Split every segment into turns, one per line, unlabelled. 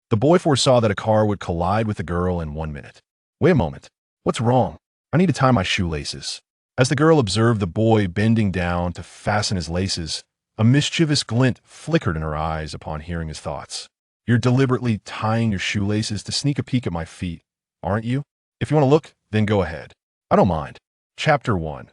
The boy foresaw that a car would collide with the girl in 1 minute. Wait a moment. What's wrong? I need to tie my shoelaces. As the girl observed the boy bending down to fasten his laces, a mischievous glint flickered in her eyes upon hearing his thoughts. You're deliberately tying your shoelaces to sneak a peek at my feet, aren't you? If you want to look, then go ahead. I don't mind. Chapter 1.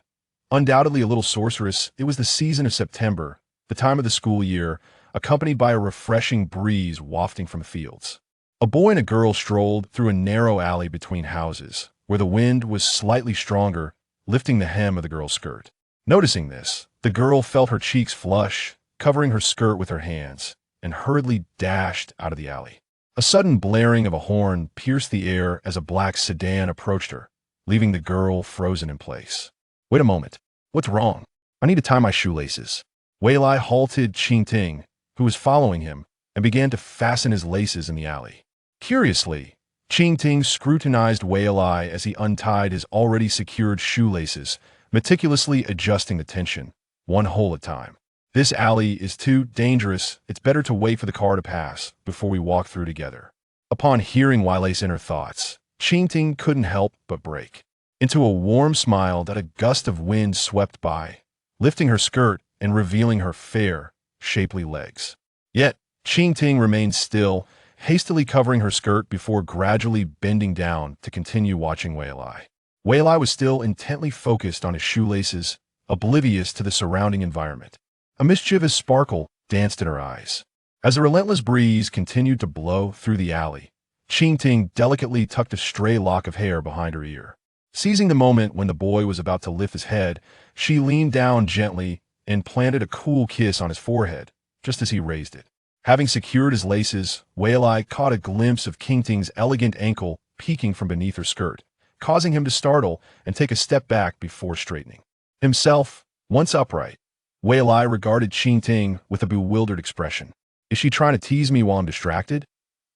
Undoubtedly a little sorceress, it was the season of September, the time of the school year, accompanied by a refreshing breeze wafting from the fields. A boy and a girl strolled through a narrow alley between houses, where the wind was slightly stronger, lifting the hem of the girl's skirt. Noticing this, the girl felt her cheeks flush, covering her skirt with her hands, and hurriedly dashed out of the alley. A sudden blaring of a horn pierced the air as a black sedan approached her, leaving the girl frozen in place. Wait a moment. What's wrong? I need to tie my shoelaces. Wei Lai halted Qing Ting, who was following him, and began to fasten his laces in the alley. Curiously, Qing Ting scrutinized Wei Lai as he untied his already secured shoelaces, meticulously adjusting the tension, one hole at a time. This alley is too dangerous. It's better to wait for the car to pass before we walk through together. Upon hearing Wei Lai's inner thoughts, Qing Ting couldn't help but break into a warm smile that a gust of wind swept by, lifting her skirt and revealing her fair, shapely legs. Yet, Qing Ting remained still, hastily covering her skirt before gradually bending down to continue watching Wei Lai. Wei Lai was still intently focused on his shoelaces, oblivious to the surrounding environment. A mischievous sparkle danced in her eyes. As a relentless breeze continued to blow through the alley, Qing Ting delicately tucked a stray lock of hair behind her ear. Seizing the moment when the boy was about to lift his head, she leaned down gently and planted a cool kiss on his forehead, just as he raised it. Having secured his laces, Wei Lai caught a glimpse of Qing Ting's elegant ankle peeking from beneath her skirt, causing him to startle and take a step back before straightening himself. Once upright, Wei Lai regarded Qing Ting with a bewildered expression. Is she trying to tease me while I'm distracted?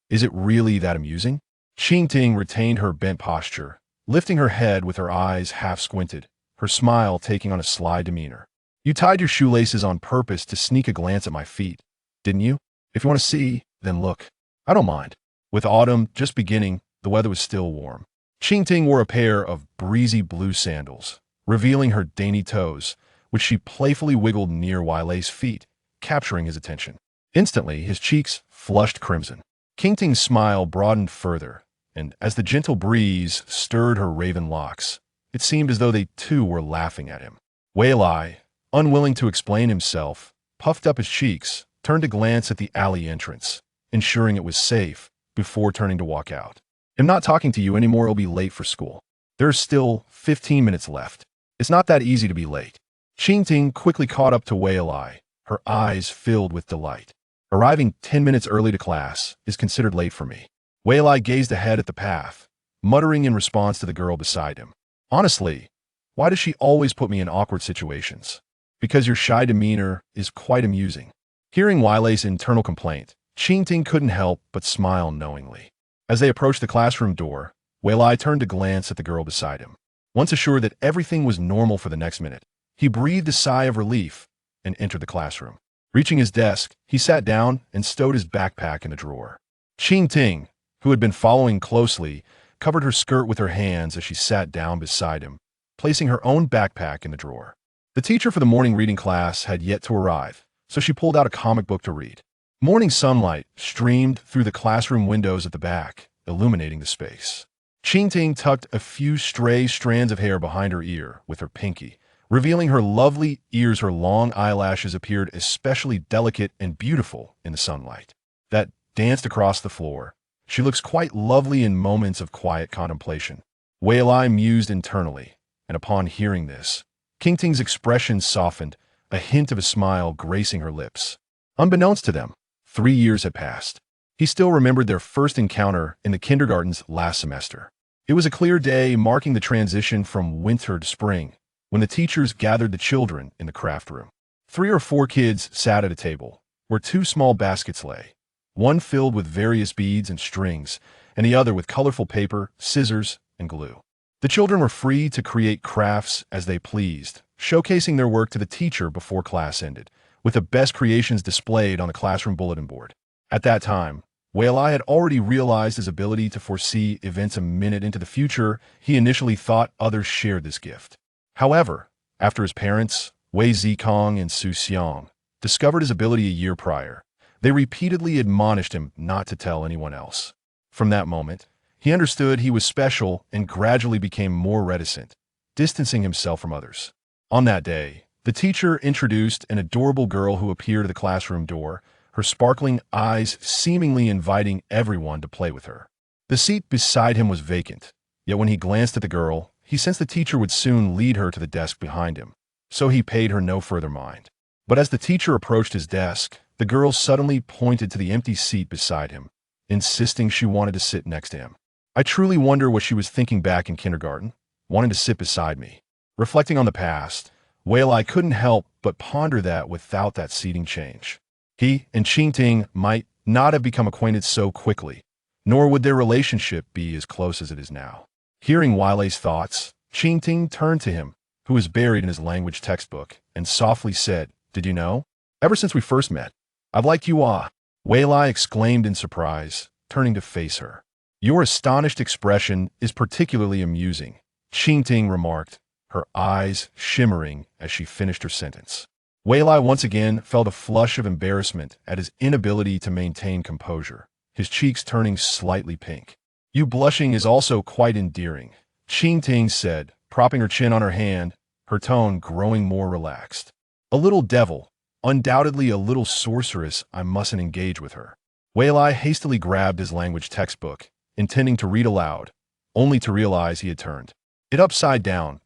Is it really that amusing? Qing Ting retained her bent posture, lifting her head with her eyes half squinted, her smile taking on a sly demeanor. You tied your shoelaces on purpose to sneak a glance at my feet, didn't you? If you want to see, then look. I don't mind. With autumn just beginning, the weather was still warm. Qing Ting wore a pair of breezy blue sandals, revealing her dainty toes, which she playfully wiggled near Wei Lai's feet, capturing his attention. Instantly, his cheeks flushed crimson. Qing Ting's smile broadened further, and as the gentle breeze stirred her raven locks, it seemed as though they too were laughing at him. Wei Lai, unwilling to explain himself, puffed up his cheeks, turned to glance at the alley entrance, ensuring it was safe, before turning to walk out. I'm not talking to you anymore, I'll be late for school. There's still 15 minutes left. It's not that easy to be late. Qing Ting quickly caught up to Wei Lai, her eyes filled with delight. Arriving 10 minutes early to class is considered late for me. Wei Lai gazed ahead at the path, muttering in response to the girl beside him. Honestly, why does she always put me in awkward situations? Because your shy demeanor is quite amusing. Hearing Wei Lai's internal complaint, Qing Ting couldn't help but smile knowingly. As they approached the classroom door, Wei Lai turned to glance at the girl beside him. Once assured that everything was normal for the next minute, he breathed a sigh of relief and entered the classroom. Reaching his desk, he sat down and stowed his backpack in a drawer. Qing Ting, who had been following closely, covered her skirt with her hands as she sat down beside him, placing her own backpack in the drawer. The teacher for the morning reading class had yet to arrive, so she pulled out a comic book to read. Morning sunlight streamed through the classroom windows at the back, illuminating the space. Qing Ting tucked a few stray strands of hair behind her ear with her pinky, revealing her lovely ears. Her long eyelashes appeared especially delicate and beautiful in the sunlight that danced across the floor. She looks quite lovely in moments of quiet contemplation. Wei Lai mused internally, and upon hearing this, Qing Ting's expression softened, a hint of a smile gracing her lips. Unbeknownst to them, 3 years had passed. He still remembered their first encounter in the kindergartens last semester. It was a clear day marking the transition from winter to spring, when the teachers gathered the children in the craft room. 3 or 4 kids sat at a table, where 2 small baskets lay, one filled with various beads and strings, and the other with colorful paper, scissors, and glue. The children were free to create crafts as they pleased, showcasing their work to the teacher before class ended, with the best creations displayed on the classroom bulletin board. At that time, Wei had already realized his ability to foresee events a minute into the future. He initially thought others shared this gift. However, after his parents, Wei Zikong and Su Xiang, discovered his ability a year prior, they repeatedly admonished him not to tell anyone else. From that moment, he understood he was special and gradually became more reticent, distancing himself from others. On that day, the teacher introduced an adorable girl who appeared at the classroom door, her sparkling eyes seemingly inviting everyone to play with her. The seat beside him was vacant, yet when he glanced at the girl, he sensed the teacher would soon lead her to the desk behind him, so he paid her no further mind. But as the teacher approached his desk, the girl suddenly pointed to the empty seat beside him, insisting she wanted to sit next to him. I truly wonder what she was thinking back in kindergarten, wanting to sit beside me. Reflecting on the past, Wei couldn't help but ponder that without that seating change, he and Qing Ting might not have become acquainted so quickly, nor would their relationship be as close as it is now. Hearing Weilei's thoughts, Qing Ting turned to him, who was buried in his language textbook, and softly said, "Did you know? Ever since we first met, I've liked you Weilai exclaimed in surprise, turning to face her. Your astonished expression is particularly amusing, Qing Ting remarked, her eyes shimmering as she finished her sentence. Weilai once again felt a flush of embarrassment at his inability to maintain composure, his cheeks turning slightly pink. You blushing is also quite endearing, Qing Ting said, propping her chin on her hand, her tone growing more relaxed. A little devil, undoubtedly a little sorceress, I mustn't engage with her. Weilai hastily grabbed his language textbook, intending to read aloud, only to realize he had turned it upside down.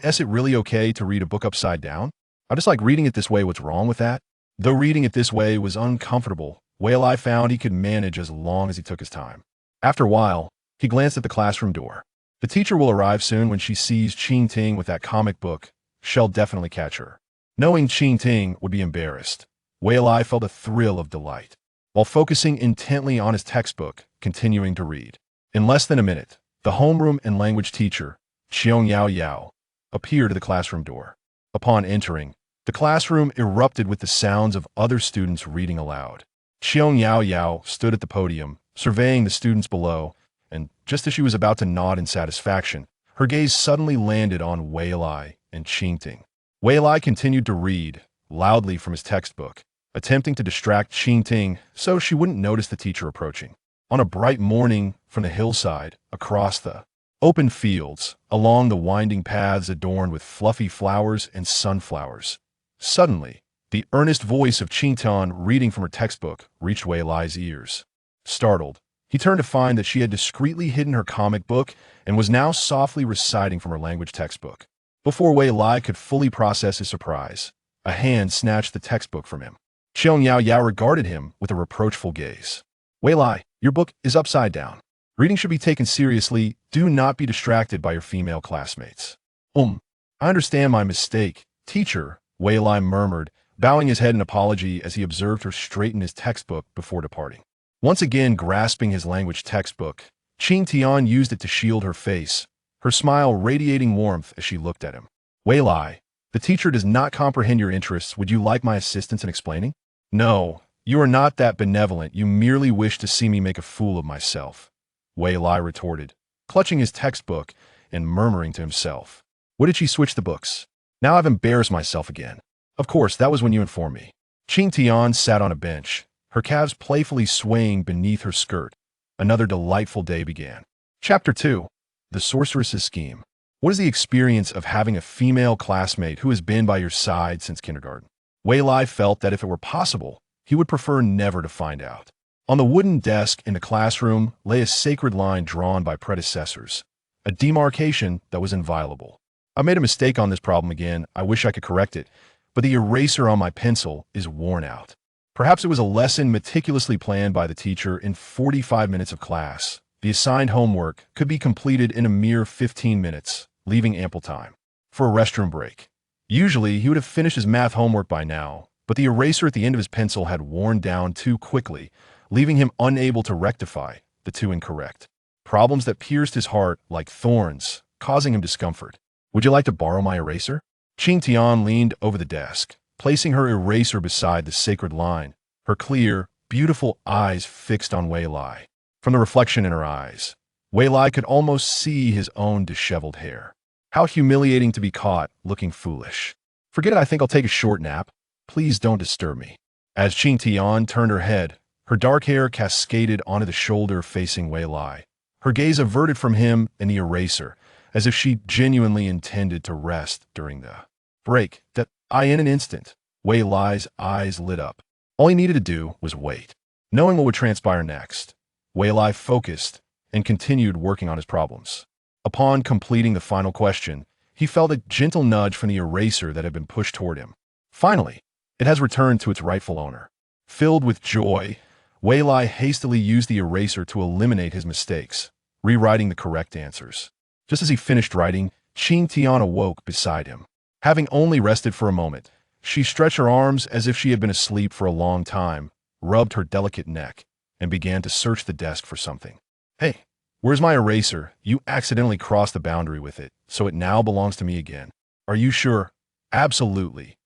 Is it really okay to read a book upside down? I just like reading it this way. What's wrong with that? Though reading it this way was uncomfortable, Weilai found he could manage as long as he took his time. After a while, he glanced at the classroom door. The teacher will arrive soon. When she sees Qing Ting with that comic book, she'll definitely catch her. Knowing Qing Ting would be embarrassed, Weilai felt a thrill of delight, while focusing intently on his textbook, continuing to read. In less than a minute, the homeroom and language teacher, Xiong Yao Yao, appeared at the classroom door. Upon entering, the classroom erupted with the sounds of other students reading aloud. Xiong Yao Yao stood at the podium, surveying the students below, and just as she was about to nod in satisfaction, her gaze suddenly landed on Weilai and Qing Ting. Weilai continued to read, loudly from his textbook, attempting to distract Qing Ting so she wouldn't notice the teacher approaching. On a bright morning, from the hillside, across the open fields, along the winding paths adorned with fluffy flowers and sunflowers, suddenly, the earnest voice of Qing Ting reading from her textbook reached Weilai's ears. Startled, he turned to find that she had discreetly hidden her comic book and was now softly reciting from her language textbook. Before Weilai could fully process his surprise, a hand snatched the textbook from him. Xiong Yao Yao regarded him with a reproachful gaze. Weilai, your book is upside down. Reading should be taken seriously. Do not be distracted by your female classmates. I understand my mistake, teacher, Weilai murmured, bowing his head in apology as he observed her straighten his textbook before departing. Once again grasping his language textbook, Qing Tian used it to shield her face, her smile radiating warmth as she looked at him. Weilai, the teacher does not comprehend your interests. Would you like my assistance in explaining? No, you are not that benevolent. You merely wish to see me make a fool of myself, Weilai retorted, clutching his textbook and murmuring to himself. What did she switch the books? Now I've embarrassed myself again. Of course, that was when you informed me. Qing Tian sat on a bench, her calves playfully swaying beneath her skirt. Another delightful day began. Chapter 2. The Sorceress's Scheme. What is the experience of having a female classmate who has been by your side since kindergarten? Weilai felt that if it were possible, he would prefer never to find out. On the wooden desk in the classroom lay a sacred line drawn by predecessors, a demarcation that was inviolable. I made a mistake on this problem again. I wish I could correct it, but the eraser on my pencil is worn out. Perhaps it was a lesson meticulously planned by the teacher in 45 minutes of class. The assigned homework could be completed in a mere 15 minutes, leaving ample time for a restroom break. Usually, he would have finished his math homework by now, but the eraser at the end of his pencil had worn down too quickly, leaving him unable to rectify the two incorrect problems that pierced his heart like thorns, causing him discomfort. Would you like to borrow my eraser? Qing Tian leaned over the desk, placing her eraser beside the sacred line, her clear, beautiful eyes fixed on Wei Lai. From the reflection in her eyes, Wei Lai could almost see his own disheveled hair. How humiliating to be caught looking foolish. Forget it, I think I'll take a short nap. Please don't disturb me. As Qing Tian turned her head, her dark hair cascaded onto the shoulder facing Wei Lai. Her gaze averted from him and the eraser, as if she genuinely intended to rest during the break. In an instant, Wei Lai's eyes lit up. All he needed to do was wait. Knowing what would transpire next, Wei Lai focused and continued working on his problems. Upon completing the final question, he felt a gentle nudge from the eraser that had been pushed toward him. Finally, it has returned to its rightful owner. Filled with joy, Wei Lai hastily used the eraser to eliminate his mistakes, rewriting the correct answers. Just as he finished writing, Qing Tian awoke beside him. Having only rested for a moment, she stretched her arms as if she had been asleep for a long time, rubbed her delicate neck, and began to search the desk for something. Hey, where's my eraser? You accidentally crossed the boundary with it, so it now belongs to me again. Are you sure? Absolutely.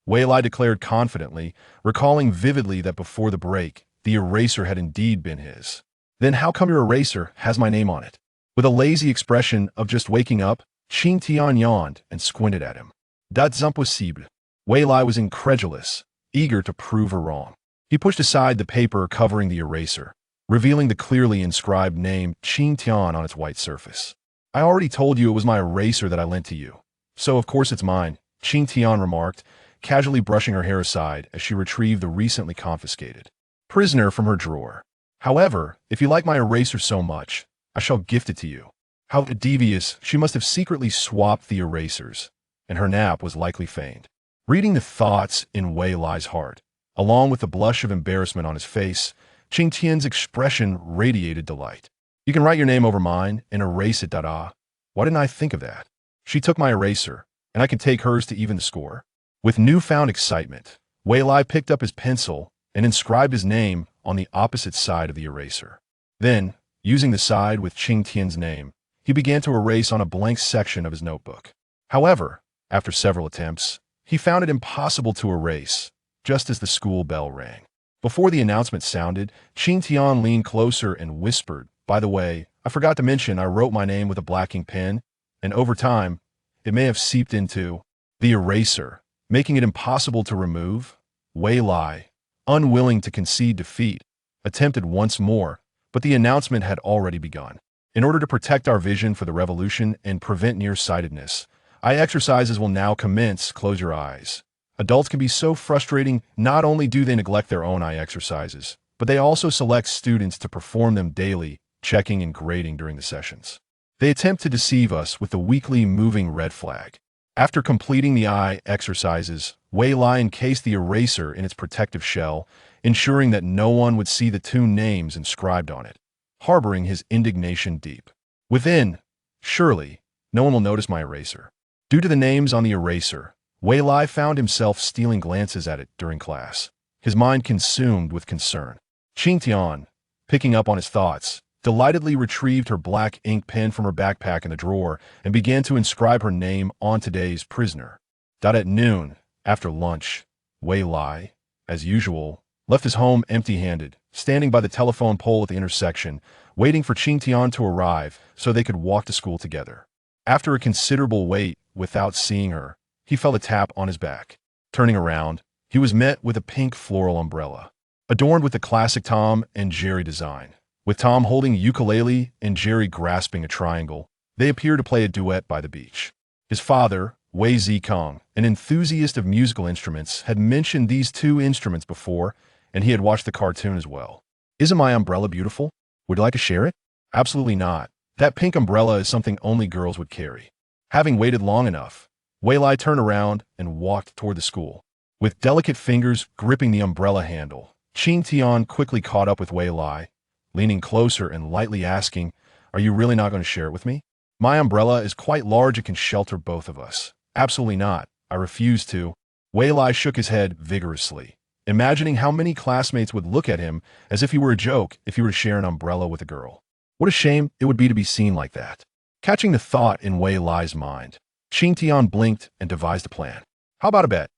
Wei Lai declared confidently, recalling vividly that before the break, the eraser had indeed been his. Then how come your eraser has my name on it? With a lazy expression of just waking up, Qing Tian yawned and squinted at him. That's impossible. Wei Lai was incredulous, eager to prove her wrong. He pushed aside the paper covering the eraser, revealing the clearly inscribed name Qing Tian on its white surface. I already told you it was my eraser that I lent to you. So of course it's mine, Qing Tian remarked, casually brushing her hair aside as she retrieved the recently confiscated prisoner from her drawer. However, if you like my eraser so much, I shall gift it to you. How devious, she must have secretly swapped the erasers, and her nap was likely feigned. Reading the thoughts in Wei Lai's heart, along with the blush of embarrassment on his face, Qing Tian's expression radiated delight. You can write your name over mine and erase it, Why didn't I think of that? She took my eraser, and I can take hers to even the score. With newfound excitement, Wei Lai picked up his pencil and inscribed his name on the opposite side of the eraser. Then, using the side with Qing Tian's name, he began to erase on a blank section of his notebook. However, after several attempts, he found it impossible to erase, just as the school bell rang. Before the announcement sounded, Qing Tian leaned closer and whispered, "By the way, I forgot to mention I wrote my name with a black ink pen, and over time, it may have seeped into the eraser, making it impossible to remove." Wei Lai, unwilling to concede defeat, attempted once more, but the announcement had already begun. In order to protect our vision for the revolution and prevent nearsightedness, eye exercises will now commence. Close your eyes. Adults can be so frustrating. Not only do they neglect their own eye exercises, but they also select students to perform them daily, checking and grading during the sessions. They attempt to deceive us with the weekly moving red flag. After completing the eye exercises, Wei Lai encased the eraser in its protective shell, ensuring that no one would see the two names inscribed on it, harboring his indignation deep. Within, surely, no one will notice my eraser. Due to the names on the eraser, Wei Lai found himself stealing glances at it during class, his mind consumed with concern. Qing Tian, picking up on his thoughts, delightedly retrieved her black ink pen from her backpack in the drawer and began to inscribe her name on today's prisoner. At noon, after lunch, Wei Lai, as usual, left his home empty-handed, standing by the telephone pole at the intersection, waiting for Qing Tian to arrive so they could walk to school together. After a considerable wait without seeing her, he felt a tap on his back. Turning around, he was met with a pink floral umbrella, adorned with the classic Tom and Jerry design. With Tom holding a ukulele and Jerry grasping a triangle, they appear to play a duet by the beach. His father, Wei Zikong, an enthusiast of musical instruments, had mentioned these two instruments before, and he had watched the cartoon as well. "Isn't my umbrella beautiful? Would you like to share it?" "Absolutely not. That pink umbrella is something only girls would carry." Having waited long enough, Wei Lai turned around and walked toward the school. With delicate fingers gripping the umbrella handle, Qing Tian quickly caught up with Wei Lai, leaning closer and lightly asking, "Are you really not going to share it with me? My umbrella is quite large, it can shelter both of us." "Absolutely not. I refuse to." Wei Lai shook his head vigorously, imagining how many classmates would look at him as if he were a joke if he were to share an umbrella with a girl. What a shame it would be to be seen like that. Catching the thought in Wei Lai's mind, Qing Tian blinked and devised a plan. "How about a bet?"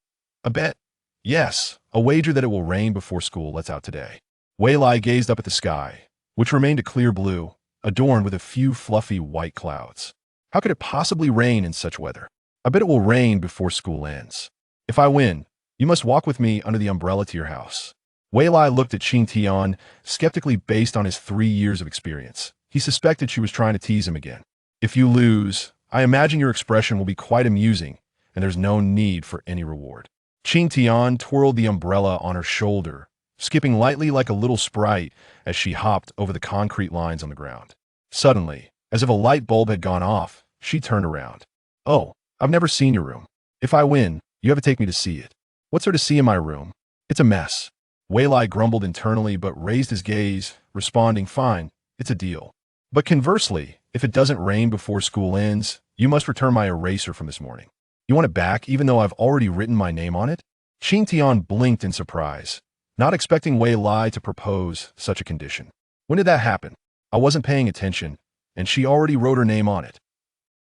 "A bet?" "Yes, a wager that it will rain before school lets out today." Wei Lai gazed up at the sky, which remained a clear blue, adorned with a few fluffy white clouds. How could it possibly rain in such weather? I bet it will rain before school ends. If I win, you must walk with me under the umbrella to your house. Wei Lai looked at Qing Tian, skeptically based on his 3 years of experience. He suspected she was trying to tease him again. If you lose, I imagine your expression will be quite amusing, and there's no need for any reward. Qing Tian twirled the umbrella on her shoulder, skipping lightly like a little sprite as she hopped over the concrete lines on the ground. Suddenly, as if a light bulb had gone off, she turned around. Oh, I've never seen your room. If I win, you have to take me to see it. What's there to see in my room? It's a mess. Wei Lai grumbled internally but raised his gaze, responding, fine, it's a deal. But conversely, if it doesn't rain before school ends, you must return my eraser from this morning. You want it back even though I've already written my name on it? Qing Tian blinked in surprise, not expecting Wei Lai to propose such a condition. When did that happen? I wasn't paying attention, and she already wrote her name on it.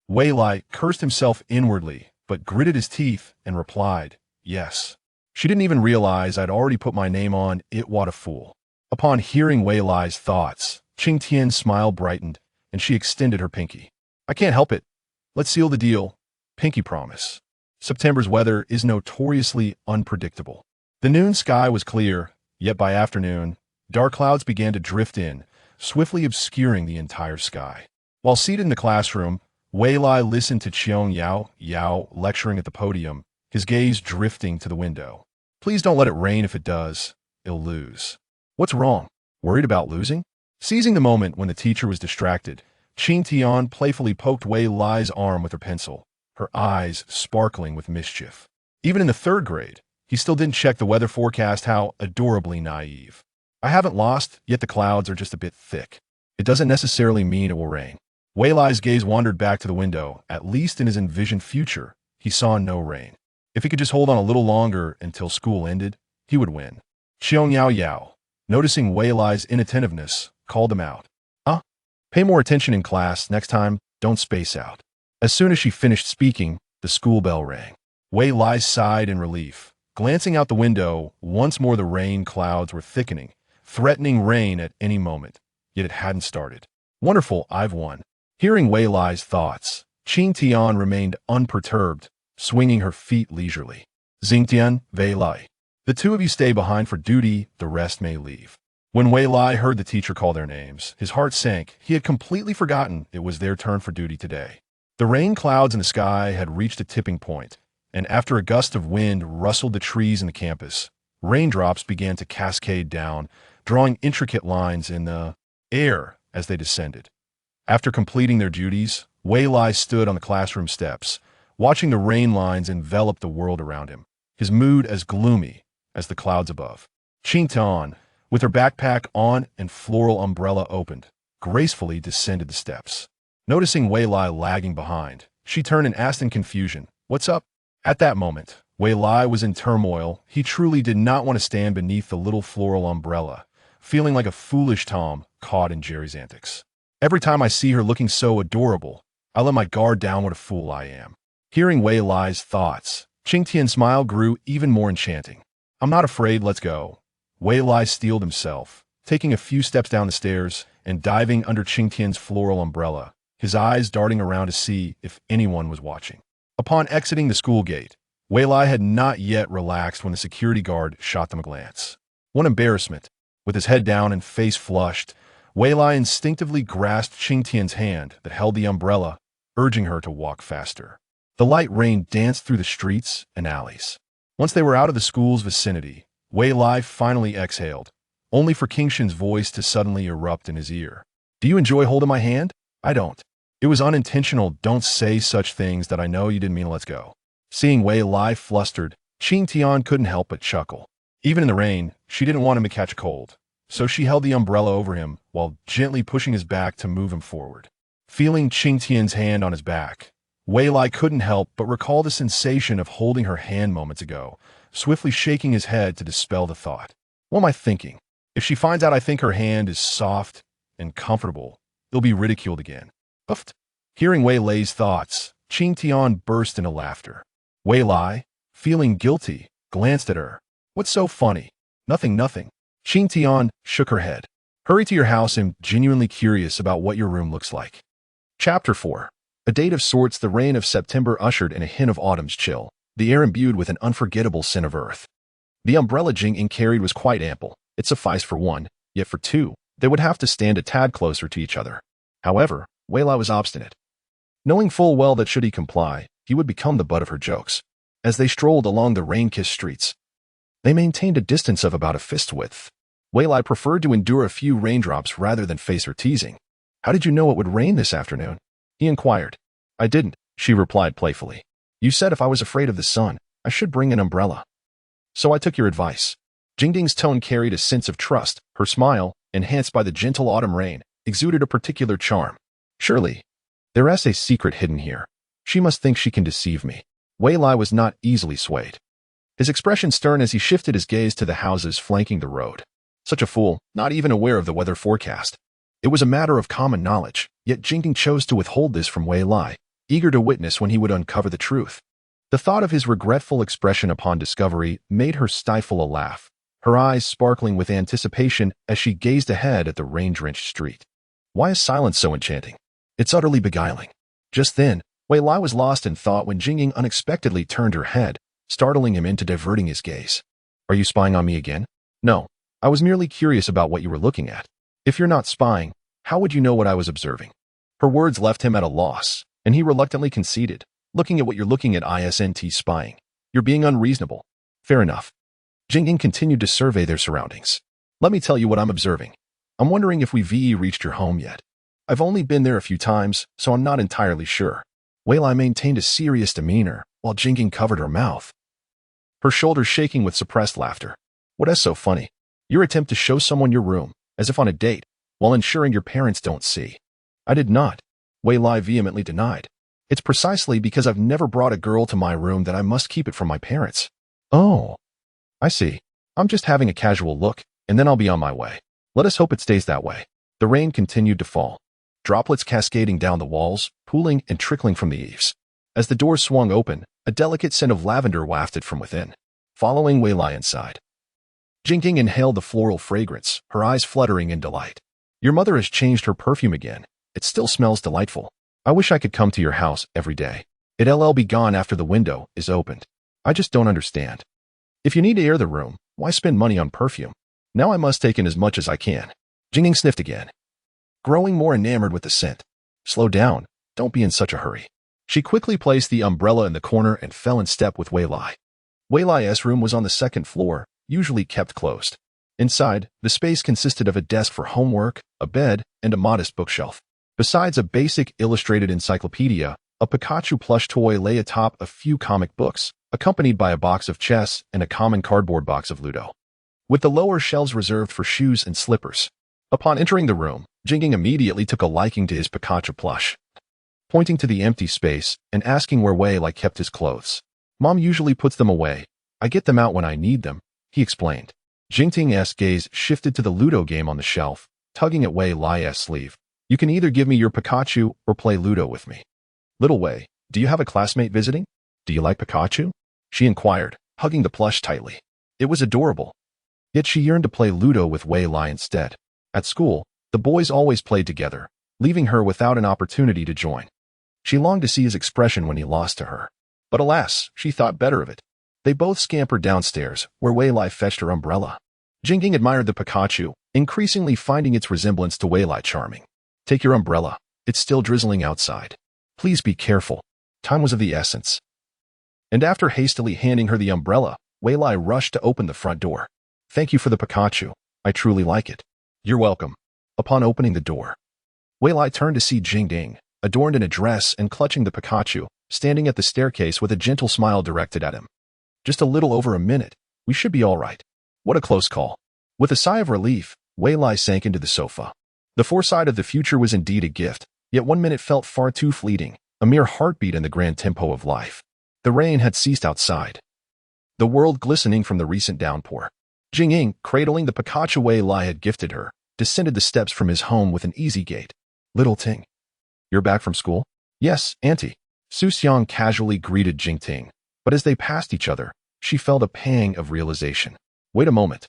Wei Lai cursed himself inwardly, but gritted his teeth and replied, yes. She didn't even realize I'd already put my name on it. What a fool. Upon hearing Wei Lai's thoughts, Qing Tian's smile brightened, and she extended her pinky. I can't help it. Let's seal the deal. Pinky promise. September's weather is notoriously unpredictable. The noon sky was clear, yet by afternoon, dark clouds began to drift in, swiftly obscuring the entire sky. While seated in the classroom, Wei Lai listened to Qiong Yao lecturing at the podium, his gaze drifting to the window. Please don't let it rain. If it does, it'll lose. What's wrong? Worried about losing? Seizing the moment when the teacher was distracted, Qing Tian playfully poked Wei Lai's arm with her pencil, her eyes sparkling with mischief. Even in the 3rd grade, he still didn't check the weather forecast. How adorably naive. I haven't lost, yet the clouds are just a bit thick. It doesn't necessarily mean it will rain. Wei Lai's gaze wandered back to the window. At least in his envisioned future, he saw no rain. If he could just hold on a little longer until school ended, he would win. Qiong Yao, noticing Wei Lai's inattentiveness, called him out. Pay more attention in class next time, don't space out. As soon as she finished speaking, the school bell rang. Wei Lai sighed in relief. Glancing out the window, once more the rain clouds were thickening, threatening rain at any moment, yet it hadn't started. Wonderful, I've won. Hearing Wei Lai's thoughts, Qing Tian remained unperturbed, swinging her feet leisurely. Xingtian, Wei Lai. The two of you stay behind for duty, the rest may leave. When Wei Lai heard the teacher call their names, his heart sank. He had completely forgotten it was their turn for duty today. The rain clouds in the sky had reached a tipping point, and after a gust of wind rustled the trees in the campus, raindrops began to cascade down, drawing intricate lines in the air as they descended. After completing their duties, Wei Lai stood on the classroom steps, watching the rain lines envelop the world around him, his mood as gloomy as the clouds above. Qing Tian, with her backpack on and floral umbrella opened, gracefully descended the steps. Noticing Wei Lai lagging behind, she turned and asked in confusion, "What's up?" At that moment, Wei Lai was in turmoil. He truly did not want to stand beneath the little floral umbrella, feeling like a foolish Tom caught in Jerry's antics. Every time I see her looking so adorable, I let my guard down. What a fool I am. Hearing Wei Lai's thoughts, Qing Tian's smile grew even more enchanting. I'm not afraid, let's go. Wei Lai steeled himself, taking a few steps down the stairs and diving under Qing Tian's floral umbrella, his eyes darting around to see if anyone was watching. Upon exiting the school gate, Wei Lai had not yet relaxed when the security guard shot them a glance. What embarrassment! With his head down and face flushed, Wei Lai instinctively grasped Qing Tian's hand that held the umbrella, urging her to walk faster. The light rain danced through the streets and alleys. Once they were out of the school's vicinity, Wei Lai finally exhaled, only for Qingshan's voice to suddenly erupt in his ear. Do you enjoy holding my hand? I don't. It was unintentional. Don't say such things that I know you didn't mean. Let's go. Seeing Wei Lai flustered, Qing Tian couldn't help but chuckle. Even in the rain, she didn't want him to catch a cold, so she held the umbrella over him while gently pushing his back to move him forward. Feeling Qing Tian's hand on his back, Wei Lai couldn't help but recall the sensation of holding her hand moments ago, swiftly shaking his head to dispel the thought. What am I thinking? If she finds out I think her hand is soft and comfortable, it'll be ridiculed again. Uffed. Hearing Wei Lai's thoughts, Qing Tian burst into laughter. Wei Lai, feeling guilty, glanced at her. What's so funny? Nothing. Xin Tian shook her head. Hurry to your house. I'm genuinely curious about what your room looks like. Chapter 4. A date of sorts. The rain of September ushered in a hint of autumn's chill, the air imbued with an unforgettable scent of earth. The umbrella Jing carried was quite ample. It sufficed for one, yet for two, they would have to stand a tad closer to each other. However, Wei Lai was obstinate, knowing full well that should he comply, he would become the butt of her jokes. As they strolled along the rain-kissed streets, they maintained a distance of about a fist width. Wei Lai preferred to endure a few raindrops rather than face her teasing. How did you know it would rain this afternoon? He inquired. I didn't, she replied playfully. You said if I was afraid of the sun, I should bring an umbrella. So I took your advice. Jingding's tone carried a sense of trust. Her smile, enhanced by the gentle autumn rain, exuded a particular charm. Surely, there is a secret hidden here. She must think she can deceive me. Wei Lai was not easily swayed. His expression stern as he shifted his gaze to the houses flanking the road. Such a fool, not even aware of the weather forecast. It was a matter of common knowledge, yet Jingding chose to withhold this from Wei Lai, eager to witness when he would uncover the truth. The thought of his regretful expression upon discovery made her stifle a laugh, her eyes sparkling with anticipation as she gazed ahead at the rain-drenched street. Why is silence so enchanting? It's utterly beguiling. Just then, Wei Lai was lost in thought when Jingding unexpectedly turned her head, startling him into diverting his gaze. Are you spying on me again? No, I was merely curious about what you were looking at. If you're not spying, how would you know what I was observing? Her words left him at a loss, and he reluctantly conceded. Looking at what you're looking at isn't spying. You're being unreasonable. Fair enough. Jingding continued to survey their surroundings. Let me tell you what I'm observing. I'm wondering if we've reached your home yet. I've only been there a few times, so I'm not entirely sure. Wei Lai maintained a serious demeanor, while Jingding covered her mouth, her shoulders shaking with suppressed laughter. What is so funny? Your attempt to show someone your room, as if on a date, while ensuring your parents don't see. I did not. Wei Lai vehemently denied. It's precisely because I've never brought a girl to my room that I must keep it from my parents. Oh, I see. I'm just having a casual look, and then I'll be on my way. Let us hope it stays that way. The rain continued to fall, droplets cascading down the walls, pooling and trickling from the eaves. As the door swung open, a delicate scent of lavender wafted from within, following Wei Lai inside. Jingding inhaled the floral fragrance, her eyes fluttering in delight. Your mother has changed her perfume again. It still smells delightful. I wish I could come to your house every day. It'll be gone after the window is opened. I just don't understand. If you need to air the room, why spend money on perfume? Now I must take in as much as I can. Jingding sniffed again, growing more enamored with the scent. Slow down. Don't be in such a hurry. She quickly placed the umbrella in the corner and fell in step with Wei Lai. Wei Lai's room was on the second floor, usually kept closed. Inside, the space consisted of a desk for homework, a bed, and a modest bookshelf. Besides a basic illustrated encyclopedia, a Pikachu plush toy lay atop a few comic books, accompanied by a box of chess and a common cardboard box of Ludo, with the lower shelves reserved for shoes and slippers. Upon entering the room, Jingding immediately took a liking to his Pikachu plush, pointing to the empty space and asking where Wei Lai kept his clothes. Mom usually puts them away. I get them out when I need them, he explained. Jingding's gaze shifted to the Ludo game on the shelf, tugging at Wei Lai's sleeve. You can either give me your Pikachu or play Ludo with me. Little Wei, do you have a classmate visiting? Do you like Pikachu? She inquired, hugging the plush tightly. It was adorable. Yet she yearned to play Ludo with Wei Lai instead. At school, the boys always played together, leaving her without an opportunity to join. She longed to see his expression when he lost to her. But alas, she thought better of it. They both scampered downstairs, where Wei Lai fetched her umbrella. Jingding admired the Pikachu, increasingly finding its resemblance to Wei Lai charming. Take your umbrella. It's still drizzling outside. Please be careful. Time was of the essence. And after hastily handing her the umbrella, Wei Lai rushed to open the front door. Thank you for the Pikachu. I truly like it. You're welcome. Upon opening the door, Wei Lai turned to see Jingding, adorned in a dress and clutching the Pikachu, standing at the staircase with a gentle smile directed at him. Just a little over a minute. We should be all right. What a close call. With a sigh of relief, Wei Lai sank into the sofa. The foresight of the future was indeed a gift, yet 1 minute felt far too fleeting, a mere heartbeat in the grand tempo of life. The rain had ceased outside, the world glistening from the recent downpour. Jingding, cradling the Pikachu Wei Lai had gifted her, descended the steps from his home with an easy gait. Little Ting, you're back from school? Yes, Auntie. Su Xiang casually greeted Jingting, but as they passed each other, she felt a pang of realization. Wait a moment.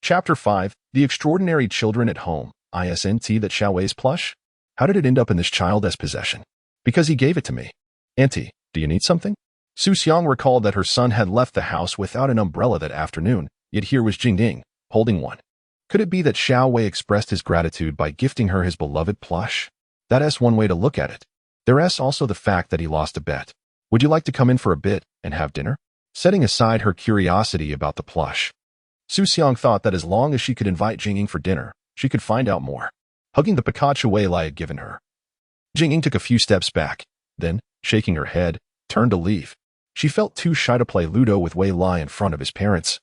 Chapter 5, The Extraordinary Children at Home, ISNT that Xiaowei's plush? How did it end up in this child's possession? Because he gave it to me. Auntie, do you need something? Su Xiang recalled that her son had left the house without an umbrella that afternoon, yet here was Jingding, holding one. Could it be that Xiaowei expressed his gratitude by gifting her his beloved plush? That's one way to look at it. There's also the fact that he lost a bet. Would you like to come in for a bit and have dinner? Setting aside her curiosity about the plush, Su Xiang thought that as long as she could invite Jingying for dinner, she could find out more. Hugging the Pikachu Wei Lai had given her, Jingying took a few steps back, then, shaking her head, turned to leave. She felt too shy to play Ludo with Wei Lai in front of his parents,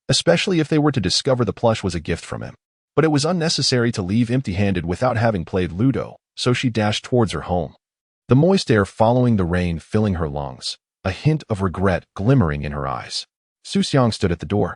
especially if they were to discover the plush was a gift from him. But it was unnecessary to leave empty-handed without having played Ludo, so she dashed towards her home. The moist air following the rain filling her lungs, a hint of regret glimmering in her eyes. Su Xiang stood at the door,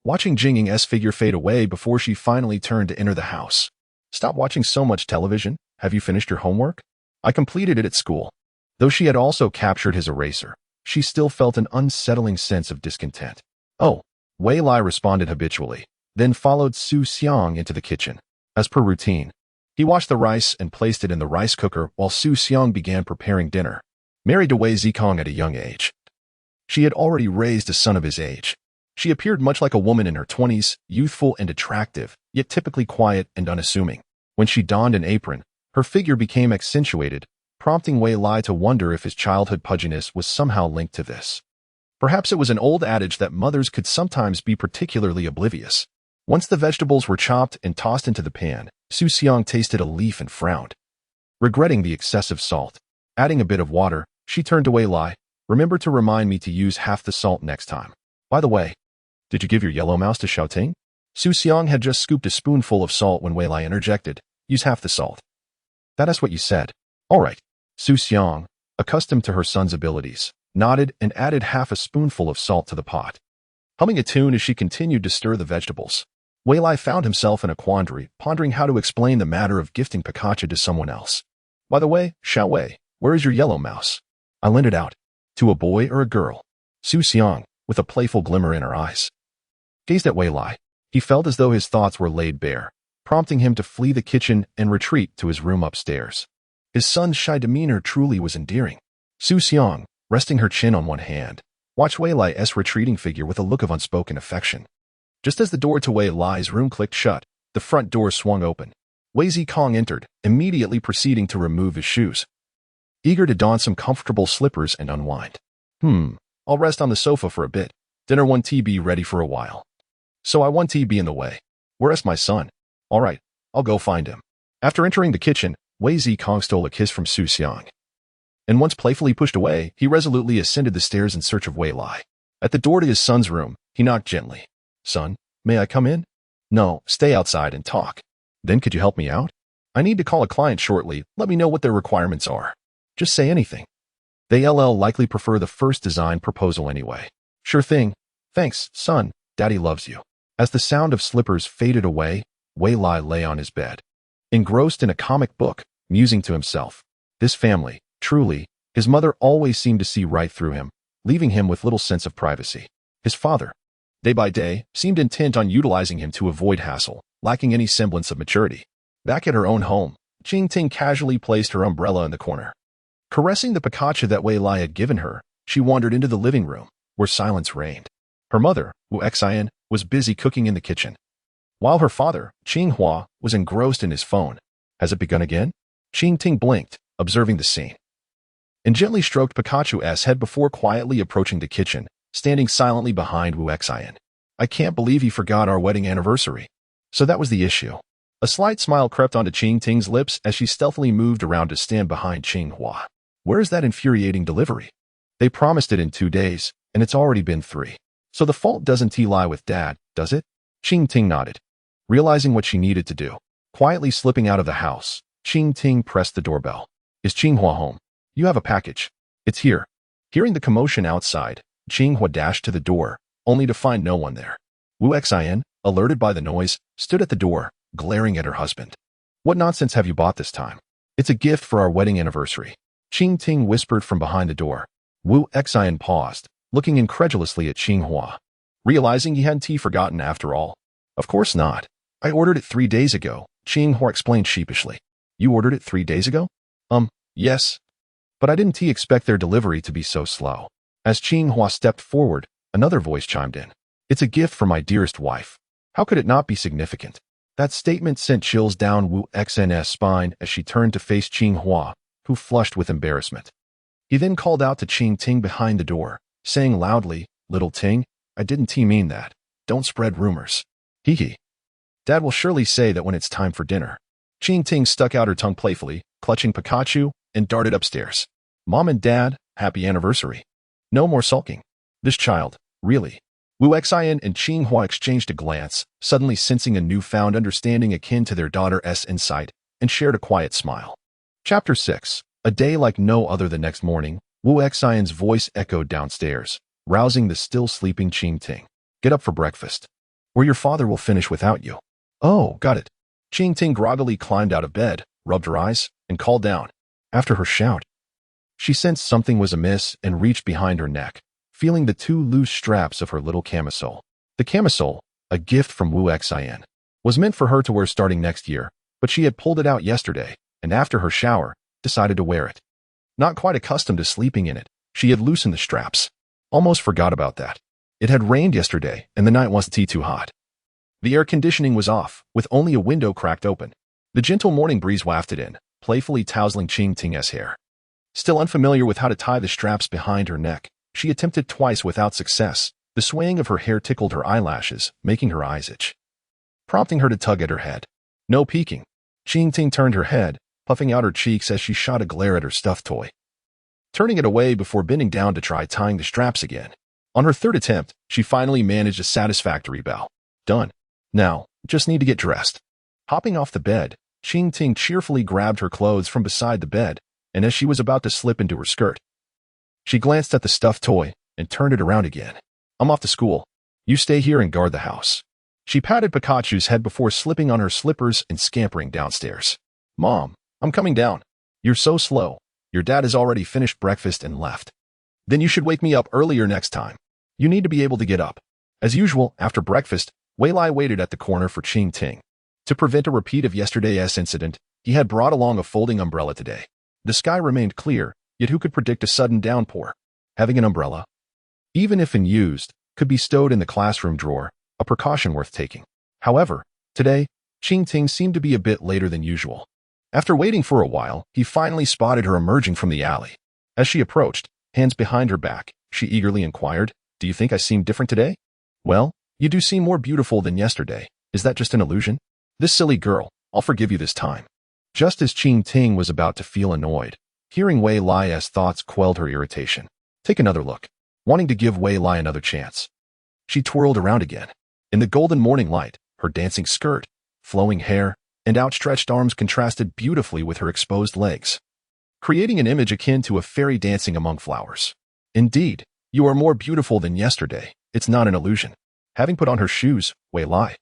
watching Jingying's figure fade away before she finally turned to enter the house. Stop watching so much television. Have you finished your homework? I completed it at school. Though she had also captured his eraser, she still felt an unsettling sense of discontent. Oh, Wei Lai responded habitually, then followed Su Xiang into the kitchen. As per routine, he washed the rice and placed it in the rice cooker while Su Xiang began preparing dinner. Married to Wei Zikong at a young age, she had already raised a son of his age. She appeared much like a woman in her 20s, youthful and attractive, yet typically quiet and unassuming. When she donned an apron, her figure became accentuated, prompting Wei Lai to wonder if his childhood pudginess was somehow linked to this. Perhaps it was an old adage that mothers could sometimes be particularly oblivious. Once the vegetables were chopped and tossed into the pan, Su Xiang tasted a leaf and frowned, regretting the excessive salt. Adding a bit of water, she turned to Wei Lai. Remember to remind me to use half the salt next time. By the way, did you give your yellow mouse to Xiaoting? Su Xiang had just scooped a spoonful of salt when Wei Lai interjected. Use half the salt. That's what you said. All right. Su Xiang, accustomed to her son's abilities, nodded and added half a spoonful of salt to the pot. Humming a tune as she continued to stir the vegetables, Wei Lai found himself in a quandary, pondering how to explain the matter of gifting Pikachu to someone else. By the way, Xiaowei, where is your yellow mouse? I lent it out. To a boy or a girl? Su Xiang, with a playful glimmer in her eyes, gazed at Wei Lai. He felt as though his thoughts were laid bare, prompting him to flee the kitchen and retreat to his room upstairs. His son's shy demeanor truly was endearing. Su Xiang, resting her chin on one hand, watched Wei Lai's retreating figure with a look of unspoken affection. Just as the door to Wei Lai's room clicked shut, the front door swung open. Wei Zikong entered, immediately proceeding to remove his shoes, eager to don some comfortable slippers and unwind. I'll rest on the sofa for a bit. Dinner won't be ready for a while. So I won't be in the way. Where's my son? All right, I'll go find him. After entering the kitchen, Wei Zikong stole a kiss from Su Xiang, and once playfully pushed away, he resolutely ascended the stairs in search of Wei Lai. At the door to his son's room, he knocked gently. Son, may I come in? No, stay outside and talk. Then could you help me out? I need to call a client shortly. Let me know what their requirements are. Just say anything. They'll likely prefer the first design proposal anyway. Sure thing. Thanks, son. Daddy loves you. As the sound of slippers faded away, Wei Lai lay on his bed, engrossed in a comic book, musing to himself. This family, truly, his mother always seemed to see right through him, leaving him with little sense of privacy. His father, day by day, seemed intent on utilizing him to avoid hassle, lacking any semblance of maturity. Back at her own home, Jingting casually placed her umbrella in the corner. Caressing the Pikachu that Wei Lai had given her, she wandered into the living room, where silence reigned. Her mother, Wu Xian, was busy cooking in the kitchen, while her father, Qinghua, was engrossed in his phone. Has it begun again? Jingting blinked, observing the scene, and gently stroked Pikachu's head before quietly approaching the kitchen, standing silently behind Wu Xian. I can't believe he forgot our wedding anniversary. So that was the issue. A slight smile crept onto Jingting's lips as she stealthily moved around to stand behind Qinghua. Where is that infuriating delivery? They promised it in 2 days, and it's already been 3. So the fault doesn't lie with Dad, does it? Jingting nodded, realizing what she needed to do. Quietly slipping out of the house, Jingting pressed the doorbell. Is Qinghua home? You have a package. It's here. Hearing the commotion outside, Qinghua dashed to the door, only to find no one there. Wu Xian, alerted by the noise, stood at the door, glaring at her husband. What nonsense have you bought this time? It's a gift for our wedding anniversary. Jingting whispered from behind the door. Wu Xian paused, looking incredulously at Qinghua, realizing he hadn't forgotten after all. Of course not. I ordered it 3 days ago, Hua explained sheepishly. You ordered it 3 days ago? Yes. But I didn't expect their delivery to be so slow. As Hua stepped forward, another voice chimed in. It's a gift from my dearest wife. How could it not be significant? That statement sent chills down Wu Xn's spine as she turned to face Hua, who flushed with embarrassment. He then called out to Ting behind the door, saying loudly, Little Ting, I didn't mean that. Don't spread rumors. Hee hee. Dad will surely say that when it's time for dinner. Ting stuck out her tongue playfully, clutching Pikachu, and darted upstairs. Mom and Dad, happy anniversary. No more sulking. This child, really. Wu Xin and Hua exchanged a glance, suddenly sensing a newfound understanding akin to their daughter's insight, and shared a quiet smile. Chapter 6. A day like no other the next morning, Wu Xin's voice echoed downstairs, rousing the still sleeping Ting. Get up for breakfast, or your father will finish without you. Oh, got it. Ting groggily climbed out of bed, rubbed her eyes, and called down. After her shout, she sensed something was amiss and reached behind her neck, feeling the 2 loose straps of her little camisole. The camisole, a gift from Wu Xin, was meant for her to wear starting next year, but she had pulled it out yesterday, and after her shower, decided to wear it. Not quite accustomed to sleeping in it, she had loosened the straps. Almost forgot about that. It had rained yesterday, and the night wasn't too hot. The air conditioning was off, with only a window cracked open. The gentle morning breeze wafted in, playfully tousling Ting's hair. Still unfamiliar with how to tie the straps behind her neck, she attempted twice without success. The swaying of her hair tickled her eyelashes, making her eyes itch, prompting her to tug at her head. No peeking. Ting turned her head, puffing out her cheeks as she shot a glare at her stuffed toy, turning it away before bending down to try tying the straps again. On her 3rd attempt, she finally managed a satisfactory bow. Done. Now, just need to get dressed. Hopping off the bed, Ting cheerfully grabbed her clothes from beside the bed, and as she was about to slip into her skirt, she glanced at the stuffed toy and turned it around again. I'm off to school. You stay here and guard the house. She patted Pikachu's head before slipping on her slippers and scampering downstairs. Mom, I'm coming down. You're so slow. Your dad has already finished breakfast and left. Then you should wake me up earlier next time. You need to be able to get up. As usual, after breakfast, Wei Lai waited at the corner for Ting. To prevent a repeat of yesterday's incident, he had brought along a folding umbrella today. The sky remained clear, yet who could predict a sudden downpour? Having an umbrella, even if unused, could be stowed in the classroom drawer, a precaution worth taking. However, today, Ting seemed to be a bit later than usual. After waiting for a while, he finally spotted her emerging from the alley. As she approached, hands behind her back, she eagerly inquired, Do you think I seem different today? Well, you do seem more beautiful than yesterday. Is that just an illusion? This silly girl, I'll forgive you this time. Just as Ting was about to feel annoyed, hearing Wei Lai's thoughts quelled her irritation. Take another look. Wanting to give Wei Lai another chance, she twirled around again. In the golden morning light, her dancing skirt, flowing hair, and outstretched arms contrasted beautifully with her exposed legs, creating an image akin to a fairy dancing among flowers. Indeed, you are more beautiful than yesterday. It's not an illusion. Having put on her shoes, Wei Lai,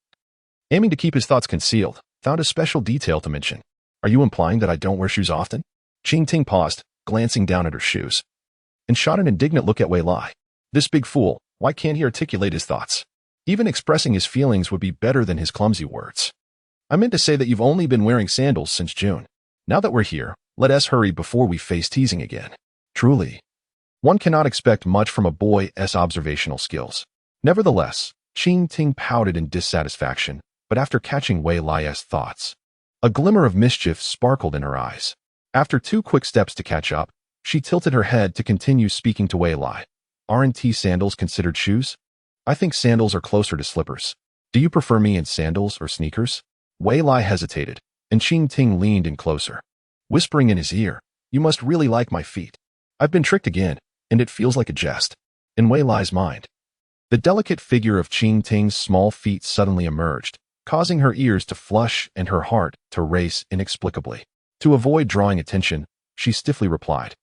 aiming to keep his thoughts concealed, found a special detail to mention. Are you implying that I don't wear shoes often? Ting paused, glancing down at her shoes, and shot an indignant look at Wei Lai. This big fool, why can't he articulate his thoughts? Even expressing his feelings would be better than his clumsy words. I meant to say that you've only been wearing sandals since June. Now that we're here, let us hurry before we face teasing again. Truly, one cannot expect much from a boy's observational skills. Nevertheless, Ting pouted in dissatisfaction, but after catching Wei Lai's thoughts, a glimmer of mischief sparkled in her eyes. After 2 quick steps to catch up, she tilted her head to continue speaking to Wei Lai. Aren't sandals considered shoes? I think sandals are closer to slippers. Do you prefer me in sandals or sneakers? Wei Lai hesitated, and Ting leaned in closer, whispering in his ear, You must really like my feet. I've been tricked again, and it feels like a jest. In Wei Lai's mind, the delicate figure of Ting's small feet suddenly emerged, causing her ears to flush and her heart to race inexplicably. To avoid drawing attention, she stiffly replied,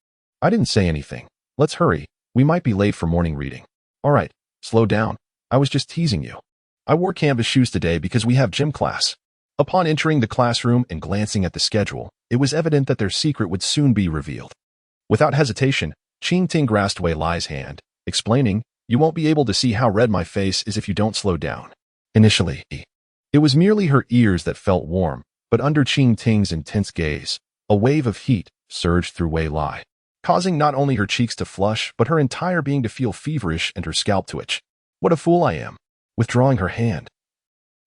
I didn't say anything. Let's hurry. We might be late for morning reading. All right, slow down. I was just teasing you. I wore canvas shoes today because we have gym class. Upon entering the classroom and glancing at the schedule, it was evident that their secret would soon be revealed. Without hesitation, Ting grasped Wei Lai's hand, explaining, You won't be able to see how red my face is if you don't slow down. Initially, It was merely her ears that felt warm, but under Qing Ting's intense gaze, a wave of heat surged through Wei Lai, causing not only her cheeks to flush, but her entire being to feel feverish and her scalp to itch. What a fool I am. Withdrawing her hand,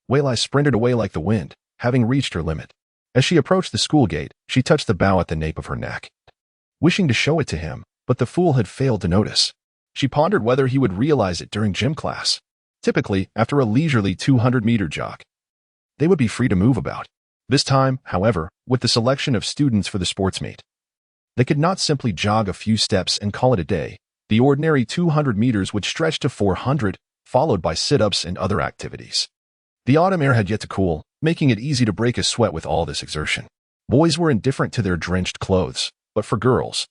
Wei Lai sprinted away like the wind, having reached her limit. As she approached the school gate, she touched the bow at the nape of her neck, wishing to show it to him, but the fool had failed to notice. She pondered whether he would realize it during gym class. Typically, after a leisurely 200-meter jog, they would be free to move about. This time, however, with the selection of students for the sports meet, they could not simply jog a few steps and call it a day. The ordinary 200 meters would stretch to 400, followed by sit-ups and other activities. The autumn air had yet to cool, making it easy to break a sweat with all this exertion. Boys were indifferent to their drenched clothes, but for girls,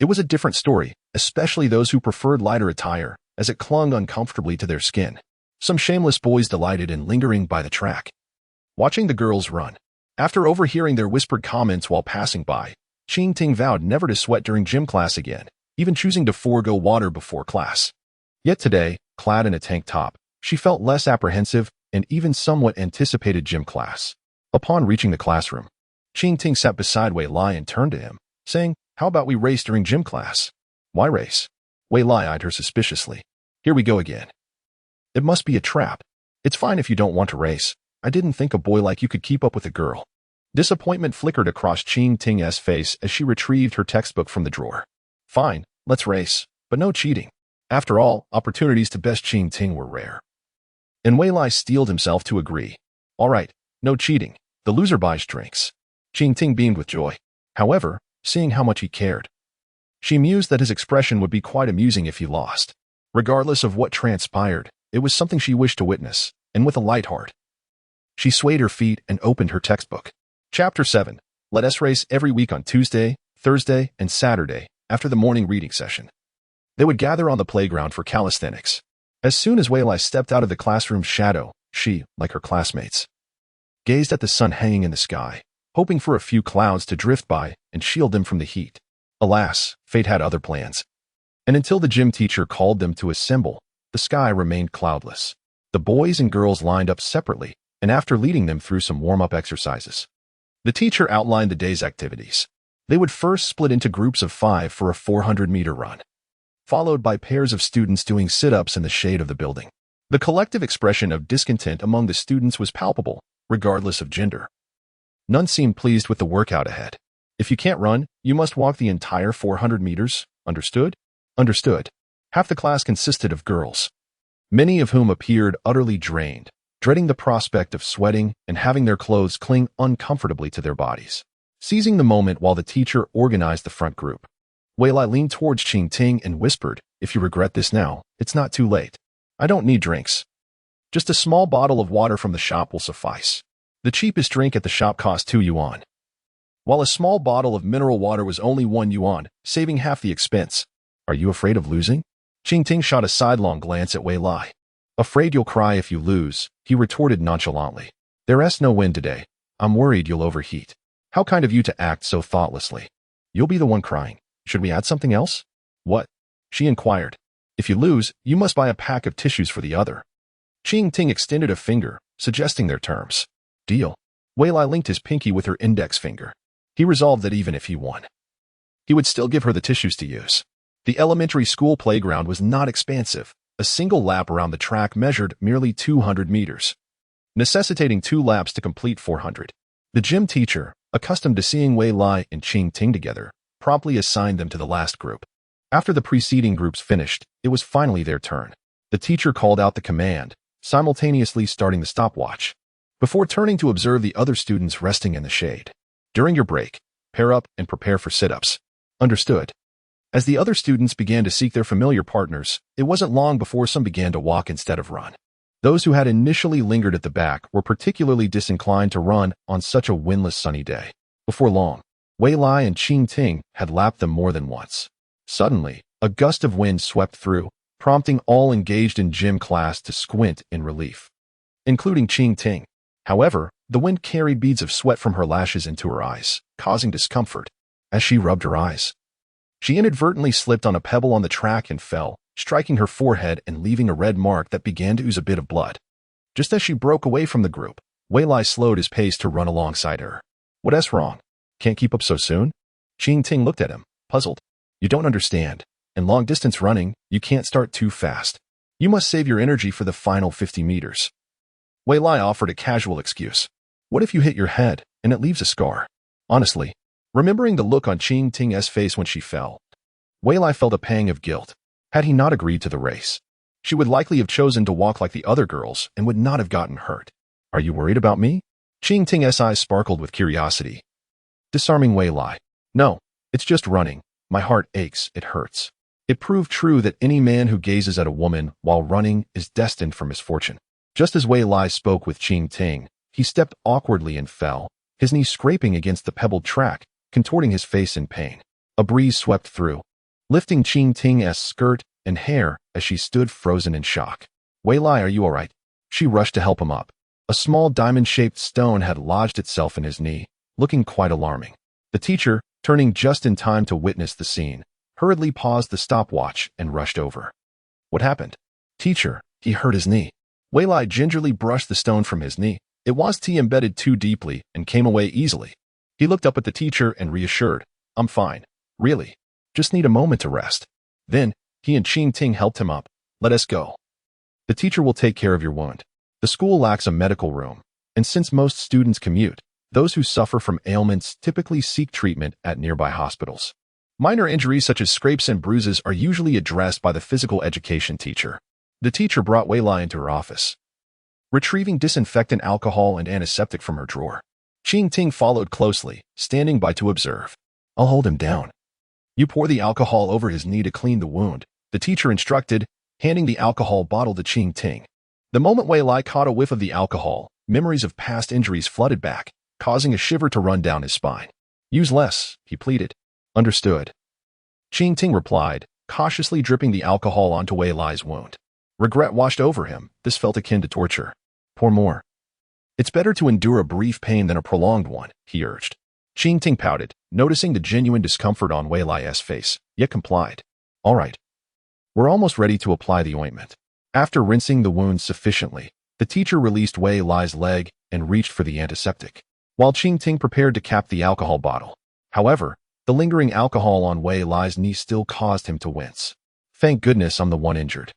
it was a different story, especially those who preferred lighter attire, as it clung uncomfortably to their skin. Some shameless boys delighted in lingering by the track, watching the girls run. After overhearing their whispered comments while passing by, Qing Ting vowed never to sweat during gym class again, even choosing to forego water before class. Yet today, clad in a tank top, she felt less apprehensive and even somewhat anticipated gym class. Upon reaching the classroom, Qing Ting sat beside Wei Lai and turned to him, saying, "How about we race during gym class?" "Why race?" Wei Lai eyed her suspiciously. "Here we go again. It must be a trap. It's fine if you don't want to race. I didn't think a boy like you could keep up with a girl." Disappointment flickered across Qing Ting's face as she retrieved her textbook from the drawer. "Fine, let's race, but no cheating." After all, opportunities to best Qing Ting were rare. And Wei Lai steeled himself to agree. "All right, no cheating. The loser buys drinks." Qing Ting beamed with joy. However, seeing how much he cared, she mused that his expression would be quite amusing if he lost. Regardless of what transpired, it was something she wished to witness, and with a light heart, she swayed her feet and opened her textbook. Chapter 7. Let us race every week on Tuesday, Thursday, and Saturday after the morning reading session. They would gather on the playground for calisthenics. As soon as Wei Lai stepped out of the classroom's shadow, she, like her classmates, gazed at the sun hanging in the sky, hoping for a few clouds to drift by and shield them from the heat. Alas, fate had other plans. And until the gym teacher called them to assemble, the sky remained cloudless. The boys and girls lined up separately, and after leading them through some warm-up exercises, the teacher outlined the day's activities. They would first split into groups of 5 for a 400-meter run, followed by pairs of students doing sit-ups in the shade of the building. The collective expression of discontent among the students was palpable, regardless of gender. None seemed pleased with the workout ahead. "If you can't run, you must walk the entire 400 meters, understood?" Understood. Half the class consisted of girls, many of whom appeared utterly drained, dreading the prospect of sweating and having their clothes cling uncomfortably to their bodies. Seizing the moment while the teacher organized the front group, Wei Lai leaned towards Qing Ting and whispered, "If you regret this now, it's not too late. I don't need drinks. Just a small bottle of water from the shop will suffice. The cheapest drink at the shop cost 2 yuan, while a small bottle of mineral water was only 1 yuan, saving half the expense. Are you afraid of losing?" Qing Ting shot a sidelong glance at Wei Lai. "Afraid you'll cry if you lose," he retorted nonchalantly. "There's no wind today. I'm worried you'll overheat." "How kind of you to act so thoughtlessly. You'll be the one crying. Should we add something else?" "What?" she inquired. "If you lose, you must buy a pack of tissues for the other." Qing Ting extended a finger, suggesting their terms. "Deal." Wei Lai linked his pinky with her index finger. He resolved that even if he won, he would still give her the tissues to use. The elementary school playground was not expansive. A single lap around the track measured merely 200 meters, necessitating 2 laps to complete 400. The gym teacher, accustomed to seeing Wei Lai and Qing Ting together, promptly assigned them to the last group. After the preceding groups finished, it was finally their turn. The teacher called out the command, simultaneously starting the stopwatch, before turning to observe the other students resting in the shade. "During your break, pair up and prepare for sit-ups." Understood. As the other students began to seek their familiar partners, it wasn't long before some began to walk instead of run. Those who had initially lingered at the back were particularly disinclined to run on such a windless sunny day. Before long, Wei Lai and Qing Ting had lapped them more than once. Suddenly, a gust of wind swept through, prompting all engaged in gym class to squint in relief, including Qing Ting. However, the wind carried beads of sweat from her lashes into her eyes, causing discomfort. As she rubbed her eyes, she inadvertently slipped on a pebble on the track and fell, striking her forehead and leaving a red mark that began to ooze a bit of blood. Just as she broke away from the group, Wei Lai slowed his pace to run alongside her. What's wrong? Can't keep up so soon? Qing Ting looked at him, puzzled. You don't understand. In long-distance running, you can't start too fast. You must save your energy for the final 50 meters. Wei Lai offered a casual excuse. What if you hit your head, and it leaves a scar? Honestly, remembering the look on Qing Ting's face when she fell, Wei Lai felt a pang of guilt. Had he not agreed to the race, she would likely have chosen to walk like the other girls and would not have gotten hurt. Are you worried about me? Qing Ting's eyes sparkled with curiosity. Disarming Wei Lai. No, it's just running. My heart aches, it hurts. It proved true that any man who gazes at a woman while running is destined for misfortune. Just as Wei Lai spoke with Qing Ting, he stepped awkwardly and fell, his knee scraping against the pebbled track, contorting his face in pain. A breeze swept through, lifting Qing Ting's skirt and hair as she stood frozen in shock. Wei Lai, are you all right? She rushed to help him up. A small diamond-shaped stone had lodged itself in his knee, looking quite alarming. The teacher, turning just in time to witness the scene, hurriedly paused the stopwatch and rushed over. What happened? Teacher, he hurt his knee. Wei Lai gingerly brushed the stone from his knee. It was embedded too deeply and came away easily. He looked up at the teacher and reassured, I'm fine. Really. Just need a moment to rest. Then, he and Qing Ting helped him up. Let us go. The teacher will take care of your wound. The school lacks a medical room, and since most students commute, those who suffer from ailments typically seek treatment at nearby hospitals. Minor injuries such as scrapes and bruises are usually addressed by the physical education teacher. The teacher brought Wei Lai into her office, retrieving disinfectant alcohol and antiseptic from her drawer. Qing Ting followed closely, standing by to observe. I'll hold him down. You pour the alcohol over his knee to clean the wound, the teacher instructed, handing the alcohol bottle to Qing Ting. The moment Wei Lai caught a whiff of the alcohol, memories of past injuries flooded back, causing a shiver to run down his spine. Use less, he pleaded. Understood. Qing Ting replied, cautiously dripping the alcohol onto Wei Lai's wound. Regret washed over him. This felt akin to torture. Pour more. It's better to endure a brief pain than a prolonged one, he urged. Qing Ting pouted, noticing the genuine discomfort on Wei Lai's face, yet complied. All right. We're almost ready to apply the ointment. After rinsing the wound sufficiently, the teacher released Wei Lai's leg and reached for the antiseptic, while Qing Ting prepared to cap the alcohol bottle. However, the lingering alcohol on Wei Lai's knee still caused him to wince. Thank goodness I'm the one injured.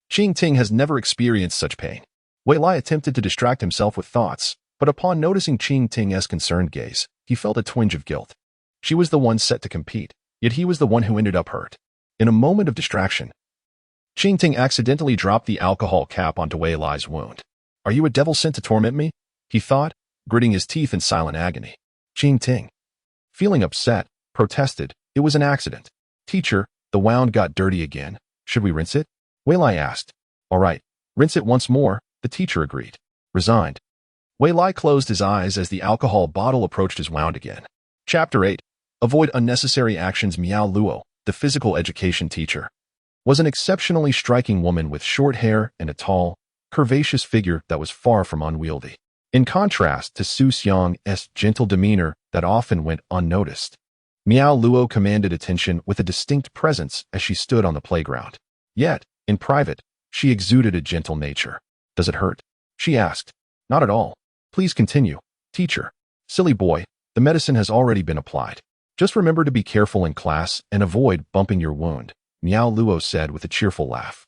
Qing Ting has never experienced such pain. Wei Lai attempted to distract himself with thoughts, but upon noticing Qing Ting's concerned gaze, he felt a twinge of guilt. She was the one set to compete, yet he was the one who ended up hurt. In a moment of distraction, Qing Ting accidentally dropped the alcohol cap onto Wei Lai's wound. Are you a devil sent to torment me? He thought, gritting his teeth in silent agony. Qing Ting, feeling upset, protested. It was an accident. Teacher, the wound got dirty again. Should we rinse it? Wei Lai asked. All right, rinse it once more, the teacher agreed. Resigned. Wei Lai closed his eyes as the alcohol bottle approached his wound again. Chapter 8. Avoid unnecessary actions. Miao Luo, the physical education teacher, was an exceptionally striking woman with short hair and a tall, curvaceous figure that was far from unwieldy. In contrast to Su Xiang's gentle demeanor that often went unnoticed, Miao Luo commanded attention with a distinct presence as she stood on the playground. Yet, in private, she exuded a gentle nature. Does it hurt? She asked. Not at all. Please continue. Teacher. Silly boy, the medicine has already been applied. Just remember to be careful in class and avoid bumping your wound, Miao Luo said with a cheerful laugh,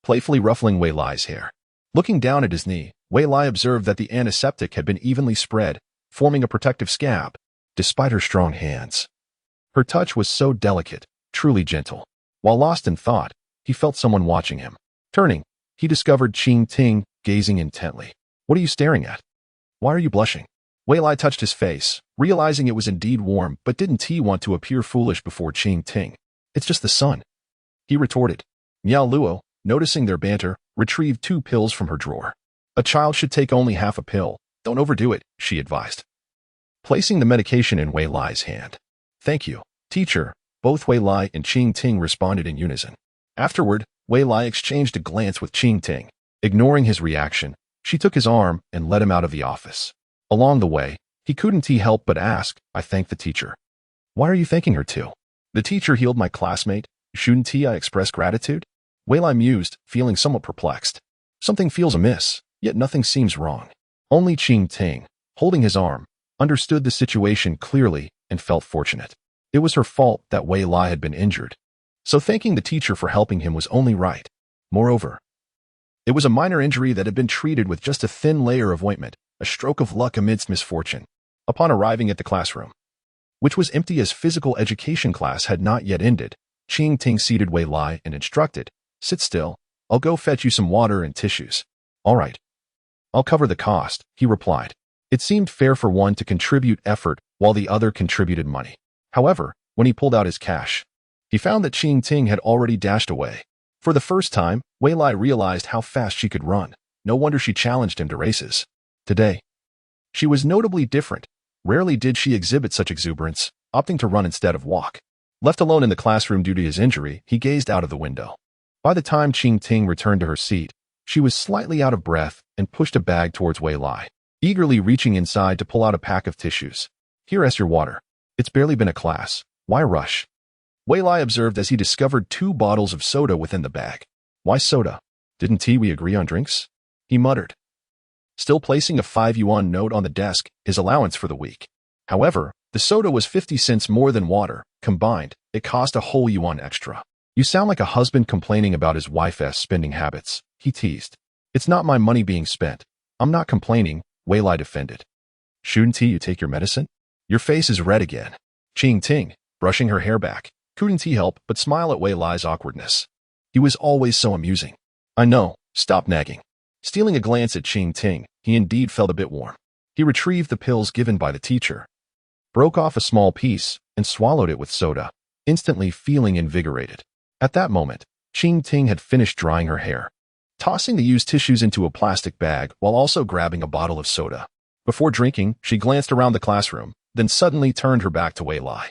playfully ruffling Wei Lai's hair. Looking down at his knee, Wei Lai observed that the antiseptic had been evenly spread, forming a protective scab, despite her strong hands. Her touch was so delicate, truly gentle. While lost in thought, he felt someone watching him. Turning, he discovered Qing Ting gazing intently. What are you staring at? Why are you blushing? Wei Lai touched his face, realizing it was indeed warm, but didn't he want to appear foolish before Qing Ting? It's just the sun, he retorted. Miao Luo, noticing their banter, retrieved 2 pills from her drawer. A child should take only half a pill. Don't overdo it, she advised, placing the medication in Wei Lai's hand. Thank you, teacher. Both Wei Lai and Qing Ting responded in unison. Afterward, Wei Lai exchanged a glance with Qing Ting. Ignoring his reaction, she took his arm and led him out of the office. Along the way, he couldn't help but ask, I thanked the teacher. Why are you thanking her too? The teacher healed my classmate. Shouldn't I express gratitude? Wei Lai mused, feeling somewhat perplexed. Something feels amiss. yet nothing seems wrong. Only Qing Ting, holding his arm, understood the situation clearly and felt fortunate. It was her fault that Wei Lai had been injured, so thanking the teacher for helping him was only right. Moreover, it was a minor injury that had been treated with just a thin layer of ointment, a stroke of luck amidst misfortune. Upon arriving at the classroom, which was empty as physical education class had not yet ended, Qing Ting seated Wei Lai and instructed, "Sit still, I'll go fetch you some water and tissues." "All right. I'll cover the cost," he replied. It seemed fair for one to contribute effort while the other contributed money. However, when he pulled out his cash, he found that Qing Ting had already dashed away. For the first time, Wei Lai realized how fast she could run. No wonder she challenged him to races. Today, she was notably different. Rarely did she exhibit such exuberance, opting to run instead of walk. Left alone in the classroom due to his injury, he gazed out of the window. By the time Qing Ting returned to her seat, she was slightly out of breath and pushed a bag towards Wei Lai, eagerly reaching inside to pull out a pack of tissues. "Here's your water. It's barely been a class. Why rush?" Wei Lai observed as he discovered 2 bottles of soda within the bag. "Why soda? Didn't we agree on drinks?" he muttered, still placing a 5 yuan note on the desk, his allowance for the week. However, the soda was 50 cents more than water. Combined, it cost a whole yuan extra. "You sound like a husband complaining about his wife's spending habits," he teased. "It's not my money being spent. I'm not complaining," Wei Lai defended. "Shouldn't you take your medicine? Your face is red again." Qing Ting, brushing her hair back, couldn't help but smile at Wei Lai's awkwardness. He was always so amusing. "I know, stop nagging." Stealing a glance at Qing Ting, he indeed felt a bit warm. He retrieved the pills given by the teacher, broke off a small piece, and swallowed it with soda, instantly feeling invigorated. At that moment, Qing Ting had finished drying her hair, tossing the used tissues into a plastic bag while also grabbing a bottle of soda. Before drinking, she glanced around the classroom, then suddenly turned her back to Wei Lai.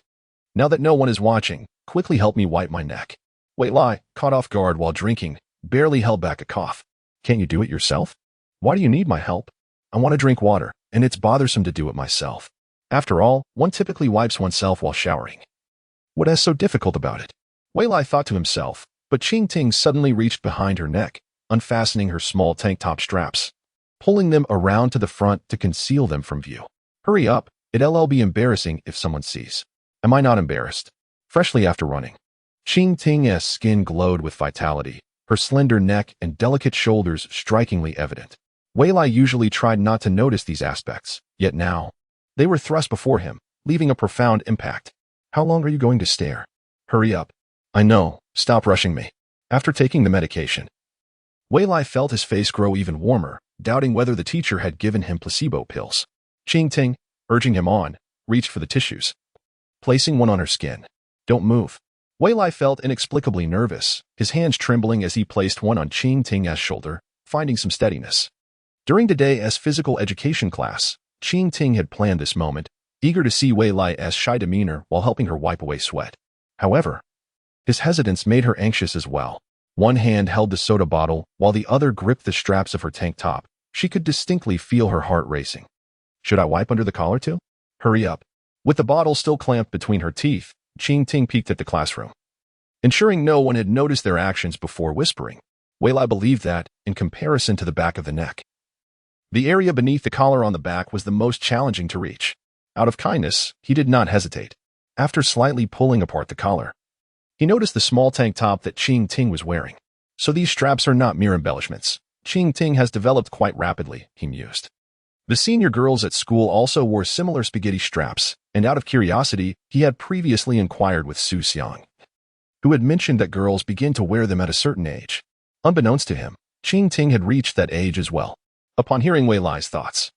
"Now that no one is watching, quickly help me wipe my neck." Wei Lai, caught off guard while drinking, barely held back a cough. "Can't you do it yourself?" "Why do you need my help?" "I want to drink water, and it's bothersome to do it myself. After all, one typically wipes oneself while showering. What is so difficult about it?" Wei Lai thought to himself, but Qing Ting suddenly reached behind her neck, unfastening her small tank top straps, pulling them around to the front to conceal them from view. "Hurry up, it'll be embarrassing if someone sees." "Am I not embarrassed?" Freshly after running, Qing Ting's skin glowed with vitality, her slender neck and delicate shoulders strikingly evident. Wei Lai usually tried not to notice these aspects, yet now, they were thrust before him, leaving a profound impact. "How long are you going to stare?" "Hurry up." "I know, stop rushing me." After taking the medication, Wei Lai felt his face grow even warmer, doubting whether the teacher had given him placebo pills. Qing Ting, urging him on, reached for the tissues, placing one on her skin. "Don't move." Wei Lai felt inexplicably nervous, his hands trembling as he placed one on Qing Ting's shoulder, finding some steadiness. During today's physical education class, Qing Ting had planned this moment, eager to see Wei Lai's shy demeanor while helping her wipe away sweat. However, his hesitance made her anxious as well. One hand held the soda bottle while the other gripped the straps of her tank top. She could distinctly feel her heart racing. "Should I wipe under the collar too?" "Hurry up." With the bottle still clamped between her teeth, Qing Ting peeked at the classroom, ensuring no one had noticed their actions before whispering. Wei Lai believed that, in comparison to the back of the neck, the area beneath the collar on the back was the most challenging to reach. Out of kindness, he did not hesitate. After slightly pulling apart the collar, he noticed the small tank top that Qing Ting was wearing. So these straps are not mere embellishments. Qing Ting has developed quite rapidly, he mused. The senior girls at school also wore similar spaghetti straps, and out of curiosity, he had previously inquired with Su Xiang, who had mentioned that girls begin to wear them at a certain age. Unbeknownst to him, Qing Ting had reached that age as well. Upon hearing Wei Lai's thoughts,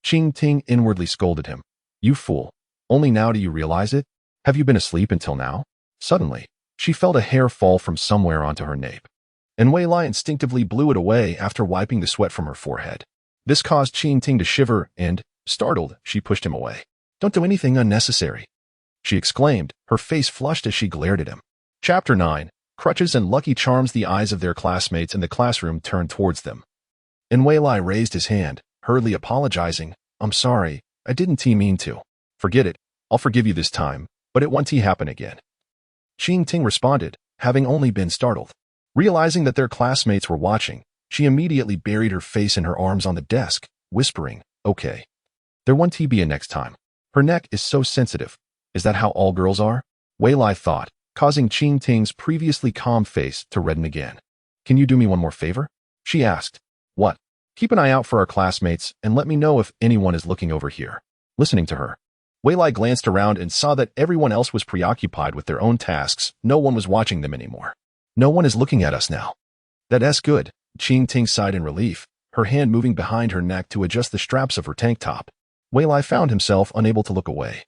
Qing Ting inwardly scolded him. "You fool, only now do you realize it? Have you been asleep until now?" Suddenly, she felt a hair fall from somewhere onto her nape, and Wei Lai instinctively blew it away after wiping the sweat from her forehead. This caused Qing Ting to shiver and, startled, she pushed him away. "Don't do anything unnecessary," she exclaimed, her face flushed as she glared at him. Chapter 9. Crutches and Lucky Charms. The eyes of their classmates in the classroom turned towards them, and Wei Lai raised his hand, hurriedly apologizing. "I'm sorry, I didn't mean to." "Forget it, I'll forgive you this time, but it won't happen again," Qing Ting responded, having only been startled. Realizing that their classmates were watching, She immediately buried her face in her arms on the desk, whispering, "Okay. There won't be a next time." Her neck is so sensitive. Is that how all girls are? Wei Lai thought, causing Qing Ting's previously calm face to redden again. "Can you do me one more favor?" she asked. "What?" "Keep an eye out for our classmates and let me know if anyone is looking over here." Listening to her, Wei Lai glanced around and saw that everyone else was preoccupied with their own tasks. No one was watching them anymore. "No one is looking at us now." "That's good." Qing Ting sighed in relief, her hand moving behind her neck to adjust the straps of her tank top. Wei Lai found himself unable to look away.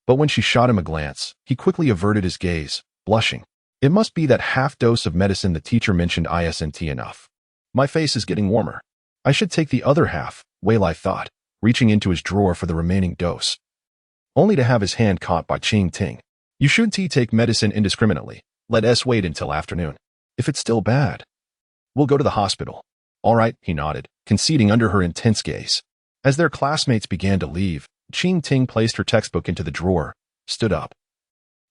But when she shot him a glance, he quickly averted his gaze, blushing. "It must be that half dose of medicine the teacher mentioned isn't enough. My face is getting warmer. I should take the other half," Wei Lai thought, reaching into his drawer for the remaining dose. Only to have his hand caught by Qing Ting. "You shouldn't take medicine indiscriminately. Let us wait until afternoon. If it's still bad, we'll go to the hospital." "All right," he nodded, conceding under her intense gaze. As their classmates began to leave, Qing Ting placed her textbook into the drawer, stood up,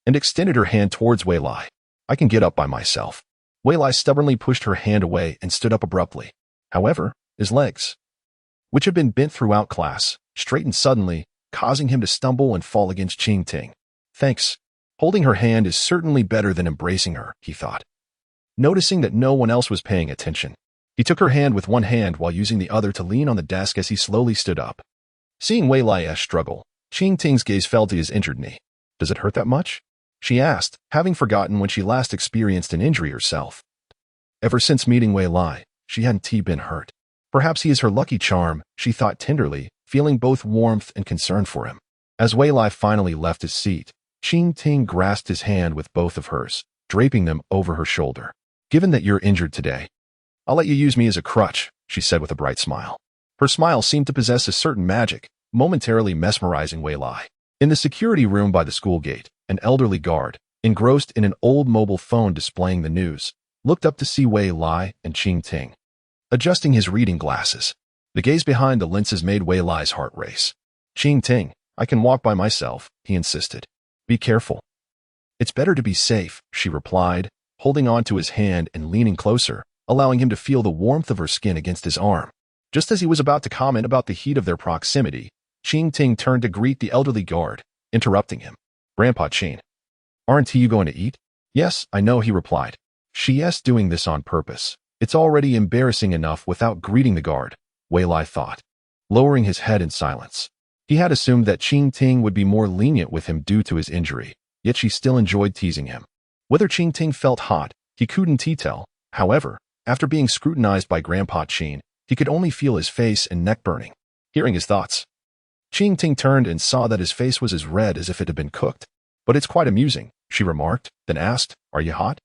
and extended her hand towards Wei Lai. "I can get up by myself." Wei Lai stubbornly pushed her hand away and stood up abruptly. However, his legs, which had been bent throughout class, straightened suddenly, causing him to stumble and fall against Qing Ting. "Thanks. Holding her hand is certainly better than embracing her," he thought. Noticing that no one else was paying attention, he took her hand with one hand while using the other to lean on the desk as he slowly stood up. Seeing Wei Lai struggle, Qing Ting's gaze fell to his injured knee. "Does it hurt that much?" she asked, having forgotten when she last experienced an injury herself. Ever since meeting Wei Lai, she hadn't been hurt. Perhaps he is her lucky charm, she thought tenderly, feeling both warmth and concern for him. As Wei Lai finally left his seat, Qing Ting grasped his hand with both of hers, draping them over her shoulder. "Given that you're injured today, I'll let you use me as a crutch," she said with a bright smile. Her smile seemed to possess a certain magic, momentarily mesmerizing Wei Lai. In the security room by the school gate, an elderly guard, engrossed in an old mobile phone displaying the news, looked up to see Wei Lai and Qing Ting. Adjusting his reading glasses, the gaze behind the lenses made Wei Lai's heart race. "Qing Ting, I can walk by myself," he insisted. "Be careful." "It's better to be safe," she replied, holding on to his hand and leaning closer, allowing him to feel the warmth of her skin against his arm. Just as he was about to comment about the heat of their proximity, Qing Ting turned to greet the elderly guard, interrupting him. "Grandpa Qing, aren't you going to eat?" "Yes, I know," he replied. She's doing this on purpose. It's already embarrassing enough without greeting the guard, Wei Lai thought, lowering his head in silence. He had assumed that Qing Ting would be more lenient with him due to his injury, yet she still enjoyed teasing him. Whether Qing Ting felt hot, he couldn't tell. However, after being scrutinized by Grandpa Qing, he could only feel his face and neck burning. Hearing his thoughts, Qing Ting turned and saw that his face was as red as if it had been cooked. "But it's quite amusing," she remarked, then asked, "Are you hot?"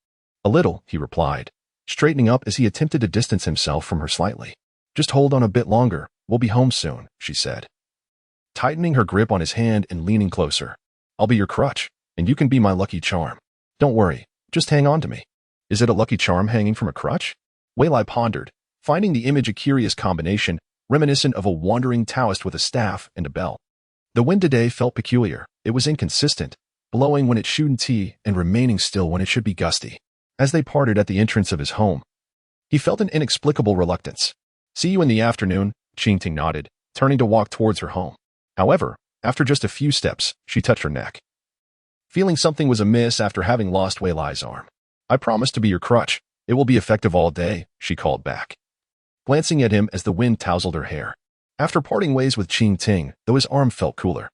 "A little," he replied, straightening up as he attempted to distance himself from her slightly. "Just hold on a bit longer, we'll be home soon," she said, tightening her grip on his hand and leaning closer. "I'll be your crutch, and you can be my lucky charm. Don't worry, just hang on to me." "Is it a lucky charm hanging from a crutch?" Wei Lai pondered, finding the image a curious combination, reminiscent of a wandering Taoist with a staff and a bell. The wind today felt peculiar. It was inconsistent, blowing when it shouldn't and remaining still when it should be gusty. As they parted at the entrance of his home, he felt an inexplicable reluctance. "See you in the afternoon," Qing Ting nodded, turning to walk towards her home. However, after just a few steps, she touched her neck, feeling something was amiss after having lost Wei Lai's arm. "I promise to be your crutch. It will be effective all day," she called back, glancing at him as the wind tousled her hair. After parting ways with Qing Ting, though his arm felt cooler,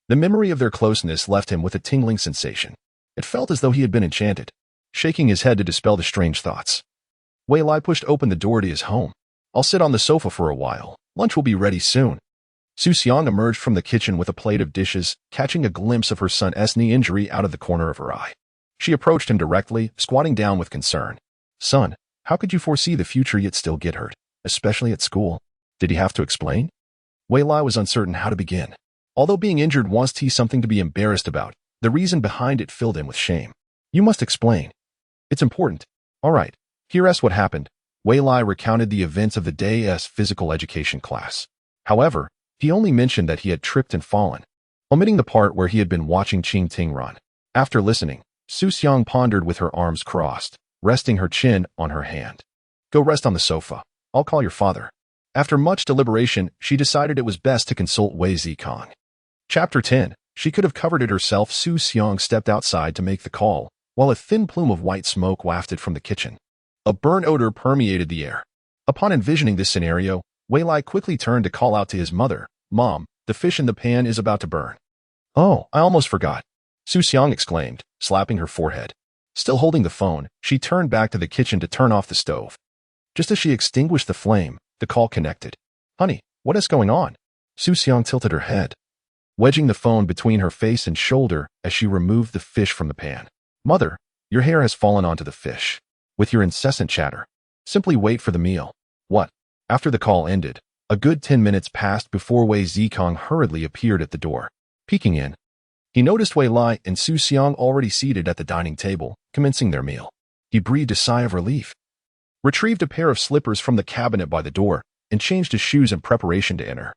the memory of their closeness left him with a tingling sensation. It felt as though he had been enchanted. Shaking his head to dispel the strange thoughts, Wei Lai pushed open the door to his home. "I'll sit on the sofa for a while. Lunch will be ready soon." Su Xiang emerged from the kitchen with a plate of dishes, catching a glimpse of her son's knee injury out of the corner of her eye. She approached him directly, squatting down with concern. "Son, how could you foresee the future yet still get hurt, especially at school? Did he have to explain?" Wei Lai was uncertain how to begin. Although being injured was something to be embarrassed about, the reason behind it filled him with shame. "You must explain. It's important." "All right, here's what happened." Wei Lai recounted the events of the day's physical education class. However, he only mentioned that he had tripped and fallen, omitting the part where he had been watching Qing Ting run. After listening, Su Xiang pondered with her arms crossed, resting her chin on her hand. Go rest on the sofa. I'll call your father. After much deliberation, she decided it was best to consult Wei Zikong. Chapter 10. She could have covered it herself. Su Xiang stepped outside to make the call, while a thin plume of white smoke wafted from the kitchen. A burnt odor permeated the air. Upon envisioning this scenario, Wei Lai quickly turned to call out to his mother, "Mom, the fish in the pan is about to burn." "Oh, I almost forgot," Su Xiang exclaimed, slapping her forehead. Still holding the phone, she turned back to the kitchen to turn off the stove. Just as she extinguished the flame, the call connected. "Honey, what is going on?" Su Xiang tilted her head, wedging the phone between her face and shoulder as she removed the fish from the pan. "Mother, your hair has fallen onto the fish. With your incessant chatter. Simply wait for the meal." "What?" After the call ended, a good 10 minutes passed before Wei Zikong hurriedly appeared at the door. Peeking in, he noticed Wei Lai and Su Xiang already seated at the dining table, commencing their meal. He breathed a sigh of relief, retrieved a pair of slippers from the cabinet by the door, and changed his shoes in preparation to enter.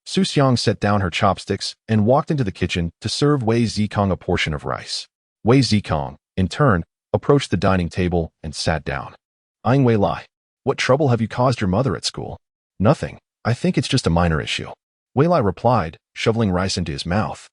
Su Xiang set down her chopsticks and walked into the kitchen to serve Wei Zikong a portion of rice. Wei Zikong, in turn, approached the dining table and sat down. Eyeing Wei Lai, "What trouble have you caused your mother at school?" "Nothing. I think it's just a minor issue," Wei Lai replied, shoveling rice into his mouth,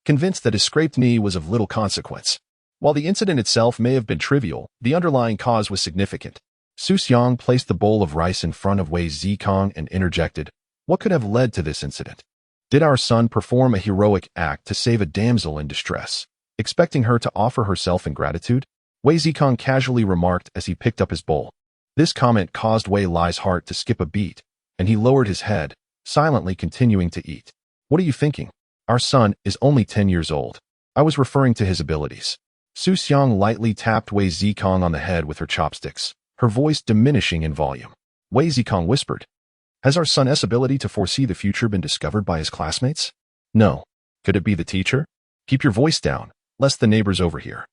convinced that his scraped knee was of little consequence. While the incident itself may have been trivial, the underlying cause was significant. Su Xiang placed the bowl of rice in front of Wei Zikong and interjected, "What could have led to this incident? Did our son perform a heroic act to save a damsel in distress, expecting her to offer herself in gratitude?" Wei Zikong casually remarked as he picked up his bowl. This comment caused Wei Lai's heart to skip a beat, and he lowered his head, silently continuing to eat. "What are you thinking? Our son is only 10 years old. I was referring to his abilities." Su Xiang lightly tapped Wei Zikong on the head with her chopsticks, her voice diminishing in volume. Wei Zikong whispered, "Has our son's ability to foresee the future been discovered by his classmates?" "No." "Could it be the teacher?" "Keep your voice down, lest the neighbors overhear."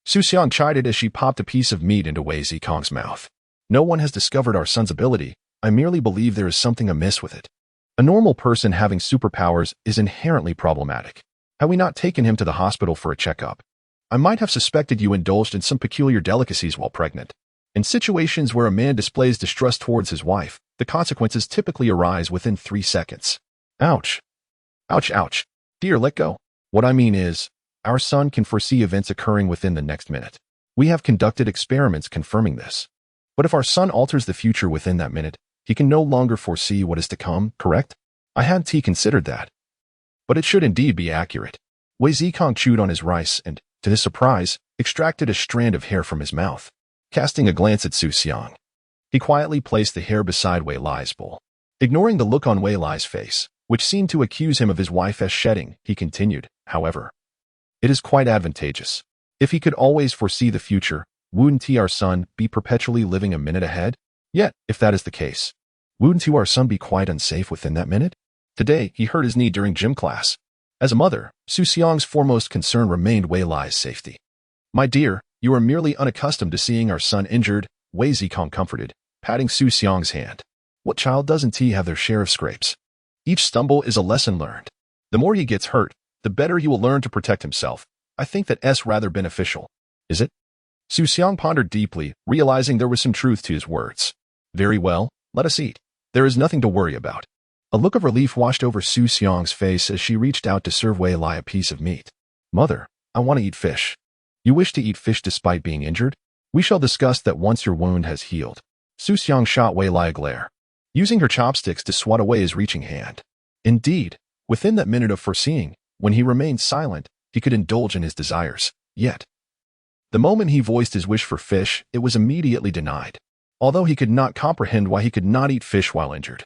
Su Xiang chided as she popped a piece of meat into Wei Zikong's mouth. "No one has discovered our son's ability. I merely believe there is something amiss with it. A normal person having superpowers is inherently problematic. Had we not taken him to the hospital for a checkup, I might have suspected you indulged in some peculiar delicacies while pregnant. In situations where a man displays distrust towards his wife, the consequences typically arise within 3 seconds. Ouch. Ouch, ouch. Dear, let go. What I mean is, our son can foresee events occurring within the next minute. We have conducted experiments confirming this. But if our son alters the future within that minute, he can no longer foresee what is to come, correct? I hadn't considered that. But it should indeed be accurate." Wei Zikong chewed on his rice and, to his surprise, extracted a strand of hair from his mouth. Casting a glance at Su Xiang, he quietly placed the hair beside Wei Lai's bowl. Ignoring the look on Wei Lai's face, which seemed to accuse him of his wife as shedding, he continued, "However, it is quite advantageous. If he could always foresee the future, wouldn't our son be perpetually living a minute ahead? Yet, if that is the case, wouldn't our son be quite unsafe within that minute? Today, he hurt his knee during gym class." As a mother, Su Xiang's foremost concern remained Wei Lai's safety. "My dear, you are merely unaccustomed to seeing our son injured," Wei Zikong comforted, patting Su Xiang's hand. "What child doesn't have their share of scrapes? Each stumble is a lesson learned. The more he gets hurt, the better he will learn to protect himself. I think that's rather beneficial." "Is it?" Su Xiang pondered deeply, realizing there was some truth to his words. "Very well, let us eat. There is nothing to worry about." A look of relief washed over Su Xiang's face as she reached out to serve Wei Lai a piece of meat. "Mother, I want to eat fish." "You wish to eat fish despite being injured? We shall discuss that once your wound has healed." Su Xiang shot Wei Lai a glare, using her chopsticks to swat away his reaching hand. Indeed, within that minute of foreseeing, when he remained silent, he could indulge in his desires. Yet, the moment he voiced his wish for fish, it was immediately denied. Although he could not comprehend why he could not eat fish while injured,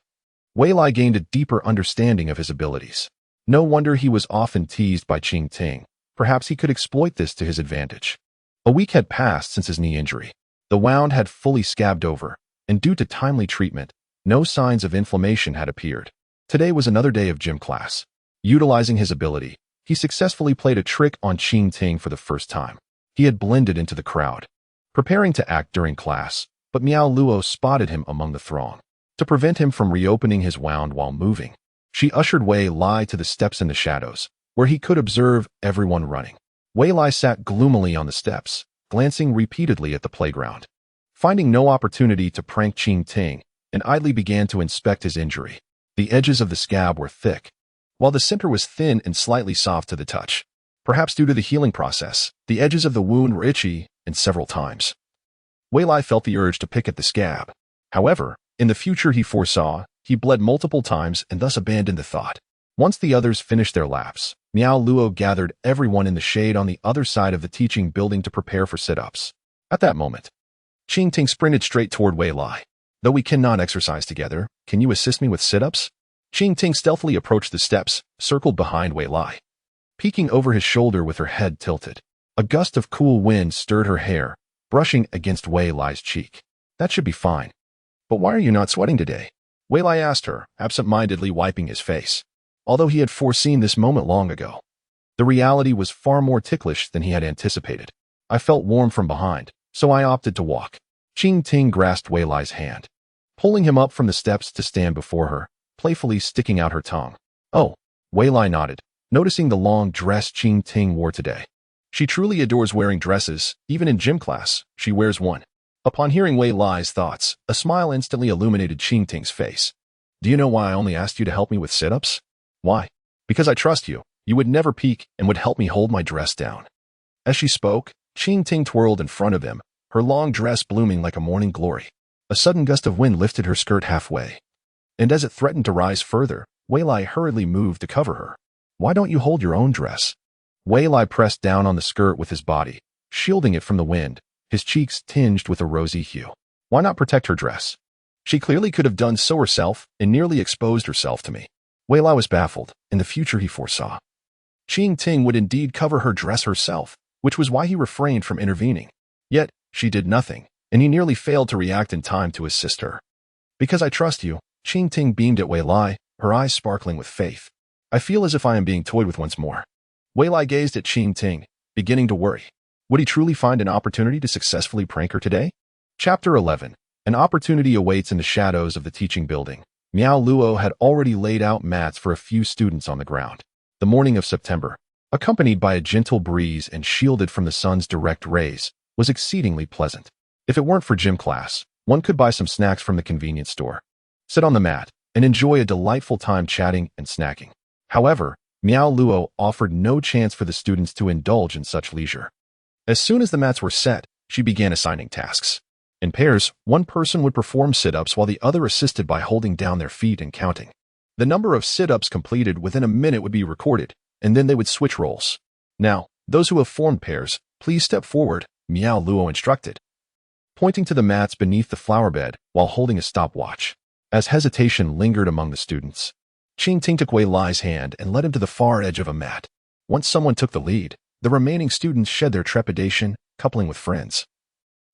Wei Lai gained a deeper understanding of his abilities. No wonder he was often teased by Qing Ting. Perhaps he could exploit this to his advantage. A week had passed since his knee injury. The wound had fully scabbed over, and due to timely treatment, no signs of inflammation had appeared. Today was another day of gym class. Utilizing his ability, he successfully played a trick on Qing Ting for the first time. He had blended into the crowd, preparing to act during class, but Miao Luo spotted him among the throng. To prevent him from reopening his wound while moving, she ushered Wei Lai to the steps in the shadows, where he could observe everyone running. Wei Lai sat gloomily on the steps, glancing repeatedly at the playground. Finding no opportunity to prank Qing Ting, and idly began to inspect his injury. The edges of the scab were thick, while the center was thin and slightly soft to the touch. Perhaps due to the healing process, the edges of the wound were itchy, and several times Wei Lai felt the urge to pick at the scab. However, in the future he foresaw, he bled multiple times and thus abandoned the thought. Once the others finished their laps, Miao Luo gathered everyone in the shade on the other side of the teaching building to prepare for sit-ups. At that moment, Qing Ting sprinted straight toward Wei Lai. Though we cannot exercise together, can you assist me with sit-ups? Qing Ting stealthily approached the steps, circled behind Wei Lai, peeking over his shoulder with her head tilted. A gust of cool wind stirred her hair, brushing against Wei Lai's cheek. That should be fine. But why are you not sweating today? Wei Lai asked her, absent-mindedly wiping his face. Although he had foreseen this moment long ago, the reality was far more ticklish than he had anticipated. I felt warm from behind, so I opted to walk. Qing Ting grasped Wei Lai's hand, pulling him up from the steps to stand before her, playfully sticking out her tongue. Oh, Wei Lai nodded, noticing the long dress Qing Ting wore today. She truly adores wearing dresses. Even in gym class, she wears one. Upon hearing Wei Lai's thoughts, a smile instantly illuminated Qing Ting's face. Do you know why I only asked you to help me with sit-ups? Why? Because I trust you. You would never peek and would help me hold my dress down. As she spoke, Qing Ting twirled in front of him, her long dress blooming like a morning glory. A sudden gust of wind lifted her skirt halfway, and as it threatened to rise further, Wei Lai hurriedly moved to cover her. Why don't you hold your own dress? Wei Lai pressed down on the skirt with his body, shielding it from the wind, his cheeks tinged with a rosy hue. Why not protect her dress? She clearly could have done so herself and nearly exposed herself to me. Wei Lai was baffled. In the future he foresaw, Qing Ting would indeed cover her dress herself, which was why he refrained from intervening. Yet, she did nothing, and he nearly failed to react in time to assist her. Because I trust you, Qing Ting beamed at Wei Lai, her eyes sparkling with faith. I feel as if I am being toyed with once more. Wei Lai gazed at Qing Ting, beginning to worry. Would he truly find an opportunity to successfully prank her today? Chapter 11. An opportunity awaits in the shadows of the teaching building. Miao Luo had already laid out mats for a few students on the ground. The morning of September, accompanied by a gentle breeze and shielded from the sun's direct rays, was exceedingly pleasant. If it weren't for gym class, one could buy some snacks from the convenience store, sit on the mat, and enjoy a delightful time chatting and snacking. However, Miao Luo offered no chance for the students to indulge in such leisure. As soon as the mats were set, she began assigning tasks. In pairs, one person would perform sit-ups while the other assisted by holding down their feet and counting. The number of sit-ups completed within a minute would be recorded, and then they would switch roles. Now, those who have formed pairs, please step forward, Miao Luo instructed, pointing to the mats beneath the flower bed while holding a stopwatch. As hesitation lingered among the students, Qing Ting took Wei Lai's hand and led him to the far edge of a mat. Once someone took the lead, the remaining students shed their trepidation, coupling with friends,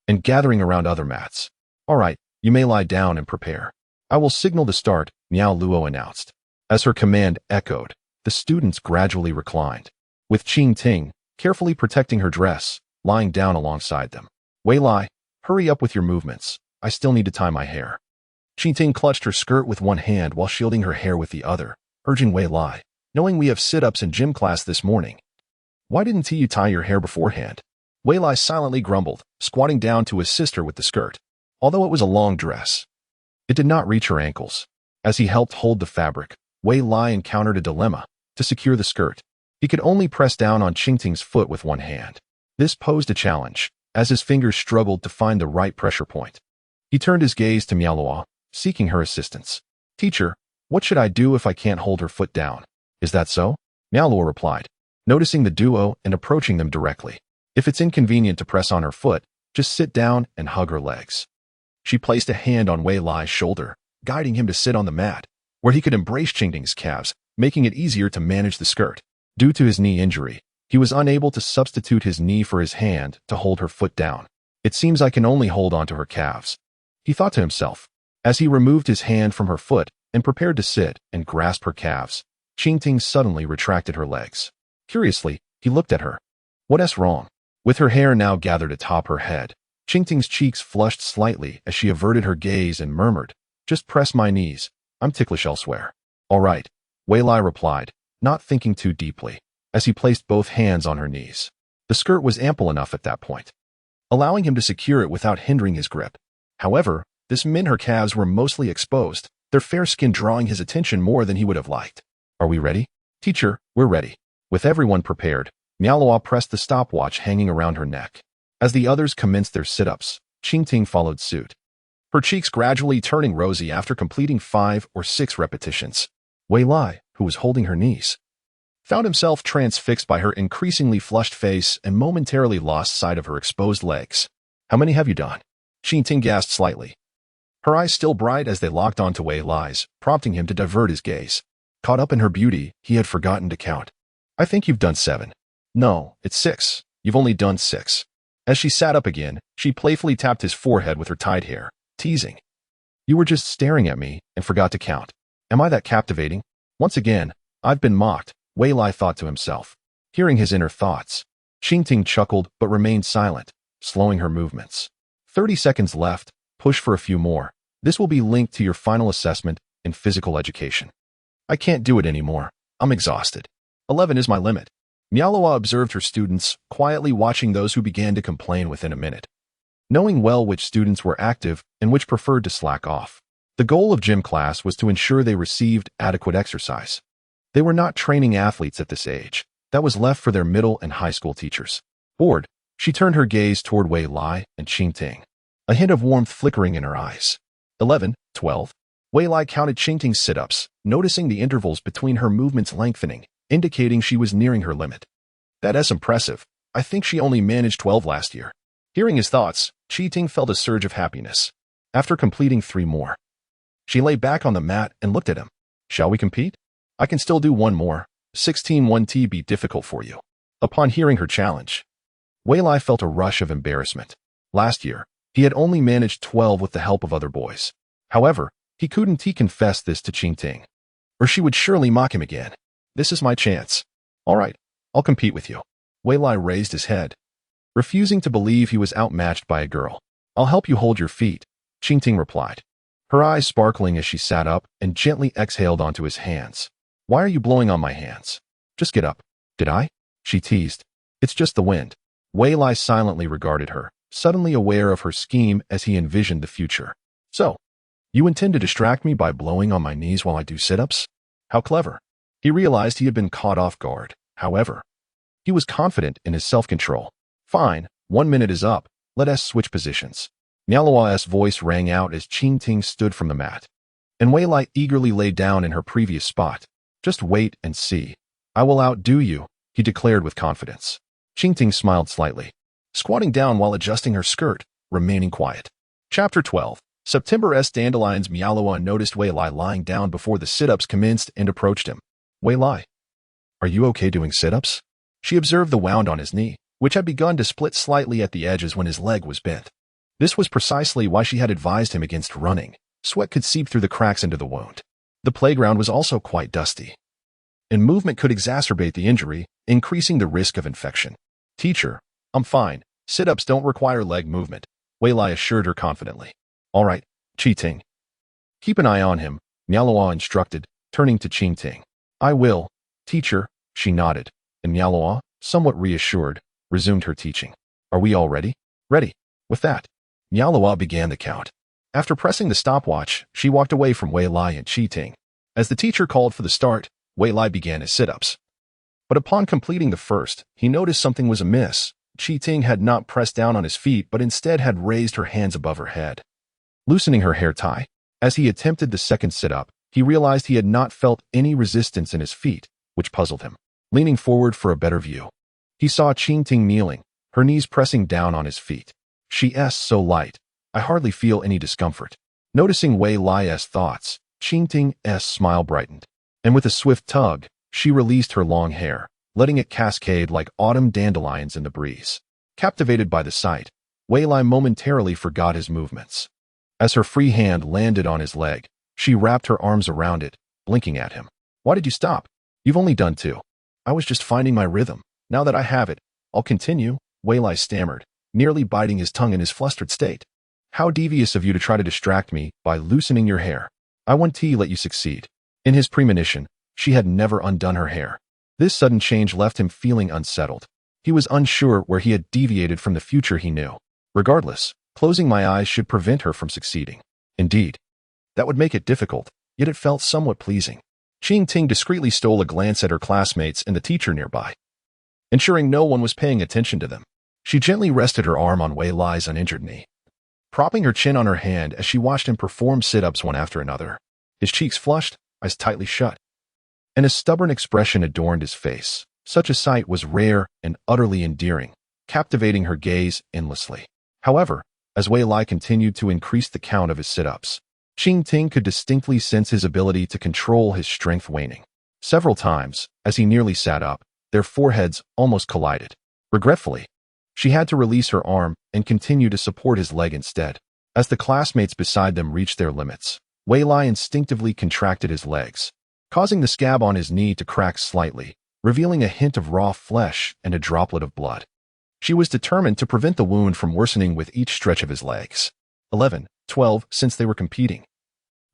and gathering around other mats. All right, you may lie down and prepare. I will signal the start, Miao Luo announced. As her command echoed, the students gradually reclined, with Qing Ting, carefully protecting her dress, lying down alongside them. Wei Lai, hurry up with your movements. I still need to tie my hair. Qing Ting clutched her skirt with one hand while shielding her hair with the other, urging Wei Lai, knowing we have sit-ups in gym class this morning. Why didn't you tie your hair beforehand? Wei Lai silently grumbled, squatting down to assist her with the skirt. Although it was a long dress, it did not reach her ankles. As he helped hold the fabric, Wei Lai encountered a dilemma. To secure the skirt, he could only press down on Qing Ting's foot with one hand. This posed a challenge, as his fingers struggled to find the right pressure point. He turned his gaze to Miao Luo, seeking her assistance. Teacher, what should I do if I can't hold her foot down? Is that so? Miao Luo replied, noticing the duo and approaching them directly. If it's inconvenient to press on her foot, just sit down and hug her legs. She placed a hand on Wei Lai's shoulder, guiding him to sit on the mat, where he could embrace Qing Ting's calves, making it easier to manage the skirt. Due to his knee injury, he was unable to substitute his knee for his hand to hold her foot down. It seems I can only hold onto her calves, he thought to himself. As he removed his hand from her foot and prepared to sit and grasp her calves, Qing Ting suddenly retracted her legs. Curiously, he looked at her. What's wrong? With her hair now gathered atop her head, Qing Ting's cheeks flushed slightly as she averted her gaze and murmured, just press my knees. I'm ticklish elsewhere. All right, Wei Lai replied, not thinking too deeply, as he placed both hands on her knees. The skirt was ample enough at that point, allowing him to secure it without hindering his grip. However, this meant her calves were mostly exposed, their fair skin drawing his attention more than he would have liked. Are we ready? Teacher, we're ready. With everyone prepared, Miaola pressed the stopwatch hanging around her neck. As the others commenced their sit-ups, Qingting followed suit, her cheeks gradually turning rosy after completing 5 or 6 repetitions. Wei Lai, who was holding her knees, found himself transfixed by her increasingly flushed face and momentarily lost sight of her exposed legs. How many have you done? Qingting gasped slightly, her eyes still bright as they locked onto Wei Lai's, prompting him to divert his gaze. Caught up in her beauty, he had forgotten to count. I think you've done 7. No, it's 6. You've only done 6. As she sat up again, she playfully tapped his forehead with her tied hair, teasing. You were just staring at me and forgot to count. Am I that captivating? Once again, I've been mocked, Wei Lai thought to himself. Hearing his inner thoughts, Qingting chuckled but remained silent, slowing her movements. 30 seconds left, push for a few more. This will be linked to your final assessment in physical education. I can't do it anymore. I'm exhausted. 11 is my limit. Miaola observed her students, quietly watching those who began to complain within a minute. Knowing well which students were active and which preferred to slack off, the goal of gym class was to ensure they received adequate exercise. They were not training athletes at this age. That was left for their middle and high school teachers. Bored, she turned her gaze toward Wei Lai and Qingting, a hint of warmth flickering in her eyes. 11, 12. Wei Lai counted Qingting's sit-ups, noticing the intervals between her movements lengthening, indicating she was nearing her limit. That's impressive. I think she only managed 12 last year. Hearing his thoughts, Qingting felt a surge of happiness. After completing 3 more, she lay back on the mat and looked at him. Shall we compete? I can still do 1 more. 16 1T be difficult for you. Upon hearing her challenge, Wei Lai felt a rush of embarrassment. Last year, he had only managed 12 with the help of other boys. However, he couldn't confess this to Qingting, or she would surely mock him again. This is my chance. All right, I'll compete with you. Wei Lai raised his head, refusing to believe he was outmatched by a girl. I'll help you hold your feet, Qingting replied, her eyes sparkling as she sat up and gently exhaled onto his hands. Why are you blowing on my hands? Just get up. Did I? She teased. It's just the wind. Wei Lai silently regarded her, suddenly aware of her scheme as he envisioned the future. So, you intend to distract me by blowing on my knees while I do sit-ups? How clever. He realized he had been caught off guard. However, he was confident in his self-control. Fine, 1 minute is up. Let us switch positions. Miaoa's voice rang out as Qingting stood from the mat, and Wei Lai eagerly lay down in her previous spot. Just wait and see. I will outdo you, he declared with confidence. Qingting smiled slightly, squatting down while adjusting her skirt, remaining quiet. Chapter 12. September's Dandelions. Miaola noticed Wei Lai lying down before the sit-ups commenced and approached him. Wei Lai, are you okay doing sit-ups? She observed the wound on his knee, which had begun to split slightly at the edges when his leg was bent. This was precisely why she had advised him against running. Sweat could seep through the cracks into the wound. The playground was also quite dusty, and movement could exacerbate the injury, increasing the risk of infection. Teacher, I'm fine. Sit-ups don't require leg movement, Wei Lai assured her confidently. All right, Qingting. Keep an eye on him, Miaola instructed, turning to Qingting. I will, teacher, she nodded, and Miaola, somewhat reassured, resumed her teaching. Are we all ready? Ready. With that, Miaola began the count. After pressing the stopwatch, she walked away from Wei Lai and Qingting. As the teacher called for the start, Wei Lai began his sit-ups. But upon completing the first, he noticed something was amiss. Qingting had not pressed down on his feet but instead had raised her hands above her head, loosening her hair tie. As he attempted the second sit-up, he realized he had not felt any resistance in his feet, which puzzled him. Leaning forward for a better view, he saw Qingting kneeling, her knees pressing down on his feet. She's so light. I hardly feel any discomfort. Noticing Wei Lai's thoughts, Qingting's smile brightened, and with a swift tug, she released her long hair, letting it cascade like autumn dandelions in the breeze. Captivated by the sight, Wei Lai momentarily forgot his movements. As her free hand landed on his leg, she wrapped her arms around it, blinking at him. Why did you stop? You've only done 2. I was just finding my rhythm. Now that I have it, I'll continue, Wei Lai stammered, nearly biting his tongue in his flustered state. How devious of you to try to distract me by loosening your hair. I want to let you succeed. In his premonition, she had never undone her hair. This sudden change left him feeling unsettled. He was unsure where he had deviated from the future he knew. Regardless, closing my eyes should prevent her from succeeding. Indeed, that would make it difficult, yet it felt somewhat pleasing. Qing Ting discreetly stole a glance at her classmates and the teacher nearby, ensuring no one was paying attention to them. She gently rested her arm on Wei Lai's uninjured knee, propping her chin on her hand as she watched him perform sit-ups one after another. His cheeks flushed, eyes tightly shut, and a stubborn expression adorned his face. Such a sight was rare and utterly endearing, captivating her gaze endlessly. However, as Wei Lai continued to increase the count of his sit-ups, Qing Ting could distinctly sense his ability to control his strength waning. Several times, as he nearly sat up, their foreheads almost collided. Regretfully, she had to release her arm and continue to support his leg instead. As the classmates beside them reached their limits, Wei Lai instinctively contracted his legs, causing the scab on his knee to crack slightly, revealing a hint of raw flesh and a droplet of blood. She was determined to prevent the wound from worsening with each stretch of his legs. 11, 12, since they were competing.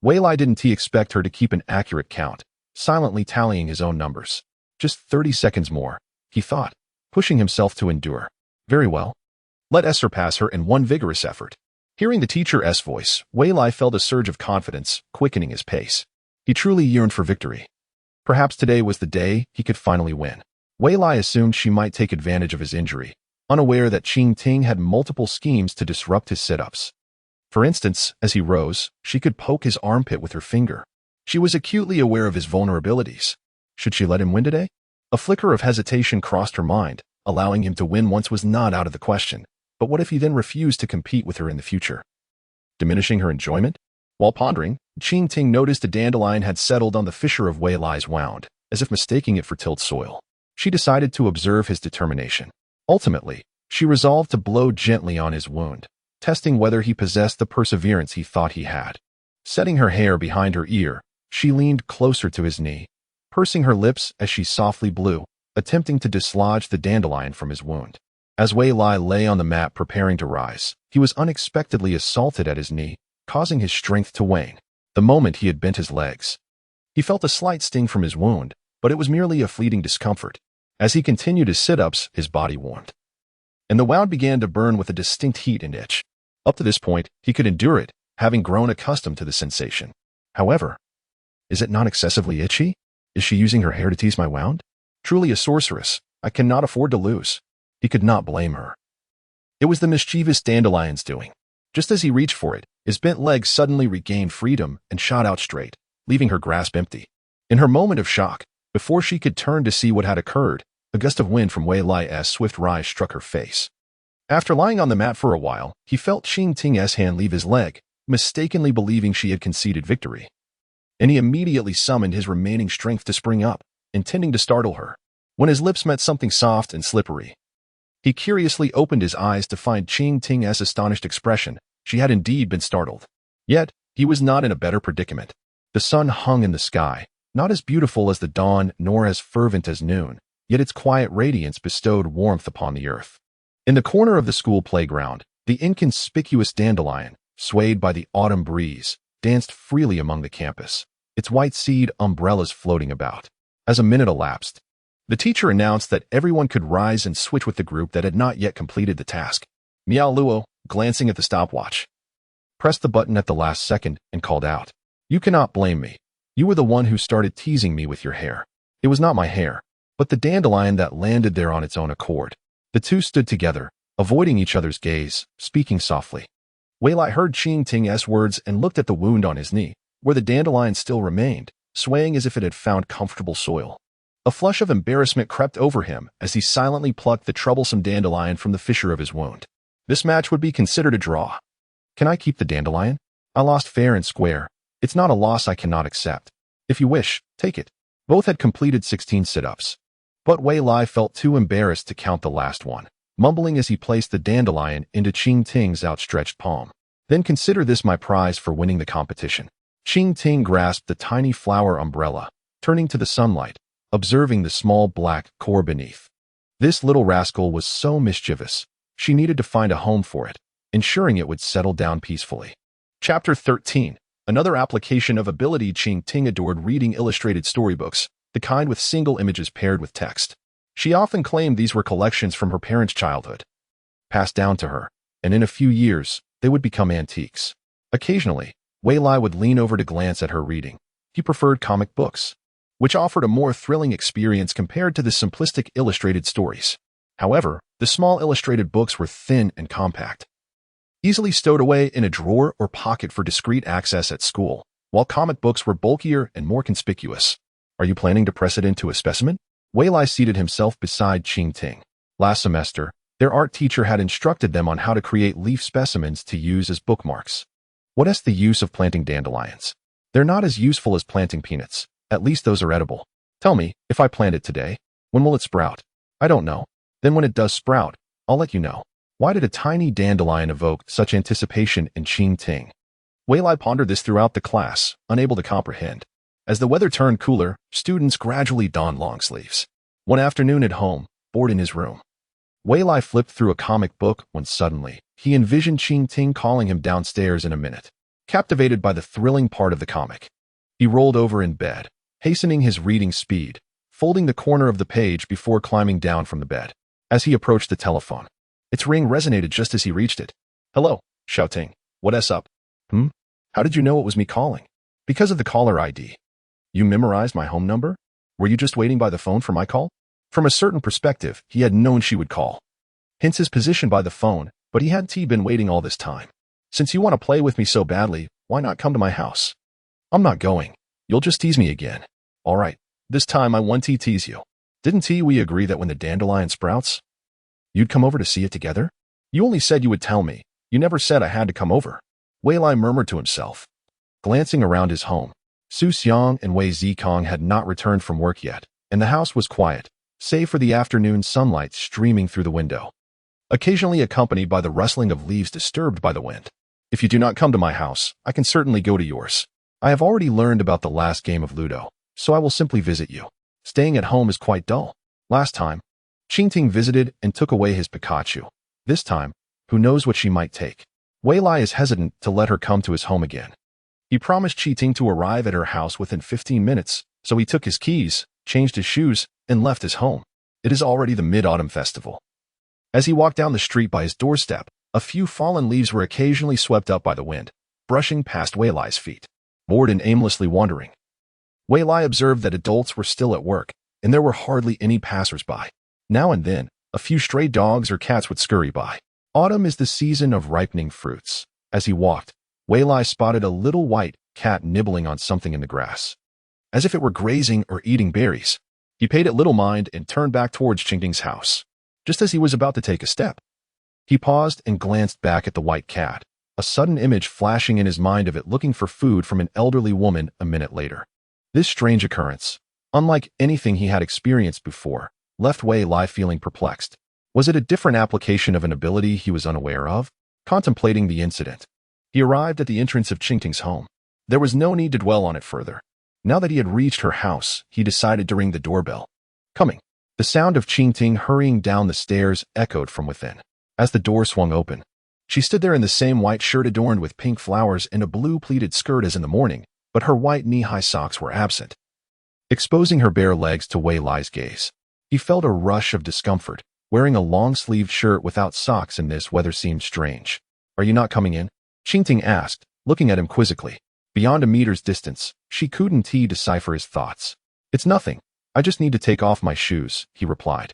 Wei Lai didn't expect her to keep an accurate count, silently tallying his own numbers. Just 30 seconds more, he thought, pushing himself to endure. Very well. Let us surpass her in one vigorous effort. Hearing the teacher's voice, Wei Lai felt a surge of confidence, quickening his pace. He truly yearned for victory. Perhaps today was the day he could finally win. Wei Lai assumed she might take advantage of his injury, unaware that Qing Ting had multiple schemes to disrupt his sit-ups. For instance, as he rose, she could poke his armpit with her finger. She was acutely aware of his vulnerabilities. Should she let him win today? A flicker of hesitation crossed her mind. Allowing him to win once was not out of the question, but what if he then refused to compete with her in the future, diminishing her enjoyment? While pondering, Qing Ting noticed a dandelion had settled on the fissure of Wei Lai's wound, as if mistaking it for tilled soil. She decided to observe his determination. Ultimately, she resolved to blow gently on his wound, testing whether he possessed the perseverance he thought he had. Setting her hair behind her ear, she leaned closer to his knee, pursing her lips as she softly blew, attempting to dislodge the dandelion from his wound. As Wei Lai lay on the mat preparing to rise, he was unexpectedly assaulted at his knee, causing his strength to wane. The moment he had bent his legs, he felt a slight sting from his wound, but it was merely a fleeting discomfort. As he continued his sit-ups, his body warmed, and the wound began to burn with a distinct heat and itch. Up to this point, he could endure it, having grown accustomed to the sensation. However, is it not excessively itchy? Is she using her hair to tease my wound? Truly a sorceress, I cannot afford to lose. He could not blame her. It was the mischievous Dandelion's doing. Just as he reached for it, his bent legs suddenly regained freedom and shot out straight, leaving her grasp empty. In her moment of shock, before she could turn to see what had occurred, a gust of wind from Wei Lai's swift rise struck her face. After lying on the mat for a while, he felt Qing Ting's hand leave his leg, mistakenly believing she had conceded victory. And he immediately summoned his remaining strength to spring up, intending to startle her. When his lips met something soft and slippery, he curiously opened his eyes to find Qing Ting's astonished expression. She had indeed been startled. Yet, he was not in a better predicament. The sun hung in the sky, not as beautiful as the dawn nor as fervent as noon, yet its quiet radiance bestowed warmth upon the earth. In the corner of the school playground, the inconspicuous dandelion, swayed by the autumn breeze, danced freely among the campus, its white seed umbrellas floating about. As a minute elapsed, the teacher announced that everyone could rise and switch with the group that had not yet completed the task. Miao Luo, glancing at the stopwatch, pressed the button at the last second and called out, "You cannot blame me. You were the one who started teasing me with your hair." It was not my hair, but the dandelion that landed there on its own accord. The two stood together, avoiding each other's gaze, speaking softly. Wei Lai heard Qing Ting's words and looked at the wound on his knee, where the dandelion still remained, swaying as if it had found comfortable soil. A flush of embarrassment crept over him as he silently plucked the troublesome dandelion from the fissure of his wound. This match would be considered a draw. Can I keep the dandelion? I lost fair and square. It's not a loss I cannot accept. If you wish, take it. Both had completed 16 sit-ups. But Wei Lai felt too embarrassed to count the last one, mumbling as he placed the dandelion into Qing Ting's outstretched palm. Then consider this my prize for winning the competition. Qing Ting grasped the tiny flower umbrella, turning to the sunlight, observing the small black core beneath. This little rascal was so mischievous, she needed to find a home for it, ensuring it would settle down peacefully. Chapter 13. Another application of ability. Qing Ting adored reading illustrated storybooks, the kind with single images paired with text. She often claimed these were collections from her parents' childhood, passed down to her, and in a few years, they would become antiques. Occasionally, Wei Lai would lean over to glance at her reading. He preferred comic books, which offered a more thrilling experience compared to the simplistic illustrated stories. However, the small illustrated books were thin and compact, easily stowed away in a drawer or pocket for discreet access at school, while comic books were bulkier and more conspicuous. Are you planning to press it into a specimen? Wei Lai seated himself beside Qing Ting. Last semester, their art teacher had instructed them on how to create leaf specimens to use as bookmarks. What is the use of planting dandelions? They're not as useful as planting peanuts. At least those are edible. Tell me, if I plant it today, when will it sprout? I don't know. Then when it does sprout, I'll let you know. Why did a tiny dandelion evoke such anticipation in Qing Ting? Wei Lai pondered this throughout the class, unable to comprehend. As the weather turned cooler, students gradually donned long sleeves. One afternoon at home, bored in his room, Wei Lai flipped through a comic book when suddenly, he envisioned Qing Ting calling him downstairs in a minute. Captivated by the thrilling part of the comic, he rolled over in bed, hastening his reading speed, folding the corner of the page before climbing down from the bed. As he approached the telephone, its ring resonated just as he reached it. Hello, shouting. What's up? How did you know it was me calling? Because of the caller ID. You memorized my home number? Were you just waiting by the phone for my call? From a certain perspective, he had known she would call. Hence his position by the phone, but he hadn't been waiting all this time. Since you want to play with me so badly, why not come to my house? I'm not going. You'll just tease me again. All right, this time I want to tease you. Didn't we agree that when the dandelion sprouts, you'd come over to see it together? You only said you would tell me. You never said I had to come over. Wei Lai murmured to himself. Glancing around his home, Su Xiang and Wei Zikong had not returned from work yet, and the house was quiet, save for the afternoon sunlight streaming through the window, occasionally accompanied by the rustling of leaves disturbed by the wind. If you do not come to my house, I can certainly go to yours. I have already learned about the last game of Ludo, so I will simply visit you. Staying at home is quite dull. Last time, Qing Ting visited and took away his Pikachu. This time, who knows what she might take. Wei Lai is hesitant to let her come to his home again. He promised Qing Ting to arrive at her house within 15 minutes, so he took his keys, changed his shoes, and left his home. It is already the Mid-Autumn Festival. As he walked down the street by his doorstep, a few fallen leaves were occasionally swept up by the wind, brushing past Wei Lai's feet. Bored and aimlessly wandering, Wei Lai observed that adults were still at work, and there were hardly any passers-by. Now and then, a few stray dogs or cats would scurry by. Autumn is the season of ripening fruits. As he walked, Wei Lai spotted a little white cat nibbling on something in the grass, as if it were grazing or eating berries. He paid it little mind and turned back towards Qing Ting's house. Just as he was about to take a step, he paused and glanced back at the white cat, a sudden image flashing in his mind of it looking for food from an elderly woman a minute later. This strange occurrence, unlike anything he had experienced before, left Wei Lai feeling perplexed. Was it a different application of an ability he was unaware of? Contemplating the incident, he arrived at the entrance of Qing Ting's home. There was no need to dwell on it further. Now that he had reached her house, he decided to ring the doorbell. Coming. The sound of Qing Ting hurrying down the stairs echoed from within. As the door swung open, she stood there in the same white shirt adorned with pink flowers and a blue pleated skirt as in the morning, but her white knee-high socks were absent, exposing her bare legs to Wei Lai's gaze. He felt a rush of discomfort. Wearing a long-sleeved shirt without socks in this weather seemed strange. Are you not coming in? Qing Ting asked, looking at him quizzically. Beyond a meter's distance, she couldn't decipher his thoughts. It's nothing. I just need to take off my shoes, he replied,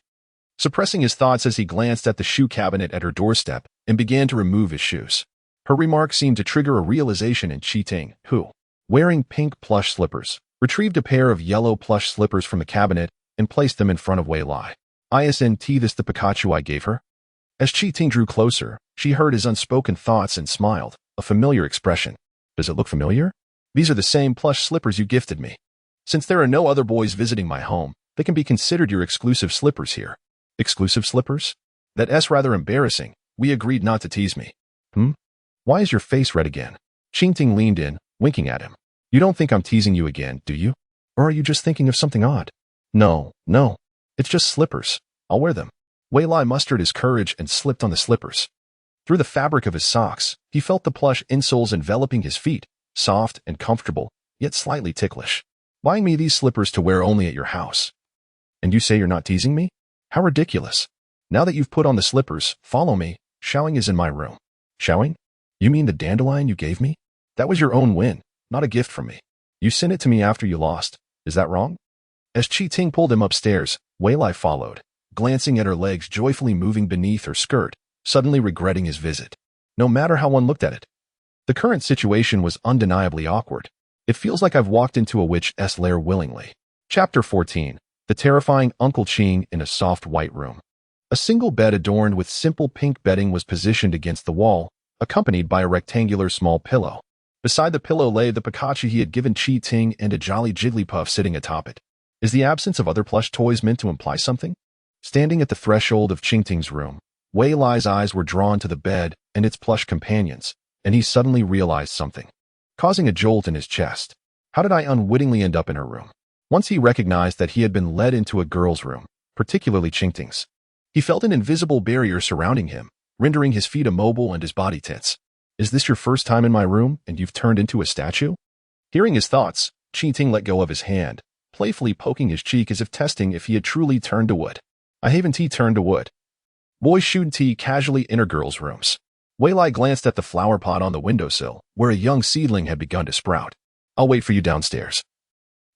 suppressing his thoughts as he glanced at the shoe cabinet at her doorstep and began to remove his shoes. Her remark seemed to trigger a realization in Qing Ting, who, wearing pink plush slippers, retrieved a pair of yellow plush slippers from the cabinet and placed them in front of Wei Lai. Isn't this the Pikachu I gave her? As Qing Ting drew closer, she heard his unspoken thoughts and smiled, a familiar expression. Does it look familiar? These are the same plush slippers you gifted me. Since there are no other boys visiting my home, they can be considered your exclusive slippers here. Exclusive slippers? That's rather embarrassing. We agreed not to tease me. Why is your face red again? Qing Ting leaned in, winking at him. You don't think I'm teasing you again, do you? Or are you just thinking of something odd? No. It's just slippers. I'll wear them. Wei Lai mustered his courage and slipped on the slippers. Through the fabric of his socks, he felt the plush insoles enveloping his feet, soft and comfortable, yet slightly ticklish. Buying me these slippers to wear only at your house. And you say you're not teasing me? How ridiculous. Now that you've put on the slippers, follow me, Xiaoying is in my room. Xiaoying? You mean the dandelion you gave me? That was your own win, not a gift from me. You sent it to me after you lost. Is that wrong? As Qi Ting pulled him upstairs, Wei Lai followed, glancing at her legs joyfully moving beneath her skirt, suddenly regretting his visit. No matter how one looked at it. The current situation was undeniably awkward. It feels like I've walked into a witch's lair willingly. Chapter 14. The terrifying Uncle Qing in a soft white room. A single bed adorned with simple pink bedding was positioned against the wall, accompanied by a rectangular small pillow. Beside the pillow lay the Pikachu he had given Qi Ting and a jolly Jigglypuff sitting atop it. Is the absence of other plush toys meant to imply something? Standing at the threshold of Qi Ting's room, Wei Lai's eyes were drawn to the bed and its plush companions, and he suddenly realized something, causing a jolt in his chest. How did I unwittingly end up in her room? Once he recognized that he had been led into a girl's room, particularly Qi Ting's. He felt an invisible barrier surrounding him, rendering his feet immobile and his body tense. Is this your first time in my room and you've turned into a statue? Hearing his thoughts, Qi Ting let go of his hand, playfully poking his cheek as if testing if he had truly turned to wood. I haven't turned to wood. Boys shooting tea casually enter girls' rooms. Wei Lai glanced at the flower pot on the windowsill, where a young seedling had begun to sprout. I'll wait for you downstairs.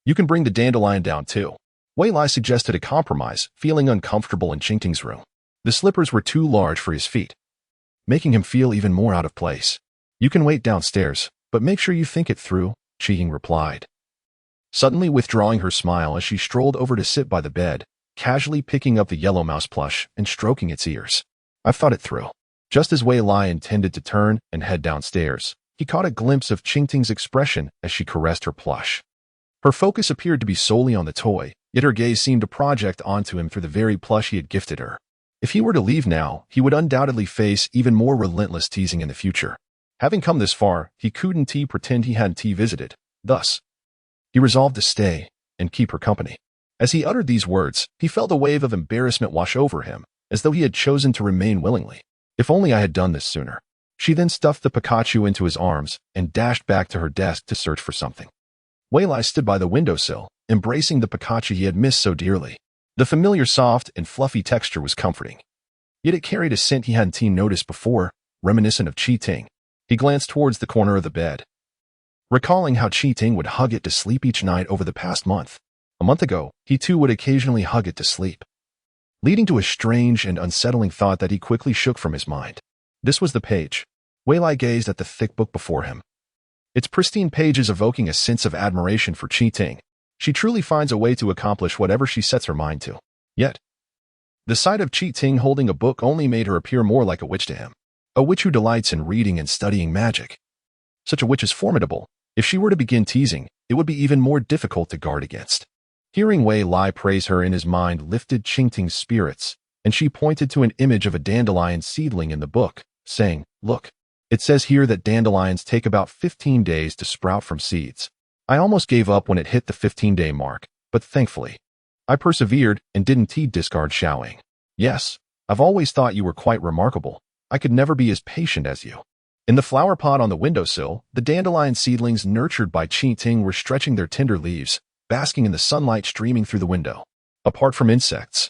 You can bring the dandelion down too. Wei Lai suggested a compromise, feeling uncomfortable in Qi Ting's room. The slippers were too large for his feet, making him feel even more out of place. You can wait downstairs, but make sure you think it through, Qi Ting replied, suddenly withdrawing her smile as she strolled over to sit by the bed, casually picking up the yellow mouse plush and stroking its ears. I've thought it through. Just as Wei Lai intended to turn and head downstairs, he caught a glimpse of Qi Ting's expression as she caressed her plush. Her focus appeared to be solely on the toy, yet her gaze seemed to project onto him through the very plush he had gifted her. If he were to leave now, he would undoubtedly face even more relentless teasing in the future. Having come this far, he couldn't pretend he hadn't visited. Thus, he resolved to stay and keep her company. As he uttered these words, he felt a wave of embarrassment wash over him, as though he had chosen to remain willingly. If only I had done this sooner. She then stuffed the Pikachu into his arms and dashed back to her desk to search for something. Wei Lai stood by the windowsill, embracing the Pikachu he had missed so dearly. The familiar soft and fluffy texture was comforting. Yet it carried a scent he hadn't noticed before, reminiscent of Qi Ting. He glanced towards the corner of the bed, recalling how Qi Ting would hug it to sleep each night over the past month. A month ago, he too would occasionally hug it to sleep, leading to a strange and unsettling thought that he quickly shook from his mind. This was the page. Wei Lai gazed at the thick book before him, its pristine pages evoking a sense of admiration for Qi Ting. She truly finds a way to accomplish whatever she sets her mind to. Yet, the sight of Qi Ting holding a book only made her appear more like a witch to him. A witch who delights in reading and studying magic. Such a witch is formidable. If she were to begin teasing, it would be even more difficult to guard against. Hearing Wei Lai praise her in his mind lifted Qi Ting's spirits, and she pointed to an image of a dandelion seedling in the book, saying, Look, it says here that dandelions take about 15 days to sprout from seeds. I almost gave up when it hit the 15-day mark, but thankfully, I persevered and didn't discard Xiaoying. Yes, I've always thought you were quite remarkable. I could never be as patient as you. In the flower pot on the windowsill, the dandelion seedlings nurtured by Qi Ting were stretching their tender leaves, basking in the sunlight streaming through the window. Apart from insects,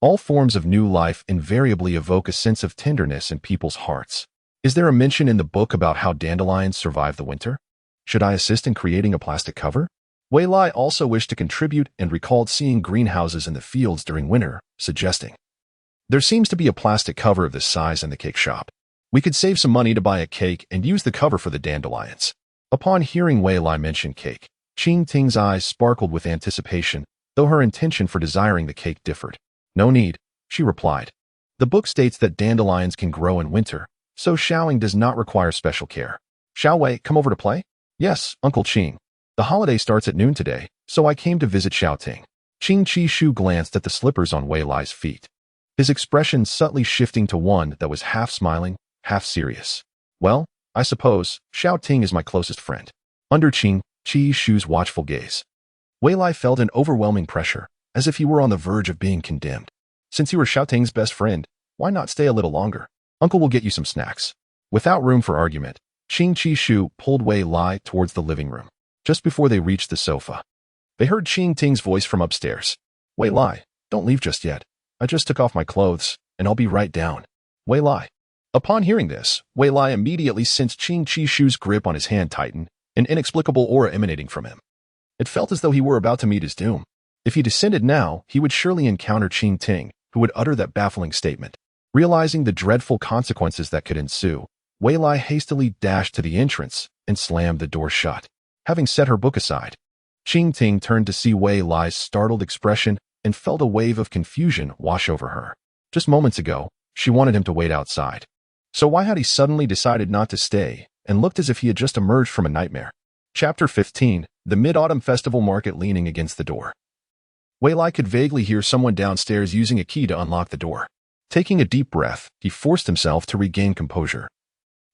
all forms of new life invariably evoke a sense of tenderness in people's hearts. Is there a mention in the book about how dandelions survive the winter? Should I assist in creating a plastic cover? Wei Lai also wished to contribute and recalled seeing greenhouses in the fields during winter, suggesting, there seems to be a plastic cover of this size in the cake shop. We could save some money to buy a cake and use the cover for the dandelions. Upon hearing Wei Lai mention cake, Qi Ting's eyes sparkled with anticipation, though her intention for desiring the cake differed. No need, she replied. The book states that dandelions can grow in winter, so Xiaoying does not require special care. Xiaowei, come over to play? Yes, Uncle Qing. The holiday starts at noon today, so I came to visit Xiaoting. Qing Qishu glanced at the slippers on Wei Lai's feet, his expression subtly shifting to one that was half smiling, half serious. Well, I suppose Xiaoting is my closest friend. Under Qing Qishu's watchful gaze, Wei Lai felt an overwhelming pressure, as if he were on the verge of being condemned. Since you were Xiaoting's best friend, why not stay a little longer? Uncle will get you some snacks. Without room for argument, Qing Qishu pulled Wei Lai towards the living room. Just before they reached the sofa, they heard Qi Ting's voice from upstairs. Wei Lai, don't leave just yet. I just took off my clothes, and I'll be right down. Wei Lai. Upon hearing this, Wei Lai immediately sensed Qing Chi Shu's grip on his hand tighten, an inexplicable aura emanating from him. It felt as though he were about to meet his doom. If he descended now, he would surely encounter Qing Ting, who would utter that baffling statement. Realizing the dreadful consequences that could ensue, Wei Lai hastily dashed to the entrance and slammed the door shut. Having set her book aside, Qing Ting turned to see Wei Lai's startled expression and felt a wave of confusion wash over her. Just moments ago, she wanted him to wait outside. So why had he suddenly decided not to stay and looked as if he had just emerged from a nightmare? Chapter 15, the Mid-Autumn Festival Market leaning against the door. Wei Lai could vaguely hear someone downstairs using a key to unlock the door. Taking a deep breath, he forced himself to regain composure,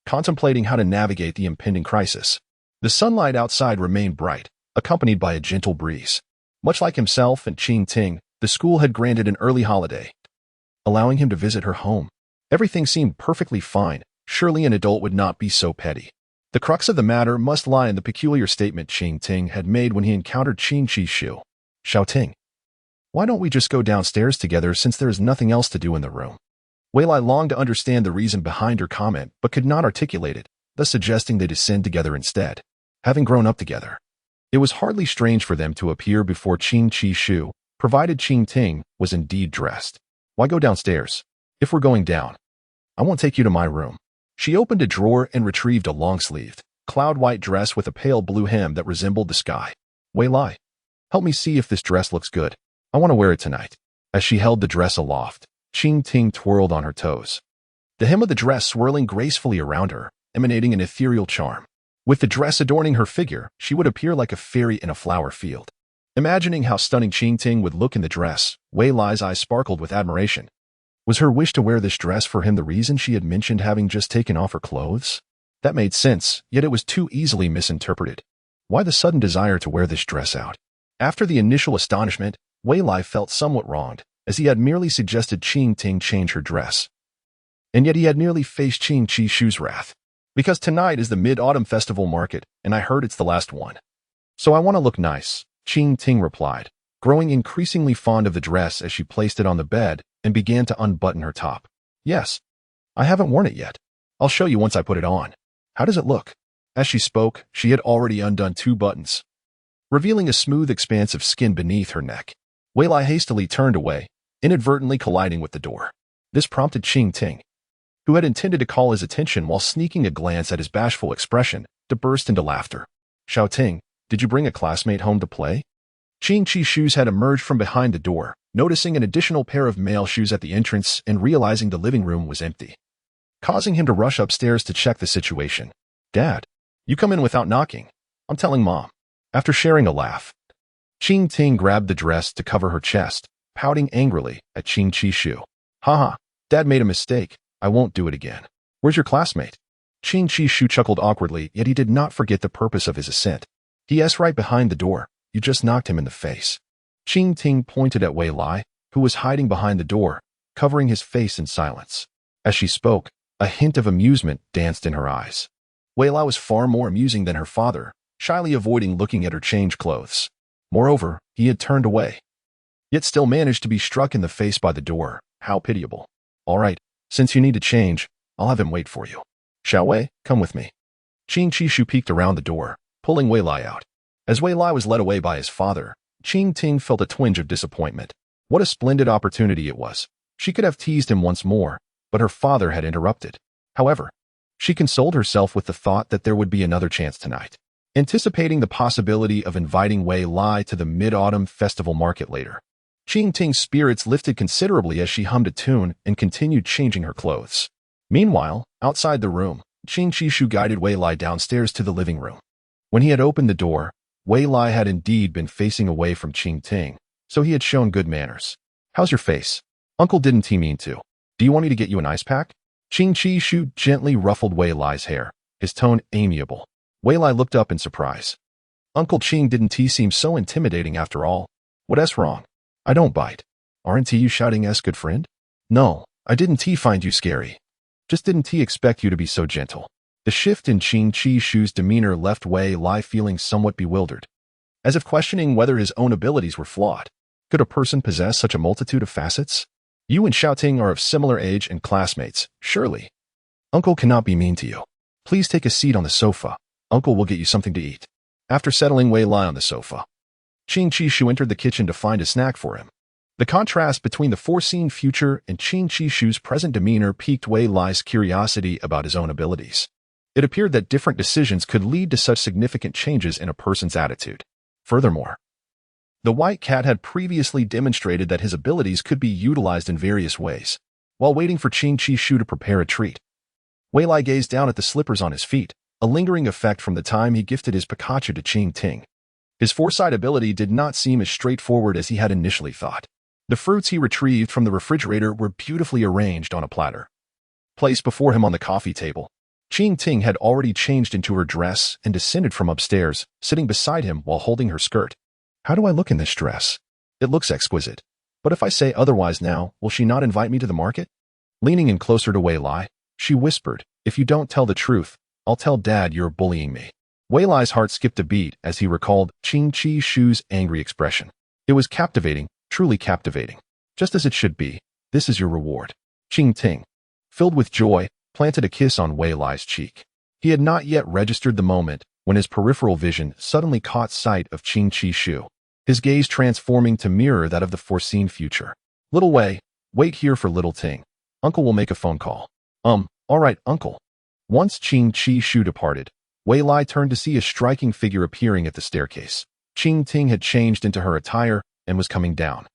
contemplating how to navigate the impending crisis. The sunlight outside remained bright, accompanied by a gentle breeze. Much like himself and Qing Ting, the school had granted an early holiday, allowing him to visit her home. Everything seemed perfectly fine. Surely an adult would not be so petty. The crux of the matter must lie in the peculiar statement Qing Ting had made when he encountered Qing Chi Shu. Xiao Ting, why don't we just go downstairs together since there is nothing else to do in the room? Wei Lai longed to understand the reason behind her comment, but could not articulate it, thus suggesting they descend together instead. Having grown up together, it was hardly strange for them to appear before Qing Chi Shu, provided Qing Ting was indeed dressed. Why go downstairs? If we're going down, I won't take you to my room. She opened a drawer and retrieved a long-sleeved, cloud-white dress with a pale blue hem that resembled the sky. Wei Lai, help me see if this dress looks good. I want to wear it tonight. As she held the dress aloft, Qing Ting twirled on her toes, the hem of the dress swirling gracefully around her, emanating an ethereal charm. With the dress adorning her figure, she would appear like a fairy in a flower field. Imagining how stunning Qing Ting would look in the dress, Wei Lai's eyes sparkled with admiration. Was her wish to wear this dress for him the reason she had mentioned having just taken off her clothes? That made sense, yet it was too easily misinterpreted. Why the sudden desire to wear this dress out? After the initial astonishment, Wei Lai felt somewhat wronged, as he had merely suggested Qing Ting change her dress. And yet he had nearly faced Qing Chi Shu's wrath. Because tonight is the Mid-Autumn Festival Market, and I heard it's the last one. So I want to look nice, Qing Ting replied, growing increasingly fond of the dress as she placed it on the bed and began to unbutton her top. Yes, I haven't worn it yet. I'll show you once I put it on. How does it look? As she spoke, she had already undone 2 buttons, revealing a smooth expanse of skin beneath her neck. Wei Lai hastily turned away, inadvertently colliding with the door. This prompted Qing Ting, who had intended to call his attention while sneaking a glance at his bashful expression, to burst into laughter. Xiao Ting, did you bring a classmate home to play? Qing Chi Shu's had emerged from behind the door, noticing an additional pair of male shoes at the entrance and realizing the living room was empty, causing him to rush upstairs to check the situation. Dad, you come in without knocking. I'm telling Mom. After sharing a laugh, Qing Ting grabbed the dress to cover her chest, pouting angrily at Qing Chi Shu. Haha, Dad made a mistake. I won't do it again. Where's your classmate? Qing Chi Shu chuckled awkwardly, yet he did not forget the purpose of his ascent. Yes, right behind the door. You just knocked him in the face. Qing Ting pointed at Wei Lai, who was hiding behind the door, covering his face in silence. As she spoke, a hint of amusement danced in her eyes. Wei Lai was far more amusing than her father, shyly avoiding looking at her change clothes. Moreover, he had turned away, yet still managed to be struck in the face by the door. How pitiable. All right, since you need to change, I'll have him wait for you. Xiao Wei, come with me. Qing Chi Shu peeked around the door, pulling Wei Lai out. As Wei Lai was led away by his father, Qing Ting felt a twinge of disappointment. What a splendid opportunity it was. She could have teased him once more, but her father had interrupted. However, she consoled herself with the thought that there would be another chance tonight, anticipating the possibility of inviting Wei Lai to the Mid-Autumn Festival Market later. Qing Ting's spirits lifted considerably as she hummed a tune and continued changing her clothes. Meanwhile, outside the room, Qing Chi Shu guided Wei Lai downstairs to the living room. When he had opened the door, Wei Lai had indeed been facing away from Qing Ting, so he had shown good manners. How's your face? Uncle didn't he mean to? Do you want me to get you an ice pack? Qing Chi Shu gently ruffled Wei Lai's hair, his tone amiable. Wei Lai looked up in surprise. Uncle Qing didn't he seem so intimidating after all? What's wrong? I don't bite. Aren't you shouting as good friend? No, I didn't he find you scary. Just didn't he expect you to be so gentle. The shift in Qing Chi Shu's demeanor left Wei Lai feeling somewhat bewildered, as if questioning whether his own abilities were flawed. Could a person possess such a multitude of facets? You and Xiao Ting are of similar age and classmates, surely. Uncle cannot be mean to you. Please take a seat on the sofa. Uncle will get you something to eat. After settling Wei Lai on the sofa, Qing Qishu entered the kitchen to find a snack for him. The contrast between the foreseen future and Qing Qishu's present demeanor piqued Wei Lai's curiosity about his own abilities. It appeared that different decisions could lead to such significant changes in a person's attitude. Furthermore, the white cat had previously demonstrated that his abilities could be utilized in various ways. While waiting for Qing Qishu to prepare a treat, Wei Lai gazed down at the slippers on his feet, a lingering effect from the time he gifted his Pikachu to Qing Ting. His foresight ability did not seem as straightforward as he had initially thought. The fruits he retrieved from the refrigerator were beautifully arranged on a platter, placed before him on the coffee table. Qing Ting had already changed into her dress and descended from upstairs, sitting beside him while holding her skirt. How do I look in this dress? It looks exquisite. But if I say otherwise now, will she not invite me to the market? Leaning in closer to Wei Lai, she whispered, if you don't tell the truth, I'll tell Dad you're bullying me. Wei Lai's heart skipped a beat as he recalled Qing Qishu's angry expression. It was captivating, truly captivating. Just as it should be. This is your reward. Qing Ting, filled with joy, planted a kiss on Wei Lai's cheek. He had not yet registered the moment when his peripheral vision suddenly caught sight of Qing Qishu, his gaze transforming to mirror that of the foreseen future. Little Wei, wait here for little Ting. Uncle will make a phone call. All right, Uncle. Once Qing Qishu departed, Wei Lai turned to see a striking figure appearing at the staircase. Qing Ting had changed into her attire and was coming down.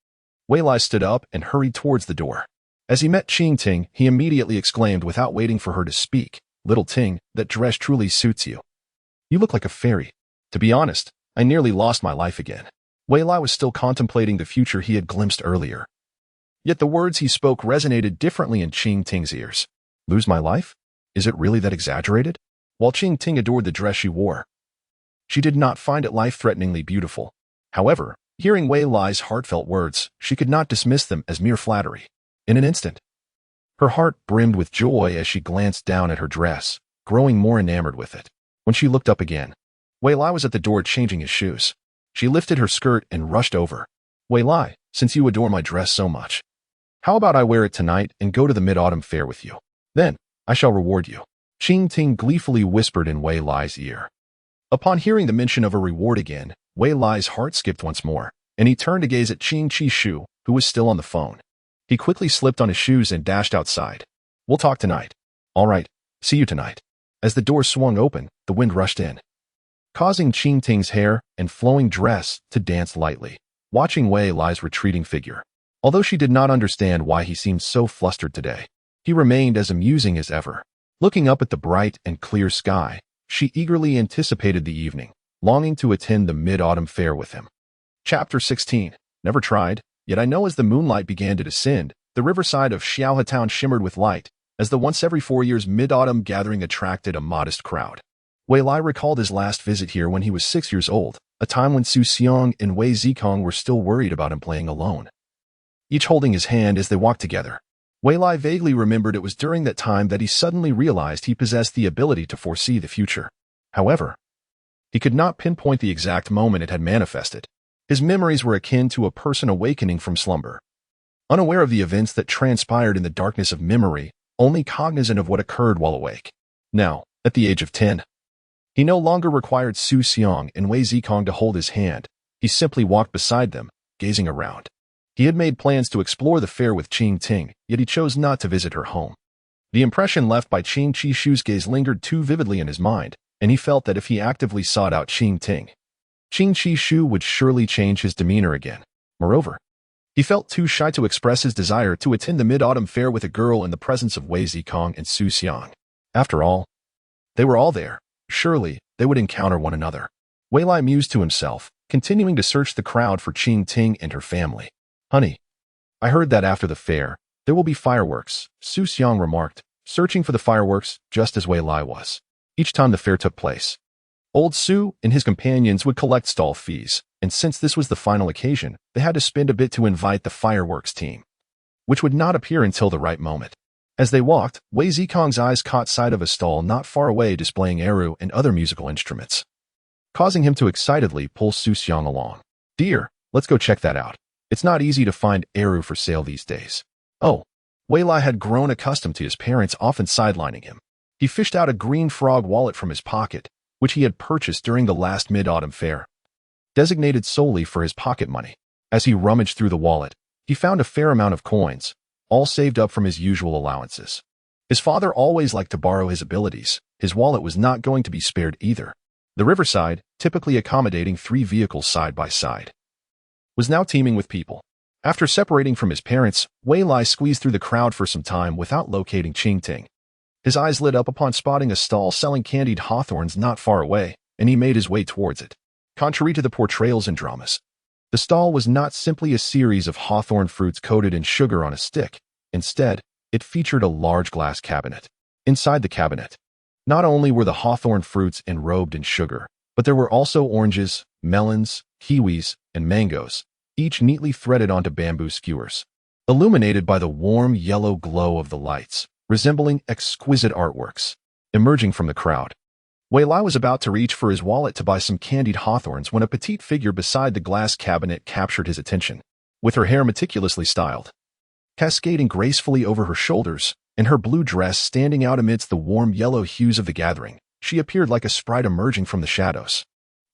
Wei Lai stood up and hurried towards the door. As he met Qing Ting, he immediately exclaimed without waiting for her to speak, Little Ting, that dress truly suits you. You look like a fairy. To be honest, I nearly lost my life again. Wei Lai was still contemplating the future he had glimpsed earlier. Yet the words he spoke resonated differently in Qing Ting's ears. Lose my life? Is it really that exaggerated? While Qing Ting adored the dress she wore, she did not find it life-threateningly beautiful. However, hearing Wei Lai's heartfelt words, she could not dismiss them as mere flattery. In an instant, her heart brimmed with joy as she glanced down at her dress, growing more enamored with it. When she looked up again, Wei Lai was at the door changing his shoes. She lifted her skirt and rushed over. Wei Lai, since you adore my dress so much, how about I wear it tonight and go to the Mid-Autumn Fair with you? Then, I shall reward you. Qing Ting gleefully whispered in Wei Lai's ear. Upon hearing the mention of a reward again, Wei Lai's heart skipped once more, and he turned to gaze at Qing Qishu, who was still on the phone. He quickly slipped on his shoes and dashed outside. We'll talk tonight. All right, see you tonight. As the door swung open, the wind rushed in, causing Qing Ting's hair and flowing dress to dance lightly, watching Wei Lai's retreating figure. Although she did not understand why he seemed so flustered today, he remained as amusing as ever. Looking up at the bright and clear sky, she eagerly anticipated the evening, longing to attend the Mid-Autumn Fair with him. Chapter 16. Never tried, yet I know as the moonlight began to descend, the riverside of Xiaohe Town shimmered with light, as the once every 4 years Mid-Autumn gathering attracted a modest crowd. Wei Lai recalled his last visit here when he was 6 years old, a time when Su Xiang and Wei Zikong were still worried about him playing alone, each holding his hand as they walked together. Wei Lai vaguely remembered it was during that time that he suddenly realized he possessed the ability to foresee the future. However, he could not pinpoint the exact moment it had manifested. His memories were akin to a person awakening from slumber, unaware of the events that transpired in the darkness of memory, only cognizant of what occurred while awake. Now, at the age of 10, he no longer required Su Xiang and Wei Zikong to hold his hand. He simply walked beside them, gazing around. He had made plans to explore the fair with Qing Ting, yet he chose not to visit her home. The impression left by Qing Qishu's gaze lingered too vividly in his mind, and he felt that if he actively sought out Qing Ting, Qing Qishu would surely change his demeanor again. Moreover, he felt too shy to express his desire to attend the Mid-Autumn Fair with a girl in the presence of Wei Zikong and Su Xiang. After all, they were all there. Surely, they would encounter one another. Wei Lai mused to himself, continuing to search the crowd for Qing Ting and her family. Honey, I heard that after the fair, there will be fireworks, Su Xiang remarked, searching for the fireworks just as Wei Lai was. Each time the fair took place, Old Su and his companions would collect stall fees, and since this was the final occasion, they had to spend a bit to invite the fireworks team, which would not appear until the right moment. As they walked, Wei Zikong's eyes caught sight of a stall not far away displaying eru and other musical instruments, causing him to excitedly pull Su Xiang along. Dear, let's go check that out. It's not easy to find eru for sale these days. Oh, Wei Lai had grown accustomed to his parents often sidelining him, He fished out a green frog wallet from his pocket, which he had purchased during the last mid-autumn fair, designated solely for his pocket money. As he rummaged through the wallet, he found a fair amount of coins, all saved up from his usual allowances. His father always liked to borrow his abilities. His wallet was not going to be spared either. The riverside, typically accommodating 3 vehicles side by side, was now teeming with people. After separating from his parents, Wei Lai squeezed through the crowd for some time without locating Qing Ting. His eyes lit up upon spotting a stall selling candied hawthorns not far away, and he made his way towards it. Contrary to the portrayals in dramas, the stall was not simply a series of hawthorn fruits coated in sugar on a stick. Instead, it featured a large glass cabinet. Inside the cabinet, not only were the hawthorn fruits enrobed in sugar, but there were also oranges, melons, kiwis, and mangoes, each neatly threaded onto bamboo skewers, illuminated by the warm yellow glow of the lights, resembling exquisite artworks. Emerging from the crowd, Wei Lai was about to reach for his wallet to buy some candied hawthorns when a petite figure beside the glass cabinet captured his attention. With her hair meticulously styled, cascading gracefully over her shoulders, and her blue dress standing out amidst the warm yellow hues of the gathering, she appeared like a sprite emerging from the shadows.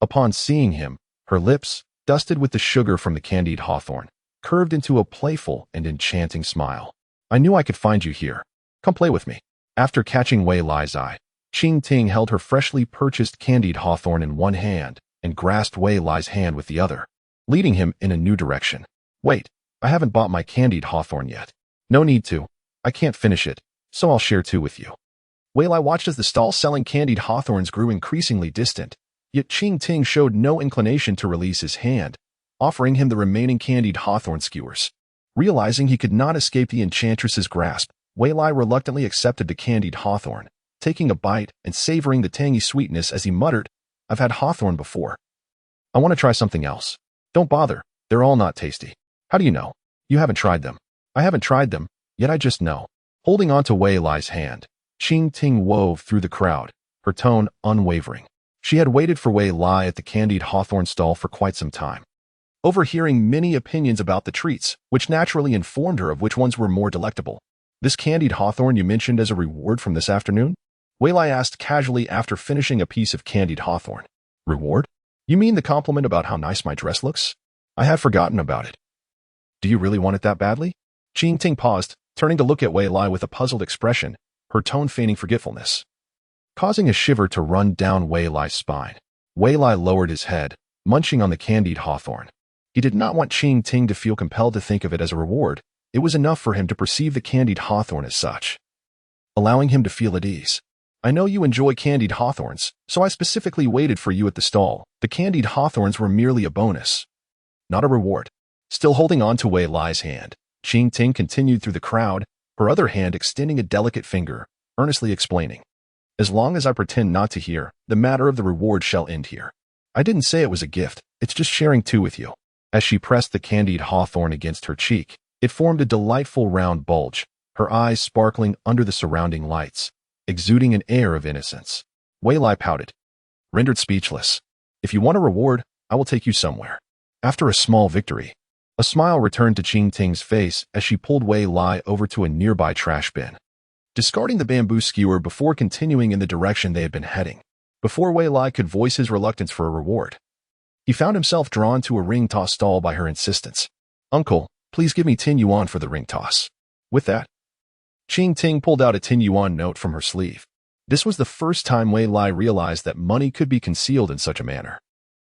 Upon seeing him, her lips, dusted with the sugar from the candied hawthorn, curved into a playful and enchanting smile. "I knew I could find you here. Come play with me." After catching Wei Lai's eye, Qing Ting held her freshly purchased candied hawthorn in one hand and grasped Wei Lai's hand with the other, leading him in a new direction. "Wait, I haven't bought my candied hawthorn yet." "No need to. I can't finish it, so I'll share 2 with you." Wei Lai watched as the stall selling candied hawthorns grew increasingly distant, yet Qing Ting showed no inclination to release his hand, offering him the remaining candied hawthorn skewers. Realizing he could not escape the enchantress's grasp, Wei Lai reluctantly accepted the candied hawthorn, taking a bite and savoring the tangy sweetness as he muttered, "I've had hawthorn before. I want to try something else." "Don't bother, they're all not tasty." "How do you know? You haven't tried them." "I haven't tried them, yet I just know." Holding on to Wei Lai's hand, Qing Ting wove through the crowd, her tone unwavering. She had waited for Wei Lai at the candied hawthorn stall for quite some time, overhearing many opinions about the treats, which naturally informed her of which ones were more delectable. "This candied hawthorn you mentioned as a reward from this afternoon?" Wei Lai asked casually after finishing a piece of candied hawthorn. "Reward? You mean the compliment about how nice my dress looks? I have forgotten about it." "Do you really want it that badly?" Qing Ting paused, turning to look at Wei Lai with a puzzled expression, her tone feigning forgetfulness, causing a shiver to run down Wei Lai's spine. Wei Lai lowered his head, munching on the candied hawthorn. He did not want Qing Ting to feel compelled to think of it as a reward. It was enough for him to perceive the candied hawthorn as such, allowing him to feel at ease. "I know you enjoy candied hawthorns, so I specifically waited for you at the stall. The candied hawthorns were merely a bonus, not a reward." Still holding on to Wei Lai's hand, Qing Ting continued through the crowd, her other hand extending a delicate finger, earnestly explaining, "As long as I pretend not to hear, the matter of the reward shall end here. I didn't say it was a gift, it's just sharing 2 with you." As she pressed the candied hawthorn against her cheek, it formed a delightful round bulge, her eyes sparkling under the surrounding lights, exuding an air of innocence. Wei Lai pouted, rendered speechless. "If you want a reward, I will take you somewhere." After a small victory, a smile returned to Qing Ting's face as she pulled Wei Lai over to a nearby trash bin, discarding the bamboo skewer before continuing in the direction they had been heading. Before Wei Lai could voice his reluctance for a reward, he found himself drawn to a ring toss stall by her insistence. "Uncle, please give me 10 yuan for the ring toss." With that, Qing Ting pulled out a 10 yuan note from her sleeve. This was the first time Wei Lai realized that money could be concealed in such a manner.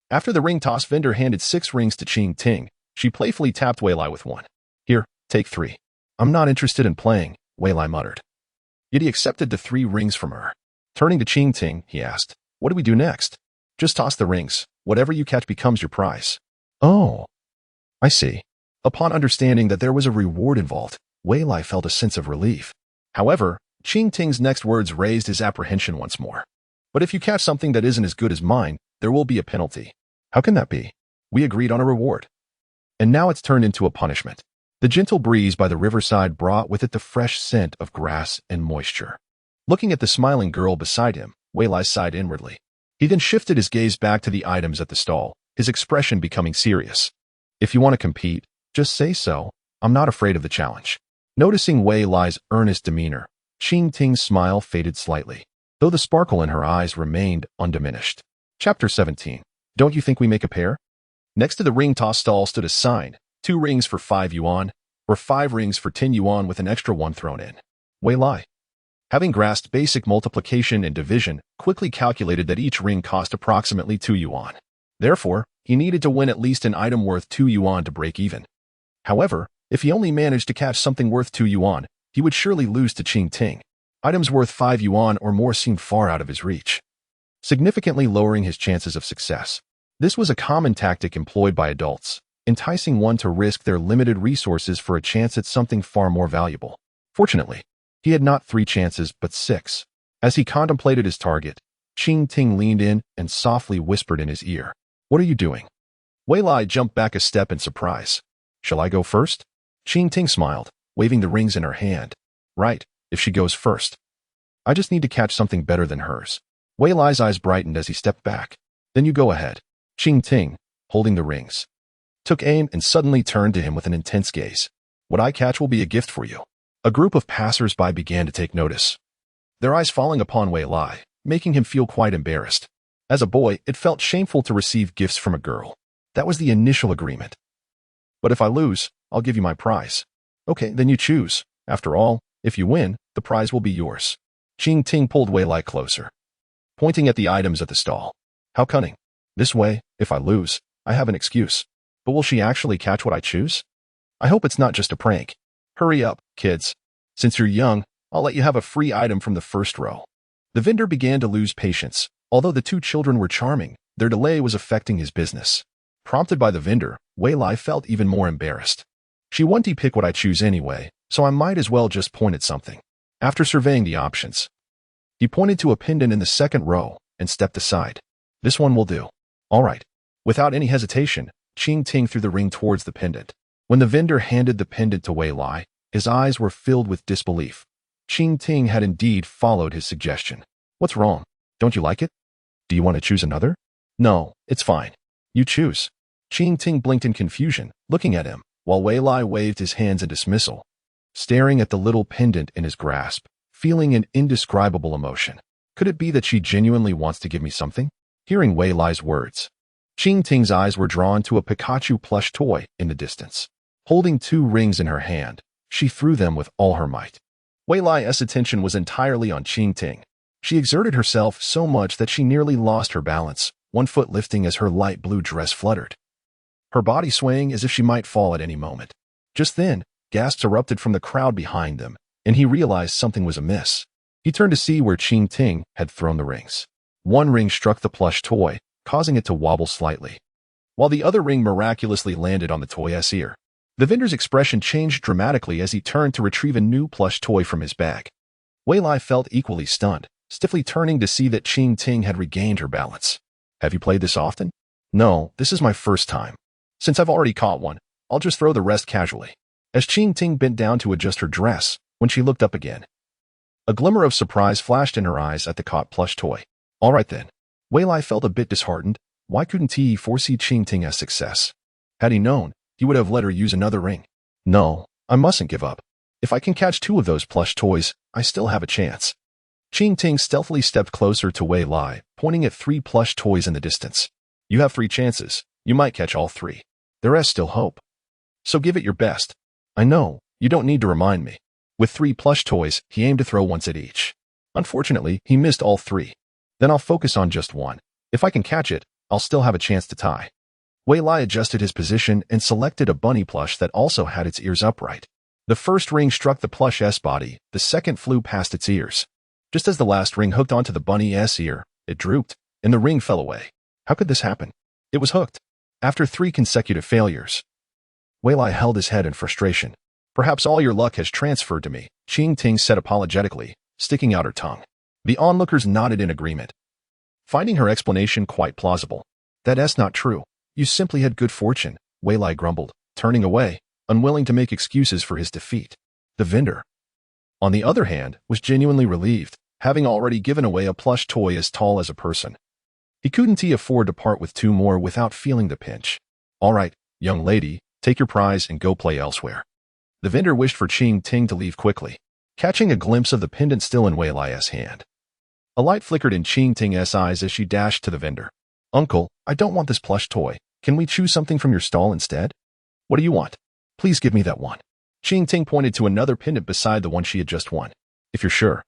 After the ring toss vendor handed 6 rings to Qing Ting, she playfully tapped Wei Lai with one. "Here, take 3. "I'm not interested in playing," Wei Lai muttered. Yet he accepted the 3 rings from her. Turning to Qing Ting, he asked, "What do we do next?" "Just toss the rings. Whatever you catch becomes your prize." "Oh, I see." Upon understanding that there was a reward involved, Wei Lai felt a sense of relief. However, Qing Ting's next words raised his apprehension once more. "But if you catch something that isn't as good as mine, there will be a penalty." "How can that be?" "We agreed on a reward, and now it's turned into a punishment." The gentle breeze by the riverside brought with it the fresh scent of grass and moisture. Looking at the smiling girl beside him, Wei Lai sighed inwardly. He then shifted his gaze back to the items at the stall, his expression becoming serious. "If you want to compete, just say so. I'm not afraid of the challenge." Noticing Wei Lai's earnest demeanor, Qing Ting's smile faded slightly. though the sparkle in her eyes remained undiminished. Chapter 17. Don't you think we make a pair? Next to the ring toss stall stood a sign, 2 rings for 5 yuan, or 5 rings for 10 yuan with an extra 1 thrown in. Wei Lai, having grasped basic multiplication and division, quickly calculated that each ring cost approximately 2 yuan. Therefore, he needed to win at least an item worth 2 yuan to break even. However, if he only managed to catch something worth 2 yuan, he would surely lose to Qing Ting. Items worth 5 yuan or more seemed far out of his reach, significantly lowering his chances of success. This was a common tactic employed by adults, enticing one to risk their limited resources for a chance at something far more valuable. Fortunately, he had not 3 chances but 6. As he contemplated his target, Qing Ting leaned in and softly whispered in his ear, "What are you doing?" Wei Lai jumped back a step in surprise. "Shall I go first?" Qing Ting smiled, waving the rings in her hand. "Right, if she goes first. I just need to catch something better than hers." Wei Lai's eyes brightened as he stepped back. "Then you go ahead." Qing Ting, holding the rings, took aim and suddenly turned to him with an intense gaze. "What I catch will be a gift for you." A group of passers-by began to take notice, their eyes falling upon Wei Lai, making him feel quite embarrassed. As a boy, it felt shameful to receive gifts from a girl. That was the initial agreement. "But if I lose, I'll give you my prize." "Okay, then you choose. After all, if you win, the prize will be yours." Qing Ting pulled Wei Lai closer, pointing at the items at the stall. "How cunning. This way, if I lose, I have an excuse. But will she actually catch what I choose? I hope it's not just a prank. Hurry up, kids. Since you're young, I'll let you have a free item from the first row." The vendor began to lose patience. Although the 2 children were charming, their delay was affecting his business. Prompted by the vendor, Wei Lai felt even more embarrassed. "She won't pick what I choose anyway, so I might as well just point at something." After surveying the options, he pointed to a pendant in the second row and stepped aside. "This one will do." "All right." Without any hesitation, Qing Ting threw the ring towards the pendant. When the vendor handed the pendant to Wei Lai, his eyes were filled with disbelief. Qing Ting had indeed followed his suggestion. "What's wrong? Don't you like it? Do you want to choose another?" "No, it's fine. You choose." Qing Ting blinked in confusion, looking at him, while Wei Lai waved his hands in dismissal, staring at the little pendant in his grasp, feeling an indescribable emotion. Could it be that she genuinely wants to give me something? Hearing Wei Lai's words, Qing Ting's eyes were drawn to a Pikachu plush toy in the distance. Holding 2 rings in her hand, she threw them with all her might. Wei Lai's attention was entirely on Qing Ting. She exerted herself so much that she nearly lost her balance, one foot lifting as her light blue dress fluttered, her body swaying as if she might fall at any moment. Just then, gasps erupted from the crowd behind them, and he realized something was amiss. He turned to see where Qing Ting had thrown the rings. 1 ring struck the plush toy, causing it to wobble slightly, while the other ring miraculously landed on the toy's ear. The vendor's expression changed dramatically as he turned to retrieve a new plush toy from his bag. Wei Lai felt equally stunned, stiffly turning to see that Qing Ting had regained her balance. "Have you played this often?" "No, this is my first time. Since I've already caught one, I'll just throw the rest casually." As Qing Ting bent down to adjust her dress, when she looked up again, a glimmer of surprise flashed in her eyes at the caught plush toy. "All right then." Wei Lai felt a bit disheartened. Why couldn't he foresee Qing Ting's success? Had he known, he would have let her use another ring. "No, I mustn't give up. If I can catch 2 of those plush toys, I still have a chance." Qing Ting stealthily stepped closer to Wei Lai, pointing at 3 plush toys in the distance. "You have 3 chances. You might catch all 3. There is still hope. So give it your best." "I know, you don't need to remind me." With 3 plush toys, he aimed to throw once at each. Unfortunately, he missed all 3. "Then I'll focus on just one. If I can catch it, I'll still have a chance to tie." Wei Lai adjusted his position and selected a bunny plush that also had its ears upright. The first ring struck the plush's body, the second flew past its ears. Just as the last ring hooked onto the bunny's ear, it drooped, and the ring fell away. How could this happen? It was hooked. After 3 consecutive failures, Wei Lai held his head in frustration. "Perhaps all your luck has transferred to me," Qing Ting said apologetically, sticking out her tongue. The onlookers nodded in agreement, finding her explanation quite plausible. "That's not true. You simply had good fortune," Wei Lai grumbled, turning away, unwilling to make excuses for his defeat. The vendor, on the other hand, was genuinely relieved, having already given away a plush toy as tall as a person. He couldn't afford to part with 2 more without feeling the pinch. "All right, young lady, take your prize and go play elsewhere." The vendor wished for Qing Ting to leave quickly, catching a glimpse of the pendant still in Wei Lai's hand. A light flickered in Ching Ting's eyes as she dashed to the vendor. Uncle, I don't want this plush toy. Can we choose something from your stall instead? What do you want? Please give me that one. Ching Ting pointed to another pendant beside the one she had just won. If you're sure.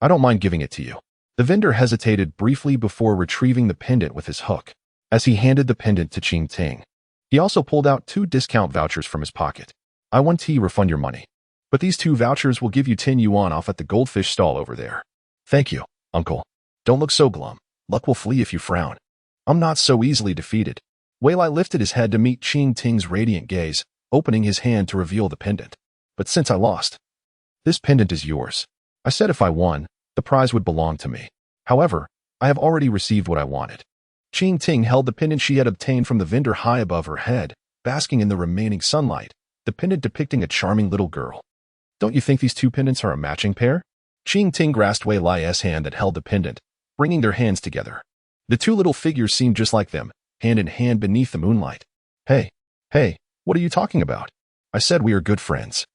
I don't mind giving it to you. The vendor hesitated briefly before retrieving the pendant with his hook. As he handed the pendant to Ching Ting, he also pulled out 2 discount vouchers from his pocket. I want to refund your money, but these 2 vouchers will give you 10 yuan off at the goldfish stall over there. Thank you, uncle. Don't look so glum. Luck will flee if you frown. I'm not so easily defeated. Wei Lai lifted his head to meet Ching Ting's radiant gaze, opening his hand to reveal the pendant. But since I lost, this pendant is yours. I said if I won, the prize would belong to me. However, I have already received what I wanted. Ching Ting held the pendant she had obtained from the vendor high above her head, basking in the remaining sunlight, the pendant depicting a charming little girl. Don't you think these 2 pendants are a matching pair? Ching Ting grasped Wei Lai's hand that held the pendant, bringing their hands together. The 2 little figures seemed just like them, hand in hand beneath the moonlight. Hey, what are you talking about? I said we are good friends.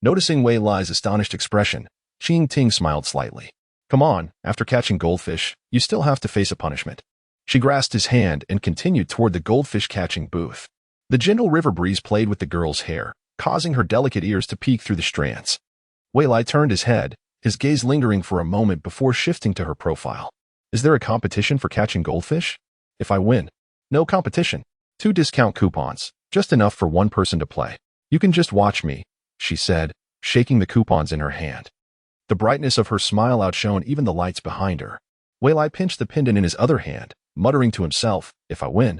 Noticing Wei Lai's astonished expression, Ching Ting smiled slightly. Come on, after catching goldfish, you still have to face a punishment. She grasped his hand and continued toward the goldfish catching booth. The gentle river breeze played with the girl's hair, causing her delicate ears to peek through the strands. Wei Lai turned his head, his gaze lingering for a moment before shifting to her profile. Is there a competition for catching goldfish? If I win, no competition. 2 discount coupons, just enough for 1 person to play. You can just watch me, she said, shaking the coupons in her hand. The brightness of her smile outshone even the lights behind her. Wei Lai pinched the pendant in his other hand, muttering to himself, if I win,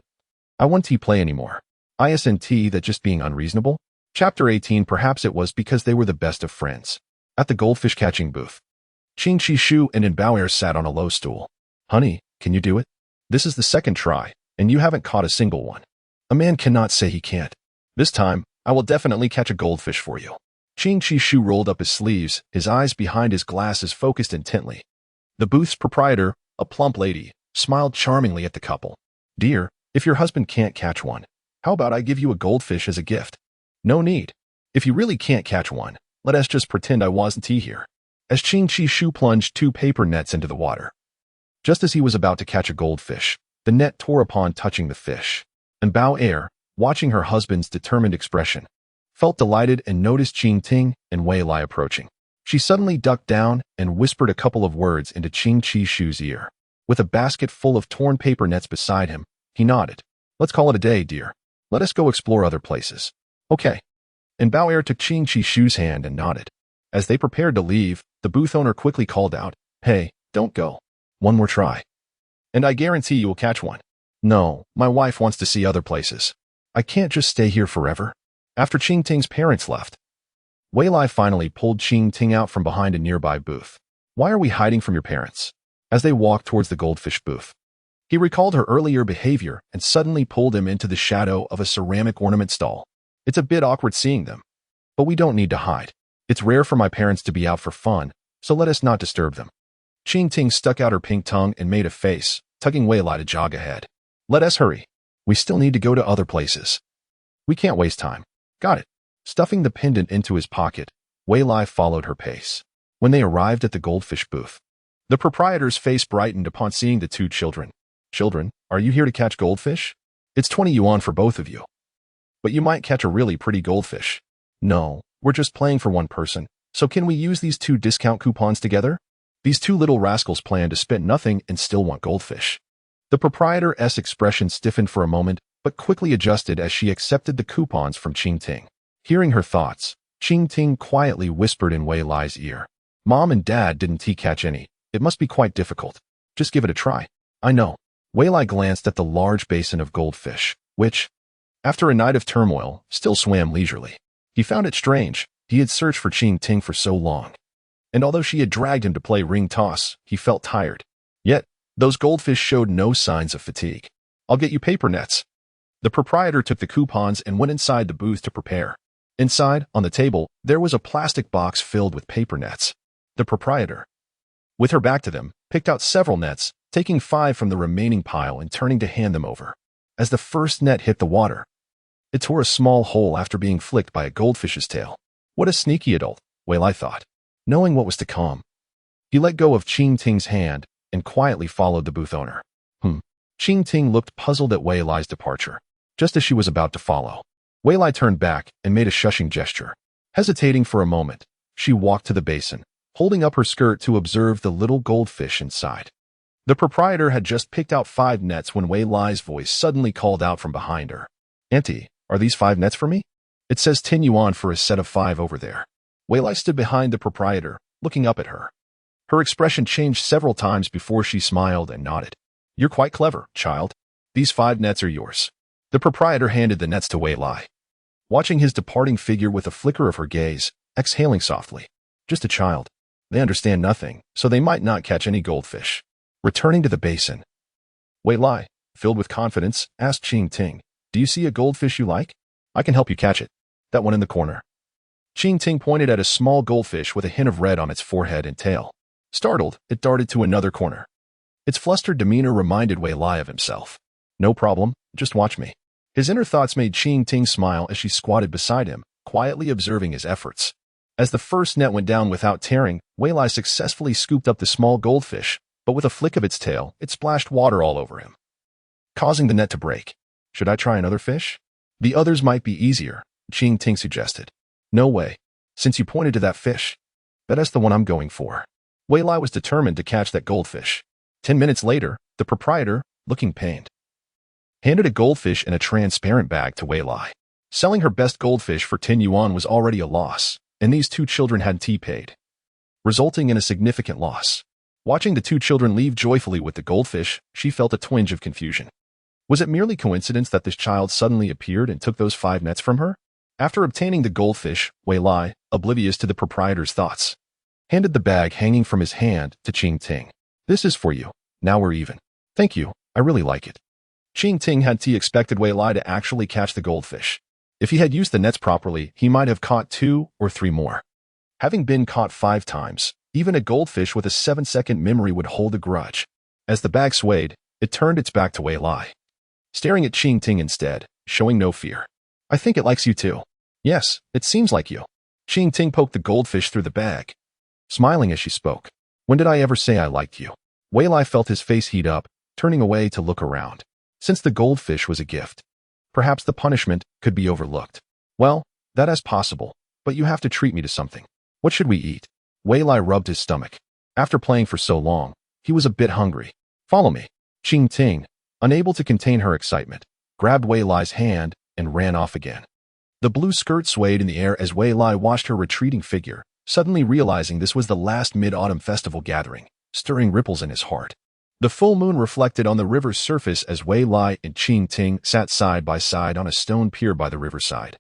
I won't play anymore. Isn't that just being unreasonable? Chapter 18. Perhaps it was because they were the best of friends. At the goldfish catching booth, Qing Qishu and Bao sat on a low stool. Honey, can you do it? This is the 2nd try, and you haven't caught a single one. A man cannot say he can't. This time, I will definitely catch a goldfish for you. Qing Qishu rolled up his sleeves, his eyes behind his glasses focused intently. The booth's proprietor, a plump lady, smiled charmingly at the couple. Dear, if your husband can't catch one, how about I give you a goldfish as a gift? No need. If you really can't catch one, let us just pretend I wasn't here. As Qing Qishu plunged 2 paper nets into the water. Just as he was about to catch a goldfish, the net tore upon touching the fish. And Bao, watching her husband's determined expression, felt delighted and noticed Qing Ting and Wei Lai approaching. She suddenly ducked down and whispered a couple of words into Qing Qishu's ear. With a basket full of torn paper nets beside him, he nodded. Let's call it a day, dear. Let us go explore other places. Okay. And Bao took Qing Qishu's hand and nodded. As they prepared to leave, the booth owner quickly called out, Hey, don't go. One more try. And I guarantee you will catch one. No, my wife wants to see other places. I can't just stay here forever. After Qing Ting's parents left, Wei Lai finally pulled Qing Ting out from behind a nearby booth. Why are we hiding from your parents? As they walked towards the goldfish booth, he recalled her earlier behavior and suddenly pulled him into the shadow of a ceramic ornament stall. It's a bit awkward seeing them, but we don't need to hide. It's rare for my parents to be out for fun, so let us not disturb them. Qing Ting stuck out her pink tongue and made a face, tugging Wei Lai to jog ahead. Let us hurry. We still need to go to other places. We can't waste time. Got it. Stuffing the pendant into his pocket, Wei Lai followed her pace. When they arrived at the goldfish booth, the proprietor's face brightened upon seeing the 2 children. Children, are you here to catch goldfish? It's 20 yuan for both of you. But you might catch a really pretty goldfish. No, we're just playing for 1 person, so can we use these 2 discount coupons together? These 2 little rascals plan to spend nothing and still want goldfish. The proprietor's expression stiffened for a moment, but quickly adjusted as she accepted the coupons from Qing Ting. Hearing her thoughts, Qing Ting quietly whispered in Wei Lai's ear. Mom and Dad didn't catch any. It must be quite difficult. Just give it a try. I know. Wei Lai glanced at the large basin of goldfish, which, after a night of turmoil, still swam leisurely. He found it strange. He had searched for Qing Ting for so long. And although she had dragged him to play ring toss, he felt tired. Yet, those goldfish showed no signs of fatigue. I'll get you paper nets. The proprietor took the coupons and went inside the booth to prepare. Inside, on the table, there was a plastic box filled with paper nets. The proprietor, with her back to them, picked out several nets, taking 5 from the remaining pile and turning to hand them over. As the first net hit the water, it tore a small hole after being flicked by a goldfish's tail. What a sneaky adult, Wei Lai thought. Knowing what was to come, he let go of Qing Ting's hand, and quietly followed the booth owner. Qing Ting looked puzzled at Wei Lai's departure. Just as she was about to follow, Wei Lai turned back and made a shushing gesture. Hesitating for a moment, she walked to the basin, holding up her skirt to observe the little goldfish inside. The proprietor had just picked out 5 nets when Wei Lai's voice suddenly called out from behind her. "Auntie, are these 5 nets for me? It says 10 yuan for a set of 5 over there." Wei Lai stood behind the proprietor, looking up at her. Her expression changed several times before she smiled and nodded. "You're quite clever, child. These 5 nets are yours." The proprietor handed the nets to Wei Lai. Watching his departing figure with a flicker of her gaze, exhaling softly. Just a child. They understand nothing, so they might not catch any goldfish. Returning to the basin, Wei Lai, filled with confidence, asked Qing Ting, "Do you see a goldfish you like? I can help you catch it. That one in the corner." Qing Ting pointed at a small goldfish with a hint of red on its forehead and tail. Startled, it darted to another corner. Its flustered demeanor reminded Wei Lai of himself. "No problem, just watch me." His inner thoughts made Qing Ting smile as she squatted beside him, quietly observing his efforts. As the first net went down without tearing, Wei Lai successfully scooped up the small goldfish, but with a flick of its tail, it splashed water all over him, causing the net to break. "Should I try another fish? The others might be easier," Qing Ting suggested. "No way. Since you pointed to that fish, that's the one I'm going for." Wei Lai was determined to catch that goldfish. 10 minutes later, the proprietor, looking pained, handed a goldfish in a transparent bag to Wei Lai. Selling her best goldfish for 10 yuan was already a loss, and these 2 children had tea paid, resulting in a significant loss. Watching the 2 children leave joyfully with the goldfish, she felt a twinge of confusion. Was it merely coincidence that this child suddenly appeared and took those 5 nets from her? After obtaining the goldfish, Wei Lai, oblivious to the proprietor's thoughts, handed the bag hanging from his hand to Qing Ting. "This is for you. Now we're even." "Thank you. I really like it." Qing Ting had expected Wei Lai to actually catch the goldfish. If he had used the nets properly, he might have caught 2 or 3 more. Having been caught 5 times, even a goldfish with a 7-second memory would hold a grudge. As the bag swayed, it turned its back to Wei Lai, staring at Qing Ting instead, showing no fear. "I think it likes you too." "Yes, it seems like you." Qing Ting poked the goldfish through the bag, smiling as she spoke. "When did I ever say I liked you?" Wei Lai felt his face heat up, turning away to look around. Since the goldfish was a gift, perhaps the punishment could be overlooked. "Well, that is possible, but you have to treat me to something. What should we eat?" Wei Lai rubbed his stomach. After playing for so long, he was a bit hungry. "Follow me." Qing Ting, unable to contain her excitement, grabbed Wei Lai's hand and ran off again. The blue skirt swayed in the air as Wei Lai watched her retreating figure, suddenly realizing this was the last Mid-Autumn Festival gathering, stirring ripples in his heart. The full moon reflected on the river's surface as Wei Lai and Qing Ting sat side by side on a stone pier by the riverside,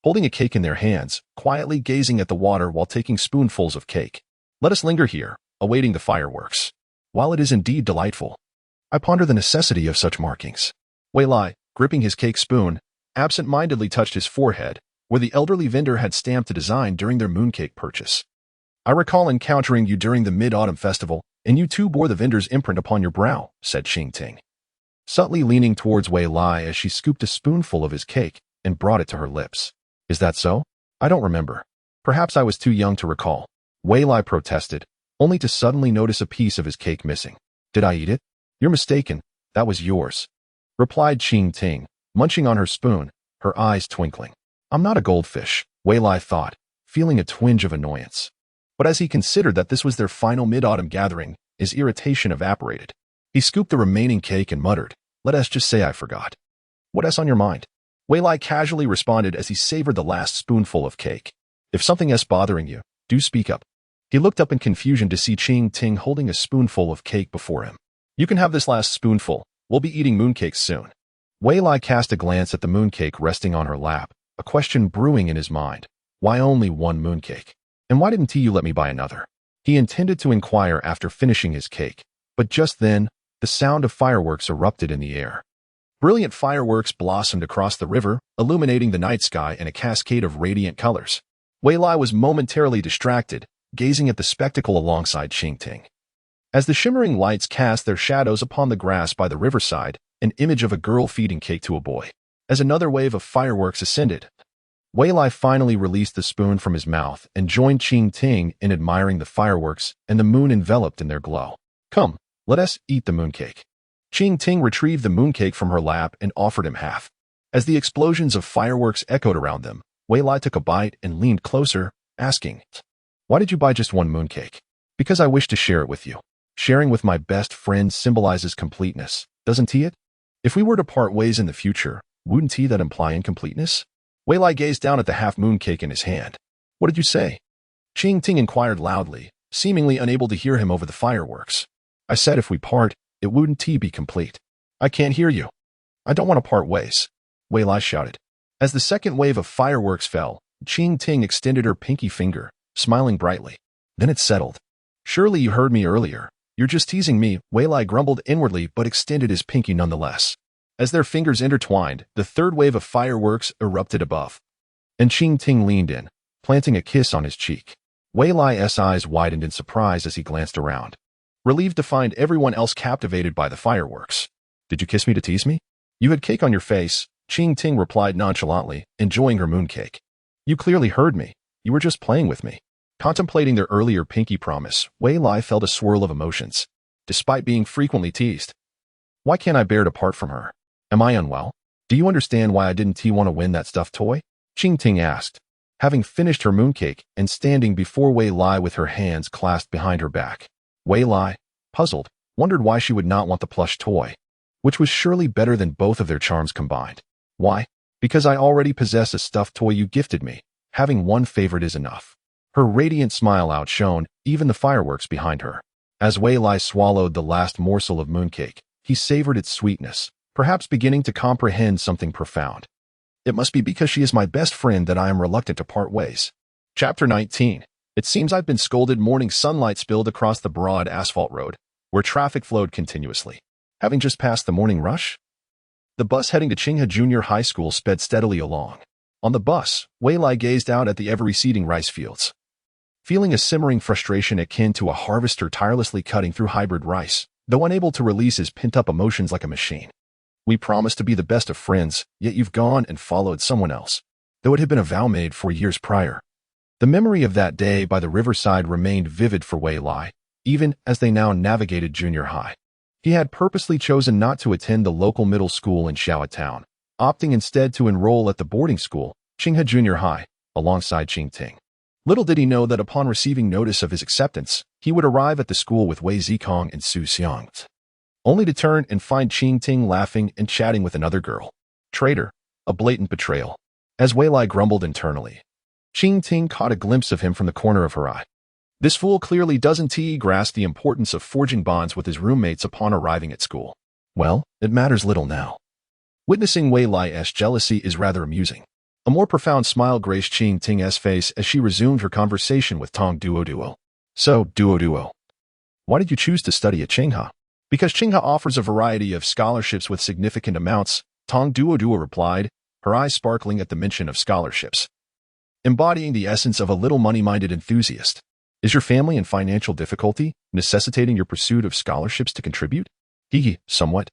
holding a cake in their hands, quietly gazing at the water while taking spoonfuls of cake. "Let us linger here, awaiting the fireworks. While it is indeed delightful, I ponder the necessity of such markings." Wei Lai, gripping his cake spoon, absent-mindedly touched his forehead, where the elderly vendor had stamped a design during their mooncake purchase. "I recall encountering you during the Mid-Autumn Festival, and you too bore the vendor's imprint upon your brow," said Qing Ting, subtly leaning towards Wei Lai as she scooped a spoonful of his cake and brought it to her lips. "Is that so? I don't remember. Perhaps I was too young to recall." Wei Lai protested, only to suddenly notice a piece of his cake missing. "Did I eat it?" "You're mistaken. That was yours," replied Qing Ting, munching on her spoon, her eyes twinkling. "I'm not a goldfish," Wei Lai thought, feeling a twinge of annoyance. But as he considered that this was their final mid-autumn gathering, his irritation evaporated. He scooped the remaining cake and muttered, "Let us just say I forgot." "What's on your mind?" Wei Lai casually responded as he savored the last spoonful of cake. "If something is bothering you, do speak up." He looked up in confusion to see Qing Ting holding a spoonful of cake before him. "You can have this last spoonful. We'll be eating mooncakes soon." Wei Lai cast a glance at the mooncake resting on her lap, a question brewing in his mind. Why only one mooncake? And why didn't you let me buy another? He intended to inquire after finishing his cake, but just then, the sound of fireworks erupted in the air. Brilliant fireworks blossomed across the river, illuminating the night sky in a cascade of radiant colors. Wei Lai was momentarily distracted, gazing at the spectacle alongside Qing Ting. As the shimmering lights cast their shadows upon the grass by the riverside, an image of a girl feeding cake to a boy. As another wave of fireworks ascended, Wei Lai finally released the spoon from his mouth and joined Qing Ting in admiring the fireworks and the moon enveloped in their glow. "Come, Let us eat the mooncake. Qing Ting retrieved the mooncake from her lap and offered him half. As the explosions of fireworks echoed around them, Wei Lai took a bite and leaned closer, asking, "Why did you buy just one mooncake?" "Because I wish to share it with you. Sharing with my best friend symbolizes completeness, doesn't it? If we were to part ways in the future, wouldn't that imply incompleteness?" Wei Lai gazed down at the half mooncake in his hand. "What did you say?" Qing Ting inquired loudly, seemingly unable to hear him over the fireworks. "I said if we part, it wouldn't be complete." "I can't hear you." "I don't want to part ways," Wei Lai shouted. As the second wave of fireworks fell, Qing Ting extended her pinky finger, smiling brightly. Then it settled. "Surely you heard me earlier. You're just teasing me," Wei Lai grumbled inwardly but extended his pinky nonetheless. As their fingers intertwined, the third wave of fireworks erupted above. And Qing Ting leaned in, planting a kiss on his cheek. Wei Lai's eyes widened in surprise as he glanced around, relieved to find everyone else captivated by the fireworks. "Did you kiss me to tease me?" "You had cake on your face," Qing Ting replied nonchalantly, enjoying her mooncake. "You clearly heard me. You were just playing with me." Contemplating their earlier pinky promise, Wei Lai felt a swirl of emotions. Despite being frequently teased, "Why can't I bear to part from her? Am I unwell? Do you understand why I didn't want to win that stuffed toy?" Qing Ting asked, having finished her mooncake and standing before Wei Lai with her hands clasped behind her back. Wei Lai, puzzled, wondered why she would not want the plush toy, which was surely better than both of their charms combined. "Why? Because I already possess a stuffed toy you gifted me. Having one favorite is enough." Her radiant smile outshone even the fireworks behind her. As Wei Lai swallowed the last morsel of mooncake, he savored its sweetness, perhaps beginning to comprehend something profound. "It must be because she is my best friend that I am reluctant to part ways." Chapter 19. It seems I've been scolded. Morning sunlight spilled across the broad asphalt road, where traffic flowed continuously. Having just passed the morning rush, the bus heading to Qinghe Junior High School sped steadily along. On the bus, Wei Lai gazed out at the ever-receding rice fields, feeling a simmering frustration akin to a harvester tirelessly cutting through hybrid rice, though unable to release his pent-up emotions like a machine. "We promised to be the best of friends, yet you've gone and followed someone else," though it had been a vow made 4 years prior. The memory of that day by the riverside remained vivid for Wei Lai, even as they now navigated junior high. He had purposely chosen not to attend the local middle school in Xiaohe Town, opting instead to enroll at the boarding school, Qinghe Junior High, alongside Qing Ting. Little did he know that upon receiving notice of his acceptance, he would arrive at the school with Wei Zikong and Su Xiang, only to turn and find Qing Ting laughing and chatting with another girl. Traitor, a blatant betrayal. As Wei Lai grumbled internally, Qing Ting caught a glimpse of him from the corner of her eye. This fool clearly doesn't grasp the importance of forging bonds with his roommates upon arriving at school. Well, it matters little now. Witnessing Wei Lai's jealousy is rather amusing. A more profound smile graced Qing Ting's face as she resumed her conversation with Tong Duo. "So, Duo, why did you choose to study at Qinghe?" "Because Qinghe offers a variety of scholarships with significant amounts," Tong Duo replied, her eyes sparkling at the mention of scholarships, embodying the essence of a little money-minded enthusiast. "Is your family in financial difficulty, necessitating your pursuit of scholarships to contribute?" Somewhat.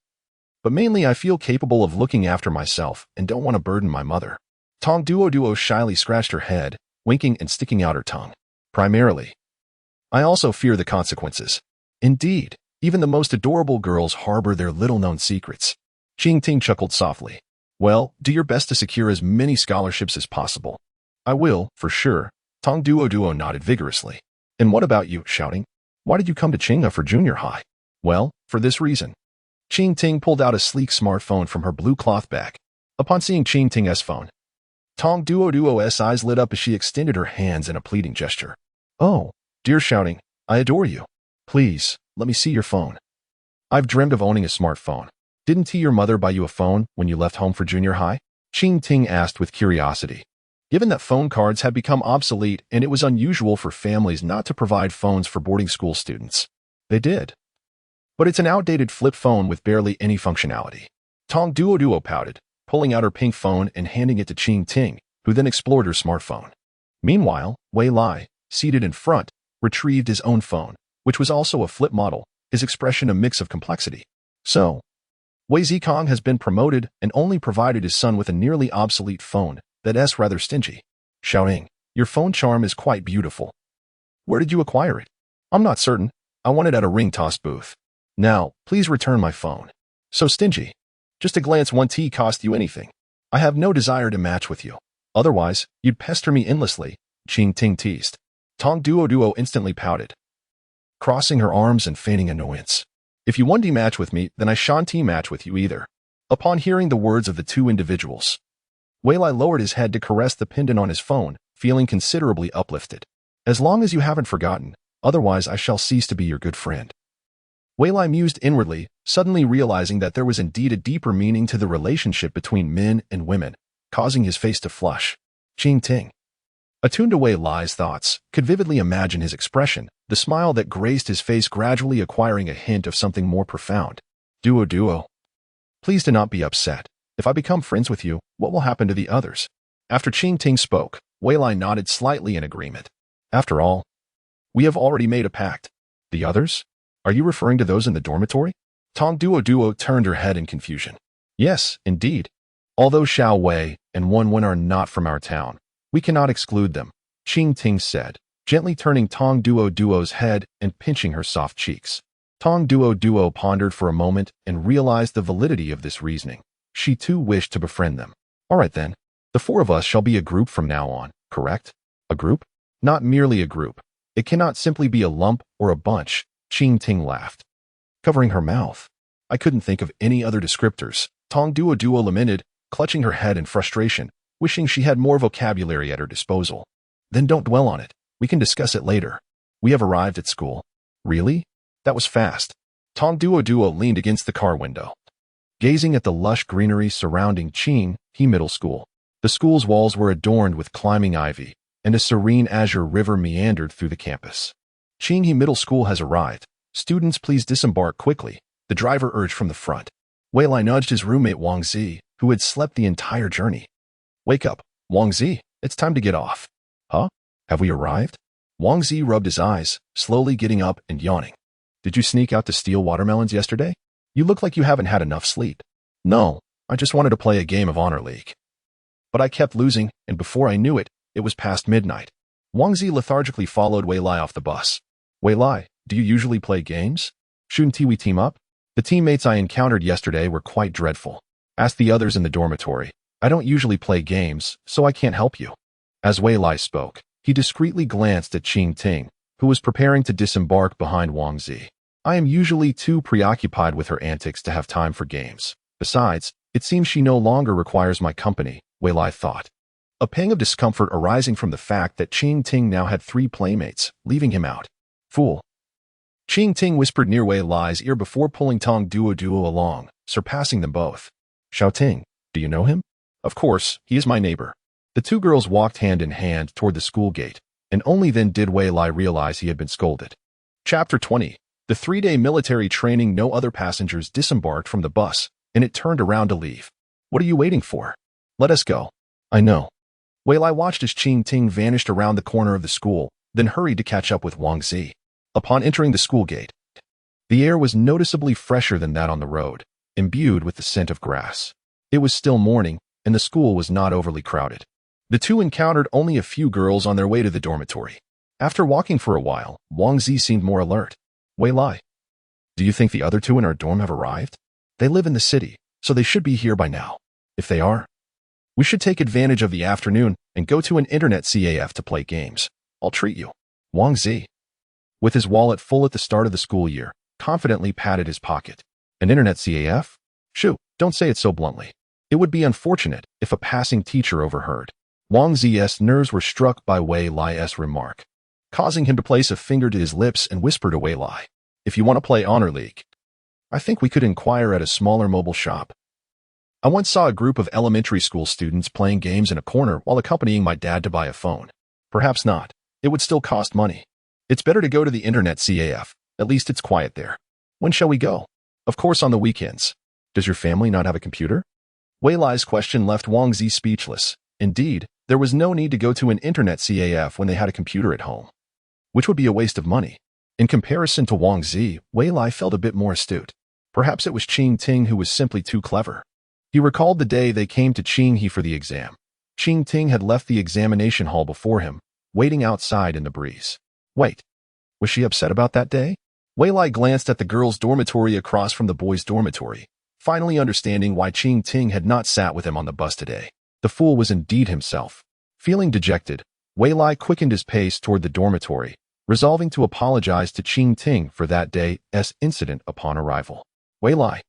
But mainly I feel capable of looking after myself and don't want to burden my mother." Tong Duo shyly scratched her head, winking and sticking out her tongue. "Primarily. I also fear the consequences." "Indeed, even the most adorable girls harbor their little-known secrets." Qing Ting chuckled softly. "Well, do your best to secure as many scholarships as possible." "I will, for sure." Tong Duo nodded vigorously. "And what about you?" Shouting. "Why did you come to Qinghe for junior high?" "Well, for this reason." Qing Ting pulled out a sleek smartphone from her blue cloth bag. Upon seeing Qing Ting's phone, Tong Duo's eyes lit up as she extended her hands in a pleading gesture. "Oh, dear," Shouting, "I adore you. Please, let me see your phone." "I've dreamed of owning a smartphone." "Didn't your mother buy you a phone when you left home for junior high?" Qing Ting asked with curiosity. Given that phone cards had become obsolete and it was unusual for families not to provide phones for boarding school students, they did. But it's an outdated flip phone with barely any functionality. Tong Duo pouted, pulling out her pink phone and handing it to Qing Ting, who then explored her smartphone. Meanwhile, Wei Lai, seated in front, retrieved his own phone, which was also a flip model, his expression a mix of complexity. "So, Wei Zikong has been promoted and only provided his son with a nearly obsolete phone that's rather stingy." Shouting, "Your phone charm is quite beautiful. Where did you acquire it?" "I'm not certain. I won it at a ring toss booth." Now, please return my phone. So stingy. Just a glance 1T cost you anything. I have no desire to match with you. Otherwise, you'd pester me endlessly, Ching Ting teased. Tong Duo instantly pouted, crossing her arms and feigning annoyance. If you 1D match with me, then I shan't match with you either. Upon hearing the words of the two individuals, Wei Lai lowered his head to caress the pendant on his phone, feeling considerably uplifted. As long as you haven't forgotten, otherwise I shall cease to be your good friend. Wei Lai mused inwardly, suddenly realizing that there was indeed a deeper meaning to the relationship between men and women, causing his face to flush. Ching Ting, attuned to Wei Lai's thoughts, could vividly imagine his expression, the smile that graced his face gradually acquiring a hint of something more profound. Duo. Please do not be upset. If I become friends with you, what will happen to the others? After Ching Ting spoke, Wei Lai nodded slightly in agreement. After all, we have already made a pact. The others? Are you referring to those in the dormitory? Tong Duo turned her head in confusion. Yes, indeed. Although Xiao Wei and Wen are not from our town, we cannot exclude them, Ching Ting said, gently turning Tong Duo's head and pinching her soft cheeks. Tong Duo pondered for a moment and realized the validity of this reasoning. She too wished to befriend them. All right then. The four of us shall be a group from now on, correct? A group? Not merely a group. It cannot simply be a lump or a bunch, Ching Ting laughed, covering her mouth. I couldn't think of any other descriptors, Tong Duo lamented, clutching her head in frustration, wishing she had more vocabulary at her disposal. Then don't dwell on it. We can discuss it later. We have arrived at school. Really? That was fast. Tong Duo leaned against the car window, gazing at the lush greenery surrounding Ching He Middle School. The school's walls were adorned with climbing ivy, and a serene azure river meandered through the campus. Ching He Middle School has arrived. Students, please disembark quickly, the driver urged from the front. Wei Lai nudged his roommate Wang Zi, who had slept the entire journey. Wake up, Wang Zi, it's time to get off. Huh? Have we arrived? Wang Zi rubbed his eyes, slowly getting up and yawning. Did you sneak out to steal watermelons yesterday? You look like you haven't had enough sleep. No, I just wanted to play a game of Honor League. But I kept losing, and before I knew it, it was past midnight. Wang Zi lethargically followed Wei Lai off the bus. Wei Lai, do you usually play games? Shouldn't we team up? The teammates I encountered yesterday were quite dreadful. Ask the others in the dormitory. I don't usually play games, so I can't help you. As Wei Lai spoke, he discreetly glanced at Ching Ting, who was preparing to disembark behind Wang Zi. I am usually too preoccupied with her antics to have time for games. Besides, it seems she no longer requires my company, Wei Lai thought, a pang of discomfort arising from the fact that Ching Ting now had 3 playmates, leaving him out. Fool. Ching Ting whispered near Wei Lai's ear before pulling Tong Duo along, surpassing them both. Xiao Ting, do you know him? Of course, he is my neighbor. The two girls walked hand in hand toward the school gate, and only then did Wei Lai realize he had been scolded. Chapter 20. The 3-day military training. No other passengers disembarked from the bus, and it turned around to leave. What are you waiting for? Let us go. I know. Wei Lai watched as Ching Ting vanished around the corner of the school, then hurried to catch up with Wang Zi. Upon entering the school gate, the air was noticeably fresher than that on the road, imbued with the scent of grass. It was still morning, and the school was not overly crowded. The two encountered only a few girls on their way to the dormitory. After walking for a while, Wang Zi seemed more alert. Wei Lai, do you think the other two in our dorm have arrived? They live in the city, so they should be here by now. If they are, we should take advantage of the afternoon and go to an internet CAF to play games. I'll treat you. Wang Zi, with his wallet full at the start of the school year, confidently patted his pocket. An internet CAF? Shoo, don't say it so bluntly. It would be unfortunate if a passing teacher overheard. Wang Zi's nerves were struck by Wei Lai's remark, causing him to place a finger to his lips and whisper to Wei Lai, if you want to play Honor League, I think we could inquire at a smaller mobile shop. I once saw a group of elementary school students playing games in a corner while accompanying my dad to buy a phone. Perhaps not. It would still cost money. It's better to go to the internet CAF. At least it's quiet there. When shall we go? Of course on the weekends. Does your family not have a computer? Wei Lai's question left Wang Zi speechless. Indeed, there was no need to go to an internet CAF when they had a computer at home, which would be a waste of money. In comparison to Wang Zi, Wei Lai felt a bit more astute. Perhaps it was Ching Ting who was simply too clever. He recalled the day they came to Ching He for the exam. Ching Ting had left the examination hall before him, waiting outside in the breeze. Wait, was she upset about that day? Wei Lai glanced at the girls' dormitory across from the boys' dormitory, finally understanding why Qing Ting had not sat with him on the bus today. The fool was indeed himself. Feeling dejected, Wei Lai quickened his pace toward the dormitory, resolving to apologize to Qing Ting for that day's incident upon arrival. Wei Lai,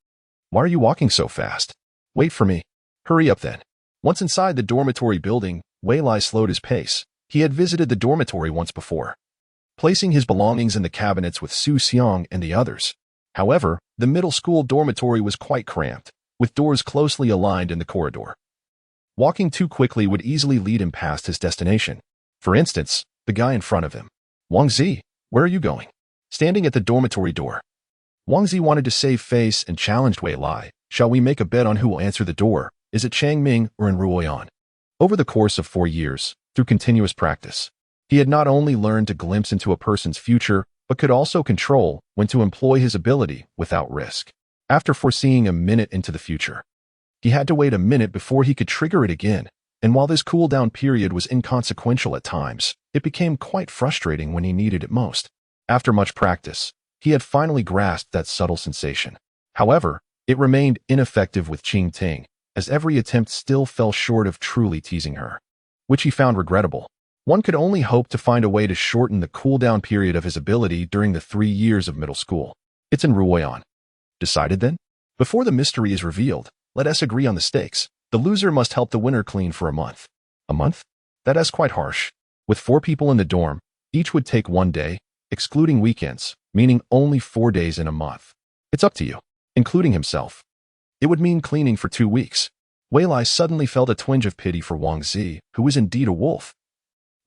why are you walking so fast? Wait for me. Hurry up then. Once inside the dormitory building, Wei Lai slowed his pace. He had visited the dormitory once before, placing his belongings in the cabinets with Su Xiang and the others. However, the middle school dormitory was quite cramped, with doors closely aligned in the corridor. Walking too quickly would easily lead him past his destination. For instance, the guy in front of him. Wang Zi, where are you going? Standing at the dormitory door, Wang Zi wanted to save face and challenged Wei Lai. Shall we make a bet on who will answer the door? Is it Chang Ming or Ruoyan? Over the course of 4 years, through continuous practice, he had not only learned to glimpse into a person's future, but could also control when to employ his ability without risk. After foreseeing a minute into the future, he had to wait a minute before he could trigger it again, and while this cooldown period was inconsequential at times, it became quite frustrating when he needed it most. After much practice, he had finally grasped that subtle sensation. However, it remained ineffective with Qing Ting, as every attempt still fell short of truly teasing her, which he found regrettable. One could only hope to find a way to shorten the cooldown period of his ability during the 3 years of middle school. It's in Ruoyan. Decided then? Before the mystery is revealed, let us agree on the stakes. The loser must help the winner clean for a month. A month? That is quite harsh. With 4 people in the dorm, each would take 1 day, excluding weekends, meaning only 4 days in a month. It's up to you, including himself. It would mean cleaning for 2 weeks. Wei Lai suddenly felt a twinge of pity for Wang Zi, who was indeed a wolf,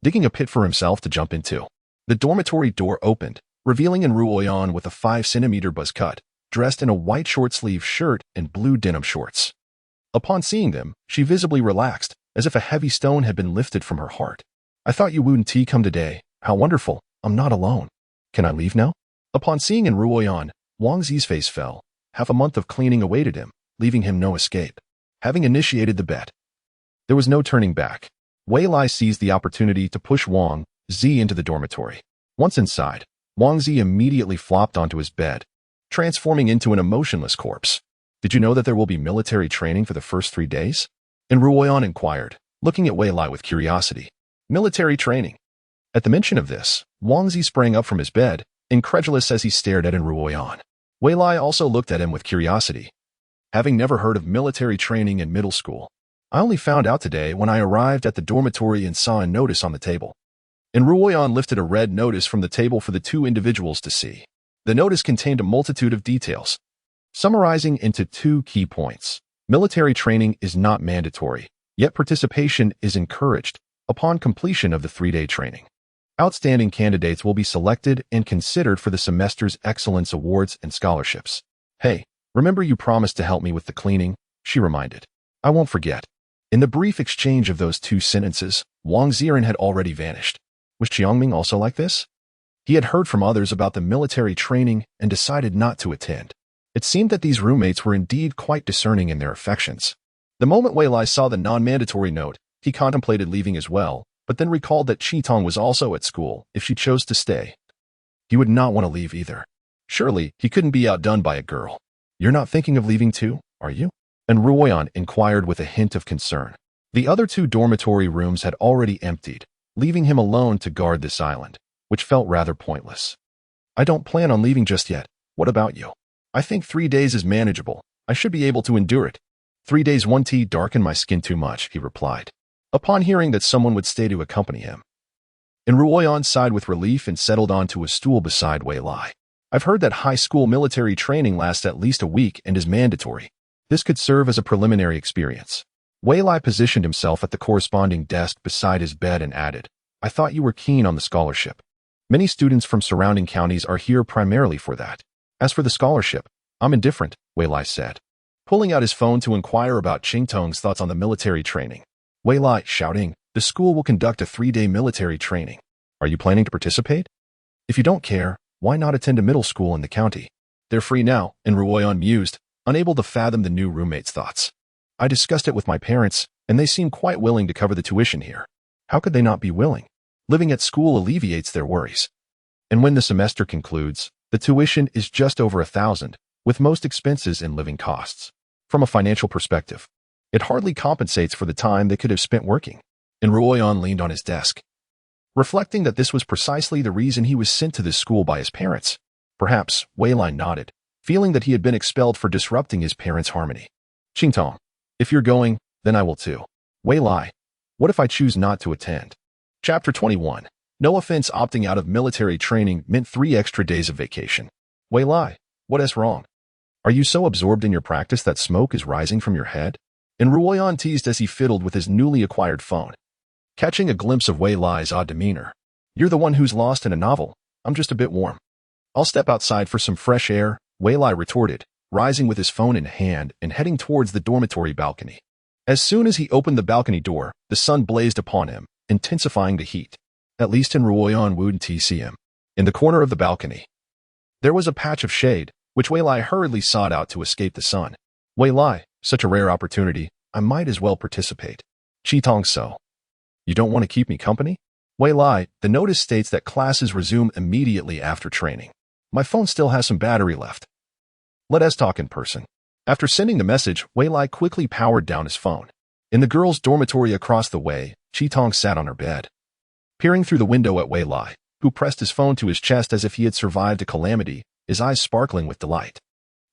digging a pit for himself to jump into. The dormitory door opened, revealing in Ruoyan with a 5-centimeter buzz cut, dressed in a white short-sleeve shirt and blue denim shorts. Upon seeing them, she visibly relaxed, as if a heavy stone had been lifted from her heart. I thought you wouldn't come today. How wonderful. I'm not alone. Can I leave now? Upon seeing in Ruoyan, Wang Zi's face fell. Half a month of cleaning awaited him, leaving him no escape. Having initiated the bet, there was no turning back. Wei Lai seized the opportunity to push Wang Zi into the dormitory. Once inside, Wang Zi immediately flopped onto his bed, transforming into an emotionless corpse. Did you know that there will be military training for the first 3 days? And Ruoyan inquired, looking at Wei Lai with curiosity. Military training. At the mention of this, Wang Zi sprang up from his bed, incredulous as he stared at Ruoyan. Wei Lai also looked at him with curiosity. Having never heard of military training in middle school, I only found out today when I arrived at the dormitory and saw a notice on the table. And Ruoyan lifted a red notice from the table for the 2 individuals to see. The notice contained a multitude of details, summarizing into 2 key points. Military training is not mandatory, yet participation is encouraged. Upon completion of the 3-day training, outstanding candidates will be selected and considered for the semester's excellence awards and scholarships. Hey, remember you promised to help me with the cleaning? She reminded. I won't forget. In the brief exchange of those 2 sentences, Wang Ziren had already vanished. Was Qiangming also like this? He had heard from others about the military training and decided not to attend. It seemed that these roommates were indeed quite discerning in their affections. The moment Wei Lai saw the non-mandatory note, he contemplated leaving as well, but then recalled that Qitong was also at school if she chose to stay. He would not want to leave either. Surely, he couldn't be outdone by a girl. You're not thinking of leaving too, are you? And Ruoyan inquired with a hint of concern. The other 2 dormitory rooms had already emptied, leaving him alone to guard this island, which felt rather pointless. I don't plan on leaving just yet. What about you? I think 3 days is manageable. I should be able to endure it. 3 days won't darken my skin too much, he replied, upon hearing that someone would stay to accompany him. And Ruoyan sighed with relief and settled onto a stool beside Wei Lai. I've heard that high school military training lasts at least a week and is mandatory. This could serve as a preliminary experience. Wei Lai positioned himself at the corresponding desk beside his bed and added, I thought you were keen on the scholarship. Many students from surrounding counties are here primarily for that. As for the scholarship, I'm indifferent, Wei Lai said, pulling out his phone to inquire about Qingtong's thoughts on the military training. Wei Lai, shouting, the school will conduct a 3-day military training. Are you planning to participate? If you don't care, why not attend a middle school in the county? They're free now, and Ruoyan mused, unable to fathom the new roommate's thoughts. I discussed it with my parents, and they seem quite willing to cover the tuition here. How could they not be willing? Living at school alleviates their worries. And when the semester concludes, The tuition is just over 1,000, with most expenses and living costs. From a financial perspective, it hardly compensates for the time they could have spent working. And Ruoyan leaned on his desk, reflecting that this was precisely the reason he was sent to this school by his parents. Perhaps, Weilai nodded, feeling that he had been expelled for disrupting his parents' harmony. Qingtong, if you're going, then I will too. Weilai, what if I choose not to attend? Chapter 21. No offense, opting out of military training meant 3 extra days of vacation. Weilai, what is wrong? Are you so absorbed in your practice that smoke is rising from your head? And Ruoyan teased as he fiddled with his newly acquired phone, catching a glimpse of Weilai's odd demeanor. You're the one who's lost in a novel. I'm just a bit warm. I'll step outside for some fresh air, Weilai retorted, rising with his phone in hand and heading towards the dormitory balcony. As soon as he opened the balcony door, the sun blazed upon him, intensifying the heat. At least in Ruoyan wouldn't he see him. In the corner of the balcony, there was a patch of shade, which Weilai hurriedly sought out to escape the sun. Weilai, such a rare opportunity, I might as well participate. Qitong so. You don't want to keep me company? Weilai, the notice states that classes resume immediately after training. My phone still has some battery left. Let us talk in person. After sending the message, Weilai quickly powered down his phone. In the girls' dormitory across the way, Qitong sat on her bed, peering through the window at Weilai, who pressed his phone to his chest as if he had survived a calamity, his eyes sparkling with delight.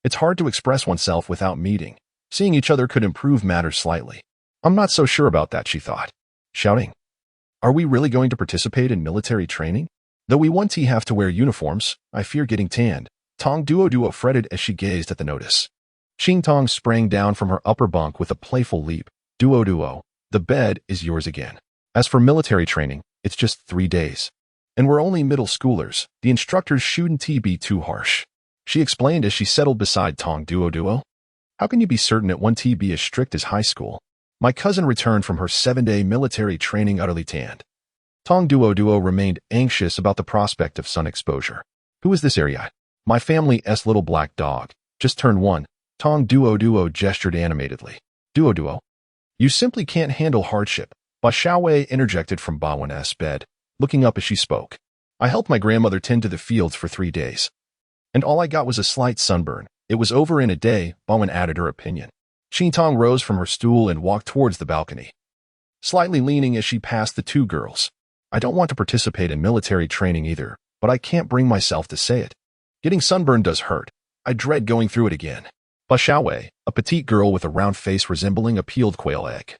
It's hard to express oneself without meeting. Seeing each other could improve matters slightly. I'm not so sure about that, she thought. Shouting. Are we really going to participate in military training? Though we won't have to wear uniforms, I fear getting tanned. Tong Duo fretted as she gazed at the notice. Qingtong sprang down from her upper bunk with a playful leap. Duo, the bed is yours again. As for military training, it's just 3 days. And we're only middle schoolers. The instructors shouldn't be too harsh. She explained as she settled beside Tong Duo. How can you be certain it won't be as strict as high school? My cousin returned from her 7-day military training utterly tanned. Tong Duo remained anxious about the prospect of sun exposure. Who is this area? My family's little black dog. Just turned 1. Tong Duo gestured animatedly. Duo. You simply can't handle hardship. Ba Xiaowei interjected from Bawen's bed, looking up as she spoke. I helped my grandmother tend to the fields for 3 days. And all I got was a slight sunburn. It was over in a day, Bawen added her opinion. Qingtong rose from her stool and walked towards the balcony, slightly leaning as she passed the 2 girls. I don't want to participate in military training either, but I can't bring myself to say it. Getting sunburned does hurt. I dread going through it again. Ba Xiaowei, a petite girl with a round face resembling a peeled quail egg,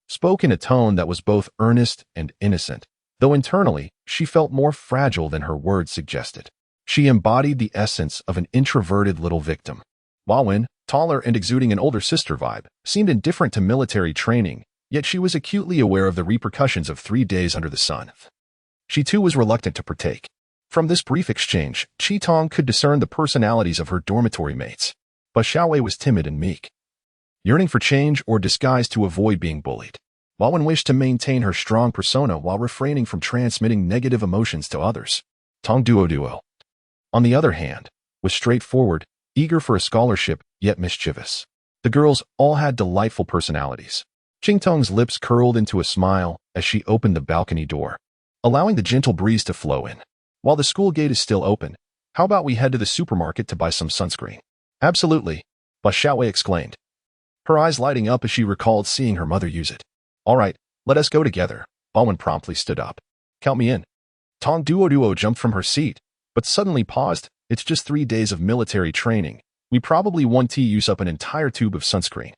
spoke in a tone that was both earnest and innocent, though internally she felt more fragile than her words suggested. She embodied the essence of an introverted little victim. Bawen, taller and exuding an older sister vibe, seemed indifferent to military training, yet she was acutely aware of the repercussions of 3 days under the sun. She too was reluctant to partake. From this brief exchange, Qitong could discern the personalities of her dormitory mates. But Xiaowei was timid and meek, yearning for change or disguise to avoid being bullied. Bawen wished to maintain her strong persona while refraining from transmitting negative emotions to others. Tong Duo, on the other hand, was straightforward, eager for a scholarship, yet mischievous. The girls all had delightful personalities. Qingtong's lips curled into a smile as she opened the balcony door, allowing the gentle breeze to flow in. While the school gate is still open, how about we head to the supermarket to buy some sunscreen? Absolutely, Ba Xiaowei exclaimed, her eyes lighting up as she recalled seeing her mother use it. All right, let us go together. Bawen promptly stood up. Count me in. Tong Duo jumped from her seat, but suddenly paused. It's just 3 days of military training. We probably won't use up an entire tube of sunscreen.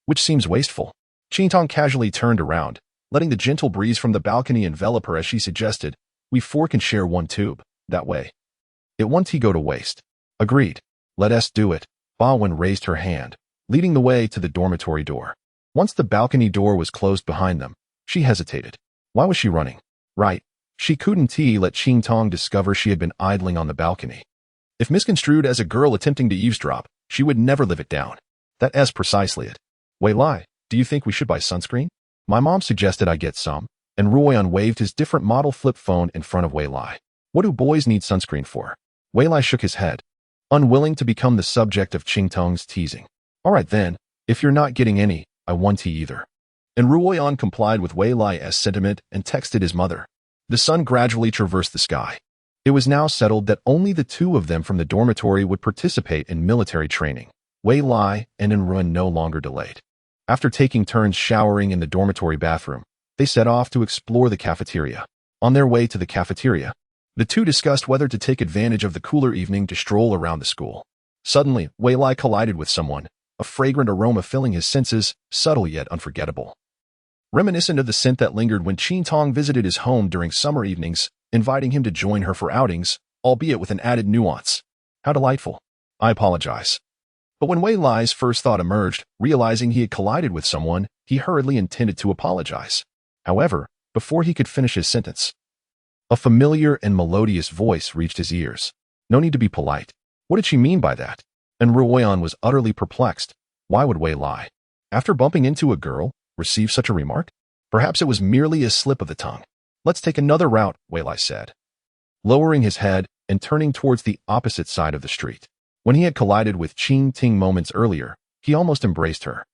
Which seems wasteful. Qingtong casually turned around, letting the gentle breeze from the balcony envelop her as she suggested, we 4 can share 1 tube. That way, it won't go to waste. Agreed. Let us do it. Bawen raised her hand, leading the way to the dormitory door. Once the balcony door was closed behind them, she hesitated. Why was she running? Right. She couldn't let Qingtong discover she had been idling on the balcony. If misconstrued as a girl attempting to eavesdrop, she would never live it down. That's precisely it. Weilai, do you think we should buy sunscreen? My mom suggested I get some, and Ruoyan waved his different model flip phone in front of Weilai. What do boys need sunscreen for? Weilai shook his head, unwilling to become the subject of Qingtong's teasing. All right then, if you're not getting any, I won't either. And Ruoyan complied with Weilai's sentiment and texted his mother. The sun gradually traversed the sky, It was now settled that only the two of them from the dormitory would participate in military training. Wei Lai and Enruan no longer delayed. After taking turns showering in the dormitory bathroom, they set off to explore the cafeteria. On their way to the cafeteria, the two discussed whether to take advantage of the cooler evening to stroll around the school. Suddenly, Wei Lai collided with someone, a fragrant aroma filling his senses, subtle yet unforgettable. Reminiscent of the scent that lingered when Qin Tong visited his home during summer evenings, inviting him to join her for outings, albeit with an added nuance. How delightful. I apologize. But when Wei Lai's first thought emerged, realizing he had collided with someone, he hurriedly intended to apologize. However, before he could finish his sentence, a familiar and melodious voice reached his ears. No need to be polite. What did she mean by that? And Ruoyan was utterly perplexed. Why would Wei Lai, after bumping into a girl, receive such a remark? Perhaps it was merely a slip of the tongue. Let's take another route, Wei Lai said, lowering his head and turning towards the opposite side of the street. When he had collided with Qing Ting moments earlier, he almost embraced her.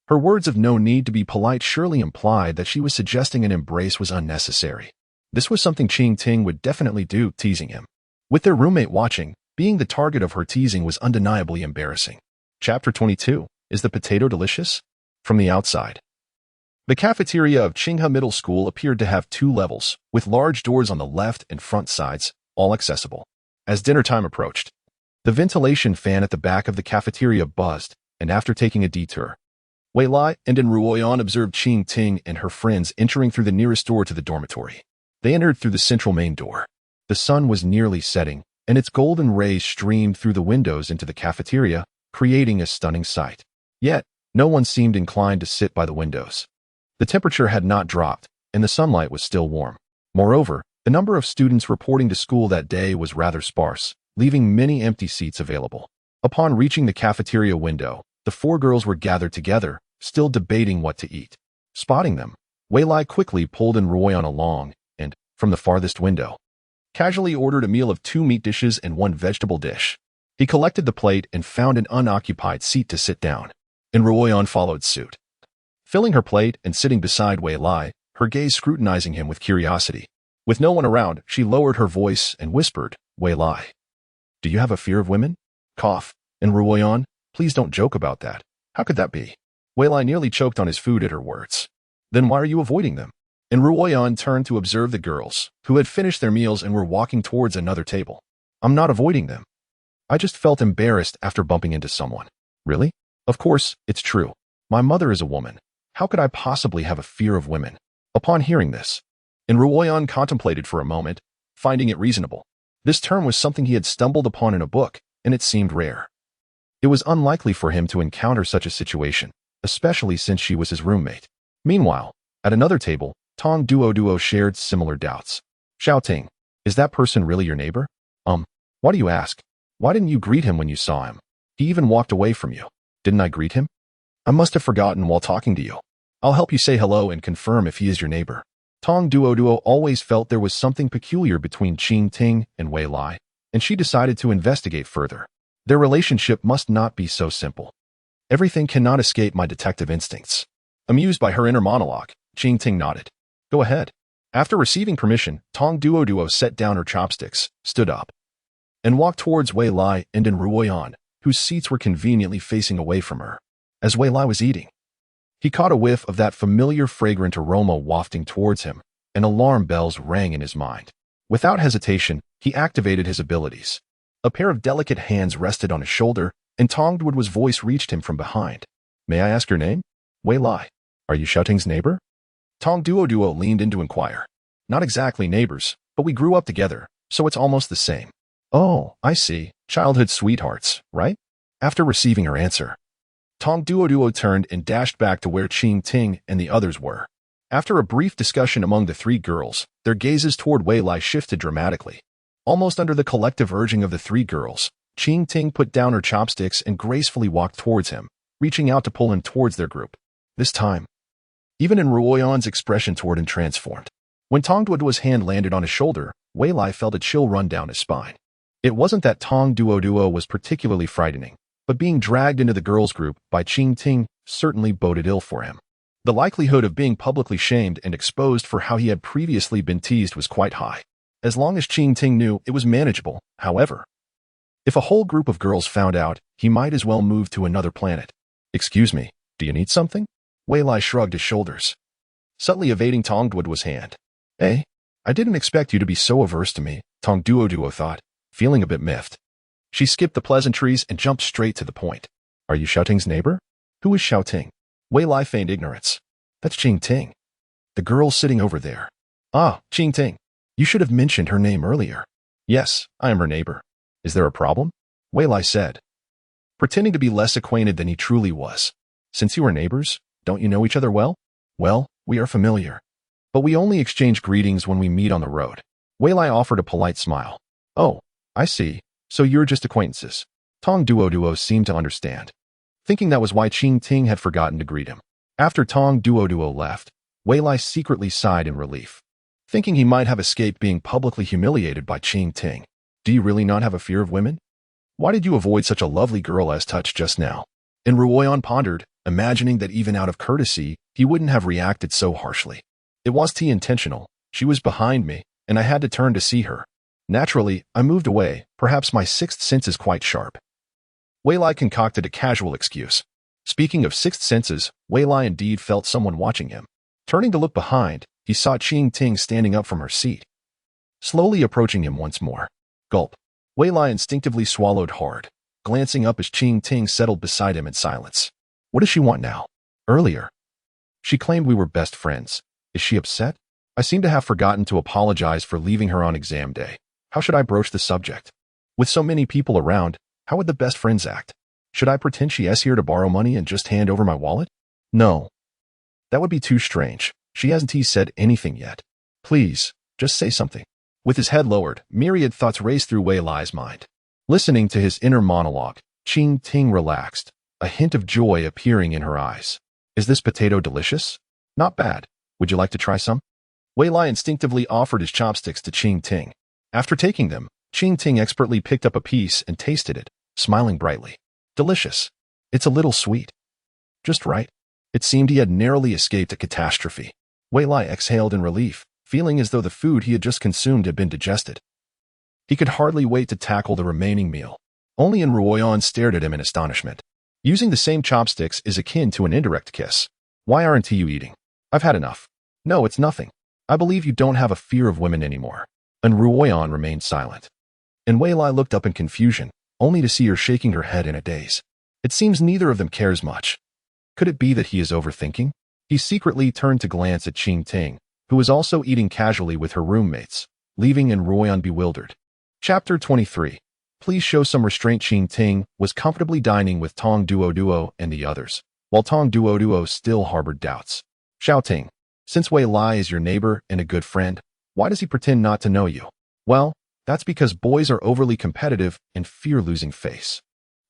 Her words of no need to be polite surely implied that she was suggesting an embrace was unnecessary. This was something Qing Ting would definitely do, teasing him. With their roommate watching, being the target of her teasing was undeniably embarrassing. Chapter 22. Is the potato delicious? From the outside. The cafeteria of Qinghe Middle School appeared to have 2 levels, with large doors on the left and front sides, all accessible. As dinner time approached, the ventilation fan at the back of the cafeteria buzzed, and after taking a detour, Wei Lai and Enruoyan observed Qing Ting and her friends entering through the nearest door to the dormitory. They entered through the central main door. The sun was nearly setting, and its golden rays streamed through the windows into the cafeteria, creating a stunning sight. Yet, no one seemed inclined to sit by the windows. The temperature had not dropped, and the sunlight was still warm. Moreover, the number of students reporting to school that day was rather sparse, leaving many empty seats available. Upon reaching the cafeteria window, the 4 girls were gathered together, still debating what to eat. Spotting them, Wei Lai quickly pulled Enruoyan along, and, from the farthest window, casually ordered a meal of 2 meat dishes and 1 vegetable dish. He collected the plate and found an unoccupied seat to sit down. Enruoyan followed suit. Filling her plate and sitting beside Wei Lai, her gaze scrutinizing him with curiosity. With no one around, she lowered her voice and whispered, Wei Lai, do you have a fear of women? Cough. Enruoyan, please don't joke about that. How could that be? Wei Lai nearly choked on his food at her words. Then why are you avoiding them? Enruoyan turned to observe the girls, who had finished their meals and were walking towards another table. I'm not avoiding them. I just felt embarrassed after bumping into someone. Really? Of course, it's true. My mother is a woman. How could I possibly have a fear of women? Upon hearing this, Enruoyan contemplated for a moment, finding it reasonable. This term was something he had stumbled upon in a book, and it seemed rare. It was unlikely for him to encounter such a situation, especially since she was his roommate. Meanwhile, at another table, Tong Duo shared similar doubts. Xiaoting, is that person really your neighbor? Why do you ask? Why didn't you greet him when you saw him? He even walked away from you. Didn't I greet him? I must have forgotten while talking to you. I'll help you say hello and confirm if he is your neighbor. Tong Duo always felt there was something peculiar between Qing Ting and Wei Lai, and she decided to investigate further. Their relationship must not be so simple. Everything cannot escape my detective instincts. Amused by her inner monologue, Qing Ting nodded. Go ahead. After receiving permission, Tong Duo set down her chopsticks, stood up, and walked towards Wei Lai and Enruoyan, whose seats were conveniently facing away from her. As Wei Lai was eating, he caught a whiff of that familiar fragrant aroma wafting towards him, and alarm bells rang in his mind. Without hesitation, he activated his abilities. A pair of delicate hands rested on his shoulder, and Tong Duo's voice reached him from behind. May I ask your name? Wei Lai. Are you Xiaoting's neighbor? Tong Duo leaned in to inquire. Not exactly neighbors, but we grew up together, so it's almost the same. Oh, I see. Childhood sweethearts, right? After receiving her answer, Tong Duo turned and dashed back to where Qing Ting and the others were. After a brief discussion among the 3 girls, their gazes toward Wei Lai shifted dramatically. Almost under the collective urging of the 3 girls, Qing Ting put down her chopsticks and gracefully walked towards him, reaching out to pull him towards their group. This time, even Enruoyan's expression toward him transformed. When Tong Duo's hand landed on his shoulder, Wei Lai felt a chill run down his spine. It wasn't that Tong Duo was particularly frightening, but being dragged into the girls' group by Qing Ting certainly boded ill for him. The likelihood of being publicly shamed and exposed for how he had previously been teased was quite high. As long as Qing Ting knew, it was manageable. However, if a whole group of girls found out, he might as well move to another planet. Excuse me, do you need something? Wei Lai shrugged his shoulders, subtly evading Tong Duoduo's hand. Eh? I didn't expect you to be so averse to me, Tong Duoduo thought, feeling a bit miffed. She skipped the pleasantries and jumped straight to the point. Are you Xiao Ting's neighbor? Who is Xiao Ting? Wei Lai feigned ignorance. That's Qing Ting. The girl sitting over there. Ah, Qing Ting. You should have mentioned her name earlier. Yes, I am her neighbor. Is there a problem? Wei Lai said, pretending to be less acquainted than he truly was. Since you are neighbors, don't you know each other well? Well, we are familiar. But we only exchange greetings when we meet on the road. Wei Lai offered a polite smile. Oh, I see. So you're just acquaintances. Tong Duoduo seemed to understand, thinking that was why Qing Ting had forgotten to greet him. After Tong Duoduo left, Wei Lai secretly sighed in relief, thinking he might have escaped being publicly humiliated by Qing Ting. Do you really not have a fear of women? Why did you avoid such a lovely girl as Touch just now? And Ruoyan pondered, imagining that even out of courtesy, he wouldn't have reacted so harshly. It was intentional. She was behind me, and I had to turn to see her. Naturally, I moved away. Perhaps my sixth sense is quite sharp. Wei Lai concocted a casual excuse. Speaking of sixth senses, Wei Lai indeed felt someone watching him. Turning to look behind, he saw Qing Ting standing up from her seat, slowly approaching him once more. Gulp. Wei Lai instinctively swallowed hard, glancing up as Qing Ting settled beside him in silence. What does she want now? Earlier, she claimed we were best friends. Is she upset? I seem to have forgotten to apologize for leaving her on exam day. How should I broach the subject? With so many people around, how would the best friends act? Should I pretend she is here to borrow money and just hand over my wallet? No. That would be too strange. She hasn't said anything yet. Please, just say something. With his head lowered, myriad thoughts raced through Wei Lai's mind. Listening to his inner monologue, Qing Ting relaxed, a hint of joy appearing in her eyes. Is this potato delicious? Not bad. Would you like to try some? Wei Lai instinctively offered his chopsticks to Qing Ting. After taking them, Qing Ting expertly picked up a piece and tasted it, smiling brightly. Delicious. It's a little sweet. Just right. It seemed he had narrowly escaped a catastrophe. Wei Lai exhaled in relief, feeling as though the food he had just consumed had been digested. He could hardly wait to tackle the remaining meal. Only Ruoyan stared at him in astonishment. Using the same chopsticks is akin to an indirect kiss. Why aren't you eating? I've had enough. No, it's nothing. I believe you don't have a fear of women anymore. And Ruoyan remained silent. And Wei Lai looked up in confusion, only to see her shaking her head in a daze. It seems neither of them cares much. Could it be that he is overthinking? He secretly turned to glance at Qing Ting, who was also eating casually with her roommates, leaving Ruoyan bewildered. Chapter 23. Please show some restraint. Qing Ting was comfortably dining with Tong Duoduo and the others, while Tong Duoduo still harbored doubts. Xiao Ting, since Wei Lai is your neighbor and a good friend, why does he pretend not to know you? Well, that's because boys are overly competitive and fear losing face.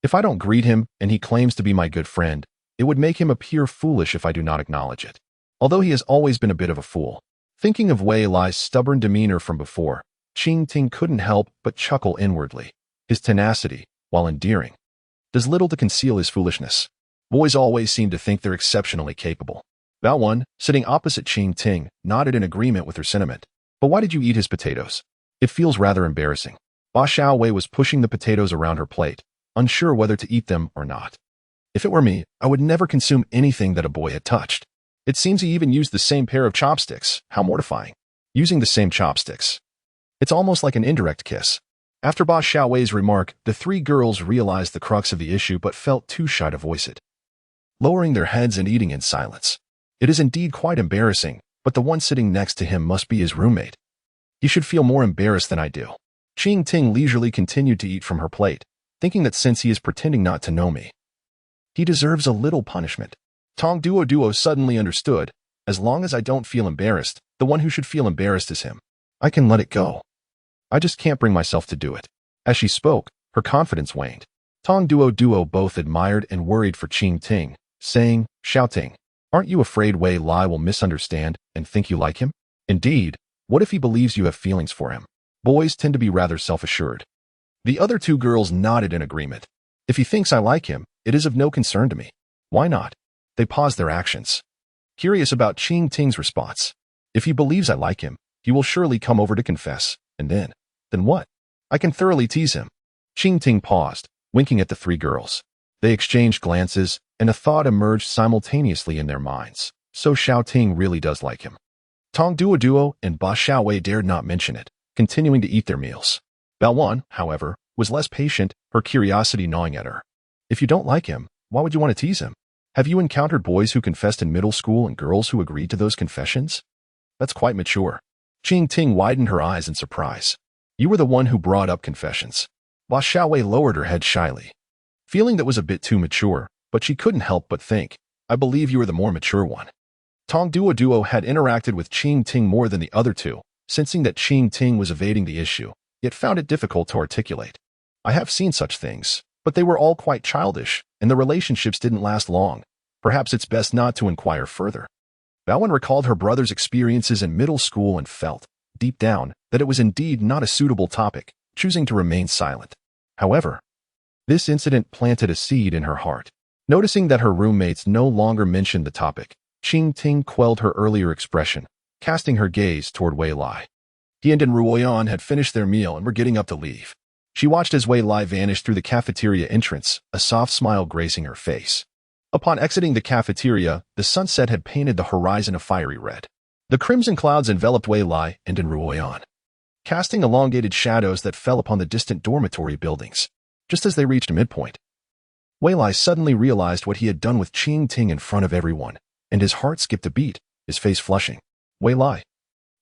If I don't greet him and he claims to be my good friend, it would make him appear foolish if I do not acknowledge it. Although he has always been a bit of a fool. Thinking of Wei Lai's stubborn demeanor from before, Qing Ting couldn't help but chuckle inwardly. His tenacity, while endearing, does little to conceal his foolishness. Boys always seem to think they're exceptionally capable. Bao Wen, sitting opposite Qing Ting, nodded in agreement with her sentiment. But why did you eat his potatoes? It feels rather embarrassing. Ba Xiaowei was pushing the potatoes around her plate, unsure whether to eat them or not. If it were me, I would never consume anything that a boy had touched. It seems he even used the same pair of chopsticks. How mortifying. Using the same chopsticks. It's almost like an indirect kiss. After Ba Xiaowei's remark, the three girls realized the crux of the issue but felt too shy to voice it, lowering their heads and eating in silence. It is indeed quite embarrassing, but the one sitting next to him must be his roommate. He should feel more embarrassed than I do. Qing Ting leisurely continued to eat from her plate, thinking that since he is pretending not to know me, he deserves a little punishment. Tong Duoduo suddenly understood. As long as I don't feel embarrassed, the one who should feel embarrassed is him. I can let it go. I just can't bring myself to do it. As she spoke, her confidence waned. Tong Duoduo both admired and worried for Qing Ting, saying, Xiao Ting, aren't you afraid Wei Lai will misunderstand and think you like him? Indeed, what if he believes you have feelings for him? Boys tend to be rather self-assured. The other two girls nodded in agreement. If he thinks I like him, it is of no concern to me. Why not? They paused their actions, curious about Qing Ting's response. If he believes I like him, he will surely come over to confess. And then what? I can thoroughly tease him. Qing Ting paused, winking at the three girls. They exchanged glances, and a thought emerged simultaneously in their minds. So Xiao Ting really does like him. Tong Duo and Ba Xiaowei dared not mention it, continuing to eat their meals. Bao Wan, however, was less patient, her curiosity gnawing at her. If you don't like him, why would you want to tease him? Have you encountered boys who confessed in middle school and girls who agreed to those confessions? That's quite mature. Qing Ting widened her eyes in surprise. You were the one who brought up confessions. Ba Xiaowei lowered her head shyly. Feeling that was a bit too mature, but she couldn't help but think, I believe you are the more mature one. Tong Duo had interacted with Qing Ting more than the other two, sensing that Qing Ting was evading the issue, yet found it difficult to articulate. I have seen such things, but they were all quite childish, and the relationships didn't last long. Perhaps it's best not to inquire further. Baowen recalled her brother's experiences in middle school and felt, deep down, that it was indeed not a suitable topic, choosing to remain silent. However, this incident planted a seed in her heart. Noticing that her roommates no longer mentioned the topic, Qing Ting quelled her earlier expression, casting her gaze toward Wei Lai. He and Ruoyan had finished their meal and were getting up to leave. She watched as Wei Lai vanished through the cafeteria entrance, a soft smile gracing her face. Upon exiting the cafeteria, the sunset had painted the horizon a fiery red. The crimson clouds enveloped Wei Lai and Ruoyan, casting elongated shadows that fell upon the distant dormitory buildings. Just as they reached a midpoint, Wei Lai suddenly realized what he had done with Qing Ting in front of everyone, and his heart skipped a beat, his face flushing. Wei Lai,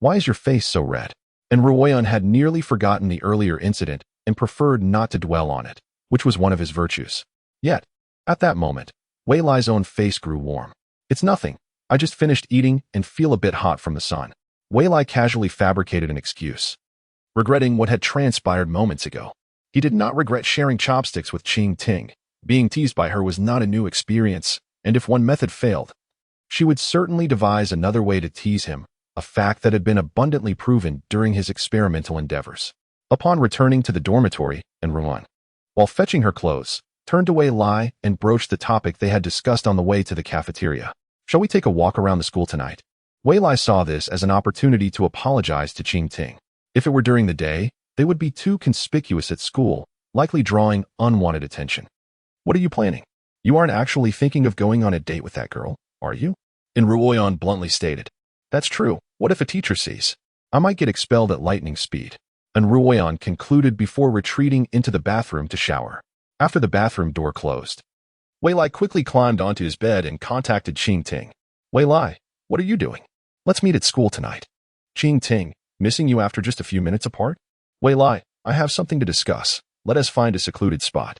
why is your face so red? And Ruoyan had nearly forgotten the earlier incident and preferred not to dwell on it, which was one of his virtues. Yet, at that moment, Wei Lai's own face grew warm. It's nothing. I just finished eating and feel a bit hot from the sun. Wei Lai casually fabricated an excuse, regretting what had transpired moments ago. He did not regret sharing chopsticks with Qing Ting. Being teased by her was not a new experience, and if one method failed, she would certainly devise another way to tease him, a fact that had been abundantly proven during his experimental endeavors. Upon returning to the dormitory, and Ruan, while fetching her clothes, turned to Wei Lai and broached the topic they had discussed on the way to the cafeteria. Shall we take a walk around the school tonight? Wei Lai saw this as an opportunity to apologize to Qing Ting. If it were during the day, they would be too conspicuous at school, likely drawing unwanted attention. What are you planning? You aren't actually thinking of going on a date with that girl, are you? And Ruoyan bluntly stated. That's true. What if a teacher sees? I might get expelled at lightning speed. And Ruoyan concluded before retreating into the bathroom to shower. After the bathroom door closed, Wei Lai quickly climbed onto his bed and contacted Qing Ting. Wei Lai, what are you doing? Let's meet at school tonight. Qing Ting, missing you after just a few minutes apart? Wei Lai, I have something to discuss. Let us find a secluded spot.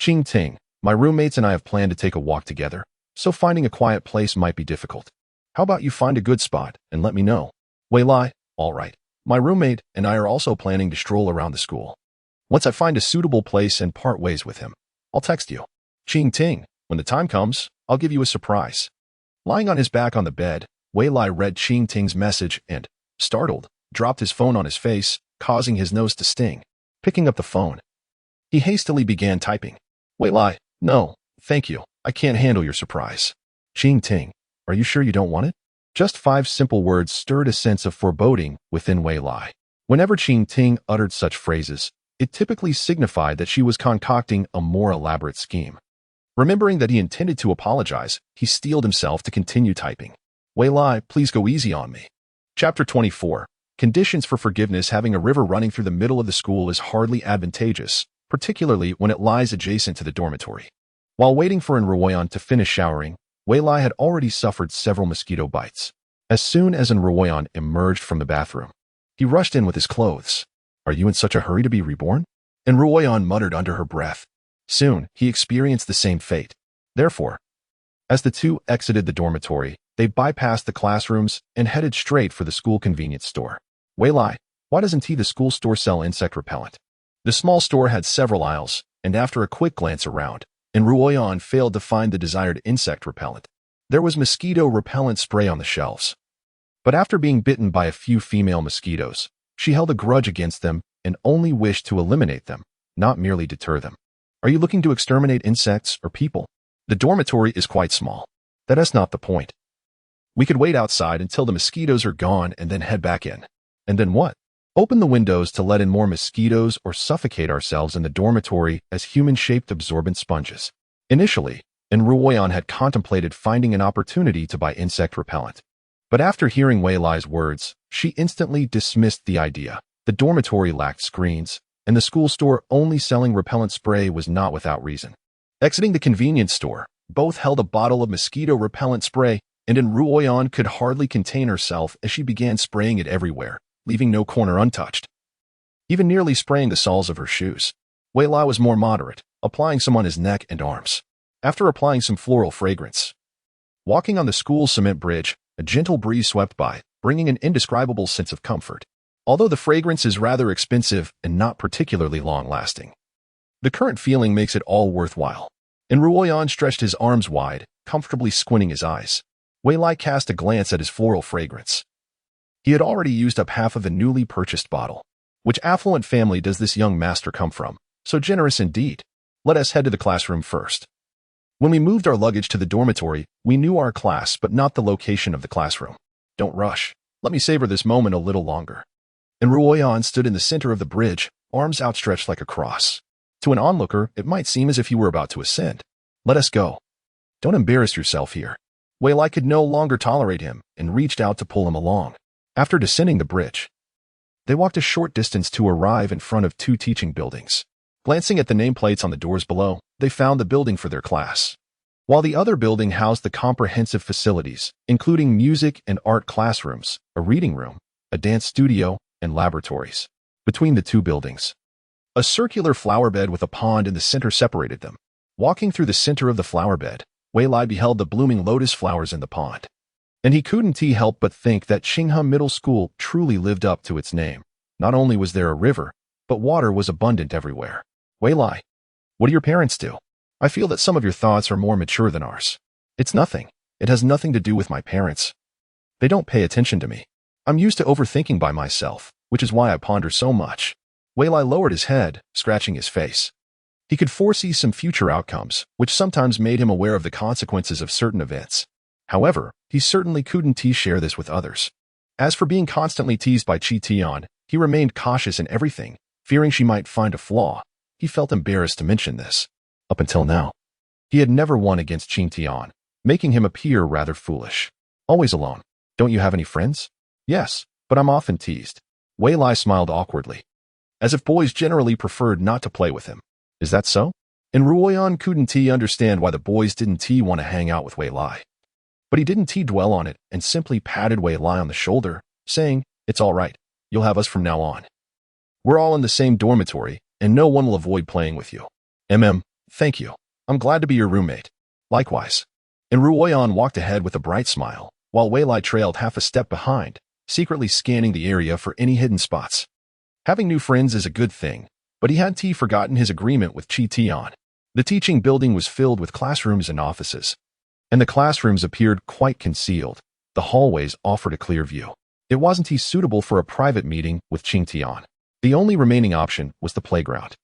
Qing Ting, my roommates and I have planned to take a walk together, so finding a quiet place might be difficult. How about you find a good spot and let me know? Wei Lai, all right. My roommate and I are also planning to stroll around the school. Once I find a suitable place and part ways with him, I'll text you. Qing Ting, when the time comes, I'll give you a surprise. Lying on his back on the bed, Wei Lai read Qing Ting's message and, startled, dropped his phone on his face, causing his nose to sting. Picking up the phone, he hastily began typing. Wei Lai, no, thank you. I can't handle your surprise. Qing Ting, are you sure you don't want it? Just 5 simple words stirred a sense of foreboding within Wei Lai. Whenever Qing Ting uttered such phrases, it typically signified that she was concocting a more elaborate scheme. Remembering that he intended to apologize, he steeled himself to continue typing. Wei Lai, please go easy on me. Chapter 24. Conditions for forgiveness. Having a river running through the middle of the school is hardly advantageous, particularly when it lies adjacent to the dormitory. While waiting for Ruoyan to finish showering, Wei Lai had already suffered several mosquito bites. As soon as Ruoyan emerged from the bathroom, he rushed in with his clothes. Are you in such a hurry to be reborn? And Ruoyan muttered under her breath. Soon, he experienced the same fate. Therefore, as the two exited the dormitory, they bypassed the classrooms and headed straight for the school convenience store. Wei Lai, why doesn't the school store sell insect repellent? The small store had several aisles, and after a quick glance around, Ruoyan failed to find the desired insect repellent. There was mosquito repellent spray on the shelves. But after being bitten by a few female mosquitoes, she held a grudge against them and only wished to eliminate them, not merely deter them. Are you looking to exterminate insects or people? The dormitory is quite small. That is not the point. We could wait outside until the mosquitoes are gone and then head back in. And then what? Open the windows to let in more mosquitoes or suffocate ourselves in the dormitory as human-shaped absorbent sponges. Initially, Ruoyan had contemplated finding an opportunity to buy insect repellent. But after hearing Wei Lai's words, she instantly dismissed the idea. The dormitory lacked screens, and the school store only selling repellent spray was not without reason. Exiting the convenience store, both held a bottle of mosquito repellent spray, and Ruoyan could hardly contain herself as she began spraying it everywhere, leaving no corner untouched. Even nearly spraying the soles of her shoes. Wei Lai was more moderate, applying some on his neck and arms. After applying some floral fragrance. Walking on the school cement bridge, a gentle breeze swept by, bringing an indescribable sense of comfort. Although the fragrance is rather expensive and not particularly long-lasting. The current feeling makes it all worthwhile. Ruoyan stretched his arms wide, comfortably squinting his eyes. Wei Lai cast a glance at his floral fragrance. He had already used up half of a newly purchased bottle. Which affluent family does this young master come from? So generous indeed. Let us head to the classroom first. When we moved our luggage to the dormitory, we knew our class but not the location of the classroom. Don't rush. Let me savor this moment a little longer. Ruoyan stood in the center of the bridge, arms outstretched like a cross. To an onlooker, it might seem as if he were about to ascend. Let us go. Don't embarrass yourself here. Wei Lai could no longer tolerate him and reached out to pull him along. After descending the bridge, they walked a short distance to arrive in front of two teaching buildings. Glancing at the nameplates on the doors below, they found the building for their class. While the other building housed the comprehensive facilities, including music and art classrooms, a reading room, a dance studio, and laboratories. Between the two buildings, a circular flower bed with a pond in the center separated them. Walking through the center of the flower bed, Wei Lai beheld the blooming lotus flowers in the pond. And he couldn't help but think that Qinghe Middle School truly lived up to its name. Not only was there a river, but water was abundant everywhere. Wei Lai, what do your parents do? I feel that some of your thoughts are more mature than ours. It's nothing. It has nothing to do with my parents. They don't pay attention to me. I'm used to overthinking by myself, which is why I ponder so much. Wei Lai lowered his head, scratching his face. He could foresee some future outcomes, which sometimes made him aware of the consequences of certain events. However, he certainly couldn't share this with others. As for being constantly teased by Qi Tian, he remained cautious in everything, fearing she might find a flaw. He felt embarrassed to mention this. Up until now, he had never won against Qi Tian, making him appear rather foolish. Always alone. Don't you have any friends? Yes, but I'm often teased. Wei Lai smiled awkwardly, as if boys generally preferred not to play with him. Is that so? Ruoyan couldn't understand why the boys didn't want to hang out with Wei Lai. But he didn't dwell on it and simply patted Wei Lai on the shoulder, saying, "It's all right. You'll have us from now on. We're all in the same dormitory, and no one will avoid playing with you. Thank you. I'm glad to be your roommate." Likewise. Ruoyan walked ahead with a bright smile, while Wei Lai trailed half a step behind, secretly scanning the area for any hidden spots. Having new friends is a good thing, but he had forgotten his agreement with Qi Tian. The teaching building was filled with classrooms and offices, and the classrooms appeared quite concealed. The hallways offered a clear view. It wasn't suitable for a private meeting with Qi Tian. The only remaining option was the playground.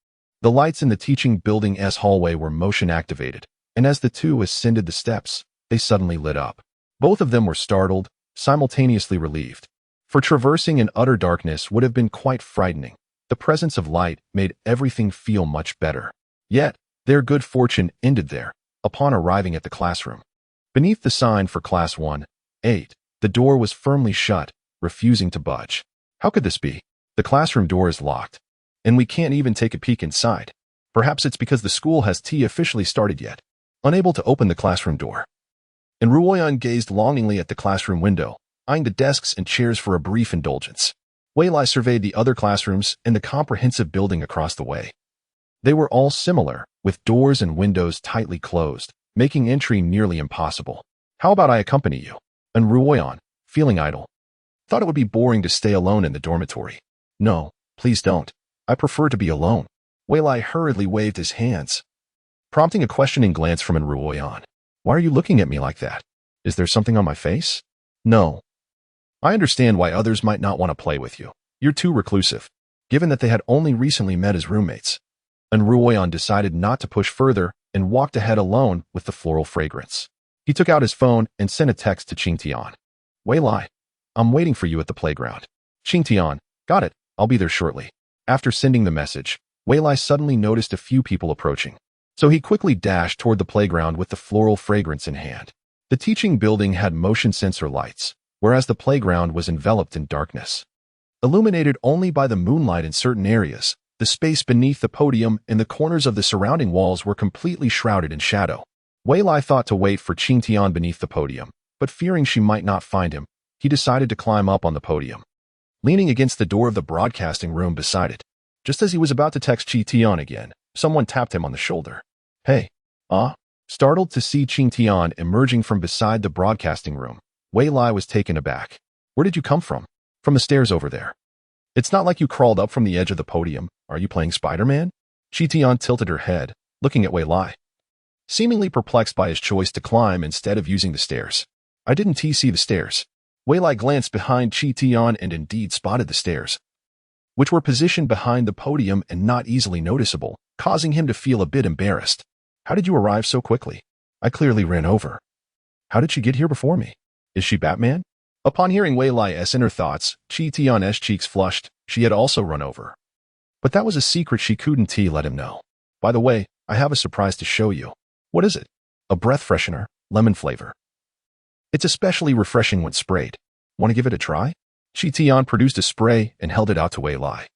The lights in the teaching building's hallway were motion-activated, and as the two ascended the steps, they suddenly lit up. Both of them were startled, simultaneously relieved. For traversing in utter darkness would have been quite frightening. The presence of light made everything feel much better. Yet, their good fortune ended there, upon arriving at the classroom. Beneath the sign for Class 1-8, the door was firmly shut, refusing to budge. How could this be? The classroom door is locked, and we can't even take a peek inside. Perhaps it's because the school has officially started yet. Unable to open the classroom door, Ruoyan gazed longingly at the classroom window, eyeing the desks and chairs for a brief indulgence. Wei Lai surveyed the other classrooms and the comprehensive building across the way. They were all similar, with doors and windows tightly closed, making entry nearly impossible. How about I accompany you? Ruoyan, feeling idle, thought it would be boring to stay alone in the dormitory. No, please don't. I prefer to be alone. Wei Lai hurriedly waved his hands, prompting a questioning glance from Ruoyan. Why are you looking at me like that? Is there something on my face? No. I understand why others might not want to play with you. You're too reclusive, given that they had only recently met as roommates. Ruoyan decided not to push further and walked ahead alone with the floral fragrance. He took out his phone and sent a text to Qi Tian. Wei Lai, I'm waiting for you at the playground. Qi Tian, got it. I'll be there shortly. After sending the message, Wei Lai suddenly noticed a few people approaching. So he quickly dashed toward the playground with the floral fragrance in hand. The teaching building had motion sensor lights, whereas the playground was enveloped in darkness. Illuminated only by the moonlight in certain areas, the space beneath the podium and the corners of the surrounding walls were completely shrouded in shadow. Wei Lai thought to wait for Qing Tian beneath the podium, but fearing she might not find him, he decided to climb up on the podium. Leaning against the door of the broadcasting room beside it, just as he was about to text Qing Tian again, someone tapped him on the shoulder. Hey, Startled to see Qing Tian emerging from beside the broadcasting room, Wei Lai was taken aback. Where did you come from? From the stairs over there. It's not like you crawled up from the edge of the podium. Are you playing Spider-Man? Qing Tian tilted her head, looking at Wei Lai, seemingly perplexed by his choice to climb instead of using the stairs. I didn't see the stairs. Wei Lai glanced behind Qing Tian and indeed spotted the stairs, which were positioned behind the podium and not easily noticeable, causing him to feel a bit embarrassed. How did you arrive so quickly? I clearly ran over. How did she get here before me? Is she Batman? Upon hearing Wei Lai's inner thoughts, Qing Tian's cheeks flushed. She had also run over. But that was a secret she couldn't let him know. By the way, I have a surprise to show you. What is it? A breath freshener, lemon flavor. It's especially refreshing when sprayed. Want to give it a try? Qing Tian produced a spray and held it out to Wei Lai.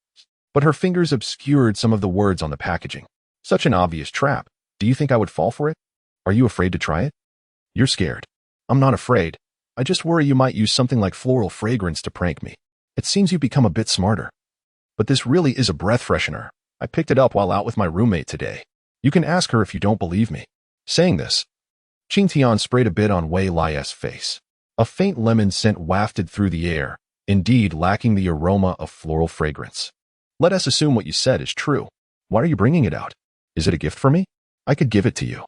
But her fingers obscured some of the words on the packaging. Such an obvious trap. Do you think I would fall for it? Are you afraid to try it? You're scared. I'm not afraid. I just worry you might use something like floral fragrance to prank me. It seems you've become a bit smarter. But this really is a breath freshener. I picked it up while out with my roommate today. You can ask her if you don't believe me. Saying this, Qing Tian sprayed a bit on Wei Lai's face. A faint lemon scent wafted through the air, indeed lacking the aroma of floral fragrance. Let us assume what you said is true. Why are you bringing it out? Is it a gift for me? I could give it to you.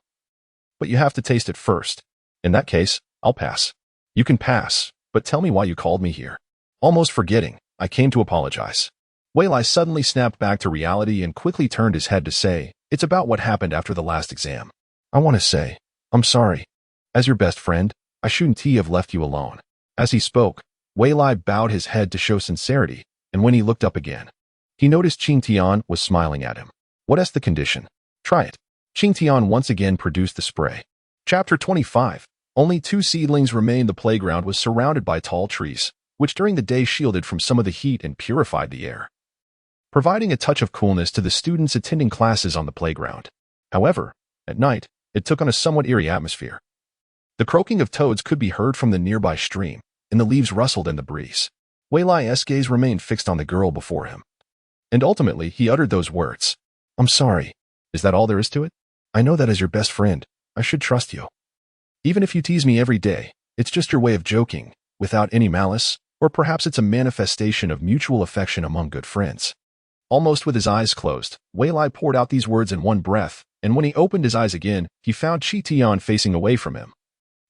But you have to taste it first. In that case, I'll pass. You can pass, but tell me why you called me here. Almost forgetting, I came to apologize. Wei Lai suddenly snapped back to reality and quickly turned his head to say, it's about what happened after the last exam. I want to say, I'm sorry. As your best friend, I shouldn't have left you alone. As he spoke, Wei Lai bowed his head to show sincerity, and when he looked up again, he noticed Qing Tian was smiling at him. What's the condition? Try it. Qing Tian once again produced the spray. Chapter 25. Only 2 seedlings remained. The playground was surrounded by tall trees, which during the day shielded from some of the heat and purified the air, providing a touch of coolness to the students attending classes on the playground. However, at night, it took on a somewhat eerie atmosphere. The croaking of toads could be heard from the nearby stream, and the leaves rustled in the breeze. Wei Lai's gaze remained fixed on the girl before him. And ultimately, he uttered those words. I'm sorry. Is that all there is to it? I know that as your best friend, I should trust you. Even if you tease me every day, it's just your way of joking, without any malice, or perhaps it's a manifestation of mutual affection among good friends. Almost with his eyes closed, Wei Lai poured out these words in one breath, and when he opened his eyes again, he found Qing Tian facing away from him.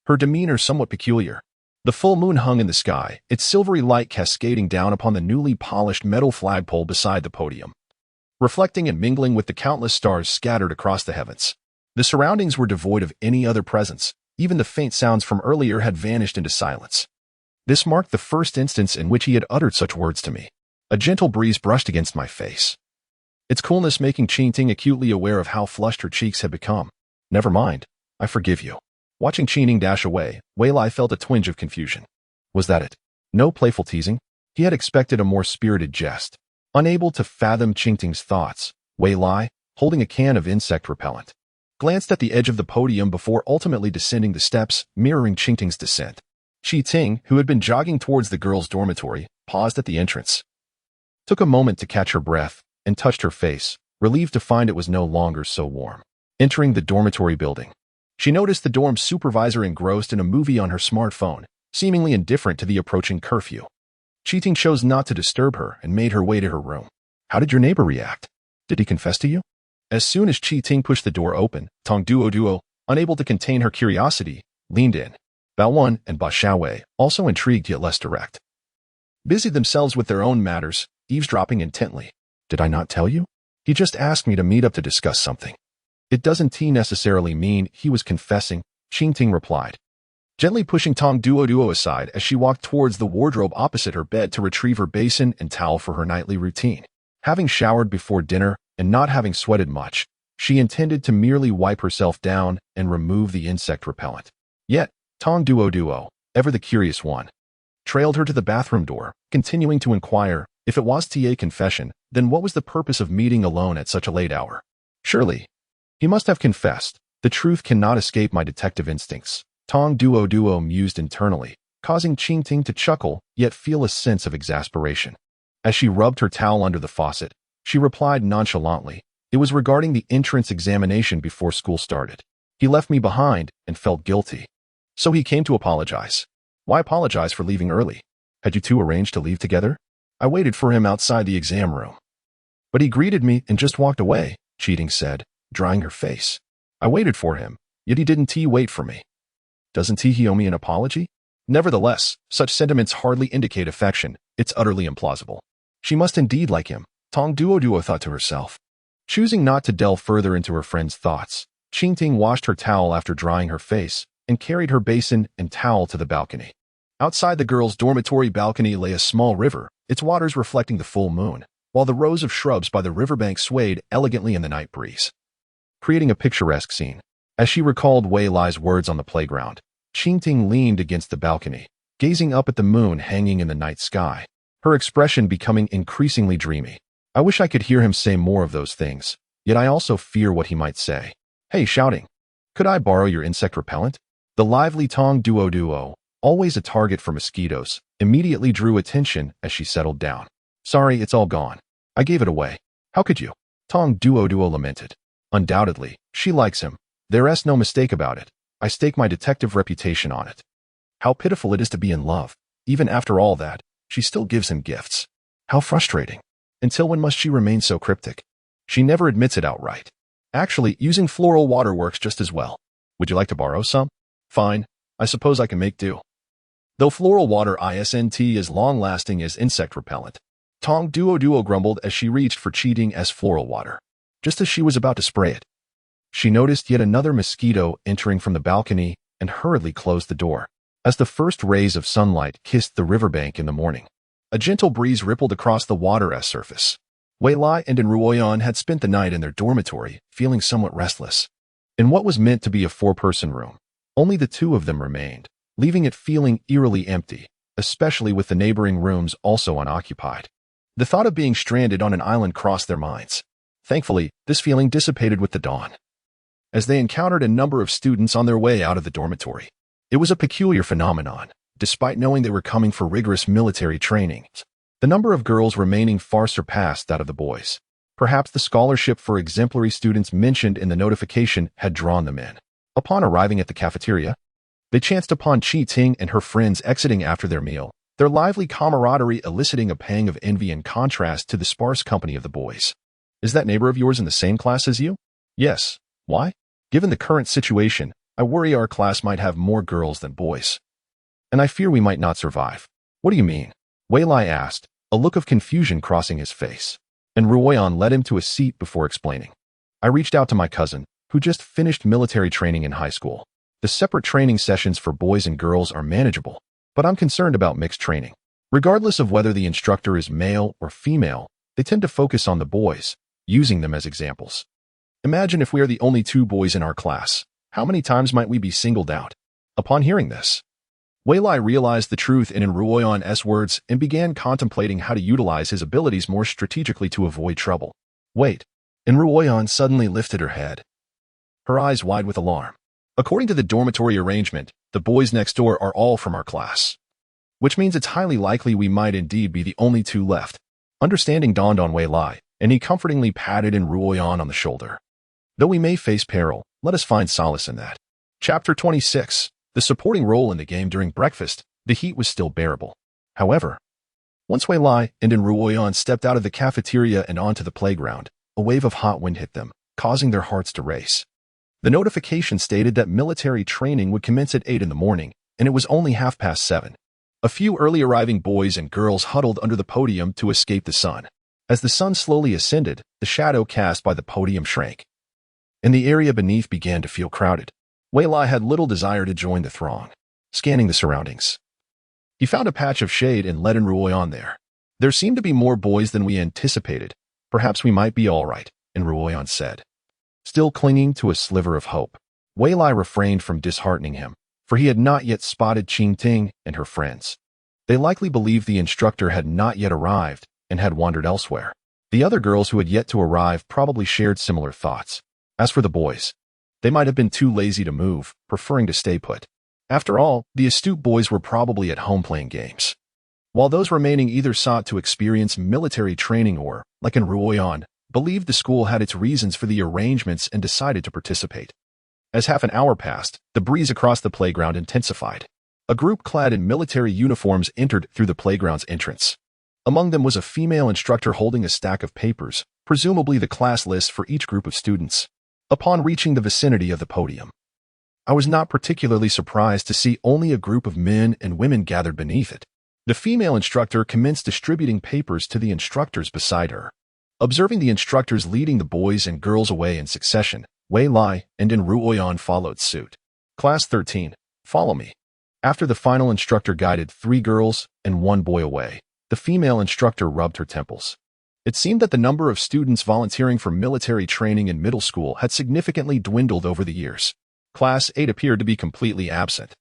Her demeanor somewhat peculiar. The full moon hung in the sky, its silvery light cascading down upon the newly polished metal flagpole beside the podium, reflecting and mingling with the countless stars scattered across the heavens. The surroundings were devoid of any other presence. Even the faint sounds from earlier had vanished into silence. This marked the first instance in which he had uttered such words to me. A gentle breeze brushed against my face, its coolness making Qing Ting acutely aware of how flushed her cheeks had become. Never mind. I forgive you. Watching Qing Ting dash away, Wei Lai felt a twinge of confusion. Was that it? No playful teasing? He had expected a more spirited jest. Unable to fathom Qing Ting's thoughts, Wei Lai, holding a can of insect repellent, glanced at the edge of the podium before ultimately descending the steps, mirroring Qing Ting's descent. Qing Ting, who had been jogging towards the girls' dormitory, paused at the entrance, took a moment to catch her breath, and touched her face, relieved to find it was no longer so warm. Entering the dormitory building, she noticed the dorm supervisor engrossed in a movie on her smartphone, seemingly indifferent to the approaching curfew. Qing Ting chose not to disturb her and made her way to her room. How did your neighbor react? Did he confess to you? As soon as Qing Ting pushed the door open, Tong Duo, unable to contain her curiosity, leaned in. Bao Wan and Ba Xiaowei, also intrigued yet less direct, busied themselves with their own matters, eavesdropping intently. Did I not tell you? He just asked me to meet up to discuss something. It doesn't necessarily mean he was confessing, Qing Ting replied. gently pushing Tong Duo aside as she walked towards the wardrobe opposite her bed to retrieve her basin and towel for her nightly routine. Having showered before dinner and not having sweated much, she intended to merely wipe herself down and remove the insect repellent. Yet, Tong Duo, ever the curious one, trailed her to the bathroom door, continuing to inquire, if it was a confession, then what was the purpose of meeting alone at such a late hour? Surely, he must have confessed. The truth cannot escape my detective instincts, Tong Duo mused internally, causing Qing Ting to chuckle, yet feel a sense of exasperation. As she rubbed her towel under the faucet, she replied nonchalantly, it was regarding the entrance examination before school started. He left me behind and felt guilty. So he came to apologize. Why apologize for leaving early? Had you two arranged to leave together? I waited for him outside the exam room. But he greeted me and just walked away, Cheating said, drying her face. I waited for him, yet he didn't wait for me. Doesn't he owe me an apology? Nevertheless, such sentiments hardly indicate affection. It's utterly implausible. She must indeed like him, Tong Duo thought to herself. Choosing not to delve further into her friend's thoughts, Qing Ting washed her towel after drying her face and carried her basin and towel to the balcony. Outside the girls' dormitory balcony lay a small river, its waters reflecting the full moon, while the rows of shrubs by the riverbank swayed elegantly in the night breeze, creating a picturesque scene. As she recalled Wei Lai's words on the playground, Qing Ting leaned against the balcony, gazing up at the moon hanging in the night sky, her expression becoming increasingly dreamy. I wish I could hear him say more of those things, yet I also fear what he might say. Hey, shouting. Could I borrow your insect repellent? The lively Tong Duo, always a target for mosquitoes, immediately drew attention as she settled down. Sorry, it's all gone. I gave it away. How could you? Tong Duo lamented. Undoubtedly, she likes him. There's no mistake about it. I stake my detective reputation on it. How pitiful it is to be in love. Even after all that, she still gives him gifts. How frustrating. Until when must she remain so cryptic? She never admits it outright. Actually, using floral water works just as well. Would you like to borrow some? Fine. I suppose I can make do. Though floral water isn't as long-lasting as insect repellent, Tong Duo grumbled as she reached for Cheating's floral water. Just as she was about to spray it, she noticed yet another mosquito entering from the balcony and hurriedly closed the door. As the first rays of sunlight kissed the riverbank in the morning, a gentle breeze rippled across the water's surface. Wei Lai and Ruoyan had spent the night in their dormitory, feeling somewhat restless. In what was meant to be a four-person room, only the two of them remained, leaving it feeling eerily empty, especially with the neighboring rooms also unoccupied. The thought of being stranded on an island crossed their minds. Thankfully, this feeling dissipated with the dawn, as they encountered a number of students on their way out of the dormitory. It was a peculiar phenomenon. Despite knowing they were coming for rigorous military training, the number of girls remaining far surpassed that of the boys. Perhaps the scholarship for exemplary students mentioned in the notification had drawn them in. Upon arriving at the cafeteria, they chanced upon Qi Ting and her friends exiting after their meal, their lively camaraderie eliciting a pang of envy in contrast to the sparse company of the boys. Is that neighbor of yours in the same class as you? Yes. Why? Given the current situation, I worry our class might have more girls than boys. And I fear we might not survive. What do you mean? Wei Lai asked, a look of confusion crossing his face. And Ruoyan led him to a seat before explaining. I reached out to my cousin, who just finished military training in high school. The separate training sessions for boys and girls are manageable, but I'm concerned about mixed training. Regardless of whether the instructor is male or female, they tend to focus on the boys, using them as examples. Imagine if we are the only two boys in our class. How many times might we be singled out? Upon hearing this, Wei Lai realized the truth in Ruoyan's words and began contemplating how to utilize his abilities more strategically to avoid trouble. Wait. And Ruoyan suddenly lifted her head, her eyes wide with alarm. According to the dormitory arrangement, the boys next door are all from our class, which means it's highly likely we might indeed be the only two left. Understanding dawned on Wei Lai, and he comfortingly patted Ruoyan on the shoulder. Though we may face peril, let us find solace in that. Chapter 26. The supporting role in the game during breakfast, the heat was still bearable. However, once Wei Lai and Ruoyan stepped out of the cafeteria and onto the playground, a wave of hot wind hit them, causing their hearts to race. The notification stated that military training would commence at 8 in the morning, and it was only 7:30. A few early arriving boys and girls huddled under the podium to escape the sun. As the sun slowly ascended, the shadow cast by the podium shrank, and the area beneath began to feel crowded. Wei Lai had little desire to join the throng. scanning the surroundings. He found a patch of shade and led Enruoyan there. There seemed to be more boys than we anticipated. Perhaps we might be all right, Enruoyan said. Still clinging to a sliver of hope, Wei Lai refrained from disheartening him, for he had not yet spotted Qing Ting and her friends. They likely believed the instructor had not yet arrived and had wandered elsewhere. The other girls who had yet to arrive probably shared similar thoughts. As for the boys, they might have been too lazy to move, preferring to stay put. After all, the astute boys were probably at home playing games, while those remaining either sought to experience military training or, like Enruoyan, believed the school had its reasons for the arrangements and decided to participate. As half an hour passed, the breeze across the playground intensified. A group clad in military uniforms entered through the playground's entrance. Among them was a female instructor holding a stack of papers, presumably the class list for each group of students. Upon reaching the vicinity of the podium, I was not particularly surprised to see only a group of men and women gathered beneath it. The female instructor commenced distributing papers to the instructors beside her. Observing the instructors leading the boys and girls away in succession, Wei Lai and Enruoyan followed suit. Class 13, follow me. After the final instructor guided 3 girls and 1 boy away, the female instructor rubbed her temples. It seemed that the number of students volunteering for military training in middle school had significantly dwindled over the years. Class 8 appeared to be completely absent.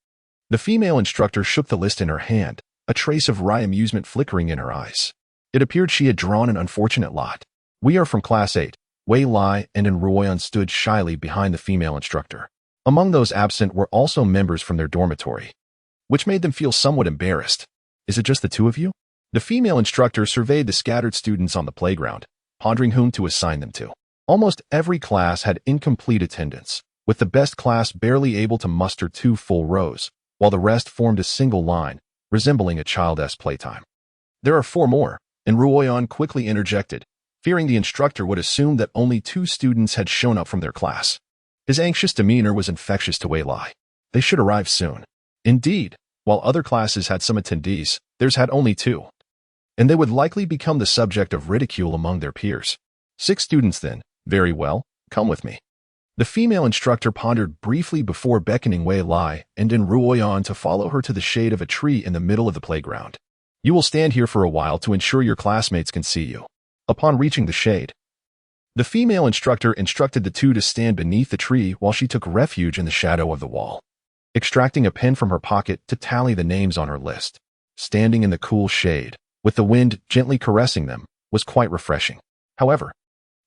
The female instructor shook the list in her hand, a trace of wry amusement flickering in her eyes. It appeared she had drawn an unfortunate lot. We are from Class 8. Wei Lai and Enruoyan stood shyly behind the female instructor. Among those absent were also members from their dormitory, which made them feel somewhat embarrassed. Is it just the 2 of you? The female instructor surveyed the scattered students on the playground, pondering whom to assign them to. Almost every class had incomplete attendance, with the best class barely able to muster 2 full rows, while the rest formed a single line, resembling a child's playtime. There are 4 more, Enruoyan quickly interjected, fearing the instructor would assume that only 2 students had shown up from their class. His anxious demeanor was infectious to Wei Lai. They should arrive soon. Indeed, while other classes had some attendees, theirs had only 2. And they would likely become the subject of ridicule among their peers. 6 students then. Very well, come with me. The female instructor pondered briefly before beckoning Wei Lai and Enruoyan to follow her to the shade of a tree in the middle of the playground. You will stand here for a while to ensure your classmates can see you. Upon reaching the shade, the female instructor instructed the 2 to stand beneath the tree while she took refuge in the shadow of the wall. Extracting a pen from her pocket to tally the names on her list, standing in the cool shade, with the wind gently caressing them, was quite refreshing. However,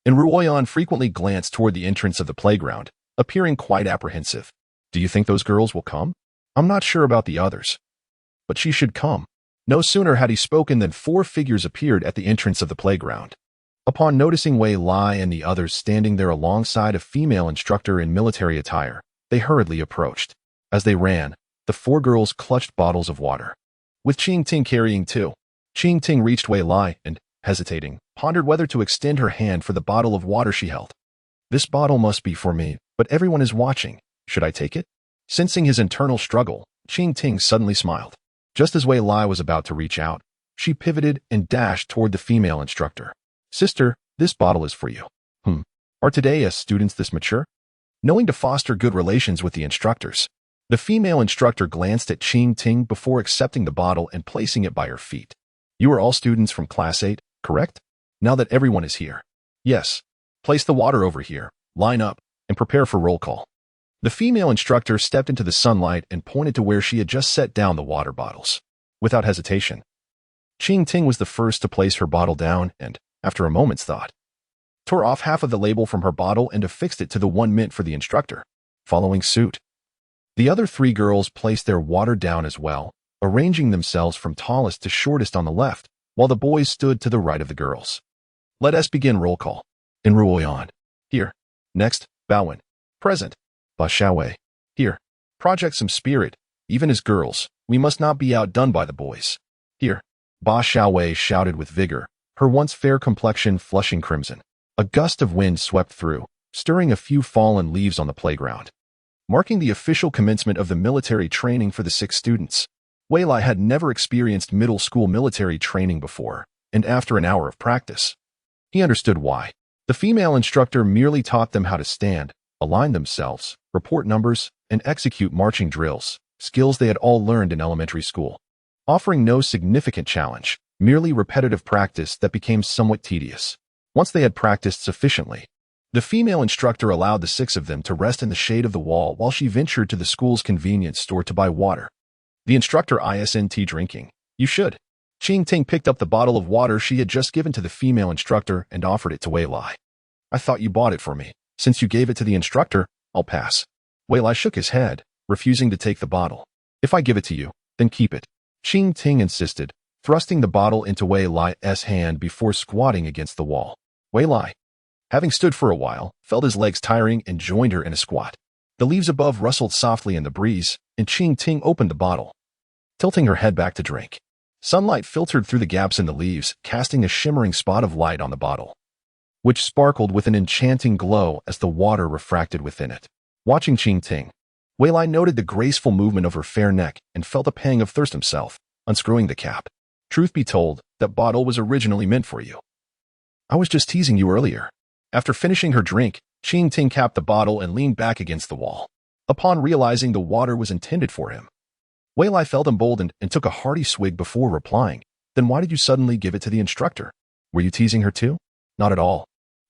Enruoyan frequently glanced toward the entrance of the playground, appearing quite apprehensive. Do you think those girls will come? I'm not sure about the others, but she should come. No sooner had he spoken than 4 figures appeared at the entrance of the playground. Upon noticing Wei Lai and the others standing there alongside a female instructor in military attire, they hurriedly approached. As they ran, the 4 girls clutched bottles of water, with Qing Ting carrying 2. Qing Ting reached Wei Lai and, hesitating, pondered whether to extend her hand for the bottle of water she held. This bottle must be for me, but everyone is watching. Should I take it? Sensing his internal struggle, Qing Ting suddenly smiled. Just as Wei Lai was about to reach out, she pivoted and dashed toward the female instructor. Sister, this bottle is for you. Are today students this mature? Knowing to foster good relations with the instructors, the female instructor glanced at Qing Ting before accepting the bottle and placing it by her feet. You are all students from Class 8, correct? Now that everyone is here. Yes. Place the water over here, line up, and prepare for roll call. The female instructor stepped into the sunlight and pointed to where she had just set down the water bottles. Without hesitation, Qing Ting was the first to place her bottle down and, after a moment's thought, tore off half of the label from her bottle and affixed it to the one meant for the instructor. Following suit, the other 3 girls placed their water down as well, arranging themselves from tallest to shortest on the left, while the boys stood to the right of the girls. Let us begin roll call. Enruoyan. Here. Next, Baowen. Present. Ba Xiaowei. Here. Project some spirit. Even as girls, we must not be outdone by the boys. Here. Ba Xiaowei shouted with vigor, her once fair complexion flushing crimson. A gust of wind swept through, stirring a few fallen leaves on the playground, marking the official commencement of the military training for the 6 students. Wei Lai had never experienced middle school military training before, and after an hour of practice, he understood why. The female instructor merely taught them how to stand, align themselves, report numbers, and execute marching drills, skills they had all learned in elementary school, offering no significant challenge, merely repetitive practice that became somewhat tedious. Once they had practiced sufficiently, the female instructor allowed the 6 of them to rest in the shade of the wall while she ventured to the school's convenience store to buy water. The instructor isn't drinking. You should. Ching Ting picked up the bottle of water she had just given to the female instructor and offered it to Wei Lai. I thought you bought it for me. Since you gave it to the instructor, I'll pass. Wei Lai shook his head, refusing to take the bottle. If I give it to you, then keep it. Ching Ting insisted, thrusting the bottle into Wei Lai's hand before squatting against the wall. Wei Lai, having stood for a while, felt his legs tiring and joined her in a squat. The leaves above rustled softly in the breeze, and Ching Ting opened the bottle, tilting her head back to drink. Sunlight filtered through the gaps in the leaves, casting a shimmering spot of light on the bottle, which sparkled with an enchanting glow as the water refracted within it. Watching Ching Ting, Wei Lai noted the graceful movement of her fair neck and felt a pang of thirst himself, unscrewing the cap. Truth be told, that bottle was originally meant for you. I was just teasing you earlier. After finishing her drink, Ching Ting capped the bottle and leaned back against the wall. Upon realizing the water was intended for him, Wei Lai felt emboldened and took a hearty swig before replying. Then why did you suddenly give it to the instructor? Were you teasing her too? Not at all.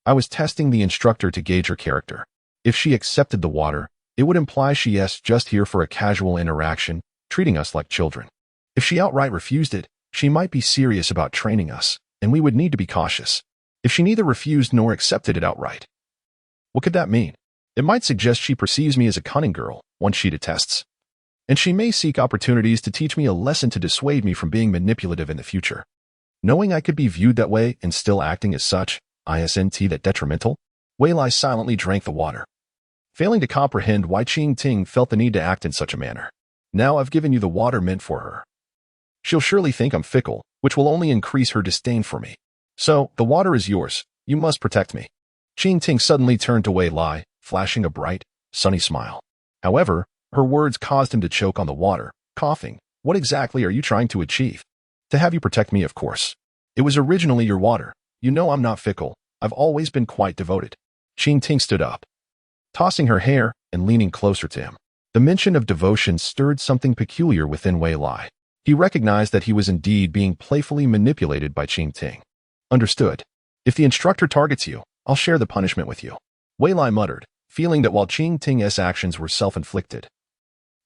I was testing the instructor to gauge her character. If she accepted the water, it would imply she's just here for a casual interaction, treating us like children. If she outright refused it, she might be serious about training us, and we would need to be cautious. If she neither refused nor accepted it outright, what could that mean? It might suggest she perceives me as a cunning girl, one she detests. And she may seek opportunities to teach me a lesson to dissuade me from being manipulative in the future. Knowing I could be viewed that way and still acting as such, isn't that detrimental? Wei Lai silently drank the water, failing to comprehend why Ching Ting felt the need to act in such a manner. Now I've given you the water meant for her. She'll surely think I'm fickle, which will only increase her disdain for me. So, the water is yours. You must protect me. Ching Ting suddenly turned to Wei Lai, flashing a bright, sunny smile. However, her words caused him to choke on the water, coughing. What exactly are you trying to achieve? To have you protect me, of course. It was originally your water. You know I'm not fickle. I've always been quite devoted. Ching Ting stood up, tossing her hair and leaning closer to him. The mention of devotion stirred something peculiar within Wei Lai. He recognized that he was indeed being playfully manipulated by Ching Ting. Understood. If the instructor targets you, I'll share the punishment with you. Wei Lai muttered, feeling that while Ching Ting's actions were self-inflicted,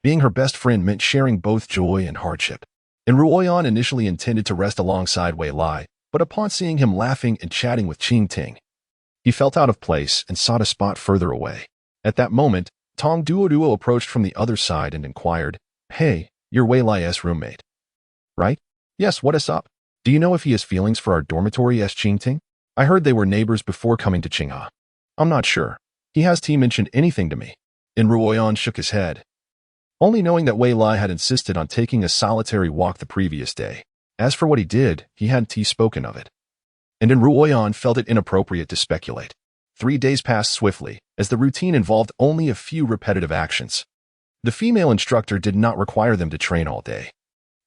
being her best friend meant sharing both joy and hardship. And Ruoyan initially intended to rest alongside Wei Lai, but upon seeing him laughing and chatting with Ching Ting, he felt out of place and sought a spot further away. At that moment, Tong Duo approached from the other side and inquired, Hey, you're Wei Lai's roommate, right? Yes, what is up? Do you know if he has feelings for our dormitory as Ching Ting? I heard they were neighbors before coming to Qingha. I'm not sure. Has he mentioned anything to me? And Ruoyan shook his head, only knowing that Wei Lai had insisted on taking a solitary walk the previous day. As for what he did, he hadn't spoken of it. And Ruoyan felt it inappropriate to speculate. 3 days passed swiftly, as the routine involved only a few repetitive actions. The female instructor did not require them to train all day.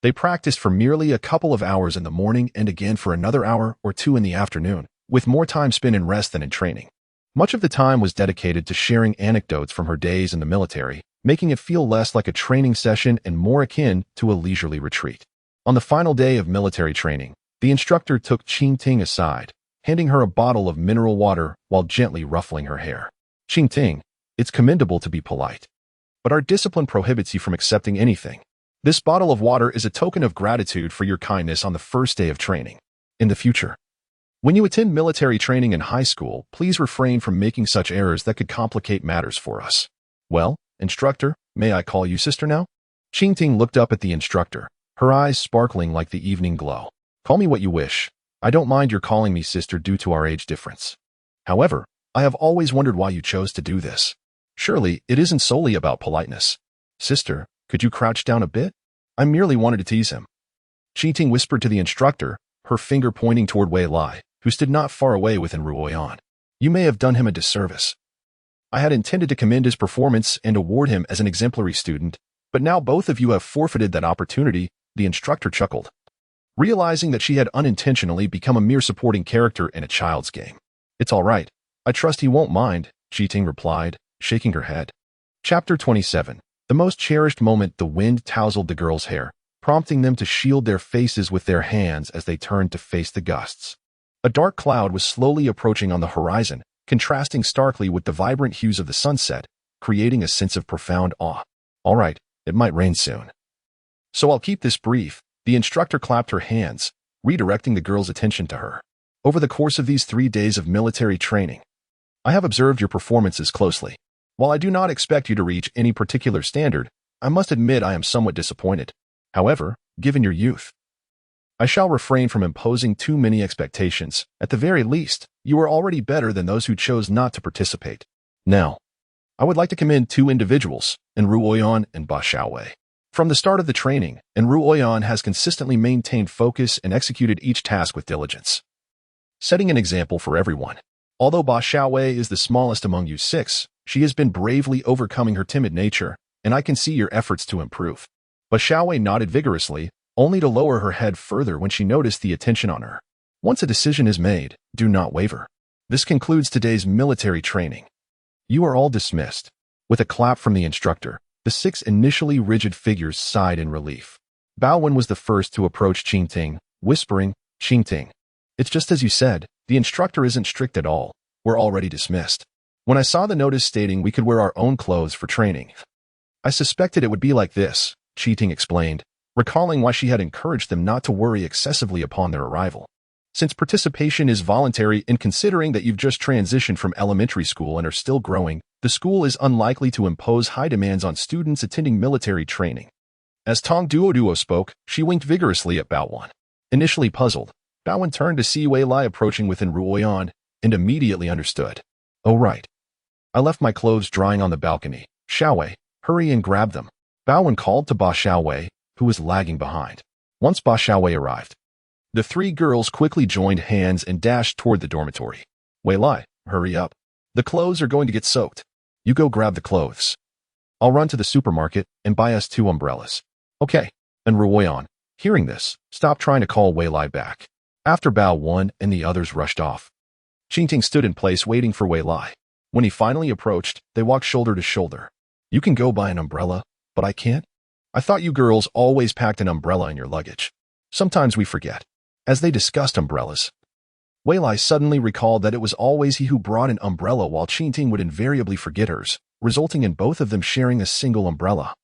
They practiced for merely a couple of hours in the morning and again for another hour or 2 in the afternoon, with more time spent in rest than in training. Much of the time was dedicated to sharing anecdotes from her days in the military, making it feel less like a training session and more akin to a leisurely retreat. On the final day of military training, the instructor took Ching Ting aside, handing her a bottle of mineral water while gently ruffling her hair. Ching Ting, it's commendable to be polite, but our discipline prohibits you from accepting anything. This bottle of water is a token of gratitude for your kindness on the first day of training. In the future, when you attend military training in high school, please refrain from making such errors that could complicate matters for us. Well, instructor, may I call you sister now? Ching Ting looked up at the instructor, her eyes sparkling like the evening glow. Call me what you wish. I don't mind your calling me sister due to our age difference. However, I have always wondered why you chose to do this. Surely, it isn't solely about politeness. Sister, could you crouch down a bit? I merely wanted to tease him. Ching Ting whispered to the instructor, her finger pointing toward Wei Lai, who stood not far away within Ruoyan. You may have done him a disservice. I had intended to commend his performance and award him as an exemplary student, but now both of you have forfeited that opportunity, the instructor chuckled, realizing that she had unintentionally become a mere supporting character in a child's game. It's all right. I trust he won't mind, Ching Ting replied, shaking her head. Chapter 27. The most cherished moment, the wind tousled the girls' hair, prompting them to shield their faces with their hands as they turned to face the gusts. A dark cloud was slowly approaching on the horizon, contrasting starkly with the vibrant hues of the sunset, creating a sense of profound awe. All right, it might rain soon. So I'll keep this brief. The instructor clapped her hands, redirecting the girls' attention to her. Over the course of these 3 days of military training, I have observed your performances closely. While I do not expect you to reach any particular standard, I must admit I am somewhat disappointed. However, given your youth, I shall refrain from imposing too many expectations. At the very least, you are already better than those who chose not to participate. Now, I would like to commend 2 individuals, Enru Oyan and Ba Xiaowei. From the start of the training, Enru Oyan has consistently maintained focus and executed each task with diligence, setting an example for everyone. Although Ba Xiaowei is the smallest among you 6, she has been bravely overcoming her timid nature, and I can see your efforts to improve. Ba Xiaowei nodded vigorously, only to lower her head further when she noticed the attention on her. Once a decision is made, do not waver. This concludes today's military training. You are all dismissed. With a clap from the instructor, the 6 initially rigid figures sighed in relief. Bao Wen was the first to approach Qingting, whispering, "Qingting, it's just as you said, the instructor isn't strict at all. We're already dismissed. When I saw the notice stating we could wear our own clothes for training, I suspected it would be like this," Qingting explained, recalling why she had encouraged them not to worry excessively upon their arrival. Since participation is voluntary and considering that you've just transitioned from elementary school and are still growing, the school is unlikely to impose high demands on students attending military training. As Tong Duoduo spoke, she winked vigorously at Bao Wen. Initially puzzled, Bao Wen turned to see Wei Lai approaching with Enru Oyan and immediately understood. "Oh right. I left my clothes drying on the balcony. Xiaowei, hurry and grab them." Bao Wen called to Ba Xiaowei, who was lagging behind. Once Ba Xiaowei arrived, the 3 girls quickly joined hands and dashed toward the dormitory. "Wei Lai, hurry up. The clothes are going to get soaked. You go grab the clothes. I'll run to the supermarket and buy us 2 umbrellas." "Okay." And Ruoyan, hearing this, stopped trying to call Wei Lai back. After Bao Wen and the others rushed off, Qingting stood in place waiting for Wei Lai. When he finally approached, they walked shoulder to shoulder. "You can go buy an umbrella, but I can't? I thought you girls always packed an umbrella in your luggage. Sometimes we forget." As they discussed umbrellas, Wei Lai suddenly recalled that it was always he who brought an umbrella while Qingting would invariably forget hers, resulting in both of them sharing a single umbrella,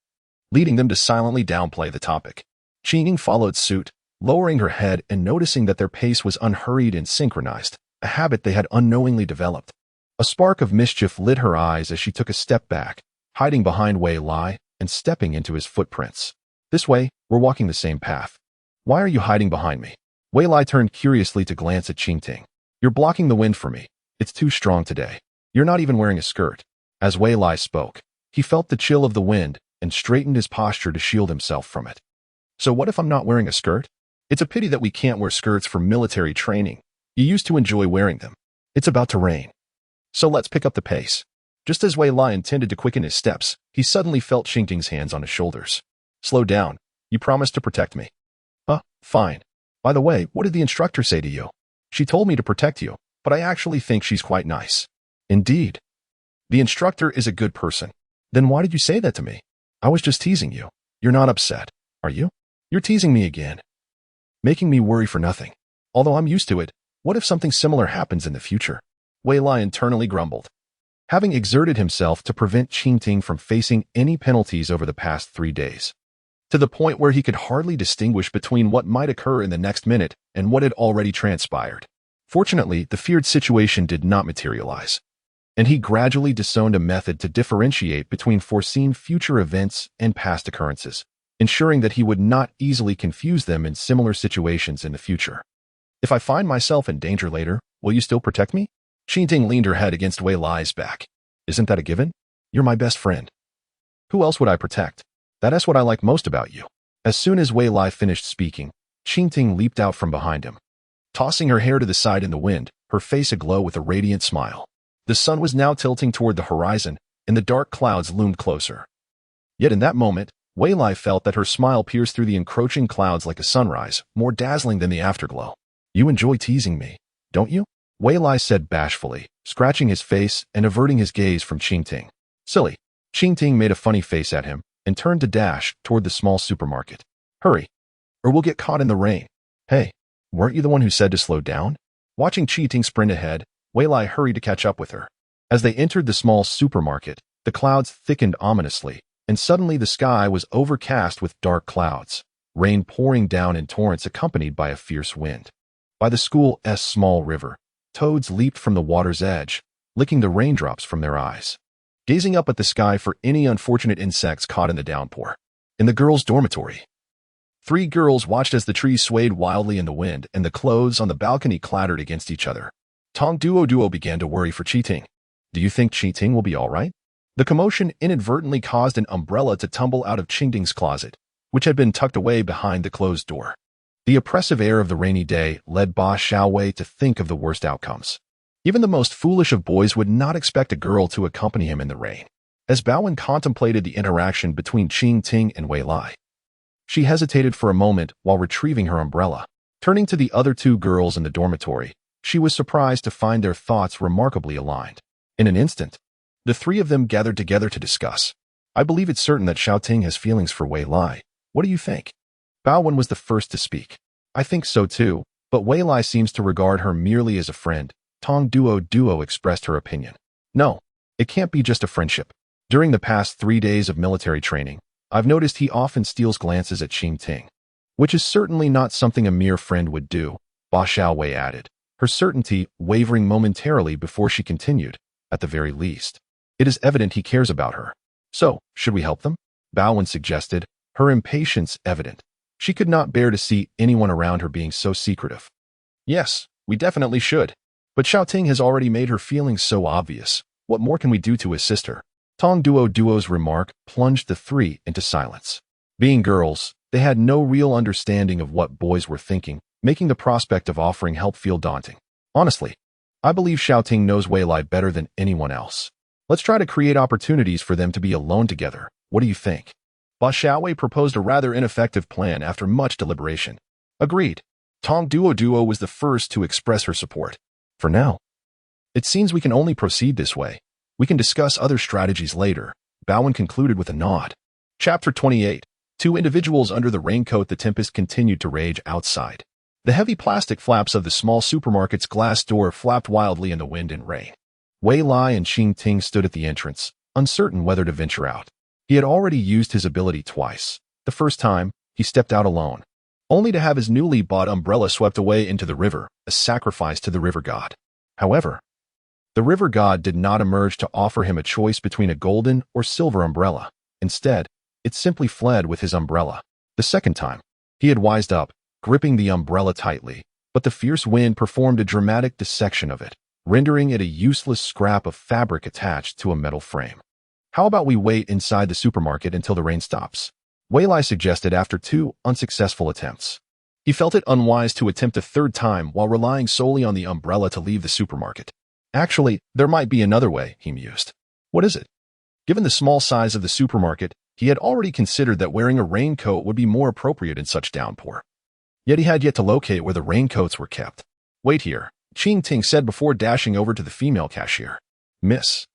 leading them to silently downplay the topic. Qingting followed suit, lowering her head and noticing that their pace was unhurried and synchronized, a habit they had unknowingly developed. A spark of mischief lit her eyes as she took a step back, hiding behind Wei Lai and stepping into his footprints. "This way, we're walking the same path. Why are you hiding behind me?" Wei Lai turned curiously to glance at Qingting. "You're blocking the wind for me. It's too strong today. You're not even wearing a skirt." As Wei Lai spoke, he felt the chill of the wind and straightened his posture to shield himself from it. "So what if I'm not wearing a skirt? It's a pity that we can't wear skirts for military training. You used to enjoy wearing them. It's about to rain. So let's pick up the pace." Just as Wei Lai intended to quicken his steps, he suddenly felt Qingting's hands on his shoulders. "Slow down. You promised to protect me." Fine. By the way, what did the instructor say to you?" "She told me to protect you, but I actually think she's quite nice." "Indeed. The instructor is a good person." "Then why did you say that to me?" "I was just teasing you. You're not upset, are you?" "You're teasing me again. Making me worry for nothing. Although I'm used to it, what if something similar happens in the future?" Wei Lai internally grumbled. Having exerted himself to prevent Qingting from facing any penalties over the past 3 days, to the point where he could hardly distinguish between what might occur in the next minute and what had already transpired. Fortunately, the feared situation did not materialize, and he gradually disowned a method to differentiate between foreseen future events and past occurrences, ensuring that he would not easily confuse them in similar situations in the future. "If I find myself in danger later, will you still protect me?" Qingting leaned her head against Wei Lai's back. "Isn't that a given? You're my best friend. Who else would I protect? That's what I like most about you." As soon as Wei Lai finished speaking, Qingting leaped out from behind him, tossing her hair to the side in the wind, her face aglow with a radiant smile. The sun was now tilting toward the horizon, and the dark clouds loomed closer. Yet in that moment, Wei Lai felt that her smile pierced through the encroaching clouds like a sunrise, more dazzling than the afterglow. "You enjoy teasing me, don't you?" Wei Lai said bashfully, scratching his face and averting his gaze from Qingting. "Silly." Qingting made a funny face at him, and turned to dash toward the small supermarket. Hurry, or we'll get caught in the rain. Hey, weren't you the one who said to slow down? Watching Chi Ting sprint ahead, Wei Lai hurried to catch up with her. As they entered the small supermarket, the clouds thickened ominously, and suddenly the sky was overcast with dark clouds, rain pouring down in torrents accompanied by a fierce wind. By the school's small river, toads leaped from the water's edge, licking the raindrops from their eyes, gazing up at the sky for any unfortunate insects caught in the downpour. In the girls' dormitory, 3 girls watched as the trees swayed wildly in the wind and the clothes on the balcony clattered against each other. Tong Duo began to worry for Chi Ting. Do you think Chi Ting will be all right? The commotion inadvertently caused an umbrella to tumble out of Chi Ting's closet, which had been tucked away behind the closed door. The oppressive air of the rainy day led Ba Xiaowei to think of the worst outcomes. Even the most foolish of boys would not expect a girl to accompany him in the rain. As Baowen contemplated the interaction between Chi Ting and Wei Lai, she hesitated for a moment while retrieving her umbrella. Turning to the other 2 girls in the dormitory, she was surprised to find their thoughts remarkably aligned. In an instant, the 3 of them gathered together to discuss. I believe it's certain that Xiaoting has feelings for Wei Lai. What do you think? Baowen was the first to speak. I think so too, but Wei Lai seems to regard her merely as a friend. Tong Duo expressed her opinion. No, it can't be just a friendship. During the past 3 days of military training, I've noticed he often steals glances at Chi Ting, which is certainly not something a mere friend would do, Ba Xiaowei added, her certainty wavering momentarily before she continued. At the very least, it is evident he cares about her. So, should we help them? Baowen suggested, her impatience evident. She could not bear to see anyone around her being so secretive. Yes, we definitely should. But Xiaoting has already made her feelings so obvious. What more can we do to assist her? Tong Duo's remark plunged the 3 into silence. Being girls, they had no real understanding of what boys were thinking, making the prospect of offering help feel daunting. Honestly, I believe Xiaoting knows Wei Lai better than anyone else. Let's try to create opportunities for them to be alone together. What do you think? Ba Xiaowei proposed a rather ineffective plan after much deliberation. Agreed. Tong Duo was the first to express her support. For now, it seems we can only proceed this way. We can discuss other strategies later, Baowen concluded with a nod. Chapter 28. 2 individuals under the raincoat. The tempest continued to rage outside. The heavy plastic flaps of the small supermarket's glass door flapped wildly in the wind and rain. Wei Lai and Chi Ting stood at the entrance, uncertain whether to venture out. He had already used his ability twice. The first time, he stepped out alone, only to have his newly bought umbrella swept away into the river, a sacrifice to the river god. However, the river god did not emerge to offer him a choice between a golden or silver umbrella. Instead, it simply fled with his umbrella. The second time, he had wised up, gripping the umbrella tightly, but the fierce wind performed a dramatic dissection of it, rendering it a useless scrap of fabric attached to a metal frame. How about we wait inside the supermarket until the rain stops? Wei Lai suggested after 2 unsuccessful attempts. He felt it unwise to attempt a 3rd time while relying solely on the umbrella to leave the supermarket. Actually, there might be another way, he mused. What is it? Given the small size of the supermarket, he had already considered that wearing a raincoat would be more appropriate in such downpour. Yet he had yet to locate where the raincoats were kept. Wait here, Chi Ting said before dashing over to the female cashier. Miss,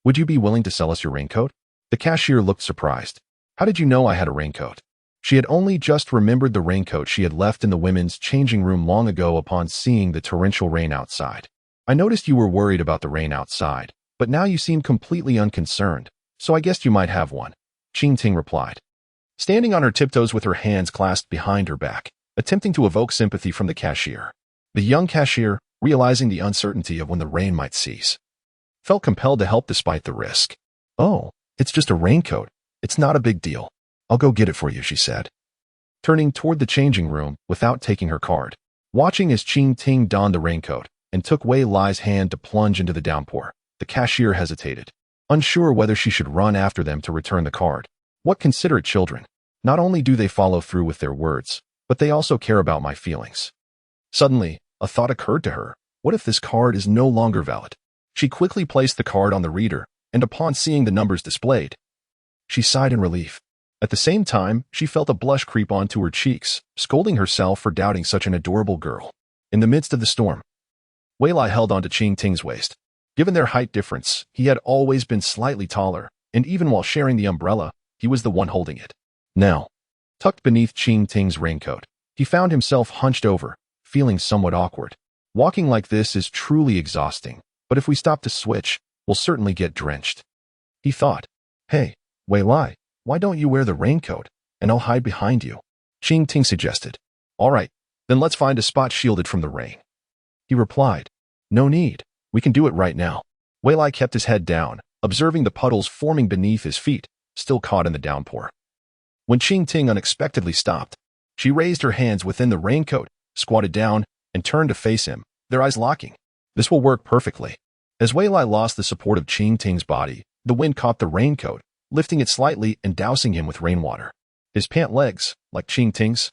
would you be willing to sell us your raincoat? The cashier looked surprised. How did you know I had a raincoat? She had only just remembered the raincoat she had left in the women's changing room long ago upon seeing the torrential rain outside. I noticed you were worried about the rain outside, but now you seem completely unconcerned, so I guessed you might have one, Chi Ting replied, standing on her tiptoes with her hands clasped behind her back, attempting to evoke sympathy from the cashier. The young cashier, realizing the uncertainty of when the rain might cease, felt compelled to help despite the risk. Oh, it's just a raincoat. It's not a big deal. I'll go get it for you, she said, turning toward the changing room without taking her card. Watching as Chi Ting donned the raincoat and took Wei Lai's hand to plunge into the downpour, the cashier hesitated, unsure whether she should run after them to return the card. What considerate children! Not only do they follow through with their words, but they also care about my feelings. Suddenly, a thought occurred to her. What if this card is no longer valid? She quickly placed the card on the reader, and upon seeing the numbers displayed, she sighed in relief. At the same time, she felt a blush creep onto her cheeks, scolding herself for doubting such an adorable girl. In the midst of the storm, Wei Lai held onto Chi Ting's waist. Given their height difference, he had always been slightly taller, and even while sharing the umbrella, He was the one holding it. Now, tucked beneath Ching Ting's raincoat, he found himself hunched over, feeling somewhat awkward. Walking like this is truly exhausting, but if we stop to switch, we'll certainly get drenched. He thought. Hey, Wei Lai, why don't you wear the raincoat, and I'll hide behind you? Ching Ting suggested. All right, then let's find a spot shielded from the rain. He replied. No need, we can do it right now. Wei Lai kept his head down, observing the puddles forming beneath his feet, still caught in the downpour. When Ching Ting unexpectedly stopped, she raised her hands within the raincoat, squatted down, and turned to face him, their eyes locking. This will work perfectly. As Wei Lai lost the support of Ching Ting's body, the wind caught the raincoat, lifting it slightly and dousing him with rainwater. His pant legs, like Ching Ting's,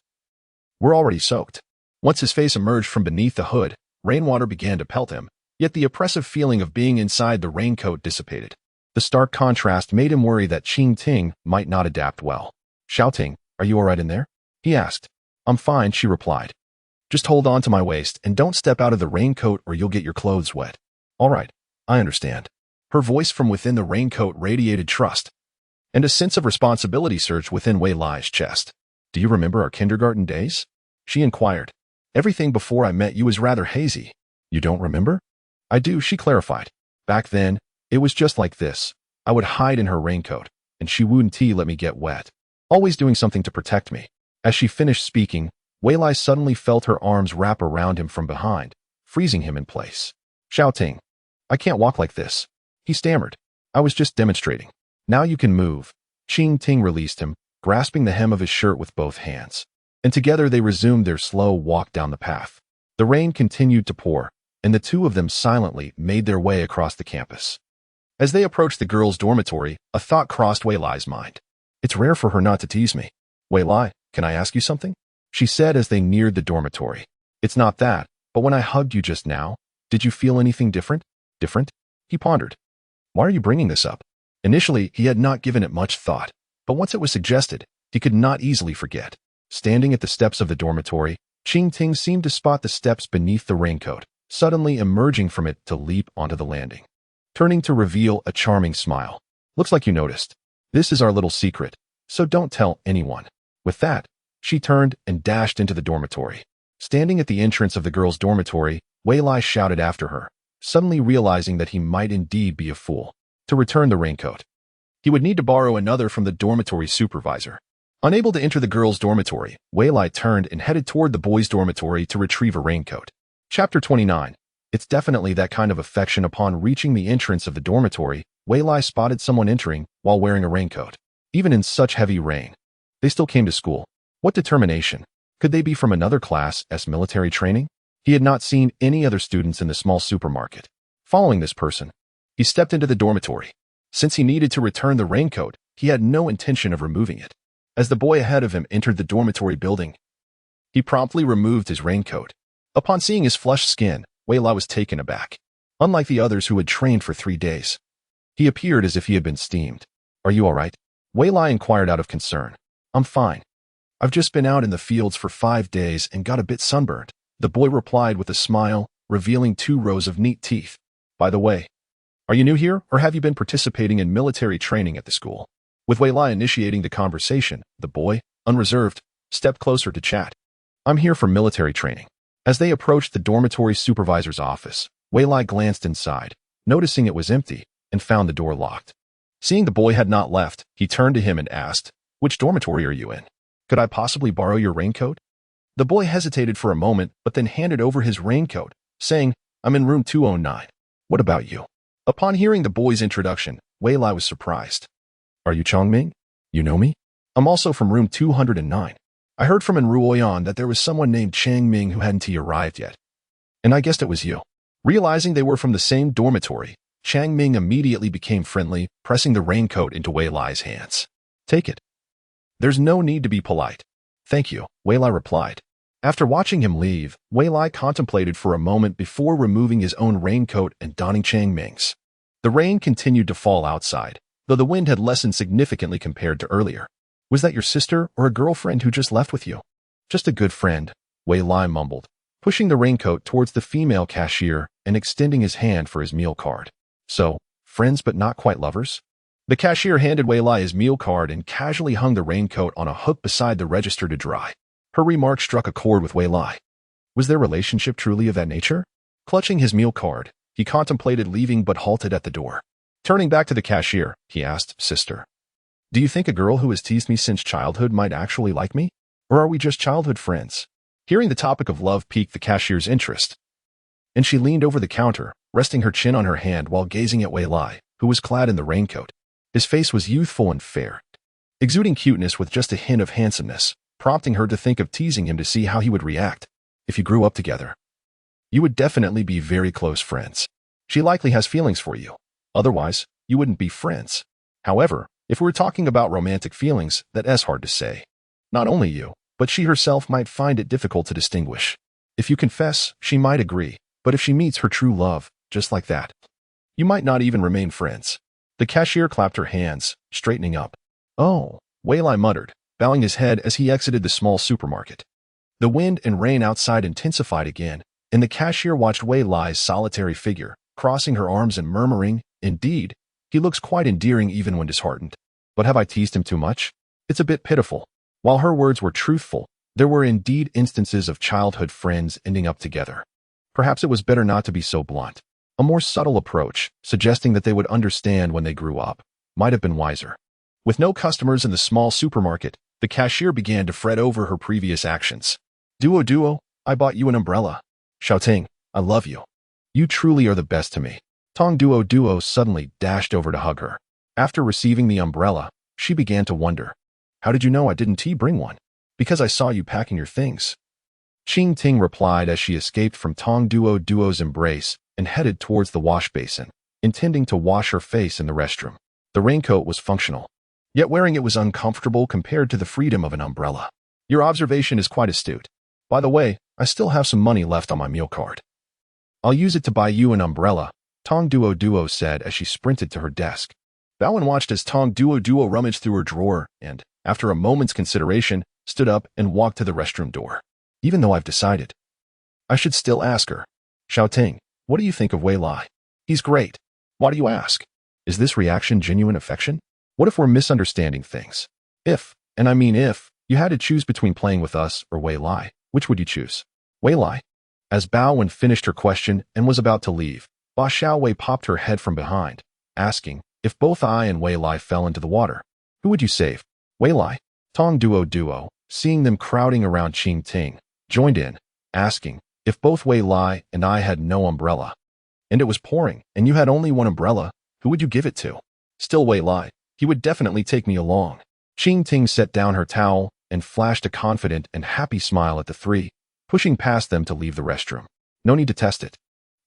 were already soaked. Once his face emerged from beneath the hood, rainwater began to pelt him, yet the oppressive feeling of being inside the raincoat dissipated. The stark contrast made him worry that Ching Ting might not adapt well. Shouting, "Are you all right in there?" he asked. "I'm fine," she replied. "Just hold on to my waist and don't step out of the raincoat or you'll get your clothes wet." "All right, I understand." Her voice from within the raincoat radiated trust, and a sense of responsibility surged within Wei Lai's chest. "Do you remember our kindergarten days?" she inquired. "Everything before I met you was rather hazy." "You don't remember?" "I do," she clarified. "Back then, it was just like this. I would hide in her raincoat, and she wouldn't let me get wet, always doing something to protect me." As she finished speaking, Wei Lai suddenly felt her arms wrap around him from behind, freezing him in place. Shouting, "I can't walk like this," he stammered. "I was just demonstrating." "Now you can move." Ching Ting released him, grasping the hem of his shirt with both hands, and together they resumed their slow walk down the path. The rain continued to pour, and the two of them silently made their way across the campus. As they approached the girls' dormitory, a thought crossed Wei Lai's mind. "It's rare for her not to tease me. Wei Lai, can I ask you something?" she said as they neared the dormitory. "It's not that, but when I hugged you just now, did you feel anything different?" "Different?" he pondered. "Why are you bringing this up?" Initially, he had not given it much thought, but once it was suggested, he could not easily forget. Standing at the steps of the dormitory, Ching Ting seemed to spot the steps beneath the raincoat, suddenly emerging from it to leap onto the landing, turning to reveal a charming smile. "Looks like you noticed. This is our little secret, so don't tell anyone." With that, she turned and dashed into the dormitory. Standing at the entrance of the girls' dormitory, Wei Lai shouted after her, suddenly realizing that he might indeed be a fool. To return the raincoat, he would need to borrow another from the dormitory supervisor. Unable to enter the girls' dormitory, Wei Lai turned and headed toward the boys' dormitory to retrieve a raincoat. Chapter 29. It's definitely that kind of affection. Upon reaching the entrance of the dormitory, Wei Lai spotted someone entering while wearing a raincoat. Even in such heavy rain, they still came to school. What determination! Could they be from another class as military training? He had not seen any other students in the small supermarket. Following this person, he stepped into the dormitory. Since he needed to return the raincoat, he had no intention of removing it. As the boy ahead of him entered the dormitory building, he promptly removed his raincoat. Upon seeing his flushed skin, Wei Lai was taken aback. Unlike the others who had trained for 3 days, he appeared as if he had been steamed. "Are you all right?" Wei Lai inquired out of concern. "I'm fine. I've just been out in the fields for 5 days and got a bit sunburned," the boy replied with a smile, revealing 2 rows of neat teeth. "By the way, are you new here, or have you been participating in military training at the school?" With Wei Lai initiating the conversation, the boy, unreserved, stepped closer to chat. "I'm here for military training." As they approached the dormitory supervisor's office, Wei Lai glanced inside, noticing it was empty, and found the door locked. Seeing the boy had not left, he turned to him and asked, "Which dormitory are you in? Could I possibly borrow your raincoat?" The boy hesitated for a moment, but then handed over his raincoat, saying, "I'm in room 209. What about you?" Upon hearing the boy's introduction, Wei Lai was surprised. "Are you Chongming? You know me? I'm also from room 209. I heard from in Ruoyan that there was someone named Chang Ming who hadn't arrived yet, and I guessed it was you." Realizing they were from the same dormitory, Chang Ming immediately became friendly, pressing the raincoat into Wei Lai's hands. "Take it. There's no need to be polite." "Thank you," Wei Lai replied. After watching him leave, Wei Lai contemplated for a moment before removing his own raincoat and donning Chang Ming's. The rain continued to fall outside, though the wind had lessened significantly compared to earlier. "Was that your sister or a girlfriend who just left with you?" "Just a good friend," Wei Lai mumbled, pushing the raincoat towards the female cashier and extending his hand for his meal card. "So, friends but not quite lovers?" The cashier handed Wei Lai his meal card and casually hung the raincoat on a hook beside the register to dry. Her remark struck a chord with Wei Lai. Was their relationship truly of that nature? Clutching his meal card, he contemplated leaving but halted at the door. Turning back to the cashier, he asked, "Sister, do you think a girl who has teased me since childhood might actually like me? Or are we just childhood friends?" Hearing the topic of love piqued the cashier's interest, and she leaned over the counter, resting her chin on her hand while gazing at Wei Lai, who was clad in the raincoat. His face was youthful and fair, exuding cuteness with just a hint of handsomeness, prompting her to think of teasing him to see how he would react. If you grew up together, you would definitely be very close friends. She likely has feelings for you. Otherwise, you wouldn't be friends. However, if we're talking about romantic feelings, that's hard to say. Not only you, but she herself might find it difficult to distinguish. If you confess, she might agree, but if she meets her true love, just like that, you might not even remain friends. The cashier clapped her hands, straightening up. "Oh," Wei Lai muttered, bowing his head as he exited the small supermarket. The wind and rain outside intensified again, and the cashier watched Wei Lai's solitary figure, crossing her arms and murmuring, "Indeed, he looks quite endearing even when disheartened. But have I teased him too much? It's a bit pitiful." While her words were truthful, there were indeed instances of childhood friends ending up together. Perhaps it was better not to be so blunt. A more subtle approach, suggesting that they would understand when they grew up, might have been wiser. With no customers in the small supermarket, the cashier began to fret over her previous actions. Duo, I bought you an umbrella." Shouting, "I love you. You truly are the best to me." Tong Duo suddenly dashed over to hug her. After receiving the umbrella, she began to wonder. "How did you know I didn't bring one?" "Because I saw you packing your things." Ching Ting replied as she escaped from Tong Duo's embrace and headed towards the wash basin, intending to wash her face in the restroom. The raincoat was functional, yet wearing it was uncomfortable compared to the freedom of an umbrella. "Your observation is quite astute. By the way, I still have some money left on my meal card. I'll use it to buy you an umbrella," Tong Duo said as she sprinted to her desk. Bowen watched as Tong Duo rummaged through her drawer and, after a moment's consideration, stood up and walked to the restroom door. "Even though I've decided, I should still ask her." Shouting, "What do you think of Wei Lai?" "He's great." "Why do you ask? Is this reaction genuine affection? What if we're misunderstanding things? If, and I mean if, you had to choose between playing with us or Wei Lai, which would you choose?" "Wei Lai." As Bowen finished her question and was about to leave, Ba Xiaowei popped her head from behind, asking, "If both I and Wei Lai fell into the water, who would you save?" "Wei Lai." Tong Duo, seeing them crowding around Ching Ting, joined in, asking, "If both Wei Lai and I had no umbrella, and it was pouring, and you had only one umbrella, who would you give it to?" "Still Wei Lai. He would definitely take me along." Ching Ting set down her towel and flashed a confident and happy smile at the three, pushing past them to leave the restroom. "No need to test it.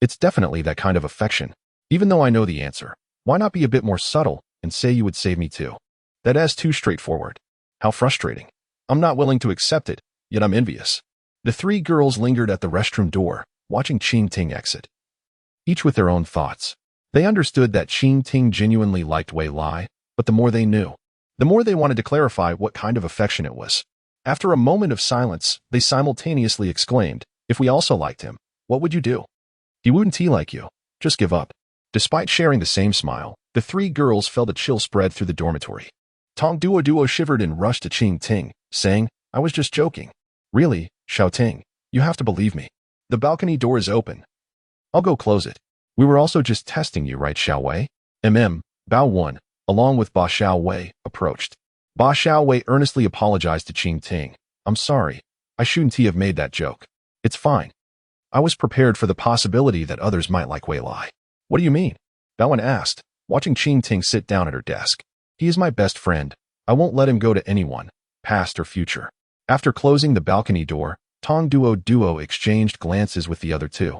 It's definitely that kind of affection. Even though I know the answer, why not be a bit more subtle and say you would save me too? That's too straightforward. How frustrating. I'm not willing to accept it, yet I'm envious." The three girls lingered at the restroom door, watching Ching Ting exit, each with their own thoughts. They understood that Ching Ting genuinely liked Wei Lai, but the more they knew, the more they wanted to clarify what kind of affection it was. After a moment of silence, they simultaneously exclaimed, "If we also liked him, what would you do?" "He wouldn't like you. Just give up." Despite sharing the same smile, the three girls felt a chill spread through the dormitory. Tong Duo shivered and rushed to Ching Ting, saying, "I was just joking." "Really, Xiaoting, you have to believe me. The balcony door is open. I'll go close it. We were also just testing you, right, Xiaowei?" Bao Wan, along with Ba Xiaowei, approached. Ba Xiaowei earnestly apologized to Ching Ting. "I'm sorry. I shouldn't have made that joke. It's fine. I was prepared for the possibility that others might like Wei Lai." "What do you mean?" Bowen asked, watching Ching Ting sit down at her desk. "He is my best friend. I won't let him go to anyone, past or future." After closing the balcony door, Tong Duo exchanged glances with the other two,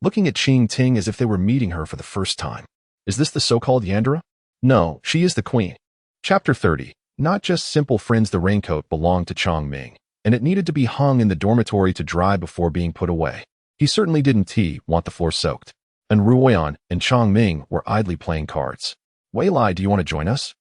looking at Ching Ting as if they were meeting her for the first time. "Is this the so-called Yandera?" "No, she is the queen." Chapter 30. Not just simple friends. The raincoat belonged to Chong Ming, and it needed to be hung in the dormitory to dry before being put away. He certainly didn't want the floor soaked. And Ruoyan and Chong Ming were idly playing cards. "Wei Lai, do you want to join us?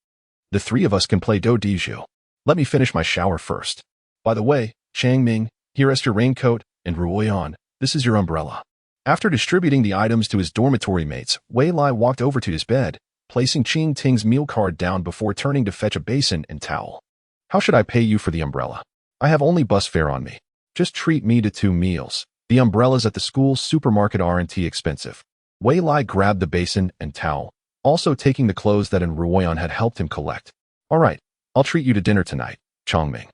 The three of us can play Do Diju. Let me finish my shower first. By the way, Chang Ming, here is your raincoat, and Ruoyan, this is your umbrella." After distributing the items to his dormitory mates, Wei Lai walked over to his bed, placing Qing Ting's meal card down before turning to fetch a basin and towel. How should I pay you for the umbrella? I have only bus fare on me. Just treat me to 2 meals. The umbrellas at the school supermarket aren't expensive. Wei Lai grabbed the basin and towel, also taking the clothes that Ruoyan had helped him collect. All right, I'll treat you to dinner tonight, Chongming.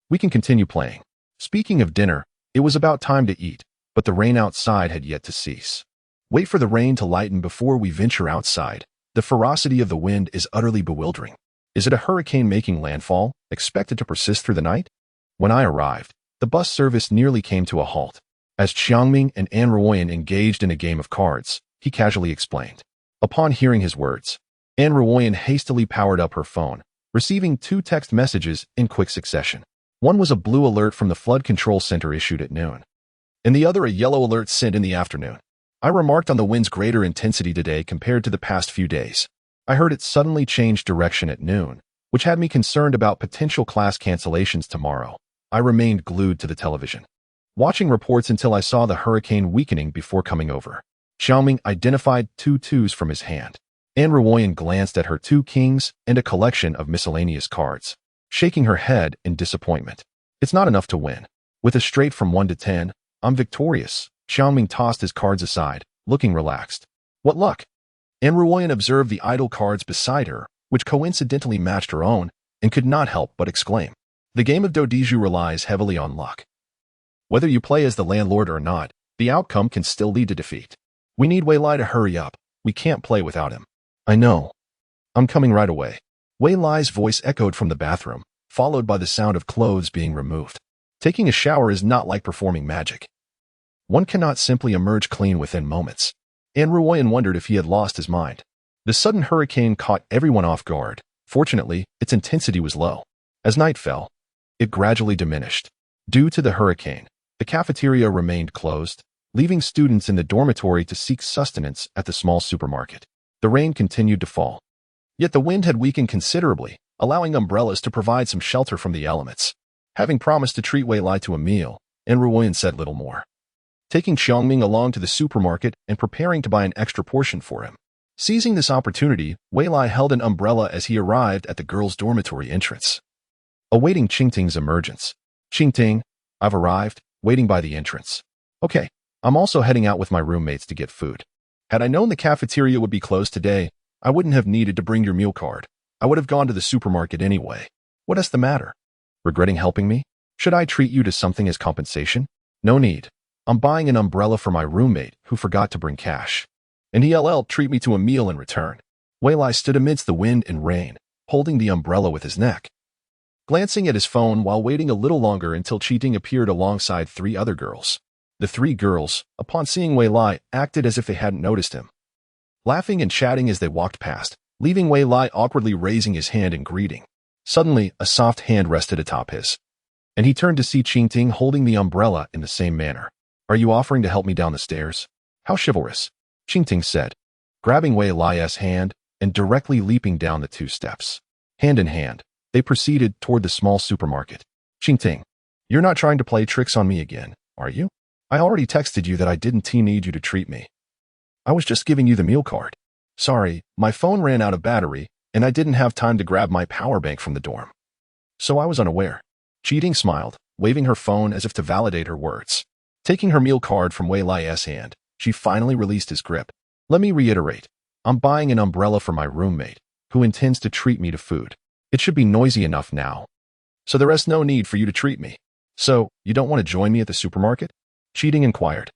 We can continue playing. Speaking of dinner, it was about time to eat, but the rain outside had yet to cease. Wait for the rain to lighten before we venture outside. The ferocity of the wind is utterly bewildering. Is it a hurricane making landfall, expected to persist through the night? When I arrived, the bus service nearly came to a halt. As Qiangming and Ruoyan engaged in a game of cards, he casually explained. Upon hearing his words, Ruoyan hastily powered up her phone, receiving 2 text messages in quick succession. One was a blue alert from the flood control center issued at noon, and the other a yellow alert sent in the afternoon. I remarked on the wind's greater intensity today compared to the past few days. I heard it suddenly change direction at noon, which had me concerned about potential class cancellations tomorrow. I remained glued to the television, watching reports until I saw the hurricane weakening before coming over. Xiaoming identified 2 twos from his hand. Ruoyan glanced at her 2 kings and a collection of miscellaneous cards, shaking her head in disappointment. It's not enough to win. With a straight from 1 to 10, I'm victorious. Xiaoming tossed his cards aside, looking relaxed. What luck? Ruoyan observed the idle cards beside her, which coincidentally matched her own, and could not help but exclaim. The game of Dodiju relies heavily on luck. Whether you play as the landlord or not, the outcome can still lead to defeat. We need Wei Lai to hurry up. We can't play without him. I know. I'm coming right away. Wei Lai's voice echoed from the bathroom, followed by the sound of clothes being removed. Taking a shower is not like performing magic. One cannot simply emerge clean within moments. Ruoyan wondered if he had lost his mind. The sudden hurricane caught everyone off guard. Fortunately, its intensity was low. As night fell, it gradually diminished. Due to the hurricane, the cafeteria remained closed, leaving students in the dormitory to seek sustenance at the small supermarket. The rain continued to fall. Yet the wind had weakened considerably, allowing umbrellas to provide some shelter from the elements. Having promised to treat Wei Lai to a meal, Ruoyan said little more, taking Xiangming along to the supermarket and preparing to buy an extra portion for him. Seizing this opportunity, Wei Lai held an umbrella as he arrived at the girls' dormitory entrance, awaiting Qingting's emergence. Qingting, I've arrived, waiting by the entrance. Okay, I'm also heading out with my roommates to get food. Had I known the cafeteria would be closed today, I wouldn't have needed to bring your meal card. I would have gone to the supermarket anyway. What is the matter? Regretting helping me? Should I treat you to something as compensation? No need. I'm buying an umbrella for my roommate who forgot to bring cash, and he'll treat me to a meal in return. Wei Lai stood amidst the wind and rain, holding the umbrella with his neck, glancing at his phone while waiting a little longer until Qingting appeared alongside 3 other girls. The 3 girls, upon seeing Wei Lai, acted as if they hadn't noticed him, laughing and chatting as they walked past, leaving Wei Lai awkwardly raising his hand in greeting. Suddenly, a soft hand rested atop his, and he turned to see Qingting holding the umbrella in the same manner. Are you offering to help me down the stairs? How chivalrous, Qingting said, grabbing Wei Lai's hand and directly leaping down the 2 steps. Hand in hand, they proceeded toward the small supermarket. Qingting, you're not trying to play tricks on me again, are you? I already texted you that I didn't need you to treat me. I was just giving you the meal card. Sorry, my phone ran out of battery, and I didn't have time to grab my power bank from the dorm. So I was unaware. Qingting smiled, waving her phone as if to validate her words. Taking her meal card from Wei Lai's hand, she finally released his grip. Let me reiterate. I'm buying an umbrella for my roommate, who intends to treat me to food. It should be noisy enough now, so there is no need for you to treat me. So, you don't want to join me at the supermarket? Qingting inquired,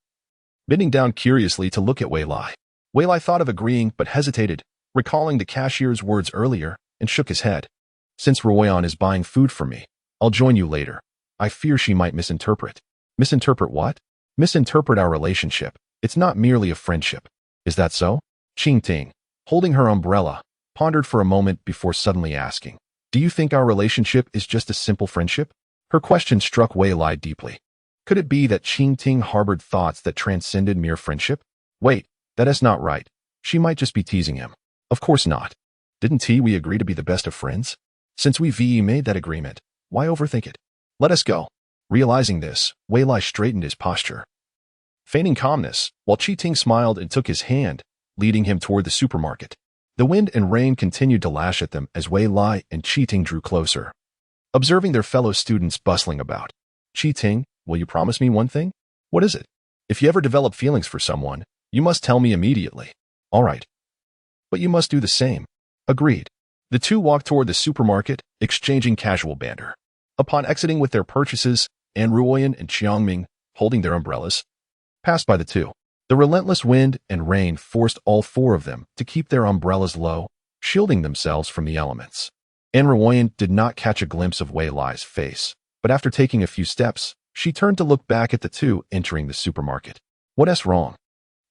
bending down curiously to look at Wei Lai. Wei Lai thought of agreeing but hesitated, recalling the cashier's words earlier, and shook his head. Since Ruoyan is buying food for me, I'll join you later. I fear she might misinterpret. Misinterpret what? Misinterpret our relationship. It's not merely a friendship. Is that so? Qingting, holding her umbrella, pondered for a moment before suddenly asking, do you think our relationship is just a simple friendship? Her question struck Wei Lai deeply. Could it be that Qingting harbored thoughts that transcended mere friendship? Wait, that is not right. She might just be teasing him. Of course not. Didn't we agree to be the best of friends? Since we made that agreement, why overthink it? Let us go. Realizing this, Wei Lai straightened his posture, feigning calmness, while Qingting smiled and took his hand, leading him toward the supermarket. The wind and rain continued to lash at them as Wei Lai and Qi Ting drew closer, observing their fellow students bustling about. Qi Ting, will you promise me one thing? What is it? If you ever develop feelings for someone, you must tell me immediately. All right. But you must do the same. Agreed. The two walked toward the supermarket, exchanging casual banter. Upon exiting with their purchases, An Ruoyan and Qiangming, holding their umbrellas, passed by the two. The relentless wind and rain forced all four of them to keep their umbrellas low, shielding themselves from the elements. An Ruoyan did not catch a glimpse of Wei Lai's face, but after taking a few steps, she turned to look back at the two entering the supermarket. What's wrong?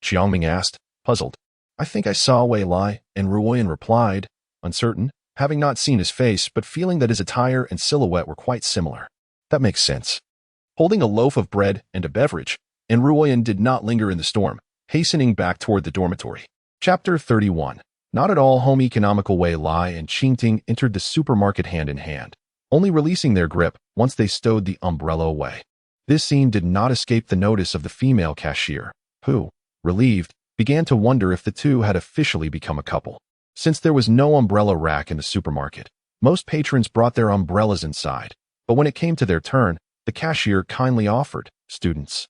Qiangming asked, puzzled. I think I saw Wei Lai, and Ruoyan replied, uncertain, having not seen his face but feeling that his attire and silhouette were quite similar. That makes sense. Holding a loaf of bread and a beverage, and Ruoyan did not linger in the storm, hastening back toward the dormitory. Chapter 31. Not at all home economical Wei Lai and Qi Ting entered the supermarket hand in hand, only releasing their grip once they stowed the umbrella away. This scene did not escape the notice of the female cashier, who, relieved, began to wonder if the two had officially become a couple. Since there was no umbrella rack in the supermarket, most patrons brought their umbrellas inside, but when it came to their turn, the cashier kindly offered, students,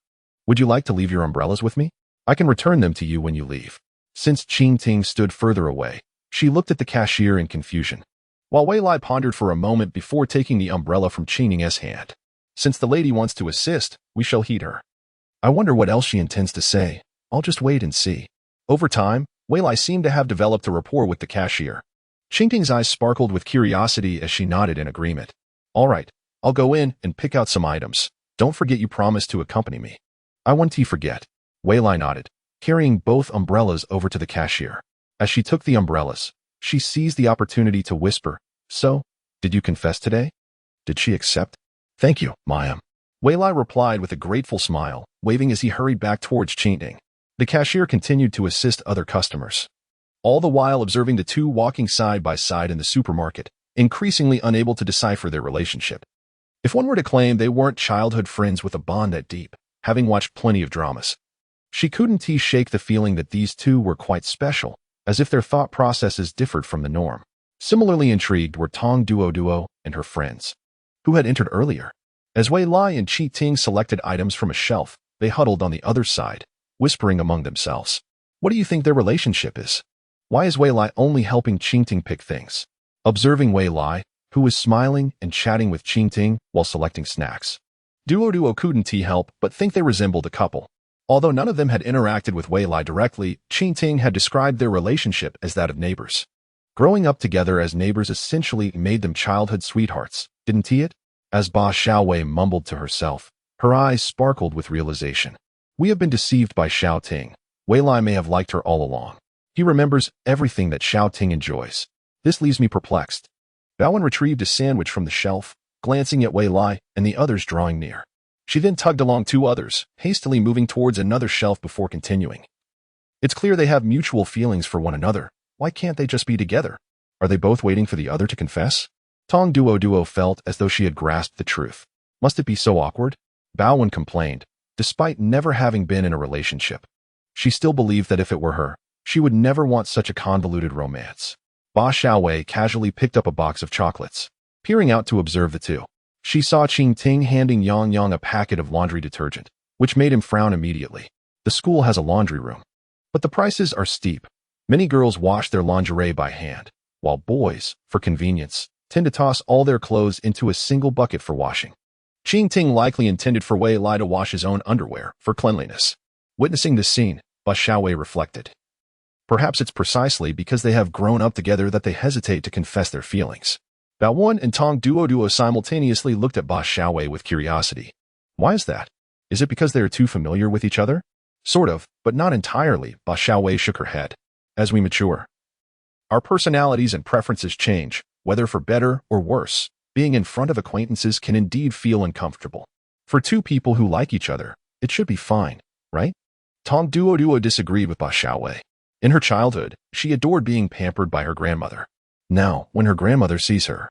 would you like to leave your umbrellas with me? I can return them to you when you leave. Since Qi Ting stood further away, she looked at the cashier in confusion, while Wei Lai pondered for a moment before taking the umbrella from Qi Ning's hand. Since the lady wants to assist, we shall heed her. I wonder what else she intends to say. I'll just wait and see. Over time, Wei Lai seemed to have developed a rapport with the cashier. Qi Ting's eyes sparkled with curiosity as she nodded in agreement. All right, I'll go in and pick out some items. Don't forget you promised to accompany me. I won't forget. Wei Lai nodded, carrying both umbrellas over to the cashier. As she took the umbrellas, she seized the opportunity to whisper, So, did you confess today? Did she accept? Thank you, Ma'am. Wei Lai replied with a grateful smile, waving as he hurried back towards Qi Ting. The cashier continued to assist other customers, all the while observing the two walking side by side in the supermarket, increasingly unable to decipher their relationship. If one were to claim they weren't childhood friends with a bond that deep, having watched plenty of dramas, she couldn't shake the feeling that these two were quite special, as if their thought processes differed from the norm. Similarly intrigued were Tong Duo and her friends, who had entered earlier. As Wei Lai and Qi Ting selected items from a shelf, they huddled on the other side, whispering among themselves. What do you think their relationship is? Why is Wei Lai only helping Qi Ting pick things? Observing Wei Lai, who was smiling and chatting with Qi Ting while selecting snacks. Duo couldn't help but think they resembled a couple. Although none of them had interacted with Wei Lai directly, Qi Ting had described their relationship as that of neighbors. Growing up together as neighbors essentially made them childhood sweethearts, didn't it? As Ba Xiaowei mumbled to herself, her eyes sparkled with realization. We have been deceived by Xiao Ting. Wei Lai may have liked her all along. He remembers everything that Xiao Ting enjoys. This leaves me perplexed. Baowen retrieved a sandwich from the shelf, glancing at Wei Lai and the others drawing near. She then tugged along two others, hastily moving towards another shelf before continuing. It's clear they have mutual feelings for one another. Why can't they just be together? Are they both waiting for the other to confess? Tong Duo felt as though she had grasped the truth. Must it be so awkward? Baowen complained, despite never having been in a relationship. She still believed that if it were her, she would never want such a convoluted romance. Ba Xiaowei casually picked up a box of chocolates, peering out to observe the two. She saw Qi Ting handing Yang a packet of laundry detergent, which made him frown immediately. The school has a laundry room, but the prices are steep. Many girls wash their lingerie by hand, while boys, for convenience, tend to toss all their clothes into a single bucket for washing. Qi Ting likely intended for Wei Lai to wash his own underwear for cleanliness. Witnessing this scene, Ba Xiaowei reflected. Perhaps it's precisely because they have grown up together that they hesitate to confess their feelings. Baowen and Tong Duo simultaneously looked at Ba Xiaowei with curiosity. Why is that? Is it because they are too familiar with each other? Sort of, but not entirely, Ba Xiaowei shook her head. As we mature, our personalities and preferences change, whether for better or worse. Being in front of acquaintances can indeed feel uncomfortable. For two people who like each other, it should be fine, right? Tong Duo disagreed with Ba Xiaowei. In her childhood, she adored being pampered by her grandmother. Now, when her grandmother sees her,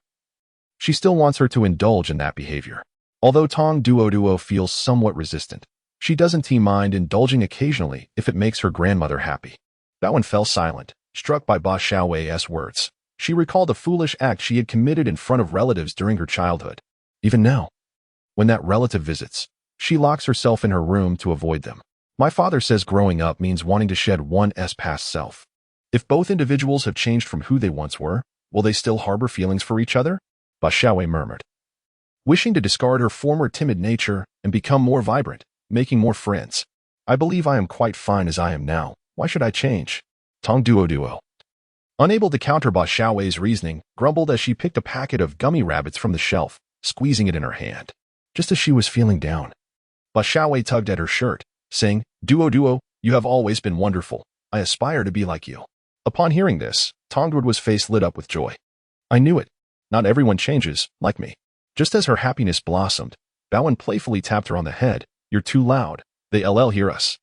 she still wants her to indulge in that behavior. Although Tong Duo feels somewhat resistant, she doesn't mind indulging occasionally if it makes her grandmother happy. Baowen fell silent, struck by Ba Xiaowei's words. She recalled a foolish act she had committed in front of relatives during her childhood. Even now, when that relative visits, she locks herself in her room to avoid them. My father says growing up means wanting to shed one's past self. If both individuals have changed from who they once were, will they still harbor feelings for each other? Ba Xiaowei murmured, wishing to discard her former timid nature and become more vibrant, making more friends. I believe I am quite fine as I am now. Why should I change? Tong Duo. Unable to counter Ba Xiaowei's reasoning, grumbled as she picked a packet of gummy rabbits from the shelf, squeezing it in her hand. Just as she was feeling down, Ba Xiaowei tugged at her shirt, saying, Duo, you have always been wonderful. I aspire to be like you. Upon hearing this, Tong Duo's face lit up with joy. I knew it. Not everyone changes, like me. Just as her happiness blossomed, Bowen playfully tapped her on the head. You're too loud. They hear us.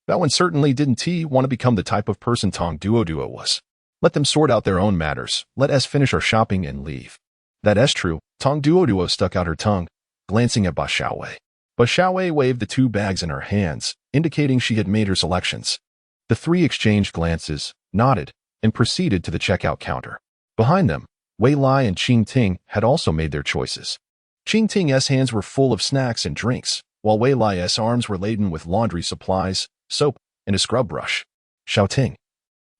Bowen certainly didn't want to become the type of person Tong Duo was. Let them sort out their own matters. Let us finish our shopping and leave. That's true. Tong Duo stuck out her tongue, glancing at Ba Xiaowei. Ba Xiaowei waved the 2 bags in her hands, indicating she had made her selections. The 3 exchanged glances, nodded, and proceeded to the checkout counter. Behind them, Wei Lai and Qing Ting had also made their choices. Qing Ting's hands were full of snacks and drinks, while Wei Lai's arms were laden with laundry supplies, soap, and a scrub brush. Xiao Ting.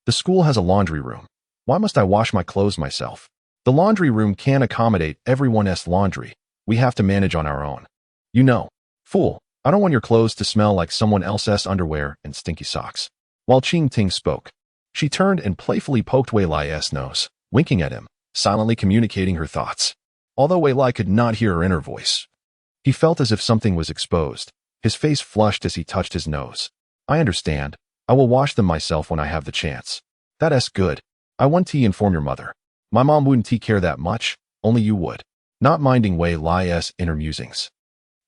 The school has a laundry room. Why must I wash my clothes myself? The laundry room can't accommodate everyone's laundry. We have to manage on our own. You know, fool, I don't want your clothes to smell like someone else's underwear and stinky socks. While Qing Ting spoke, she turned and playfully poked Wei Lai's nose, winking at him, silently communicating her thoughts. Although Wei Lai could not hear her inner voice, he felt as if something was exposed. His face flushed as he touched his nose. I understand. I will wash them myself when I have the chance. That's good. I want to inform your mother. My mom wouldn't care that much, only you would. Not minding Wei Lai's inner musings,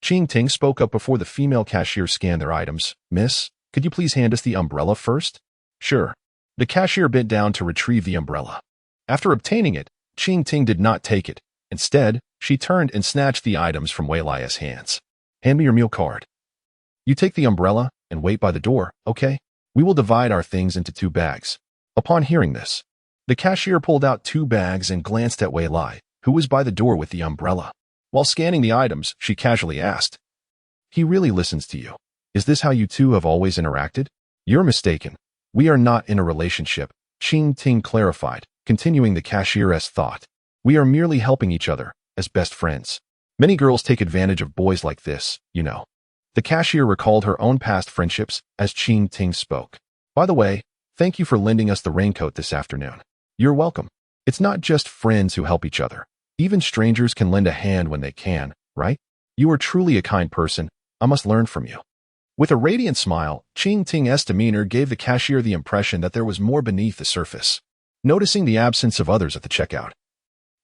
Qing Ting spoke up before the female cashier scanned their items. Miss, could you please hand us the umbrella first? Sure. The cashier bent down to retrieve the umbrella. After obtaining it, Qing Ting did not take it. Instead, she turned and snatched the items from Wei Lai's hands. Hand me your meal card. You take the umbrella and wait by the door, okay? We will divide our things into 2 bags. Upon hearing this, the cashier pulled out 2 bags and glanced at Wei Lai, who was by the door with the umbrella. While scanning the items, she casually asked, he really listens to you. Is this how you 2 have always interacted? You're mistaken. We are not in a relationship, Qing Ting clarified, continuing the cashier's thought. We are merely helping each other, as best friends. Many girls take advantage of boys like this, you know. The cashier recalled her own past friendships as Qing Ting spoke. By the way, thank you for lending us the raincoat this afternoon. You're welcome. It's not just friends who help each other. Even strangers can lend a hand when they can, right? You are truly a kind person. I must learn from you. With a radiant smile, Qing Ting's demeanor gave the cashier the impression that there was more beneath the surface. Noticing the absence of others at the checkout,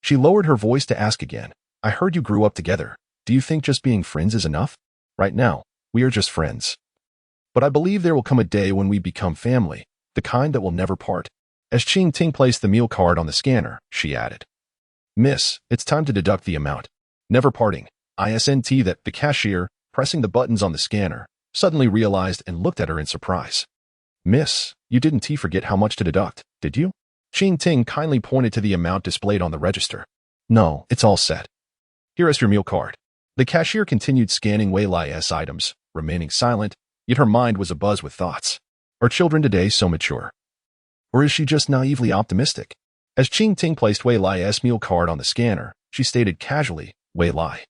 she lowered her voice to ask again, I heard you grew up together. Do you think just being friends is enough? Right now, we are just friends. But I believe there will come a day when we become family, the kind that will never part. As Qing Ting placed the meal card on the scanner, she added, Miss, it's time to deduct the amount. Never parting. ISNT. That the cashier, pressing the buttons on the scanner, suddenly realized and looked at her in surprise. Miss, you didn't forget how much to deduct, did you? Qing Ting kindly pointed to the amount displayed on the register. No, it's all set. Here is your meal card. The cashier continued scanning Wei Lai's items, remaining silent, yet her mind was abuzz with thoughts. Are children today so mature? Or is she just naively optimistic? As Qing Ting placed Wei Lai's meal card on the scanner, she stated casually, Wei Lai,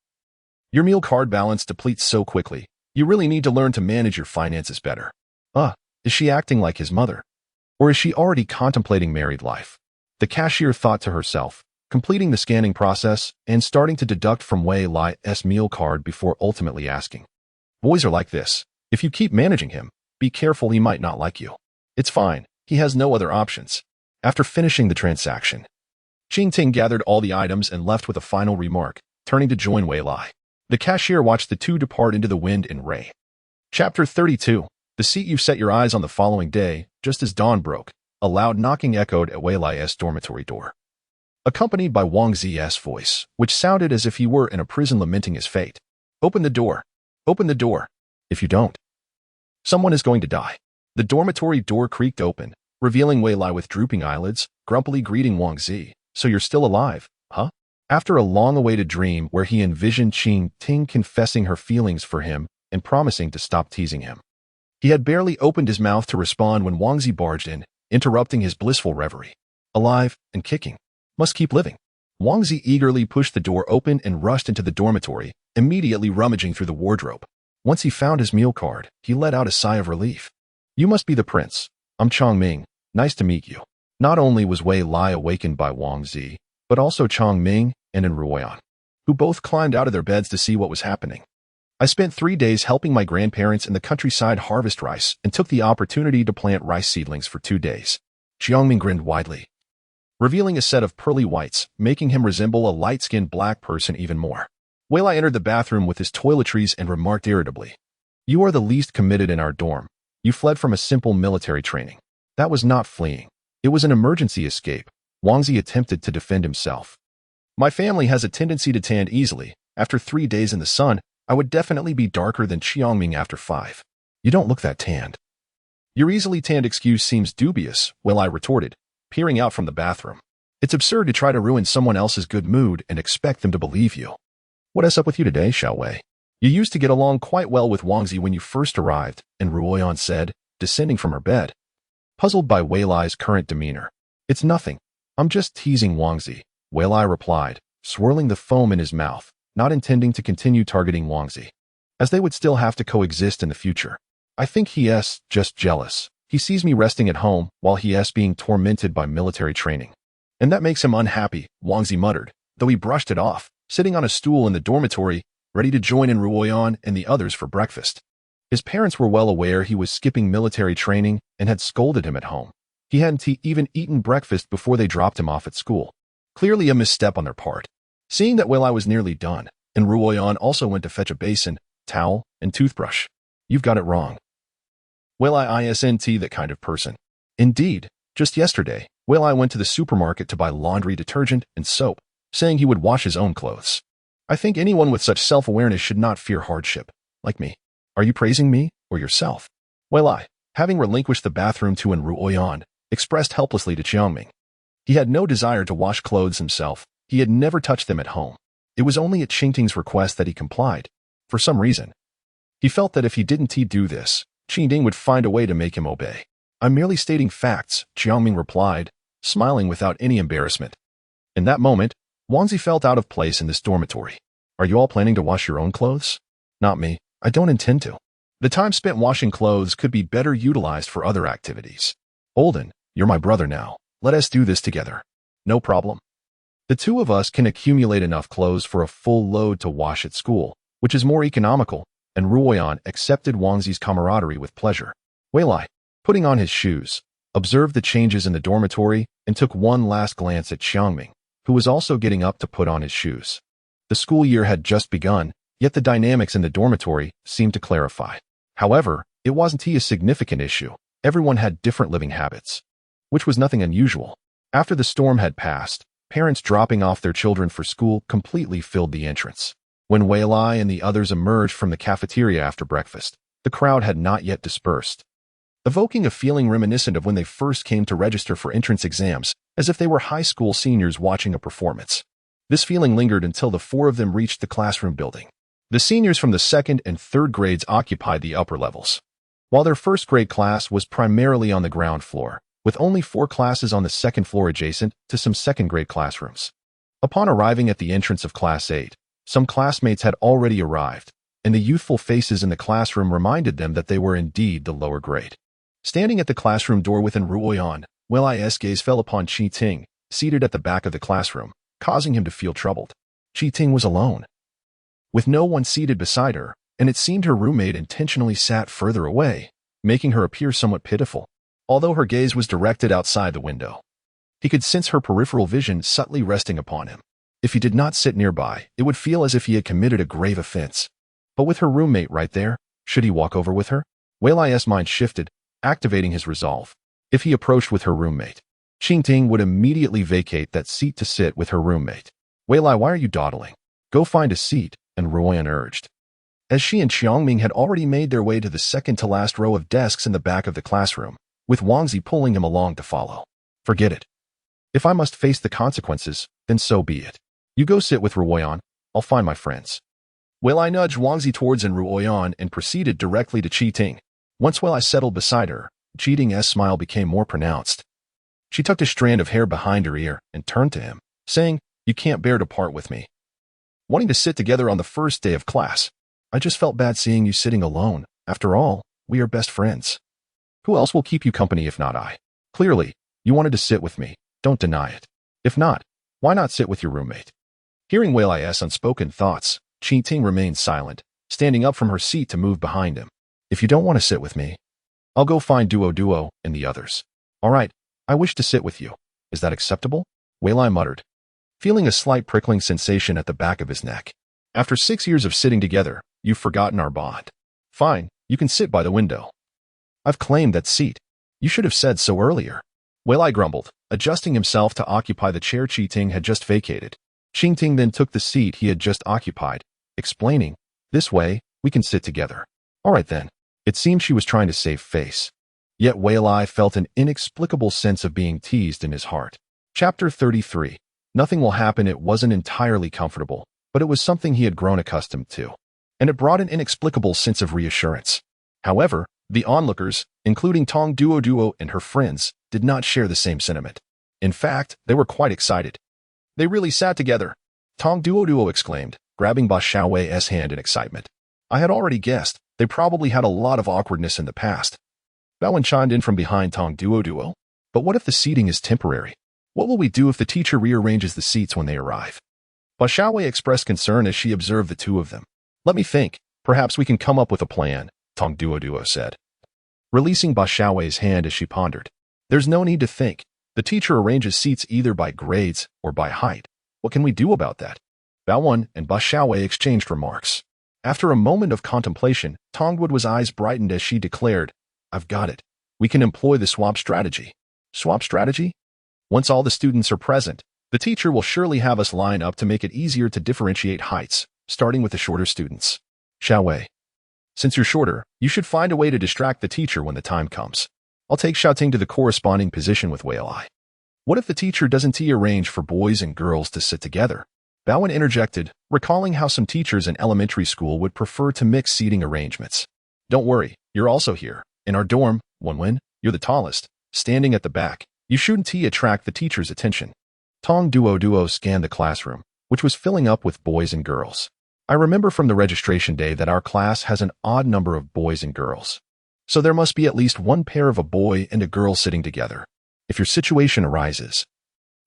your meal card balance depletes so quickly. You really need to learn to manage your finances better. Is she acting like his mother? Or is she already contemplating married life? The cashier thought to herself, completing the scanning process and starting to deduct from Wei Lai's meal card before ultimately asking. Boys are like this. If you keep managing him, be careful, he might not like you. It's fine. He has no other options. After finishing the transaction, Qing Ting gathered all the items and left with a final remark, turning to join Wei Lai. The cashier watched the 2 depart into the wind and rain. Chapter 32. The seat you set your eyes on. The following day, just as dawn broke, a loud knocking echoed at Wei Lai's dormitory door, accompanied by Wang Zi's voice, which sounded as if he were in a prison lamenting his fate. Open the door. Open the door. If you don't, someone is going to die. The dormitory door creaked open, revealing Wei Lai with drooping eyelids, grumpily greeting Wang Zi. So you're still alive, huh? After a long-awaited dream where he envisioned Qing Ting confessing her feelings for him and promising to stop teasing him. He had barely opened his mouth to respond when Wang Zi barged in, interrupting his blissful reverie. Alive and kicking. Must keep living. Wang Zi eagerly pushed the door open and rushed into the dormitory, immediately rummaging through the wardrobe. Once he found his meal card, he let out a sigh of relief. You must be the prince. I'm Chang Ming. Nice to meet you. Not only was Wei Lai awakened by Wang Zi, but also Chang Ming and Ruoyan, who both climbed out of their beds to see what was happening. I spent 3 days helping my grandparents in the countryside harvest rice and took the opportunity to plant rice seedlings for 2 days. Jiangming grinned widely, revealing a set of pearly whites, making him resemble a light-skinned black person even more. Wei Lai entered the bathroom with his toiletries and remarked irritably, "You are the least committed in our dorm. You fled from a simple military training." That was not fleeing. It was an emergency escape. Wang Zi attempted to defend himself. My family has a tendency to tan easily. After 3 days in the sun, I would definitely be darker than Qiangming after 5. You don't look that tanned. Your easily tanned excuse seems dubious, Wei Lai retorted, peering out from the bathroom. It's absurd to try to ruin someone else's good mood and expect them to believe you. What is up with you today, Xiao Wei? You used to get along quite well with Wang Zi when you first arrived, and Ruoyan said, descending from her bed. Puzzled by Wei Lai's current demeanor. It's nothing. I'm just teasing Wang Zi, Wei Lai replied, swirling the foam in his mouth, not intending to continue targeting Wang Zi, as they would still have to coexist in the future. I think he's just jealous. He sees me resting at home while he's being tormented by military training. And that makes him unhappy, Wang Zi muttered, though he brushed it off, sitting on a stool in the dormitory, ready to join in Ruoyan and the others for breakfast. His parents were well aware he was skipping military training and had scolded him at home. He hadn't even eaten breakfast before they dropped him off at school. Clearly a misstep on their part. Seeing that Wei Lai was nearly done, and Ruoyan also went to fetch a basin, towel, and toothbrush. You've got it wrong. Wei Lai isn't that kind of person. Indeed, just yesterday, Wei Lai went to the supermarket to buy laundry detergent and soap, saying he would wash his own clothes. I think anyone with such self-awareness should not fear hardship, like me. Are you praising me or yourself? Wei Lai, having relinquished the bathroom to Ruoyan, expressed helplessly to Jiangming. He had no desire to wash clothes himself. He had never touched them at home. It was only at Qingting's request that he complied. For some reason, he felt that if he didn't do this, Qingting would find a way to make him obey. I'm merely stating facts, Jiangming replied, smiling without any embarrassment. In that moment, Wang Zi felt out of place in this dormitory. Are you all planning to wash your own clothes? Not me. I don't intend to. The time spent washing clothes could be better utilized for other activities. Olden, you're my brother now. Let us do this together. No problem. The two of us can accumulate enough clothes for a full load to wash at school, which is more economical, and Ruoyan accepted Wang Zi's camaraderie with pleasure. Wei Lai, putting on his shoes, observed the changes in the dormitory and took one last glance at Xiangming, who was also getting up to put on his shoes. The school year had just begun, yet the dynamics in the dormitory seemed to clarify. However, it wasn't a significant issue. Everyone had different living habits, which was nothing unusual. After the storm had passed, parents dropping off their children for school completely filled the entrance. When Wei Lai and the others emerged from the cafeteria after breakfast, the crowd had not yet dispersed, evoking a feeling reminiscent of when they first came to register for entrance exams, as if they were high school seniors watching a performance. This feeling lingered until the 4 of them reached the classroom building. The seniors from the 2nd and 3rd grades occupied the upper levels, while their 1st grade class was primarily on the ground floor, with only 4 classes on the 2nd floor adjacent to some 2nd grade classrooms. Upon arriving at the entrance of Class 8, some classmates had already arrived, and the youthful faces in the classroom reminded them that they were indeed the lower grade. Standing at the classroom door within Ruoyan, Wei Lai's gaze fell upon Qi Ting, seated at the back of the classroom, causing him to feel troubled. Qi Ting was alone, with no one seated beside her, and it seemed her roommate intentionally sat further away, making her appear somewhat pitiful. Although her gaze was directed outside the window, he could sense her peripheral vision subtly resting upon him. If he did not sit nearby, it would feel as if he had committed a grave offense. But with her roommate right there, should he walk over with her? Wei Lai's mind shifted, activating his resolve. If he approached with her roommate, Qingting would immediately vacate that seat to sit with her roommate. Wei Lai, why are you dawdling? Go find a seat, and Ruoyan urged. As she and Xiangming had already made their way to the second-to-last row of desks in the back of the classroom, with Wangzi pulling him along to follow. Forget it. If I must face the consequences, then so be it. You go sit with Ruoyan. I'll find my friends. Weilai nudged Wangzi towards Ruoyan and proceeded directly to Qi Ting. Once Weilai settled beside her, Qi Ting's smile became more pronounced. She tucked a strand of hair behind her ear and turned to him, saying, "You can't bear to part with me. Wanting to sit together on the first day of class. I just felt bad seeing you sitting alone. After all, we are best friends. Who else will keep you company if not I? Clearly, you wanted to sit with me. Don't deny it. If not, why not sit with your roommate?" Hearing Weilai's unspoken thoughts, Qi Ting remained silent, standing up from her seat to move behind him. "If you don't want to sit with me, I'll go find Duo and the others. All right, I wish to sit with you. Is that acceptable?" Weilai muttered, feeling a slight prickling sensation at the back of his neck. "After 6 years of sitting together, you've forgotten our bond. Fine, you can sit by the window. I've claimed that seat. You should have said so earlier." Weilai grumbled, adjusting himself to occupy the chair Qi Ting had just vacated. Qi Ting then took the seat he had just occupied, explaining, "This way, we can sit together." All right then. It seemed she was trying to save face. Yet Weilai felt an inexplicable sense of being teased in his heart. Chapter 33. Nothing will happen. It wasn't entirely comfortable, but it was something he had grown accustomed to, and it brought an inexplicable sense of reassurance. However, the onlookers, including Tong Duo and her friends, did not share the same sentiment. In fact, they were quite excited. "They really sat together," Tong Duo exclaimed, grabbing Ba Xiaowei's hand in excitement. "I had already guessed. They probably had a lot of awkwardness in the past." Baowen chimed in from behind Tong Duo. "But what if the seating is temporary? What will we do if the teacher rearranges the seats when they arrive?" Ba Xiaowei expressed concern as she observed the two of them. "Let me think. Perhaps we can come up with a plan," Tong Duo said, releasing Ba Xiaowei's hand as she pondered. "There's no need to think. The teacher arranges seats either by grades or by height. What can we do about that?" Baowen and Ba Xiaowei exchanged remarks. After a moment of contemplation, Tongwood's eyes brightened as she declared, "I've got it. We can employ the swap strategy." "Swap strategy?" "Once all the students are present, the teacher will surely have us line up to make it easier to differentiate heights, starting with the shorter students. Xiaowei, since you're shorter, you should find a way to distract the teacher when the time comes. I'll take Xiaoting to the corresponding position with Weilai." "What if the teacher doesn't arrange for boys and girls to sit together?" Baowen interjected, recalling how some teachers in elementary school would prefer to mix seating arrangements. "Don't worry, you're also here. In our dorm, Wenwen, you're the tallest, standing at the back. You shouldn't attract the teacher's attention." Tong Duo scanned the classroom, which was filling up with boys and girls. "I remember from the registration day that our class has an odd number of boys and girls. So there must be at least one pair of a boy and a girl sitting together. If your situation arises,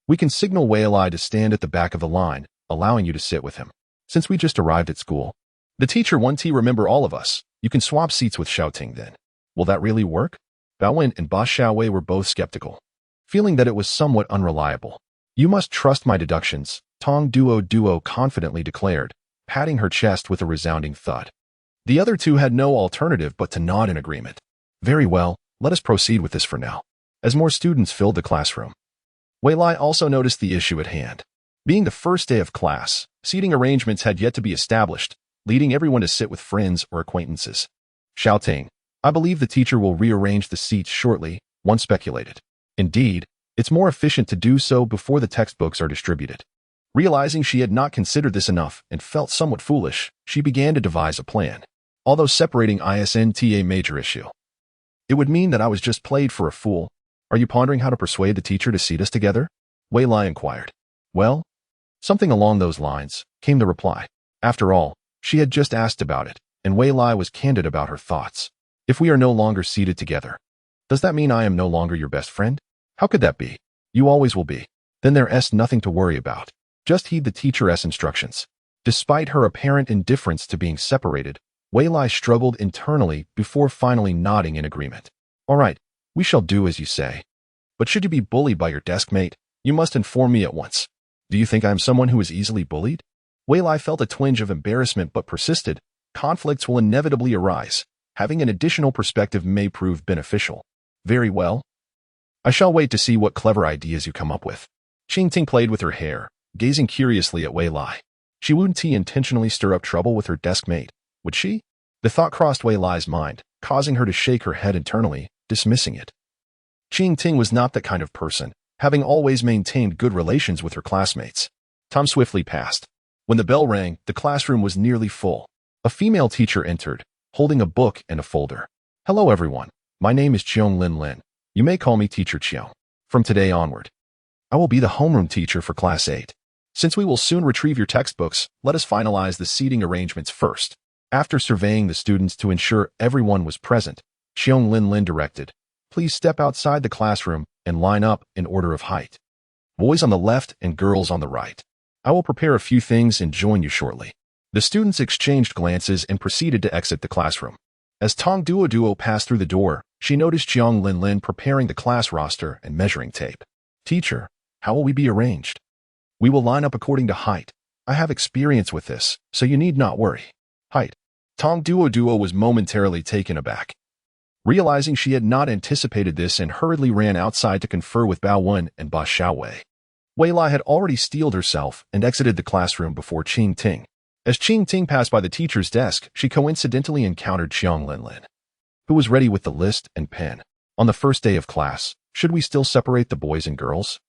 we can signal Weilai to stand at the back of the line, allowing you to sit with him. Since we just arrived at school, the teacher won't remember all of us. You can swap seats with Xiaoting then." "Will that really work?" Baowen and Ba Xiaowei were both skeptical, feeling that it was somewhat unreliable. "You must trust my deductions," Tong Duo confidently declared, patting her chest with a resounding thud. The other two had no alternative but to nod in agreement. "Very well, let us proceed with this for now." As more students filled the classroom, Weilai also noticed the issue at hand. Being the first day of class, seating arrangements had yet to be established, leading everyone to sit with friends or acquaintances. "Xiaoting, I believe the teacher will rearrange the seats shortly," one speculated. "Indeed, it's more efficient to do so before the textbooks are distributed." Realizing she had not considered this enough and felt somewhat foolish, she began to devise a plan. Although separating isn't a major issue, it would mean that I was just played for a fool. "Are you pondering how to persuade the teacher to seat us together?" Weilai inquired. "Well, something along those lines," came the reply. After all, she had just asked about it, and Weilai was candid about her thoughts. "If we are no longer seated together, does that mean I am no longer your best friend? How could that be? You always will be. Then there's nothing to worry about. Just heed the teacher's instructions." Despite her apparent indifference to being separated, Weilai struggled internally before finally nodding in agreement. "All right, we shall do as you say. But should you be bullied by your desk mate, you must inform me at once. Do you think I am someone who is easily bullied?" Weilai felt a twinge of embarrassment but persisted. Conflicts will inevitably arise. Having an additional perspective may prove beneficial. "Very well. I shall wait to see what clever ideas you come up with." Qing Ting played with her hair, gazing curiously at Weilai. She wouldn't intentionally stir up trouble with her desk mate, would she? The thought crossed Weilai's mind, causing her to shake her head internally, dismissing it. Qing Ting was not that kind of person, having always maintained good relations with her classmates. Time swiftly passed. When the bell rang, the classroom was nearly full. A female teacher entered, holding a book and a folder. Hello everyone. My name is Chiong Lin Lin. You may call me Teacher Chiong. From today onward, I will be the homeroom teacher for Class 8. Since we will soon retrieve your textbooks, let us finalize the seating arrangements first. After surveying the students to ensure everyone was present, Chiong Lin Lin directed, please step outside the classroom and line up in order of height. Boys on the left and girls on the right. I will prepare a few things and join you shortly. The students exchanged glances and proceeded to exit the classroom. As Tong Duo passed through the door, she noticed Chiong Lin Lin preparing the class roster and measuring tape. Teacher, how will we be arranged? We will line up according to height. I have experience with this, so you need not worry. Height. Tong Duo was momentarily taken aback. Realizing she had not anticipated this and hurriedly ran outside to confer with Bao Wen and Ba Xiaowei. Wei Lai had already steeled herself and exited the classroom before Qing Ting. As Qing Ting passed by the teacher's desk, she coincidentally encountered Chiong Lin Lin, who was ready with the list and pen. On the first day of class, should we still separate the boys and girls?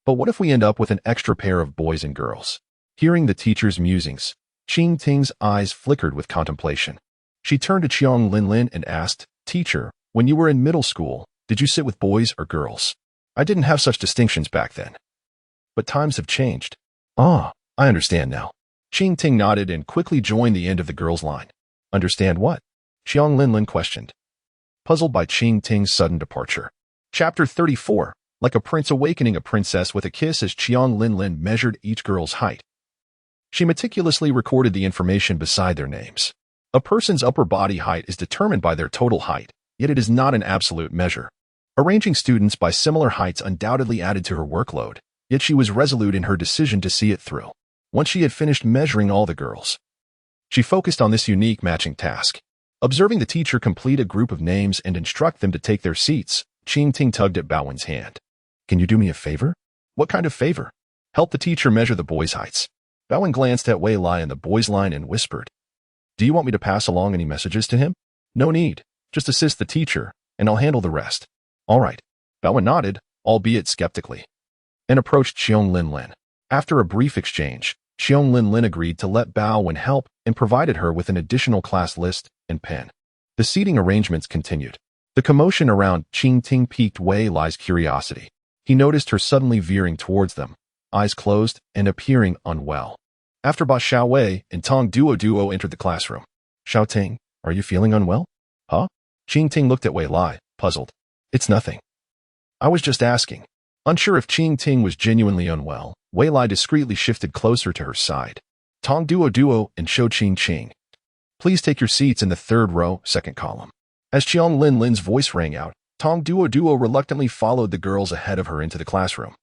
But what if we end up with an extra pair of boys and girls? Hearing the teacher's musings, Qing Ting's eyes flickered with contemplation. She turned to Chiong Lin Lin and asked, Teacher, when you were in middle school, did you sit with boys or girls? I didn't have such distinctions back then. But times have changed. Ah, I understand now. Qing Ting nodded and quickly joined the end of the girls' line. Understand what? Chiong Lin Lin questioned, puzzled by Qing Ting's sudden departure. Chapter 34. Like a prince awakening a princess with a kiss as Chiong Lin Lin measured each girl's height. She meticulously recorded the information beside their names. A person's upper body height is determined by their total height, yet it is not an absolute measure. Arranging students by similar heights undoubtedly added to her workload, yet she was resolute in her decision to see it through. Once she had finished measuring all the girls, she focused on this unique matching task. Observing the teacher complete a group of names and instruct them to take their seats, Qing Ting tugged at Bao Wen's hand. Can you do me a favor? What kind of favor? Help the teacher measure the boys' heights. Bao Wen glanced at Wei Lai in the boys' line and whispered, do you want me to pass along any messages to him? No need. Just assist the teacher, and I'll handle the rest. All right. Bao Wen nodded, albeit skeptically, and approached Chiong Lin Lin. After a brief exchange, Chiong Lin Lin agreed to let Bao Wen help and provided her with an additional class list and pen. The seating arrangements continued. The commotion around Qing Ting piqued Wei Lai's curiosity. He noticed her suddenly veering towards them, eyes closed and appearing unwell. After Ba Xiaowei and Tong Duo entered the classroom. Xiao Ting, are you feeling unwell? Huh? Qing Ting looked at Wei Lai, puzzled. It's nothing. I was just asking. Unsure if Qing Ting was genuinely unwell, Wei Lai discreetly shifted closer to her side. Tong Duo and Shou Qing. Please take your seats in the third row, second column. As Chiong Lin Lin's voice rang out, Tong Duo reluctantly followed the girls ahead of her into the classroom.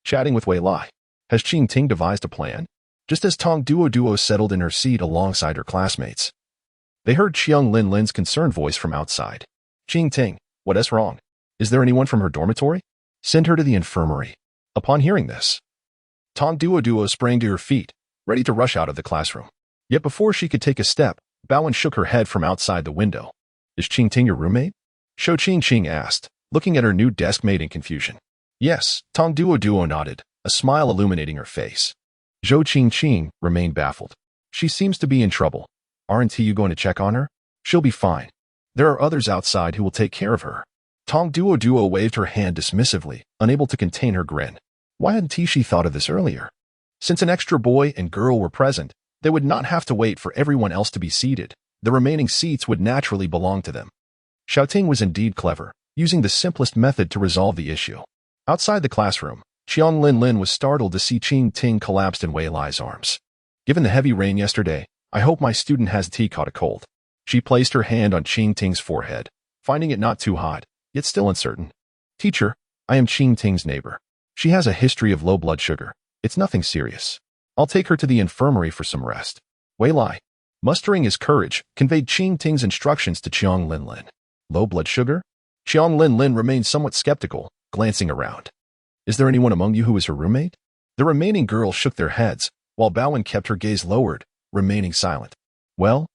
Chatting with Wei Lai, has Qing Ting devised a plan? Just as Tong Duo settled in her seat alongside her classmates, they heard Chiong Lin Lin's concerned voice from outside. Qing Ting, what is wrong? Is there anyone from her dormitory? Send her to the infirmary. Upon hearing this, Tong Duo sprang to her feet, ready to rush out of the classroom. Yet before she could take a step, Bao Wen shook her head from outside the window. Is Qing Ting your roommate? Shou Qing asked, looking at her new deskmate in confusion. Yes, Tong Duo nodded, a smile illuminating her face. Shou Qing remained baffled. She seems to be in trouble. Aren't you going to check on her? She'll be fine. There are others outside who will take care of her. Tong Duo waved her hand dismissively, unable to contain her grin. Why hadn't she thought of this earlier? Since an extra boy and girl were present, they would not have to wait for everyone else to be seated. The remaining seats would naturally belong to them. Xiaoting was indeed clever, using the simplest method to resolve the issue. Outside the classroom, Chiong Lin Lin was startled to see Qing Ting collapsed in Wei Lai's arms. Given the heavy rain yesterday, I hope my student has caught a cold. She placed her hand on Qing Ting's forehead, finding it not too hot, yet still uncertain. Teacher, I am Qing Ting's neighbor. She has a history of low blood sugar. It's nothing serious. I'll take her to the infirmary for some rest. Wei Lai, mustering his courage, conveyed Qing Ting's instructions to Chiong Lin Lin. Low blood sugar? Chiong Lin Lin remained somewhat skeptical, glancing around. Is there anyone among you who is her roommate? The remaining girls shook their heads, while Bao Wen kept her gaze lowered, remaining silent. Well,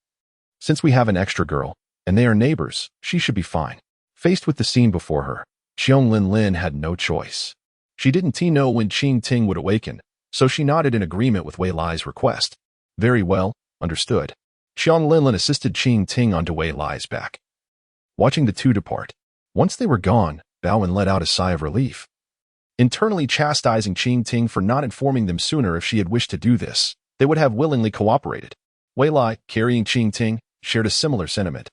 since we have an extra girl, and they are neighbors, she should be fine. Faced with the scene before her, Lin had no choice. She didn't know when Qing Ting would awaken, so she nodded in agreement with Wei Lai's request. Very well, understood. Lin assisted Qing Ting onto Wei Lai's back. Watching the two depart. Once they were gone, Baowen let out a sigh of relief. Internally chastising Qing Ting for not informing them sooner if she had wished to do this, they would have willingly cooperated. Wei Lai, carrying Qing Ting, shared a similar sentiment.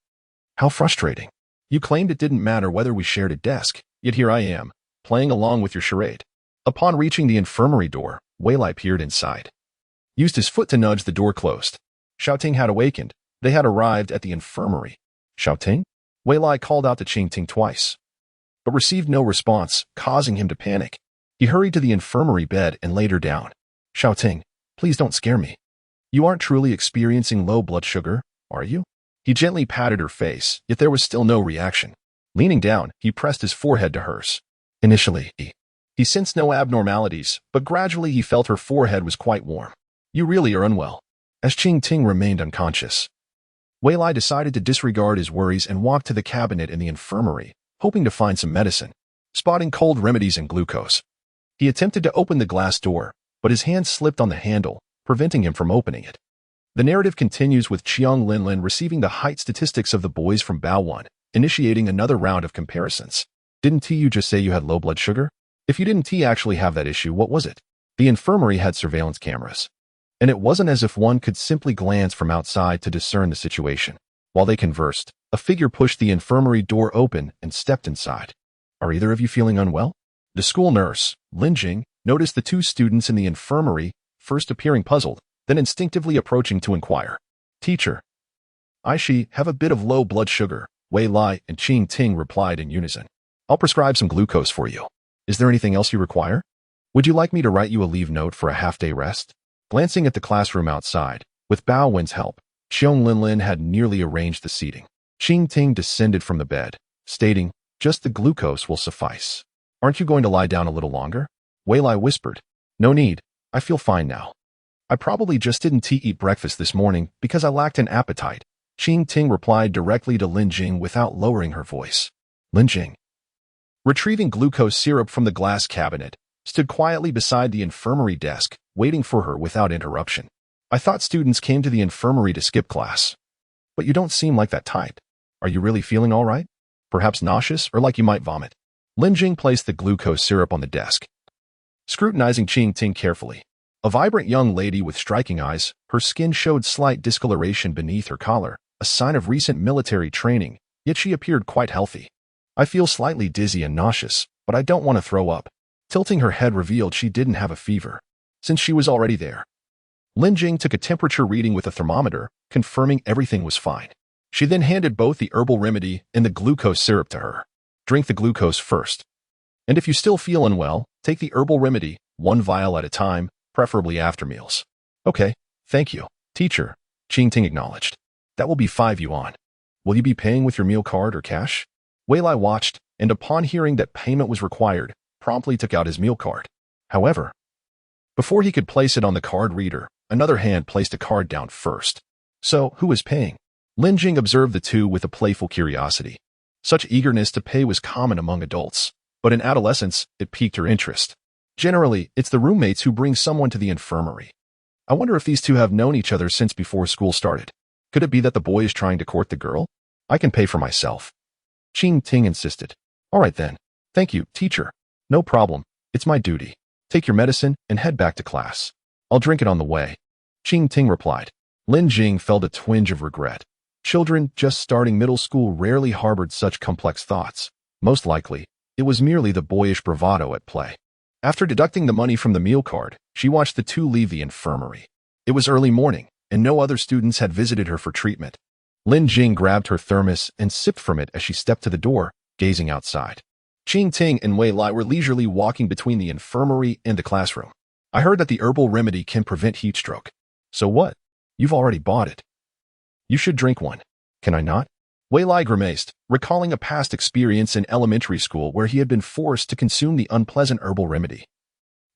How frustrating. You claimed it didn't matter whether we shared a desk, yet here I am, playing along with your charade. Upon reaching the infirmary door, Wei Lai peered inside. Used his foot to nudge the door closed. Xiaoting had awakened. They had arrived at the infirmary. Xiaoting? Wei Lai called out to Qing Ting twice, but received no response, causing him to panic. He hurried to the infirmary bed and laid her down. Xiaoting, please don't scare me. You aren't truly experiencing low blood sugar, are you? He gently patted her face, yet there was still no reaction. Leaning down, he pressed his forehead to hers. Initially, he sensed no abnormalities, but gradually he felt her forehead was quite warm. You really are unwell. As Qing Ting remained unconscious, Wei Lai decided to disregard his worries and walked to the cabinet in the infirmary, hoping to find some medicine. Spotting cold remedies and glucose, he attempted to open the glass door, but his hand slipped on the handle, preventing him from opening it. The narrative continues with Lin receiving the height statistics of the boys from Baowen, initiating another round of comparisons. Didn't you just say you had low blood sugar? If you didn't actually have that issue, what was it? The infirmary had surveillance cameras, and it wasn't as if one could simply glance from outside to discern the situation. While they conversed, a figure pushed the infirmary door open and stepped inside. Are either of you feeling unwell? The school nurse, Lin Jing, noticed the two students in the infirmary, first appearing puzzled, then instinctively approaching to inquire. Teacher, I have a bit of low blood sugar, Wei Lai and Qing Ting replied in unison. I'll prescribe some glucose for you. Is there anything else you require? Would you like me to write you a leave note for a half-day rest? Glancing at the classroom outside, with Baowen's help, Lin had nearly arranged the seating. Qing Ting descended from the bed, stating, just the glucose will suffice. Aren't you going to lie down a little longer? Wei Lai whispered. No need. I feel fine now. I probably just didn't eat breakfast this morning because I lacked an appetite. Qing Ting replied directly to Lin Jing without lowering her voice. Lin Jing, retrieving glucose syrup from the glass cabinet, stood quietly beside the infirmary desk, waiting for her without interruption. I thought students came to the infirmary to skip class. But you don't seem like that type. Are you really feeling all right? Perhaps nauseous or like you might vomit? Lin Jing placed the glucose syrup on the desk, scrutinizing Qing Ting carefully. A vibrant young lady with striking eyes, her skin showed slight discoloration beneath her collar, a sign of recent military training, yet she appeared quite healthy. I feel slightly dizzy and nauseous, but I don't want to throw up. Tilting her head revealed she didn't have a fever, since she was already there. Lin Jing took a temperature reading with a thermometer, confirming everything was fine. She then handed both the herbal remedy and the glucose syrup to her. Drink the glucose first. And if you still feel unwell, take the herbal remedy, one vial at a time, preferably after meals. Okay, thank you, teacher, Qing Ting acknowledged. That will be 5 yuan. Will you be paying with your meal card or cash? Wei Lai watched, and upon hearing that payment was required, promptly took out his meal card. However, before he could place it on the card reader, another hand placed a card down first. So, who was paying? Lin Jing observed the two with a playful curiosity. Such eagerness to pay was common among adults, but in adolescence, it piqued her interest. Generally, it's the roommates who bring someone to the infirmary. I wonder if these two have known each other since before school started. Could it be that the boy is trying to court the girl? I can pay for myself. Qing Ting insisted. All right then. Thank you, teacher. No problem. It's my duty. Take your medicine and head back to class. I'll drink it on the way. Qing Ting replied. Lin Jing felt a twinge of regret. Children just starting middle school rarely harbored such complex thoughts. Most likely, it was merely the boyish bravado at play. After deducting the money from the meal card, she watched the two leave the infirmary. It was early morning, and no other students had visited her for treatment. Lin Jing grabbed her thermos and sipped from it as she stepped to the door, gazing outside. Qing Ting and Wei Lai were leisurely walking between the infirmary and the classroom. I heard that the herbal remedy can prevent heat stroke. So what? You've already bought it. You should drink one. Can I not? Wei Lai grimaced, recalling a past experience in elementary school where he had been forced to consume the unpleasant herbal remedy,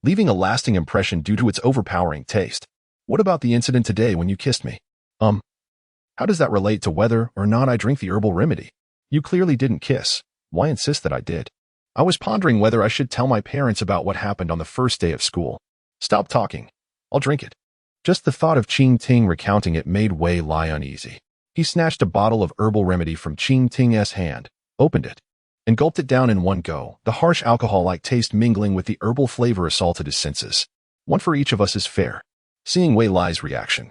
leaving a lasting impression due to its overpowering taste. What about the incident today when you kissed me? How does that relate to whether or not I drink the herbal remedy? You clearly didn't kiss. Why insist that I did? I was pondering whether I should tell my parents about what happened on the first day of school. Stop talking. I'll drink it. Just the thought of Qing Ting recounting it made Wei Lai uneasy. He snatched a bottle of herbal remedy from Qing Ting's hand, opened it, and gulped it down in one go. The harsh alcohol-like taste mingling with the herbal flavor assaulted his senses. One for each of us is fair. Seeing Wei Lai's reaction,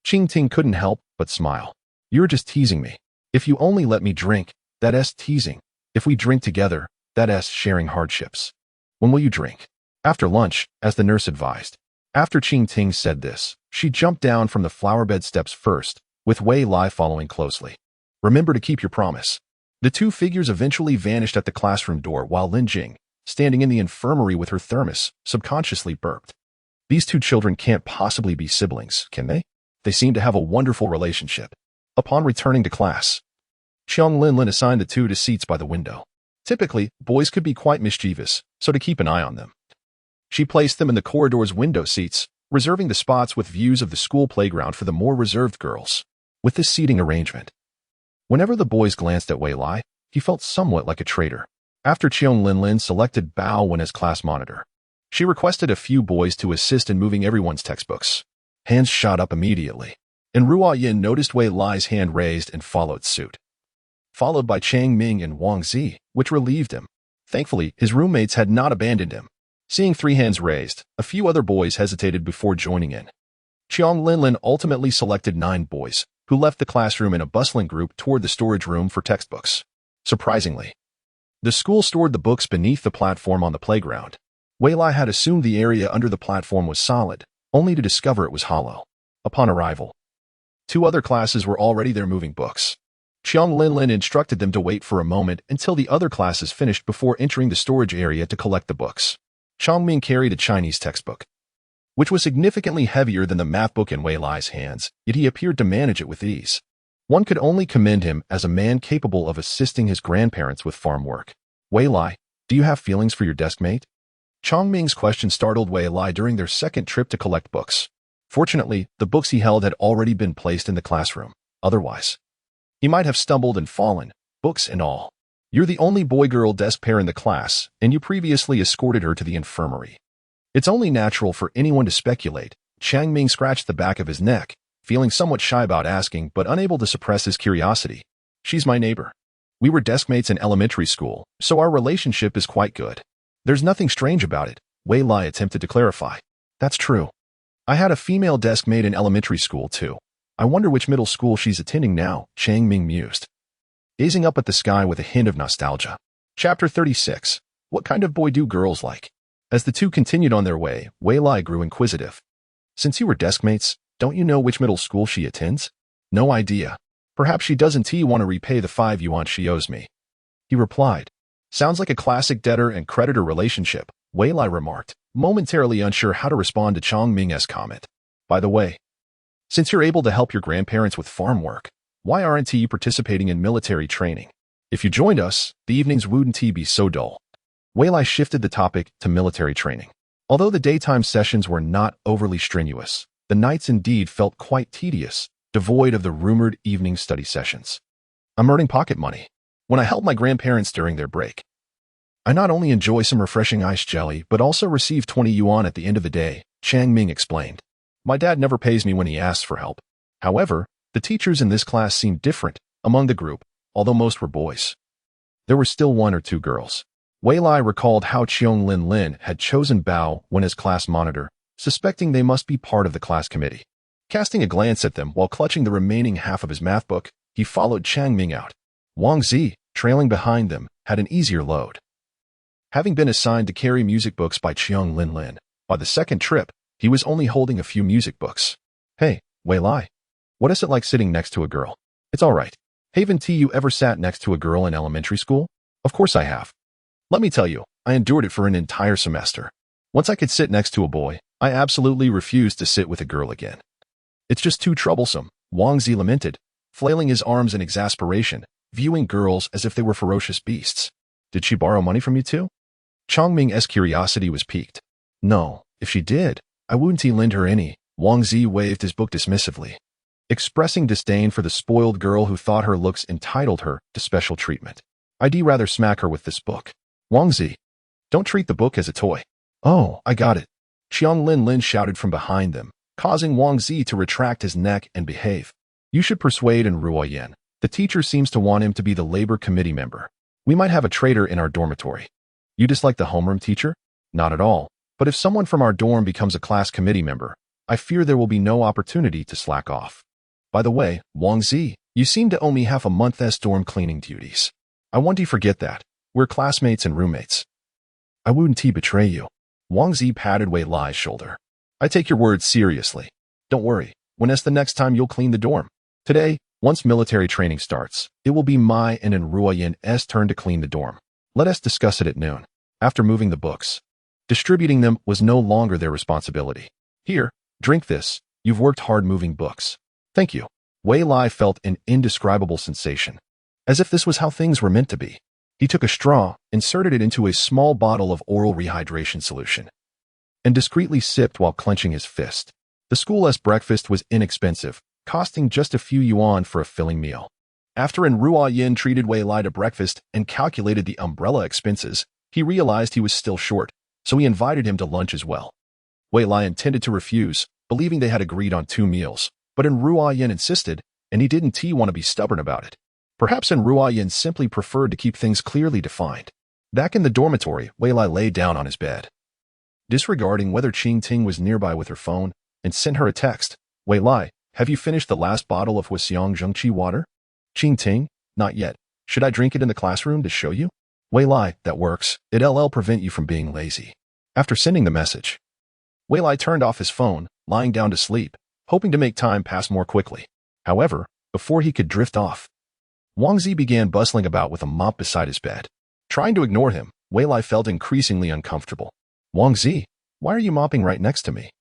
Qing Ting couldn't help but smile. You're just teasing me. If you only let me drink, that's teasing. If we drink together, that's sharing hardships. When will you drink? After lunch, as the nurse advised. After Qing Ting said this, she jumped down from the flowerbed steps first, with Wei Lai following closely. Remember to keep your promise. The two figures eventually vanished at the classroom door while Lin Jing, standing in the infirmary with her thermos, subconsciously burped. These two children can't possibly be siblings, can they? They seem to have a wonderful relationship. Upon returning to class, Qiang Linlin assigned the two to seats by the window. Typically, boys could be quite mischievous, so to keep an eye on them, she placed them in the corridor's window seats, reserving the spots with views of the school playground for the more reserved girls. With this seating arrangement, whenever the boys glanced at Wei Lai, he felt somewhat like a traitor. After Qiang Linlin selected Bao Wen as class monitor, she requested a few boys to assist in moving everyone's textbooks. Hands shot up immediately, and Ruo Yin noticed Wei Lai's hand raised and followed suit, followed by Chang Ming and Wang Zi, which relieved him. Thankfully, his roommates had not abandoned him. Seeing 3 hands raised, a few other boys hesitated before joining in. Qiang Linlin ultimately selected 9 boys, who left the classroom in a bustling group toward the storage room for textbooks. Surprisingly, the school stored the books beneath the platform on the playground. Wei Lai had assumed the area under the platform was solid, only to discover it was hollow. Upon arrival, 2 other classes were already there moving books. Qiang Linlin instructed them to wait for a moment until the other classes finished before entering the storage area to collect the books. Changming carried a Chinese textbook, which was significantly heavier than the math book in Wei Lai's hands, yet he appeared to manage it with ease. One could only commend him as a man capable of assisting his grandparents with farm work. Wei Lai, do you have feelings for your deskmate? Changming's question startled Wei Lai during their second trip to collect books. Fortunately, the books he held had already been placed in the classroom. Otherwise, he might have stumbled and fallen, books and all. You're the only boy-girl desk pair in the class, and you previously escorted her to the infirmary. It's only natural for anyone to speculate. Chang Ming scratched the back of his neck, feeling somewhat shy about asking but unable to suppress his curiosity. She's my neighbor. We were deskmates in elementary school, so our relationship is quite good. There's nothing strange about it, Wei Lai attempted to clarify. That's true. I had a female deskmate in elementary school too. I wonder which middle school she's attending now, Chang Ming mused, gazing up at the sky with a hint of nostalgia. Chapter 36. What kind of boy do girls like? As the two continued on their way, Wei Lai grew inquisitive. Since you were deskmates, don't you know which middle school she attends? No idea. Perhaps she doesn't want to repay the 5 yuan she owes me. He replied. Sounds like a classic debtor and creditor relationship, Wei Lai remarked, momentarily unsure how to respond to Chang Ming's comment. By the way, since you're able to help your grandparents with farm work, why aren't you participating in military training? If you joined us, the evenings wouldn't be so dull. Wei Lai shifted the topic to military training. Although the daytime sessions were not overly strenuous, the nights indeed felt quite tedious, devoid of the rumored evening study sessions. I'm earning pocket money. When I help my grandparents during their break, I not only enjoy some refreshing ice jelly, but also receive 20 yuan at the end of the day, Chang Ming explained. My dad never pays me when he asks for help. However, the teachers in this class seemed different among the group, although most were boys. There were still 1 or 2 girls. Wei Lai recalled how Qiang Linlin had chosen Bao Wen as class monitor, suspecting they must be part of the class committee. Casting a glance at them while clutching the remaining half of his math book, he followed Chang Ming out. Wang Zi, trailing behind them, had an easier load. Having been assigned to carry music books by Qiang Linlin, by the second trip, he was only holding a few music books. Hey, Wei Lai. What is it like sitting next to a girl? It's all right. Haven't you ever sat next to a girl in elementary school? Of course I have. Let me tell you, I endured it for an entire semester. Once I could sit next to a boy, I absolutely refused to sit with a girl again. It's just too troublesome, Wang Zi lamented, flailing his arms in exasperation, viewing girls as if they were ferocious beasts. Did she borrow money from you too? Chang Ming's curiosity was piqued. No, if she did, I wouldn't lend her any. Wang Zi waved his book dismissively, expressing disdain for the spoiled girl who thought her looks entitled her to special treatment. I'd rather smack her with this book. Wang Zi, don't treat the book as a toy. Oh, I got it. Qiang Lin shouted from behind them, causing Wang Zi to retract his neck and behave. You should persuade and Ruo Yin. The teacher seems to want him to be the labor committee member. We might have a traitor in our dormitory. You dislike the homeroom teacher? Not at all. But if someone from our dorm becomes a class committee member, I fear there will be no opportunity to slack off. By the way, Wang Zi, you seem to owe me half a month's dorm cleaning duties. I want you to forget that. We're classmates and roommates. I wouldn't betray you. Wang Zi patted Wei Lai's shoulder. I take your words seriously. Don't worry. When's the next time you'll clean the dorm? Today, once military training starts, it will be my and Ruo Yin's turn to clean the dorm. Let us discuss it at noon. After moving the books, distributing them was no longer their responsibility. Here, drink this. You've worked hard moving books. Thank you. Wei Lai felt an indescribable sensation, as if this was how things were meant to be. He took a straw, inserted it into a small bottle of oral rehydration solution, and discreetly sipped while clenching his fist. The school's breakfast was inexpensive, costing just a few yuan for a filling meal. After Ruo Yin treated Wei Lai to breakfast and calculated the umbrella expenses, he realized he was still short, so he invited him to lunch as well. Wei Lai intended to refuse, believing they had agreed on 2 meals, but Ruo Yin insisted, and he didn't want to be stubborn about it. Perhaps Ruo Yin simply preferred to keep things clearly defined. Back in the dormitory, Wei Lai lay down on his bed, disregarding whether Qing Ting was nearby with her phone, and sent her a text. Wei Lai, have you finished the last bottle of Huxiang Zhengqi water? Qing Ting, not yet. Should I drink it in the classroom to show you? Wei Lai, that works. It'll prevent you from being lazy. After sending the message, Wei Lai turned off his phone, lying down to sleep, hoping to make time pass more quickly. However, before he could drift off, Wang Zi began bustling about with a mop beside his bed. Trying to ignore him, Wei Lai felt increasingly uncomfortable. Wang Zi, why are you mopping right next to me?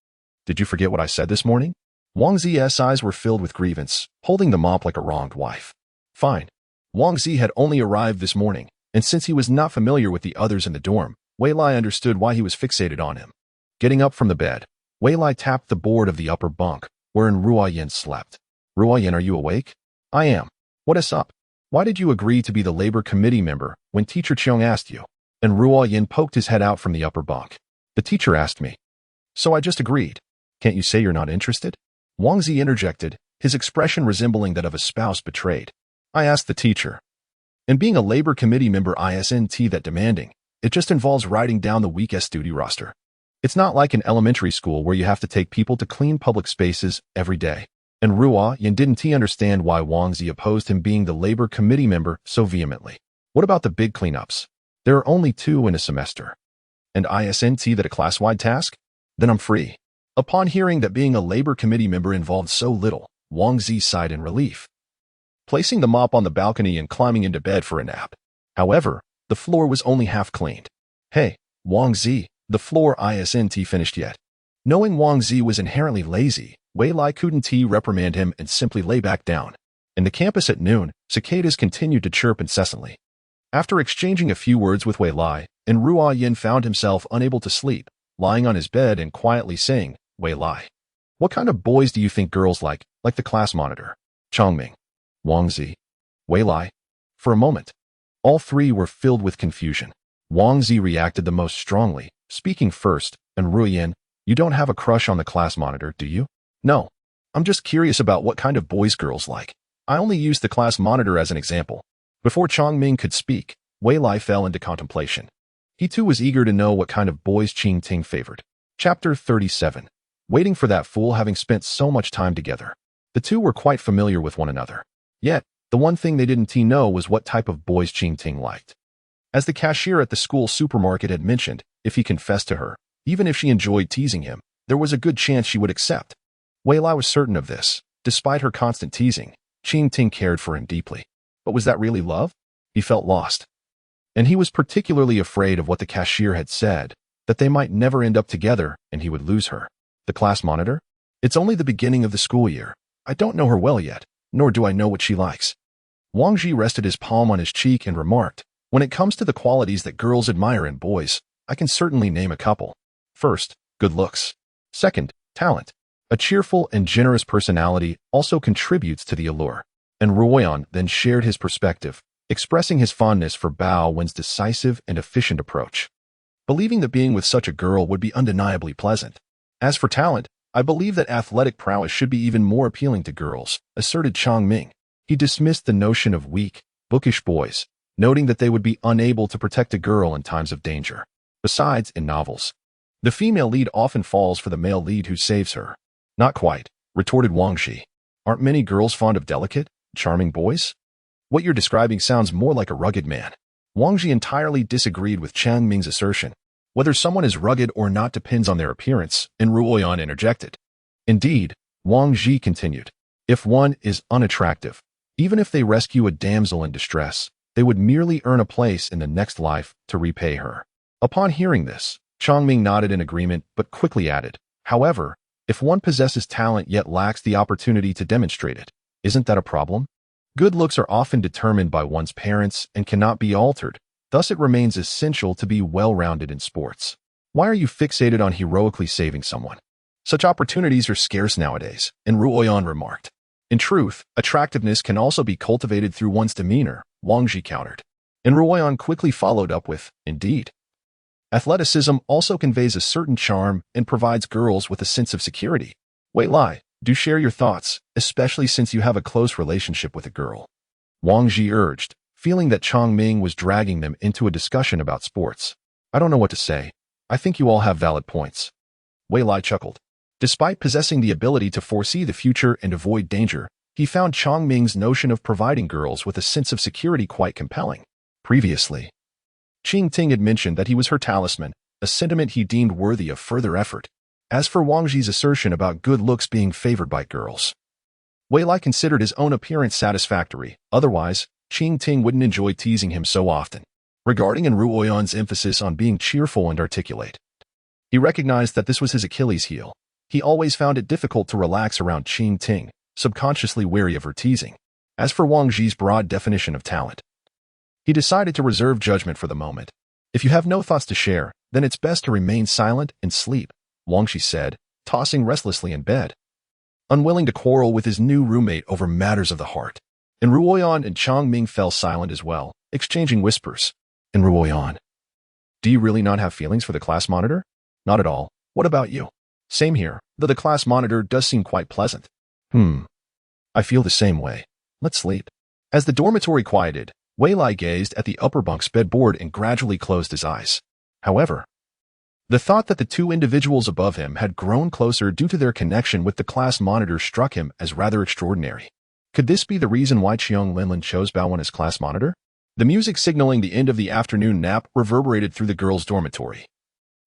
Did you forget what I said this morning? Wang Zi's eyes were filled with grievance, holding the mop like a wronged wife. Fine. Wang Zi had only arrived this morning, and since he was not familiar with the others in the dorm, Wei Lai understood why he was fixated on him. Getting up from the bed, Wei Lai tapped the board of the upper bunk, wherein Ruo Yin slept. Ruo Yin, are you awake? I am. What is up? Why did you agree to be the labor committee member when Teacher Cheong asked you? And Ruo Yin poked his head out from the upper bunk. The teacher asked me. So I just agreed. Can't you say you're not interested? Wang Zi interjected, his expression resembling that of a spouse betrayed. I asked the teacher. And being a labor committee member isn't that demanding. It just involves writing down the week's duty roster. It's not like an elementary school where you have to take people to clean public spaces every day. And Ruo Yin didn't understand why Wang Zi opposed him being the labor committee member so vehemently. What about the big cleanups? There are only 2 in a semester. And isn't that a class-wide task? Then I'm free. Upon hearing that being a labor committee member involved so little, Wang Zi sighed in relief, placing the mop on the balcony and climbing into bed for a nap. However, the floor was only half cleaned. Hey, Wang Zi, the floor isn't finished yet. Knowing Wang Zi was inherently lazy, Wei Lai couldn't reprimand him and simply lay back down. In the campus at noon, cicadas continued to chirp incessantly. After exchanging a few words with Wei Lai, Ruo Yin found himself unable to sleep, lying on his bed and quietly saying, Wei Lai, what kind of boys do you think girls like the class monitor? Chongming, Wang Zi, Wei Lai. For a moment, all 3 were filled with confusion. Wang Zi reacted the most strongly, speaking first, and Ruo Yin, you don't have a crush on the class monitor, do you? No. I'm just curious about what kind of boys girls like. I only used the class monitor as an example. Before Chongming could speak, Wei Lai fell into contemplation. He too was eager to know what kind of boys Qing Ting favored. Chapter 37. Waiting for that fool. Having spent so much time together, the 2 were quite familiar with one another. Yet, the one thing they didn't know was what type of boys Qing Ting liked. As the cashier at the school supermarket had mentioned, if he confessed to her, even if she enjoyed teasing him, there was a good chance she would accept. Wei Lai was certain of this. Despite her constant teasing, Qing Ting cared for him deeply. But was that really love? He felt lost. And he was particularly afraid of what the cashier had said, that they might never end up together and he would lose her. The class monitor? It's only the beginning of the school year. I don't know her well yet, nor do I know what she likes. Wang Zi rested his palm on his cheek and remarked, when it comes to the qualities that girls admire in boys, I can certainly name a couple. First, good looks. Second, talent. A cheerful and generous personality also contributes to the allure. And Ruoyan then shared his perspective, expressing his fondness for Bao Wen's decisive and efficient approach, believing that being with such a girl would be undeniably pleasant. As for talent, I believe that athletic prowess should be even more appealing to girls, asserted Chang Ming. He dismissed the notion of weak, bookish boys, noting that they would be unable to protect a girl in times of danger. Besides, in novels, the female lead often falls for the male lead who saves her. Not quite, retorted Wang Ji. Aren't many girls fond of delicate, charming boys? What you're describing sounds more like a rugged man. Wang Ji entirely disagreed with Chang Ming's assertion. Whether someone is rugged or not depends on their appearance, and Ruoyan interjected. Indeed, Wang Ji continued, if one is unattractive, even if they rescue a damsel in distress, they would merely earn a place in the next life to repay her. Upon hearing this, Chang Ming nodded in agreement but quickly added, however, if one possesses talent yet lacks the opportunity to demonstrate it, isn't that a problem? Good looks are often determined by one's parents and cannot be altered, thus it remains essential to be well-rounded in sports. Why are you fixated on heroically saving someone? Such opportunities are scarce nowadays, and Ruoyan remarked. In truth, attractiveness can also be cultivated through one's demeanor, Wang Ji countered. And Ruoyan quickly followed up with, indeed. Athleticism also conveys a certain charm and provides girls with a sense of security. Wei Lai, do share your thoughts, especially since you have a close relationship with a girl. Wang Ji urged, feeling that Chang Ming was dragging them into a discussion about sports. I don't know what to say. I think you all have valid points. Wei Lai chuckled. Despite possessing the ability to foresee the future and avoid danger, he found Chang Ming's notion of providing girls with a sense of security quite compelling. Previously, Qing Ting had mentioned that he was her talisman, a sentiment he deemed worthy of further effort. As for Wang Ji's assertion about good looks being favored by girls, Wei Lai considered his own appearance satisfactory, otherwise, Qing Ting wouldn't enjoy teasing him so often. Regarding Ruoyan's emphasis on being cheerful and articulate, he recognized that this was his Achilles heel. He always found it difficult to relax around Qing Ting, subconsciously wary of her teasing. As for Wang Ji's broad definition of talent, he decided to reserve judgment for the moment. If you have no thoughts to share, then it's best to remain silent and sleep, Wang Ji said, tossing restlessly in bed, unwilling to quarrel with his new roommate over matters of the heart. And Ruoyan and Chang Ming fell silent as well, exchanging whispers. And Ruoyan, do you really not have feelings for the class monitor? Not at all. What about you? Same here, though the class monitor does seem quite pleasant. I feel the same way. Let's sleep. As the dormitory quieted, Wei Lai gazed at the upper bunk's bedboard and gradually closed his eyes. However, the thought that the two individuals above him had grown closer due to their connection with the class monitor struck him as rather extraordinary. Could this be the reason why Qiong Linlin chose Bao Wen as class monitor? The music signaling the end of the afternoon nap reverberated through the girls' dormitory,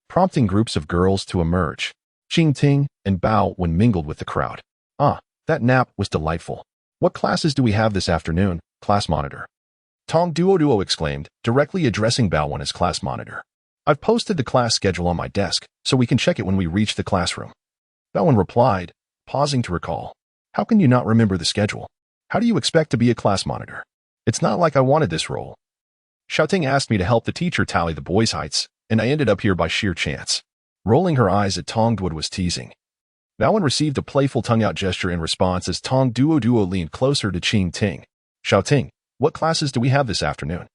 prompting groups of girls to emerge. Qing Ting and Bao Wen mingled with the crowd. Ah, that nap was delightful. What classes do we have this afternoon, class monitor? Tong Duo exclaimed, directly addressing Bao Wen as class monitor. I've posted the class schedule on my desk, so we can check it when we reach the classroom. Bao Wen replied, pausing to recall. How can you not remember the schedule? How do you expect to be a class monitor? It's not like I wanted this role. Xiaoting asked me to help the teacher tally the boys' heights, and I ended up here by sheer chance. Rolling her eyes at Tong Duo was teasing. Bao Wen received a playful tongue-out gesture in response as Tong Duo leaned closer to Qing Ting. Xiaoting, what classes do we have this afternoon?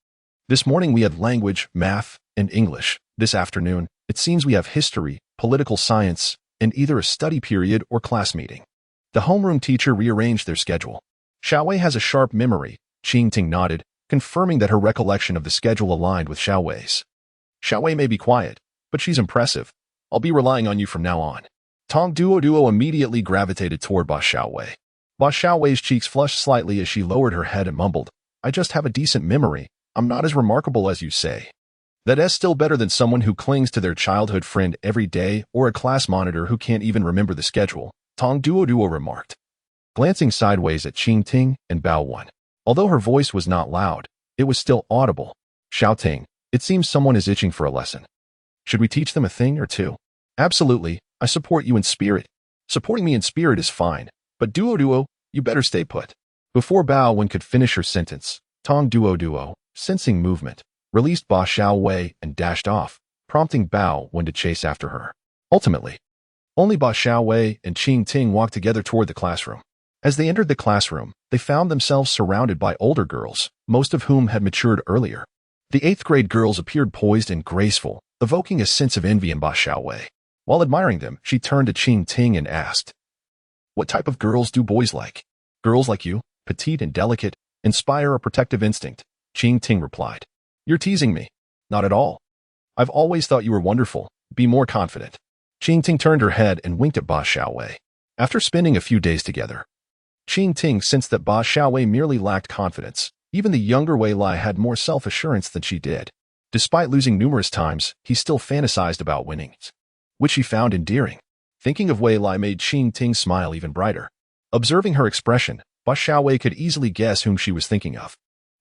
This morning we had language, math, and English. This afternoon, it seems we have history, political science, and either a study period or class meeting. The homeroom teacher rearranged their schedule. Xiaowei has a sharp memory, Qing Ting nodded, confirming that her recollection of the schedule aligned with Xiaowei's. Xiaowei may be quiet, but she's impressive. I'll be relying on you from now on. Tong Duo immediately gravitated toward Ba Xiaowei. Ba Xiaowei's cheeks flushed slightly as she lowered her head and mumbled, I just have a decent memory. I'm not as remarkable as you say. That's still better than someone who clings to their childhood friend every day or a class monitor who can't even remember the schedule, Tong Duo remarked, glancing sideways at Qing Ting and Bao Wen. Although her voice was not loud, it was still audible. Xiaoting, it seems someone is itching for a lesson. Should we teach them a thing or two? Absolutely, I support you in spirit. Supporting me in spirit is fine, but Duo, you better stay put. Before Bao Wen could finish her sentence, Tong Duo, sensing movement, released Ba Xiaowei and dashed off, prompting Bao Wen to chase after her. Ultimately, only Ba Xiaowei and Qing Ting walked together toward the classroom. As they entered the classroom, they found themselves surrounded by older girls, most of whom had matured earlier. The 8th grade girls appeared poised and graceful, evoking a sense of envy in Ba Xiaowei. While admiring them, she turned to Qing Ting and asked, "What type of girls do boys like?" "Girls like you, petite and delicate, inspire a protective instinct," Qing Ting replied. "You're teasing me." "Not at all. I've always thought you were wonderful. Be more confident." Qing Ting turned her head and winked at Ba Xiaowei. After spending a few days together, Qing Ting sensed that Ba Xiaowei merely lacked confidence. Even the younger Wei Lai had more self-assurance than she did. Despite losing numerous times, he still fantasized about winning, which he found endearing. Thinking of Wei Lai made Qing Ting smile even brighter. Observing her expression, Ba Xiaowei could easily guess whom she was thinking of.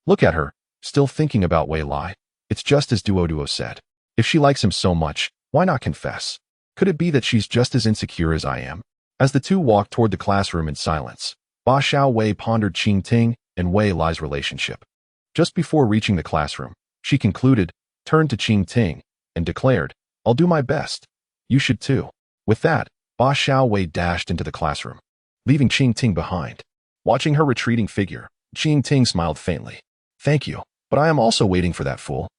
Look at her, still thinking about Wei Lai. It's just as Duo said. If she likes him so much, why not confess? Could it be that she's just as insecure as I am? As the two walked toward the classroom in silence, Ba Xiaowei pondered Qing Ting and Wei Lai's relationship. Just before reaching the classroom, she concluded, turned to Qing Ting, and declared, "I'll do my best. You should too." With that, Ba Xiaowei dashed into the classroom, leaving Qing Ting behind. Watching her retreating figure, Qing Ting smiled faintly. "Thank you, but I am also waiting for that fool."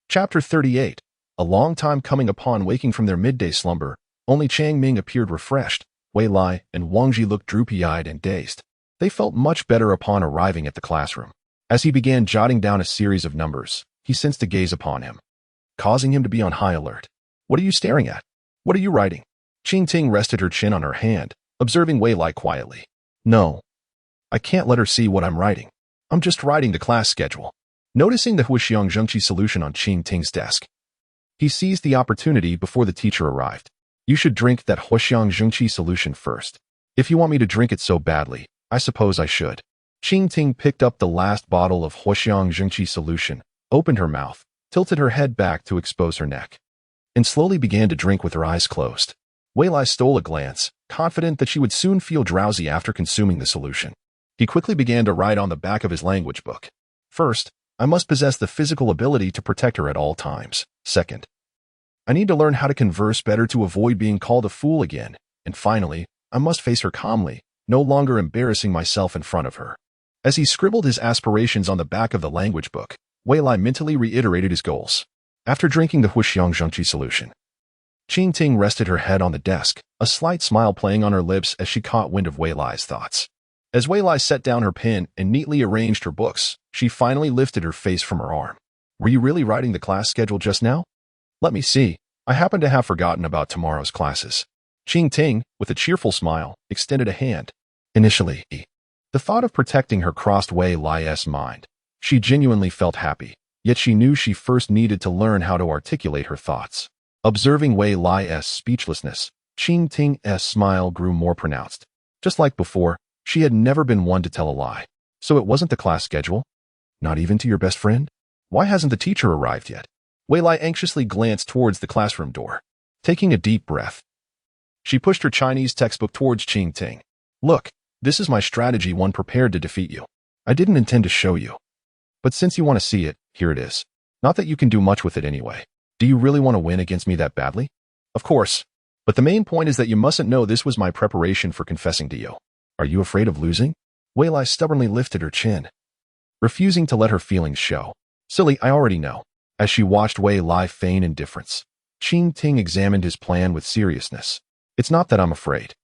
Chapter 38. A long time coming. Upon waking from their midday slumber, only Chang Ming appeared refreshed. Wei Lai and Wang Ji looked droopy-eyed and dazed. They felt much better upon arriving at the classroom. As he began jotting down a series of numbers, he sensed a gaze upon him, causing him to be on high alert. "What are you staring at? What are you writing?" Qing Ting rested her chin on her hand, observing Wei Lai quietly. "No, I can't let her see what I'm writing. I'm just writing the class schedule." Noticing the Huixiang Zhengqi solution on Qing Ting's desk, he seized the opportunity before the teacher arrived. "You should drink that Huixiang Zhengqi solution first. If you want me to drink it so badly, I suppose I should." Qing Ting picked up the last bottle of Huixiang Zhengqi solution, opened her mouth, tilted her head back to expose her neck, and slowly began to drink with her eyes closed. Wei Lai stole a glance, confident that she would soon feel drowsy after consuming the solution. He quickly began to write on the back of his language book. "First, I must possess the physical ability to protect her at all times. Second, I need to learn how to converse better to avoid being called a fool again. And finally, I must face her calmly, no longer embarrassing myself in front of her." As he scribbled his aspirations on the back of the language book, Wei Lai mentally reiterated his goals. After drinking the Huixiang Zhengqi solution, Qing Ting rested her head on the desk, a slight smile playing on her lips as she caught wind of Wei Lai's thoughts. As Wei Lai set down her pen and neatly arranged her books, she finally lifted her face from her arm. "Were you really writing the class schedule just now?" "Let me see. I happen to have forgotten about tomorrow's classes." Qing Ting, with a cheerful smile, extended a hand. Initially, the thought of protecting her crossed Wei Lai's mind. She genuinely felt happy, yet she knew she first needed to learn how to articulate her thoughts. Observing Wei Lai's speechlessness, Qing Ting's smile grew more pronounced. Just like before, she had never been one to tell a lie. "So it wasn't the class schedule? Not even to your best friend? Why hasn't the teacher arrived yet?" Wei Lai anxiously glanced towards the classroom door. Taking a deep breath, she pushed her Chinese textbook towards Qing Ting. "Look, this is my strategy one prepared to defeat you. I didn't intend to show you, but since you want to see it, here it is. Not that you can do much with it anyway. Do you really want to win against me that badly?" "Of course. But the main point is that you mustn't know this was my preparation for confessing to you." "Are you afraid of losing?" Wei Lai stubbornly lifted her chin, refusing to let her feelings show. "Silly, I already know." As she watched Wei Lai feign indifference, Qing Ting examined his plan with seriousness. "It's not that I'm afraid.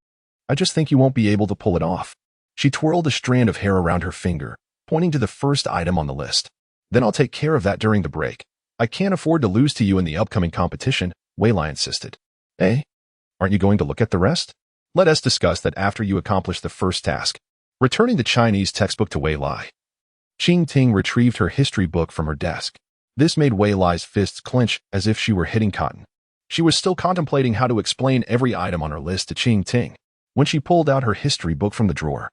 I just think you won't be able to pull it off." She twirled a strand of hair around her finger, pointing to the first item on the list. "Then I'll take care of that during the break. I can't afford to lose to you in the upcoming competition," Wei Lai insisted. "Eh? Aren't you going to look at the rest? Let us discuss that after you accomplish the first task." Returning the Chinese textbook to Wei Lai, Qing Ting retrieved her history book from her desk. This made Wei Lai's fists clench as if she were hitting cotton. She was still contemplating how to explain every item on her list to Qing Ting when she pulled out her history book from the drawer.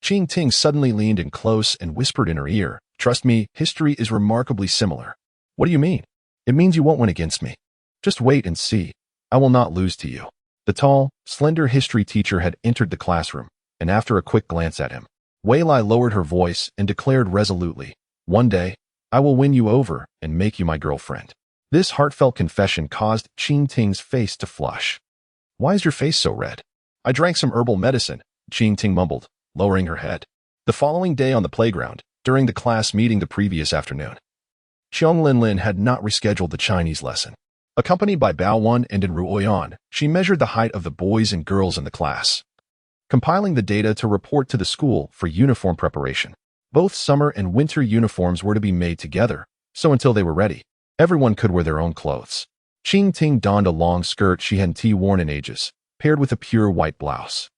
Qing Ting suddenly leaned in close and whispered in her ear, "Trust me, history is remarkably similar." "What do you mean?" "It means you won't win against me. Just wait and see. I will not lose to you." The tall, slender history teacher had entered the classroom, and after a quick glance at him, Wei Lai lowered her voice and declared resolutely, "One day, I will win you over and make you my girlfriend." This heartfelt confession caused Qing Ting's face to flush. "Why is your face so red?" "I drank some herbal medicine," Qing Ting mumbled, lowering her head. The following day on the playground, during the class meeting the previous afternoon, Qiang Linlin had not rescheduled the Chinese lesson. Accompanied by Bao Wan and Enru Oyan, she measured the height of the boys and girls in the class, compiling the data to report to the school for uniform preparation. Both summer and winter uniforms were to be made together, so until they were ready, everyone could wear their own clothes. Qing Ting donned a long skirt she hadn't worn in ages, paired with a pure white blouse,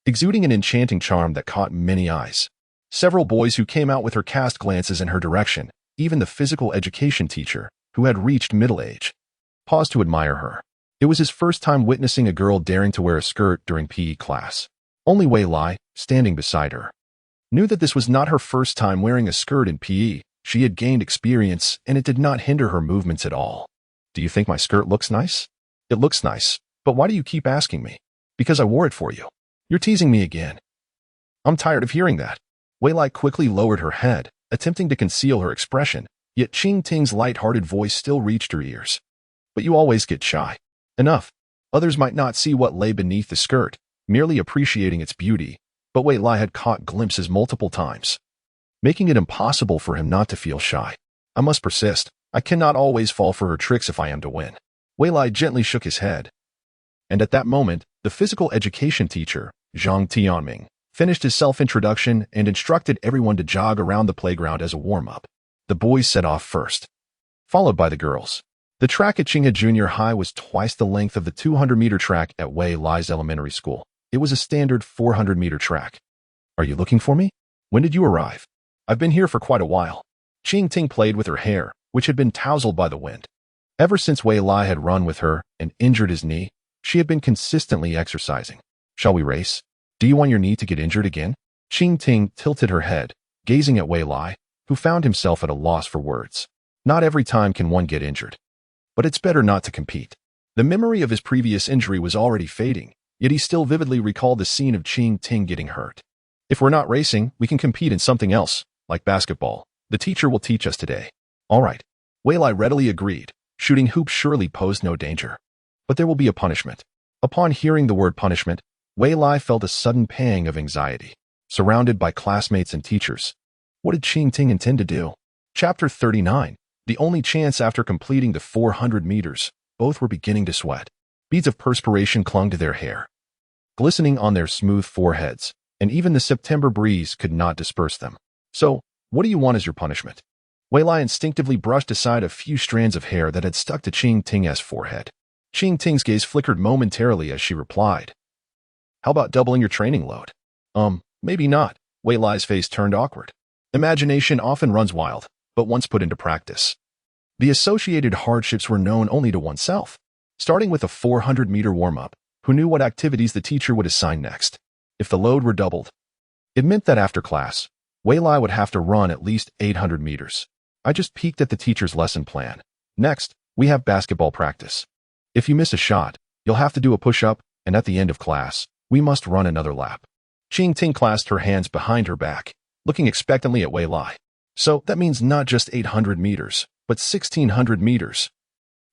exuding an enchanting charm that caught many eyes. Several boys who came out with her cast glances in her direction, even the physical education teacher, who had reached middle age, paused to admire her. It was his first time witnessing a girl daring to wear a skirt during PE class. Only Wei Lai, standing beside her, knew that this was not her first time wearing a skirt in PE. She had gained experience, and it did not hinder her movements at all. Do you think my skirt looks nice? It looks nice, but why do you keep asking me? Because I wore it for you. You're teasing me again. I'm tired of hearing that. Wei Lai quickly lowered her head, attempting to conceal her expression, yet Qing Ting's light-hearted voice still reached her ears. But you always get shy. Enough. Others might not see what lay beneath the skirt, merely appreciating its beauty, but Wei Lai had caught glimpses multiple times, making it impossible for him not to feel shy. I must persist. I cannot always fall for her tricks if I am to win. Wei Lai gently shook his head. And at that moment, the physical education teacher, Zhang Tianming, finished his self-introduction and instructed everyone to jog around the playground as a warm-up. The boys set off first, followed by the girls. The track at Qinghe Junior High was twice the length of the 200-meter track at Wei Lai's elementary school. It was a standard 400-meter track. Are you looking for me? When did you arrive? I've been here for quite a while. Qing Ting played with her hair, which had been tousled by the wind. Ever since Wei Lai had run with her and injured his knee, she had been consistently exercising. Shall we race? Do you want your knee to get injured again? Qing Ting tilted her head, gazing at Wei Lai, who found himself at a loss for words. Not every time can one get injured. But it's better not to compete. The memory of his previous injury was already fading, yet he still vividly recalled the scene of Qing Ting getting hurt. If we're not racing, we can compete in something else, like basketball. The teacher will teach us today. All right. Wei Lai readily agreed. Shooting hoops surely posed no danger. But there will be a punishment. Upon hearing the word punishment, Wei Lai felt a sudden pang of anxiety. Surrounded by classmates and teachers, what did Qing Ting intend to do? Chapter 39. The only chance after completing the 400 meters, both were beginning to sweat. Beads of perspiration clung to their hair, glistening on their smooth foreheads, and even the September breeze could not disperse them. So, what do you want as your punishment? Wei Lai instinctively brushed aside a few strands of hair that had stuck to Qing Ting's forehead. Qing Ting's gaze flickered momentarily as she replied, how about doubling your training load? Maybe not. Wei Lai's face turned awkward. Imagination often runs wild, but once put into practice, the associated hardships were known only to oneself. Starting with a 400-meter warm-up, who knew what activities the teacher would assign next? If the load were doubled, it meant that after class, Wei Lai would have to run at least 800 meters. I just peeked at the teacher's lesson plan. Next, we have basketball practice. If you miss a shot, you'll have to do a push-up, and at the end of class, we must run another lap. Qing Ting clasped her hands behind her back, looking expectantly at Wei Lai. So that means not just 800 meters, but 1600 meters.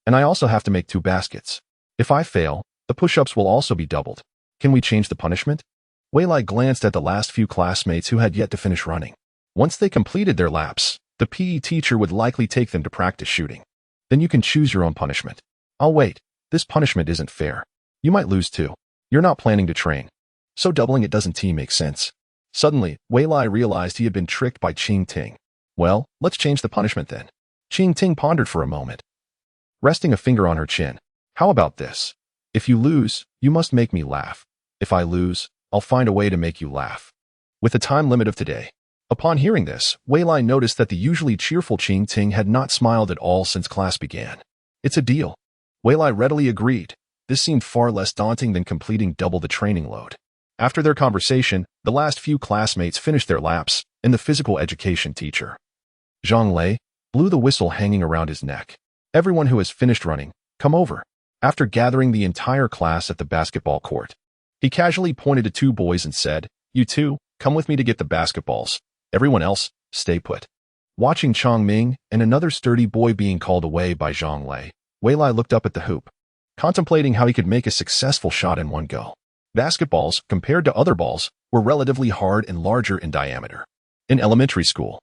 And I also have to make 2 baskets. If I fail, the push-ups will also be doubled. Can we change the punishment? Wei Lai glanced at the last few classmates who had yet to finish running. Once they completed their laps, the PE teacher would likely take them to practice shooting. Then you can choose your own punishment. I'll wait. This punishment isn't fair. You might lose too. You're not planning to train. So doubling it doesn't make sense. Suddenly, Wei Lai realized he had been tricked by Qing Ting. Well, let's change the punishment then. Qing Ting pondered for a moment, resting a finger on her chin. How about this? If you lose, you must make me laugh. If I lose, I'll find a way to make you laugh. With a time limit of today. Upon hearing this, Wei Lai noticed that the usually cheerful Qing Ting had not smiled at all since class began. It's a deal. Wei Lai readily agreed. This seemed far less daunting than completing double the training load. After their conversation, the last few classmates finished their laps, and the physical education teacher, Zhang Lei, blew the whistle hanging around his neck. Everyone who has finished running, come over. After gathering the entire class at the basketball court, he casually pointed to 2 boys and said, you 2, come with me to get the basketballs. Everyone else, stay put. Watching Chang Ming and another sturdy boy being called away by Zhang Lei, Wei Lai looked up at the hoop, contemplating how he could make a successful shot in one go. Basketballs, compared to other balls, were relatively hard and larger in diameter. In elementary school,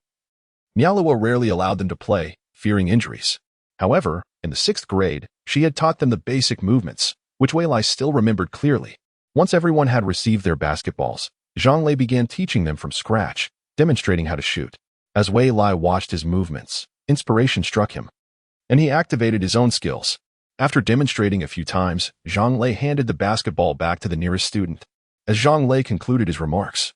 Mialuwa rarely allowed them to play, fearing injuries. However, in the 6th grade, she had taught them the basic movements, which Weilai still remembered clearly. Once everyone had received their basketballs, Zhonglei began teaching them from scratch, demonstrating how to shoot. As Weilai watched his movements, inspiration struck him, and he activated his own skills. After demonstrating a few times, Zhonglei handed the basketball back to the nearest student. As Zhonglei concluded his remarks,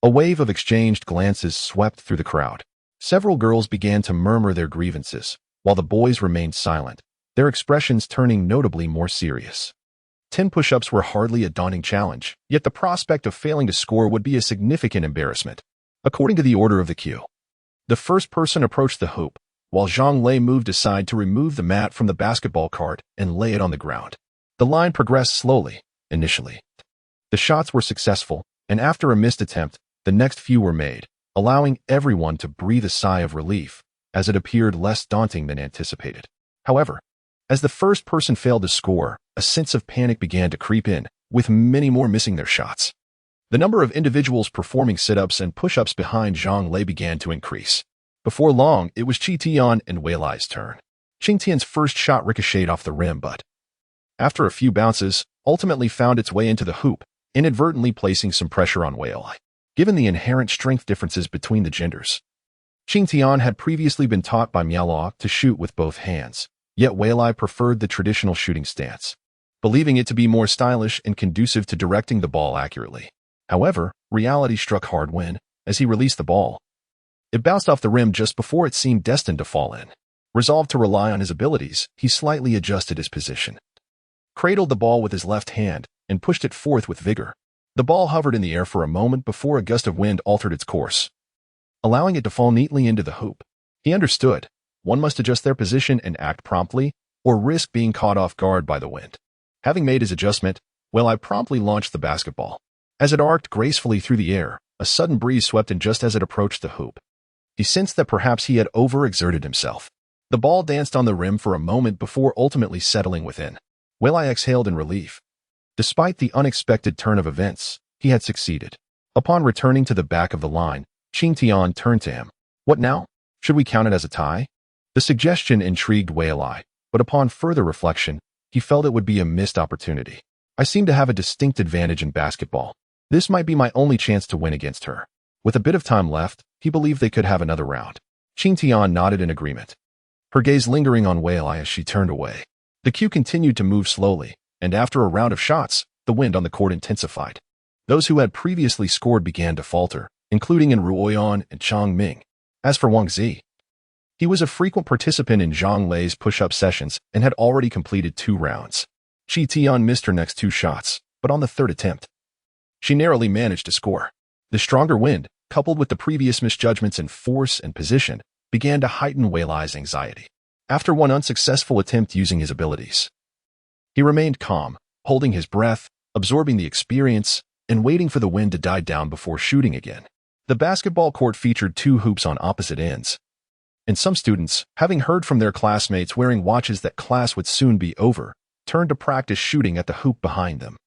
a wave of exchanged glances swept through the crowd. Several girls began to murmur their grievances, while the boys remained silent, their expressions turning notably more serious. 10 push-ups were hardly a daunting challenge, yet the prospect of failing to score would be a significant embarrassment. According to the order of the queue, the first person approached the hoop, while Zhonglei moved aside to remove the mat from the basketball cart and lay it on the ground. The line progressed slowly, initially. The shots were successful, and after a missed attempt, the next few were made, allowing everyone to breathe a sigh of relief, as it appeared less daunting than anticipated. However, as the first person failed to score, a sense of panic began to creep in, with many more missing their shots. The number of individuals performing sit-ups and push-ups behind Zhonglei began to increase. Before long, it was Qitian and Weilai's turn. Qingtian's first shot ricocheted off the rim, but, after a few bounces, ultimately found its way into the hoop, inadvertently placing some pressure on Weilai. Given the inherent strength differences between the genders, Qingtian had previously been taught by Mialuo to shoot with both hands, yet Weilai preferred the traditional shooting stance, believing it to be more stylish and conducive to directing the ball accurately. However, reality struck hard when, as he released the ball, it bounced off the rim just before it seemed destined to fall in. Resolved to rely on his abilities, he slightly adjusted his position, cradled the ball with his left hand, and pushed it forth with vigor. The ball hovered in the air for a moment before a gust of wind altered its course, allowing it to fall neatly into the hoop. He understood, one must adjust their position and act promptly, or risk being caught off guard by the wind. Having made his adjustment, Weilai promptly launched the basketball. As it arced gracefully through the air, a sudden breeze swept in just as it approached the hoop. He sensed that perhaps he had overexerted himself. The ball danced on the rim for a moment before ultimately settling within. Weilai exhaled in relief. Despite the unexpected turn of events, he had succeeded. Upon returning to the back of the line, Qingtian turned to him. "What now? Should we count it as a tie?" The suggestion intrigued Weilai, but upon further reflection, he felt it would be a missed opportunity. "I seem to have a distinct advantage in basketball. This might be my only chance to win against her." With a bit of time left, he believed they could have another round. Qingtian nodded in agreement, her gaze lingering on Weilai as she turned away. The queue continued to move slowly, and after a round of shots, the wind on the court intensified. Those who had previously scored began to falter, including in Ruoyan and Chang Ming. As for Wang Zi, he was a frequent participant in Zhonglei's push-up sessions and had already completed 2 rounds. Qitian missed her next 2 shots, but on the 3rd attempt, she narrowly managed to score. The stronger wind, coupled with the previous misjudgments in force and position, began to heighten Weilai's anxiety. After one unsuccessful attempt using his abilities, he remained calm, holding his breath, absorbing the experience, and waiting for the wind to die down before shooting again. The basketball court featured 2 hoops on opposite ends, and some students, having heard from their classmates wearing watches that class would soon be over, turned to practice shooting at the hoop behind them.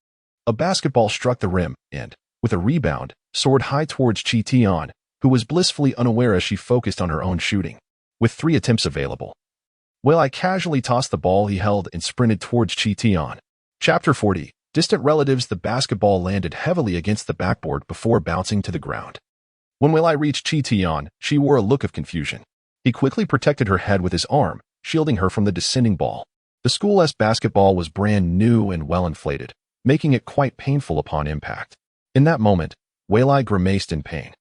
A basketball struck the rim and, with a rebound, soared high towards Qitian, who was blissfully unaware as she focused on her own shooting. With 3 attempts available, Weilai casually tossed the ball he held and sprinted towards Qitian. Chapter 40. Distant relatives. The basketball landed heavily against the backboard before bouncing to the ground. When Weilai reached Qitian, she wore a look of confusion. He quickly protected her head with his arm, shielding her from the descending ball. The school's basketball was brand new and well inflated, making it quite painful upon impact. In that moment, Weilai grimaced in pain.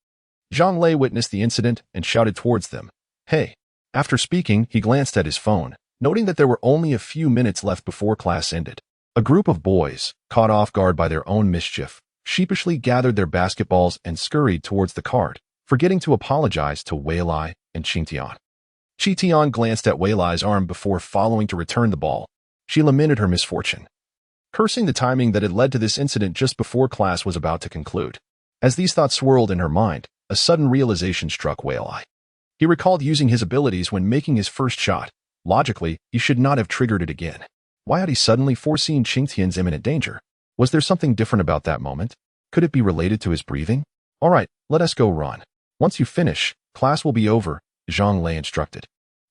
Zhonglei witnessed the incident and shouted towards them, "Hey!" After speaking, he glanced at his phone, noting that there were only a few minutes left before class ended. A group of boys, caught off guard by their own mischief, sheepishly gathered their basketballs and scurried towards the cart, forgetting to apologize to Weilai and Qingtian. Qitian glanced at Weilai's arm before following to return the ball. She lamented her misfortune, cursing the timing that had led to this incident just before class was about to conclude. As these thoughts swirled in her mind, a sudden realization struck Weilai. He recalled using his abilities when making his first shot. Logically, he should not have triggered it again. Why had he suddenly foreseen Qingtian's imminent danger? Was there something different about that moment? Could it be related to his breathing? All right, let us go run. Once you finish, class will be over, Zhang Lei instructed.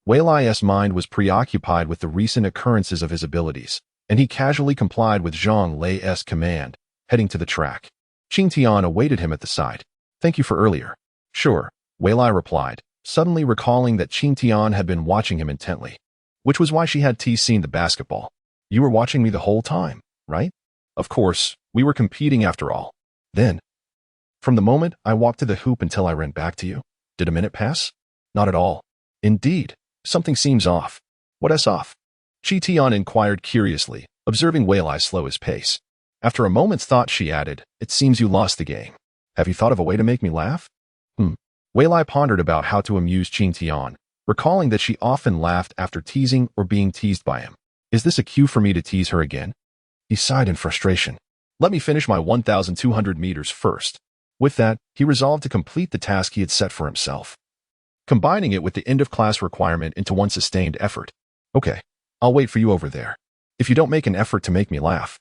Wei Lai's mind was preoccupied with the recent occurrences of his abilities, and he casually complied with Zhang Lei's command, heading to the track. Qing Tian awaited him at the side. Thank you for earlier. Sure, Wei Lai replied, suddenly recalling that Qing Tian had been watching him intently, which was why she had seen the basketball. You were watching me the whole time, right? Of course, we were competing after all. Then, from the moment I walked to the hoop until I ran back to you, did a minute pass? Not at all. Indeed, something seems off. What is off? Qi Tian inquired curiously, observing Wei Lai slow his pace. After a moment's thought, she added, It seems you lost the game. Have you thought of a way to make me laugh? Wei Lai pondered about how to amuse Qing Tian, recalling that she often laughed after teasing or being teased by him. Is this a cue for me to tease her again? He sighed in frustration. Let me finish my 1,200 meters first. With that, he resolved to complete the task he had set for himself, combining it with the end-of-class requirement into one sustained effort. Okay, I'll wait for you over there. If you don't make an effort to make me laugh.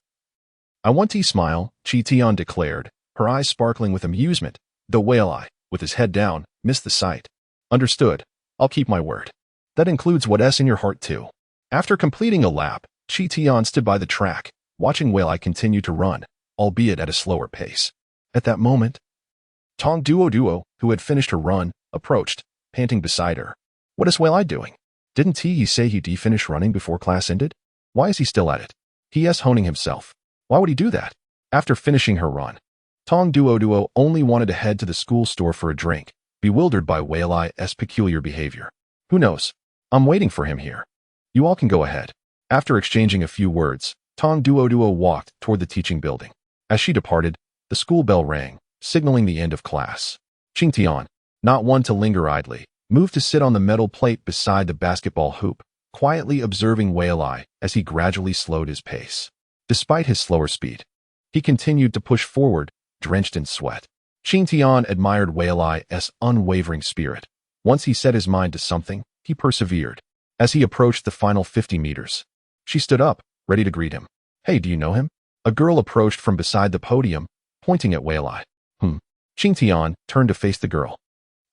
I want to smile, Qi Tian declared, her eyes sparkling with amusement, though Wei Lai, with his head down, missed the sight. Understood. I'll keep my word. That includes what's in your heart too. After completing a lap, Qi Tian stood by the track, watching Wei Lai continue to run, albeit at a slower pace. At that moment, Tong Duo, who had finished her run, approached, panting beside her. What is Wei Lai doing? Didn't he say he'd finish running before class ended? Why is he still at it? He.s. honing himself. Why would he do that? After finishing her run, Tong Duo only wanted to head to the school store for a drink, bewildered by Wei Lai's peculiar behavior. Who knows? I'm waiting for him here. You all can go ahead. After exchanging a few words, Tong Duo walked toward the teaching building. As she departed, the school bell rang, signaling the end of class. Qing Tian, not one to linger idly, moved to sit on the metal plate beside the basketball hoop, quietly observing Wei Lai as he gradually slowed his pace. Despite his slower speed, he continued to push forward, drenched in sweat. Qing Tian admired Wei Lai's unwavering spirit. Once he set his mind to something, he persevered. As he approached the final 50 meters, she stood up, ready to greet him. Hey, do you know him? A girl approached from beside the podium, pointing at Wei Lai. Qing Tian turned to face the girl.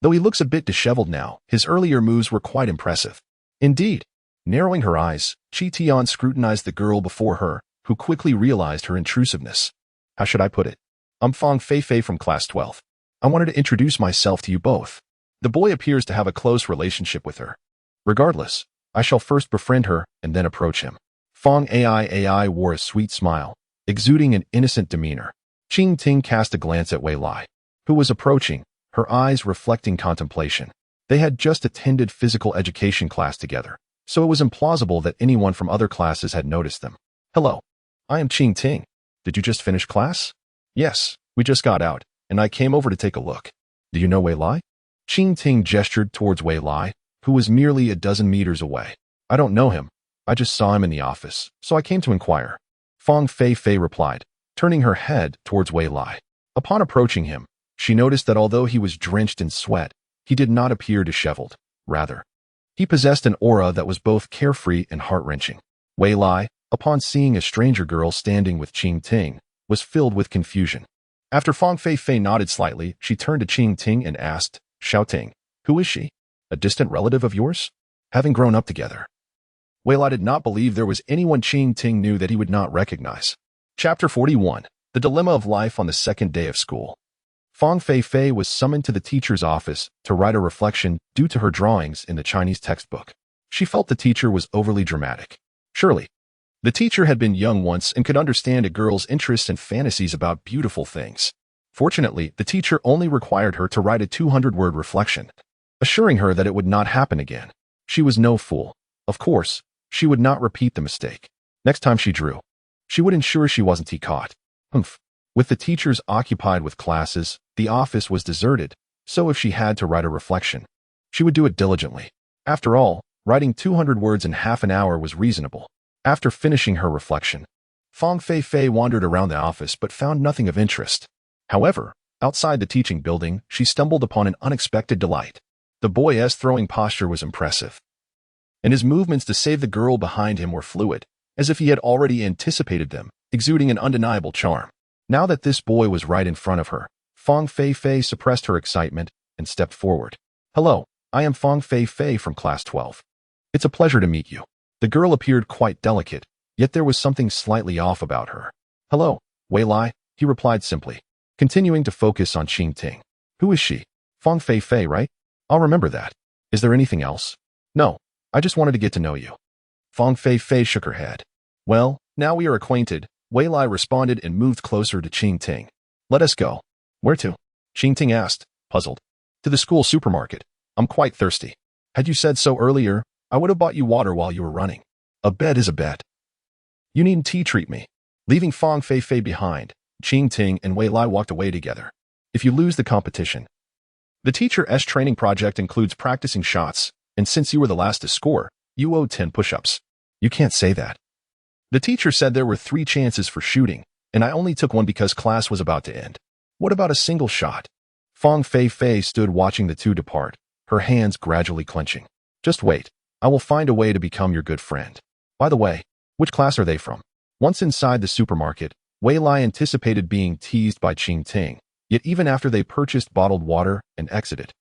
Though he looks a bit disheveled now, his earlier moves were quite impressive. Indeed. Narrowing her eyes, Qi Tian scrutinized the girl before her, who quickly realized her intrusiveness. How should I put it? I'm Fang Fei from class 12. I wanted to introduce myself to you both. The boy appears to have a close relationship with her. Regardless, I shall first befriend her and then approach him. Fang Ai wore a sweet smile, exuding an innocent demeanor. Qing Ting cast a glance at Wei Lai, who was approaching, her eyes reflecting contemplation. They had just attended physical education class together, so it was implausible that anyone from other classes had noticed them. Hello, I am Qing Ting. Did you just finish class? Yes, we just got out, and I came over to take a look. Do you know Wei Lai? Qing Ting gestured towards Wei Lai, who was merely a dozen meters away. I don't know him. I just saw him in the office, so I came to inquire. Fang Fei replied, turning her head towards Wei Lai. Upon approaching him, she noticed that although he was drenched in sweat, he did not appear disheveled. Rather, he possessed an aura that was both carefree and heart-wrenching. Wei Lai, upon seeing a stranger girl standing with Qing Ting, was filled with confusion. After Fang Fei nodded slightly, she turned to Qing Ting and asked, Xiao Ting, who is she? A distant relative of yours? Having grown up together. Wei Lai did not believe there was anyone Qing Ting knew that he would not recognize. Chapter 41. The Dilemma of Life on the Second Day of School. Fang Fei was summoned to the teacher's office to write a reflection due to her drawings in the Chinese textbook. She felt the teacher was overly dramatic. Surely, the teacher had been young once and could understand a girl's interests and fantasies about beautiful things. Fortunately, the teacher only required her to write a 200-word reflection, assuring her that it would not happen again. She was no fool. Of course, she would not repeat the mistake. Next time she drew, she would ensure she wasn't caught. With the teachers occupied with classes, the office was deserted, so if she had to write a reflection, she would do it diligently. After all, writing 200 words in half an hour was reasonable. After finishing her reflection, Fang Fei wandered around the office but found nothing of interest. However, outside the teaching building, she stumbled upon an unexpected delight. The boy's throwing posture was impressive, and his movements to save the girl behind him were fluid, as if he had already anticipated them exuding an undeniable charm. Now that this boy was right in front of her, Fong Fei Fei suppressed her excitement and stepped forward. "Hello, I am Fong Fei Fei from Class 12. It's a pleasure to meet you." The girl appeared quite delicate, yet there was something slightly off about her. "Hello, Wei Lai," he replied simply, continuing to focus on Qing Ting. "Who is she? Fong Fei Fei, right? I'll remember that. Is there anything else?" "No, I just wanted to get to know you." Fong Fei Fei shook her head. "Well, now we are acquainted," Wei Lai responded and moved closer to Qing Ting. "Let us go." "Where to?" Qing Ting asked, puzzled. "To the school supermarket. I'm quite thirsty. Had you said so earlier, I would have bought you water while you were running. A bet is a bet. You needn't treat me." Leaving Fong Fei Fei behind, Qing Ting and Wei Lai walked away together. "If you lose the competition." The teacher's training project includes practicing shots, and since you were the last to score, you owe 10 push-ups. "You can't say that." The teacher said there were 3 chances for shooting, and I only took one because class was about to end. What about a single shot? Fong Fei Fei stood watching the two depart, her hands gradually clenching. "Just wait. I will find a way to become your good friend. By the way, which class are they from?" Once inside the supermarket, Wei Lai anticipated being teased by Qing Ting, yet even after they purchased bottled water and exited,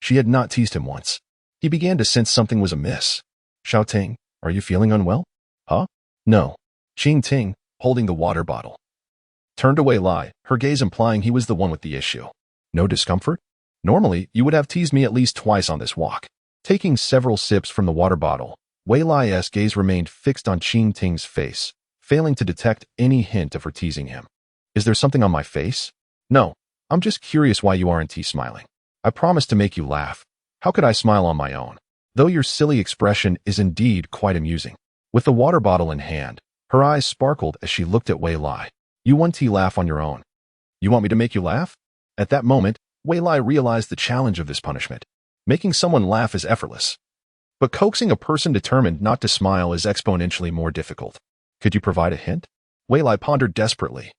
she had not teased him once. He began to sense something was amiss. "Xiao Ting, are you feeling unwell?" "Huh?" "No." Qing Ting, holding the water bottle, turned to Wei Lai, her gaze implying he was the one with the issue. "No discomfort? Normally, you would have teased me at least twice on this walk." Taking several sips from the water bottle, Wei Lai's gaze remained fixed on Qing Ting's face, failing to detect any hint of her teasing him. "Is there something on my face?" "No, I'm just curious why you aren't smiling. I promised to make you laugh. How could I smile on my own? Though your silly expression is indeed quite amusing." With the water bottle in hand, her eyes sparkled as she looked at Wei Lai. "You want to laugh on your own? You want me to make you laugh?" At that moment, Wei Lai realized the challenge of this punishment. Making someone laugh is effortless, but coaxing a person determined not to smile is exponentially more difficult. "Could you provide a hint?" Wei Lai pondered desperately,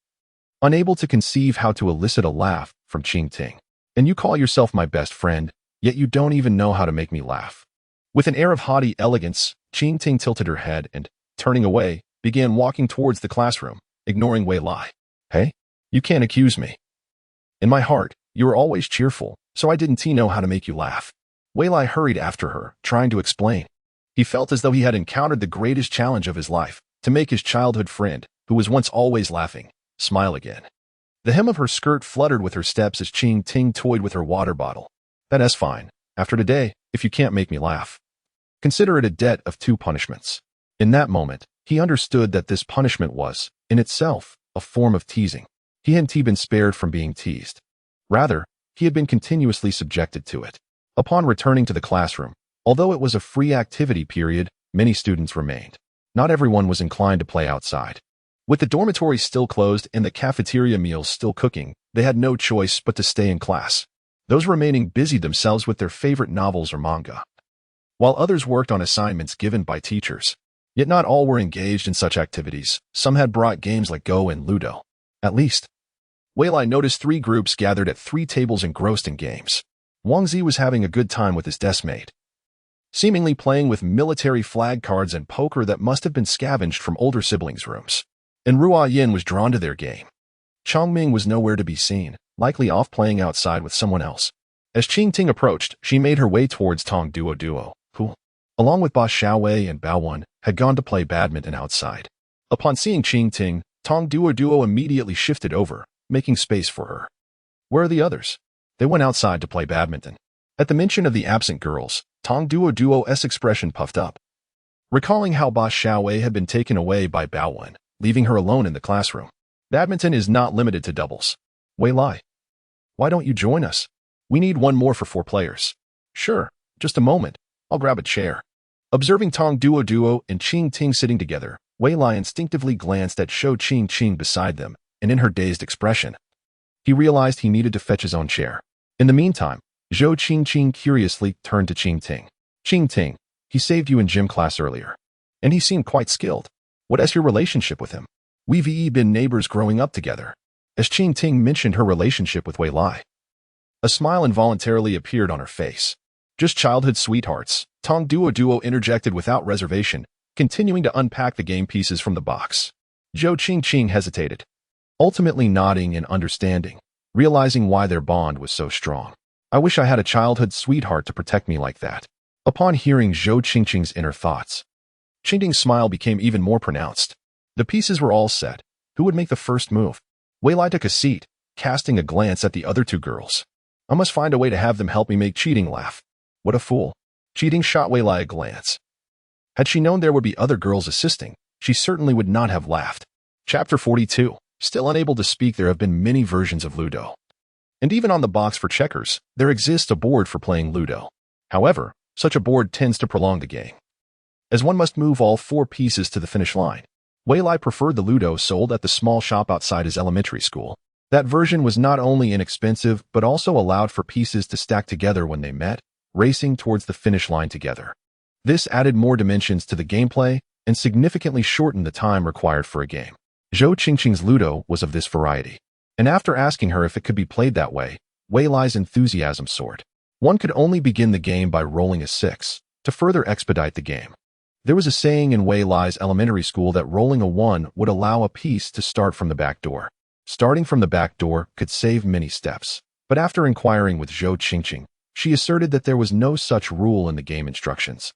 unable to conceive how to elicit a laugh from Qing Ting. "And you call yourself my best friend, yet you don't even know how to make me laugh." With an air of haughty elegance, Qing Ting tilted her head and, turning away, began walking towards the classroom, ignoring Wei Lai. "Hey, you can't accuse me. In my heart, you are always cheerful, so I didn't know how to make you laugh." Wei Lai hurried after her, trying to explain. He felt as though he had encountered the greatest challenge of his life, to make his childhood friend, who was once always laughing, smile again. The hem of her skirt fluttered with her steps as Qing Ting toyed with her water bottle. "That's fine. After today, if you can't make me laugh, consider it a debt of 2 punishments. In that moment, he understood that this punishment was, in itself, a form of teasing. He hadn't been spared from being teased. Rather, he had been continuously subjected to it. Upon returning to the classroom, although it was a free activity period, many students remained. Not everyone was inclined to play outside. With the dormitories still closed and the cafeteria meals still cooking, they had no choice but to stay in class. Those remaining busied themselves with their favorite novels or manga, while others worked on assignments given by teachers. Yet not all were engaged in such activities. Some had brought games like Go and Ludo. At least, Wei Lai noticed 3 groups gathered at 3 tables engrossed in games. Wang Zi was having a good time with his deskmate, seemingly playing with military flag cards and poker that must have been scavenged from older siblings' rooms. And Ruo Yin was drawn to their game. Chongming was nowhere to be seen, likely off playing outside with someone else. As Qing Ting approached, she made her way towards Tong Duo, who, along with Ba Xiaowei and Bao Wen, had gone to play badminton outside. Upon seeing Qing Ting, Tong Duo immediately shifted over, making space for her. "Where are the others?" "They went outside to play badminton." At the mention of the absent girls, Tong Duo's expression puffed up. Recalling how Ba Xiaowei had been taken away by Bao Wen, leaving her alone in the classroom. "Badminton is not limited to doubles. Wei Lai, why don't you join us? We need 1 more for 4 players." "Sure, just a moment. I'll grab a chair." Observing Tong Duo and Qing Ting sitting together, Wei Lai instinctively glanced at Shou Qing beside them, and in her dazed expression, he realized he needed to fetch his own chair. In the meantime, Zhou Qing curiously turned to Qing Ting. "Qing Ting, he saved you in gym class earlier, and he seemed quite skilled. What is your relationship with him?" "We've been neighbors growing up together." As Qing Ting mentioned her relationship with Wei Lai, a smile involuntarily appeared on her face. "Just childhood sweethearts," Tong Duo interjected without reservation, continuing to unpack the game pieces from the box. Zhou Qingqing hesitated, ultimately nodding and understanding, realizing why their bond was so strong. I wish I had a childhood sweetheart to protect me like that. Upon hearing Zhou Qingqing's inner thoughts, Qingting's smile became even more pronounced. The pieces were all set. Who would make the first move? Wei Lai took a seat, casting a glance at the other two girls. I must find a way to have them help me make Cheating laugh. What a fool. Cheating shot Wei Lai a glance. Had she known there would be other girls assisting, she certainly would not have laughed. Chapter 42. Still unable to speak, there have been many versions of Ludo. And even on the box for checkers, there exists a board for playing Ludo. However, such a board tends to prolong the game, as one must move all 4 pieces to the finish line. Wei Lai preferred the Ludo sold at the small shop outside his elementary school. That version was not only inexpensive, but also allowed for pieces to stack together when they met, racing towards the finish line together. This added more dimensions to the gameplay and significantly shortened the time required for a game. Zhou Qingqing's Ludo was of this variety, and after asking her if it could be played that way, Wei Lai's enthusiasm soared. One could only begin the game by rolling a 6, to further expedite the game. There was a saying in Wei Lai's elementary school that rolling a 1 would allow a piece to start from the back door. Starting from the back door could save many steps, but after inquiring with Zhou Qingqing, she asserted that there was no such rule in the game instructions,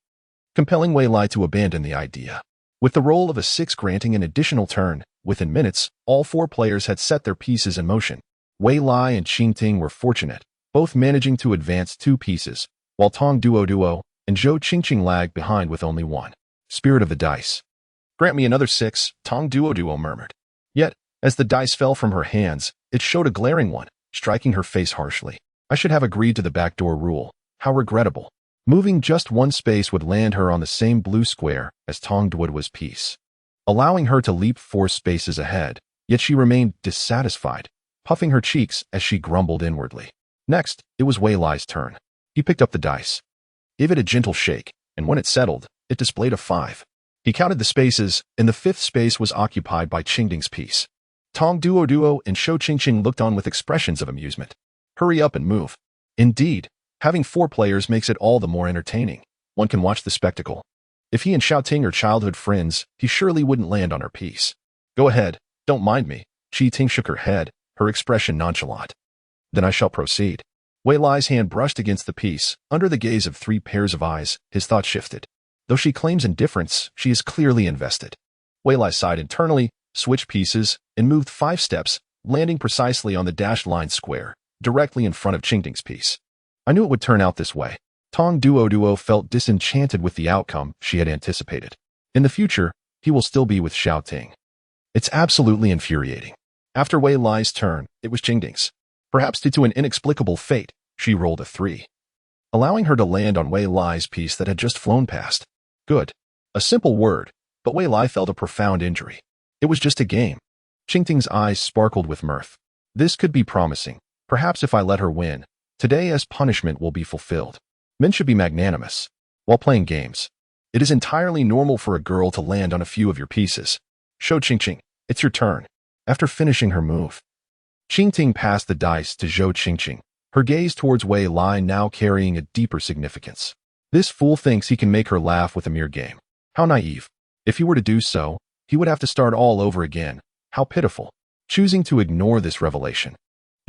compelling Wei Lai to abandon the idea. With the roll of a 6 granting an additional turn, within minutes, all 4 players had set their pieces in motion. Wei Lai and Qingting were fortunate, both managing to advance 2 pieces, while Tong Duo and Zhou Qingqing lagged behind with only 1. Spirit of the dice. Grant me another 6, Tong Duo murmured. Yet, as the dice fell from her hands, it showed a glaring one, striking her face harshly. I should have agreed to the backdoor rule. How regrettable. Moving just 1 space would land her on the same blue square as Tong Duo's piece, allowing her to leap 4 spaces ahead, yet she remained dissatisfied, puffing her cheeks as she grumbled inwardly. Next, it was Wei Lai's turn. He picked up the dice, gave it a gentle shake, and when it settled, it displayed a 5. He counted the spaces, and the 5th space was occupied by Qingting's piece. Tong Duo and Zhou Qingqing looked on with expressions of amusement. Hurry up and move. Indeed, having 4 players makes it all the more entertaining. One can watch the spectacle. If he and Xiaoting are childhood friends, he surely wouldn't land on her piece. Go ahead, don't mind me. Qingting shook her head, her expression nonchalant. Then I shall proceed. Wei Lai's hand brushed against the piece. Under the gaze of 3 pairs of eyes, his thought shifted. Though she claims indifference, she is clearly invested. Wei Lai sighed internally, switched pieces, and moved 5 steps, landing precisely on the dashed line square, directly in front of Qingting's piece. I knew it would turn out this way. Tong Duo felt disenchanted with the outcome she had anticipated. In the future, he will still be with Xiaoting. It's absolutely infuriating. After Wei Lai's turn, it was Qingting's. Perhaps due to an inexplicable fate, she rolled a 3, allowing her to land on Wei Lai's piece that had just flown past. Good. A simple word, but Wei Lai felt a profound injury. It was just a game. Qingting's eyes sparkled with mirth. This could be promising. Perhaps if I let her win, today as punishment will be fulfilled. Men should be magnanimous. While playing games, it is entirely normal for a girl to land on a few of your pieces. Zhou Qingqing, it's your turn. After finishing her move, Qingting passed the dice to Zhou Qingqing, her gaze towards Wei Lai now carrying a deeper significance. This fool thinks he can make her laugh with a mere game. How naive. If he were to do so, he would have to start all over again. How pitiful. Choosing to ignore this revelation,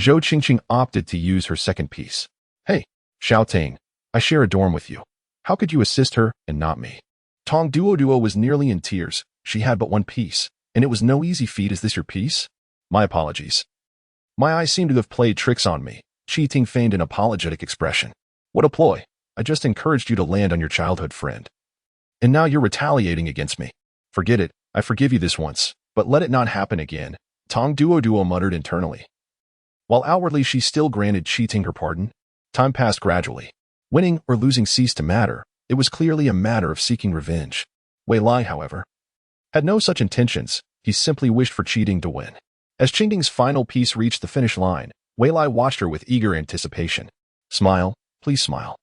Zhou Qingqing opted to use her second piece. Hey, Xiaoting, I share a dorm with you. How could you assist her and not me? Tong Duo was nearly in tears. She had but 1 piece, and it was no easy feat. Is this your piece? My apologies. My eyes seem to have played tricks on me. Qingting feigned an apologetic expression. What a ploy. I just encouraged you to land on your childhood friend. And now you're retaliating against me. Forget it. I forgive you this once, but let it not happen again. Tong Duo muttered internally. While outwardly she still granted Qingting her pardon, time passed gradually. Winning or losing ceased to matter. It was clearly a matter of seeking revenge. Wei Lai, however, had no such intentions. He simply wished for Qingting to win. As Qingting's final piece reached the finish line, Wei Lai watched her with eager anticipation. Smile, please smile.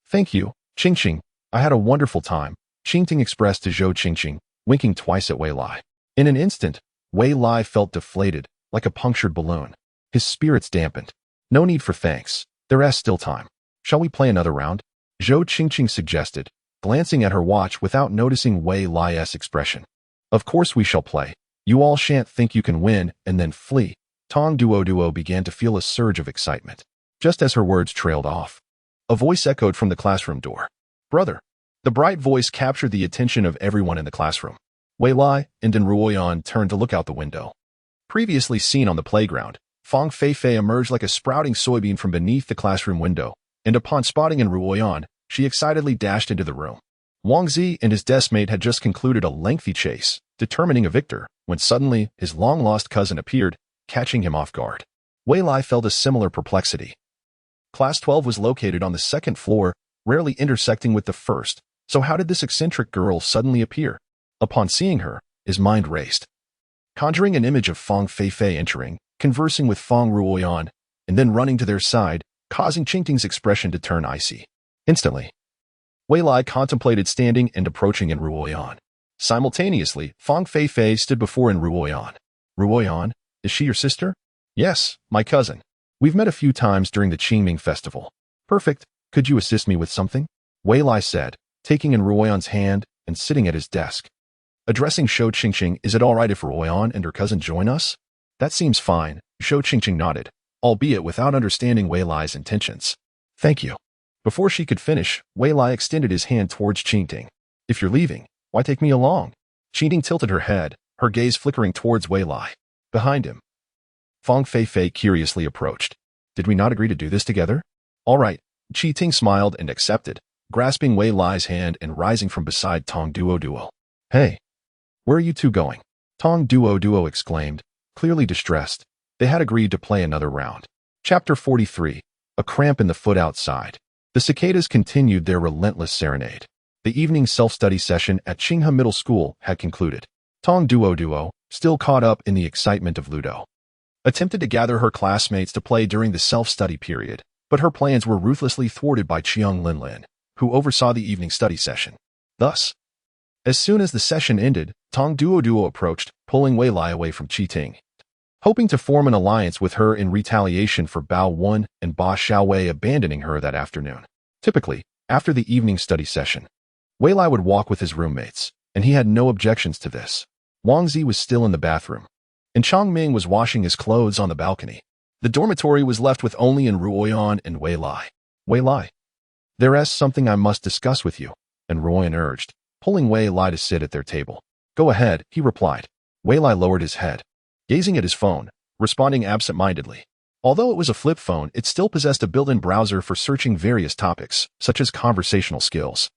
Thank you, Qingqing. I had a wonderful time, Qingting expressed to Zhou Qingqing, winking twice at Wei Lai. In an instant, Wei Lai felt deflated, like a punctured balloon. His spirits dampened. No need for thanks. There is still time. Shall we play another round? Zhou Qingqing suggested, glancing at her watch without noticing Wei Lai's expression. Of course we shall play. You all shan't think you can win and then flee. Tong Duo began to feel a surge of excitement. Just as her words trailed off, a voice echoed from the classroom door. Brother. The bright voice captured the attention of everyone in the classroom. Wei Lai and Ruoyan turned to look out the window. Previously seen on the playground, Fang Feifei emerged like a sprouting soybean from beneath the classroom window, and upon spotting Ruoyan, she excitedly dashed into the room. Wang Zi and his deskmate had just concluded a lengthy chase, determining a victor, when suddenly his long-lost cousin appeared, catching him off guard. Wei Lai felt a similar perplexity. Class 12 was located on the second floor, rarely intersecting with the first, so how did this eccentric girl suddenly appear? Upon seeing her, his mind raced, conjuring an image of Fang Feifei entering, conversing with Fang Ruoyan, and then running to their side, causing Qingting's expression to turn icy. Instantly, Wei Lai contemplated standing and approaching Ruoyan. Simultaneously, Fang Feifei stood before Ruoyan. Ruoyan, is she your sister? Yes, my cousin. We've met a few times during the Qingming festival. Perfect. Could you assist me with something? Wei Lai said, taking Ruoyan's hand and sitting at his desk. Addressing Shou Qingqing, is it all right if Ruoyan and her cousin join us? That seems fine, Shou Qingqing nodded, albeit without understanding Wei Lai's intentions. Thank you. Before she could finish, Wei Lai extended his hand towards Qingting. If you're leaving, why take me along? Qingting tilted her head, her gaze flickering towards Wei Lai. Behind him, Fang Feifei curiously approached. Did we not agree to do this together? All right, Qingting smiled and accepted, grasping Wei Lai's hand and rising from beside Tong Duo. Hey, where are you two going? Tong Duo exclaimed, clearly distressed. They had agreed to play another round. Chapter 43. A cramp in the foot outside. The cicadas continued their relentless serenade. The evening self-study session at Qinghe Middle School had concluded. Tong Duo, still caught up in the excitement of Ludo, attempted to gather her classmates to play during the self-study period, but her plans were ruthlessly thwarted by Qiang Linlin, who oversaw the evening study session. Thus, as soon as the session ended, Tong Duo approached, pulling Wei Lai away from Qingting, hoping to form an alliance with her in retaliation for Bao Wen and Ba Xiaowei abandoning her that afternoon. Typically, after the evening study session, Wei Lai would walk with his roommates, and he had no objections to this. Wang Zi was still in the bathroom, and Chang Ming was washing his clothes on the balcony. The dormitory was left with only Ruoyan and Wei Lai. Wei Lai, there is something I must discuss with you, and Ruoyan urged, pulling Wei Lai to sit at their table. Go ahead, he replied. Wei Lai lowered his head, gazing at his phone, responding absent-mindedly. Although it was a flip phone, it still possessed a built-in browser for searching various topics, such as conversational skills.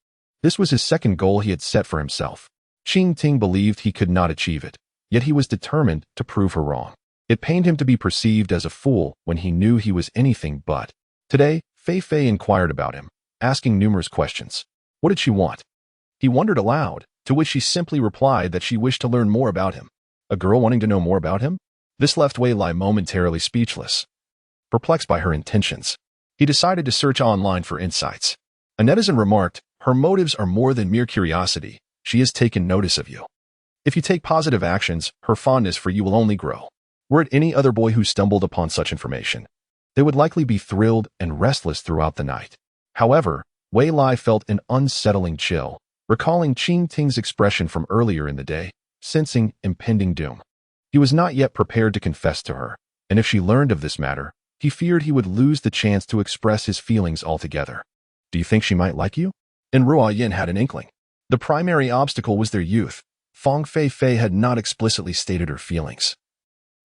This was his second goal he had set for himself. Qingting believed he could not achieve it, yet he was determined to prove her wrong. It pained him to be perceived as a fool when he knew he was anything but. Today, Feifei inquired about him, asking numerous questions. What did she want? He wondered aloud, to which she simply replied that she wished to learn more about him. A girl wanting to know more about him? This left Wei Lai momentarily speechless. Perplexed by her intentions, he decided to search online for insights. A netizen remarked, her motives are more than mere curiosity. She has taken notice of you. If you take positive actions, her fondness for you will only grow. Were it any other boy who stumbled upon such information, they would likely be thrilled and restless throughout the night. However, Wei Lai felt an unsettling chill, recalling Qingting's expression from earlier in the day, sensing impending doom. He was not yet prepared to confess to her, and if she learned of this matter, he feared he would lose the chance to express his feelings altogether. Do you think she might like you? And Ruoyan had an inkling. The primary obstacle was their youth. Fang Feifei had not explicitly stated her feelings,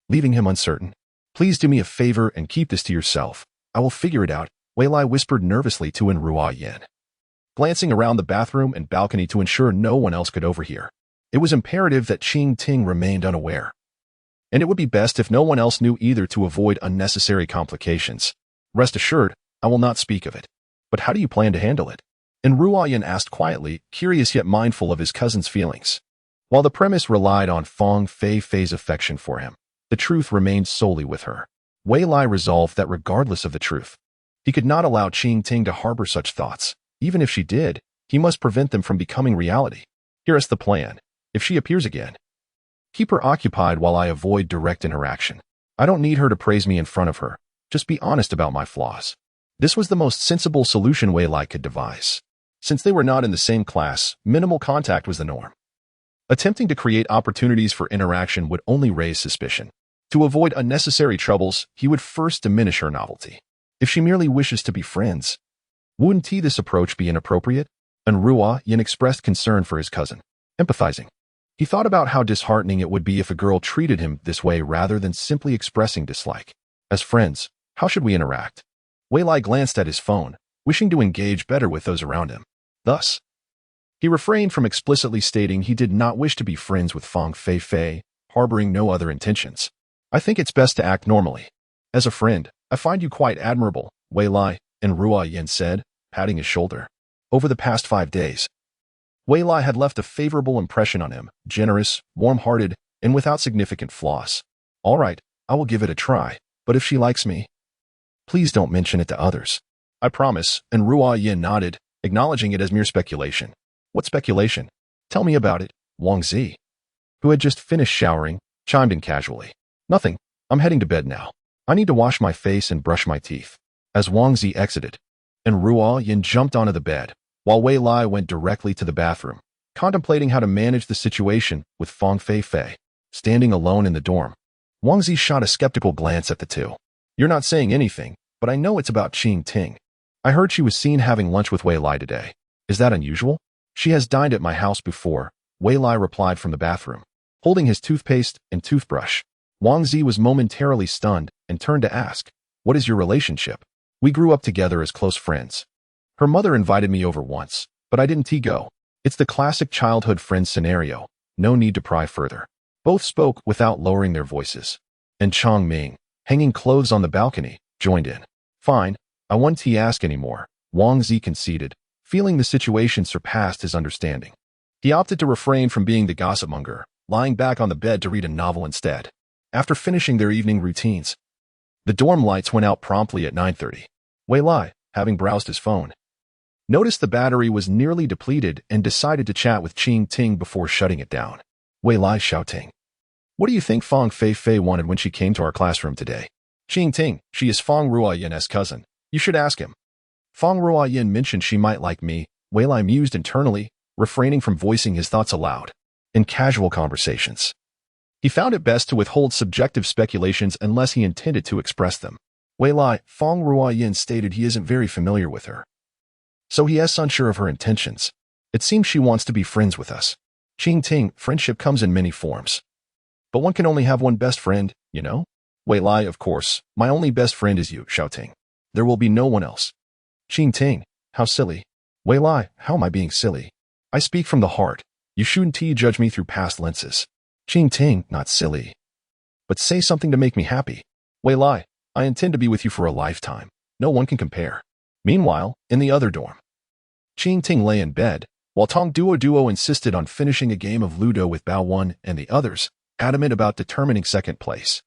leaving him uncertain. Please do me a favor and keep this to yourself. I will figure it out, Wei Lai whispered nervously to Ruoyan, glancing around the bathroom and balcony to ensure no one else could overhear. It was imperative that Qingting remained unaware, and it would be best if no one else knew either to avoid unnecessary complications. Rest assured, I will not speak of it. But how do you plan to handle it? And Ruoyan asked quietly, curious yet mindful of his cousin's feelings. While the premise relied on Fang Feifei's affection for him, the truth remained solely with her. Wei Lai resolved that regardless of the truth, he could not allow Qingting to harbor such thoughts. Even if she did, he must prevent them from becoming reality. Here is the plan. If she appears again, keep her occupied while I avoid direct interaction. I don't need her to praise me in front of her. Just be honest about my flaws. This was the most sensible solution Wei Lai could devise. Since they were not in the same class, minimal contact was the norm. Attempting to create opportunities for interaction would only raise suspicion. To avoid unnecessary troubles, he would first diminish her novelty. If she merely wishes to be friends, wouldn't this approach be inappropriate? And Ruo Yin expressed concern for his cousin, empathizing. He thought about how disheartening it would be if a girl treated him this way rather than simply expressing dislike. As friends, how should we interact? Wei Lai glanced at his phone, wishing to engage better with those around him. Thus, he refrained from explicitly stating he did not wish to be friends with Fang Fei, harboring no other intentions. I think it's best to act normally. As a friend, I find you quite admirable, Wei Lai, and Ruo Yin said, patting his shoulder. Over the past 5 days, Wei Lai had left a favorable impression on him, generous, warm-hearted, and without significant flaws. All right, I will give it a try, but if she likes me, please don't mention it to others. I promise, and Ruo Yin nodded, acknowledging it as mere speculation. What speculation? Tell me about it, Wang Zi, who had just finished showering, chimed in casually. Nothing, I'm heading to bed now. I need to wash my face and brush my teeth. As Wang Zi exited, and Ruo Yin jumped onto the bed, while Wei Lai went directly to the bathroom, contemplating how to manage the situation with Fang Fei standing alone in the dorm. Wang Zi shot a skeptical glance at the two. You're not saying anything, but I know it's about Qing Ting. I heard she was seen having lunch with Wei Lai today. Is that unusual? She has dined at my house before, Wei Lai replied from the bathroom, holding his toothpaste and toothbrush. Wang Zi was momentarily stunned and turned to ask, what is your relationship? We grew up together as close friends. Her mother invited me over once, but I didn't go. It's the classic childhood friend scenario. No need to pry further. Both spoke without lowering their voices. And Chang Ming, hanging clothes on the balcony, joined in. Fine, I won't ask anymore, Wang Zi conceded, feeling the situation surpassed his understanding. He opted to refrain from being the gossipmonger, lying back on the bed to read a novel instead. After finishing their evening routines, the dorm lights went out promptly at 9:30. Wei Lai, having browsed his phone, noticed the battery was nearly depleted and decided to chat with Qing Ting before shutting it down. Wei Lai shouting. What do you think Fang Fei wanted when she came to our classroom today? Qing Ting, she is Fang Ruo Yin's cousin. You should ask him. Fang Ruo Yin mentioned she might like me, Wei Lai mused internally, refraining from voicing his thoughts aloud. In casual conversations, he found it best to withhold subjective speculations unless he intended to express them. Wei Lai, Fang Ruo Yin stated he isn't very familiar with her, so he is unsure of her intentions. It seems she wants to be friends with us. Qing Ting, friendship comes in many forms, but one can only have one best friend, you know? Wei Lai, of course, my only best friend is you, Xiaoting. There will be no one else. Qing Ting, how silly. Wei Lai, how am I being silly? I speak from the heart. You shouldn't judge me through past lenses. Qing Ting, not silly. But say something to make me happy. Wei Lai, I intend to be with you for a lifetime. No one can compare. Meanwhile, in the other dorm, Qing Ting lay in bed, while Tong Duo insisted on finishing a game of Ludo with Bao Wan and the others, adamant about determining second place.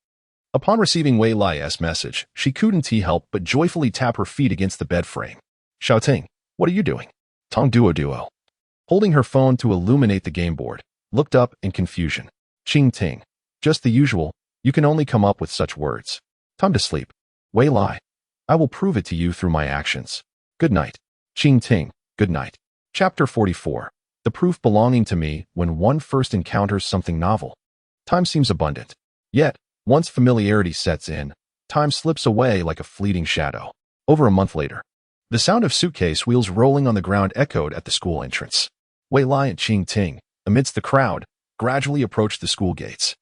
Upon receiving Wei Lai's message, she couldn't help but joyfully tap her feet against the bed frame. Xiaoting, what are you doing? Tong Duo, holding her phone to illuminate the game board, looked up in confusion. Qing Ting, just the usual, you can only come up with such words. Time to sleep. Wei Lai, I will prove it to you through my actions. Good night. Qing Ting, good night. Chapter 44. The proof belonging to me when one first encounters something novel. Time seems abundant. Yet, once familiarity sets in, time slips away like a fleeting shadow. Over a month later, the sound of suitcase wheels rolling on the ground echoed at the school entrance. Wei Lai and Qing Ting, amidst the crowd, gradually approached the school gates.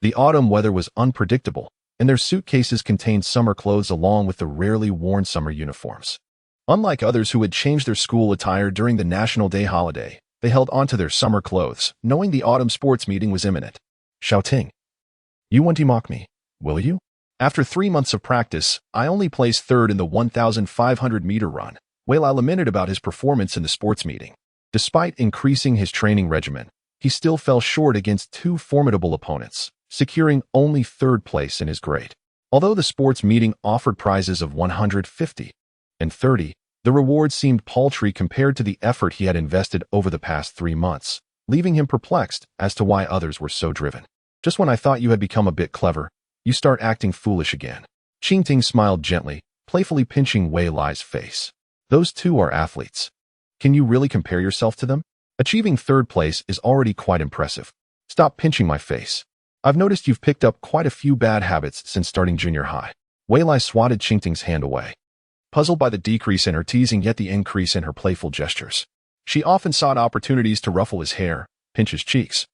The autumn weather was unpredictable, and their suitcases contained summer clothes along with the rarely worn summer uniforms. Unlike others who had changed their school attire during the National Day holiday, they held onto their summer clothes, knowing the autumn sports meeting was imminent. Xiaoting, you won't mock me, will you? After 3 months of practice, I only placed third in the 1,500-meter run. Wei Lai lamented about his performance in the sports meeting. Despite increasing his training regimen, he still fell short against 2 formidable opponents, securing only 3rd place in his grade. Although the sports meeting offered prizes of 150 and 30, the reward seemed paltry compared to the effort he had invested over the past 3 months, leaving him perplexed as to why others were so driven. Just when I thought you had become a bit clever, you start acting foolish again. Qing Ting smiled gently, playfully pinching Wei Lai's face. Those two are athletes. Can you really compare yourself to them? Achieving third place is already quite impressive. Stop pinching my face. I've noticed you've picked up quite a few bad habits since starting junior high. Wei Lai swatted Qingting's hand away, puzzled by the decrease in her teasing yet the increase in her playful gestures. She often sought opportunities to ruffle his hair, pinch his cheeks,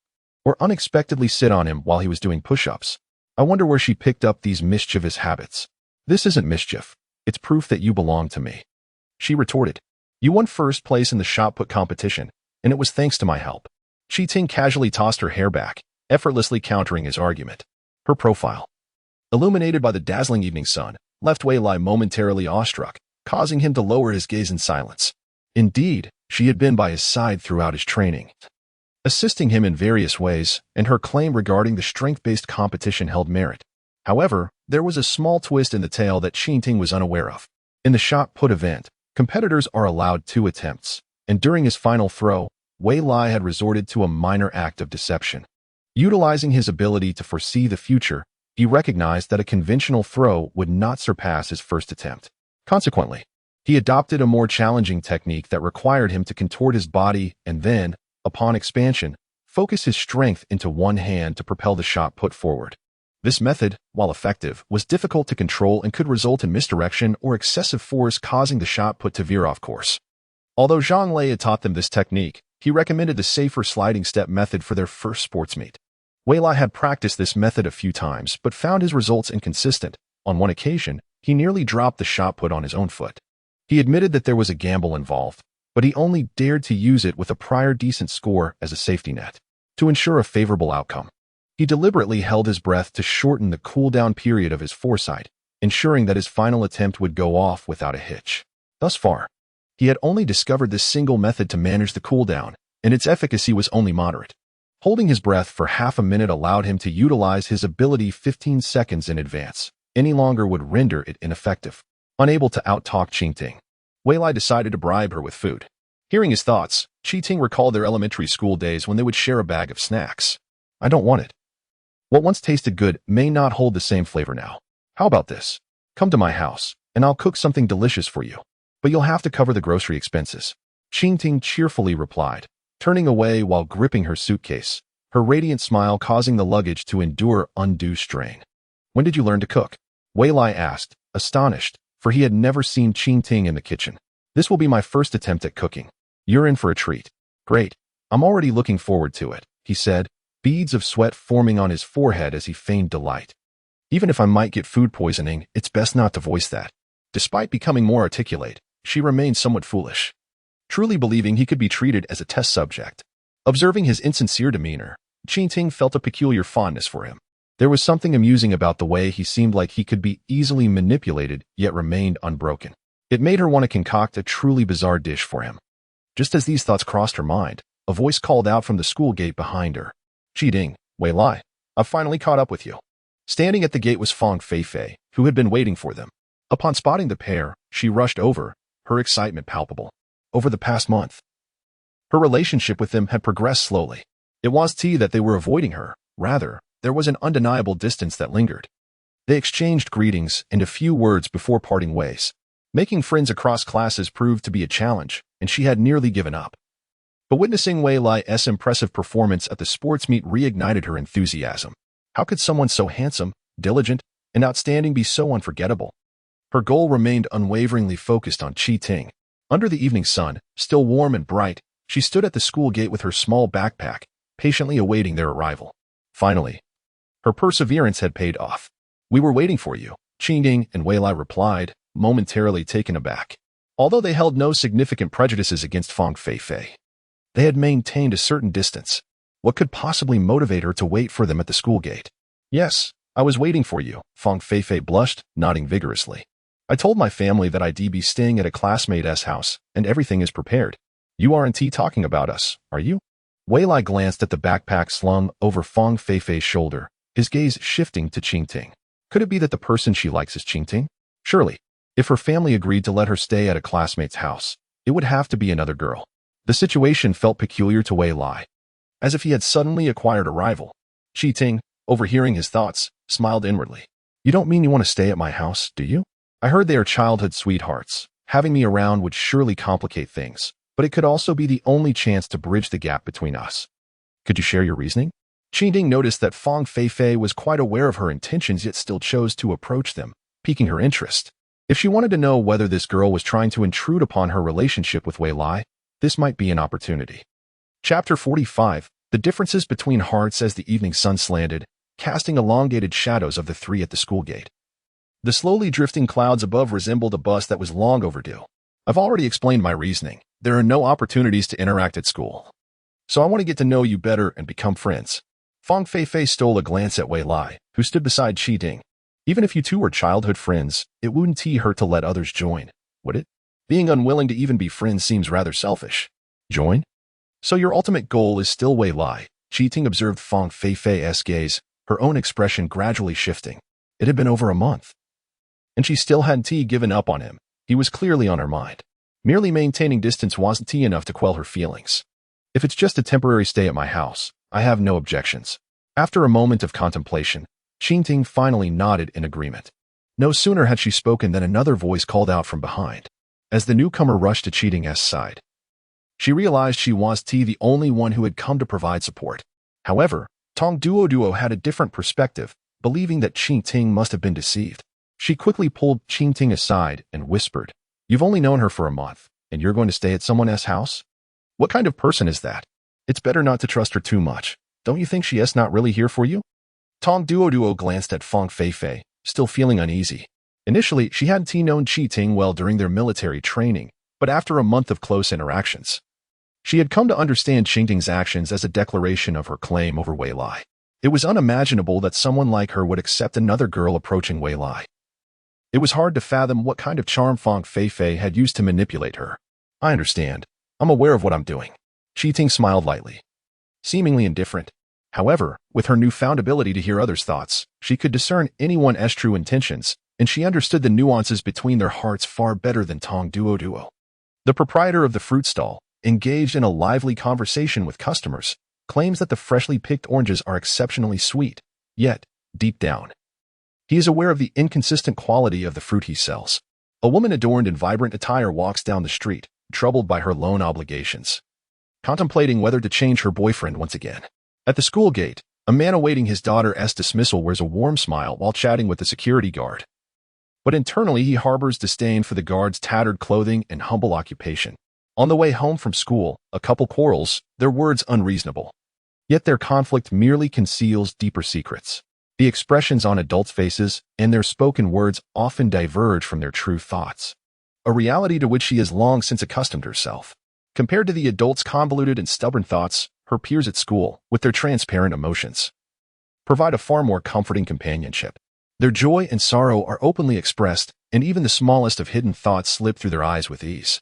or unexpectedly sit on him while he was doing push-ups. I wonder where she picked up these mischievous habits. This isn't mischief. It's proof that you belong to me. She retorted. You won first place in the shot put competition, and it was thanks to my help. Qingting casually tossed her hair back, effortlessly countering his argument. Her profile, illuminated by the dazzling evening sun, left Wei Lai momentarily awestruck, causing him to lower his gaze in silence. Indeed, she had been by his side throughout his training, assisting him in various ways, and her claim regarding the strength-based competition held merit. However, there was a small twist in the tale that Qingting was unaware of. In the shot put event, competitors are allowed 2 attempts, and during his final throw, Wei Lai had resorted to a minor act of deception. Utilizing his ability to foresee the future, he recognized that a conventional throw would not surpass his first attempt. Consequently, he adopted a more challenging technique that required him to contort his body and then, upon expansion, focus his strength into one hand to propel the shot put forward. This method, while effective, was difficult to control and could result in misdirection or excessive force causing the shot put to veer off course. Although Zhang Lei had taught them this technique, he recommended the safer sliding step method for their first sports meet. Wei Lai had practiced this method a few times but found his results inconsistent. On one occasion, he nearly dropped the shot put on his own foot. He admitted that there was a gamble involved, but he only dared to use it with a prior decent score as a safety net to ensure a favorable outcome. He deliberately held his breath to shorten the cool-down period of his foresight, ensuring that his final attempt would go off without a hitch. Thus far, he had only discovered this single method to manage the cool-down, and its efficacy was only moderate. Holding his breath for half a minute allowed him to utilize his ability 15 seconds in advance. Any longer would render it ineffective. Unable to out-talk Qingting, Wei Lai decided to bribe her with food. Hearing his thoughts, Qingting recalled their elementary school days when they would share a bag of snacks. I don't want it. What once tasted good may not hold the same flavor now. How about this? Come to my house, and I'll cook something delicious for you. But you'll have to cover the grocery expenses. Qingting cheerfully replied, turning away while gripping her suitcase, her radiant smile causing the luggage to endure undue strain. When did you learn to cook? Wei Lai asked, astonished, for he had never seen Qingting in the kitchen. This will be my first attempt at cooking. You're in for a treat. Great. I'm already looking forward to it, he said, beads of sweat forming on his forehead as he feigned delight. Even if I might get food poisoning, it's best not to voice that. Despite becoming more articulate, she remained somewhat foolish, truly believing he could be treated as a test subject. Observing his insincere demeanor, Qingting felt a peculiar fondness for him. There was something amusing about the way he seemed like he could be easily manipulated yet remained unbroken. It made her want to concoct a truly bizarre dish for him. Just as these thoughts crossed her mind, a voice called out from the school gate behind her. Qingting, Wei Lai, I've finally caught up with you. Standing at the gate was Fang Feifei, who had been waiting for them. Upon spotting the pair, she rushed over, her excitement palpable. Over the past month, her relationship with them had progressed slowly. It wasn't that they were avoiding her. Rather, there was an undeniable distance that lingered. They exchanged greetings and a few words before parting ways. Making friends across classes proved to be a challenge, and she had nearly given up. But witnessing Wei Lai's impressive performance at the sports meet reignited her enthusiasm. How could someone so handsome, diligent, and outstanding be so unforgettable? Her goal remained unwaveringly focused on Qingting. Under the evening sun, still warm and bright, she stood at the school gate with her small backpack, patiently awaiting their arrival. Finally, her perseverance had paid off. We were waiting for you, Qingting and Wei Lai replied, momentarily taken aback. Although they held no significant prejudices against Fang Feifei, they had maintained a certain distance. What could possibly motivate her to wait for them at the school gate? Yes, I was waiting for you, Fang Feifei blushed, nodding vigorously. I told my family that I'd be staying at a classmate's house, and everything is prepared. You aren't talking about us, are you? Wei Lai glanced at the backpack slung over Fang Feifei's shoulder, his gaze shifting to Qingting. Could it be that the person she likes is Qingting? Surely, if her family agreed to let her stay at a classmate's house, it would have to be another girl. The situation felt peculiar to Wei Lai, as if he had suddenly acquired a rival. Qingting, overhearing his thoughts, smiled inwardly. You don't mean you want to stay at my house, do you? I heard they are childhood sweethearts. Having me around would surely complicate things. but it could also be the only chance to bridge the gap between us. Could you share your reasoning? Qingting noticed that Fang Feifei was quite aware of her intentions yet still chose to approach them, piquing her interest. If she wanted to know whether this girl was trying to intrude upon her relationship with Wei Lai, this might be an opportunity. Chapter 45. The differences between hearts as the evening sun slanted, casting elongated shadows of the three at the school gate. The slowly drifting clouds above resembled a bus that was long overdue. I've already explained my reasoning. There are no opportunities to interact at school. So I want to get to know you better and become friends. Fang Feifei stole a glance at Wei Lai, who stood beside Qi. Even if you two were childhood friends, it wouldn't hurt to let others join, would it? Being unwilling to even be friends seems rather selfish. Join? So your ultimate goal is still Wei Lai. Qi observed Fang Feifei's gaze, her own expression gradually shifting. It had been over a month. And she still hadn't given up on him. He was clearly on her mind. Merely maintaining distance wasn't enough to quell her feelings. If it's just a temporary stay at my house, I have no objections. After a moment of contemplation, Qi finally nodded in agreement. No sooner had she spoken than another voice called out from behind. As the newcomer rushed to Qi side, she realized she was the only one who had come to provide support. However, Tong Duo had a different perspective, believing that Qi must have been deceived. She quickly pulled Qi aside and whispered, "You've only known her for a month, and you're going to stay at someone else's house? What kind of person is that? It's better not to trust her too much. Don't you think she is not really here for you?" Tong Duo glanced at Fang Feifei, still feeling uneasy. Initially, she hadn't known Qi well during their military training, but after a month of close interactions, she had come to understand Qing's actions as a declaration of her claim over Wei Lai. It was unimaginable that someone like her would accept another girl approaching Wei Lai. It was hard to fathom what kind of charm Fang Feifei had used to manipulate her. "I understand. I'm aware of what I'm doing." Qi smiled lightly, seemingly indifferent. However, with her newfound ability to hear others' thoughts, she could discern anyone's true intentions, and she understood the nuances between their hearts far better than Tong Duo. The proprietor of the fruit stall, engaged in a lively conversation with customers, claims that the freshly picked oranges are exceptionally sweet, yet, deep down, he is aware of the inconsistent quality of the fruit he sells. A woman adorned in vibrant attire walks down the street, troubled by her loan obligations, contemplating whether to change her boyfriend once again. At the school gate, a man awaiting his daughter's dismissal wears a warm smile while chatting with the security guard. But internally he harbors disdain for the guard's tattered clothing and humble occupation. On the way home from school, a couple quarrels, their words unreasonable. Yet their conflict merely conceals deeper secrets. The expressions on adults' faces and their spoken words often diverge from their true thoughts, a reality to which she has long since accustomed herself. Compared to the adults' convoluted and stubborn thoughts, her peers at school, with their transparent emotions, provide a far more comforting companionship. Their joy and sorrow are openly expressed, and even the smallest of hidden thoughts slip through their eyes with ease.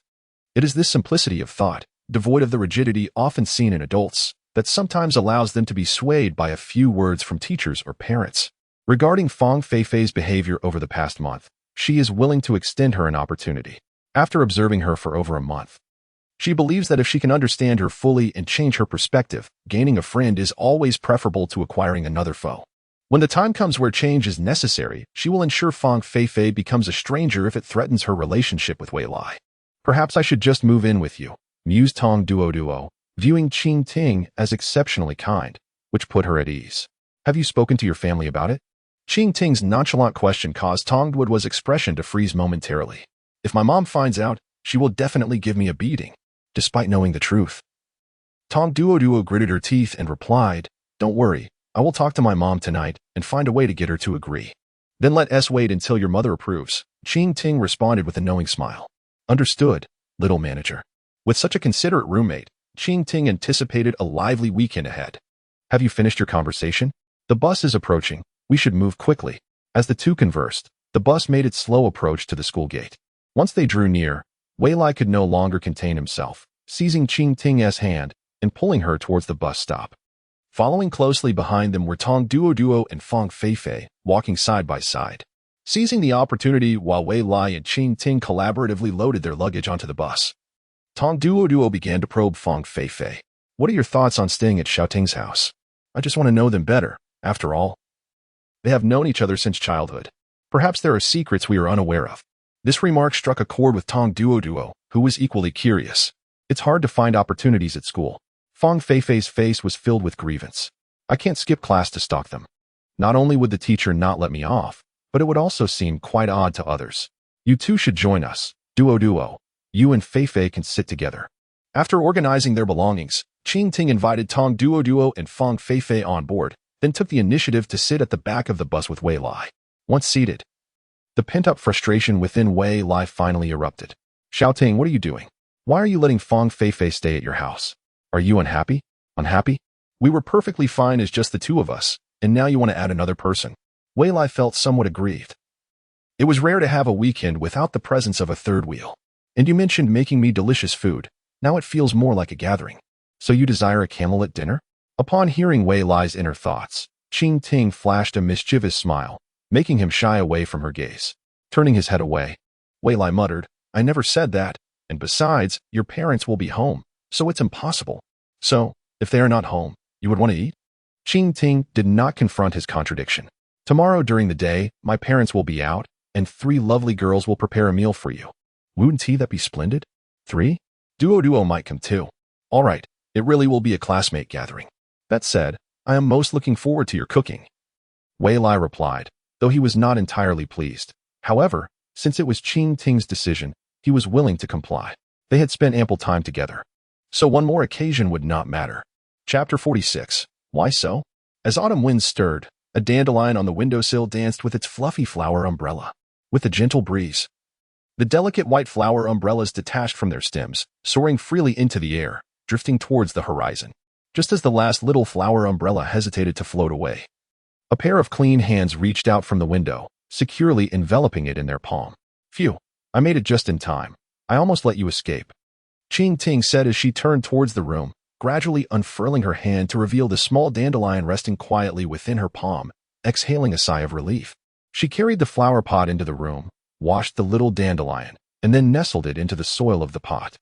It is this simplicity of thought, devoid of the rigidity often seen in adults, that sometimes allows them to be swayed by a few words from teachers or parents. Regarding Fang Feifei's behavior over the past month, she is willing to extend her an opportunity. After observing her for over a month, she believes that if she can understand her fully and change her perspective, gaining a friend is always preferable to acquiring another foe. When the time comes where change is necessary, she will ensure Fang Feifei becomes a stranger if it threatens her relationship with Wei Lai. "Perhaps I should just move in with you," mused Tong Duo, viewing Qi as exceptionally kind, which put her at ease. "Have you spoken to your family about it?" Qi nonchalant question caused Tong Duo's expression to freeze momentarily. "If my mom finds out, she will definitely give me a beating, despite knowing the truth." Tong Duo gritted her teeth and replied, "Don't worry, I will talk to my mom tonight and find a way to get her to agree. Then let us wait until your mother approves." Qi responded with a knowing smile. "Understood, little manager." With such a considerate roommate, Qi anticipated a lively weekend ahead. "Have you finished your conversation? The bus is approaching. We should move quickly." As the two conversed, the bus made its slow approach to the school gate. Once they drew near, Wei Lai could no longer contain himself, seizing Qi hand and pulling her towards the bus stop. Following closely behind them were Tong Duo and Fang Feifei, walking side by side. Seizing the opportunity while Wei Lai and Qi collaboratively loaded their luggage onto the bus, Tong Duo began to probe Fang Feifei. "What are your thoughts on staying at Xiaoting's house? I just want to know them better. After all, they have known each other since childhood. Perhaps there are secrets we are unaware of." This remark struck a chord with Tong Duo, who was equally curious. It's hard to find opportunities at school. Fang Feifei's face was filled with grievance. I can't skip class to stalk them. Not only would the teacher not let me off, but it would also seem quite odd to others. You two should join us. Duo. You and Feifei can sit together. After organizing their belongings, Qing Ting invited Tong Duo and Fang Feifei on board, then took the initiative to sit at the back of the bus with Wei Lai. Once seated, the pent-up frustration within Wei Lai finally erupted. Xiaoting, what are you doing? Why are you letting Fang Feifei stay at your house? Are you unhappy? Unhappy? We were perfectly fine as just the two of us, and now you want to add another person. Wei Lai felt somewhat aggrieved. It was rare to have a weekend without the presence of a third wheel. And you mentioned making me delicious food. Now it feels more like a gathering. So you desire a candlelit dinner? Upon hearing Wei Lai's inner thoughts, Qing Ting flashed a mischievous smile, making him shy away from her gaze. Turning his head away, Wei Lai muttered, I never said that, and besides, your parents will be home, so it's impossible. So, if they are not home, you would want to eat? Qing Ting did not confront his contradiction. Tomorrow during the day, my parents will be out, and 3 lovely girls will prepare a meal for you. Wouldn't that be splendid? 3? Duo might come too. All right, it really will be a classmate gathering. That said, I am most looking forward to your cooking. Wei Lai replied, though he was not entirely pleased. However, since it was Qing Ting's decision, he was willing to comply. They had spent ample time together, so one more occasion would not matter. Chapter 46. Why so? As autumn winds stirred, a dandelion on the windowsill danced with its fluffy flower umbrella. With a gentle breeze, the delicate white flower umbrellas detached from their stems, soaring freely into the air, drifting towards the horizon. Just as the last little flower umbrella hesitated to float away, a pair of clean hands reached out from the window, securely enveloping it in their palm. Phew, I made it just in time. I almost let you escape. Qing Ting said as she turned towards the room, gradually unfurling her hand to reveal the small dandelion resting quietly within her palm, exhaling a sigh of relief. She carried the flower pot into the room, washed the little dandelion, and then nestled it into the soil of the pot.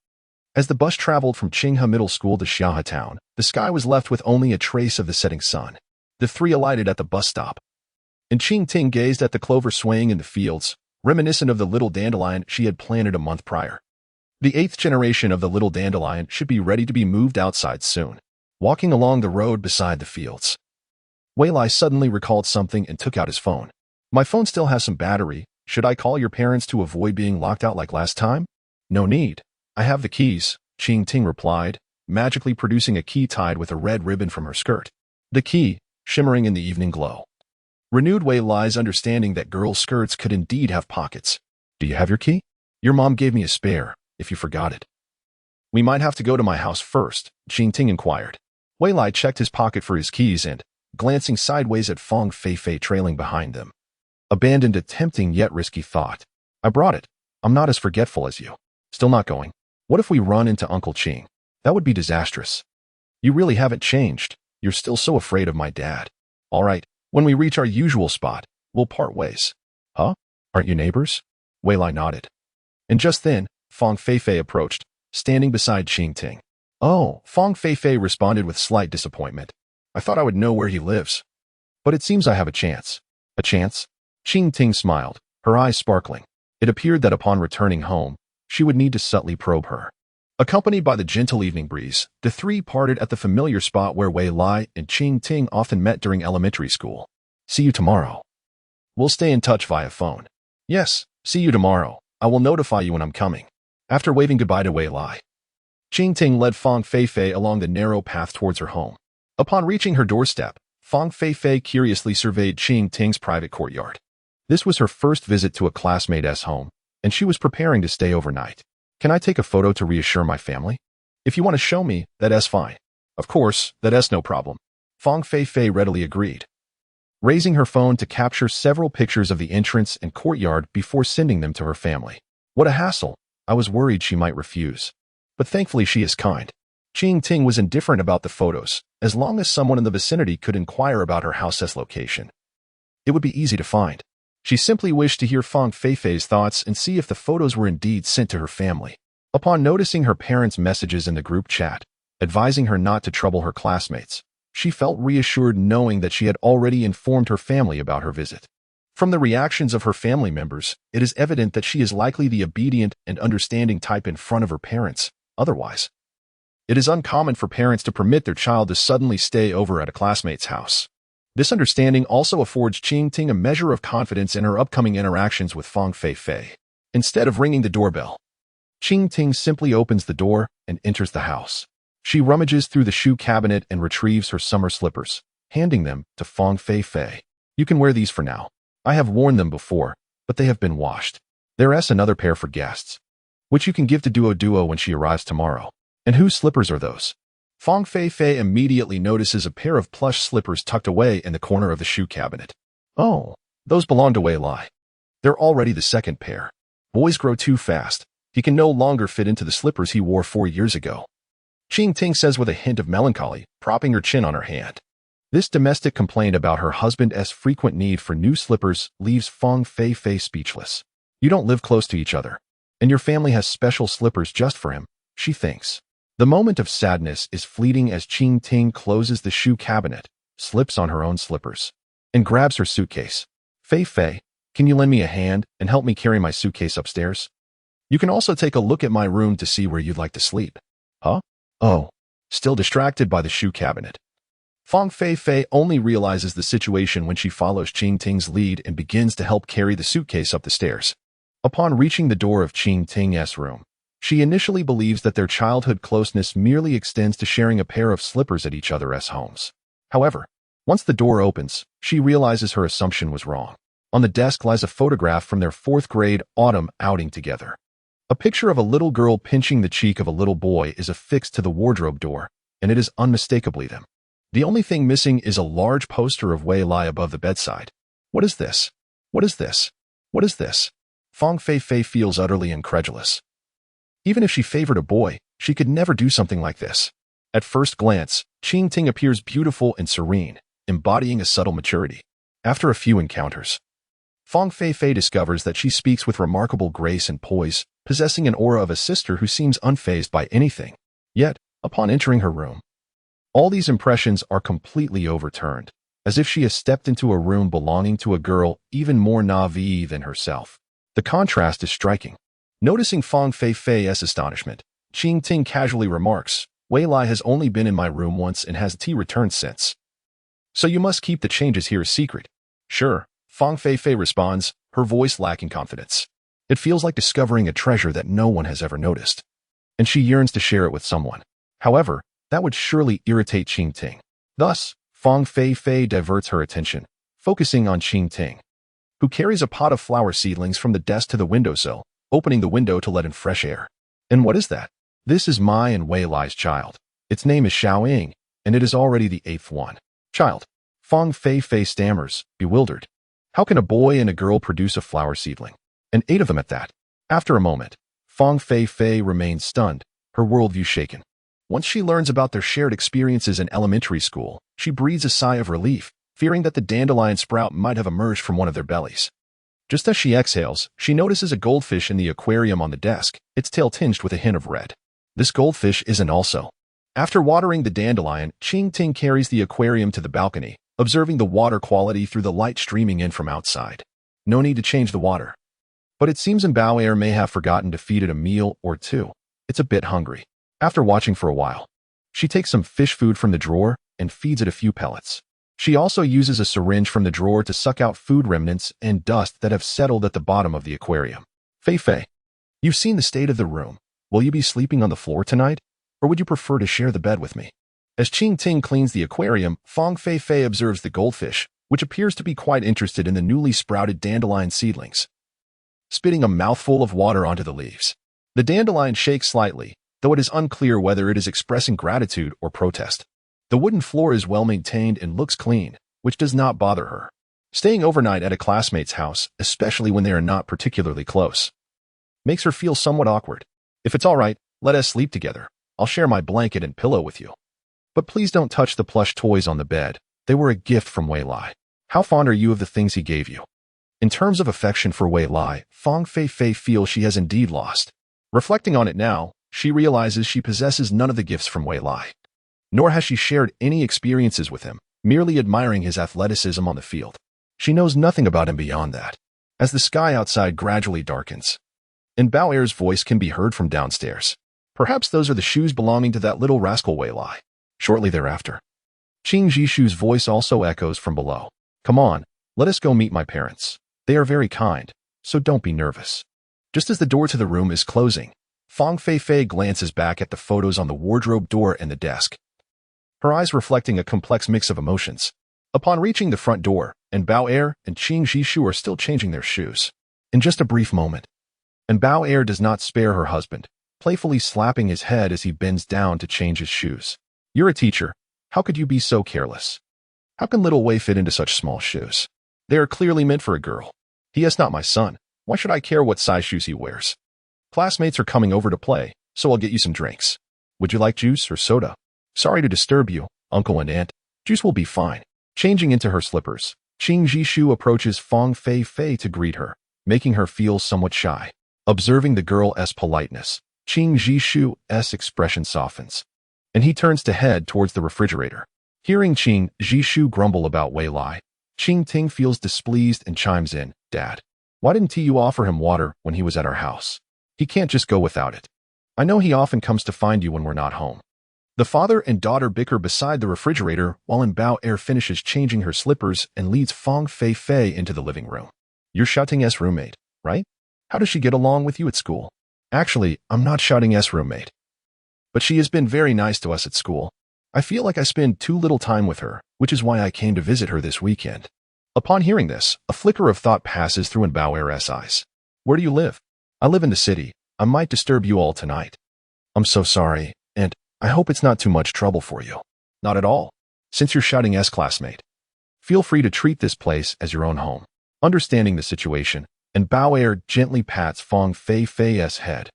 As the bus traveled from Qinghe Middle School to Xiahe Town, the sky was left with only a trace of the setting sun. The 3 alighted at the bus stop, and Qing Ting gazed at the clover swaying in the fields, reminiscent of the little dandelion she had planted a month prior. The 8th generation of the little dandelion should be ready to be moved outside soon. Walking along the road beside the fields, Wei Lai suddenly recalled something and took out his phone. My phone still has some battery. Should I call your parents to avoid being locked out like last time? No need. I have the keys, Qing Ting replied, magically producing a key tied with a red ribbon from her skirt. The key, shimmering in the evening glow, renewed Wei Lai's understanding that girls' skirts could indeed have pockets. Do you have your key? Your mom gave me a spare, if you forgot it. We might have to go to my house first, Qing Ting inquired. Wei Lai checked his pocket for his keys and, glancing sideways at Fang Feifei trailing behind them, abandoned a tempting yet risky thought. I brought it. I'm not as forgetful as you. Still not going. What if we run into Uncle Qing? That would be disastrous. You really haven't changed. You're still so afraid of my dad. All right, when we reach our usual spot, we'll part ways. Huh? Aren't you neighbors? Wei Lai nodded. And just then, Fang Feifei approached, standing beside Qing Ting. Oh, Fang Feifei responded with slight disappointment. I thought I would know where he lives. But it seems I have a chance. A chance? Qing Ting smiled, her eyes sparkling. It appeared that upon returning home, she would need to subtly probe her. Accompanied by the gentle evening breeze, the 3 parted at the familiar spot where Wei Lai and Qing Ting often met during elementary school. See you tomorrow. We'll stay in touch via phone. Yes, see you tomorrow. I will notify you when I'm coming. After waving goodbye to Wei Lai, Qing Ting led Fang Feifei along the narrow path towards her home. Upon reaching her doorstep, Fang Feifei curiously surveyed Qing Ting's private courtyard. This was her first visit to a classmate's home, and she was preparing to stay overnight. Can I take a photo to reassure my family? If you want to show me, that's fine. Of course, that's no problem. Fang Feifei readily agreed, raising her phone to capture several pictures of the entrance and courtyard before sending them to her family. What a hassle. I was worried she might refuse. But thankfully she is kind. Qing Ting was indifferent about the photos, as long as someone in the vicinity could inquire about her house's location. It would be easy to find. She simply wished to hear Fang Feifei's thoughts and see if the photos were indeed sent to her family. Upon noticing her parents' messages in the group chat, advising her not to trouble her classmates, she felt reassured knowing that she had already informed her family about her visit. From the reactions of her family members, it is evident that she is likely the obedient and understanding type in front of her parents. Otherwise, It is uncommon for parents to permit their child to suddenly stay over at a classmate's house. This understanding also affords Qing Ting a measure of confidence in her upcoming interactions with Fang Fei. Instead of ringing the doorbell, Qing Ting simply opens the door and enters the house. She rummages through the shoe cabinet and retrieves her summer slippers, handing them to Fang Fei. You can wear these for now. I have worn them before, but they have been washed. There's another pair for guests, which you can give to Duo when she arrives tomorrow. And whose slippers are those? Fang Fei immediately notices a pair of plush slippers tucked away in the corner of the shoe cabinet. Oh, those belong to Wei Lai. They're already the second pair. Boys grow too fast. He can no longer fit into the slippers he wore 4 years ago. Qing Ting says with a hint of melancholy, propping her chin on her hand. This domestic complaint about her husband's frequent need for new slippers leaves Fang Fei speechless. You don't live close to each other, and your family has special slippers just for him, she thinks. The moment of sadness is fleeting as Qing Ting closes the shoe cabinet, slips on her own slippers, and grabs her suitcase. Fei, can you lend me a hand and help me carry my suitcase upstairs? You can also take a look at my room to see where you'd like to sleep. Huh? Oh, still distracted by the shoe cabinet. Fang Fei only realizes the situation when she follows Qing Ting's lead and begins to help carry the suitcase up the stairs. Upon reaching the door of Qing Ting's room, she initially believes that their childhood closeness merely extends to sharing a pair of slippers at each other's homes. However, once the door opens, she realizes her assumption was wrong. On the desk lies a photograph from their 4th grade autumn outing together. A picture of a little girl pinching the cheek of a little boy is affixed to the wardrobe door, and it is unmistakably them. The only thing missing is a large poster of Wei Lai above the bedside. What is this? What is this? What is this? Fang Fei feels utterly incredulous. Even if she favored a boy, she could never do something like this. At first glance, Qing Ting appears beautiful and serene, embodying a subtle maturity. After a few encounters, Fang Fei discovers that she speaks with remarkable grace and poise, possessing an aura of a sister who seems unfazed by anything. Yet, upon entering her room, all these impressions are completely overturned, as if she has stepped into a room belonging to a girl even more naive than herself. The contrast is striking. Noticing Fang Fei's astonishment, Qing Ting casually remarks, Wei Lai has only been in my room once and has returned since. So you must keep the changes here a secret. Sure, Fang Fei responds, her voice lacking confidence. It feels like discovering a treasure that no one has ever noticed, and she yearns to share it with someone. However, that would surely irritate Qing Ting. Thus, Fang Fei diverts her attention, focusing on Qing Ting, who carries a pot of flower seedlings from the desk to the windowsill, opening the window to let in fresh air. And what is that? This is my and Wei Lai's child. Its name is Xiaoying, and it is already the 8th one. Child. Fang Fei stammers, bewildered. How can a boy and a girl produce a flower seedling? And 8 of them at that. After a moment, Fang Fei remains stunned, her worldview shaken. Once she learns about their shared experiences in elementary school, she breathes a sigh of relief, fearing that the dandelion sprout might have emerged from one of their bellies. Just as she exhales, she notices a goldfish in the aquarium on the desk, its tail tinged with a hint of red. This goldfish isn't also. After watering the dandelion, Qing Ting carries the aquarium to the balcony, observing the water quality through the light streaming in from outside. No need to change the water. But it seems Bao may have forgotten to feed it a meal or two. It's a bit hungry. After watching for a while, she takes some fish food from the drawer and feeds it a few pellets. She also uses a syringe from the drawer to suck out food remnants and dust that have settled at the bottom of the aquarium. Fei, you've seen the state of the room. Will you be sleeping on the floor tonight, or would you prefer to share the bed with me? As Qing Ting cleans the aquarium, Fang Fei observes the goldfish, which appears to be quite interested in the newly sprouted dandelion seedlings, spitting a mouthful of water onto the leaves. The dandelion shakes slightly, though it is unclear whether it is expressing gratitude or protest. The wooden floor is well maintained and looks clean, which does not bother her. Staying overnight at a classmate's house, especially when they are not particularly close, makes her feel somewhat awkward. If it's all right, let us sleep together. I'll share my blanket and pillow with you. But please don't touch the plush toys on the bed. They were a gift from Wei Lai. How fond are you of the things he gave you? In terms of affection for Wei Lai, Fang Fei feels she has indeed lost. Reflecting on it now, she realizes she possesses none of the gifts from Wei Lai. Nor has she shared any experiences with him, merely admiring his athleticism on the field. She knows nothing about him beyond that. As the sky outside gradually darkens, and Bao Er's voice can be heard from downstairs. Perhaps those are the shoes belonging to that little rascal Wei Lai. Shortly thereafter, Qing Jishu's voice also echoes from below. Come on, let us go meet my parents. They are very kind, so don't be nervous. Just as the door to the room is closing, Fang Feifei glances back at the photos on the wardrobe door and the desk, her eyes reflecting a complex mix of emotions. Upon reaching the front door, and Bao Er and Qing Jishu are still changing their shoes. In just a brief moment, and Bao Er does not spare her husband, playfully slapping his head as he bends down to change his shoes. You're a teacher. How could you be so careless? How can little Wei fit into such small shoes? They are clearly meant for a girl. He is not my son. Why should I care what size shoes he wears? Classmates are coming over to play, so I'll get you some drinks. Would you like juice or soda? Sorry to disturb you, uncle and aunt. Juice will be fine. Changing into her slippers, Qing Jishu approaches Fang Feifei to greet her, making her feel somewhat shy. Observing the girl's politeness, Qing Jishu's expression softens, and he turns to head towards the refrigerator. Hearing Qing Jishu grumble about Wei Lai, Qing Ting feels displeased and chimes in, Dad, why didn't you offer him water when he was at our house? He can't just go without it. I know he often comes to find you when we're not home. The father and daughter bicker beside the refrigerator while Bao Er finishes changing her slippers and leads Fang Feifei into the living room. You're Shouting's roommate, right? How does she get along with you at school? Actually, I'm not Shouting's roommate. But she has been very nice to us at school. I feel like I spend too little time with her, which is why I came to visit her this weekend. Upon hearing this, a flicker of thought passes through Bao Er's eyes. Where do you live? I live in the city. I might disturb you all tonight. I'm so sorry, and I hope it's not too much trouble for you. Not at all, since you're Shouting's classmate. Feel free to treat this place as your own home. Understanding the situation, and Bao Er gently pats Fang Feifei's head,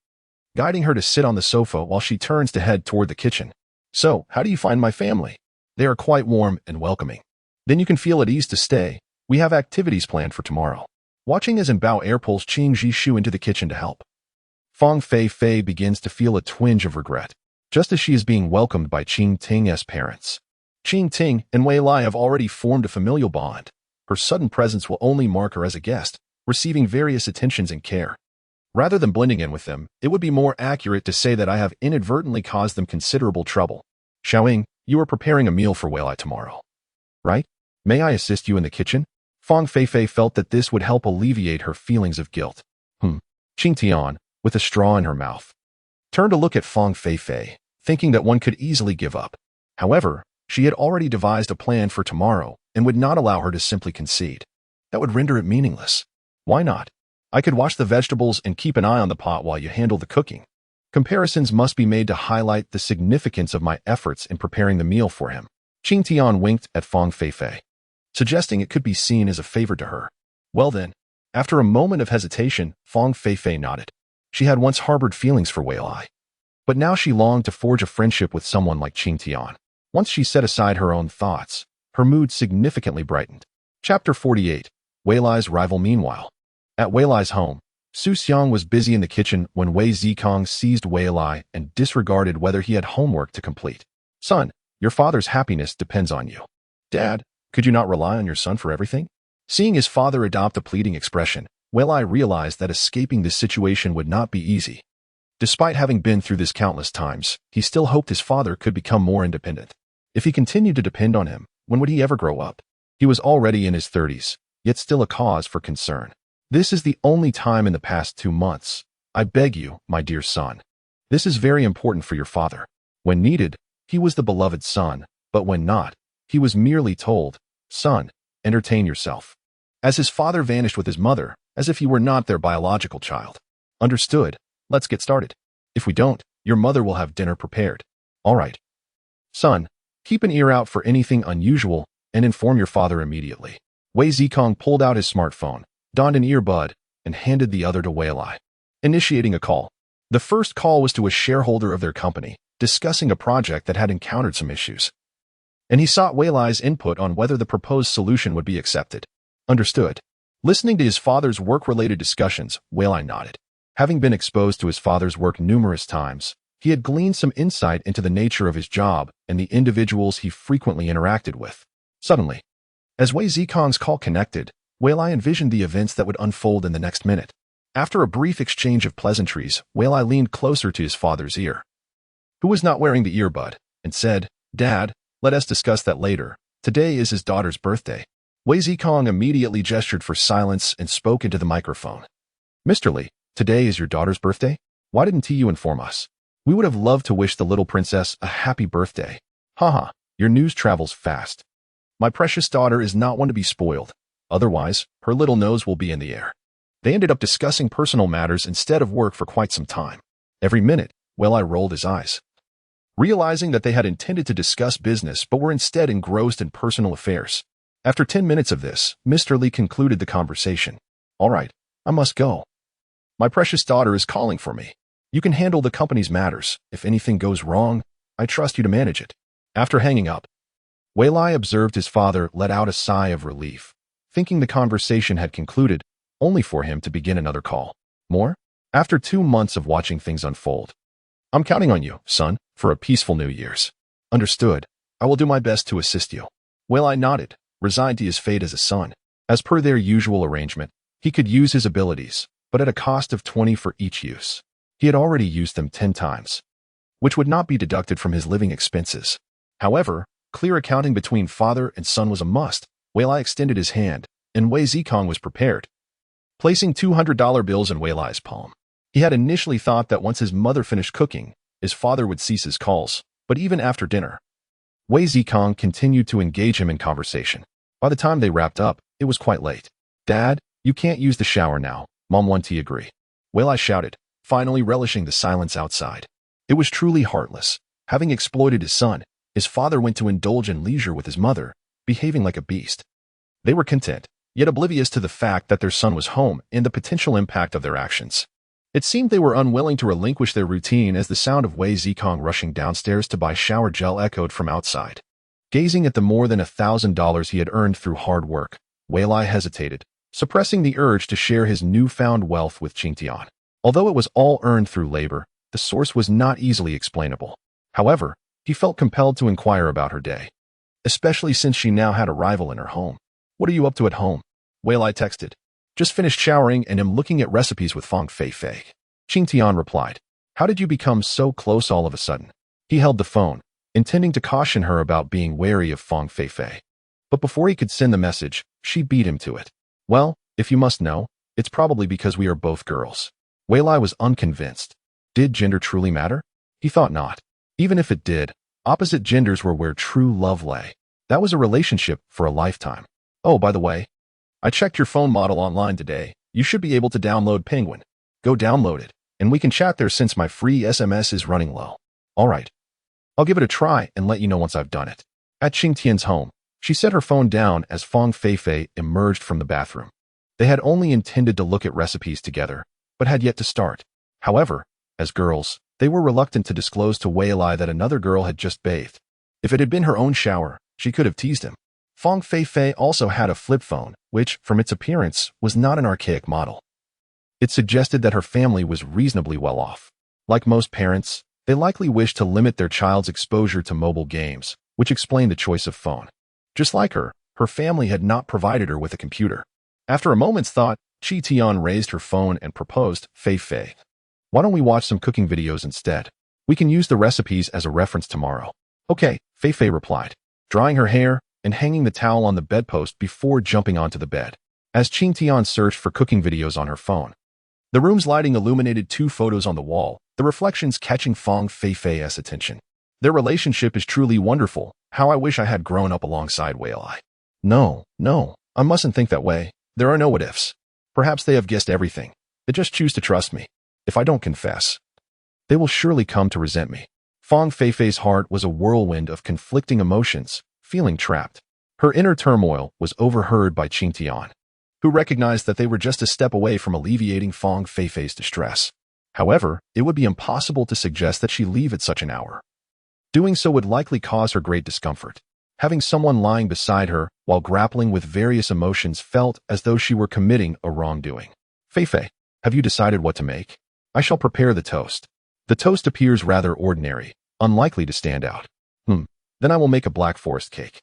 guiding her to sit on the sofa while she turns to head toward the kitchen. So, how do you find my family? They are quite warm and welcoming. Then you can feel at ease to stay. We have activities planned for tomorrow. Watching as Bao Er pulls Qing Jishu into the kitchen to help, Fang Feifei begins to feel a twinge of regret, just as she is being welcomed by Qing Ting's parents. Qing Ting and Wei Lai have already formed a familial bond. Her sudden presence will only mark her as a guest, receiving various attentions and care. Rather than blending in with them, it would be more accurate to say that I have inadvertently caused them considerable trouble. Xiaoying, you are preparing a meal for Wei Lai tomorrow, right? May I assist you in the kitchen? Fang Feifei felt that this would help alleviate her feelings of guilt. Qing Tian, with a straw in her mouth, turned to look at Fang Feifei, thinking that one could easily give up. However, she had already devised a plan for tomorrow and would not allow her to simply concede. That would render it meaningless. Why not? I could wash the vegetables and keep an eye on the pot while you handle the cooking. Comparisons must be made to highlight the significance of my efforts in preparing the meal for him. Qing Tian winked at Fang Feifei, suggesting it could be seen as a favor to her. Well then, after a moment of hesitation, Fang Feifei nodded. She had once harbored feelings for Wei Lai, but now she longed to forge a friendship with someone like Qing Tian. Once she set aside her own thoughts, her mood significantly brightened. Chapter 48. Wei Lai's rival. Meanwhile, at Wei Lai's home, Su Xiang was busy in the kitchen when Wei Zikong seized Wei Lai and disregarded whether he had homework to complete. Son, your father's happiness depends on you. Dad, could you not rely on your son for everything? Seeing his father adopt a pleading expression, Wei Lai realized that escaping this situation would not be easy. Despite having been through this countless times, he still hoped his father could become more independent. If he continued to depend on him, when would he ever grow up? He was already in his 30s, yet still a cause for concern. This is the only time in the past 2 months. I beg you, my dear son. This is very important for your father. When needed, he was the beloved son, but when not, he was merely told, son, entertain yourself. As his father vanished with his mother, as if he were not their biological child. Understood. Let's get started. If we don't, your mother will have dinner prepared. All right. Son, keep an ear out for anything unusual and inform your father immediately. Wei Zikong pulled out his smartphone, donned an earbud, and handed the other to Wei Lai, initiating a call. The first call was to a shareholder of their company, discussing a project that had encountered some issues, and he sought Wei Lai's input on whether the proposed solution would be accepted. Understood. Listening to his father's work-related discussions, Wei Lai nodded. Having been exposed to his father's work numerous times, he had gleaned some insight into the nature of his job and the individuals he frequently interacted with. Suddenly, as Wei Zikong's call connected, Wei Lai envisioned the events that would unfold in the next minute. After a brief exchange of pleasantries, Wei leaned closer to his father's ear, who was not wearing the earbud, and said, "Dad, let us discuss that later. Today is his daughter's birthday." Wei Zikong immediately gestured for silence and spoke into the microphone. "Mr. Li, today is your daughter's birthday? Why didn't you inform us? We would have loved to wish the little princess a happy birthday." "Haha, your news travels fast. My precious daughter is not one to be spoiled. Otherwise, her little nose will be in the air." They ended up discussing personal matters instead of work for quite some time. Every minute, Wei rolled his eyes, realizing that they had intended to discuss business but were instead engrossed in personal affairs. After 10 minutes of this, Mr. Li concluded the conversation. "All right, I must go. My precious daughter is calling for me. You can handle the company's matters. If anything goes wrong, I trust you to manage it." After hanging up, Wei observed his father let out a sigh of relief, thinking the conversation had concluded, only for him to begin another call. More? After 2 months of watching things unfold. "I'm counting on you, son, for a peaceful New Year's." "Understood. I will do my best to assist you." Wei nodded, resigned to his fate as a son. As per their usual arrangement, he could use his abilities, but at a cost of 20 for each use. He had already used them 10 times, which would not be deducted from his living expenses. However, clear accounting between father and son was a must. Wei extended his hand, and Wei Zikong was prepared, placing $200 bills in Wei's palm. He had initially thought that once his mother finished cooking, his father would cease his calls, but even after dinner, Wei Zikong continued to engage him in conversation. By the time they wrapped up, it was quite late. "Dad, you can't use the shower now. Mom won't agree." Wei shouted, finally relishing the silence outside. It was truly heartless. Having exploited his son, his father went to indulge in leisure with his mother, behaving like a beast. They were content, yet oblivious to the fact that their son was home and the potential impact of their actions. It seemed they were unwilling to relinquish their routine as the sound of Wei Zikong rushing downstairs to buy shower gel echoed from outside. Gazing at the more than $1,000 he had earned through hard work, Wei hesitated, suppressing the urge to share his newfound wealth with Qingtian. Although it was all earned through labor, the source was not easily explainable. However, he felt compelled to inquire about her day, especially since she now had a rival in her home. "What are you up to at home?" Wei texted. "Just finished showering and am looking at recipes with Fang Feifei." Qingtian replied. "How did you become so close all of a sudden?" He held the phone, intending to caution her about being wary of Fang Feifei. But before he could send the message, she beat him to it. "Well, if you must know, it's probably because we are both girls." Wei was unconvinced. Did gender truly matter? He thought not. Even if it did, opposite genders were where true love lay. That was a relationship for a lifetime. "Oh, by the way, I checked your phone model online today. You should be able to download Penguin. Go download it, and we can chat there since my free SMS is running low." "All right. I'll give it a try and let you know once I've done it." At Qingtian's home, she set her phone down as Fang Feifei emerged from the bathroom. They had only intended to look at recipes together, but had yet to start. However, as girls, they were reluctant to disclose to Wei that another girl had just bathed. If it had been her own shower, she could have teased him. Fang Feifei also had a flip phone, which, from its appearance, was not an archaic model. It suggested that her family was reasonably well off. Like most parents, they likely wished to limit their child's exposure to mobile games, which explained the choice of phone. Just like her family had not provided her with a computer. After a moment's thought, Qi Tian raised her phone and proposed, "Feifei, why don't we watch some cooking videos instead? We can use the recipes as a reference tomorrow." "Okay," Feifei replied, drying her hair and hanging the towel on the bedpost before jumping onto the bed. As Qingtian searched for cooking videos on her phone, the room's lighting illuminated 2 photos on the wall, the reflections catching Fang Feifei's attention. "Their relationship is truly wonderful. How I wish I had grown up alongside Wei." No, I mustn't think that way. There are no what-ifs. Perhaps they have guessed everything. They just choose to trust me. If I don't confess, they will surely come to resent me. Fang Feifei's heart was a whirlwind of conflicting emotions, feeling trapped. Her inner turmoil was overheard by Qingtian, who recognized that they were just a step away from alleviating Fang Feifei's distress. However, it would be impossible to suggest that she leave at such an hour. Doing so would likely cause her great discomfort. Having someone lying beside her while grappling with various emotions felt as though she were committing a wrongdoing. "Feifei, have you decided what to make?" "I shall prepare the toast." "The toast appears rather ordinary, unlikely to stand out." Then I will make a black forest cake."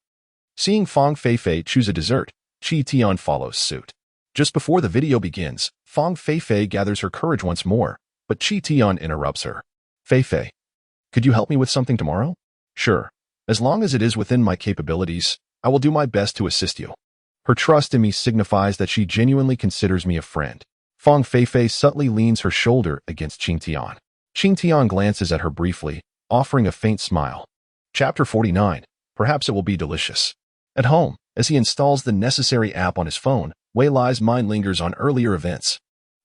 Seeing Fang Feifei choose a dessert, Qi Tian follows suit. Just before the video begins, Fang Feifei gathers her courage once more, but Qi Tian interrupts her. Feifei, could you help me with something tomorrow? Sure. As long as it is within my capabilities, I will do my best to assist you. Her trust in me signifies that she genuinely considers me a friend. Fang Feifei subtly leans her shoulder against Qing Tian. Qing Tian glances at her briefly, offering a faint smile. Chapter 49. Perhaps it will be delicious. At home, as he installs the necessary app on his phone, Wei Lai's mind lingers on earlier events.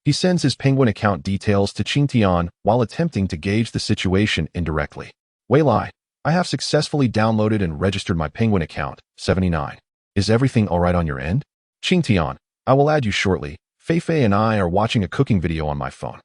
He sends his Penguin account details to Qing Tian while attempting to gauge the situation indirectly. Wei Lai, I have successfully downloaded and registered my Penguin account, 79. Is everything alright on your end? Qing Tian, I will add you shortly. Feifei and I are watching a cooking video on my phone.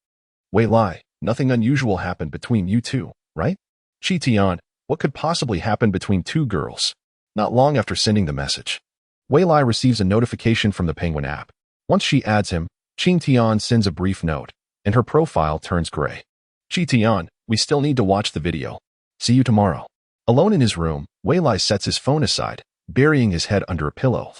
Wei Lai, nothing unusual happened between you two, right? Qi Tian, what could possibly happen between two girls? Not long after sending the message, Wei Lai receives a notification from the Penguin app. Once she adds him, Qing Tian sends a brief note, and her profile turns gray. Qi Tian, we still need to watch the video. See you tomorrow. Alone in his room, Wei Lai sets his phone aside, burying his head under a pillow,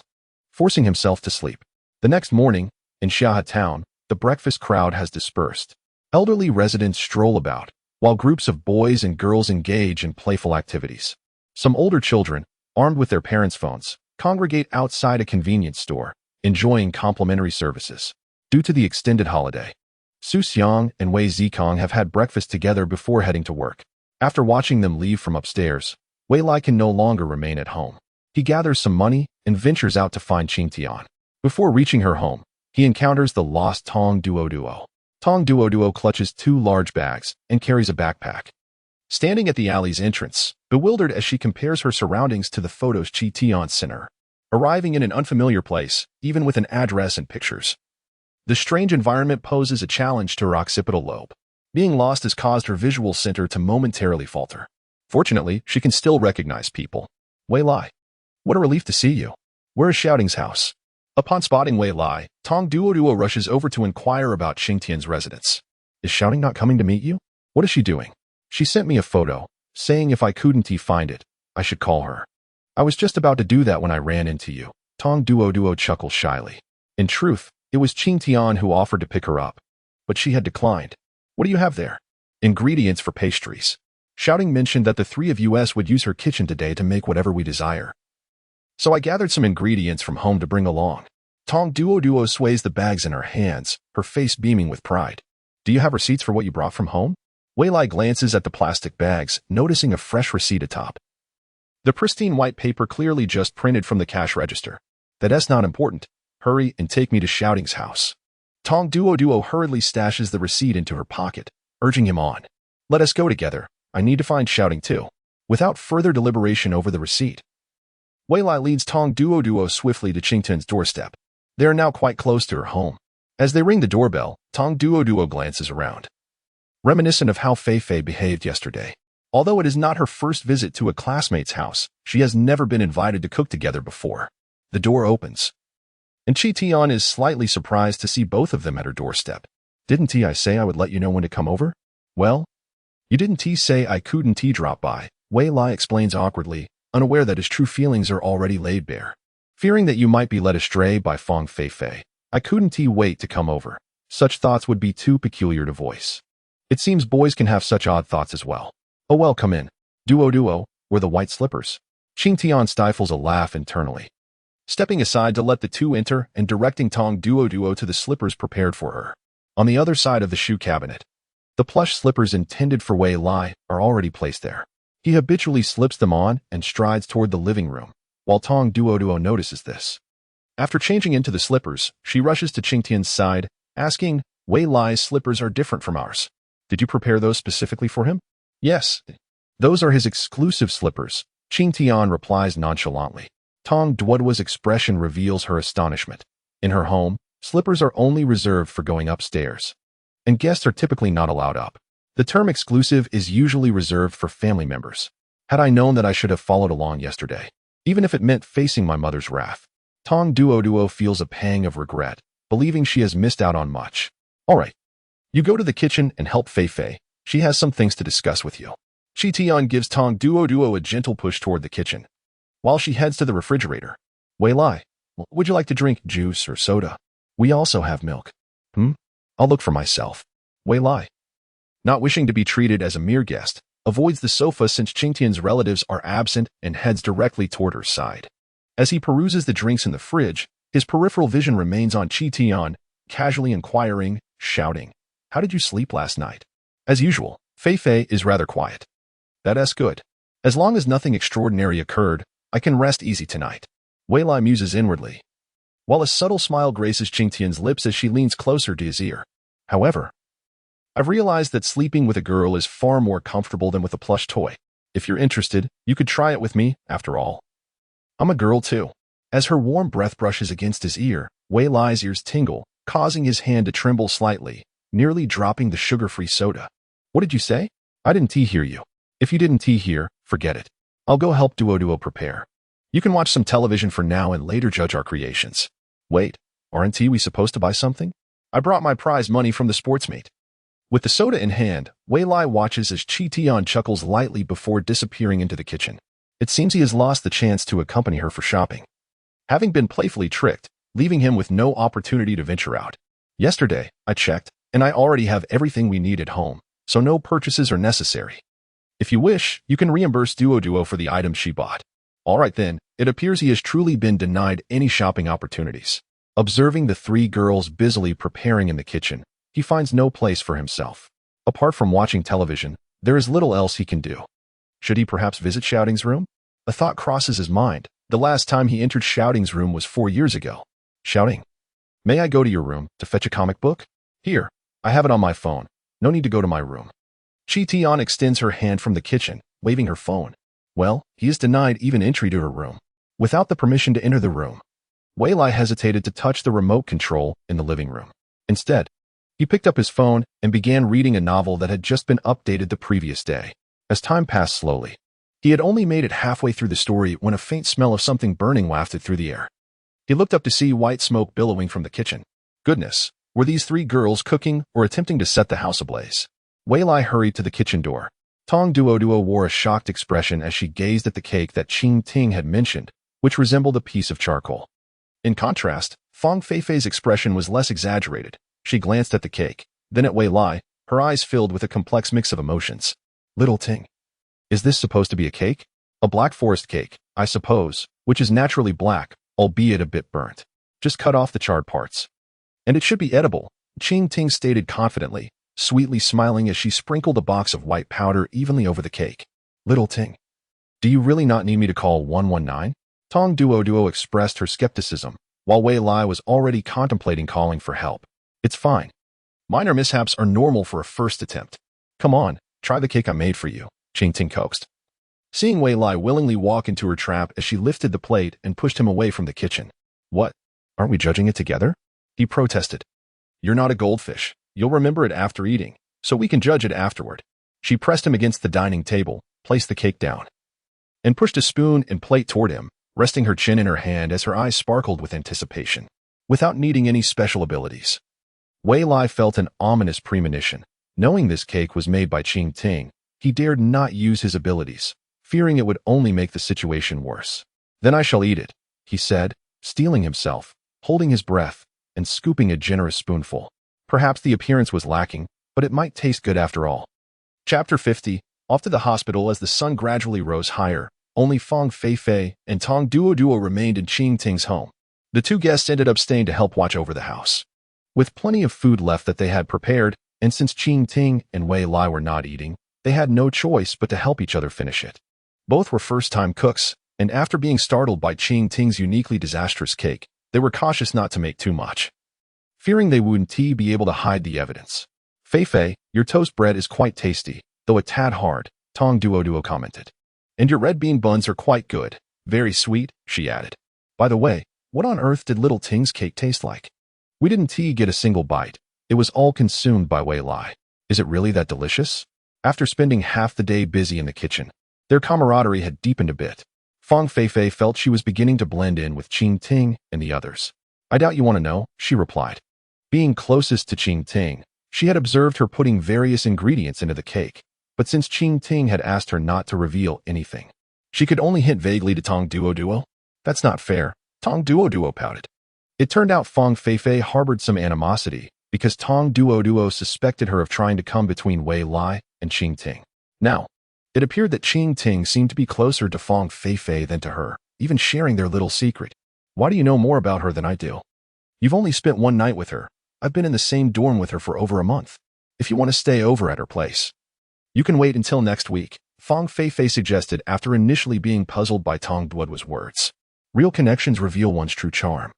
forcing himself to sleep. The next morning, in Xiahe town, the breakfast crowd has dispersed. Elderly residents stroll about, while groups of boys and girls engage in playful activities. Some older children, armed with their parents' phones, congregate outside a convenience store, enjoying complimentary services. Due to the extended holiday, Su Xiang and Wei Zikong have had breakfast together before heading to work. After watching them leave from upstairs, Wei Lai can no longer remain at home. He gathers some money and ventures out to find Qing Tian. Before reaching her home, he encounters the lost Tong Duo. Tong Duo clutches two large bags and carries a backpack. Standing at the alley's entrance, bewildered as she compares her surroundings to the photos Qi Tian sent her, arriving in an unfamiliar place, even with an address and pictures. The strange environment poses a challenge to her occipital lobe. Being lost has caused her visual center to momentarily falter. Fortunately, she can still recognize people. Wei Lai. What a relief to see you. Where is Shouting's house? Upon spotting Wei Lai, Tong Duo rushes over to inquire about Qing Tian's residence. Is Shouting not coming to meet you? What is she doing? She sent me a photo, saying if I couldn't find it, I should call her. I was just about to do that when I ran into you. Tong Duo chuckles shyly. In truth, it was Qing Tian who offered to pick her up, but she had declined. What do you have there? Ingredients for pastries. Shouting mentioned that the three of us would use her kitchen today to make whatever we desire. So I gathered some ingredients from home to bring along. Tong Duo sways the bags in her hands, her face beaming with pride. Do you have receipts for what you brought from home? Wei Lai glances at the plastic bags, noticing a fresh receipt atop. The pristine white paper clearly just printed from the cash register. That's not important. Hurry and take me to Shouting's house. Tong Duo hurriedly stashes the receipt into her pocket, urging him on. Let us go together. I need to find Shouting too. Without further deliberation over the receipt, Wei Lai leads Tong Duo swiftly to Qing Tian's doorstep. They are now quite close to her home. As they ring the doorbell, Tong Duo glances around. Reminiscent of how Feifei behaved yesterday. Although it is not her first visit to a classmate's house, she has never been invited to cook together before. The door opens, and Qi Tian is slightly surprised to see both of them at her doorstep. Didn't I say I would let you know when to come over? Well, you didn't say I couldn't drop by, Wei Lai explains awkwardly, unaware that his true feelings are already laid bare. Fearing that you might be led astray by Fang Feifei, I couldn't wait to come over. Such thoughts would be too peculiar to voice. It seems boys can have such odd thoughts as well. Oh well, come in. Duo, were the white slippers? Qing Tian stifles a laugh internally, stepping aside to let the two enter and directing Tong Duo to the slippers prepared for her. On the other side of the shoe cabinet, the plush slippers intended for Wei Lai are already placed there. He habitually slips them on and strides toward the living room, while Tong Duo notices this. After changing into the slippers, she rushes to Qing Tian's side, asking, Wei Lai's slippers are different from ours. Did you prepare those specifically for him? Yes. Those are his exclusive slippers, Qing Tian replies nonchalantly. Tong Duo's expression reveals her astonishment. In her home, slippers are only reserved for going upstairs, and guests are typically not allowed up. The term exclusive is usually reserved for family members. Had I known that I should have followed along yesterday, even if it meant facing my mother's wrath. Tong Duo feels a pang of regret, believing she has missed out on much. All right. You go to the kitchen and help Feifei. She has some things to discuss with you. Qi Tian gives Tong Duo a gentle push toward the kitchen, while she heads to the refrigerator. Wei Lai, would you like to drink juice or soda? We also have milk. I'll look for myself. Wei Lai, not wishing to be treated as a mere guest, avoids the sofa since Qingtian's relatives are absent and heads directly toward her side. As he peruses the drinks in the fridge, his peripheral vision remains on Qingtian, casually inquiring, shouting, "How did you sleep last night?" As usual, Fei Fei is rather quiet. That's good. As long as nothing extraordinary occurred, I can rest easy tonight. Wei Lai muses inwardly, while a subtle smile graces Qingtian's lips as she leans closer to his ear. However, I've realized that sleeping with a girl is far more comfortable than with a plush toy. If you're interested, you could try it with me, after all. I'm a girl too. As her warm breath brushes against his ear, Wei Lai's ears tingle, causing his hand to tremble slightly, nearly dropping the sugar-free soda. What did you say? I didn't hear you. If you didn't hear, forget it. I'll go help Duo prepare. You can watch some television for now and later judge our creations. Wait, aren't we supposed to buy something? I brought my prize money from the sports meet. With the soda in hand, Wei Lai watches as Qingtian chuckles lightly before disappearing into the kitchen. It seems he has lost the chance to accompany her for shopping, having been playfully tricked, leaving him with no opportunity to venture out. Yesterday, I checked, and I already have everything we need at home, so no purchases are necessary. If you wish, you can reimburse Duo for the items she bought. All right then, it appears he has truly been denied any shopping opportunities. Observing the three girls busily preparing in the kitchen, he finds no place for himself. Apart from watching television, there is little else he can do. Should he perhaps visit Shouting's room? A thought crosses his mind. The last time he entered Shouting's room was 4 years ago. Shouting, may I go to your room to fetch a comic book? Here, I have it on my phone. No need to go to my room. Qingtian extends her hand from the kitchen, waving her phone. Well, he is denied even entry to her room. Without the permission to enter the room, Wei Lai hesitated to touch the remote control in the living room. Instead, he picked up his phone and began reading a novel that had just been updated the previous day. As time passed slowly, he had only made it halfway through the story when a faint smell of something burning wafted through the air. He looked up to see white smoke billowing from the kitchen. Goodness, were these three girls cooking or attempting to set the house ablaze? Wei Lai hurried to the kitchen door. Tong Duo wore a shocked expression as she gazed at the cake that Qingting had mentioned, which resembled a piece of charcoal. In contrast, Fong Feifei's expression was less exaggerated. She glanced at the cake, then at Wei Lai, her eyes filled with a complex mix of emotions. Little Ting, is this supposed to be a cake? A black forest cake, I suppose, which is naturally black, albeit a bit burnt. Just cut off the charred parts. And it should be edible, Qingting stated confidently, sweetly smiling as she sprinkled a box of white powder evenly over the cake. Little Ting, do you really not need me to call 119? Tong Duo expressed her skepticism, while Wei Lai was already contemplating calling for help. It's fine. Minor mishaps are normal for a first attempt. Come on, try the cake I made for you, Qingting coaxed. Seeing Wei Lai willingly walk into her trap as she lifted the plate and pushed him away from the kitchen. What? Aren't we judging it together? He protested. You're not a goldfish. You'll remember it after eating, so we can judge it afterward. She pressed him against the dining table, placed the cake down, and pushed a spoon and plate toward him, resting her chin in her hand as her eyes sparkled with anticipation. Without needing any special abilities, Wei Lai felt an ominous premonition. Knowing this cake was made by Qingting, he dared not use his abilities, fearing it would only make the situation worse. Then I shall eat it, he said, steeling himself, holding his breath, and scooping a generous spoonful. Perhaps the appearance was lacking, but it might taste good after all. Chapter 50. Off to the hospital. As the sun gradually rose higher, only Fong Feifei and Tong Duo remained in Qingting's home. The two guests ended up staying to help watch over the house. With plenty of food left that they had prepared, and since Qingting and Wei Lai were not eating, they had no choice but to help each other finish it. Both were first-time cooks, and after being startled by Qingting's uniquely disastrous cake, they were cautious not to make too much, fearing they wouldn't be able to hide the evidence. Feifei, your toast bread is quite tasty, though a tad hard, Tong Duo commented. And your red bean buns are quite good, very sweet, she added. By the way, what on earth did Little Ting's cake taste like? We didn't get a single bite. It was all consumed by Wei Lai. Is it really that delicious? After spending half the day busy in the kitchen, their camaraderie had deepened a bit. Fong Feifei felt she was beginning to blend in with Qingting and the others. I doubt you want to know, she replied. Being closest to Qingting, she had observed her putting various ingredients into the cake, but since Qingting had asked her not to reveal anything, she could only hint vaguely to Tong Duo. That's not fair, Tong Duo pouted. It turned out Fong Feifei harbored some animosity because Tong Duo suspected her of trying to come between Wei Lai and Qing Ting. Now, it appeared that Qing Ting seemed to be closer to Fong Feifei than to her, even sharing their little secret. Why do you know more about her than I do? You've only spent one night with her. I've been in the same dorm with her for over a month. If you want to stay over at her place, you can wait until next week, Fong Feifei suggested after initially being puzzled by Tong Duo's words. Real connections reveal one's true charm.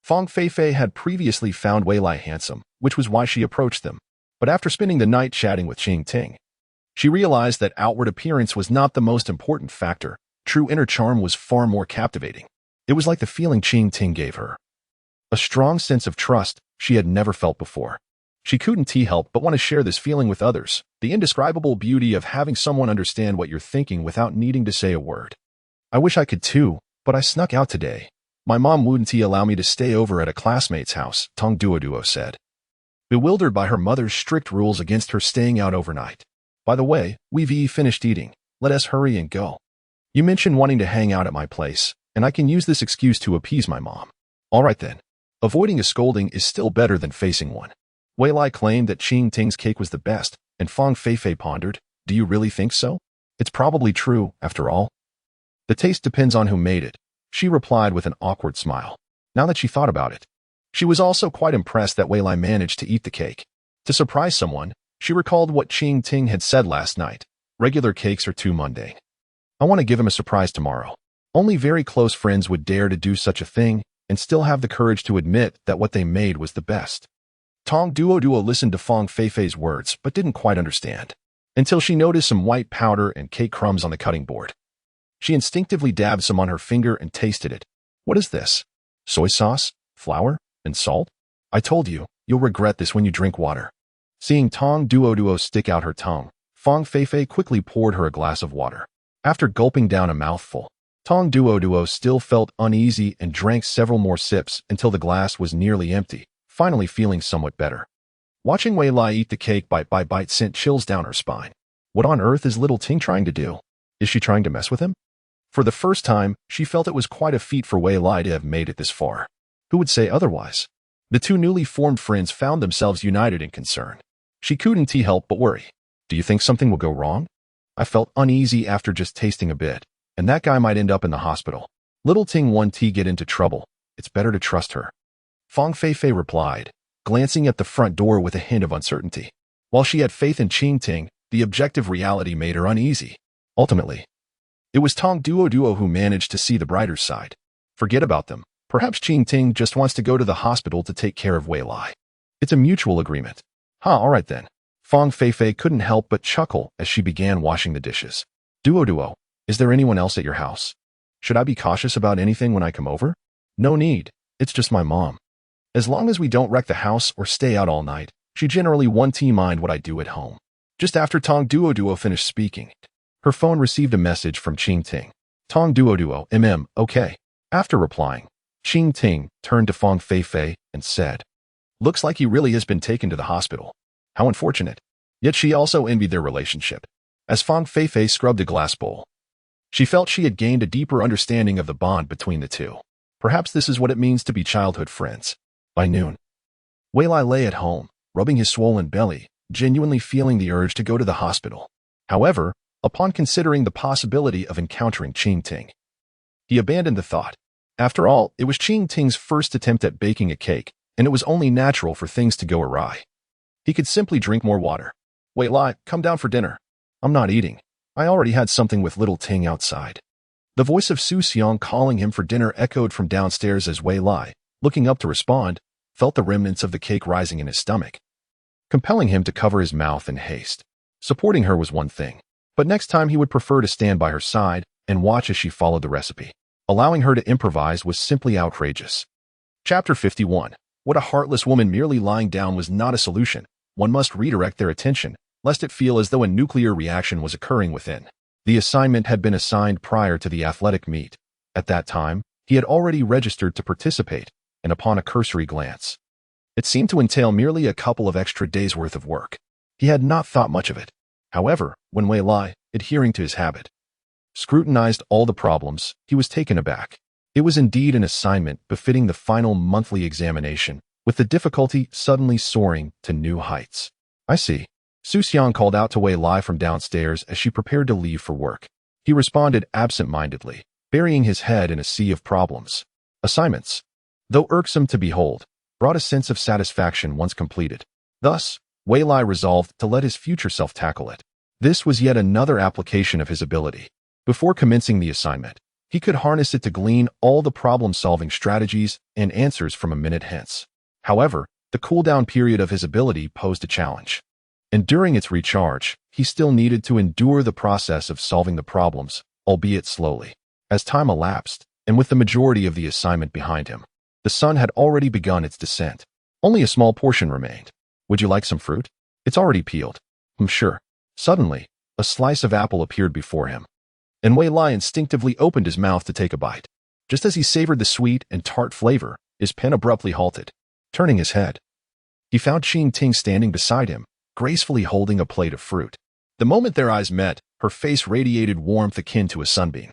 Fong Feifei had previously found Wei Lai handsome, which was why she approached them. But after spending the night chatting with Qing Ting, she realized that outward appearance was not the most important factor. True inner charm was far more captivating. It was like the feeling Qing Ting gave her. A strong sense of trust she had never felt before. She couldn't help but want to share this feeling with others, the indescribable beauty of having someone understand what you're thinking without needing to say a word. I wish I could too, but I snuck out today. My mom wouldn't allow me to stay over at a classmate's house, Tong Duo said. Bewildered by her mother's strict rules against her staying out overnight. By the way, we've finished eating. Let us hurry and go. You mentioned wanting to hang out at my place, and I can use this excuse to appease my mom. All right then. Avoiding a scolding is still better than facing one. Wei Lai claimed that Qing Ting's cake was the best, and Fong Feifei pondered, do you really think so? It's probably true, after all. The taste depends on who made it, she replied with an awkward smile. Now that she thought about it, she was also quite impressed that Wei Lai managed to eat the cake. To surprise someone, she recalled what Qing Ting had said last night. Regular cakes are too mundane. I want to give him a surprise tomorrow. Only very close friends would dare to do such a thing and still have the courage to admit that what they made was the best. Tong Duo listened to Fong Feifei's words but didn't quite understand, until she noticed some white powder and cake crumbs on the cutting board. She instinctively dabbed some on her finger and tasted it. What is this? Soy sauce, flour, and salt? I told you, you'll regret this when you drink water. Seeing Tong Duo stick out her tongue, Fong Feifei quickly poured her a glass of water. After gulping down a mouthful, Tong Duo still felt uneasy and drank several more sips until the glass was nearly empty, finally feeling somewhat better. Watching Wei Lai eat the cake bite by bite sent chills down her spine. What on earth is little Ting trying to do? Is she trying to mess with him? For the first time, she felt it was quite a feat for Wei Lai to have made it this far. Who would say otherwise? The two newly formed friends found themselves united in concern. She couldn't help but worry. Do you think something will go wrong? I felt uneasy after just tasting a bit, and that guy might end up in the hospital. Little Ting won't get into trouble. It's better to trust her. Fong Feifei replied, glancing at the front door with a hint of uncertainty. While she had faith in Qing Ting, the objective reality made her uneasy. Ultimately, it was Tong Duo who managed to see the brighter side. Forget about them. Perhaps Qing Ting just wants to go to the hospital to take care of Wei Lai. It's a mutual agreement. All right then. Fong Feifei couldn't help but chuckle as she began washing the dishes. Duo, is there anyone else at your house? Should I be cautious about anything when I come over? No need. It's just my mom. As long as we don't wreck the house or stay out all night, she generally won't mind what I do at home. Just after Tong Duo finished speaking, her phone received a message from Qing Ting. Tong Duo, okay. After replying, Qing Ting turned to Fong Feifei and said, looks like he really has been taken to the hospital. How unfortunate. Yet she also envied their relationship. As Fong Feifei scrubbed a glass bowl, she felt she had gained a deeper understanding of the bond between the two. Perhaps this is what it means to be childhood friends. By noon, Wei Lai lay at home, rubbing his swollen belly, genuinely feeling the urge to go to the hospital. However, upon considering the possibility of encountering Qing Ting, he abandoned the thought. After all, it was Qing Ting's first attempt at baking a cake, and it was only natural for things to go awry. He could simply drink more water. Wei Lai, come down for dinner. I'm not eating. I already had something with little Ting outside. The voice of Su Xiang calling him for dinner echoed from downstairs as Wei Lai, looking up to respond, felt the remnants of the cake rising in his stomach, compelling him to cover his mouth in haste. Supporting her was one thing, but next time he would prefer to stand by her side and watch as she followed the recipe. Allowing her to improvise was simply outrageous. Chapter 51. What a heartless woman. Merely lying down was not a solution. One must redirect their attention, lest it feel as though a nuclear reaction was occurring within. The assignment had been assigned prior to the athletic meet. At that time, he had already registered to participate, and upon a cursory glance, it seemed to entail merely a couple of extra days' worth of work. He had not thought much of it. However, when Wei Lai, adhering to his habit, scrutinized all the problems, he was taken aback. It was indeed an assignment befitting the final monthly examination, with the difficulty suddenly soaring to new heights. I see. Su Xiang called out to Wei Lai from downstairs as she prepared to leave for work. He responded absent-mindedly, burying his head in a sea of problems. Assignments, though irksome to behold, brought a sense of satisfaction once completed. Thus, Wei Lai resolved to let his future self tackle it. This was yet another application of his ability. Before commencing the assignment, he could harness it to glean all the problem-solving strategies and answers from a minute hence. However, the cooldown period of his ability posed a challenge. And during its recharge, he still needed to endure the process of solving the problems, albeit slowly. As time elapsed, and with the majority of the assignment behind him, the sun had already begun its descent. Only a small portion remained. Would you like some fruit? It's already peeled. Sure. Suddenly, a slice of apple appeared before him, and Wei Lai instinctively opened his mouth to take a bite. Just as he savored the sweet and tart flavor, his pen abruptly halted. Turning his head, he found Qing Ting standing beside him, gracefully holding a plate of fruit. The moment their eyes met, her face radiated warmth akin to a sunbeam.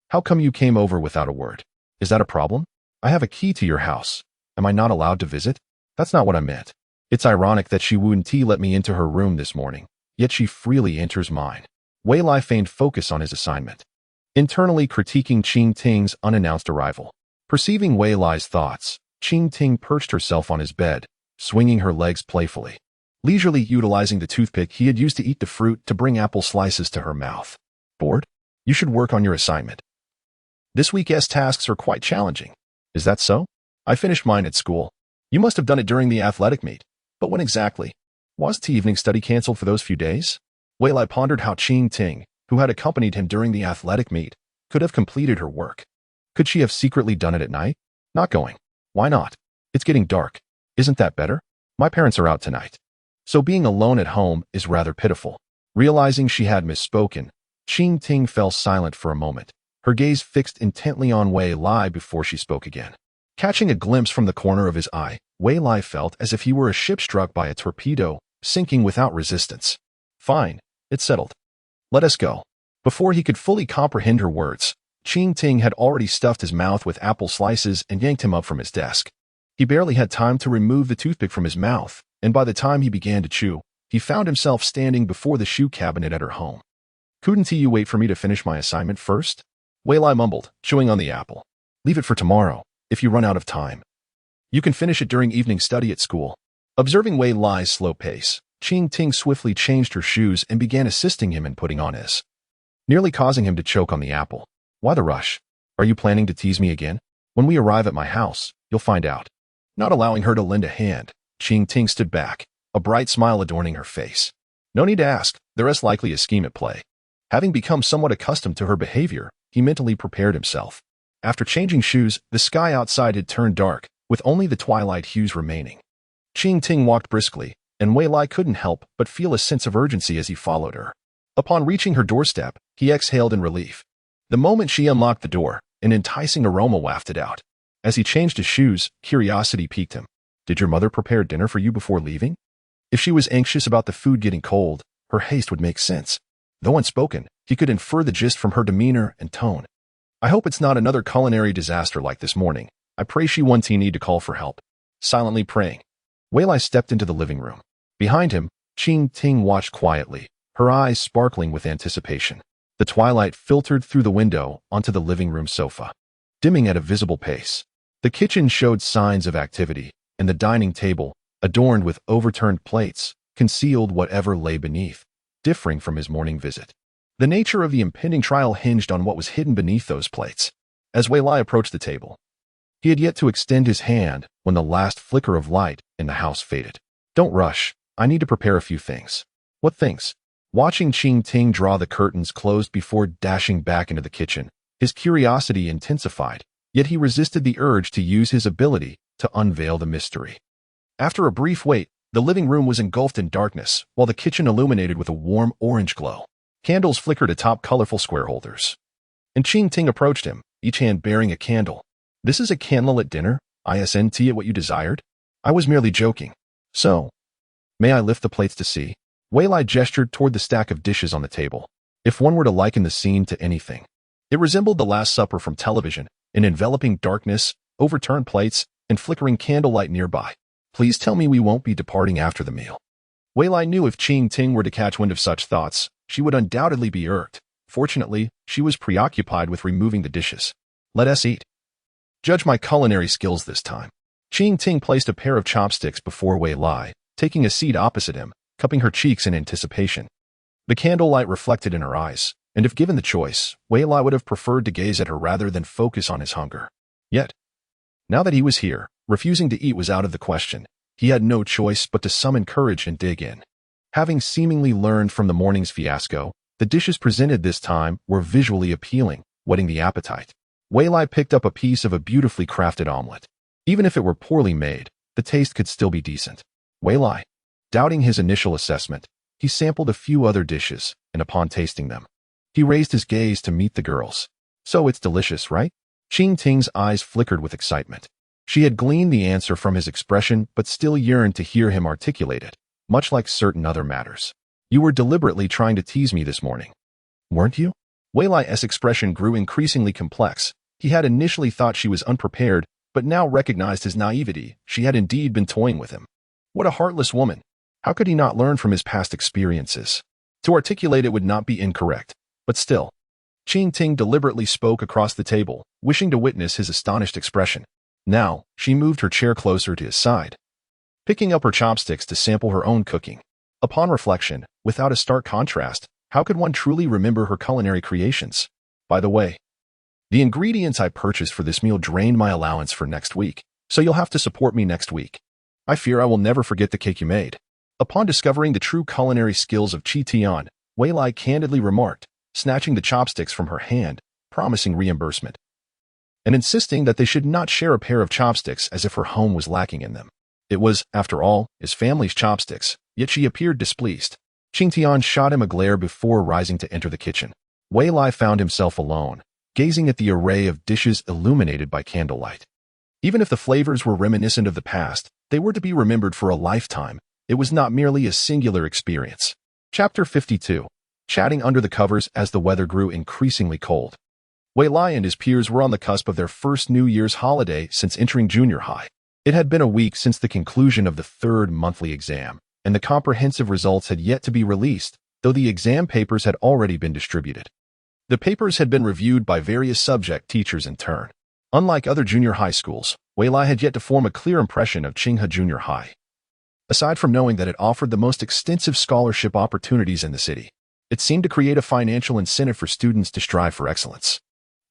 How come you came over without a word? Is that a problem? I have a key to your house. Am I not allowed to visit? That's not what I meant. It's ironic that Shi Wen Ti let me into her room this morning, yet she freely enters mine. Wei Lai feigned focus on his assignment, internally critiquing Qing Ting's unannounced arrival. Perceiving Wei Lai's thoughts, Qing Ting perched herself on his bed, swinging her legs playfully, leisurely utilizing the toothpick he had used to eat the fruit to bring apple slices to her mouth. Bored? You should work on your assignment. This week's tasks are quite challenging. Is that so? I finished mine at school. You must have done it during the athletic meet. But when exactly? Was the evening study canceled for those few days? Wei Lai pondered how Qing Ting, who had accompanied him during the athletic meet, could have completed her work. Could she have secretly done it at night? Not going. Why not? It's getting dark. Isn't that better? My parents are out tonight. So being alone at home is rather pitiful. Realizing she had misspoken, Qing Ting fell silent for a moment, her gaze fixed intently on Wei Lai before she spoke again. Catching a glimpse from the corner of his eye, Wei Lai felt as if he were a ship struck by a torpedo, sinking without resistance. Fine, it's settled. Let us go. Before he could fully comprehend her words, Qing Ting had already stuffed his mouth with apple slices and yanked him up from his desk. He barely had time to remove the toothpick from his mouth, and by the time he began to chew, he found himself standing before the shoe cabinet at her home. Couldn't you wait for me to finish my assignment first? Wei Lai mumbled, chewing on the apple. Leave it for tomorrow, if you run out of time. You can finish it during evening study at school. Observing Wei Lai's slow pace, Qing Ting swiftly changed her shoes and began assisting him in putting on his, nearly causing him to choke on the apple. Why the rush? Are you planning to tease me again? When we arrive at my house, you'll find out. Not allowing her to lend a hand, Qing Ting stood back, a bright smile adorning her face. No need to ask, there is likely a scheme at play. Having become somewhat accustomed to her behavior, he mentally prepared himself. After changing shoes, the sky outside had turned dark, with only the twilight hues remaining. Qing Ting walked briskly, and Wei Lai couldn't help but feel a sense of urgency as he followed her. Upon reaching her doorstep, he exhaled in relief. The moment she unlocked the door, an enticing aroma wafted out. As he changed his shoes, curiosity piqued him. Did your mother prepare dinner for you before leaving? If she was anxious about the food getting cold, her haste would make sense. Though unspoken, he could infer the gist from her demeanor and tone. I hope it's not another culinary disaster like this morning. I pray she won't need to call for help. Silently praying, Wei Lai stepped into the living room. Behind him, Qing Ting watched quietly, her eyes sparkling with anticipation. The twilight filtered through the window onto the living room sofa, dimming at a visible pace. The kitchen showed signs of activity, and the dining table, adorned with overturned plates, concealed whatever lay beneath, differing from his morning visit. The nature of the impending trial hinged on what was hidden beneath those plates. As Wei Lai approached the table, he had yet to extend his hand when the last flicker of light in the house faded. Don't rush. I need to prepare a few things. What things? Watching Qing Ting draw the curtains closed before dashing back into the kitchen, his curiosity intensified, yet he resisted the urge to use his ability to unveil the mystery. After a brief wait, the living room was engulfed in darkness, while the kitchen illuminated with a warm orange glow. Candles flickered atop colorful square holders. And Qing Ting approached him, each hand bearing a candle. This is a candlelit dinner? Isn't it what you desired? I was merely joking. So, may I lift the plates to see? Wei Lai gestured toward the stack of dishes on the table. If one were to liken the scene to anything, it resembled the Last Supper from television, in enveloping darkness, overturned plates, and flickering candlelight nearby. Please tell me we won't be departing after the meal. Wei Lai knew if Qing Ting were to catch wind of such thoughts, she would undoubtedly be irked. Fortunately, she was preoccupied with removing the dishes. Let us eat. Judge my culinary skills this time. Qing Ting placed a pair of chopsticks before Wei Lai, taking a seat opposite him, cupping her cheeks in anticipation. The candlelight reflected in her eyes, and if given the choice, Wei Lai would have preferred to gaze at her rather than focus on his hunger. Yet, now that he was here, refusing to eat was out of the question. He had no choice but to summon courage and dig in. Having seemingly learned from the morning's fiasco, the dishes presented this time were visually appealing, whetting the appetite. Wei Lai picked up a piece of a beautifully crafted omelet. Even if it were poorly made, the taste could still be decent. Wei Lai, doubting his initial assessment, he sampled a few other dishes, and upon tasting them, he raised his gaze to meet the girl's. So it's delicious, right? Qing Ting's eyes flickered with excitement. She had gleaned the answer from his expression but still yearned to hear him articulate it, much like certain other matters. You were deliberately trying to tease me this morning, weren't you? Wei Lai's expression grew increasingly complex. He had initially thought she was unprepared, but now recognized his naivety. She had indeed been toying with him. What a heartless woman. How could he not learn from his past experiences? To articulate it would not be incorrect, but still. Qing Ting deliberately spoke across the table, wishing to witness his astonished expression. Now, she moved her chair closer to his side, picking up her chopsticks to sample her own cooking. Upon reflection, without a stark contrast, how could one truly remember her culinary creations? By the way, the ingredients I purchased for this meal drained my allowance for next week, so you'll have to support me next week. I fear I will never forget the cake you made. Upon discovering the true culinary skills of Qi Tian, Wei Lai candidly remarked, snatching the chopsticks from her hand, promising reimbursement, and insisting that they should not share a pair of chopsticks as if her home was lacking in them. It was, after all, his family's chopsticks, yet she appeared displeased. Qing Tian shot him a glare before rising to enter the kitchen. Wei Lai found himself alone, gazing at the array of dishes illuminated by candlelight. Even if the flavors were reminiscent of the past, they were to be remembered for a lifetime. It was not merely a singular experience. Chapter 52. Chatting under the covers as the weather grew increasingly cold. Wei Lai and his peers were on the cusp of their first New Year's holiday since entering junior high. It had been a week since the conclusion of the third monthly exam, and the comprehensive results had yet to be released, though the exam papers had already been distributed. The papers had been reviewed by various subject teachers in turn. Unlike other junior high schools, Wei Lai had yet to form a clear impression of Qinghe Junior High. Aside from knowing that it offered the most extensive scholarship opportunities in the city, it seemed to create a financial incentive for students to strive for excellence.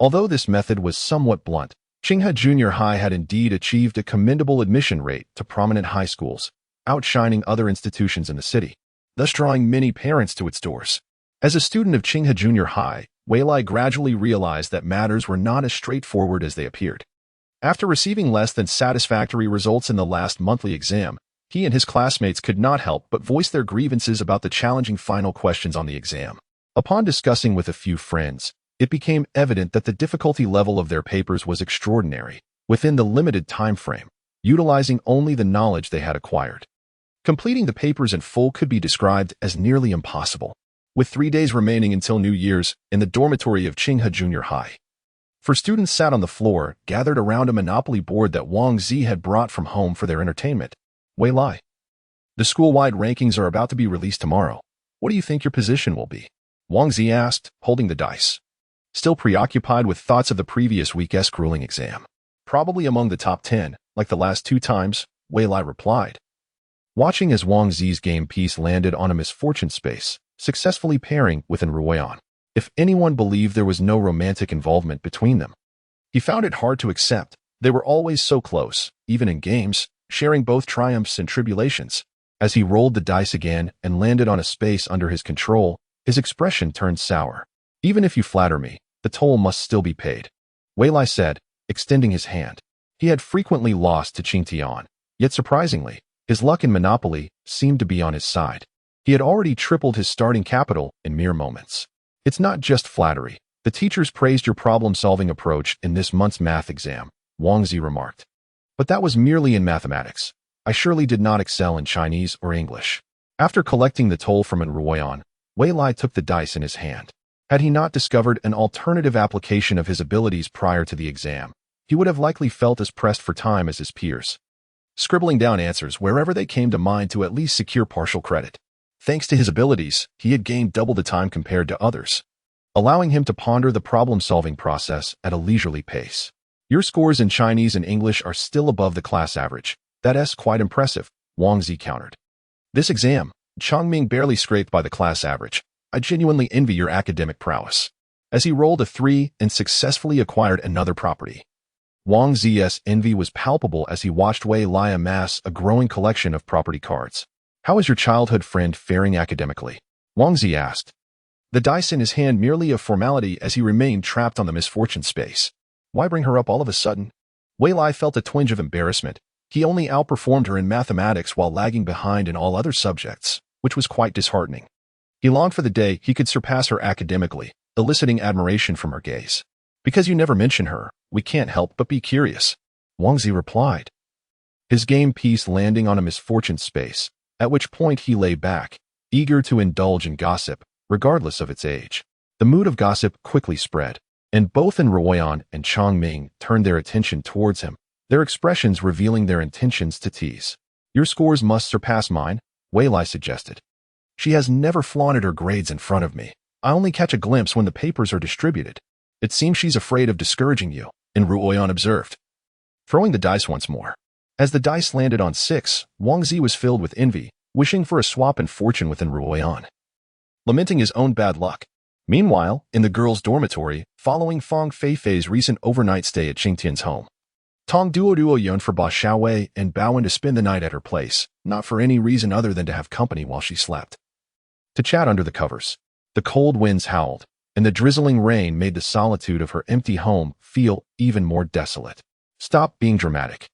Although this method was somewhat blunt, Qinghe Junior High had indeed achieved a commendable admission rate to prominent high schools, outshining other institutions in the city, thus drawing many parents to its doors. As a student of Qinghe Junior High, Wei Lai gradually realized that matters were not as straightforward as they appeared. After receiving less than satisfactory results in the last monthly exam, he and his classmates could not help but voice their grievances about the challenging final questions on the exam. Upon discussing with a few friends, it became evident that the difficulty level of their papers was extraordinary, within the limited time frame, utilizing only the knowledge they had acquired. Completing the papers in full could be described as nearly impossible. With 3 days remaining until New Year's, in the dormitory of Qinghe Junior High, students sat on the floor, gathered around a Monopoly board that Wang Zi had brought from home for their entertainment. Wei Lai, the school-wide rankings are about to be released tomorrow. What do you think your position will be? Wang Zi asked, holding the dice. Still preoccupied with thoughts of the previous week's grueling exam. Probably among the top 10, like the last 2 times, Wei Lai replied. Watching as Wang Zi's game piece landed on a misfortune space, successfully pairing with an Ruoyan. If anyone believed there was no romantic involvement between them, he found it hard to accept. They were always so close, even in games, sharing both triumphs and tribulations. As he rolled the dice again and landed on a space under his control, his expression turned sour. Even if you flatter me, the toll must still be paid, Wei Lai said, extending his hand. He had frequently lost to Qing Tian, yet surprisingly, his luck in Monopoly seemed to be on his side. He had already tripled his starting capital in mere moments. It's not just flattery. The teachers praised your problem-solving approach in this month's math exam, Wang Zi remarked. But that was merely in mathematics. I surely did not excel in Chinese or English. After collecting the toll from an Ruoyan, Wei Lai took the dice in his hand. Had he not discovered an alternative application of his abilities prior to the exam, he would have likely felt as pressed for time as his peers, scribbling down answers wherever they came to mind to at least secure partial credit. Thanks to his abilities, he had gained double the time compared to others, allowing him to ponder the problem-solving process at a leisurely pace. Your scores in Chinese and English are still above the class average. That's quite impressive, Wang Zi countered. This exam, Changming barely scraped by the class average. I genuinely envy your academic prowess. As he rolled a 3 and successfully acquired another property. Wang Zi's envy was palpable as he watched Wei Lai amass a growing collection of property cards. How is your childhood friend faring academically? Wang Zi asked. The dice in his hand merely a formality as he remained trapped on the misfortune space. Why bring her up all of a sudden? Wei Lai felt a twinge of embarrassment. He only outperformed her in mathematics while lagging behind in all other subjects, which was quite disheartening. He longed for the day he could surpass her academically, eliciting admiration from her gaze. Because you never mention her, we can't help but be curious, Wang Zi replied. His game piece landing on a misfortune space, at which point he lay back, eager to indulge in gossip, regardless of its age. The mood of gossip quickly spread, and both Ruoyan and Changming turned their attention towards him, their expressions revealing their intentions to tease. Your scores must surpass mine, Wei Lai suggested. She has never flaunted her grades in front of me. I only catch a glimpse when the papers are distributed. It seems she's afraid of discouraging you, Ruoyan observed, throwing the dice once more. As the dice landed on 6, Wang Zi was filled with envy, wishing for a swap in fortune with Ruoyan, lamenting his own bad luck. Meanwhile, in the girls' dormitory, following Fang Feifei's recent overnight stay at Qingtian's home, Tong Duo yearned for Ba Xiaowei and Baowen to spend the night at her place, not for any reason other than to have company while she slept. To chat under the covers. The cold winds howled, and the drizzling rain made the solitude of her empty home feel even more desolate. Stop being dramatic.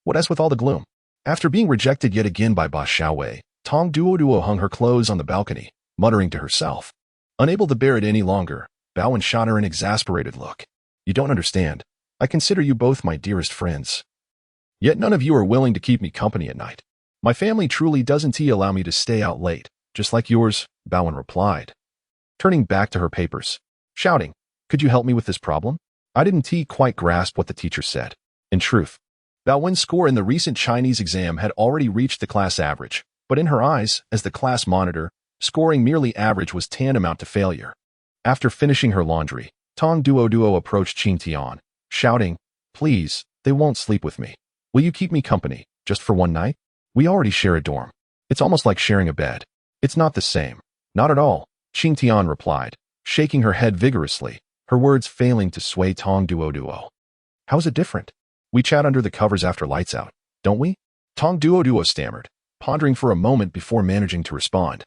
What else with all the gloom? After being rejected yet again by Ba Xiaowei, Tong Duo hung her clothes on the balcony, muttering to herself. Unable to bear it any longer, Baowen shot her an exasperated look. You don't understand. I consider you both my dearest friends. Yet none of you are willing to keep me company at night. My family truly doesn't allow me to stay out late, just like yours, Baowen replied, turning back to her papers, shouting, could you help me with this problem? I didn't quite grasp what the teacher said. In truth, Baowen's score in the recent Chinese exam had already reached the class average, but in her eyes, as the class monitor, scoring merely average was tantamount to failure. After finishing her laundry, Tong Duo approached Qingtian, shouting, please, they won't sleep with me. Will you keep me company, just for one night? We already share a dorm. It's almost like sharing a bed. It's not the same. Not at all, Qingtian replied, shaking her head vigorously, her words failing to sway Tong Duo. How is it different? We chat under the covers after lights out, don't we? Tong Duo stammered, pondering for a moment before managing to respond.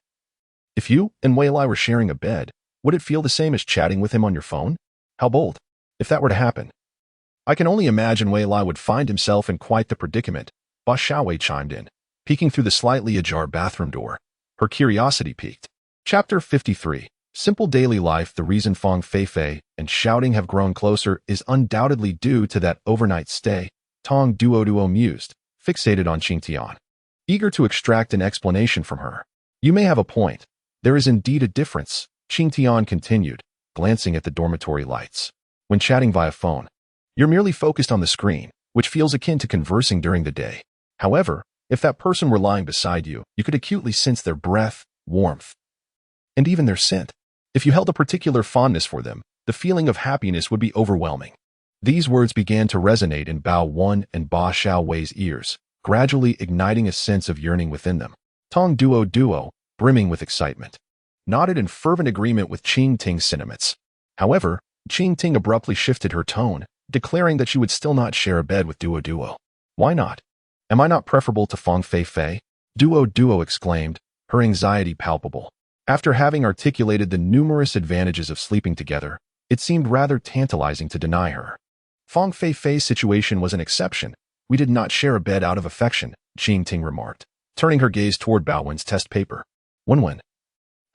If you and Wei Lai were sharing a bed, would it feel the same as chatting with him on your phone? How bold, if that were to happen. I can only imagine Wei Lai would find himself in quite the predicament, Ba Xiaowei chimed in, peeking through the slightly ajar bathroom door. Her curiosity piqued. Chapter 53. Simple daily life. The reason Fang Feifei and shouting have grown closer is undoubtedly due to that overnight stay, Tong Duo mused, fixated on Qingtian, eager to extract an explanation from her. You may have a point. There is indeed a difference, Qingtian continued, glancing at the dormitory lights. When chatting via phone, you're merely focused on the screen, which feels akin to conversing during the day. However, if that person were lying beside you, you could acutely sense their breath, warmth, and even their scent. If you held a particular fondness for them, the feeling of happiness would be overwhelming. These words began to resonate in Bao Wen and Ba Xiaowei's ears, gradually igniting a sense of yearning within them. Tong Duo, brimming with excitement, nodded in fervent agreement with Qing Ting's sentiments. However, Qing Ting abruptly shifted her tone, declaring that she would still not share a bed with Duo. Why not? Am I not preferable to Fang Feifei? Duo exclaimed, her anxiety palpable. After having articulated the numerous advantages of sleeping together, it seemed rather tantalizing to deny her. Fang Feifei's situation was an exception. We did not share a bed out of affection, Qing Ting remarked, turning her gaze toward Baowen's test paper. Wen,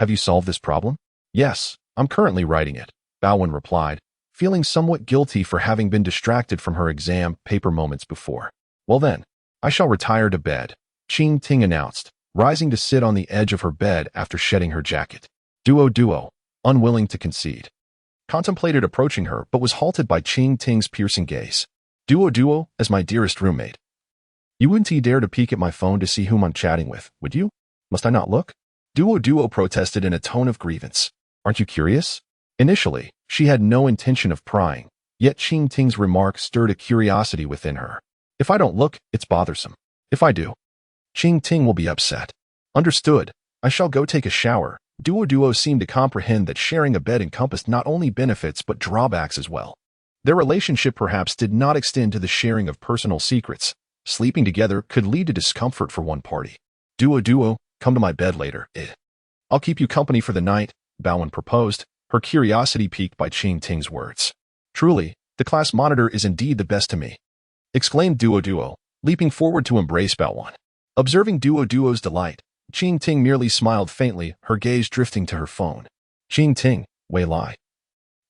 have you solved this problem? Yes, I'm currently writing it, Baowen replied, feeling somewhat guilty for having been distracted from her exam paper moments before. Well then, I shall retire to bed, Qing Ting announced, rising to sit on the edge of her bed after shedding her jacket. Duo, unwilling to concede. Contemplated approaching her, but was halted by Ching Ting's piercing gaze. Duo, as my dearest roommate. You wouldn't dare to peek at my phone to see whom I'm chatting with, would you? Must I not look? Duo protested in a tone of grievance. Aren't you curious? Initially, she had no intention of prying, yet Ching Ting's remark stirred a curiosity within her. If I don't look, it's bothersome. If I do, Ching Ting will be upset. Understood. I shall go take a shower. Duo seemed to comprehend that sharing a bed encompassed not only benefits but drawbacks as well. Their relationship perhaps did not extend to the sharing of personal secrets. Sleeping together could lead to discomfort for one party. Duo, come to my bed later. I'll keep you company for the night, Bowen proposed, her curiosity piqued by Ching Ting's words. Truly, the class monitor is indeed the best to me, exclaimed Duo, leaping forward to embrace Bowen. Observing Duo's delight, Ching Ting merely smiled faintly, her gaze drifting to her phone. Ching Ting, Wei Lai.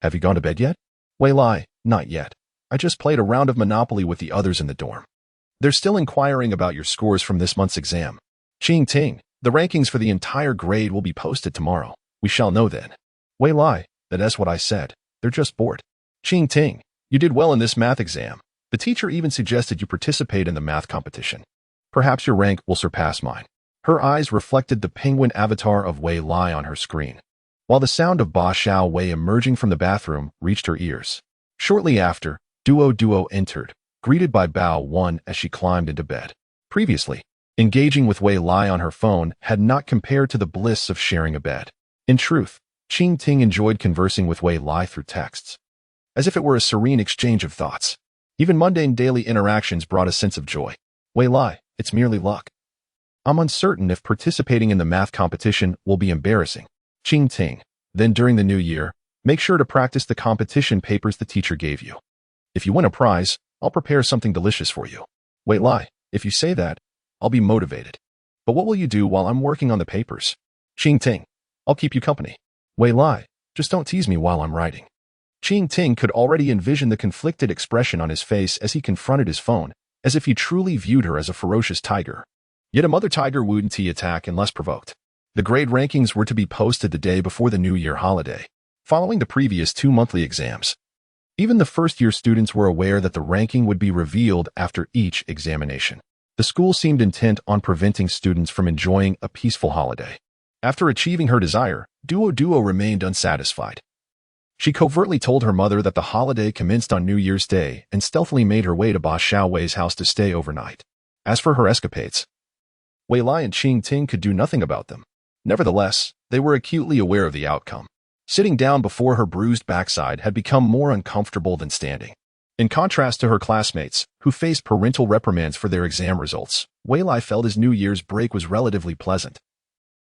Have you gone to bed yet? Wei Lai, not yet. I just played a round of Monopoly with the others in the dorm. They're still inquiring about your scores from this month's exam. Ching Ting, the rankings for the entire grade will be posted tomorrow. We shall know then. Wei Lai, that's what I said. They're just bored. Ching Ting, you did well in this math exam. The teacher even suggested you participate in the math competition. Perhaps your rank will surpass mine. Her eyes reflected the penguin avatar of Wei Lai on her screen, while the sound of Ba Xiao Wei emerging from the bathroom reached her ears. Shortly after, Duo entered, greeted by Bao Wan as she climbed into bed. Previously, engaging with Wei Lai on her phone had not compared to the bliss of sharing a bed. In truth, Ching Ting enjoyed conversing with Wei Lai through texts, as if it were a serene exchange of thoughts. Even mundane daily interactions brought a sense of joy. Wei Lai, it's merely luck. I'm uncertain if participating in the math competition will be embarrassing. Ching Ting, then during the new year, make sure to practice the competition papers the teacher gave you. If you win a prize, I'll prepare something delicious for you. Wei Lai, if you say that, I'll be motivated. But what will you do while I'm working on the papers? Ching Ting, I'll keep you company. Wei Lai, just don't tease me while I'm writing. Ching Ting could already envision the conflicted expression on his face as he confronted his phone, as if he truly viewed her as a ferocious tiger. Yet a mother tiger wouldn't attack unless provoked. The grade rankings were to be posted the day before the New Year holiday, following the previous 2 monthly exams. Even the first-year students were aware that the ranking would be revealed after each examination. The school seemed intent on preventing students from enjoying a peaceful holiday. After achieving her desire, Duo remained unsatisfied. She covertly told her mother that the holiday commenced on New Year's Day and stealthily made her way to Ba Xiao Wei's house to stay overnight. As for her escapades, Wei Lai and Ching Ting could do nothing about them. Nevertheless, they were acutely aware of the outcome. Sitting down before her bruised backside had become more uncomfortable than standing. In contrast to her classmates, who faced parental reprimands for their exam results, Wei Lai felt his New Year's break was relatively pleasant.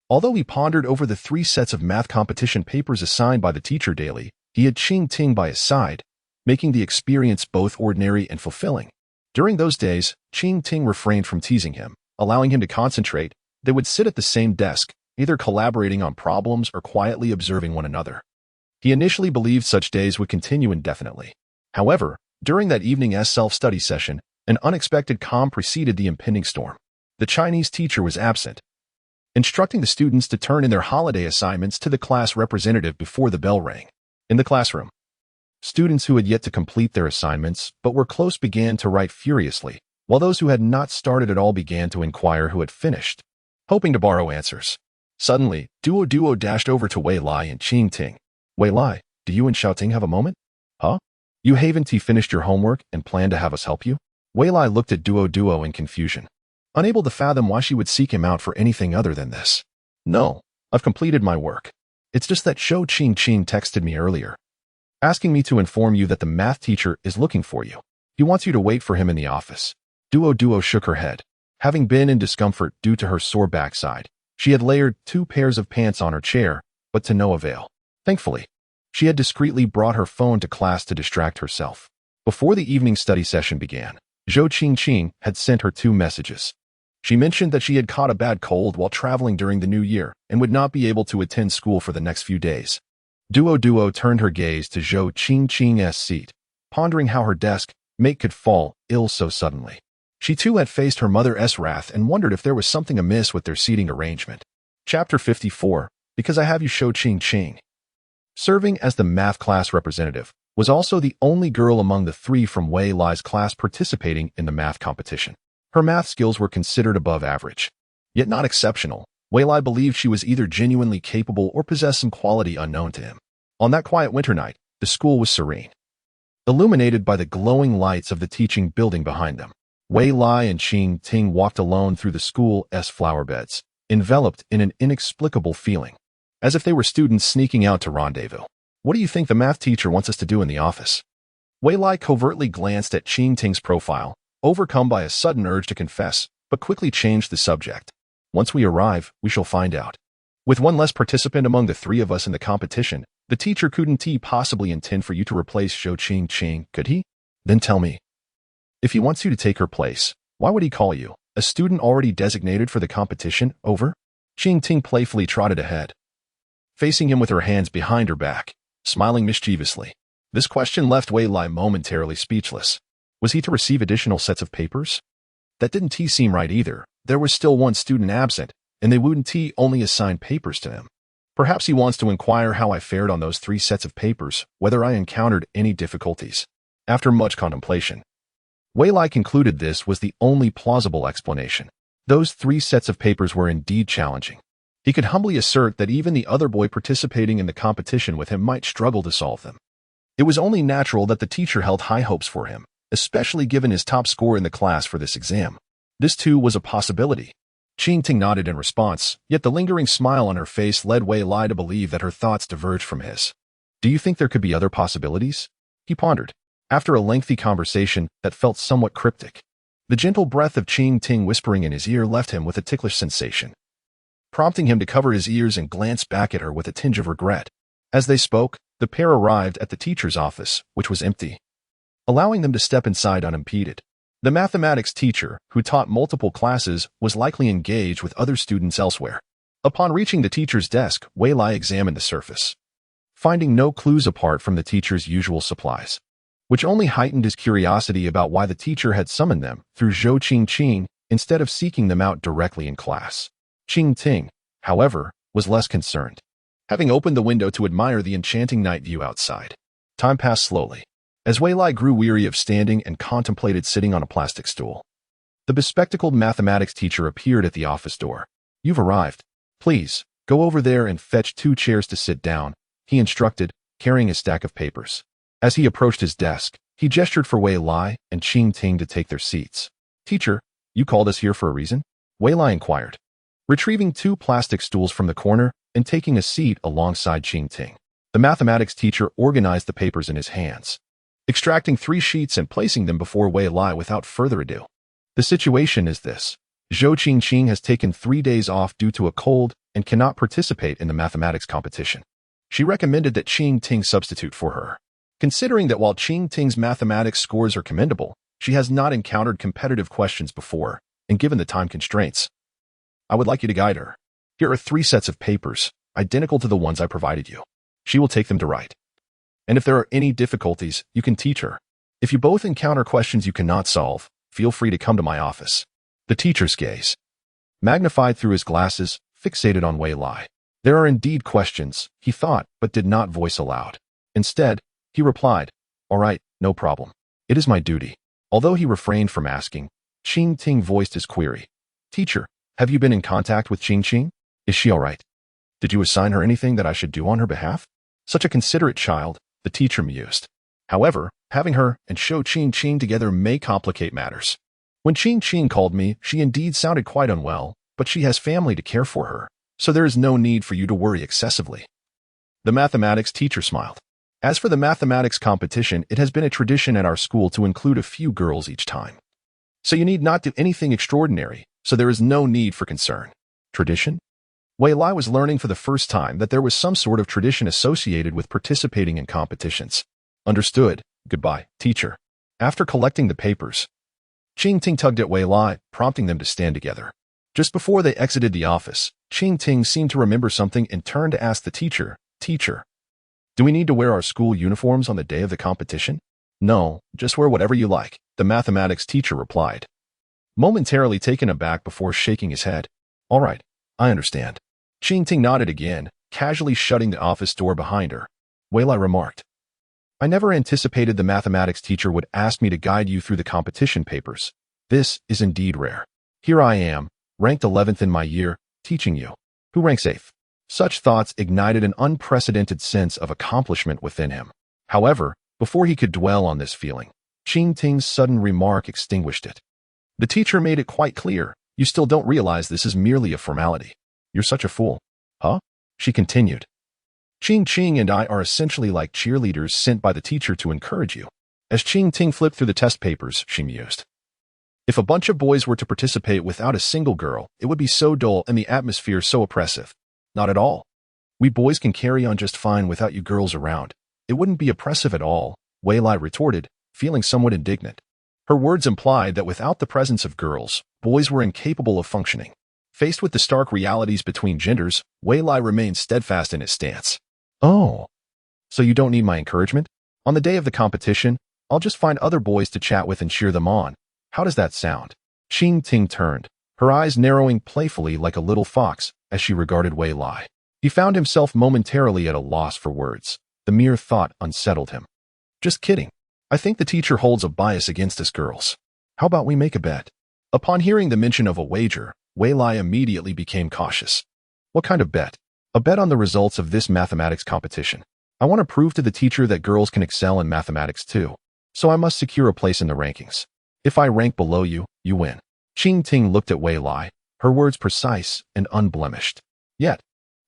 Although he pondered over the 3 sets of math competition papers assigned by the teacher daily, he had Ching Ting by his side, making the experience both ordinary and fulfilling. During those days, Ching Ting refrained from teasing him, allowing him to concentrate. They would sit at the same desk, either collaborating on problems or quietly observing one another. He initially believed such days would continue indefinitely. However, during that evening's self-study session, an unexpected calm preceded the impending storm. The Chinese teacher was absent, instructing the students to turn in their holiday assignments to the class representative before the bell rang. In the classroom, students who had yet to complete their assignments but were close began to write furiously, while those who had not started at all began to inquire who had finished, hoping to borrow answers. Suddenly, Duo dashed over to Wei Lai and Ching Ting. Wei Lai, do you and Xiao Ting have a moment? Huh? You haven't finished your homework and plan to have us help you? Wei Lai looked at Duo in confusion, unable to fathom why she would seek him out for anything other than this. No, I've completed my work. It's just that Shou Ching texted me earlier, asking me to inform you that the math teacher is looking for you. He wants you to wait for him in the office. Duo shook her head. Having been in discomfort due to her sore backside, she had layered 2 pairs of pants on her chair, but to no avail. Thankfully, she had discreetly brought her phone to class to distract herself. Before the evening study session began, Zhou Qingqing had sent her 2 messages. She mentioned that she had caught a bad cold while traveling during the new year and would not be able to attend school for the next few days. Duo turned her gaze to Zhou Qingqing's seat, pondering how her desk mate could fall ill so suddenly. She too had faced her mother's wrath and wondered if there was something amiss with their seating arrangement. Chapter 54, Because I Have You, Shou Qingqing. Serving as the math class representative, was also the only girl among the three from Wei Lai's class participating in the math competition. Her math skills were considered above average, yet not exceptional. Wei Lai believed she was either genuinely capable or possessed some quality unknown to him. On that quiet winter night, the school was serene, illuminated by the glowing lights of the teaching building behind them. Wei Lai and Qing Ting walked alone through the school's flower beds, enveloped in an inexplicable feeling, as if they were students sneaking out to rendezvous. What do you think the math teacher wants us to do in the office? Wei Lai covertly glanced at Qing Ting's profile, overcome by a sudden urge to confess, but quickly changed the subject. Once we arrive, we shall find out. With one less participant among the three of us in the competition, the teacher couldn't possibly intend for you to replace Zhou Qing, could he? Then tell me. If he wants you to take her place, why would he call you, a student already designated for the competition, over? Qing Ting playfully trotted ahead, facing him with her hands behind her back, smiling mischievously. This question left Wei Lai momentarily speechless. Was he to receive additional sets of papers? That didn't seem right either. There was still one student absent, and they wouldn't only assign papers to him. Perhaps he wants to inquire how I fared on those 3 sets of papers, whether I encountered any difficulties. After much contemplation, Wei Lai concluded this was the only plausible explanation. Those 3 sets of papers were indeed challenging. He could humbly assert that even the other boy participating in the competition with him might struggle to solve them. It was only natural that the teacher held high hopes for him, especially given his top score in the class for this exam. This too was a possibility. Qing Ting nodded in response, yet the lingering smile on her face led Wei Lai to believe that her thoughts diverged from his. Do you think there could be other possibilities? He pondered, after a lengthy conversation that felt somewhat cryptic. The gentle breath of Qing Ting whispering in his ear left him with a ticklish sensation, prompting him to cover his ears and glance back at her with a tinge of regret. As they spoke, the pair arrived at the teacher's office, which was empty, allowing them to step inside unimpeded. The mathematics teacher, who taught multiple classes, was likely engaged with other students elsewhere. Upon reaching the teacher's desk, Wei Lai examined the surface, finding no clues apart from the teacher's usual supplies, which only heightened his curiosity about why the teacher had summoned them through Zhou Qing instead of seeking them out directly in class. Qing Ting, however, was less concerned, having opened the window to admire the enchanting night view outside. Time passed slowly, as Wei Lai grew weary of standing and contemplated sitting on a plastic stool. The bespectacled mathematics teacher appeared at the office door. You've arrived. Please, go over there and fetch 2 chairs to sit down, he instructed, carrying a stack of papers. As he approached his desk, he gestured for Wei Lai and Qing Ting to take their seats. Teacher, you called us here for a reason? Wei Lai inquired, retrieving 2 plastic stools from the corner and taking a seat alongside Qing Ting. The mathematics teacher organized the papers in his hands, extracting 3 sheets and placing them before Wei Lai without further ado. The situation is this. Zhou Qing has taken 3 days off due to a cold and cannot participate in the mathematics competition. She recommended that Qing Ting substitute for her. Considering that while Qing Ting's mathematics scores are commendable, she has not encountered competitive questions before, and given the time constraints, I would like you to guide her. Here are 3 sets of papers, identical to the ones I provided you. She will take them to write. And if there are any difficulties, you can teach her. If you both encounter questions you cannot solve, feel free to come to my office. The teacher's gaze, magnified through his glasses, fixated on Wei Lai. There are indeed questions, he thought, but did not voice aloud. Instead, he replied, all right, no problem. It is my duty. Although he refrained from asking, Qing Ting voiced his query. Teacher, have you been in contact with Qing? Is she all right? Did you assign her anything that I should do on her behalf? Such a considerate child, the teacher mused. However, having her and Zhou Qing together may complicate matters. When Qing called me, she indeed sounded quite unwell, but she has family to care for her, so there is no need for you to worry excessively. The mathematics teacher smiled. As for the mathematics competition, it has been a tradition at our school to include a few girls each time. So you need not do anything extraordinary, so there is no need for concern. Tradition? Wei Lai was learning for the first time that there was some sort of tradition associated with participating in competitions. Understood. Goodbye, teacher. After collecting the papers, Qing Ting tugged at Wei Lai, prompting them to stand together. Just before they exited the office, Qing Ting seemed to remember something and turned to ask the teacher, Teacher, do we need to wear our school uniforms on the day of the competition? No, just wear whatever you like, the mathematics teacher replied, momentarily taken aback before shaking his head. All right, I understand. Qing Ting nodded again, casually shutting the office door behind her. Weilai remarked. I never anticipated the mathematics teacher would ask me to guide you through the competition papers. This is indeed rare. Here I am, ranked 11th in my year, teaching you. Who ranks 8th? Such thoughts ignited an unprecedented sense of accomplishment within him. However, before he could dwell on this feeling, Qing Ting's sudden remark extinguished it. The teacher made it quite clear, you still don't realize this is merely a formality. You're such a fool. Huh? She continued. Qing and I are essentially like cheerleaders sent by the teacher to encourage you. As Qing Ting flipped through the test papers, she mused. If a bunch of boys were to participate without a single girl, it would be so dull and the atmosphere so oppressive. Not at all. We boys can carry on just fine without you girls around. It wouldn't be oppressive at all, Weilai retorted, feeling somewhat indignant. Her words implied that without the presence of girls, boys were incapable of functioning. Faced with the stark realities between genders, Weilai remained steadfast in his stance. Oh, so you don't need my encouragement? On the day of the competition, I'll just find other boys to chat with and cheer them on. How does that sound? Qing Ting turned, her eyes narrowing playfully like a little fox as she regarded Weilai. He found himself momentarily at a loss for words. The mere thought unsettled him. Just kidding. I think the teacher holds a bias against us girls. How about we make a bet? Upon hearing the mention of a wager, Weilai immediately became cautious. What kind of bet? A bet on the results of this mathematics competition. I want to prove to the teacher that girls can excel in mathematics too. So I must secure a place in the rankings. If I rank below you, you win. Qing Ting looked at Weilai, her words precise and unblemished. Yet,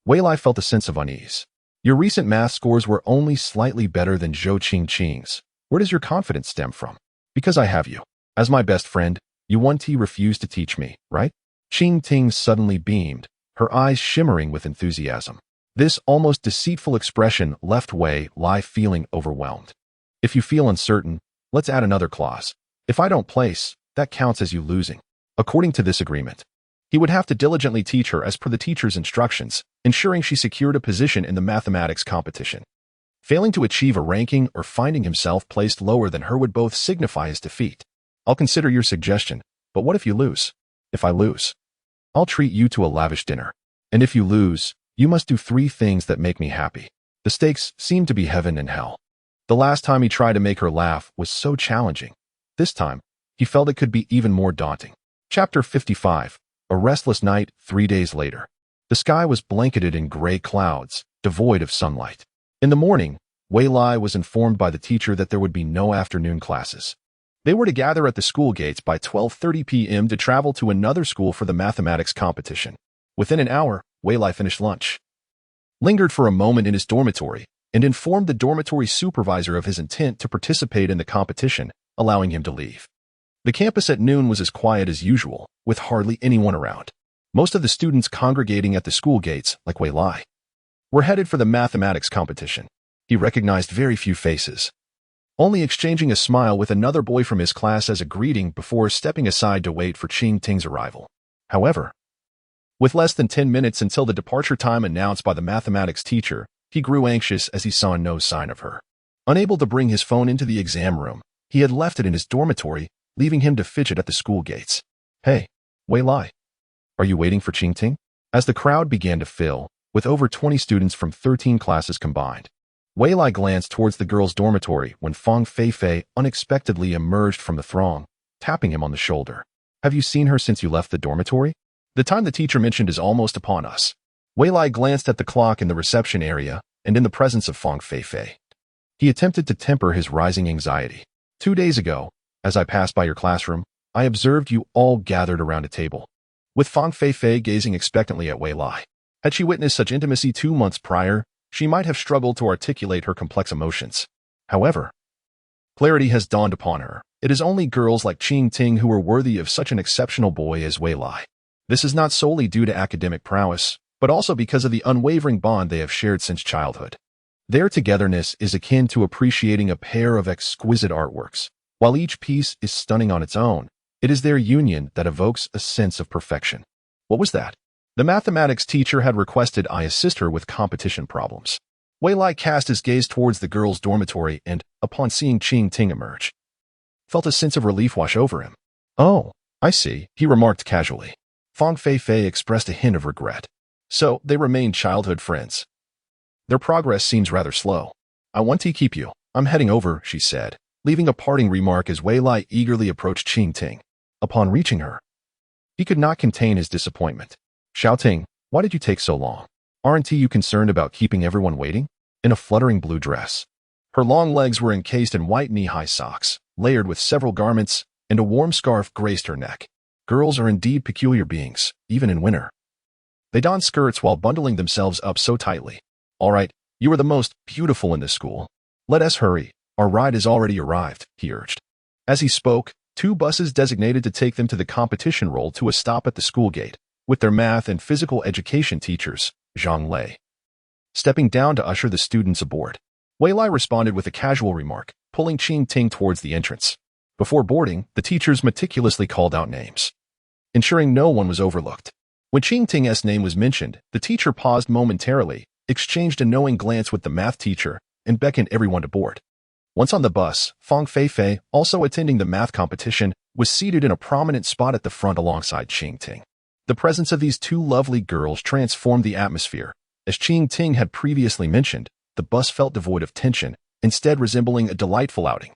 Weilai felt a sense of unease. Your recent math scores were only slightly better than Zhou Qing's. Where does your confidence stem from? Because I have you. As my best friend, you refused to teach me, right? Qing Ting suddenly beamed, her eyes shimmering with enthusiasm. This almost deceitful expression left Weilai feeling overwhelmed. If you feel uncertain, let's add another clause. If I don't place, that counts as you losing. According to this agreement, he would have to diligently teach her as per the teacher's instructions, ensuring she secured a position in the mathematics competition. Failing to achieve a ranking or finding himself placed lower than her would both signify his defeat. I'll consider your suggestion, but what if you lose? If I lose, I'll treat you to a lavish dinner. And if you lose, you must do 3 things that make me happy. The stakes seem to be heaven and hell. The last time he tried to make her laugh was so challenging. This time, he felt it could be even more daunting. Chapter 55. A restless night 3 days later. The sky was blanketed in gray clouds, devoid of sunlight. In the morning, Weilai was informed by the teacher that there would be no afternoon classes. They were to gather at the school gates by 12:30 p.m. to travel to another school for the mathematics competition. Within an hour, Weilai finished lunch, lingered for a moment in his dormitory, and informed the dormitory supervisor of his intent to participate in the competition, allowing him to leave. The campus at noon was as quiet as usual, with hardly anyone around. Most of the students congregating at the school gates, like Weilai, were headed for the mathematics competition. He recognized very few faces, only exchanging a smile with another boy from his class as a greeting before stepping aside to wait for Qing Ting's arrival. However, with less than 10 minutes until the departure time announced by the mathematics teacher, he grew anxious as he saw no sign of her. Unable to bring his phone into the exam room, he had left it in his dormitory, leaving him to fidget at the school gates. Hey, Weilai, are you waiting for Qing Ting? As the crowd began to fill, with over 20 students from 13 classes combined, Weilai glanced towards the girls' dormitory when Fang Feifei unexpectedly emerged from the throng, tapping him on the shoulder. Have you seen her since you left the dormitory? The time the teacher mentioned is almost upon us. Weilai glanced at the clock in the reception area and in the presence of Fang Feifei. He attempted to temper his rising anxiety. 2 days ago, as I passed by your classroom, I observed you all gathered around a table, with Fang Feifei gazing expectantly at Weilai. Had she witnessed such intimacy 2 months prior, she might have struggled to articulate her complex emotions. However, clarity has dawned upon her. It is only girls like Qing Ting who are worthy of such an exceptional boy as Weilai. This is not solely due to academic prowess, but also because of the unwavering bond they have shared since childhood. Their togetherness is akin to appreciating a pair of exquisite artworks. While each piece is stunning on its own, it is their union that evokes a sense of perfection. What was that? The mathematics teacher had requested I assist her with competition problems. Weilai cast his gaze towards the girls' dormitory and, upon seeing Qing Ting emerge, felt a sense of relief wash over him. Oh, I see, he remarked casually. Fang Feifei expressed a hint of regret. So, they remained childhood friends. Their progress seems rather slow. I want to keep you. I'm heading over, she said, leaving a parting remark as Wei Lai eagerly approached Qing Ting. Upon reaching her, he could not contain his disappointment. Shouting, why did you take so long? Aren't you concerned about keeping everyone waiting? In a fluttering blue dress. Her long legs were encased in white knee-high socks, layered with several garments, and a warm scarf graced her neck. Girls are indeed peculiar beings, even in winter. They don skirts while bundling themselves up so tightly. All right, you are the most beautiful in this school. Let us hurry. Our ride has already arrived, he urged. As he spoke, 2 buses designated to take them to the competition rolled to a stop at the school gate, with their math and physical education teachers, Zhang Lei, stepping down to usher the students aboard. Wei Lai responded with a casual remark, pulling Qing Ting towards the entrance. Before boarding, the teachers meticulously called out names, ensuring no one was overlooked. When Qing Ting's name was mentioned, the teacher paused momentarily, exchanged a knowing glance with the math teacher, and beckoned everyone to board. Once on the bus, Fang Feifei, also attending the math competition, was seated in a prominent spot at the front alongside Qing Ting. The presence of these 2 lovely girls transformed the atmosphere. As Qing Ting had previously mentioned, the bus felt devoid of tension, instead resembling a delightful outing.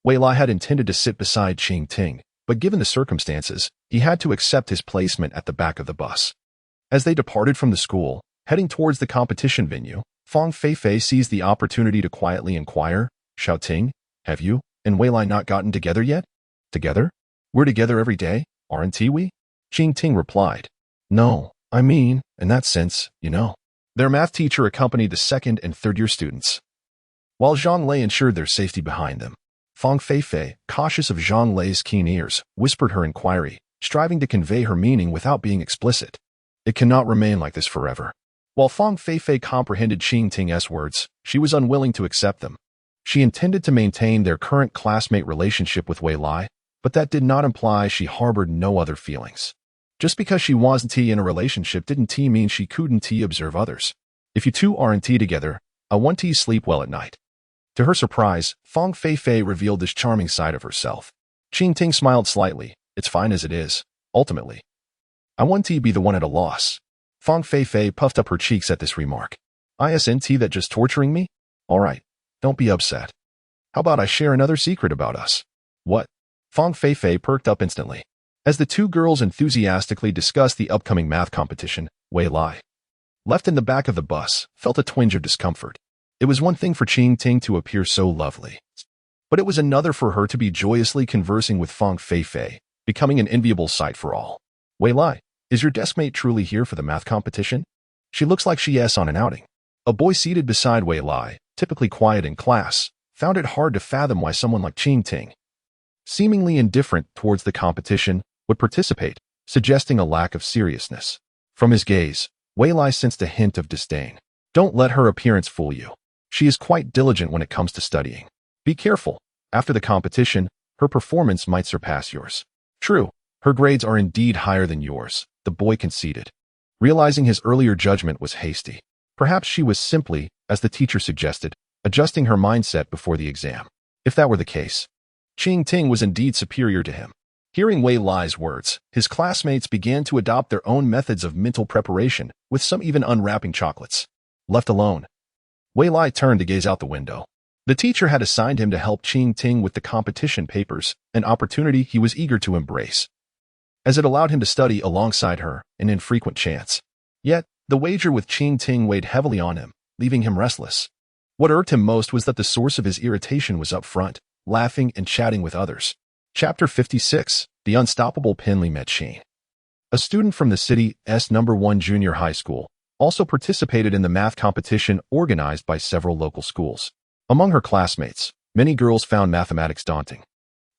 Wei Lai had intended to sit beside Qing Ting, but given the circumstances, he had to accept his placement at the back of the bus. As they departed from the school, heading towards the competition venue, Fang Feifei seized the opportunity to quietly inquire, Xiao Ting, have you and Wei Lai not gotten together yet? Together? We're together every day, aren't we? Qing Ting replied. No, I mean, in that sense, you know. Their math teacher accompanied the 2nd and 3rd year students, while Zhang Lei ensured their safety behind them. Fang Feifei, cautious of Zhang Lei's keen ears, whispered her inquiry, striving to convey her meaning without being explicit. It cannot remain like this forever. While Fang Feifei comprehended Qing Ting's words, she was unwilling to accept them. She intended to maintain their current classmate relationship with Wei Lai, but that did not imply she harbored no other feelings. Just because she wasn't in a relationship didn't mean she couldn't observe others. If you 2 aren't together, I want to sleep well at night. To her surprise, Fang Feifei revealed this charming side of herself. Qing Ting smiled slightly. It's fine as it is, ultimately. I want to be the one at a loss. Fang Feifei puffed up her cheeks at this remark. Isn't that just torturing me? All right, don't be upset. How about I share another secret about us? What? Fang Feifei perked up instantly. As the 2 girls enthusiastically discussed the upcoming math competition, Wei Lai, left in the back of the bus, felt a twinge of discomfort. It was one thing for Qing Ting to appear so lovely, but it was another for her to be joyously conversing with Fang Feifei, becoming an enviable sight for all. Wei Lai, is your deskmate truly here for the math competition? She looks like she's on an outing. A boy seated beside Wei Lai, typically quiet in class, found it hard to fathom why someone like Qing Ting, seemingly indifferent towards the competition, would participate, suggesting a lack of seriousness. From his gaze, Wei Lai sensed a hint of disdain. Don't let her appearance fool you. She is quite diligent when it comes to studying. Be careful. After the competition, her performance might surpass yours. True, her grades are indeed higher than yours, the boy conceded, realizing his earlier judgment was hasty. Perhaps she was simply, as the teacher suggested, adjusting her mindset before the exam. If that were the case, Qing Ting was indeed superior to him. Hearing Wei Lai's words, his classmates began to adopt their own methods of mental preparation, with some even unwrapping chocolates. Left alone, Wei Lai turned to gaze out the window. The teacher had assigned him to help Qing Ting with the competition papers, an opportunity he was eager to embrace, as it allowed him to study alongside her, an infrequent chance. Yet, the wager with Qing Ting weighed heavily on him, leaving him restless. What irked him most was that the source of his irritation was up front, laughing and chatting with others. Chapter 56, The Unstoppable Penley Machine. A student from the city's #1 junior high school also participated in the math competition organized by several local schools. Among her classmates, many girls found mathematics daunting.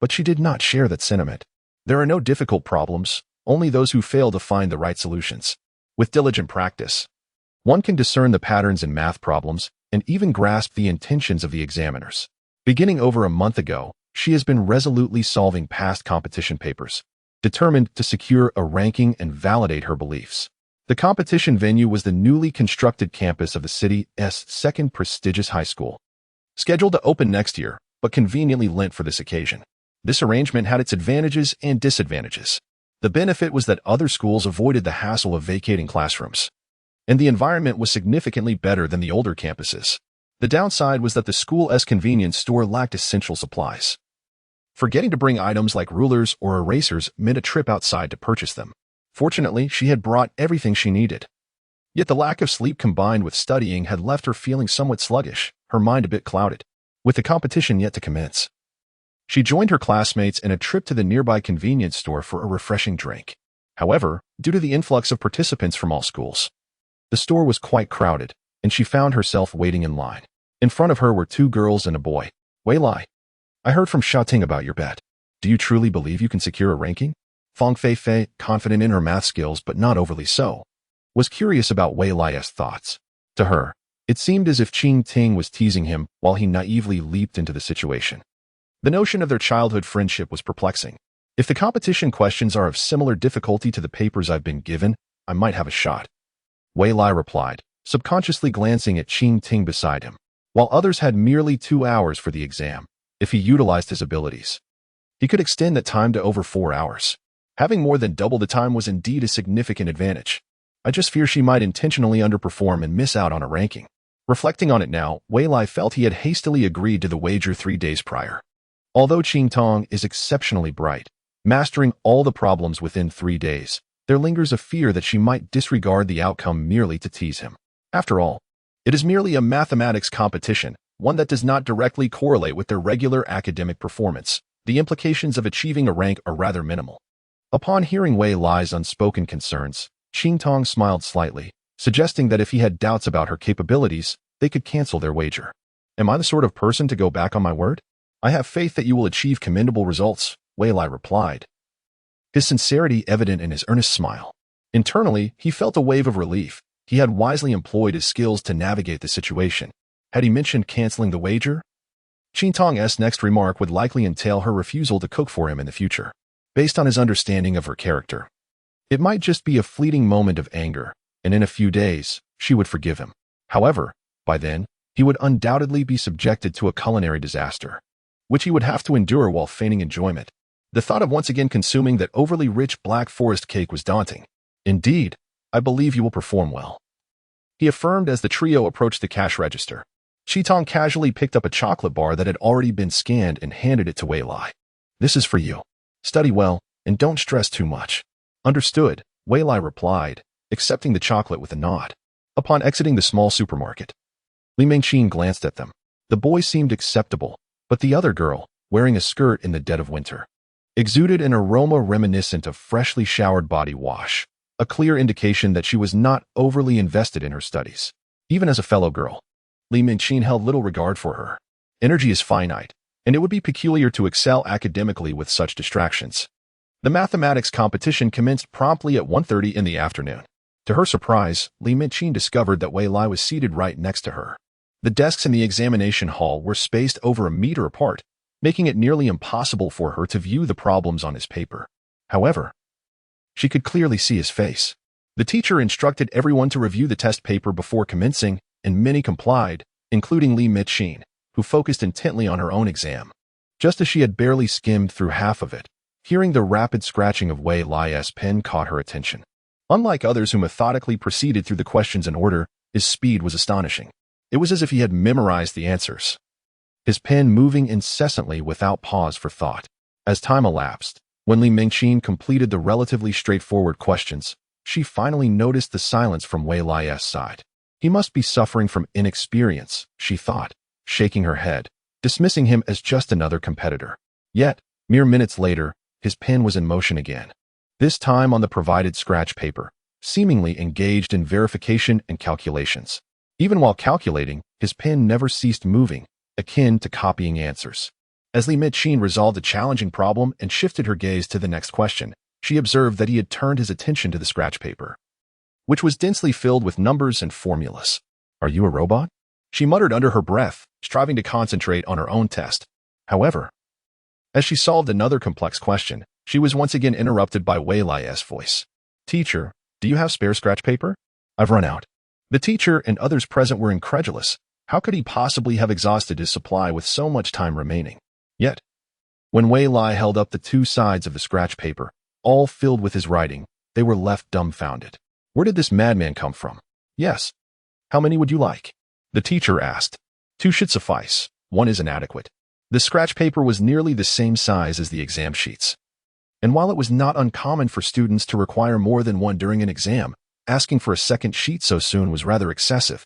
But she did not share that sentiment. There are no difficult problems, only those who fail to find the right solutions. With diligent practice, one can discern the patterns in math problems and even grasp the intentions of the examiners. Beginning over a month ago, she has been resolutely solving past competition papers, determined to secure a ranking and validate her beliefs. The competition venue was the newly constructed campus of the city's second prestigious high school, scheduled to open next year, but conveniently lent for this occasion. This arrangement had its advantages and disadvantages. The benefit was that other schools avoided the hassle of vacating classrooms, and the environment was significantly better than the older campuses. The downside was that the school's convenience store lacked essential supplies. Forgetting to bring items like rulers or erasers meant a trip outside to purchase them. Fortunately, she had brought everything she needed. Yet the lack of sleep combined with studying had left her feeling somewhat sluggish, her mind a bit clouded, with the competition yet to commence. She joined her classmates in a trip to the nearby convenience store for a refreshing drink. However, due to the influx of participants from all schools, the store was quite crowded, and she found herself waiting in line. In front of her were two girls and a boy. Wei Lai, I heard from Xiaoting about your bet. Do you truly believe you can secure a ranking? Fang Feifei, confident in her math skills but not overly so, was curious about Wei Lai's thoughts. To her, it seemed as if Qing Ting was teasing him while he naively leaped into the situation. The notion of their childhood friendship was perplexing. If the competition questions are of similar difficulty to the papers I've been given, I might have a shot. Wei Lai replied, subconsciously glancing at Qing Ting beside him. While others had merely 2 hours for the exam, if he utilized his abilities, he could extend that time to over 4 hours. Having more than double the time was indeed a significant advantage. I just fear she might intentionally underperform and miss out on a ranking. Reflecting on it now, Wei Lai felt he had hastily agreed to the wager 3 days prior. Although Qing Tong is exceptionally bright, mastering all the problems within 3 days, there lingers a fear that she might disregard the outcome merely to tease him. After all, it is merely a mathematics competition, one that does not directly correlate with their regular academic performance. The implications of achieving a rank are rather minimal. Upon hearing Wei Lai's unspoken concerns, Qing Tong smiled slightly, suggesting that if he had doubts about her capabilities, they could cancel their wager. Am I the sort of person to go back on my word? I have faith that you will achieve commendable results, Wei Lai replied, his sincerity evident in his earnest smile. Internally, he felt a wave of relief. He had wisely employed his skills to navigate the situation. Had he mentioned canceling the wager? Qing Tong's next remark would likely entail her refusal to cook for him in the future. Based on his understanding of her character, it might just be a fleeting moment of anger, and in a few days, she would forgive him. However, by then, he would undoubtedly be subjected to a culinary disaster, which he would have to endure while feigning enjoyment. The thought of once again consuming that overly rich black forest cake was daunting. Indeed, I believe you will perform well, he affirmed as the trio approached the cash register. Qitong casually picked up a chocolate bar that had already been scanned and handed it to Wei Lai. This is for you. Study well, and don't stress too much. Understood, Wei Lai replied, accepting the chocolate with a nod. Upon exiting the small supermarket, Li Mingqin glanced at them. The boy seemed acceptable, but the other girl, wearing a skirt in the dead of winter, exuded an aroma reminiscent of freshly showered body wash, a clear indication that she was not overly invested in her studies. Even as a fellow girl, Li Mingqin held little regard for her. Energy is finite, and it would be peculiar to excel academically with such distractions. The mathematics competition commenced promptly at 1:30 in the afternoon. To her surprise, Li Mingqin discovered that Wei Lai was seated right next to her. The desks in the examination hall were spaced over a meter apart, making it nearly impossible for her to view the problems on his paper. However, she could clearly see his face. The teacher instructed everyone to review the test paper before commencing, and many complied, including Li Mingqin, who focused intently on her own exam. Just as she had barely skimmed through half of it, hearing the rapid scratching of Wei Lai's pen caught her attention. Unlike others who methodically proceeded through the questions in order, his speed was astonishing. It was as if he had memorized the answers, his pen moving incessantly without pause for thought. As time elapsed, when Li Mingqin completed the relatively straightforward questions, she finally noticed the silence from Wei Lai's side. He must be suffering from inexperience, she thought, shaking her head, dismissing him as just another competitor. Yet, mere minutes later, his pen was in motion again, this time on the provided scratch paper, seemingly engaged in verification and calculations. Even while calculating, his pen never ceased moving, akin to copying answers. As Li Mingqin resolved a challenging problem and shifted her gaze to the next question, she observed that he had turned his attention to the scratch paper, which was densely filled with numbers and formulas. Are you a robot? She muttered under her breath, striving to concentrate on her own test. However, as she solved another complex question, she was once again interrupted by Wei Lai's voice. Teacher, do you have spare scratch paper? I've run out. The teacher and others present were incredulous. How could he possibly have exhausted his supply with so much time remaining? Yet, when Wei Lai held up the two sides of the scratch paper, all filled with his writing, they were left dumbfounded. Where did this madman come from? Yes. How many would you like? The teacher asked. Two should suffice. One is inadequate. The scratch paper was nearly the same size as the exam sheets. And while it was not uncommon for students to require more than one during an exam, asking for a second sheet so soon was rather excessive.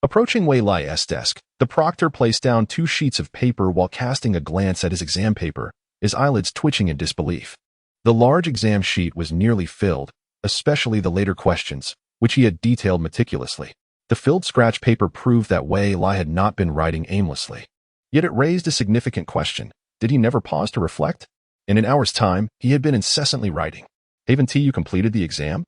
Approaching Wei Lai's desk, the proctor placed down 2 sheets of paper while casting a glance at his exam paper, his eyelids twitching in disbelief. The large exam sheet was nearly filled, especially the later questions, which he had detailed meticulously. The filled scratch paper proved that Wei Lai had not been writing aimlessly. Yet it raised a significant question. Did he never pause to reflect? In an hour's time, he had been incessantly writing. Haven't you completed the exam?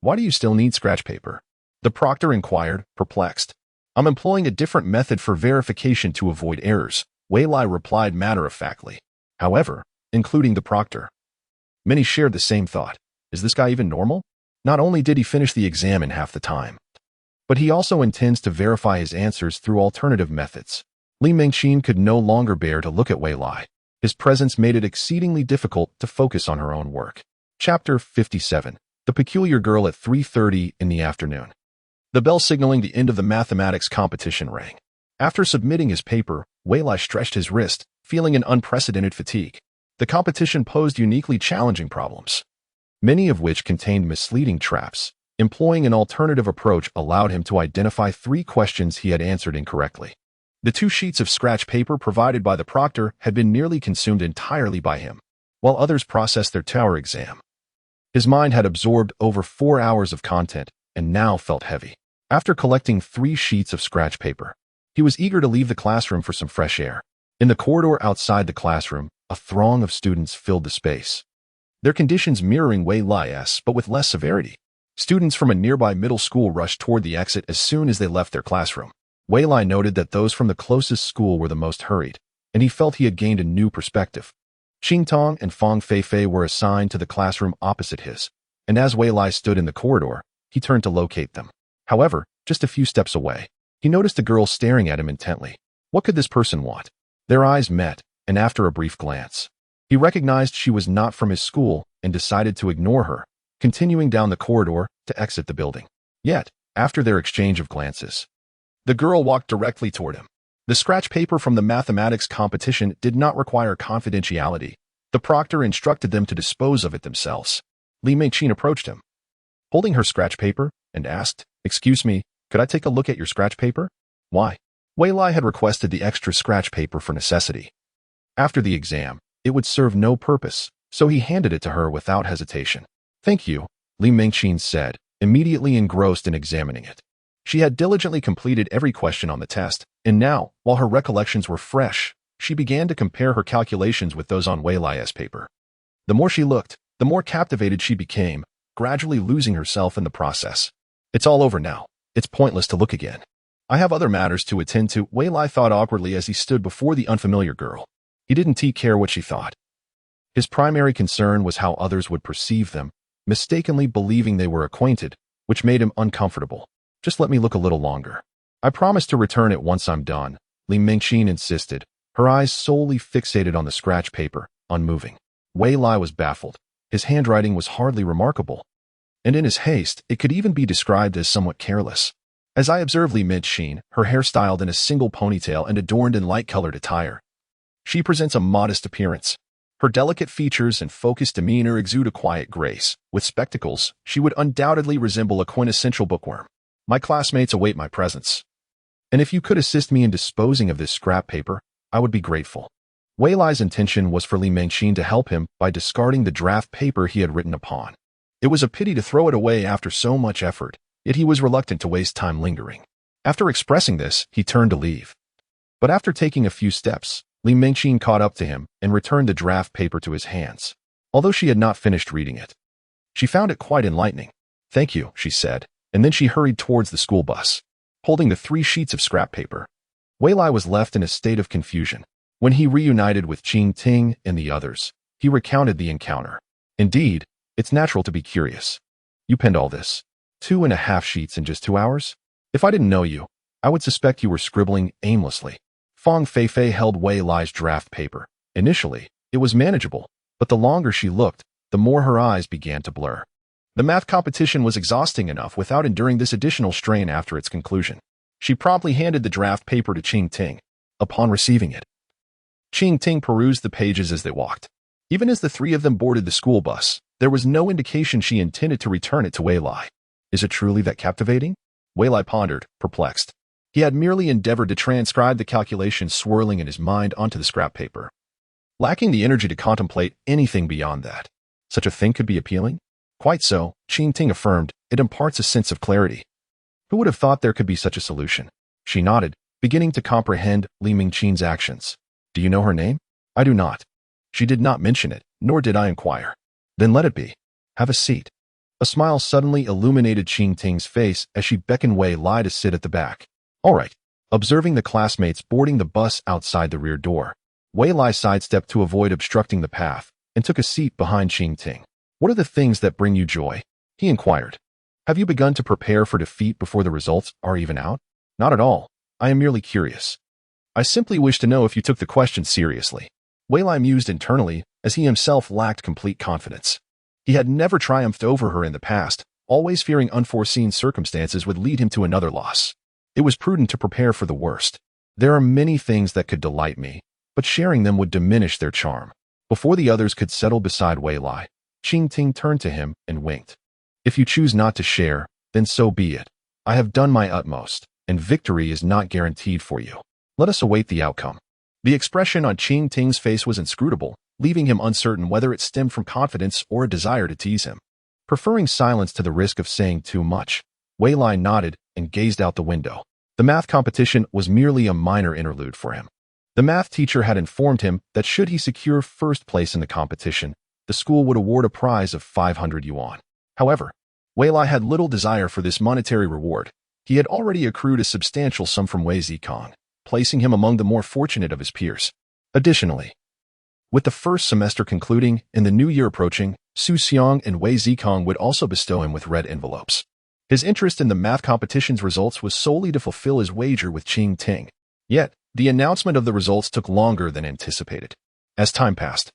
Why do you still need scratch paper? The proctor inquired, perplexed. I'm employing a different method for verification to avoid errors, Wei Lai replied matter-of-factly. However, including the proctor. Many shared the same thought. Is this guy even normal? Not only did he finish the exam in half the time, but he also intends to verify his answers through alternative methods. Li Mengqin could no longer bear to look at Wei Lai. His presence made it exceedingly difficult to focus on her own work. Chapter 57. The Peculiar Girl at 3:30 in the afternoon. The bell signaling the end of the mathematics competition rang. After submitting his paper, Wei Lai stretched his wrist, feeling an unprecedented fatigue. The competition posed uniquely challenging problems, many of which contained misleading traps. Employing an alternative approach allowed him to identify 3 questions he had answered incorrectly. The 2 sheets of scratch paper provided by the proctor had been nearly consumed entirely by him, while others processed their tower exam. His mind had absorbed over 4 hours of content and now felt heavy. After collecting 3 sheets of scratch paper, he was eager to leave the classroom for some fresh air. In the corridor outside the classroom, a throng of students filled the space. Their conditions mirroring Wei Lai's, but with less severity. Students from a nearby middle school rushed toward the exit as soon as they left their classroom. Wei Lai noted that those from the closest school were the most hurried, and he felt he had gained a new perspective. Qing Tong and Fang Feifei were assigned to the classroom opposite his, and as Wei Lai stood in the corridor, he turned to locate them. However, just a few steps away, he noticed a girl staring at him intently. What could this person want? Their eyes met, and after a brief glance, he recognized she was not from his school and decided to ignore her, continuing down the corridor to exit the building. Yet, after their exchange of glances, the girl walked directly toward him. The scratch paper from the mathematics competition did not require confidentiality. The proctor instructed them to dispose of it themselves. Li Mengqin approached him, holding her scratch paper, and asked, "Excuse me, could I take a look at your scratch paper?" Why? Wei Lai had requested the extra scratch paper for necessity. After the exam, it would serve no purpose, so he handed it to her without hesitation. "Thank you," Li Mengqin said, immediately engrossed in examining it. She had diligently completed every question on the test, and now, while her recollections were fresh, she began to compare her calculations with those on Wei Lai's paper. The more she looked, the more captivated she became, gradually losing herself in the process. It's all over now. It's pointless to look again. I have other matters to attend to, Wei Lai thought awkwardly as he stood before the unfamiliar girl. He didn't care what she thought. His primary concern was how others would perceive them, mistakenly believing they were acquainted, which made him uncomfortable. Just let me look a little longer. I promise to return it once I'm done, Li Mengqin insisted, her eyes solely fixated on the scratch paper, unmoving. Wei Lai was baffled. His handwriting was hardly remarkable, and in his haste, it could even be described as somewhat careless. As I observed Li Mengqin, her hair styled in a single ponytail and adorned in light-colored attire. She presents a modest appearance. Her delicate features and focused demeanor exude a quiet grace. With spectacles, she would undoubtedly resemble a quintessential bookworm. My classmates await my presence. And if you could assist me in disposing of this scrap paper, I would be grateful. Wei Lai's intention was for Li Mengqin to help him by discarding the draft paper he had written upon. It was a pity to throw it away after so much effort, yet he was reluctant to waste time lingering. After expressing this, he turned to leave. But after taking a few steps, Li Mengqin caught up to him and returned the draft paper to his hands, although she had not finished reading it. She found it quite enlightening. "Thank you," she said, and then she hurried towards the school bus, holding the 3 sheets of scrap paper. Wei Lai was left in a state of confusion. When he reunited with Qing Ting and the others, he recounted the encounter. Indeed, it's natural to be curious. You penned all this, 2.5 sheets in just 2 hours? If I didn't know you, I would suspect you were scribbling aimlessly. Fang Feifei held Wei Lai's draft paper. Initially, it was manageable, but the longer she looked, the more her eyes began to blur. The math competition was exhausting enough without enduring this additional strain after its conclusion. She promptly handed the draft paper to Qing Ting. Upon receiving it, Qing Ting perused the pages as they walked. Even as the three of them boarded the school bus, there was no indication she intended to return it to Wei Lai. Is it truly that captivating? Wei Lai pondered, perplexed. He had merely endeavored to transcribe the calculations swirling in his mind onto the scrap paper, lacking the energy to contemplate anything beyond that. Such a thing could be appealing? Quite so, Qing Ting affirmed. It imparts a sense of clarity. Who would have thought there could be such a solution? She nodded, beginning to comprehend Li Mingqin's actions. Do you know her name? I do not. She did not mention it, nor did I inquire. Then let it be. Have a seat. A smile suddenly illuminated Qing Ting's face as she beckoned Wei Lai to sit at the back. All right. Observing the classmates boarding the bus outside the rear door, Wei Lai sidestepped to avoid obstructing the path and took a seat behind Qing Ting. What are the things that bring you joy? He inquired. Have you begun to prepare for defeat before the results are even out? Not at all. I am merely curious. I simply wish to know if you took the question seriously. Wei Lai mused internally as he himself lacked complete confidence. He had never triumphed over her in the past, always fearing unforeseen circumstances would lead him to another loss. It was prudent to prepare for the worst. There are many things that could delight me, but sharing them would diminish their charm. Before the others could settle beside Wei Lai, Qing Ting turned to him and winked. If you choose not to share, then so be it. I have done my utmost, and victory is not guaranteed for you. Let us await the outcome. The expression on Qing Ting's face was inscrutable, leaving him uncertain whether it stemmed from confidence or a desire to tease him. Preferring silence to the risk of saying too much, Wei Lai nodded and gazed out the window. The math competition was merely a minor interlude for him. The math teacher had informed him that should he secure first place in the competition, the school would award a prize of 500 yuan. However, Wei Lai had little desire for this monetary reward. He had already accrued a substantial sum from Wei Zikong, placing him among the more fortunate of his peers. Additionally, with the first semester concluding and the new year approaching, Su Xiang and Wei Zikong would also bestow him with red envelopes. His interest in the math competition's results was solely to fulfill his wager with Qing Ting. Yet, the announcement of the results took longer than anticipated. As time passed,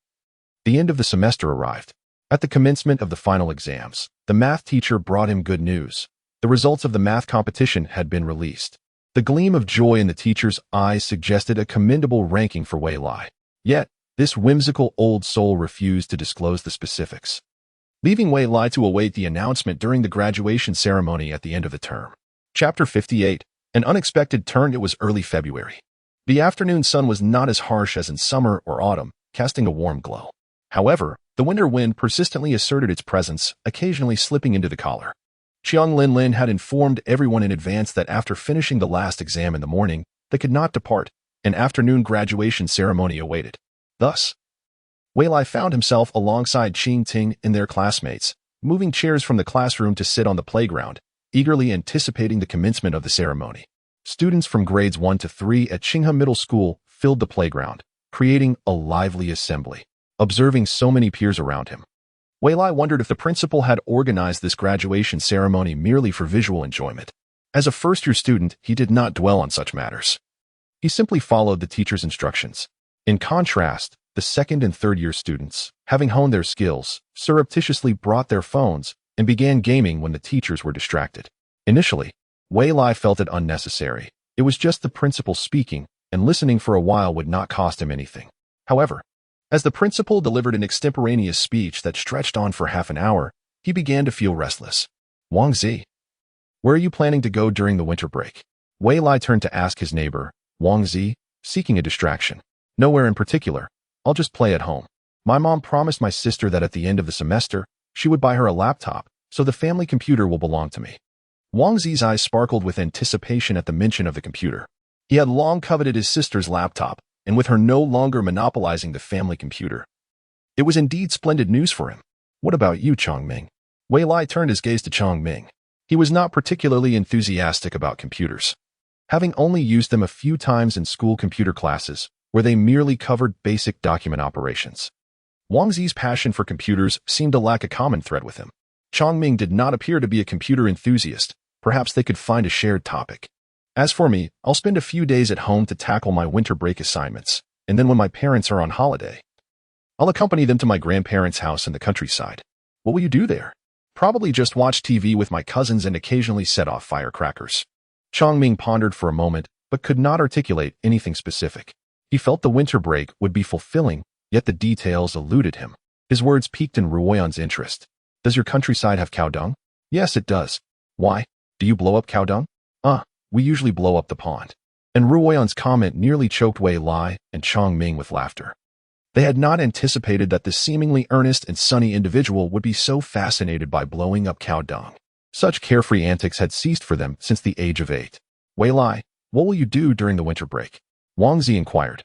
the end of the semester arrived. At the commencement of the final exams, the math teacher brought him good news. The results of the math competition had been released. The gleam of joy in the teacher's eyes suggested a commendable ranking for Wei Lai. Yet, this whimsical old soul refused to disclose the specifics, leaving Wei Lai to await the announcement during the graduation ceremony at the end of the term. Chapter 58. An unexpected turn. It was early February. The afternoon sun was not as harsh as in summer or autumn, casting a warm glow. However, the winter wind persistently asserted its presence, occasionally slipping into the collar. Qiang Linlin had informed everyone in advance that after finishing the last exam in the morning, they could not depart. An afternoon graduation ceremony awaited. Thus, Wei Lai found himself alongside Qing Ting and their classmates, moving chairs from the classroom to sit on the playground, eagerly anticipating the commencement of the ceremony. Students from grades 1 to 3 at Qinghe Middle School filled the playground, creating a lively assembly. Observing so many peers around him, Wei Lai wondered if the principal had organized this graduation ceremony merely for visual enjoyment. As a first-year student, he did not dwell on such matters. He simply followed the teacher's instructions. In contrast, the second and third-year students, having honed their skills, surreptitiously brought their phones and began gaming when the teachers were distracted. Initially, Wei Lai felt it unnecessary. It was just the principal speaking, and listening for a while would not cost him anything. However, as the principal delivered an extemporaneous speech that stretched on for half an hour, he began to feel restless. Wang Zi, where are you planning to go during the winter break? Wei Lai turned to ask his neighbor, Wang Zi, seeking a distraction. Nowhere in particular. I'll just play at home. My mom promised my sister that at the end of the semester, she would buy her a laptop, so the family computer will belong to me. Wang Zi's eyes sparkled with anticipation at the mention of the computer. He had long coveted his sister's laptop, and with her no longer monopolizing the family computer, it was indeed splendid news for him. What about you, Chongming? Wei Lai turned his gaze to Chongming. He was not particularly enthusiastic about computers, having only used them a few times in school computer classes, where they merely covered basic document operations. Wang Zi's passion for computers seemed to lack a common thread with him. Chongming did not appear to be a computer enthusiast. Perhaps they could find a shared topic. As for me, I'll spend a few days at home to tackle my winter break assignments, and then when my parents are on holiday, I'll accompany them to my grandparents' house in the countryside. What will you do there? Probably just watch TV with my cousins and occasionally set off firecrackers. Chongming pondered for a moment, but could not articulate anything specific. He felt the winter break would be fulfilling, yet the details eluded him. His words piqued in Ruoyan's interest. Does your countryside have cow dung? Yes, it does. Why? Do you blow up cow dung? We usually blow up the pond. And Ruoyan's comment nearly choked Wei Lai and Chongming with laughter. They had not anticipated that this seemingly earnest and sunny individual would be so fascinated by blowing up cow dung. Such carefree antics had ceased for them since the age of 8. Wei Lai, what will you do during the winter break? Wang Zi inquired.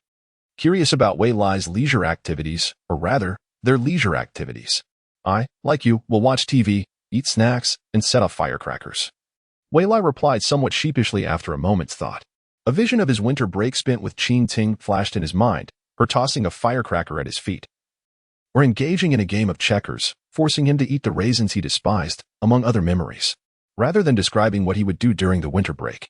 Curious about Wei Lai's leisure activities, or rather, their leisure activities. I, like you, will watch TV, eat snacks, and set off firecrackers. Wei Lai replied somewhat sheepishly after a moment's thought. A vision of his winter break spent with Qing Ting flashed in his mind, her tossing a firecracker at his feet, or engaging in a game of checkers, forcing him to eat the raisins he despised, among other memories. Rather than describing what he would do during the winter break,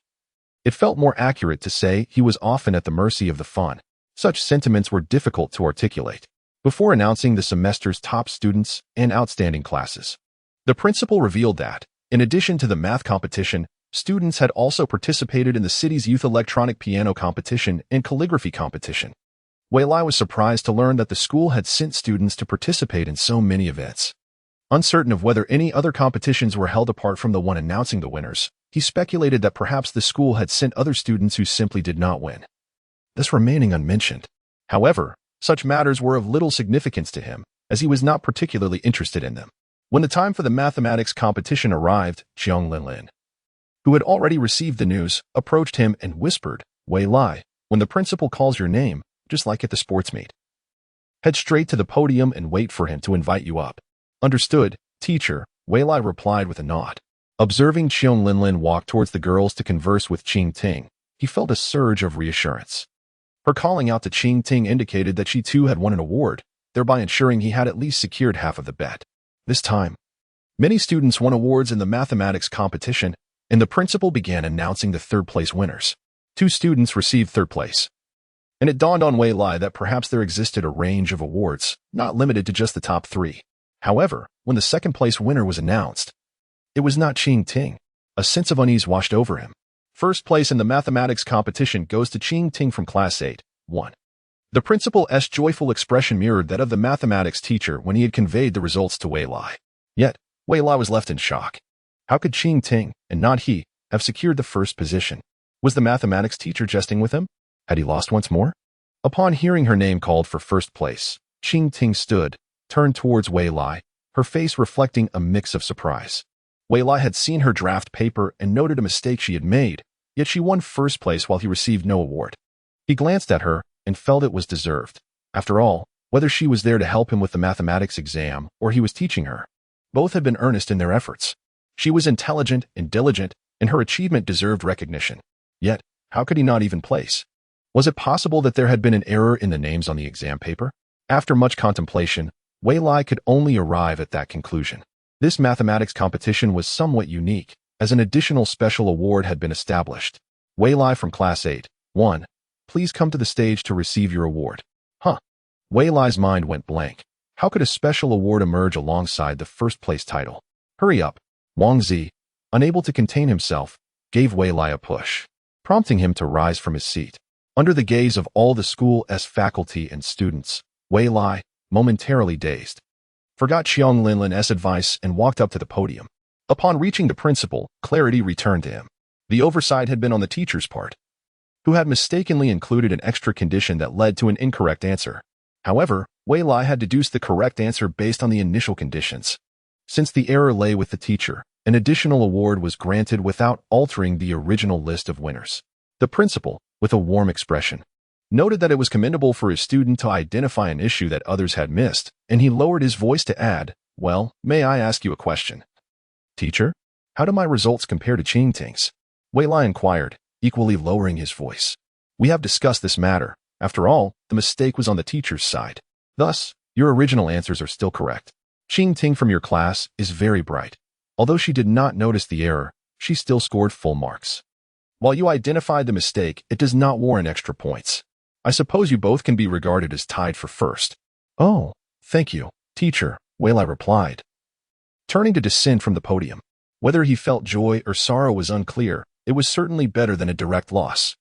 it felt more accurate to say he was often at the mercy of the fun. Such sentiments were difficult to articulate. Before announcing the semester's top students and outstanding classes, the principal revealed that, in addition to the math competition, students had also participated in the city's youth electronic piano competition and calligraphy competition. Wei Lai was surprised to learn that the school had sent students to participate in so many events. Uncertain of whether any other competitions were held apart from the one announcing the winners, he speculated that perhaps the school had sent other students who simply did not win, thus remaining unmentioned. However, such matters were of little significance to him, as he was not particularly interested in them. When the time for the mathematics competition arrived, Jiang Linlin, who had already received the news, approached him and whispered, Wei Lai, when the principal calls your name, just like at the sports meet, head straight to the podium and wait for him to invite you up. Understood, teacher, Wei Lai replied with a nod. Observing Jiang Linlin walk towards the girls to converse with Qing Ting, he felt a surge of reassurance. Her calling out to Qing Ting indicated that she too had won an award, thereby ensuring he had at least secured half of the bet. This time, many students won awards in the mathematics competition, and the principal began announcing the third-place winners. 2 students received third place, and it dawned on Wei Lai that perhaps there existed a range of awards, not limited to just the top 3. However, when the second-place winner was announced, it was not Qing Ting. A sense of unease washed over him. First place in the mathematics competition goes to Qing Ting from Class 8, 1. The principal's joyful expression mirrored that of the mathematics teacher when he had conveyed the results to Wei Lai. Yet, Wei Lai was left in shock. How could Qing Ting, and not he, have secured the first position? Was the mathematics teacher jesting with him? Had he lost once more? Upon hearing her name called for first place, Qing Ting stood, turned towards Wei Lai, her face reflecting a mix of surprise. Wei Lai had seen her draft paper and noted a mistake she had made, yet she won first place while he received no award. He glanced at her and felt it was deserved. After all, whether she was there to help him with the mathematics exam or he was teaching her, both had been earnest in their efforts. She was intelligent and diligent, and her achievement deserved recognition. Yet, how could he not even place? Was it possible that there had been an error in the names on the exam paper? After much contemplation, Wei Lai could only arrive at that conclusion. This mathematics competition was somewhat unique, as an additional special award had been established. Wei Lai from Class 8, 1. Please come to the stage to receive your award. Wei Lai's mind went blank. How could a special award emerge alongside the first-place title? Hurry up. Wang Zi, unable to contain himself, gave Wei Lai a push, prompting him to rise from his seat. Under the gaze of all the school's faculty and students, Wei Lai, momentarily dazed, forgot Jiang Linlin's advice and walked up to the podium. Upon reaching the principal, clarity returned to him. The oversight had been on the teacher's part, who had mistakenly included an extra condition that led to an incorrect answer. However, Wei Lai had deduced the correct answer based on the initial conditions. Since the error lay with the teacher, an additional award was granted without altering the original list of winners. The principal, with a warm expression, noted that it was commendable for his student to identify an issue that others had missed, and he lowered his voice to add, Well, may I ask you a question? Teacher, how do my results compare to Qing Ting's? Wei Lai inquired, equally lowering his voice. We have discussed this matter. After all, the mistake was on the teacher's side. Thus, your original answers are still correct. Qing Ting from your class is very bright. Although she did not notice the error, she still scored full marks. While you identified the mistake, it does not warrant extra points. I suppose you both can be regarded as tied for first. Oh, thank you, teacher, Wei Lai replied, turning to descend from the podium. Whether he felt joy or sorrow was unclear, it was certainly better than a direct loss.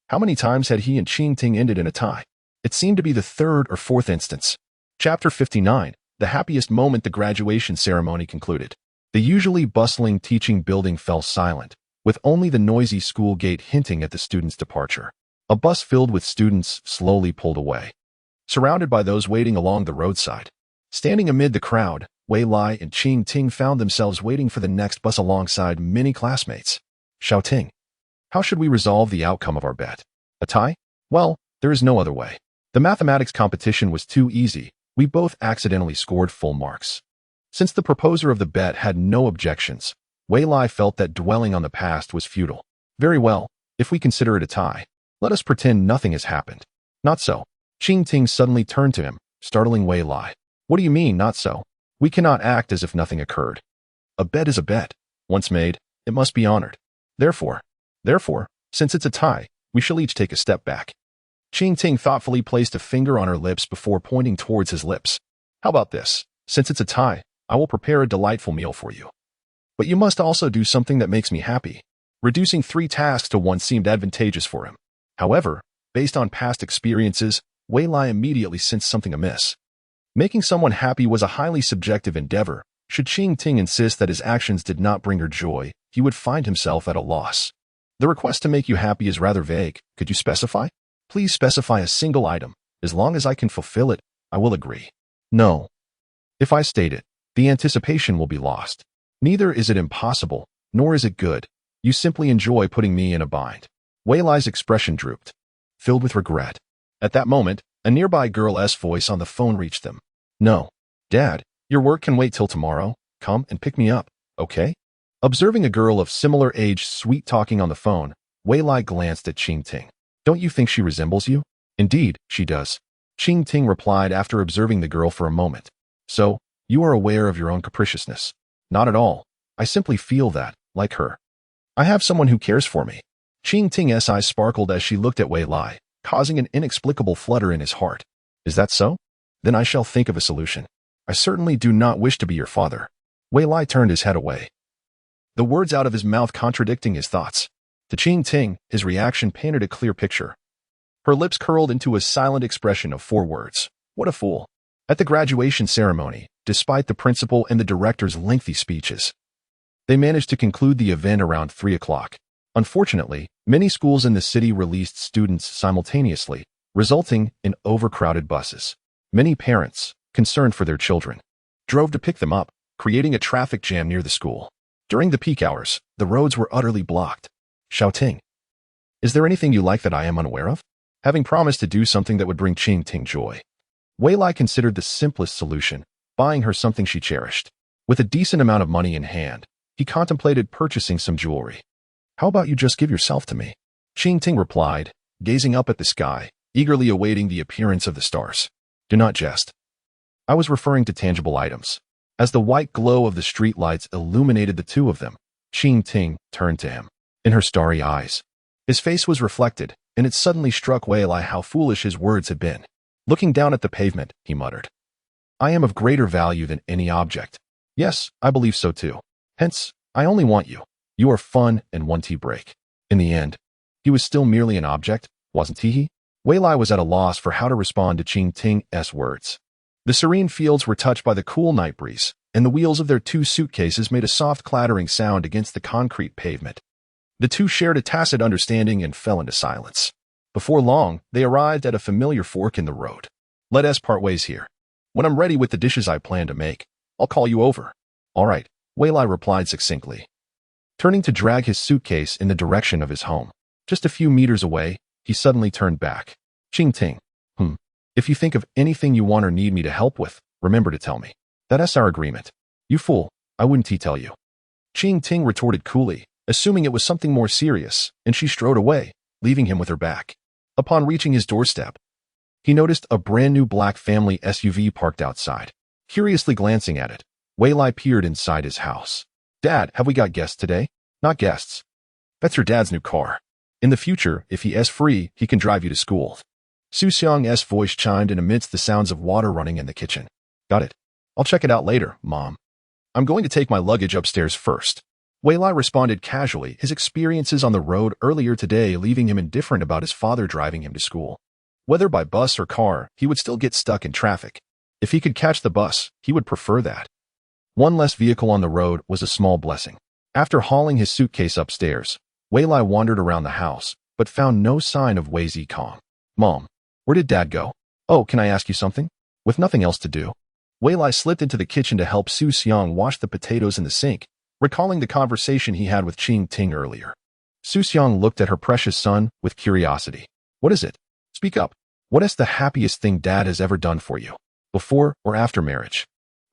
How many times had he and Qing Ting ended in a tie? It seemed to be the third or fourth instance. Chapter 59. The happiest moment. The graduation ceremony concluded. The usually bustling teaching building fell silent, with only the noisy school gate hinting at the students' departure. A bus filled with students slowly pulled away, surrounded by those waiting along the roadside. Standing amid the crowd, Wei Lai and Qing Ting found themselves waiting for the next bus alongside many classmates. Shouting, "How should we resolve the outcome of our bet? A tie? Well, there is no other way. The mathematics competition was too easy. We both accidentally scored full marks." Since the proposer of the bet had no objections, Wei Lai felt that dwelling on the past was futile. "Very well, if we consider it a tie, let us pretend nothing has happened." "Not so." Qing Ting suddenly turned to him, startling Wei Lai. "What do you mean, not so? We cannot act as if nothing occurred. A bet is a bet. Once made, it must be honored. Therefore, since it's a tie, we shall each take a step back." Qing Ting thoughtfully placed a finger on her lips before pointing towards his lips. "How about this? Since it's a tie, I will prepare a delightful meal for you. But you must also do something that makes me happy." Reducing 3 tasks to 1 seemed advantageous for him. However, based on past experiences, Wei Lai immediately sensed something amiss. Making someone happy was a highly subjective endeavor. Should Qing Ting insist that his actions did not bring her joy, he would find himself at a loss. "The request to make you happy is rather vague. Could you specify?" "Please specify a single item. As long as I can fulfill it, I will agree." "No. If I state it, the anticipation will be lost. Neither is it impossible, nor is it good. You simply enjoy putting me in a bind." Wei Lai's expression drooped, filled with regret. At that moment, a nearby girl's voice on the phone reached them. "No. Dad, your work can wait till tomorrow. Come and pick me up, okay?" Observing a girl of similar age sweet-talking on the phone, Wei Lai glanced at Qing Ting. "Don't you think she resembles you?" "Indeed, she does," Qing Ting replied after observing the girl for a moment. "So, you are aware of your own capriciousness." "Not at all. I simply feel that, like her, I have someone who cares for me." Qing Ting's eyes sparkled as she looked at Wei Lai, causing an inexplicable flutter in his heart. "Is that so? Then I shall think of a solution. I certainly do not wish to be your father." Wei Lai turned his head away, the words out of his mouth contradicting his thoughts. To Qing Ting, his reaction painted a clear picture. Her lips curled into a silent expression of 4 words. "What a fool." At the graduation ceremony, despite the principal and the director's lengthy speeches, they managed to conclude the event around 3 o'clock. Unfortunately, many schools in the city released students simultaneously, resulting in overcrowded buses. Many parents, concerned for their children, drove to pick them up, creating a traffic jam near the school. During the peak hours, the roads were utterly blocked. Shouting, "Is there anything you like that I am unaware of?" Having promised to do something that would bring Qing Ting joy, Wei Lai considered the simplest solution, buying her something she cherished. With a decent amount of money in hand, he contemplated purchasing some jewelry. "How about you just give yourself to me?" Qing Ting replied, gazing up at the sky, eagerly awaiting the appearance of the stars. "Do not jest. I was referring to tangible items." As the white glow of the streetlights illuminated the two of them, Qing Ting turned to him. In her starry eyes, his face was reflected, and it suddenly struck Wei Lai how foolish his words had been. Looking down at the pavement, he muttered, "I am of greater value than any object." "Yes, I believe so too. Hence, I only want you. You are fun and one tea break." In the end, he was still merely an object, wasn't he? Wei Lai was at a loss for how to respond to Qing Ting's words. The serene fields were touched by the cool night breeze, and the wheels of their 2 suitcases made a soft clattering sound against the concrete pavement. The two shared a tacit understanding and fell into silence. Before long, they arrived at a familiar fork in the road. "Let us part ways here. When I'm ready with the dishes I plan to make, I'll call you over." "All right," Wei Lai replied succinctly, turning to drag his suitcase in the direction of his home. Just a few meters away, he suddenly turned back. "Qing Ting, if you think of anything you want or need me to help with, remember to tell me. That's our agreement." "You fool, I wouldn't tell you." Qing Ting retorted coolly, assuming it was something more serious, and she strode away, leaving him with her back. Upon reaching his doorstep, he noticed a brand new black family SUV parked outside. Curiously glancing at it, Wei Lai peered inside his house. "Dad, have we got guests today?" "Not guests. That's your dad's new car. In the future, if he is free, he can drive you to school." Su Xiang's voice chimed in amidst the sounds of water running in the kitchen. "Got it. I'll check it out later, Mom. I'm going to take my luggage upstairs first." Wei Lai responded casually, his experiences on the road earlier today leaving him indifferent about his father driving him to school. Whether by bus or car, he would still get stuck in traffic. If he could catch the bus, he would prefer that. One less vehicle on the road was a small blessing. After hauling his suitcase upstairs, Wei Lai wandered around the house, but found no sign of Wei Zikong. Mom, where did Dad go? Oh, can I ask you something? With nothing else to do, Wei Lai slipped into the kitchen to help Su Xiang wash the potatoes in the sink, recalling the conversation he had with Qing Ting earlier. Su Xiang looked at her precious son with curiosity. What is it? Speak up. What is the happiest thing Dad has ever done for you? Before or after marriage?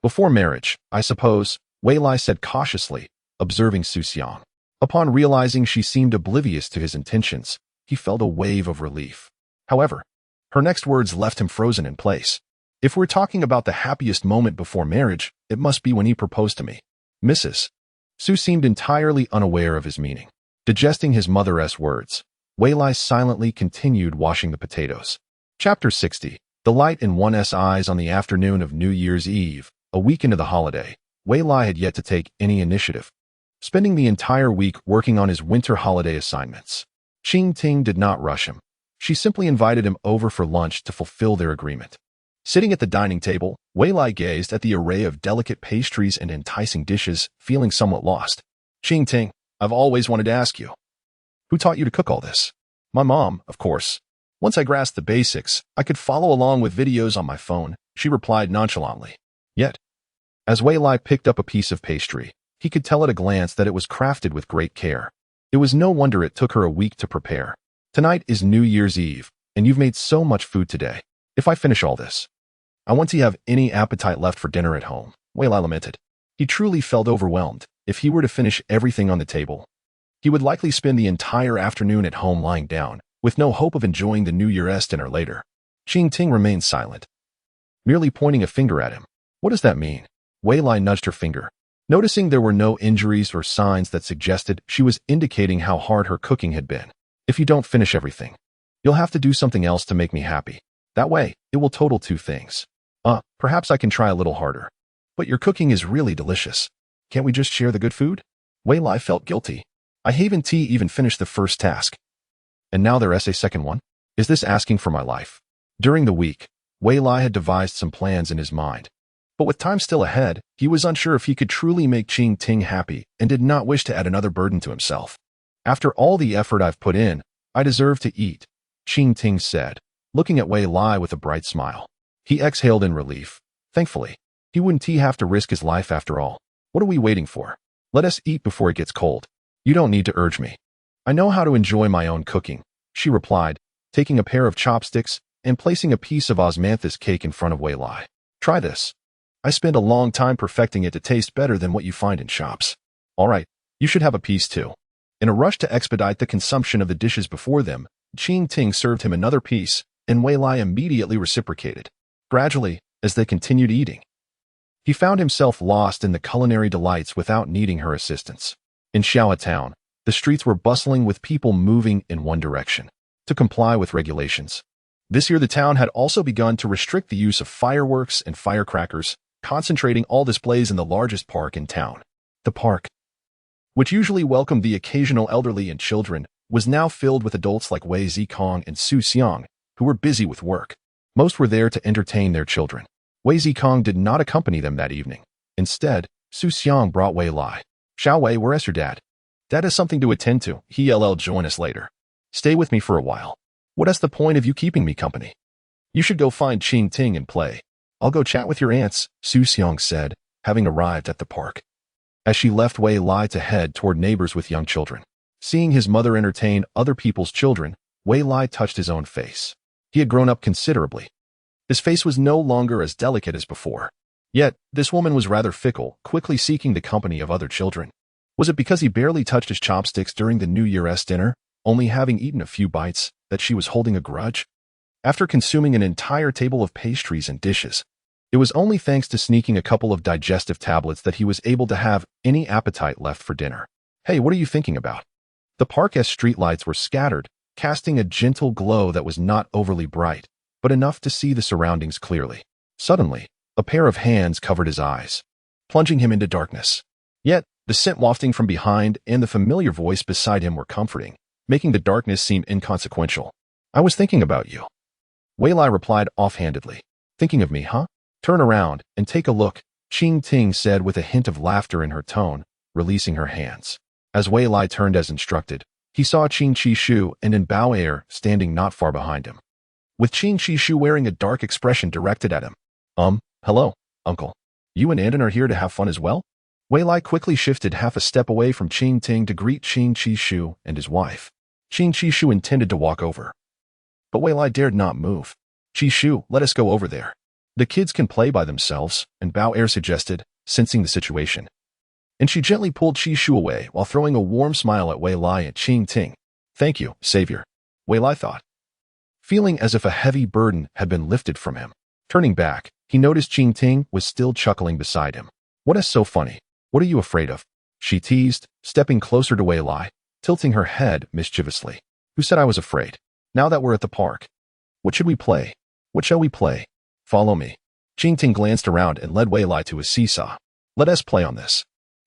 Before marriage, I suppose, Wei Lai said cautiously, observing Su Xiang. Upon realizing she seemed oblivious to his intentions, he felt a wave of relief. However, her next words left him frozen in place. If we're talking about the happiest moment before marriage, it must be when he proposed to me. Mrs. Su seemed entirely unaware of his meaning. Digesting his mother's words, Wei Lai silently continued washing the potatoes. Chapter 60. The light in one's eyes on the afternoon of New Year's Eve, a week into the holiday, Wei Lai had yet to take any initiative, spending the entire week working on his winter holiday assignments. Qing Ting did not rush him. She simply invited him over for lunch to fulfill their agreement. Sitting at the dining table, Wei Lai gazed at the array of delicate pastries and enticing dishes, feeling somewhat lost. Qing Ting, I've always wanted to ask you. Who taught you to cook all this? My mom, of course. Once I grasped the basics, I could follow along with videos on my phone, she replied nonchalantly. Yet, as Wei Lai picked up a piece of pastry, he could tell at a glance that it was crafted with great care. It was no wonder it took her a week to prepare. Tonight is New Year's Eve, and you've made so much food today. If I finish all this, I won't have any appetite left for dinner at home, Wei Lai lamented. He truly felt overwhelmed. If he were to finish everything on the table, he would likely spend the entire afternoon at home lying down, with no hope of enjoying the New Year's dinner later. Qing Ting remained silent, merely pointing a finger at him. What does that mean? Wei Lai nudged her finger. Noticing there were no injuries or signs that suggested she was indicating how hard her cooking had been. If you don't finish everything, you'll have to do something else to make me happy. That way, it will total 2 things. Perhaps I can try a little harder. But your cooking is really delicious. Can't we just share the good food? Wei Lai felt guilty. I haven't even finished the first task. And now there's a second one? Is this asking for my life? During the week, Wei Lai had devised some plans in his mind. But with time still ahead, he was unsure if he could truly make Qing Ting happy and did not wish to add another burden to himself. After all the effort I've put in, I deserve to eat, Qing Ting said, looking at Wei Lai with a bright smile. He exhaled in relief. Thankfully, he wouldn't have to risk his life after all. What are we waiting for? Let us eat before it gets cold. You don't need to urge me. I know how to enjoy my own cooking, she replied, taking a pair of chopsticks and placing a piece of osmanthus cake in front of Wei Lai. Try this. I spent a long time perfecting it to taste better than what you find in shops. All right, you should have a piece too. In a rush to expedite the consumption of the dishes before them, Qing Ting served him another piece, and Wei Lai immediately reciprocated. Gradually, as they continued eating, he found himself lost in the culinary delights without needing her assistance. In Xiaohe Town, the streets were bustling with people moving in one direction to comply with regulations. This year the town had also begun to restrict the use of fireworks and firecrackers, concentrating all displays in the largest park in town. The park, which usually welcomed the occasional elderly and children, was now filled with adults like Wei Zikong and Su Xiang, who were busy with work. Most were there to entertain their children. Wei Zikong did not accompany them that evening. Instead, Su Xiang brought Wei Lai. Xiao Wei, where's your dad? Dad has something to attend to. He'll join us later. Stay with me for a while. What's the point of you keeping me company? You should go find Qing Ting and play. I'll go chat with your aunts, Su Xiang said, having arrived at the park. As she left Wei Lai to head toward neighbors with young children. Seeing his mother entertain other people's children, Wei Lai touched his own face. He had grown up considerably. His face was no longer as delicate as before. Yet, this woman was rather fickle, quickly seeking the company of other children. Was it because he barely touched his chopsticks during the New Year's dinner, only having eaten a few bites, that she was holding a grudge? After consuming an entire table of pastries and dishes, it was only thanks to sneaking a couple of digestive tablets that he was able to have any appetite left for dinner. Hey, what are you thinking about? The park's streetlights were scattered, casting a gentle glow that was not overly bright, but enough to see the surroundings clearly. Suddenly, a pair of hands covered his eyes, plunging him into darkness. Yet, The scent wafting from behind and the familiar voice beside him were comforting, making the darkness seem inconsequential. I was thinking about you. Wei Lai replied offhandedly. Thinking of me, huh? Turn around and take a look, Qing Ting said with a hint of laughter in her tone, releasing her hands. As Wei Lai turned as instructed, he saw Qing Qishu and in Bao Air standing not far behind him, with Qing Qishu wearing a dark expression directed at him. Hello, uncle. You and Andan are here to have fun as well? Wei Lai quickly shifted half a step away from Qing Ting to greet Qing Qishu and his wife. Qing Qishu intended to walk over, but Wei Lai dared not move. Qishu, let us go over there. The kids can play by themselves, and Bao Air suggested, sensing the situation. And she gently pulled Qishu away while throwing a warm smile at Wei Lai and Qing Ting. Thank you, savior, Wei Lai thought, feeling as if a heavy burden had been lifted from him. Turning back, he noticed Qing Ting was still chuckling beside him. What is so funny? What are you afraid of? She teased, stepping closer to Wei Lai, tilting her head mischievously. Who said I was afraid? Now that we're at the park, what should we play? What shall we play? Follow me. Qing Ting glanced around and led Wei Lai to a seesaw. Let us play on this.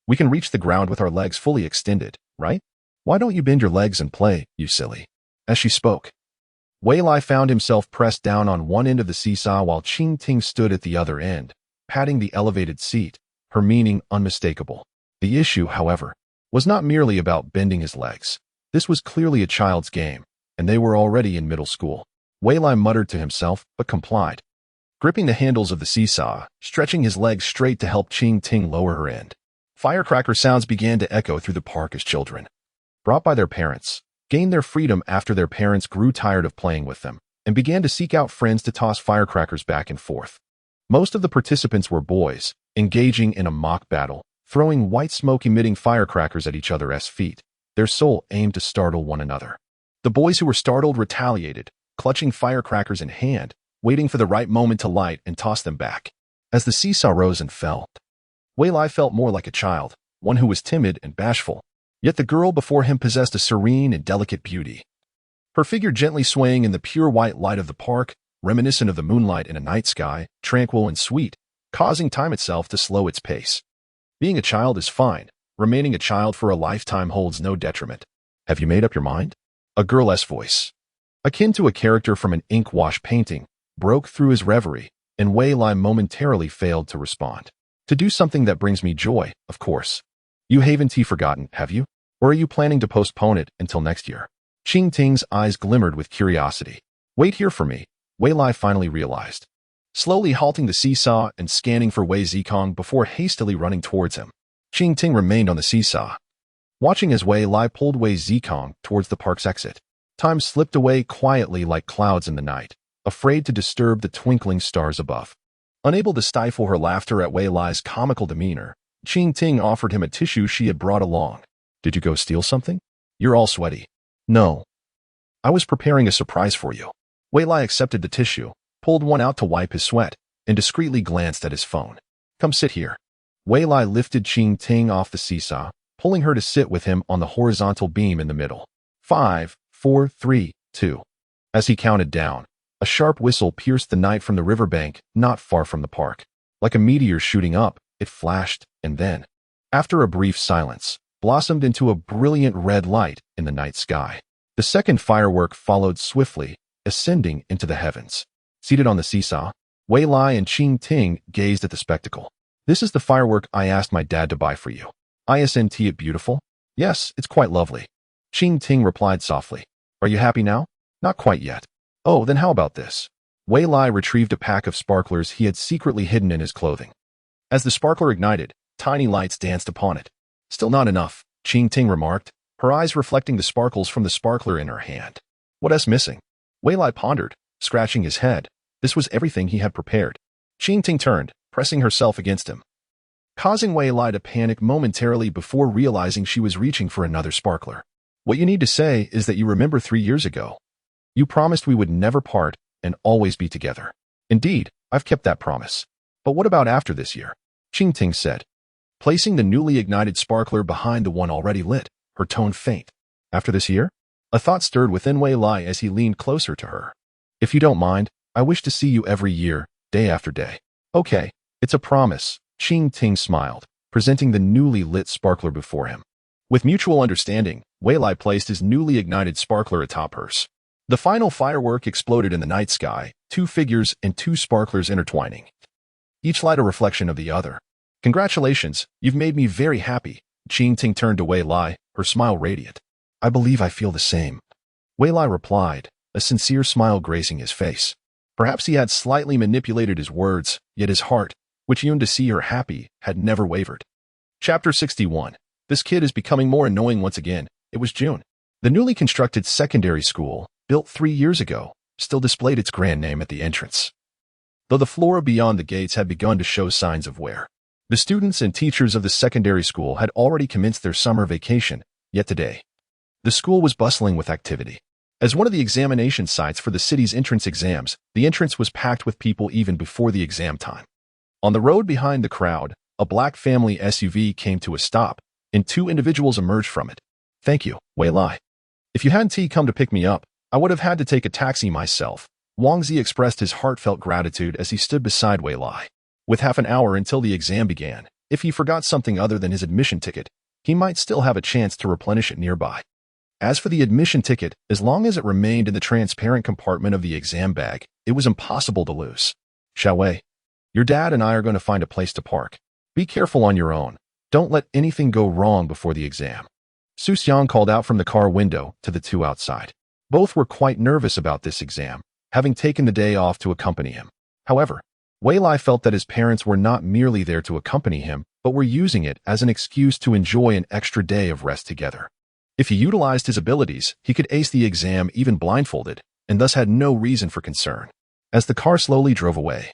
We can reach the ground with our legs fully extended, right? Why don't you bend your legs and play, you silly? As she spoke, Wei Lai found himself pressed down on one end of the seesaw while Qing Ting stood at the other end, patting the elevated seat, her meaning unmistakable. The issue, however, was not merely about bending his legs. This was clearly a child's game, and they were already in middle school. Wei Lai muttered to himself, but complied, gripping the handles of the seesaw, stretching his legs straight to help Qing Ting lower her end. Firecracker sounds began to echo through the park as children, brought by their parents, gained their freedom after their parents grew tired of playing with them, and began to seek out friends to toss firecrackers back and forth. Most of the participants were boys, engaging in a mock battle, throwing white smoke-emitting firecrackers at each other's feet, their sole aim to startle one another. The boys who were startled retaliated, clutching firecrackers in hand, waiting for the right moment to light and toss them back. As the seesaw rose and fell, Wei Lai felt more like a child, one who was timid and bashful, yet the girl before him possessed a serene and delicate beauty. Her figure gently swaying in the pure white light of the park, reminiscent of the moonlight in a night sky, tranquil and sweet, causing time itself to slow its pace. Being a child is fine. Remaining a child for a lifetime holds no detriment. Have you made up your mind? A girl's voice, akin to a character from an ink wash painting, broke through his reverie, and Wei Lai momentarily failed to respond. To do something that brings me joy, of course. You haven't forgotten, have you? Or are you planning to postpone it until next year? Qing Ting's eyes glimmered with curiosity. Wait here for me, Wei Lai finally realized, slowly halting the seesaw and scanning for Wei Zikong before hastily running towards him. Qing Ting remained on the seesaw, watching as Wei Lai pulled Wei Zikong towards the park's exit. Time slipped away quietly like clouds in the night, afraid to disturb the twinkling stars above. Unable to stifle her laughter at Wei Lai's comical demeanor, Qing Ting offered him a tissue she had brought along. Did you go steal something? You're all sweaty. No. I was preparing a surprise for you. Wei Lai accepted the tissue, pulled one out to wipe his sweat, and discreetly glanced at his phone. Come sit here. Wei Lai lifted Qing Ting off the seesaw, pulling her to sit with him on the horizontal beam in the middle. 5, 4, 3, 2. As he counted down, a sharp whistle pierced the night from the riverbank not far from the park. Like a meteor shooting up, it flashed, and then, after a brief silence, blossomed into a brilliant red light in the night sky. The second firework followed swiftly, ascending into the heavens. Seated on the seesaw, Wei Lai and Qing Ting gazed at the spectacle. This is the firework I asked my dad to buy for you. Isn't it beautiful? Yes, it's quite lovely. Qing Ting replied softly. Are you happy now? Not quite yet. Oh, then how about this? Wei Lai retrieved a pack of sparklers he had secretly hidden in his clothing. As the sparkler ignited, tiny lights danced upon it. Still not enough, Qing Ting remarked, her eyes reflecting the sparkles from the sparkler in her hand. What's missing? Wei Lai pondered, scratching his head. This was everything he had prepared. Qing Ting turned, pressing herself against him, causing Wei Lai to panic momentarily before realizing she was reaching for another sparkler. What you need to say is that you remember 3 years ago. You promised we would never part and always be together. Indeed, I've kept that promise. But what about after this year? Qing Ting said, placing the newly ignited sparkler behind the one already lit, her tone faint. After this year? A thought stirred within Wei Lai as he leaned closer to her. If you don't mind, I wish to see you every year, day after day. Okay, it's a promise, Qing Ting smiled, presenting the newly lit sparkler before him. With mutual understanding, Wei Lai placed his newly ignited sparkler atop hers. The final firework exploded in the night sky, two figures and two sparklers intertwining. Each light a reflection of the other. Congratulations, you've made me very happy. Qingting turned to Wei Lai, her smile radiant. I believe I feel the same. Wei Lai replied, a sincere smile gracing his face. Perhaps he had slightly manipulated his words, yet his heart, which yearned to see her happy, had never wavered. Chapter 61. This kid is becoming more annoying once again. It was June. The newly constructed secondary school, built 3 years ago, still displayed its grand name at the entrance. Though the flora beyond the gates had begun to show signs of wear. The students and teachers of the secondary school had already commenced their summer vacation, yet today, the school was bustling with activity. As one of the examination sites for the city's entrance exams, the entrance was packed with people even before the exam time. On the road behind the crowd, a black family SUV came to a stop, and 2 individuals emerged from it. Thank you, Wei Lai. If you hadn't come to pick me up, I would have had to take a taxi myself. Wang Zi expressed his heartfelt gratitude as he stood beside Wei Lai. With half an hour until the exam began, if he forgot something other than his admission ticket, he might still have a chance to replenish it nearby. As for the admission ticket, as long as it remained in the transparent compartment of the exam bag, it was impossible to lose. Xiaowei, your dad and I are going to find a place to park. Be careful on your own. Don't let anything go wrong before the exam. Su Xiang called out from the car window to the 2 outside. Both were quite nervous about this exam, having taken the day off to accompany him. However, Wei Lai felt that his parents were not merely there to accompany him, but were using it as an excuse to enjoy an extra day of rest together. If he utilized his abilities, he could ace the exam even blindfolded, and thus had no reason for concern. As the car slowly drove away,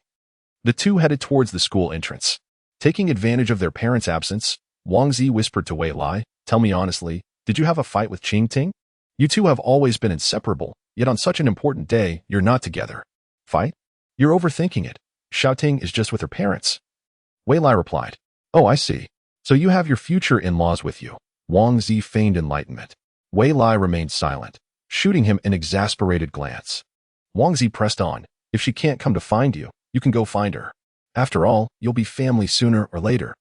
the 2 headed towards the school entrance. Taking advantage of their parents' absence, Wang Zi whispered to Wei Lai, tell me honestly, did you have a fight with Qingting? You two have always been inseparable, yet on such an important day, you're not together. Fight? You're overthinking it. Xiaoting is just with her parents. Wei Lai replied, oh, I see. So you have your future in-laws with you. Wang Zi feigned enlightenment. Wei Lai remained silent, shooting him an exasperated glance. Wang Zi pressed on, if she can't come to find you, you can go find her. After all, you'll be family sooner or later.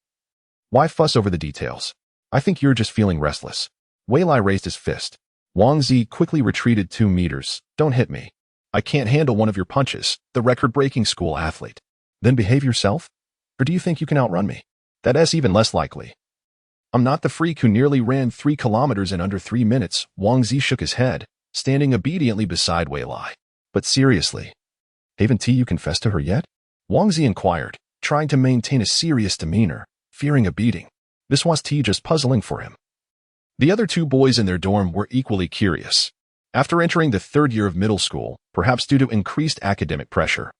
Why fuss over the details? I think you're just feeling restless. Wei Lai raised his fist. Wang Zi quickly retreated 2 meters. Don't hit me. I can't handle one of your punches, the record-breaking school athlete. Then behave yourself? Or do you think you can outrun me? That's even less likely. I'm not the freak who nearly ran 3 kilometers in under 3 minutes. Wang Zi shook his head, standing obediently beside Wei Lai. But seriously, haven't you confessed to her yet? Wang Zi inquired, trying to maintain a serious demeanor, fearing a beating. This was just puzzling for him. The other 2 boys in their dorm were equally curious. After entering the 3rd year of middle school, perhaps due to increased academic pressure,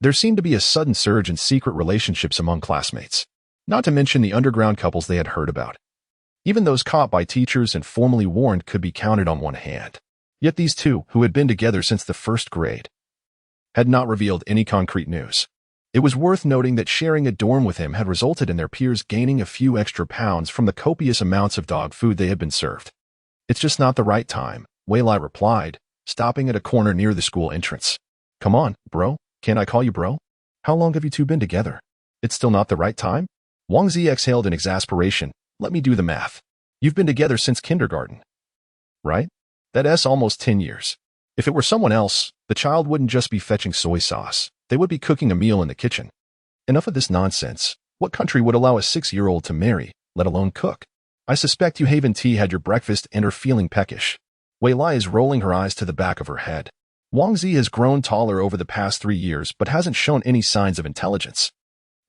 there seemed to be a sudden surge in secret relationships among classmates, not to mention the underground couples they had heard about. Even those caught by teachers and formally warned could be counted on one hand. Yet these 2, who had been together since the 1st grade, had not revealed any concrete news. It was worth noting that sharing a dorm with him had resulted in their peers gaining a few extra pounds from the copious amounts of dog food they had been served. It's just not the right time, Wei Lai replied, stopping at a corner near the school entrance. Come on, bro. Can't I call you bro? How long have you 2 been together? It's still not the right time? Wang Zi exhaled in exasperation. Let me do the math. You've been together since kindergarten. Right? That's almost 10 years. If it were someone else, the child wouldn't just be fetching soy sauce. They would be cooking a meal in the kitchen. Enough of this nonsense. What country would allow a 6-year-old to marry, let alone cook? I suspect you haven't had your breakfast and are feeling peckish. Wei Lai is rolling her eyes to the back of her head. Wang Zi has grown taller over the past 3 years but hasn't shown any signs of intelligence.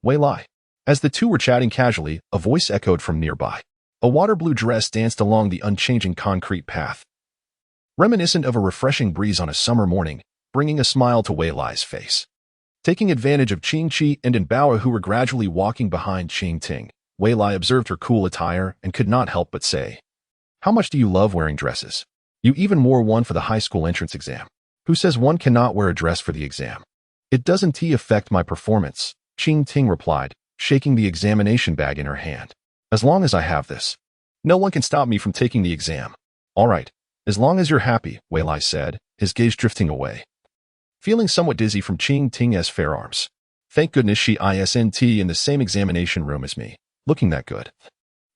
Wei Lai. As the 2 were chatting casually, a voice echoed from nearby. A water blue dress danced along the unchanging concrete path, reminiscent of a refreshing breeze on a summer morning, bringing a smile to Wei Lai's face. Taking advantage of Qing Qi and Bao who were gradually walking behind Qing Ting, Wei Lai observed her cool attire and could not help but say, how much do you love wearing dresses? You even wore one for the high school entrance exam. Who says one cannot wear a dress for the exam? It doesn't affect my performance, Qing Ting replied, shaking the examination bag in her hand. As long as I have this, no one can stop me from taking the exam. All right, as long as you're happy, Wei Lai said, his gaze drifting away. Feeling somewhat dizzy from Qing Ting's fair arms. Thank goodness she isn't in the same examination room as me. looking that good.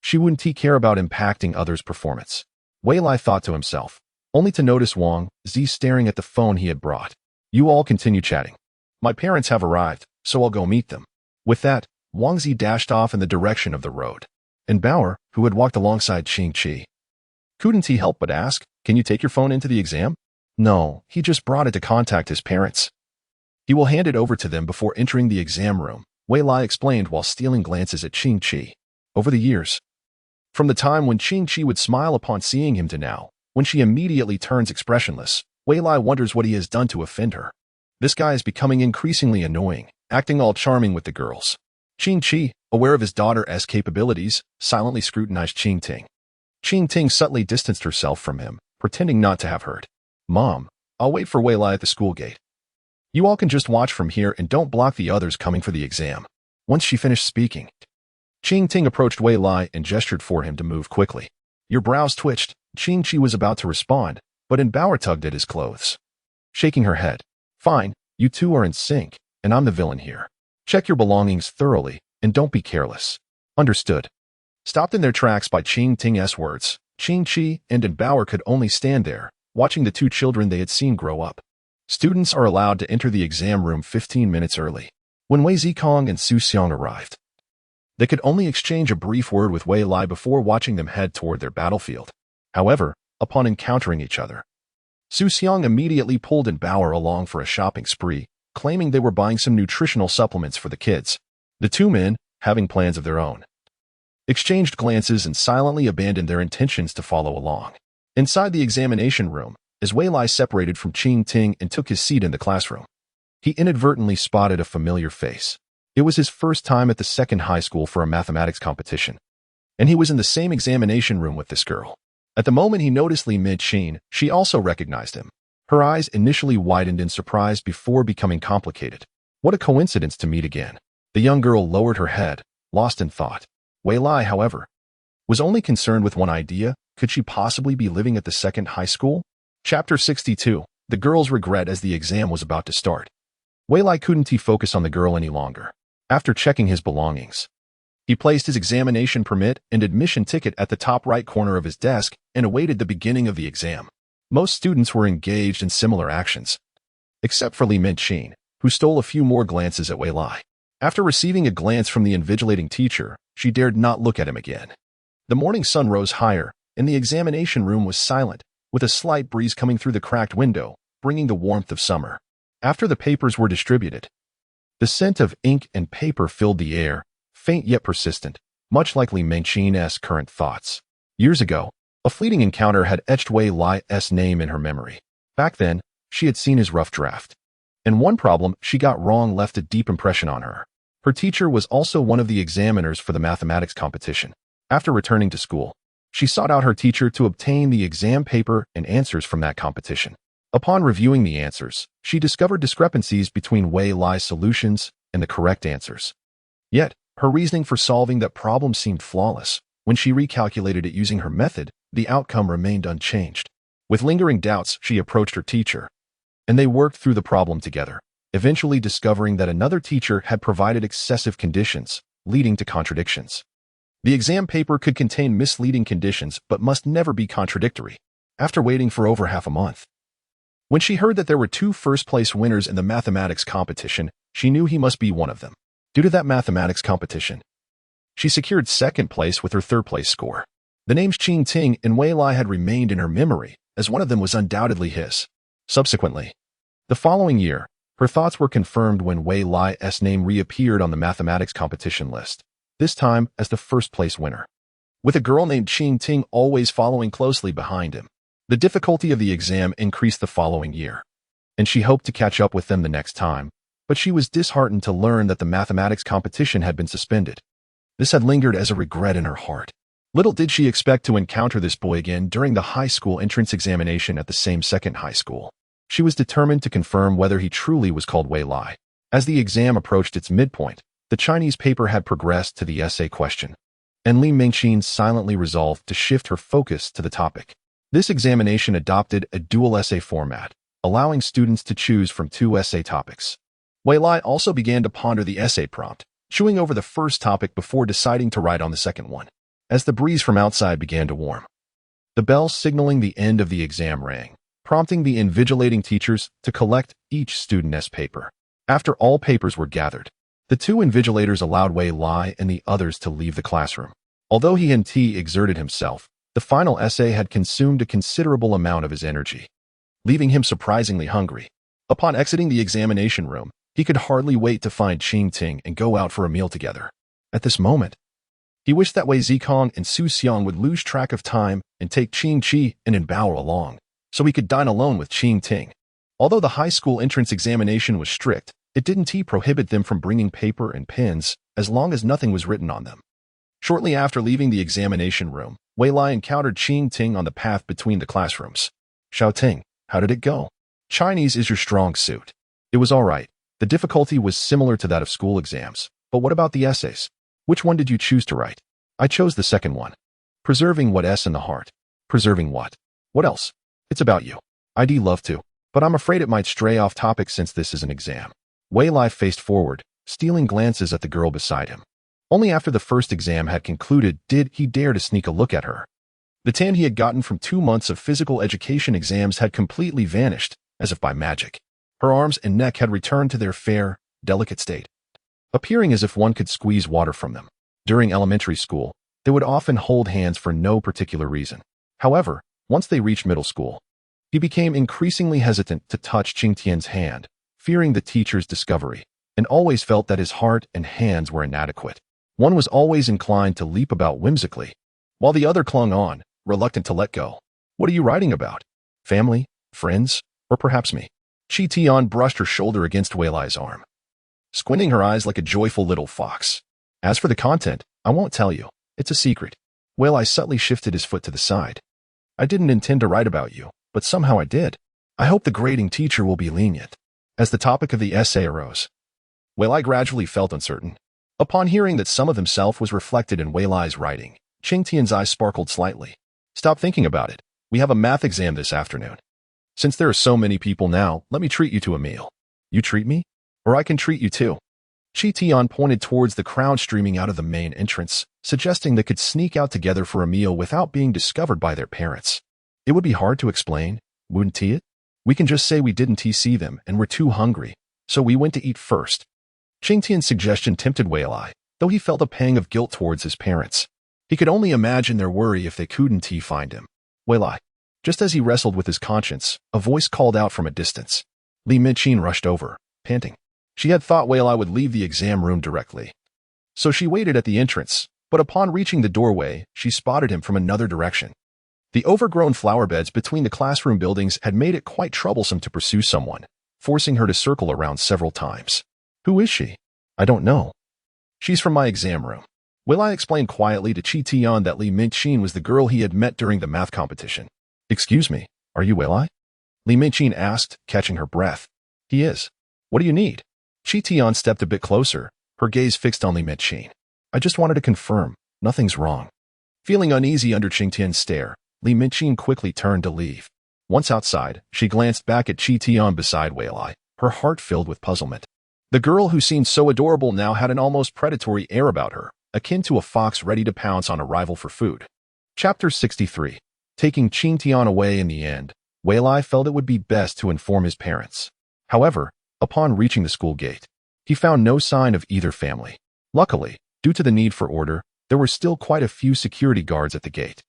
She wouldn't care about impacting others' performance. Wei Lai thought to himself, only to notice Wang Zi staring at the phone he had brought. You all continue chatting. My parents have arrived, so I'll go meet them. With that, Wang Zi dashed off in the direction of the road. And Bauer, who had walked alongside Qing Chi, couldn't he help but ask, can you take your phone into the exam? No, he just brought it to contact his parents. He will hand it over to them before entering the exam room, Wei Lai explained while stealing glances at Qing Chi. Over the years, from the time when Qing Chi would smile upon seeing him to now, when she immediately turns expressionless, Wei Lai wonders what he has done to offend her. This guy is becoming increasingly annoying, acting all charming with the girls. Qing Chi, aware of his daughter's capabilities, silently scrutinized Qing Ting. Qing Ting subtly distanced herself from him, pretending not to have heard. Mom, I'll wait for Wei Lai at the school gate. You all can just watch from here and don't block the others coming for the exam. Once she finished speaking, Qing Ting approached Wei Lai and gestured for him to move quickly. Your brows twitched. Qing Chi was about to respond, but Bauer tugged at his clothes. Shaking her head. Fine, you two are in sync, and I'm the villain here. Check your belongings thoroughly, and don't be careless. Understood. Stopped in their tracks by Qing Ting's words, Qing Chi and Bauer could only stand there, watching the two children they had seen grow up. Students are allowed to enter the exam room 15 minutes early. When Wei Zikong and Su Xiang arrived, they could only exchange a brief word with Wei Lai before watching them head toward their battlefield. However, upon encountering each other, Su Xiang immediately pulled Bauer along for a shopping spree, claiming they were buying some nutritional supplements for the kids. The two men, having plans of their own, exchanged glances and silently abandoned their intentions to follow along. Inside the examination room, as Wei Lai separated from Qing Ting and took his seat in the classroom, he inadvertently spotted a familiar face. It was his first time at the second high school for a mathematics competition, and he was in the same examination room with this girl. At the moment he noticed Li Minqin, she also recognized him. Her eyes initially widened in surprise before becoming complicated. What a coincidence to meet again. The young girl lowered her head, lost in thought. Wei Lai, however, was only concerned with one idea. Could she possibly be living at the second high school? Chapter 62. The girl's regret as the exam was about to start. Wei Lai couldn't focus on the girl any longer. After checking his belongings, he placed his examination permit and admission ticket at the top right corner of his desk and awaited the beginning of the exam. Most students were engaged in similar actions, except for Li Minqin, who stole a few more glances at Wei Lai. After receiving a glance from the invigilating teacher, she dared not look at him again. The morning sun rose higher, and the examination room was silent, with a slight breeze coming through the cracked window, bringing the warmth of summer. After the papers were distributed, the scent of ink and paper filled the air, faint yet persistent, much like Li Minqin's current thoughts. Years ago, a fleeting encounter had etched Wei Lai's name in her memory. Back then, she had seen his rough draft. And one problem she got wrong left a deep impression on her. Her teacher was also one of the examiners for the mathematics competition. After returning to school, she sought out her teacher to obtain the exam paper and answers from that competition. Upon reviewing the answers, she discovered discrepancies between Wei Lai's solutions and the correct answers. Yet, her reasoning for solving that problem seemed flawless. When she recalculated it using her method, the outcome remained unchanged. With lingering doubts, she approached her teacher, and they worked through the problem together, eventually discovering that another teacher had provided excessive conditions, leading to contradictions. The exam paper could contain misleading conditions but must never be contradictory. After waiting for over half a month, when she heard that there were 2 first-place winners in the mathematics competition, she knew he must be one of them. Due to that mathematics competition, she secured second place with her third-place score. The names Qing Ting and Wei Lai had remained in her memory, as one of them was undoubtedly his. Subsequently, the following year, her thoughts were confirmed when Wei Lai's name reappeared on the mathematics competition list, this time as the first-place winner, with a girl named Qing Ting always following closely behind him. The difficulty of the exam increased the following year, and she hoped to catch up with them the next time, but she was disheartened to learn that the mathematics competition had been suspended. This had lingered as a regret in her heart. Little did she expect to encounter this boy again during the high school entrance examination at the same second high school. She was determined to confirm whether he truly was called Wei Lai. As the exam approached its midpoint, the Chinese paper had progressed to the essay question, and Li Minqin silently resolved to shift her focus to the topic. This examination adopted a dual essay format, allowing students to choose from 2 essay topics. Wei Lai also began to ponder the essay prompt, chewing over the first topic before deciding to write on the second one. As the breeze from outside began to warm, the bell signaling the end of the exam rang, prompting the invigilating teachers to collect each student's paper. After all papers were gathered, the two invigilators allowed Wei Lai and the others to leave the classroom. Although he and T exerted himself, the final essay had consumed a considerable amount of his energy, leaving him surprisingly hungry. Upon exiting the examination room, he could hardly wait to find Qing Ting and go out for a meal together. At this moment, he wished that Wei Zikong and Su Xiang would lose track of time and take Qing Chi and Bao along, so he could dine alone with Qing Ting. Although the high school entrance examination was strict, it didn't prohibit them from bringing paper and pens as long as nothing was written on them. Shortly after leaving the examination room, Wei Lai encountered Qing Ting on the path between the classrooms. Xiao Ting, how did it go? Chinese is your strong suit. It was all right. The difficulty was similar to that of school exams. But what about the essays? Which one did you choose to write? I chose the second one. Preserving what S in the heart. Preserving what? What else? It's about you. I'd love to, but I'm afraid it might stray off topic since this is an exam. Wei Lai faced forward, stealing glances at the girl beside him. Only after the first exam had concluded did he dare to sneak a look at her. The tan he had gotten from 2 months of physical education exams had completely vanished, as if by magic. Her arms and neck had returned to their fair, delicate state, appearing as if one could squeeze water from them. During elementary school, they would often hold hands for no particular reason. However, once they reached middle school, he became increasingly hesitant to touch Qing Tian's hand, fearing the teacher's discovery, and always felt that his heart and hands were inadequate. One was always inclined to leap about whimsically, while the other clung on, reluctant to let go. What are you writing about? Family? Friends? Or perhaps me? Qi Tian brushed her shoulder against Wei Lai's arm, squinting her eyes like a joyful little fox. As for the content, I won't tell you. It's a secret. Wei Lai subtly shifted his foot to the side. I didn't intend to write about you, but somehow I did. I hope the grading teacher will be lenient. As the topic of the essay arose, Wei Lai gradually felt uncertain. Upon hearing that some of himself was reflected in Wei Lai's writing, Qing Tian's eyes sparkled slightly. Stop thinking about it. We have a math exam this afternoon. Since there are so many people now, let me treat you to a meal. You treat me? Or I can treat you too. Qi Tian pointed towards the crowd streaming out of the main entrance, suggesting they could sneak out together for a meal without being discovered by their parents. It would be hard to explain, wouldn't it? We can just say we didn't see them and were too hungry, so we went to eat first. Qing Tian's suggestion tempted Wei Lai, though he felt a pang of guilt towards his parents. He could only imagine their worry if they couldn't find him. Wei Lai. Just as he wrestled with his conscience, a voice called out from a distance. Li Minqin rushed over, panting. She had thought Wei Lai would leave the exam room directly, so she waited at the entrance, but upon reaching the doorway, she spotted him from another direction. The overgrown flower beds between the classroom buildings had made it quite troublesome to pursue someone, forcing her to circle around several times. Who is she? I don't know. She's from my exam room. Wei Lai explained quietly to Qi Tian that Li Minqin was the girl he had met during the math competition. Excuse me, are you Wei Lai? Li Minqin asked, catching her breath. He is. What do you need? Qi Tian stepped a bit closer, her gaze fixed on Li Minqin. I just wanted to confirm, nothing's wrong. Feeling uneasy under Qing Tian's stare, Li Minqin quickly turned to leave. Once outside, she glanced back at Qi Tian beside Wei Lai, her heart filled with puzzlement. The girl who seemed so adorable now had an almost predatory air about her, akin to a fox ready to pounce on a rival for food. Chapter 63. Taking Qing Tian away in the end, Wei Lai felt it would be best to inform his parents. However, upon reaching the school gate, he found no sign of either family. Luckily, due to the need for order, there were still quite a few security guards at the gate.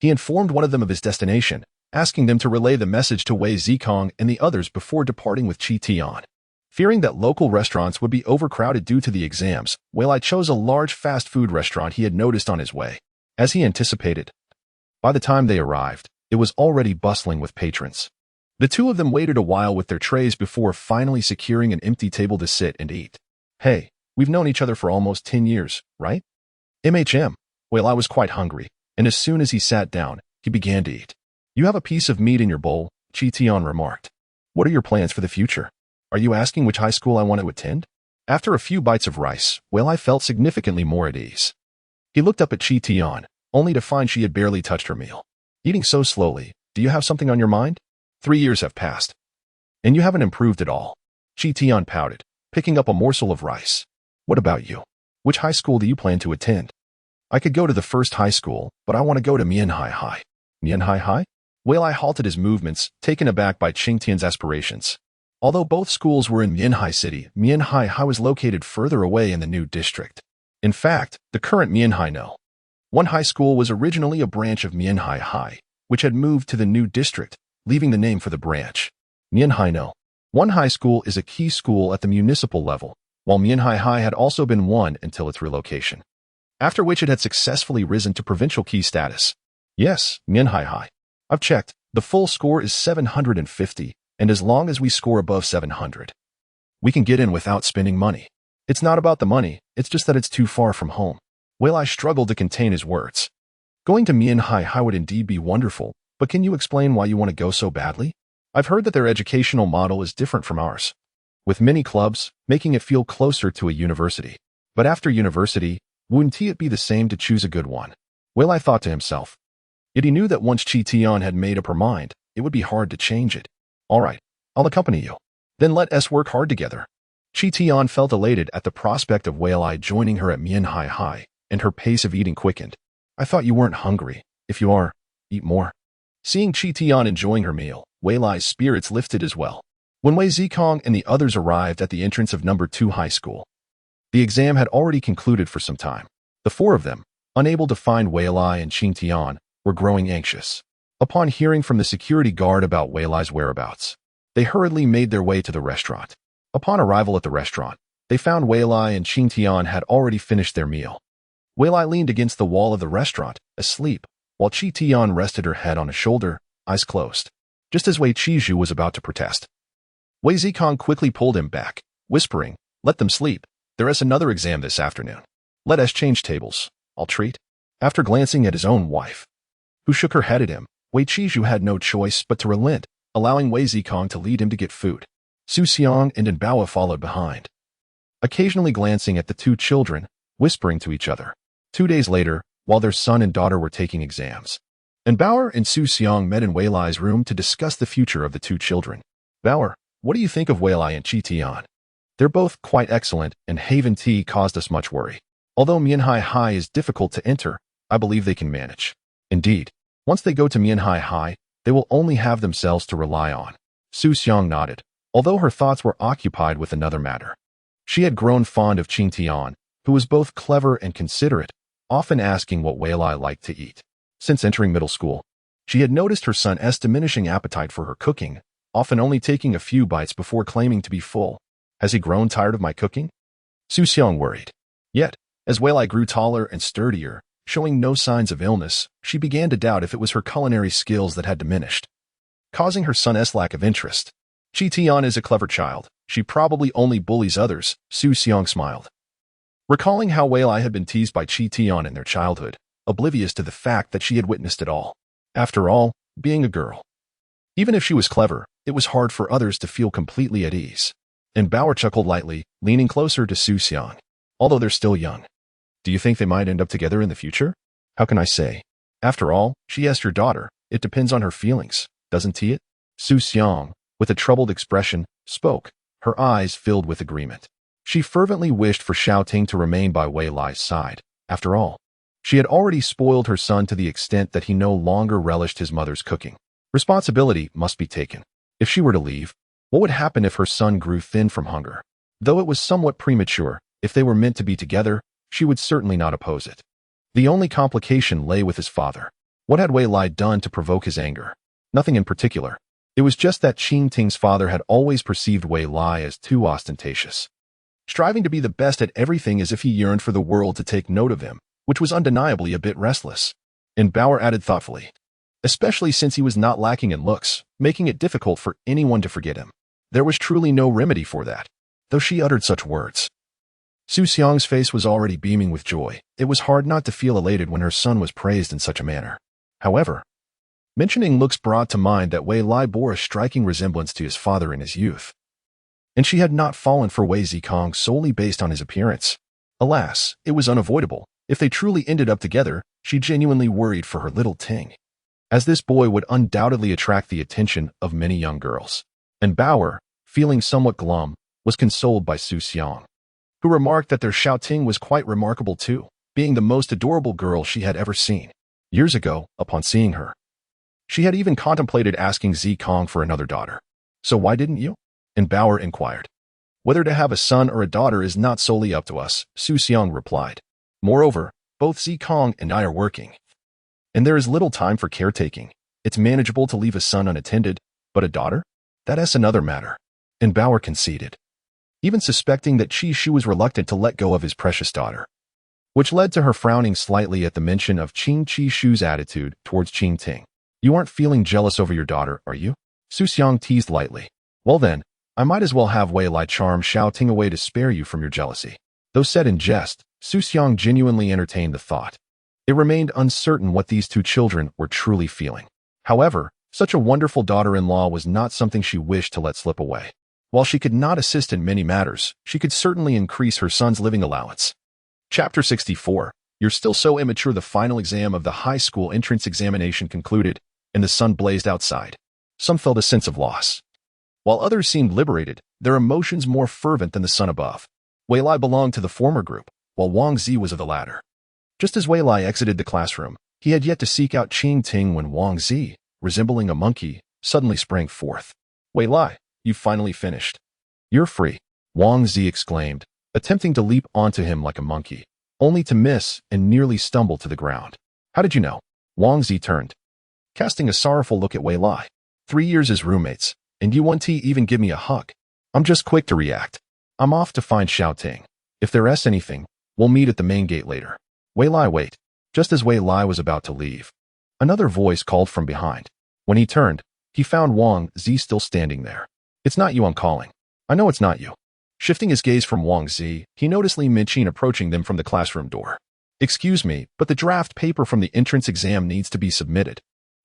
He informed one of them of his destination, asking them to relay the message to Wei Zikong and the others before departing with Qi Tian. Fearing that local restaurants would be overcrowded due to the exams, Wei Lai chose a large fast food restaurant he had noticed on his way. As he anticipated, by the time they arrived, it was already bustling with patrons. The two of them waited a while with their trays before finally securing an empty table to sit and eat. Hey, we've known each other for almost 10 years, right? Wei Lai was quite hungry, and as soon as he sat down, he began to eat. You have a piece of meat in your bowl, Qi Tian remarked. What are your plans for the future? Are you asking which high school I want to attend? After a few bites of rice, Wei Lai felt significantly more at ease. He looked up at Qi Tian, only to find she had barely touched her meal. Eating so slowly, do you have something on your mind? 3 years have passed, and you haven't improved at all. Qi Tian pouted, picking up a morsel of rice. What about you? Which high school do you plan to attend? I could go to the first high school, but I want to go to Mianhai High. Mianhai High? Wei Lai halted his movements, taken aback by Qing Tian's aspirations. Although both schools were in Mianhai City, Mianhai High was located further away in the new district. In fact, the current Mianhai No. 1 high school was originally a branch of Mianhai High, which had moved to the new district, leaving the name for the branch. Mianhai No. 1 high school is a key school at the municipal level, while Mianhai High had also been one until its relocation, after which it had successfully risen to provincial key status. Yes, Mianhai High. I've checked. The full score is 750, and as long as we score above 700, we can get in without spending money. It's not about the money, it's just that it's too far from home. Wei Lai struggled to contain his words. Going to Mianhai High would indeed be wonderful, but can you explain why you want to go so badly? I've heard that their educational model is different from ours, with many clubs, making it feel closer to a university. But after university, wouldn't it be the same to choose a good one? Wei Lai thought to himself. Yet he knew that once Qi Tian had made up her mind, it would be hard to change it. All right, I'll accompany you. Then let us work hard together. Qi Tian felt elated at the prospect of Wei Lai joining her at Mianhai High, and her pace of eating quickened. I thought you weren't hungry. If you are, eat more. Seeing Qi Tian enjoying her meal, Wei Lai's spirits lifted as well. When Wei Zikong and the others arrived at the entrance of number 2 high school, the exam had already concluded for some time. The 4 of them, unable to find Wei Lai and Qing Tian, were growing anxious. Upon hearing from the security guard about Wei Lai's whereabouts, they hurriedly made their way to the restaurant. Upon arrival at the restaurant, they found Wei Lai and Qing Tian had already finished their meal. Wei Lai leaned against the wall of the restaurant, asleep, while Qi Tian rested her head on a shoulder, eyes closed. Just as Wei Qizhu was about to protest, Wei Zikong quickly pulled him back, whispering, "Let them sleep. There is another exam this afternoon. Let us change tables. I'll treat." After glancing at his own wife, who shook her head at him, Wei Qizhu had no choice but to relent, allowing Wei Zikong to lead him to get food. Su Xiang and Bao followed behind, occasionally glancing at the 2 children, whispering to each other. 2 days later, while their son and daughter were taking exams, Bao and Su Xiang met in Wei Lai's room to discuss the future of the 2 children. Bao, what do you think of Wei Lai and Qi Tian? They're both quite excellent, and Haven Tea caused us much worry. Although Mianhai High is difficult to enter, I believe they can manage. Indeed, once they go to Mianhai High, they will only have themselves to rely on. Su Xiang nodded, although her thoughts were occupied with another matter. She had grown fond of Qing Tian, who was both clever and considerate, often asking what Wei Lai liked to eat. Since entering middle school, she had noticed her son's diminishing appetite for her cooking, often only taking a few bites before claiming to be full. Has he grown tired of my cooking? Su Xiang worried. Yet, as Wei Lai grew taller and sturdier, showing no signs of illness, she began to doubt if it was her culinary skills that had diminished, causing her son's lack of interest. Qi Tian is a clever child. She probably only bullies others, Su Xiang smiled, recalling how Wei Lai had been teased by Qi Tian in their childhood, oblivious to the fact that she had witnessed it all. After all, being a girl, even if she was clever, it was hard for others to feel completely at ease. And Bao chuckled lightly, leaning closer to Su Xiang. Although they're still young, do you think they might end up together in the future? How can I say? After all, she asked your daughter. It depends on her feelings, doesn't it? Su Xiang, with a troubled expression, spoke, her eyes filled with agreement. She fervently wished for Xiao Ting to remain by Wei Lai's side. After all, she had already spoiled her son to the extent that he no longer relished his mother's cooking. Responsibility must be taken. If she were to leave, what would happen if her son grew thin from hunger? Though it was somewhat premature, if they were meant to be together, she would certainly not oppose it. The only complication lay with his father. What had Wei Lai done to provoke his anger? Nothing in particular. It was just that Qing Ting's father had always perceived Wei Lai as too ostentatious, striving to be the best at everything as if he yearned for the world to take note of him, which was undeniably a bit restless. And Bauer added thoughtfully, especially since he was not lacking in looks, making it difficult for anyone to forget him. There was truly no remedy for that, though she uttered such words. Su Xiang's face was already beaming with joy. It was hard not to feel elated when her son was praised in such a manner. However, mentioning looks brought to mind that Wei Lai bore a striking resemblance to his father in his youth, and she had not fallen for Wei Zikong solely based on his appearance. Alas, it was unavoidable. If they truly ended up together, she genuinely worried for her little Ting, as this boy would undoubtedly attract the attention of many young girls. And Bauer, feeling somewhat glum, was consoled by Su Xiang. who remarked that their Xiaoting was quite remarkable too, being the most adorable girl she had ever seen. Years ago, upon seeing her, she had even contemplated asking Zikong for another daughter. So why didn't you? And Bauer inquired. Whether to have a son or a daughter is not solely up to us, Su Xiang replied. Moreover, both Zikong and I are working, and there is little time for caretaking. It's manageable to leave a son unattended, but a daughter? That's another matter. And Bauer conceded, even suspecting that Qi Shu was reluctant to let go of his precious daughter, which led to her frowning slightly at the mention of Qi Shu's attitude towards Qing Ting. You aren't feeling jealous over your daughter, are you? Su Xiang teased lightly. Well then, I might as well have Wei Lai charm Xiao Ting away to spare you from your jealousy. Though said in jest, Su Xiang genuinely entertained the thought. It remained uncertain what these two children were truly feeling. However, such a wonderful daughter-in-law was not something she wished to let slip away. While she could not assist in many matters, she could certainly increase her son's living allowance. Chapter 64. You're still so immature. The final exam of the high school entrance examination concluded, and the sun blazed outside. Some felt a sense of loss, while others seemed liberated, their emotions more fervent than the sun above. Wei Lai belonged to the former group, while Wang Zi was of the latter. Just as Wei Lai exited the classroom, he had yet to seek out Qing Ting when Wang Zi, resembling a monkey, suddenly sprang forth. Wei Lai, you've finally finished. You're free, Wang Zi exclaimed, attempting to leap onto him like a monkey, only to miss and nearly stumble to the ground. How did you know? Wang Zi turned, casting a sorrowful look at Wei Lai. 3 years as roommates, and you won't even give me a hug. I'm just quick to react. I'm off to find Xiao Ting. If there's anything, we'll meet at the main gate later. Wei Lai, wait. Just as Wei Lai was about to leave, another voice called from behind. When he turned, he found Wang Zi still standing there. It's not you I'm calling. I know it's not you. Shifting his gaze from Wang Zi, he noticed Li Minqin approaching them from the classroom door. Excuse me, but the draft paper from the entrance exam needs to be submitted.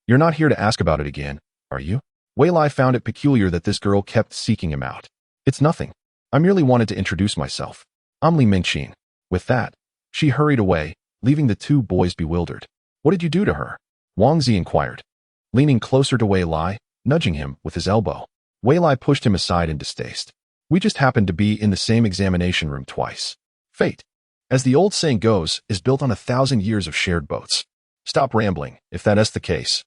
You're not here to ask about it again, are you? Wei Lai found it peculiar that this girl kept seeking him out. It's nothing. I merely wanted to introduce myself. I'm Li Minqin. With that, she hurried away, leaving the two boys bewildered. What did you do to her? Wang Zi inquired, leaning closer to Wei Lai, nudging him with his elbow. Wei Lai pushed him aside in distaste. We just happened to be in the same examination room twice. Fate, as the old saying goes, is built on 1,000 years of shared boats. Stop rambling, if that's the case.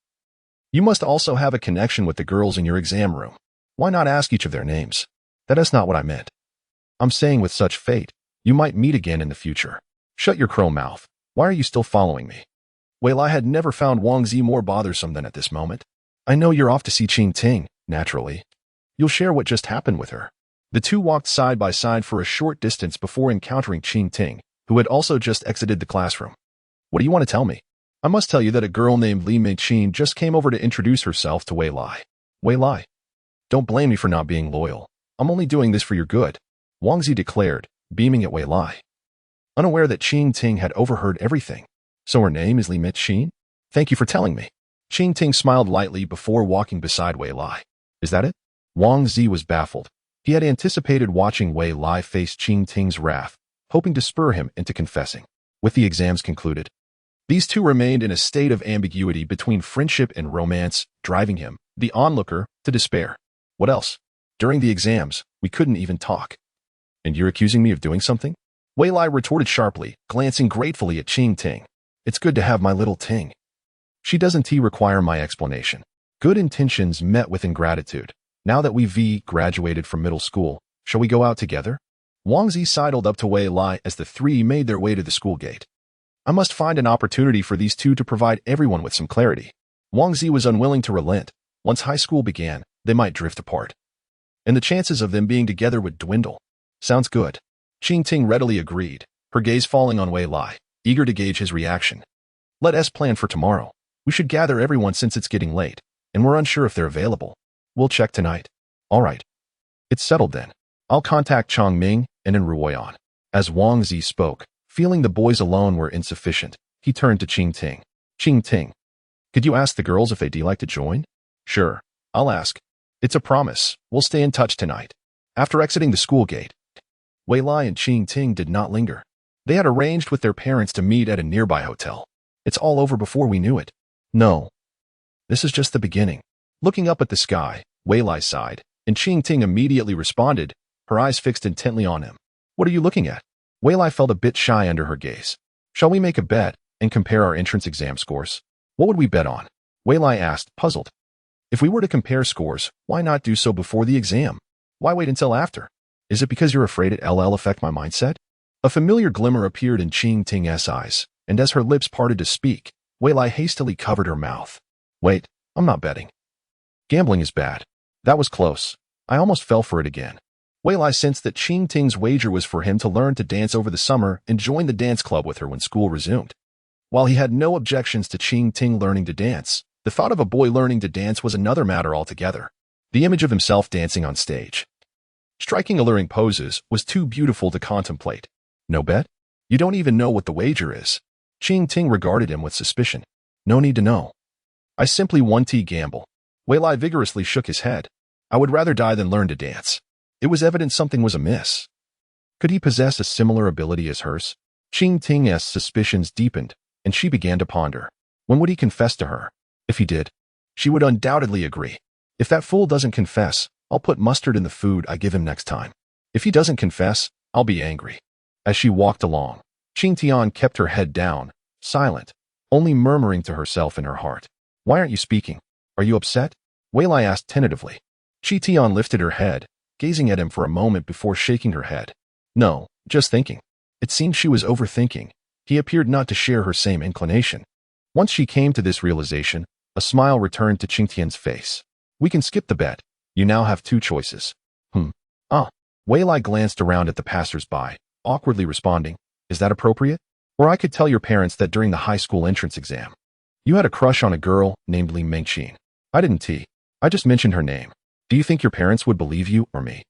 You must also have a connection with the girls in your exam room. Why not ask each of their names? That's not what I meant. I'm saying with such fate, you might meet again in the future. Shut your crow mouth. Why are you still following me? Wei Lai had never found Wang Zi more bothersome than at this moment. I know you're off to see Qing Ting, naturally. You'll share what just happened with her. The two walked side by side for a short distance before encountering Qing Ting, who had also just exited the classroom. What do you want to tell me? I must tell you that a girl named Li Minqin just came over to introduce herself to Wei Lai. Wei Lai, don't blame me for not being loyal. I'm only doing this for your good, Wang Zi declared, beaming at Wei Lai, unaware that Qing Ting had overheard everything. So her name is Li Minqin? Thank you for telling me. Qing Ting smiled lightly before walking beside Wei Lai. Is that it? Wang Zi was baffled. He had anticipated watching Wei Lai face Qing Ting's wrath, hoping to spur him into confessing. With the exams concluded, these two remained in a state of ambiguity between friendship and romance, driving him, the onlooker, to despair. What else? During the exams, we couldn't even talk. And you're accusing me of doing something? Wei Lai retorted sharply, glancing gratefully at Qing Ting. It's good to have my little Ting. She doesn't require my explanation. Good intentions met with ingratitude. Now that we've graduated from middle school, shall we go out together? Wang Zi sidled up to Wei Lai as the three made their way to the school gate. I must find an opportunity for these two to provide everyone with some clarity. Wang Zi was unwilling to relent. Once high school began, they might drift apart, and the chances of them being together would dwindle. Sounds good. Qing Ting readily agreed, her gaze falling on Wei Lai, eager to gauge his reaction. Let us plan for tomorrow. We should gather everyone since it's getting late, and we're unsure if they're available. We'll check tonight. All right. It's settled then. I'll contact Chang Ming and Ruoyan. As Wang Zi spoke, feeling the boys alone were insufficient, he turned to Qing Ting. Qing Ting, could you ask the girls if they'd like to join? Sure, I'll ask. It's a promise. We'll stay in touch tonight. After exiting the school gate, Wei Lai and Qing Ting did not linger. They had arranged with their parents to meet at a nearby hotel. It's all over before we knew it. No. This is just the beginning. Looking up at the sky, Wei Lai sighed, and Qing Ting immediately responded, her eyes fixed intently on him. What are you looking at? Wei Lai felt a bit shy under her gaze. Shall we make a bet and compare our entrance exam scores? What would we bet on? Wei Lai asked, puzzled. If we were to compare scores, why not do so before the exam? Why wait until after? Is it because you're afraid it'll affect my mindset? A familiar glimmer appeared in Qing Ting's eyes, and as her lips parted to speak, Wei Lai hastily covered her mouth. Wait, I'm not betting. Gambling is bad. That was close. I almost fell for it again. Wei Lai sensed that Qing Ting's wager was for him to learn to dance over the summer and join the dance club with her when school resumed. While he had no objections to Qing Ting learning to dance, the thought of a boy learning to dance was another matter altogether. The image of himself dancing on stage, striking alluring poses, was too beautiful to contemplate. No bet? You don't even know what the wager is. Qing Ting regarded him with suspicion. No need to know. I simply want to gamble. Wei Lai vigorously shook his head. I would rather die than learn to dance. It was evident something was amiss. Could he possess a similar ability as hers? Qing Ting's suspicions deepened, and she began to ponder. When would he confess to her? If he did, she would undoubtedly agree. If that fool doesn't confess, I'll put mustard in the food I give him next time. If he doesn't confess, I'll be angry. As she walked along, Qing Tian kept her head down, silent, only murmuring to herself in her heart. Why aren't you speaking? Are you upset? Wei Lai asked tentatively. Qing Tian lifted her head, gazing at him for a moment before shaking her head. No, just thinking. It seemed she was overthinking. He appeared not to share her same inclination. Once she came to this realization, a smile returned to Qing Tian's face. We can skip the bet. You now have two choices. Wei Lai glanced around at the passers-by, awkwardly responding, is that appropriate? Or I could tell your parents that during the high school entrance exam, you had a crush on a girl named Li Mengqin. I didn't I just mentioned her name. Do you think your parents would believe you or me?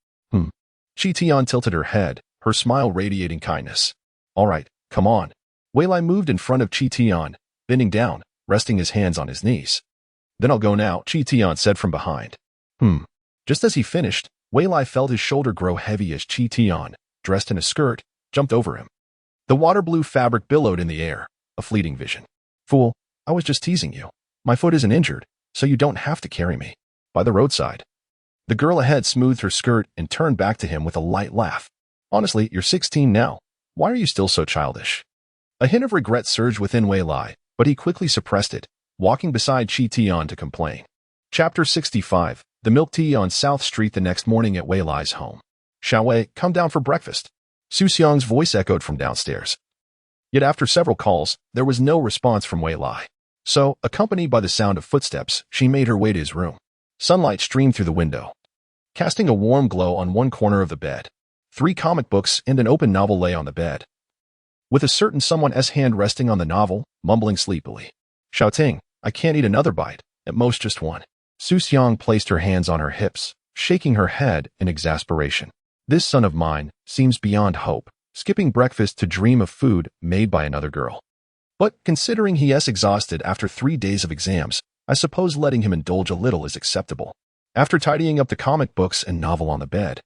Qi Tian tilted her head, her smile radiating kindness. All right, come on. Wei Lai moved in front of Qi Tian, bending down, resting his hands on his knees. Then I'll go now, Qi Tian said from behind. Just as he finished, Wei Lai felt his shoulder grow heavy as Qi Tian, dressed in a skirt, jumped over him. The water blue fabric billowed in the air, a fleeting vision. Fool, I was just teasing you. My foot isn't injured, so you don't have to carry me. By the roadside. The girl ahead smoothed her skirt and turned back to him with a light laugh. Honestly, you're 16 now. Why are you still so childish? A hint of regret surged within Wei Lai, but he quickly suppressed it, walking beside Qi Tian to complain. Chapter 65. The milk tea on South Street the next morning at Wei Lai's home. Xiaowei, come down for breakfast. Su Xiang's voice echoed from downstairs. Yet after several calls, there was no response from Wei Lai. So, accompanied by the sound of footsteps, she made her way to his room. Sunlight streamed through the window, casting a warm glow on one corner of the bed. 3 comic books and an open novel lay on the bed, with a certain someone's hand resting on the novel, mumbling sleepily. Xiaoting, I can't eat another bite, at most just one. Su Xiang placed her hands on her hips, shaking her head in exasperation. This son of mine seems beyond hope, skipping breakfast to dream of food made by another girl. But considering he is exhausted after 3 days of exams, I suppose letting him indulge a little is acceptable. After tidying up the comic books and novel on the bed,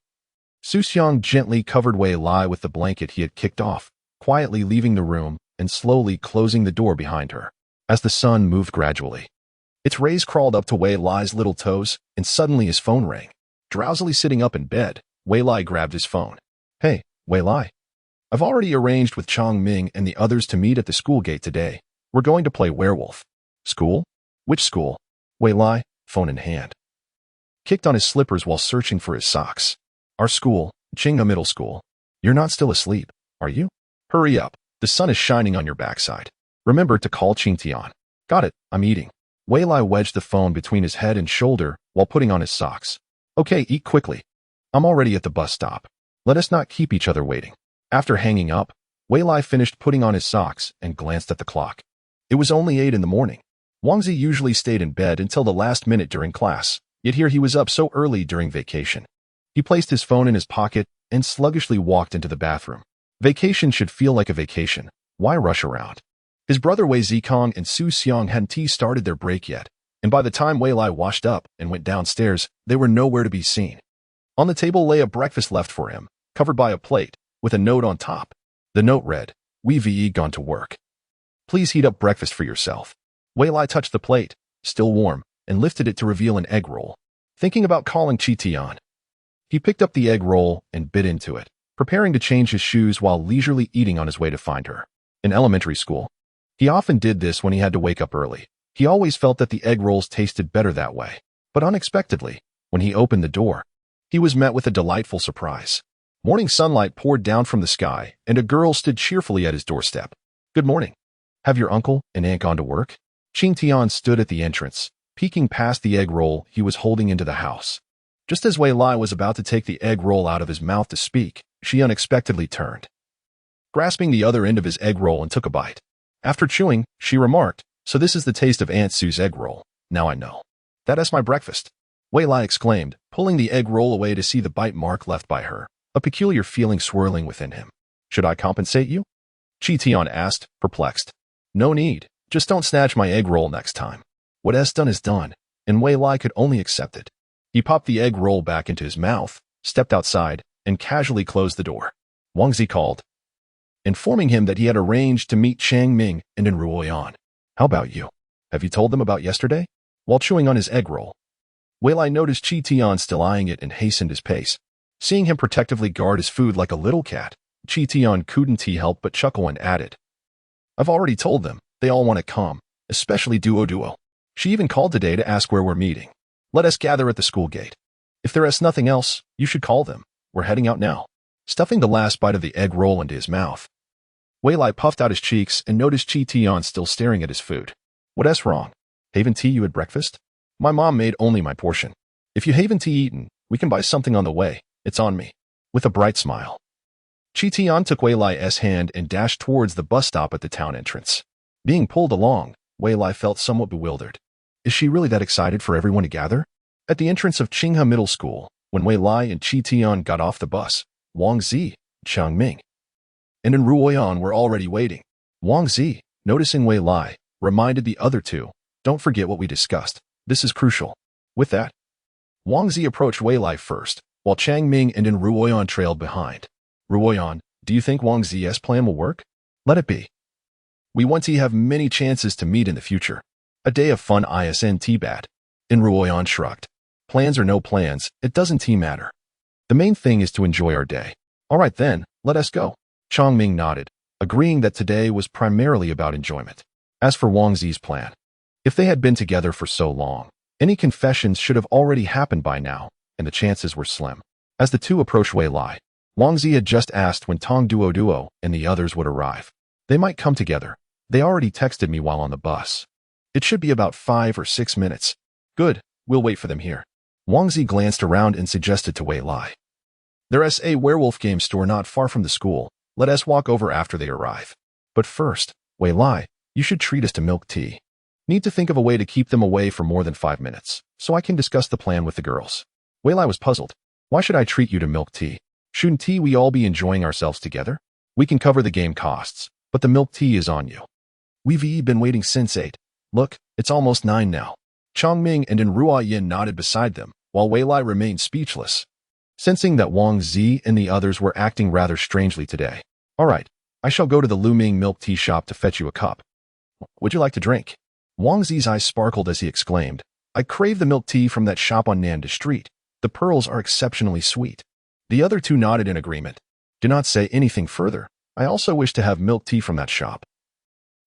Su Xiang gently covered Wei Lai with the blanket he had kicked off, quietly leaving the room and slowly closing the door behind her. As the sun moved gradually, its rays crawled up to Wei Lai's little toes, and suddenly his phone rang. Drowsily sitting up in bed, Wei Lai grabbed his phone. Hey, Wei Lai. I've already arranged with Chang Ming and the others to meet at the school gate today. We're going to play Werewolf. School? Which school? Wei Lai, phone in hand, kicked on his slippers while searching for his socks. Our school, Qinghe Middle School. You're not still asleep, are you? Hurry up. The sun is shining on your backside. Remember to call Qing Tian. Got it, I'm eating. Wei Lai wedged the phone between his head and shoulder while putting on his socks. Okay, eat quickly. I'm already at the bus stop. Let us not keep each other waiting. After hanging up, Wei Lai finished putting on his socks and glanced at the clock. It was only 8 in the morning. Wangzi usually stayed in bed until the last minute during class, yet here he was up so early during vacation. He placed his phone in his pocket and sluggishly walked into the bathroom. Vacation should feel like a vacation. Why rush around? His brother Wei Zikong and Su Xiang hadn't started their break yet, and by the time Wei Lai washed up and went downstairs, they were nowhere to be seen. On the table lay a breakfast left for him, covered by a plate, with a note on top. The note read, We've gone to work. Please heat up breakfast for yourself. Wei Lai touched the plate, still warm, and lifted it to reveal an egg roll. Thinking about calling Qi Tian, he picked up the egg roll and bit into it. preparing to change his shoes while leisurely eating on his way to find her. In elementary school, he often did this when he had to wake up early. He always felt that the egg rolls tasted better that way. But unexpectedly, when he opened the door, he was met with a delightful surprise. Morning sunlight poured down from the sky, and a girl stood cheerfully at his doorstep. "Good morning. Have your uncle and aunt gone to work?" Ching Tian stood at the entrance, peeking past the egg roll he was holding into the house. Just as Wei Lai was about to take the egg roll out of his mouth to speak, she unexpectedly turned, grasping the other end of his egg roll and took a bite. After chewing, she remarked, "So this is the taste of Aunt Sue's egg roll. Now I know. That is my breakfast." Wei Lai exclaimed, pulling the egg roll away to see the bite mark left by her, a peculiar feeling swirling within him. "Should I compensate you?" Chi Tian asked, perplexed. "No need. Just don't snatch my egg roll next time. What is done is done," and Wei Lai could only accept it. He popped the egg roll back into his mouth, stepped outside, and casually closed the door. Wang Zi called, informing him that he had arranged to meet Chang Ming and in Ruoyan. "How about you? Have you told them about yesterday?" While chewing on his egg roll, Wei Lai noticed Chi Tian still eyeing it and hastened his pace. Seeing him protectively guard his food like a little cat, Chi Tian couldn't help but chuckle and added, "I've already told them. They all want to come, especially Duo. She even called today to ask where we're meeting. Let us gather at the school gate. If there is nothing else, you should call them. We're heading out now." Stuffing the last bite of the egg roll into his mouth, Wei Lai puffed out his cheeks and noticed Chi Tian still staring at his food. "What's wrong? Haven't tea you at breakfast? My mom made only my portion. If you haven't tea eaten, we can buy something on the way. It's on me." With a bright smile, Chi Tian took Wei Lai's hand and dashed towards the bus stop at the town entrance. Being pulled along, Wei Lai felt somewhat bewildered. Is she really that excited for everyone to gather? At the entrance of Qinghe Middle School, when Wei Lai and Chi Tian got off the bus, Wang Zi, Chang Ming, and in Ruoyan were already waiting. Wang Zi, noticing Wei Lai, reminded the other two, "Don't forget what we discussed. This is crucial." With that, Wang Zi approached Wei Lai first, while Chang Ming and in Ruoyan trailed behind. "Ruoyan, do you think Wang Zi's plan will work?" "Let it be. We want to have many chances to meet in the future. A day of fun isn't bad." In Ruoyan shrugged. "Plans or no plans, it doesn't matter. The main thing is to enjoy our day." "All right then, let us go." Chang Ming nodded, agreeing that today was primarily about enjoyment. As for Wang Zi's plan, if they had been together for so long, any confessions should have already happened by now, and the chances were slim. As the two approached Wei Lai, Wang Zi had just asked when Tong Duo and the others would arrive. "They might come together. They already texted me while on the bus. It should be about 5 or 6 minutes." "Good, we'll wait for them here." Wang Zi glanced around and suggested to Wei Lai, "There's a werewolf game store not far from the school. Let us walk over after they arrive. But first, Wei Lai, you should treat us to milk tea. Need to think of a way to keep them away for more than 5 minutes, so I can discuss the plan with the girls." Wei Lai was puzzled. "Why should I treat you to milk tea? Shouldn't we all be enjoying ourselves together? We can cover the game costs, but the milk tea is on you. We've been waiting since 8. Look, it's almost 9 now." Chang Ming and in Ruoyan nodded beside them, while Wei Lai remained speechless, sensing that Wang Zi and the others were acting rather strangely today. "All right, I shall go to the Luming milk tea shop to fetch you a cup. Would you like to drink?" Wang Zi's eyes sparkled as he exclaimed, "I crave the milk tea from that shop on Nanda Street. The pearls are exceptionally sweet." The other two nodded in agreement. "Do not say anything further. I also wish to have milk tea from that shop."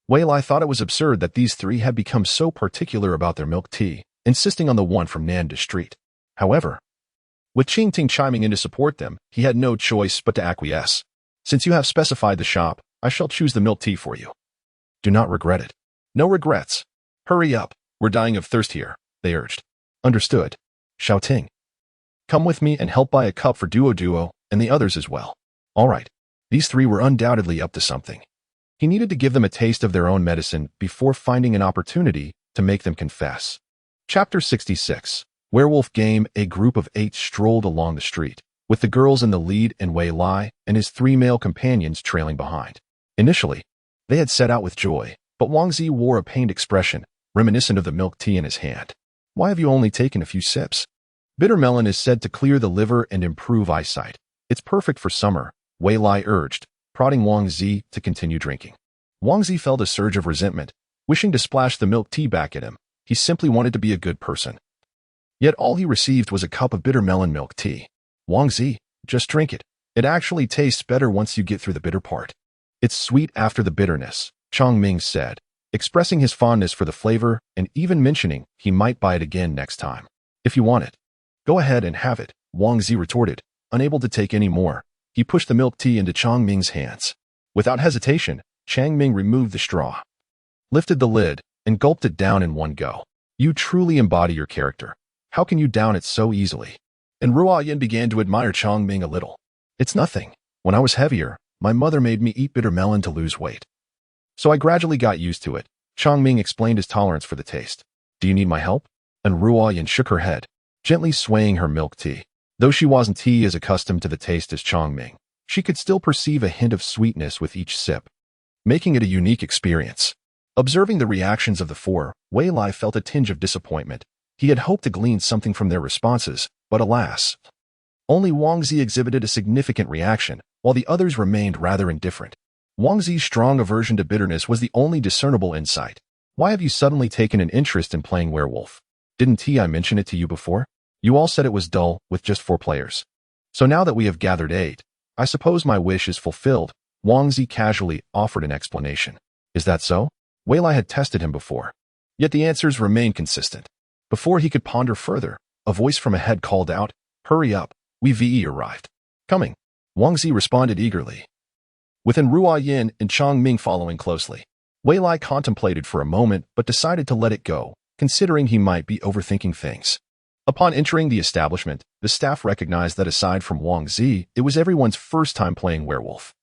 Wei Lai thought it was absurd that these three had become so particular about their milk tea, insisting on the one from Nanda Street. However, with Qing Ting chiming in to support them, he had no choice but to acquiesce. "Since you have specified the shop, I shall choose the milk tea for you. Do not regret it." "No regrets. Hurry up, we're dying of thirst here," they urged. "Understood." Xiao Ting, come with me and help buy a cup for Duo and the others as well. All right, these three were undoubtedly up to something. He needed to give them a taste of their own medicine before finding an opportunity to make them confess. Chapter 66. Werewolf Game. A group of 8 strolled along the street, with the girls in the lead and Wei Lai and his 3 male companions trailing behind. Initially, they had set out with joy, but Wang Zi wore a pained expression, reminiscent of the milk tea in his hand. "Why have you only taken a few sips?" "Bitter melon is said to clear the liver and improve eyesight. It's perfect for summer," Wei Lai urged, prodding Wang Zi to continue drinking. Wang Zi felt a surge of resentment, wishing to splash the milk tea back at him. He simply wanted to be a good person. Yet all he received was a cup of bitter melon milk tea. "Wang Zi, just drink it. It actually tastes better once you get through the bitter part. It's sweet after the bitterness, Chong Ming said, expressing his fondness for the flavor and even mentioning he might buy it again next time. If you want it, go ahead and have it, Wang Zi retorted, unable to take any more. He pushed the milk tea into Chong Ming's hands. Without hesitation, Chang Ming removed the straw, lifted the lid, and gulped it down in one go. You truly embody your character. How can you down it so easily? And Ruo Yin began to admire Chong Ming a little. It's nothing. When I was heavier, my mother made me eat bitter melon to lose weight. So I gradually got used to it. Chong Ming explained his tolerance for the taste. Do you need my help? And Ruo Yin shook her head, gently swaying her milk tea. Though she wasn't as accustomed to the taste as Chong Ming, she could still perceive a hint of sweetness with each sip, making it a unique experience. Observing the reactions of the four, Wei Lai felt a tinge of disappointment. He had hoped to glean something from their responses, but alas, only Wang Zi exhibited a significant reaction, while the others remained rather indifferent. Wang Zi's strong aversion to bitterness was the only discernible insight. Why have you suddenly taken an interest in playing Werewolf? Didn't I mention it to you before? You all said it was dull, with just 4 players. So now that we have gathered 8, I suppose my wish is fulfilled. Wang Zi casually offered an explanation. Is that so? Wei Lai had tested him before. Yet the answers remained consistent. Before he could ponder further, a voice from ahead called out, Hurry up, we've arrived. Coming. Wang Zi responded eagerly, within Ruo Yin and Chong Ming following closely. Wei Lai contemplated for a moment but decided to let it go, considering he might be overthinking things. Upon entering the establishment, the staff recognized that aside from Wang Zi, it was everyone's first time playing Werewolf.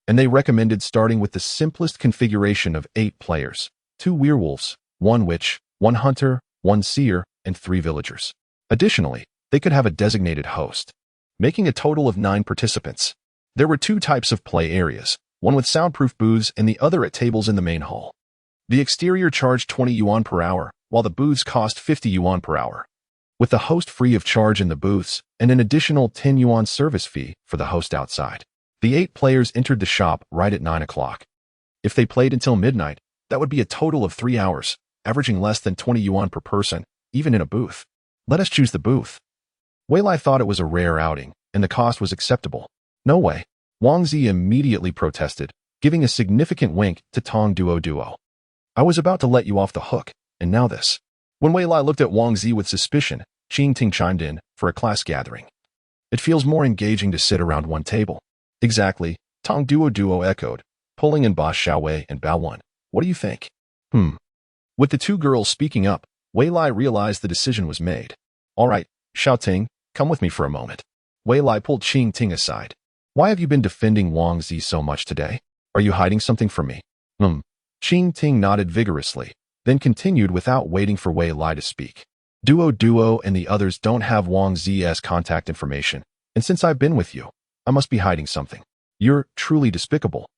And they recommended starting with the simplest configuration of 8 players, 2 werewolves, 1 witch, 1 hunter, 1 seer, and 3 villagers. Additionally, they could have a designated host, making a total of 9 participants. There were 2 types of play areas, one with soundproof booths and the other at tables in the main hall. The exterior charged 20 yuan per hour, while the booths cost 50 yuan per hour, with the host free of charge in the booths and an additional 10 yuan service fee for the host outside. The 8 players entered the shop right at 9 o'clock. If they played until midnight, that would be a total of 3 hours, averaging less than 20 yuan per person, even in a booth. Let us choose the booth. Wei Lai thought it was a rare outing, and the cost was acceptable. No way. Wang Zi immediately protested, giving a significant wink to Tong Duo. I was about to let you off the hook, and now this. When Wei Lai looked at Wang Zi with suspicion, Qing Ting chimed in, for a class gathering. It feels more engaging to sit around one table. Exactly, Tong Duo echoed, pulling in Ba Xiaowei and Bao Wan. What do you think? With the 2 girls speaking up, Wei Lai realized the decision was made. All right, Xiao Ting, come with me for a moment. Wei Lai pulled Qing Ting aside. Why have you been defending Wang Zi so much today? Are you hiding something from me? Qing Ting nodded vigorously, then continued without waiting for Wei Lai to speak. Duo and the others don't have Wang Zi's contact information, and since I've been with you, I must be hiding something. You're truly despicable.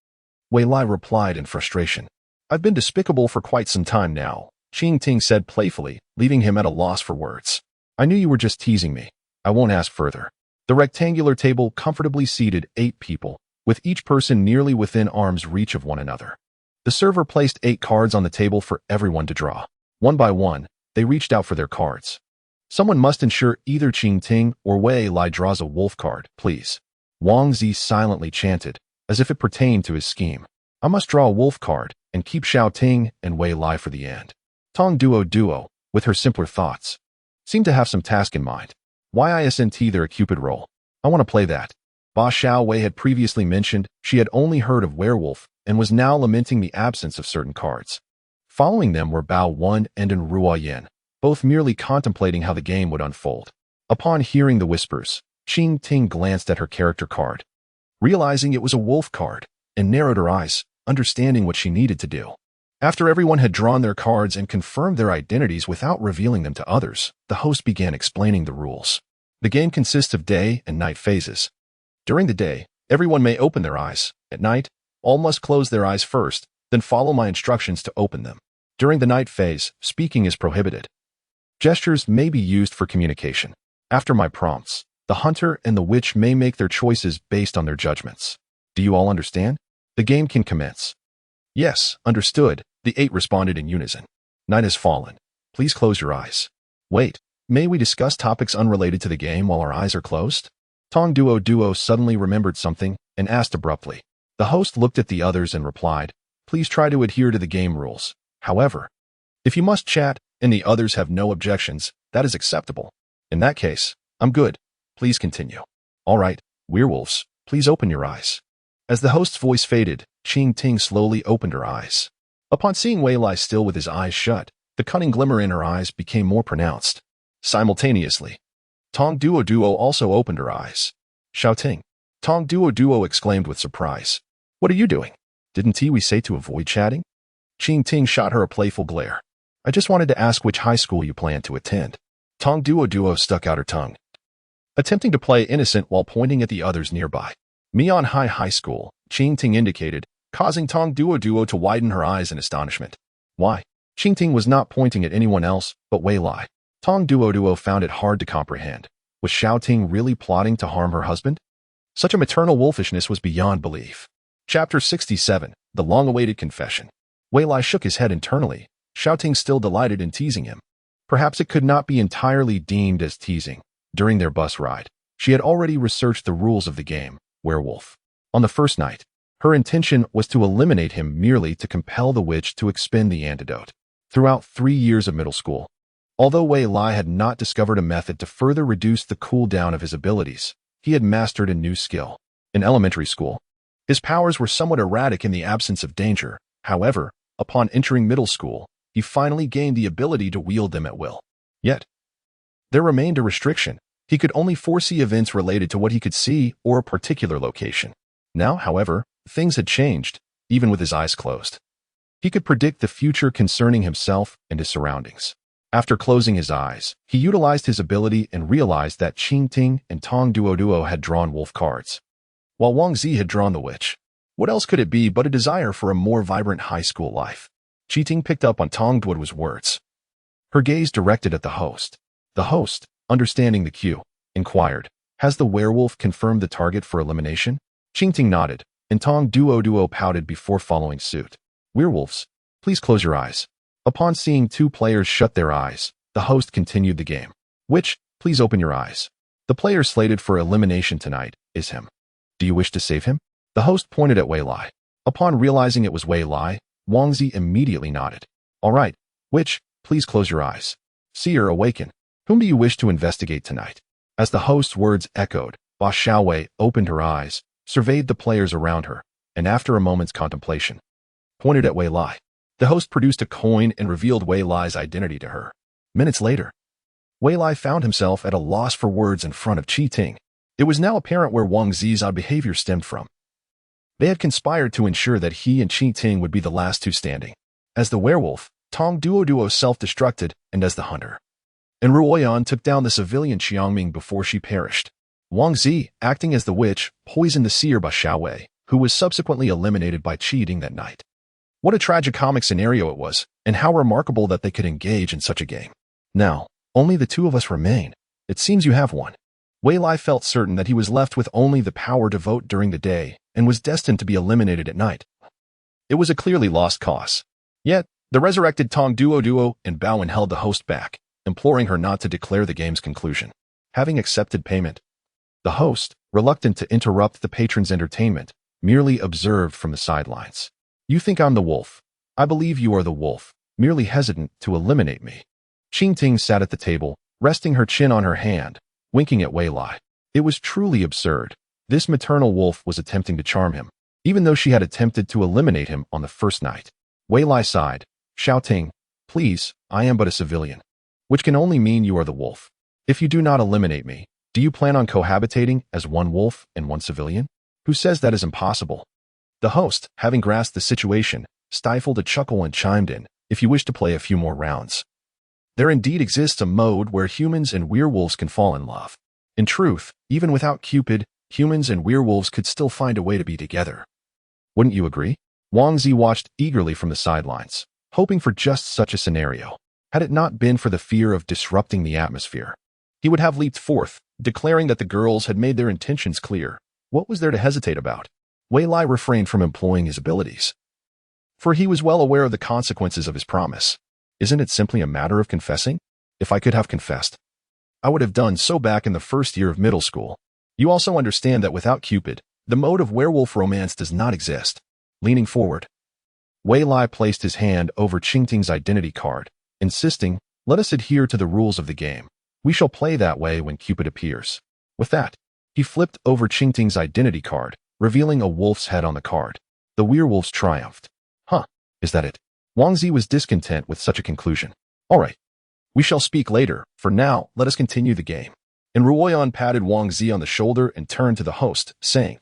Wei Lai replied in frustration. I've been despicable for quite some time now, Qing Ting said playfully, leaving him at a loss for words. I knew you were just teasing me. I won't ask further. The rectangular table comfortably seated 8 people, with each person nearly within arm's reach of one another. The server placed 8 cards on the table for everyone to draw. One by one, they reached out for their cards. Someone must ensure either Qing Ting or Wei Lai draws a wolf card, please. Wang Zi silently chanted, as if it pertained to his scheme. I must draw a wolf card and keep Xiao Ting and Wei Lai for the end. Tong Duo, with her simpler thoughts, seemed to have some task in mind. Why isn't there a Cupid role? I want to play that. Ba Xiaowei had previously mentioned she had only heard of Werewolf and was now lamenting the absence of certain cards. Following them were Bao Wan and Ruo Yin, both merely contemplating how the game would unfold. Upon hearing the whispers, Qing Ting glanced at her character card, realizing it was a wolf card, and narrowed her eyes, understanding what she needed to do. After everyone had drawn their cards and confirmed their identities without revealing them to others, the host began explaining the rules. The game consists of day and night phases. During the day, everyone may open their eyes. At night, all must close their eyes first, then follow my instructions to open them. During the night phase, speaking is prohibited. Gestures may be used for communication. After my prompts, the hunter and the witch may make their choices based on their judgments. Do you all understand? The game can commence. Yes, understood, the 8 responded in unison. Night has fallen. Please close your eyes. Wait, may we discuss topics unrelated to the game while our eyes are closed? Tong Duo suddenly remembered something and asked abruptly. The host looked at the others and replied, "Please try to adhere to the game rules. However, if you must chat and the others have no objections, that is acceptable. In that case, I'm good. Please continue." "All right, werewolves, please open your eyes." As the host's voice faded, Qing Ting slowly opened her eyes. Upon seeing Wei lie still with his eyes shut, the cunning glimmer in her eyes became more pronounced. Simultaneously, Tong Duo also opened her eyes. "Shouting." Tong Duo exclaimed with surprise. "What are you doing? Didn't we say to avoid chatting?" Qing Ting shot her a playful glare. "I just wanted to ask which high school you plan to attend." Tong Duo stuck out her tongue, attempting to play innocent while pointing at the others nearby. Mian High School, Qing Ting indicated, causing Tong Duo to widen her eyes in astonishment. Why? Qing Ting was not pointing at anyone else but Wei Lai. Tong Duo found it hard to comprehend. Was Xiao Ting really plotting to harm her husband? Such a maternal wolfishness was beyond belief. Chapter 67, The Long-Awaited Confession. Wei Lai shook his head internally, Xiao Ting still delighted in teasing him. Perhaps it could not be entirely deemed as teasing. During their bus ride, she had already researched the rules of the game, Werewolf. On the first night, her intention was to eliminate him merely to compel the witch to expend the antidote. Throughout 3 years of middle school, although Wei Lai had not discovered a method to further reduce the cooldown of his abilities, he had mastered a new skill. In elementary school, his powers were somewhat erratic in the absence of danger. However, upon entering middle school, he finally gained the ability to wield them at will. Yet, there remained a restriction. He could only foresee events related to what he could see or a particular location. Now, however, things had changed, even with his eyes closed. He could predict the future concerning himself and his surroundings. After closing his eyes, he utilized his ability and realized that Qing Ting and Tong Duo had drawn wolf cards, while Wang Zi had drawn the witch. What else could it be but a desire for a more vibrant high school life? Qing Ting picked up on Tong Duo's words, her gaze directed at the host. The host, understanding the cue, inquired, "Has the werewolf confirmed the target for elimination?" Qing Ting nodded, and Tong Duo pouted before following suit. "Werewolves, please close your eyes." Upon seeing 2 players shut their eyes, the host continued the game. "Witch, please open your eyes. The player slated for elimination tonight is him. Do you wish to save him?" The host pointed at Wei Lai. Upon realizing it was Wei Lai, Wang Zi immediately nodded. "All right, witch, please close your eyes. Seer, awaken. Whom do you wish to investigate tonight?" As the host's words echoed, Ba Xiaowei opened her eyes, surveyed the players around her, and after a moment's contemplation, pointed at Wei Lai. The host produced a coin and revealed Wei Lai's identity to her. Minutes later, Wei Lai found himself at a loss for words in front of Qing Ting. It was now apparent where Wang Zi's odd behavior stemmed from. They had conspired to ensure that he and Qing Ting would be the last 2 standing. As the werewolf, Tong Duo self-destructed, and as the hunter, and Ruoyan took down the civilian Xiangming before she perished. Wang Zi, acting as the witch, poisoned the seer Ba Xiaowei, who was subsequently eliminated by cheating that night. What a tragicomic scenario it was, and how remarkable that they could engage in such a game. Now, only the 2 of us remain. It seems you have one. Wei Lai felt certain that he was left with only the power to vote during the day, and was destined to be eliminated at night. It was a clearly lost cause. Yet, the resurrected Tong Duo and Bowen held the host back, imploring her not to declare the game's conclusion. Having accepted payment, the host, reluctant to interrupt the patron's entertainment, merely observed from the sidelines. "You think I'm the wolf. I believe you are the wolf, merely hesitant to eliminate me." Qing Ting sat at the table, resting her chin on her hand, winking at Wei Lai. It was truly absurd. This maternal wolf was attempting to charm him, even though she had attempted to eliminate him on the first night. Wei Lai sighed, "Shouting, please, I am but a civilian." "Which can only mean you are the wolf. If you do not eliminate me, do you plan on cohabitating as one wolf and one civilian?" "Who says that is impossible?" The host, having grasped the situation, stifled a chuckle and chimed in, "If you wish to play a few more rounds, there indeed exists a mode where humans and werewolves can fall in love. In truth, even without Cupid, humans and werewolves could still find a way to be together. Wouldn't you agree?" Wang Zi watched eagerly from the sidelines, hoping for just such a scenario. Had it not been for the fear of disrupting the atmosphere, he would have leaped forth, declaring that the girls had made their intentions clear. What was there to hesitate about? Wei Lai refrained from employing his abilities, for he was well aware of the consequences of his promise. "Isn't it simply a matter of confessing? If I could have confessed, I would have done so back in the first year of middle school. You also understand that without Cupid, the mode of werewolf romance does not exist. Leaning forward, Wei Lai placed his hand over Qingting's identity card, insisting, "Let us adhere to the rules of the game. We shall play that way when Cupid appears." With that, he flipped over Qingting's identity card, revealing a wolf's head on the card. The werewolves triumphed. Huh, is that it? Wang Zi was discontent with such a conclusion. All right, we shall speak later. For now, let us continue the game. And Ruoyan patted Wang Zi on the shoulder and turned to the host, saying,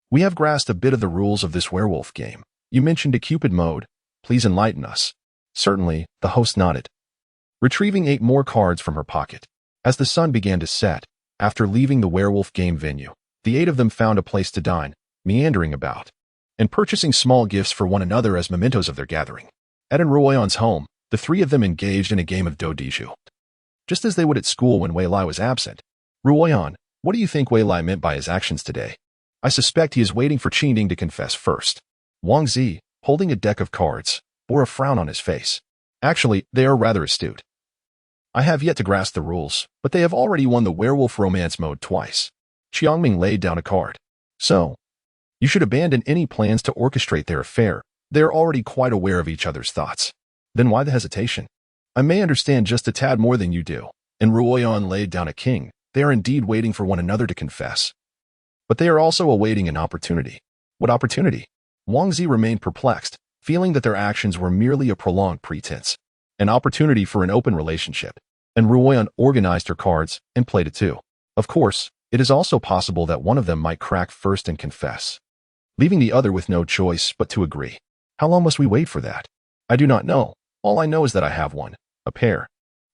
"We have grasped a bit of the rules of this werewolf game. You mentioned a Cupid mode. Please enlighten us." Certainly, the host nodded, retrieving 8 more cards from her pocket. As the sun began to set, after leaving the werewolf game venue, the 8 of them found a place to dine, meandering about, and purchasing small gifts for one another as mementos of their gathering. At Ruoyan's home, the 3 of them engaged in a game of dodiju, just as they would at school when Wei Lai was absent. "Ruoyan, what do you think Wei Lai meant by his actions today? I suspect he is waiting for Qingting to confess first." Wang Zi, holding a deck of cards, bore a frown on his face. "Actually, they are rather astute. I have yet to grasp the rules, but they have already won the werewolf romance mode twice." Qiangming laid down a card. "So, you should abandon any plans to orchestrate their affair. They are already quite aware of each other's thoughts. Then why the hesitation? I may understand just a tad more than you do." And Ruoyan laid down a king. "They are indeed waiting for one another to confess. But they are also awaiting an opportunity." "What opportunity?" Wang Zi remained perplexed, feeling that their actions were merely a prolonged pretense. "An opportunity for an open relationship." And Ruoyan organized her cards and played it too. "Of course, it is also possible that one of them might crack first and confess, leaving the other with no choice but to agree. How long must we wait for that? I do not know. All I know is that I have one, a pair."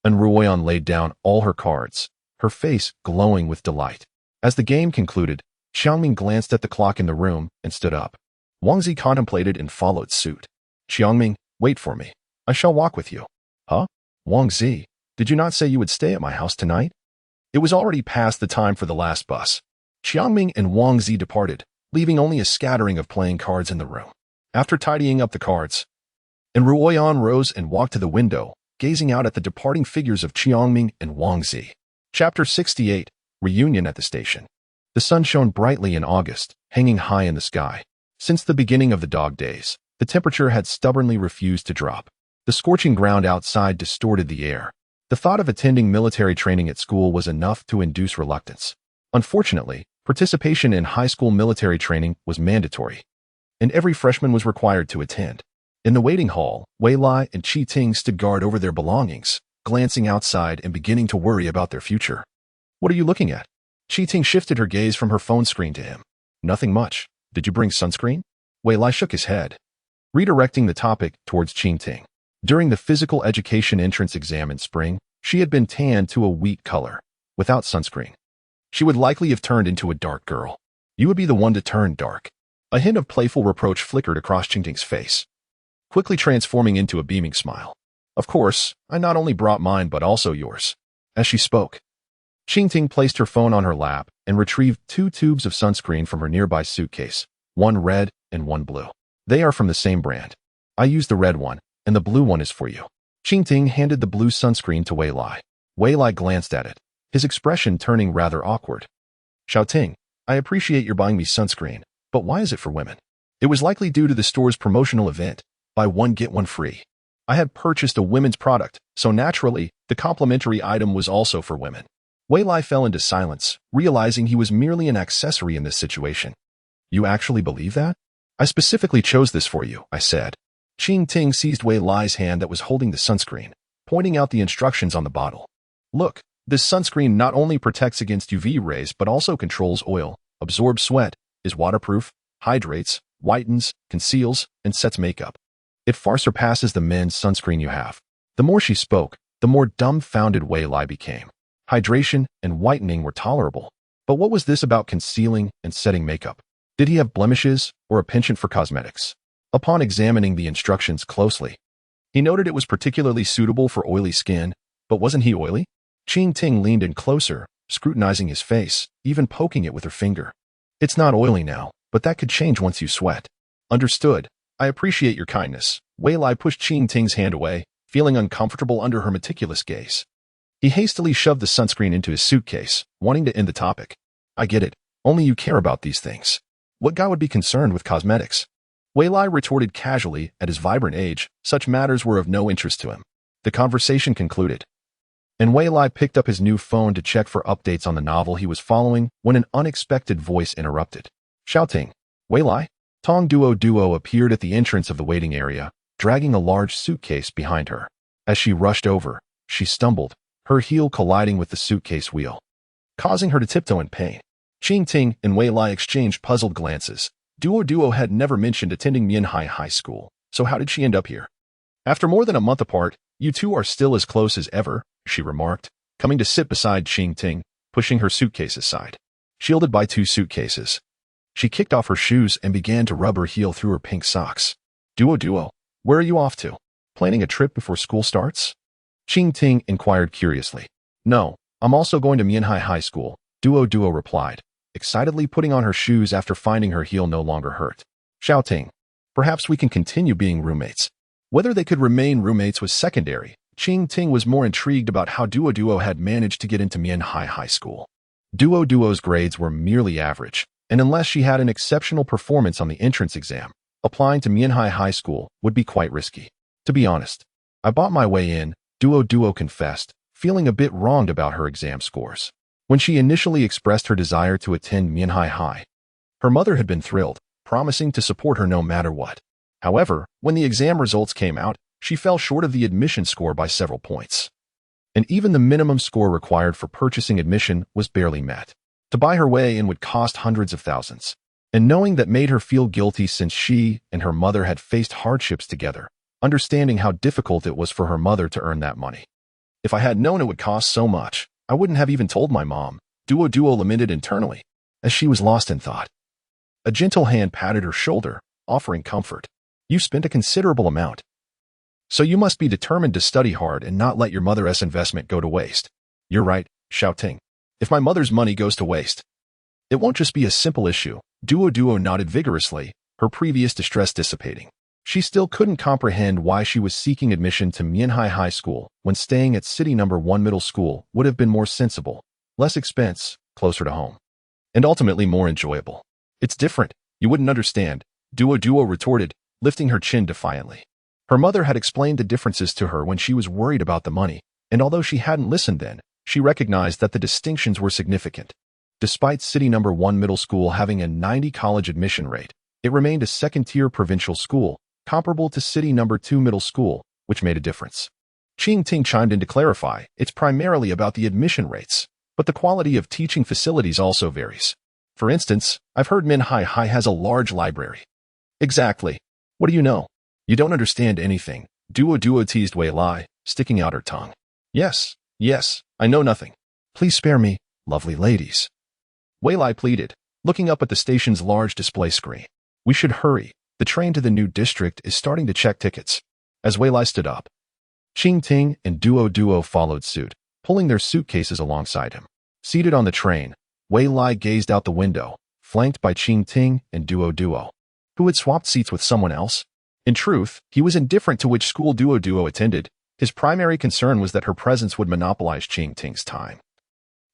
And Ruoyan laid down all her cards, her face glowing with delight. As the game concluded, Xiangming glanced at the clock in the room and stood up. Wang Zi contemplated and followed suit. "Xiangming, wait for me. I shall walk with you." "Huh? Wang Zi, did you not say you would stay at my house tonight?" It was already past the time for the last bus. Xiangming and Wang Zi departed, leaving only a scattering of playing cards in the room. After tidying up the cards, and Ruoyan rose and walked to the window, gazing out at the departing figures of Qiangming and Wang Zi. Chapter 68, Reunion at the Station. The sun shone brightly in August, hanging high in the sky. Since the beginning of the dog days, the temperature had stubbornly refused to drop. The scorching ground outside distorted the air. The thought of attending military training at school was enough to induce reluctance. Unfortunately, participation in high school military training was mandatory, and every freshman was required to attend. In the waiting hall, Wei Lai and Qingting stood guard over their belongings, glancing outside and beginning to worry about their future. "What are you looking at?" Qingting shifted her gaze from her phone screen to him. "Nothing much. Did you bring sunscreen?" Wei Lai shook his head, redirecting the topic towards Qingting. During the physical education entrance exam in spring, she had been tanned to a wheat color. Without sunscreen, she would likely have turned into a dark girl. "You would be the one to turn dark." A hint of playful reproach flickered across Qingting's face, quickly transforming into a beaming smile. "Of course, I not only brought mine but also yours." As she spoke, Qingting placed her phone on her lap and retrieved 2 tubes of sunscreen from her nearby suitcase, one red and one blue. "They are from the same brand. I used the red one, and the blue one is for you." Qingting handed the blue sunscreen to Wei Lai. Wei Lai glanced at it, his expression turning rather awkward. "Xiaoting, I appreciate your buying me sunscreen, but why is it for women?" It was likely due to the store's promotional event, buy one get one free. I had purchased a women's product, so naturally, the complimentary item was also for women. Wei Lai fell into silence, realizing he was merely an accessory in this situation. "You actually believe that?" "I specifically chose this for you," I said. Qingting seized Wei Lai's hand that was holding the sunscreen, pointing out the instructions on the bottle. "Look, this sunscreen not only protects against UV rays but also controls oil, absorbs sweat, is waterproof, hydrates, whitens, conceals, and sets makeup. It far surpasses the men's sunscreen you have." The more she spoke, the more dumbfounded Wei Lai became. Hydration and whitening were tolerable, but what was this about concealing and setting makeup? Did he have blemishes or a penchant for cosmetics? Upon examining the instructions closely, he noted it was particularly suitable for oily skin, but wasn't he oily? Qingting leaned in closer, scrutinizing his face, even poking it with her finger. "It's not oily now, but that could change once you sweat." "Understood. I appreciate your kindness." Wei Lai pushed Qingting's hand away, feeling uncomfortable under her meticulous gaze. He hastily shoved the sunscreen into his suitcase, wanting to end the topic. "I get it. Only you care about these things. What guy would be concerned with cosmetics? Wei Lai retorted casually. At his vibrant age, such matters were of no interest to him. The conversation concluded, and Wei Lai picked up his new phone to check for updates on the novel he was following when an unexpected voice interrupted. Shouting, Wei Lai? Tong Duo appeared at the entrance of the waiting area, dragging a large suitcase behind her. As she rushed over, she stumbled, her heel colliding with the suitcase wheel, causing her to tiptoe in pain. Qing Ting and Wei Lai exchanged puzzled glances. Duo had never mentioned attending Mianhai High School, so how did she end up here? After more than a month apart, you two are still as close as ever, she remarked, coming to sit beside Qing Ting, pushing her suitcase aside. Shielded by two suitcases, she kicked off her shoes and began to rub her heel through her pink socks. Duo, where are you off to? Planning a trip before school starts? Qing Ting inquired curiously. No, I'm also going to Mianhai High School, Duo replied, excitedly putting on her shoes after finding her heel no longer hurt. Shouting, perhaps we can continue being roommates. Whether they could remain roommates was secondary. Qing Ting was more intrigued about how Duo had managed to get into Mianhai High School. Duo's grades were merely average, and unless she had an exceptional performance on the entrance exam, applying to Mianhai High School would be quite risky. To be honest, I bought my way in, Duo confessed, feeling a bit wronged about her exam scores. When she initially expressed her desire to attend Mianhai High, her mother had been thrilled, promising to support her no matter what. However, when the exam results came out, she fell short of the admission score by several points. And even the minimum score required for purchasing admission was barely met. To buy her way in would cost hundreds of thousands. And knowing that made her feel guilty since she and her mother had faced hardships together, understanding how difficult it was for her mother to earn that money. If I had known it would cost so much, I wouldn't have even told my mom, Duo lamented internally, as she was lost in thought. A gentle hand patted her shoulder, offering comfort. You spent a considerable amount, so you must be determined to study hard and not let your mother's investment go to waste. You're right, shouting. If my mother's money goes to waste, it won't just be a simple issue. Duo nodded vigorously, her previous distress dissipating. She still couldn't comprehend why she was seeking admission to Mianhai High School when staying at City No. 1 Middle School would have been more sensible, less expense, closer to home, and ultimately more enjoyable. It's different. You wouldn't understand, Duo retorted, lifting her chin defiantly. Her mother had explained the differences to her when she was worried about the money, and although she hadn't listened then, she recognized that the distinctions were significant. Despite City No. 1 Middle School having a 90 college admission rate, it remained a second-tier provincial school, comparable to City No. 2 Middle School, which made a difference. Qing Ting chimed in to clarify, it's primarily about the admission rates, but the quality of teaching facilities also varies. For instance, I've heard Mianhai High has a large library. Exactly. What do you know? You don't understand anything, Duo teased Wei Lai, sticking out her tongue. Yes, I know nothing. Please spare me, lovely ladies. Wei Lai pleaded, looking up at the station's large display screen. We should hurry. The train to the new district is starting to check tickets. As Wei Lai stood up, Qing Ting and Duo followed suit, pulling their suitcases alongside him. Seated on the train, Wei Lai gazed out the window, flanked by Qing Ting and Duo, who had swapped seats with someone else. In truth, he was indifferent to which school Duo attended. His primary concern was that her presence would monopolize Qing Ting's time,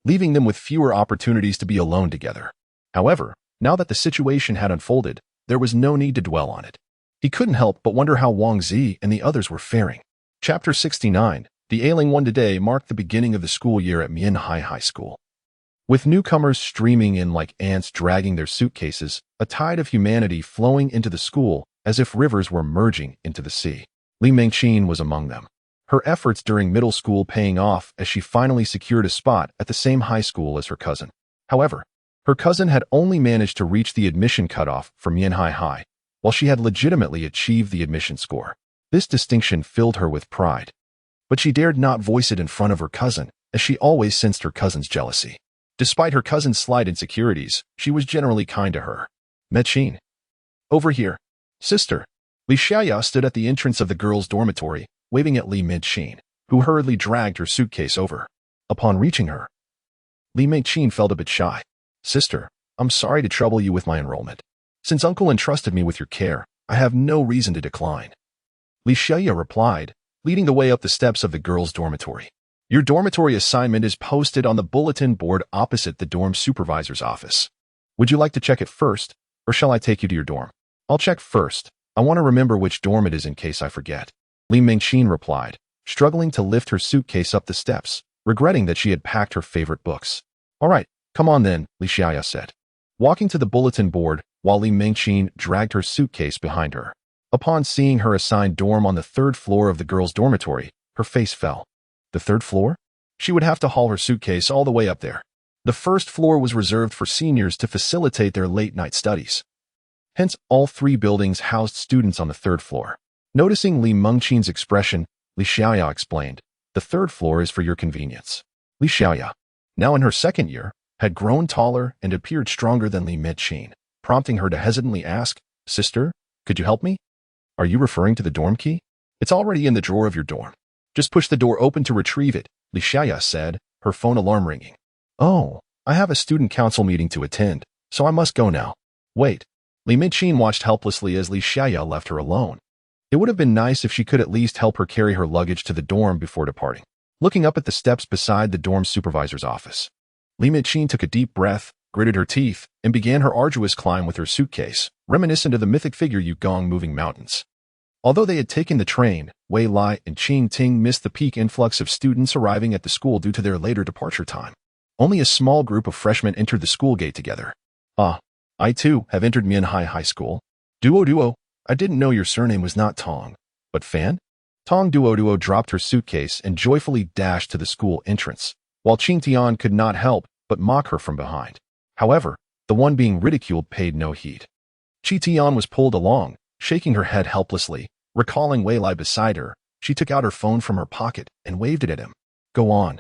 leaving them with fewer opportunities to be alone together. However, now that the situation had unfolded, there was no need to dwell on it. He couldn't help but wonder how Wang Zi and the others were faring. Chapter 69, The Ailing One Today marked the beginning of the school year at Mianhai High School. With newcomers streaming in like ants dragging their suitcases, a tide of humanity flowing into the school as if rivers were merging into the sea. Li Mengqin was among them, her efforts during middle school paying off as she finally secured a spot at the same high school as her cousin. However, her cousin had only managed to reach the admission cutoff for Mianhai High, while she had legitimately achieved the admission score. This distinction filled her with pride, but she dared not voice it in front of her cousin, as she always sensed her cousin's jealousy. Despite her cousin's slight insecurities, she was generally kind to her. Mengqin. Over here. Sister. Li Xiaya stood at the entrance of the girls' dormitory, waving at Li Mengqin, who hurriedly dragged her suitcase over. Upon reaching her, Li Mengqin felt a bit shy. Sister, I'm sorry to trouble you with my enrollment. Since Uncle entrusted me with your care, I have no reason to decline. Li Xiaya replied, leading the way up the steps of the girls' dormitory. Your dormitory assignment is posted on the bulletin board opposite the dorm supervisor's office. Would you like to check it first, or shall I take you to your dorm? I'll check first. I want to remember which dorm it is in case I forget. Li Mingqin replied, struggling to lift her suitcase up the steps, regretting that she had packed her favorite books. All right, come on then, Li Xiaoya said, walking to the bulletin board while Li Mingqin dragged her suitcase behind her. Upon seeing her assigned dorm on the 3rd floor of the girls' dormitory, her face fell. The 3rd floor? She would have to haul her suitcase all the way up there. The 1st floor was reserved for seniors to facilitate their late-night studies. Hence, all 3 buildings housed students on the 3rd floor. Noticing Li Mingqin's expression, Li Xiaoya explained, the 3rd floor is for your convenience. Li Xiaoya, now in her 2nd year, had grown taller and appeared stronger than Li Mingqin, prompting her to hesitantly ask, Sister, could you help me? Are you referring to the dorm key? It's already in the drawer of your dorm. Just push the door open to retrieve it, Li Xiaoya said, her phone alarm ringing. Oh, I have a student council meeting to attend, so I must go now. Wait. Li Mingqin watched helplessly as Li Xiaoya left her alone. It would have been nice if she could at least help her carry her luggage to the dorm before departing. Looking up at the steps beside the dorm supervisor's office, Li Mingqin took a deep breath, gritted her teeth, and began her arduous climb with her suitcase, reminiscent of the mythic figure Yugong moving mountains. Although they had taken the train, Wei Lai and Qing Ting missed the peak influx of students arriving at the school due to their later departure time. Only a small group of freshmen entered the school gate together. Ah, I too have entered Mianhai High School. Duo, I didn't know your surname was not Tong, but Fan? Tong Duo dropped her suitcase and joyfully dashed to the school entrance, while Qing Tian could not help but mock her from behind. However, the one being ridiculed paid no heed. Qi Tian was pulled along, shaking her head helplessly. Recalling Wei Lai beside her, she took out her phone from her pocket and waved it at him. Go on.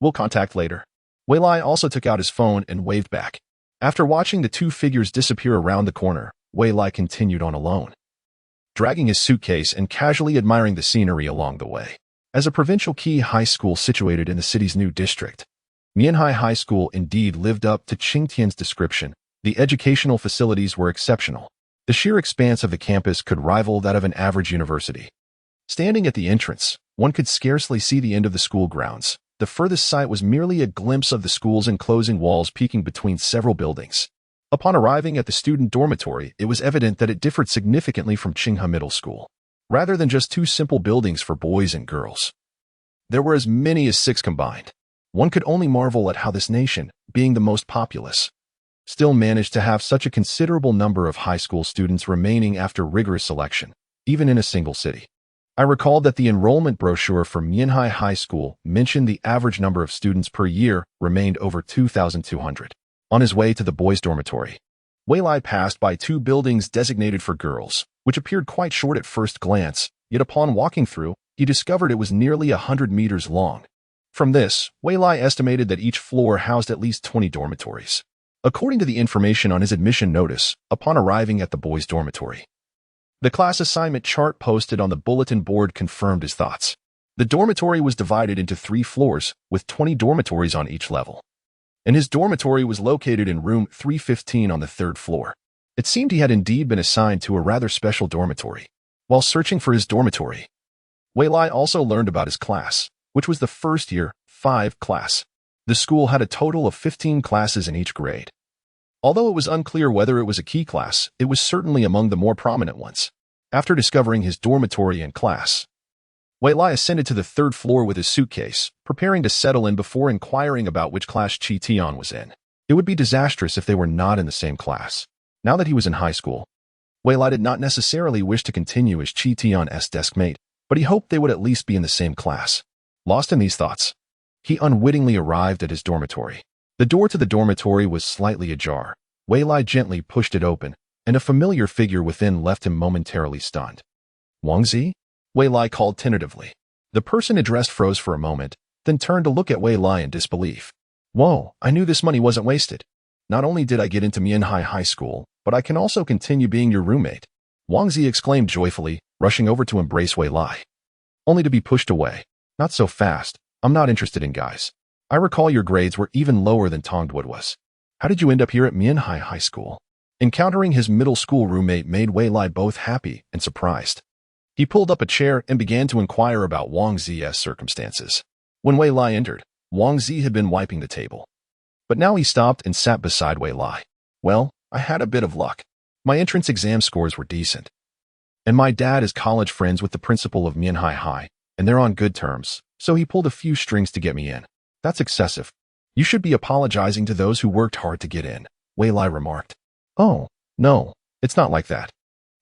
We'll contact later. Wei Lai also took out his phone and waved back. After watching the 2 figures disappear around the corner, Wei Lai continued on alone, dragging his suitcase and casually admiring the scenery along the way. As a provincial key high school situated in the city's new district, Mianhai High School indeed lived up to Qing Tian's description. The educational facilities were exceptional. The sheer expanse of the campus could rival that of an average university. Standing at the entrance, one could scarcely see the end of the school grounds. The furthest sight was merely a glimpse of the school's enclosing walls peeking between several buildings. Upon arriving at the student dormitory, it was evident that it differed significantly from Qinghe Middle School. Rather than just 2 simple buildings for boys and girls, there were as many as 6 combined. One could only marvel at how this nation, being the most populous, still managed to have such a considerable number of high school students remaining after rigorous selection, even in a single city. I recalled that the enrollment brochure for Mianhai High School mentioned the average number of students per year remained over 2,200. On his way to the boys' dormitory, Wei Lai passed by 2 buildings designated for girls, which appeared quite short at first glance, yet upon walking through, he discovered it was nearly 100 meters long. From this, Wei Lai estimated that each floor housed at least 20 dormitories. According to the information on his admission notice, upon arriving at the boys' dormitory, the class assignment chart posted on the bulletin board confirmed his thoughts. The dormitory was divided into 3 floors, with 20 dormitories on each level. And his dormitory was located in room 315 on the 3rd floor. It seemed he had indeed been assigned to a rather special dormitory. While searching for his dormitory, Wei Lai also learned about his class, which was the first year 5 class. The school had a total of 15 classes in each grade. Although it was unclear whether it was a key class, it was certainly among the more prominent ones. After discovering his dormitory and class, Wei Lai ascended to the 3rd floor with his suitcase, preparing to settle in before inquiring about which class Qi Tian was in. It would be disastrous if they were not in the same class. Now that he was in high school, Wei Lai did not necessarily wish to continue as Qi Tian's deskmate, but he hoped they would at least be in the same class. Lost in these thoughts, he unwittingly arrived at his dormitory. The door to the dormitory was slightly ajar. Wei Lai gently pushed it open, and a familiar figure within left him momentarily stunned. Wang Zi? Wei Lai called tentatively. The person addressed froze for a moment, then turned to look at Wei Lai in disbelief. Whoa, I knew this money wasn't wasted. Not only did I get into Mianhai High School, but I can also continue being your roommate. Wang Zi exclaimed joyfully, rushing over to embrace Wei Lai. Only to be pushed away. Not so fast. I'm not interested in guys. I recall your grades were even lower than Tongwood was. How did you end up here at Mianhai High School? Encountering his middle school roommate made Wei Lai both happy and surprised. He pulled up a chair and began to inquire about Wang Zi's circumstances. When Wei Lai entered, Wang Zi had been wiping the table. But now he stopped and sat beside Wei Lai. Well, I had a bit of luck. My entrance exam scores were decent. And my dad is college friends with the principal of Mianhai High, and they're on good terms, so he pulled a few strings to get me in. That's excessive. You should be apologizing to those who worked hard to get in, Wei Lai remarked. Oh, no, it's not like that.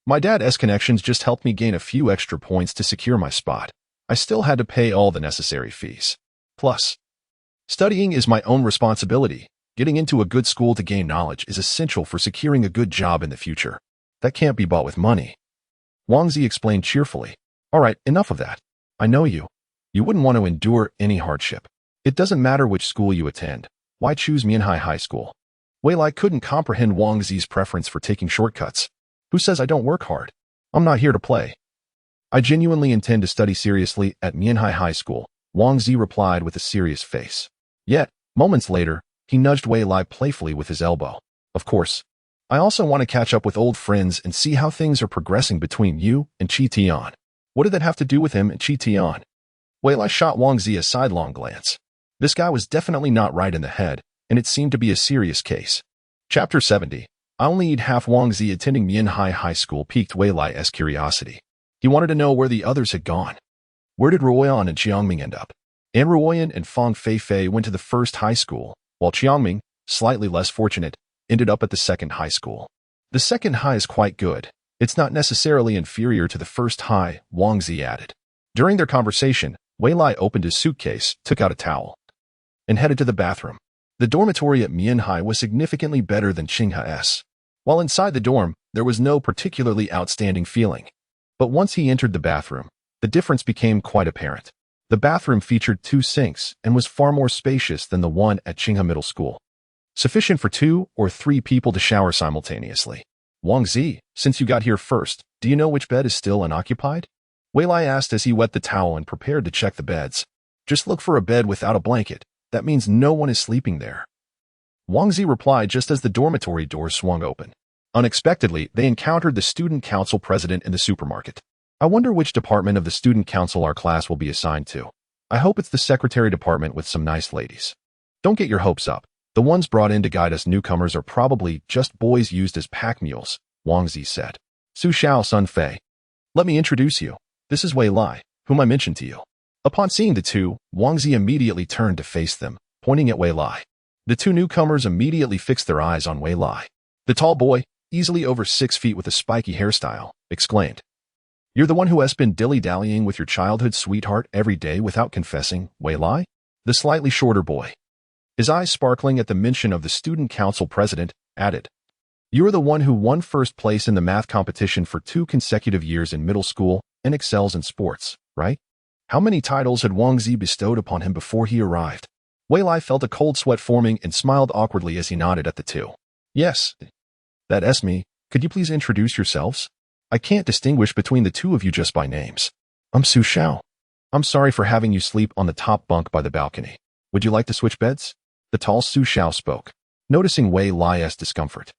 My dad's connections just helped me gain a few extra points to secure my spot. I still had to pay all the necessary fees. Plus, studying is my own responsibility. Getting into a good school to gain knowledge is essential for securing a good job in the future. That can't be bought with money. Wang Zi explained cheerfully. All right, enough of that. I know you. You wouldn't want to endure any hardship. It doesn't matter which school you attend. Why choose Mianhai High School? Wei Lai couldn't comprehend Wang Zi's preference for taking shortcuts. Who says I don't work hard? I'm not here to play. I genuinely intend to study seriously at Mianhai High School, Wang Zi replied with a serious face. Yet, moments later, he nudged Wei Lai playfully with his elbow. Of course. I also want to catch up with old friends and see how things are progressing between you and Qi Tian. What did that have to do with him and Qi Tian? Wei Lai shot Wang Zi a sidelong glance. This guy was definitely not right in the head, and it seemed to be a serious case. Chapter 70. I only need half. Wang Zi attending Mianhai High School piqued Wei Lai's curiosity. He wanted to know where the others had gone. Where did Ruoyan and Qiangming end up? And Ruoyan and Fang Feifei went to the first high school, while Qiangming, slightly less fortunate, ended up at the second high school. The second high is quite good. It's not necessarily inferior to the first high, Wang Zi added. During their conversation, Wei Lai opened his suitcase, took out a towel, and headed to the bathroom. The dormitory at Mianhai was significantly better than Qingha's. While inside the dorm, there was no particularly outstanding feeling. But once he entered the bathroom, the difference became quite apparent. The bathroom featured 2 sinks and was far more spacious than the one at Qingha Middle School. Sufficient for 2 or 3 people to shower simultaneously. Wang Zi, since you got here first, do you know which bed is still unoccupied? Wei Lai asked as he wet the towel and prepared to check the beds. Just look for a bed without a blanket. That means no one is sleeping there. Wang Zi replied just as the dormitory doors swung open. Unexpectedly, they encountered the student council president in the supermarket. I wonder which department of the student council our class will be assigned to. I hope it's the secretary department with some nice ladies. Don't get your hopes up. The ones brought in to guide us newcomers are probably just boys used as pack mules, Wang Zi said. Su Xiao Sun Fei. Let me introduce you. This is Wei Lai, whom I mentioned to you. Upon seeing the two, Wang Zi immediately turned to face them, pointing at Wei Lai. The 2 newcomers immediately fixed their eyes on Wei Lai. The tall boy, easily over 6 feet with a spiky hairstyle, exclaimed. You're the one who has been dilly-dallying with your childhood sweetheart every day without confessing, Wei Lai? The slightly shorter boy, his eyes sparkling at the mention of the student council president, added. You're the one who won first place in the math competition for 2 consecutive years in middle school and excels in sports, right? How many titles had Wang Zi bestowed upon him before he arrived? Wei Lai felt a cold sweat forming and smiled awkwardly as he nodded at the 2. Yes. That's me. Could you please introduce yourselves? I can't distinguish between the 2 of you just by names. I'm Su Xiao. I'm sorry for having you sleep on the top bunk by the balcony. Would you like to switch beds? The tall Su Xiao spoke, noticing Wei Lai's discomfort.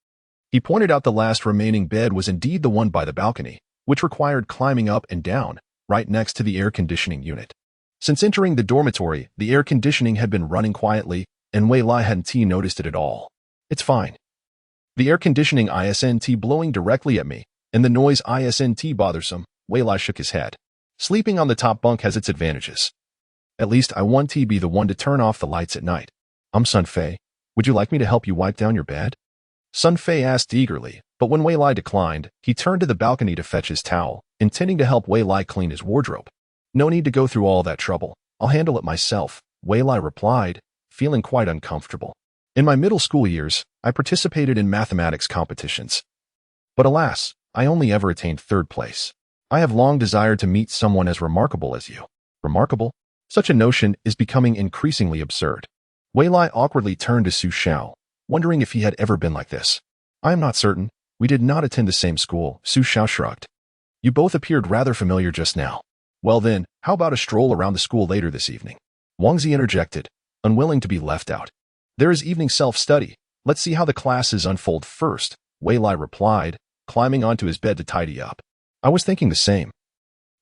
He pointed out the last remaining bed was indeed the one by the balcony, which required climbing up and down, right next to the air conditioning unit. Since entering the dormitory, the air conditioning had been running quietly, and Wei Lai hadn't noticed it at all. It's fine. The air conditioning isn't blowing directly at me, and the noise isn't bothersome, Wei Lai shook his head. Sleeping on the top bunk has its advantages. At least I want to be the one to turn off the lights at night. I'm Sun Fei. Would you like me to help you wipe down your bed? Sun Fei asked eagerly, but when Wei Lai declined, he turned to the balcony to fetch his towel, intending to help Wei Lai clean his wardrobe. No need to go through all that trouble. I'll handle it myself, Wei Lai replied, feeling quite uncomfortable. In my middle school years, I participated in mathematics competitions. But alas, I only ever attained 3rd place. I have long desired to meet someone as remarkable as you. Remarkable? Such a notion is becoming increasingly absurd. Wei Lai awkwardly turned to Su Xiao, wondering if he had ever been like this. I am not certain. We did not attend the same school, Su Xiao shrugged. You both appeared rather familiar just now. Well then, how about a stroll around the school later this evening? Wang Zi interjected, unwilling to be left out. There is evening self-study. Let's see how the classes unfold first, Wei Lai replied, climbing onto his bed to tidy up. I was thinking the same.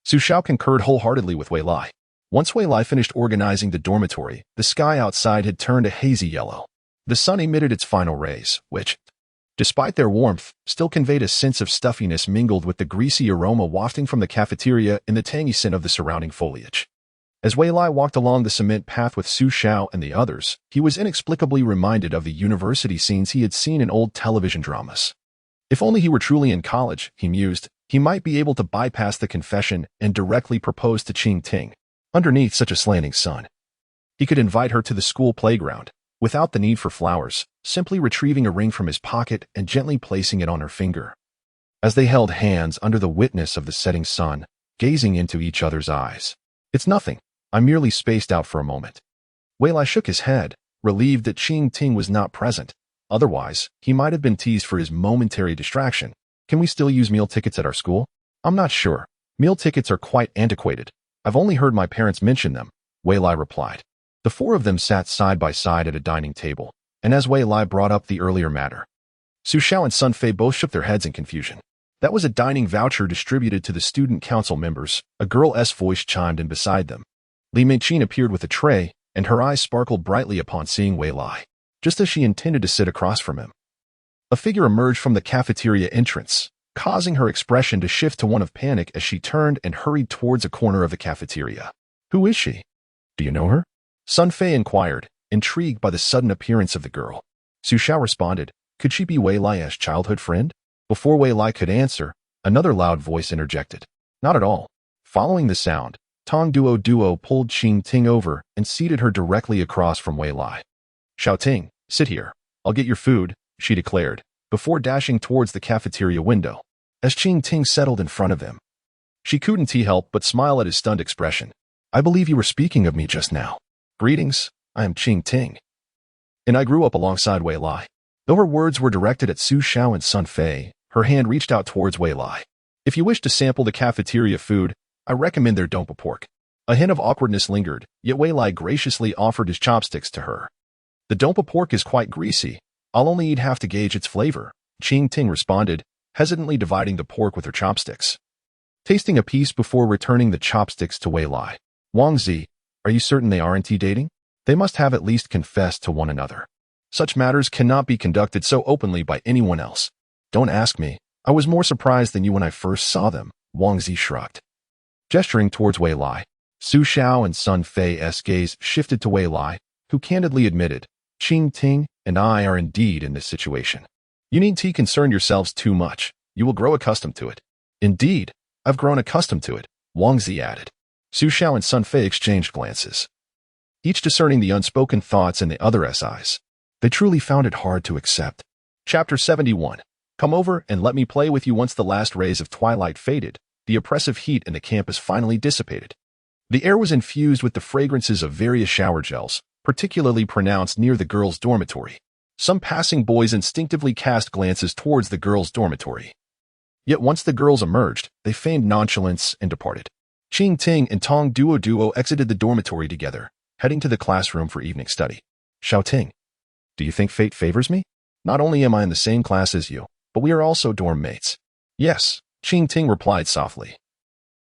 Su Xiao concurred wholeheartedly with Wei Lai. Once Wei Lai finished organizing the dormitory, the sky outside had turned a hazy yellow. The sun emitted its final rays, which despite their warmth, still conveyed a sense of stuffiness mingled with the greasy aroma wafting from the cafeteria and the tangy scent of the surrounding foliage. As Wei Lai walked along the cement path with Su Xiao and the others, he was inexplicably reminded of the university scenes he had seen in old television dramas. If only he were truly in college, he mused, he might be able to bypass the confession and directly propose to Qing Ting. Underneath such a slanting sun, he could invite her to the school playground, without the need for flowers, simply retrieving a ring from his pocket and gently placing it on her finger. As they held hands under the witness of the setting sun, gazing into each other's eyes. "It's nothing. I'm merely spaced out for a moment." Wei Lai shook his head, relieved that Qing Ting was not present. Otherwise, he might have been teased for his momentary distraction. "Can we still use meal tickets at our school?" "I'm not sure. Meal tickets are quite antiquated. I've only heard my parents mention them," Wei Lai replied. The four of them sat side by side at a dining table, and as Wei Lai brought up the earlier matter, Su Xiao and Sun Fei both shook their heads in confusion. That was a dining voucher distributed to the student council members. A girl's voice chimed in beside them. Li Mingqin appeared with a tray, and her eyes sparkled brightly upon seeing Wei Lai, just as she intended to sit across from him. A figure emerged from the cafeteria entrance, causing her expression to shift to one of panic as she turned and hurried towards a corner of the cafeteria. "Who is she? Do you know her?" Sun Fei inquired, intrigued by the sudden appearance of the girl. Su Xiao responded, "Could she be Wei Lai's childhood friend?" Before Wei Lai could answer, another loud voice interjected. "Not at all." Following the sound, Tong Duo pulled Qing Ting over and seated her directly across from Wei Lai. "Xiao Ting, sit here. I'll get your food," she declared, before dashing towards the cafeteria window. As Qing Ting settled in front of him, she couldn't help but smile at his stunned expression. "I believe you were speaking of me just now." "Greetings, I am Qing Ting. And I grew up alongside Wei Lai." Though her words were directed at Su Xiao and Sun Fei, her hand reached out towards Wei Lai. "If you wish to sample the cafeteria food, I recommend their dompa pork." A hint of awkwardness lingered, yet Wei Lai graciously offered his chopsticks to her. "The dompa pork is quite greasy. I'll only eat half to gauge its flavor," Qing Ting responded, hesitantly dividing the pork with her chopsticks. Tasting a piece before returning the chopsticks to Wei Lai. "Wang Zi, are you certain they aren't dating? They must have at least confessed to one another. Such matters cannot be conducted so openly by anyone else." "Don't ask me. I was more surprised than you when I first saw them," Wang Zi shrugged. Gesturing towards Wei Lai, Su Xiao and Sun Fei's gaze shifted to Wei Lai, who candidly admitted, "Qing Ting and I are indeed in this situation. You needn't concern yourselves too much. You will grow accustomed to it." "Indeed, I've grown accustomed to it," Wang Zi added. Su Xiao and Sun Fei exchanged glances, each discerning the unspoken thoughts in the other's eyes. They truly found it hard to accept. Chapter 71. Come over and let me play with you. Once the last rays of twilight faded, the oppressive heat in the campus finally dissipated. The air was infused with the fragrances of various shower gels, particularly pronounced near the girls' dormitory. Some passing boys instinctively cast glances towards the girls' dormitory. Yet once the girls emerged, they feigned nonchalance and departed. Qing Ting and Tong Duo exited the dormitory together, heading to the classroom for evening study. "Xiao Ting, do you think fate favors me? Not only am I in the same class as you, but we are also dorm mates." "Yes," Qing Ting replied softly,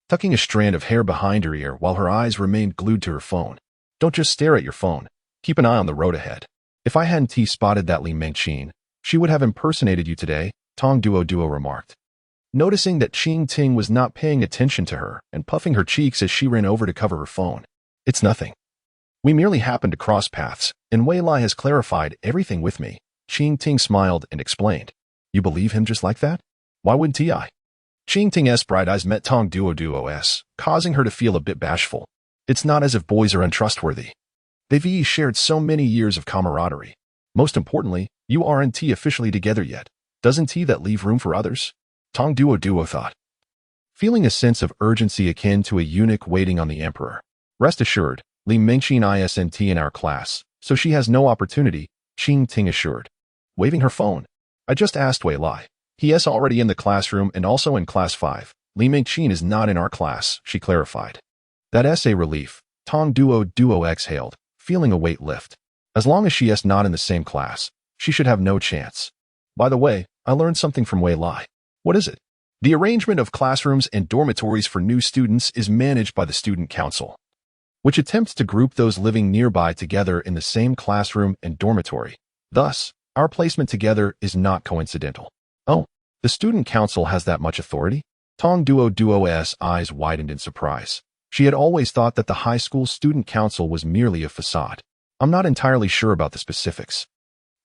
tucking a strand of hair behind her ear while her eyes remained glued to her phone. "Don't just stare at your phone. Keep an eye on the road ahead." "If I hadn't spotted that Li Mingqin, she would have impersonated you today," Tong Duo remarked. Noticing that Qing Ting was not paying attention to her and puffing her cheeks as she ran over to cover her phone. "It's nothing. We merely happened to cross paths, and Wei Lai has clarified everything with me." Qing Ting smiled and explained. "You believe him just like that? Why wouldn't I?" Qing Ting's bright eyes met Tong Duo's, causing her to feel a bit bashful. "It's not as if boys are untrustworthy. They've shared so many years of camaraderie. Most importantly, you aren't officially together yet. Doesn't that leave room for others?" Tong Duo thought, feeling a sense of urgency akin to a eunuch waiting on the emperor. "Rest assured, Li Mingqin isn't in our class, so she has no opportunity," Qing Ting assured, waving her phone. "I just asked Wei Lai. He is already in the classroom and also in class 5. Li Mingqin is not in our class," she clarified. That's a relief, Tong Duo exhaled, feeling a weight lift. As long as she is not in the same class, she should have no chance. "By the way, I learned something from Wei Lai." "What is it?" "The arrangement of classrooms and dormitories for new students is managed by the student council, which attempts to group those living nearby together in the same classroom and dormitory. Thus, Our placement together is not coincidental. Oh, the student council has that much authority? Tong Duo's eyes widened in surprise. She had always thought that the high school student council was merely a facade. I'm not entirely sure about the specifics.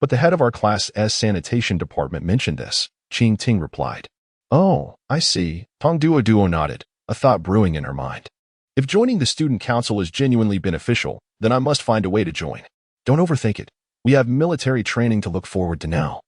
But the head of our class's sanitation department mentioned this, Qing Ting replied. Oh, I see. Tong Duo nodded, a thought brewing in her mind. If joining the student council is genuinely beneficial, then I must find a way to join. Don't overthink it. We have military training to look forward to now.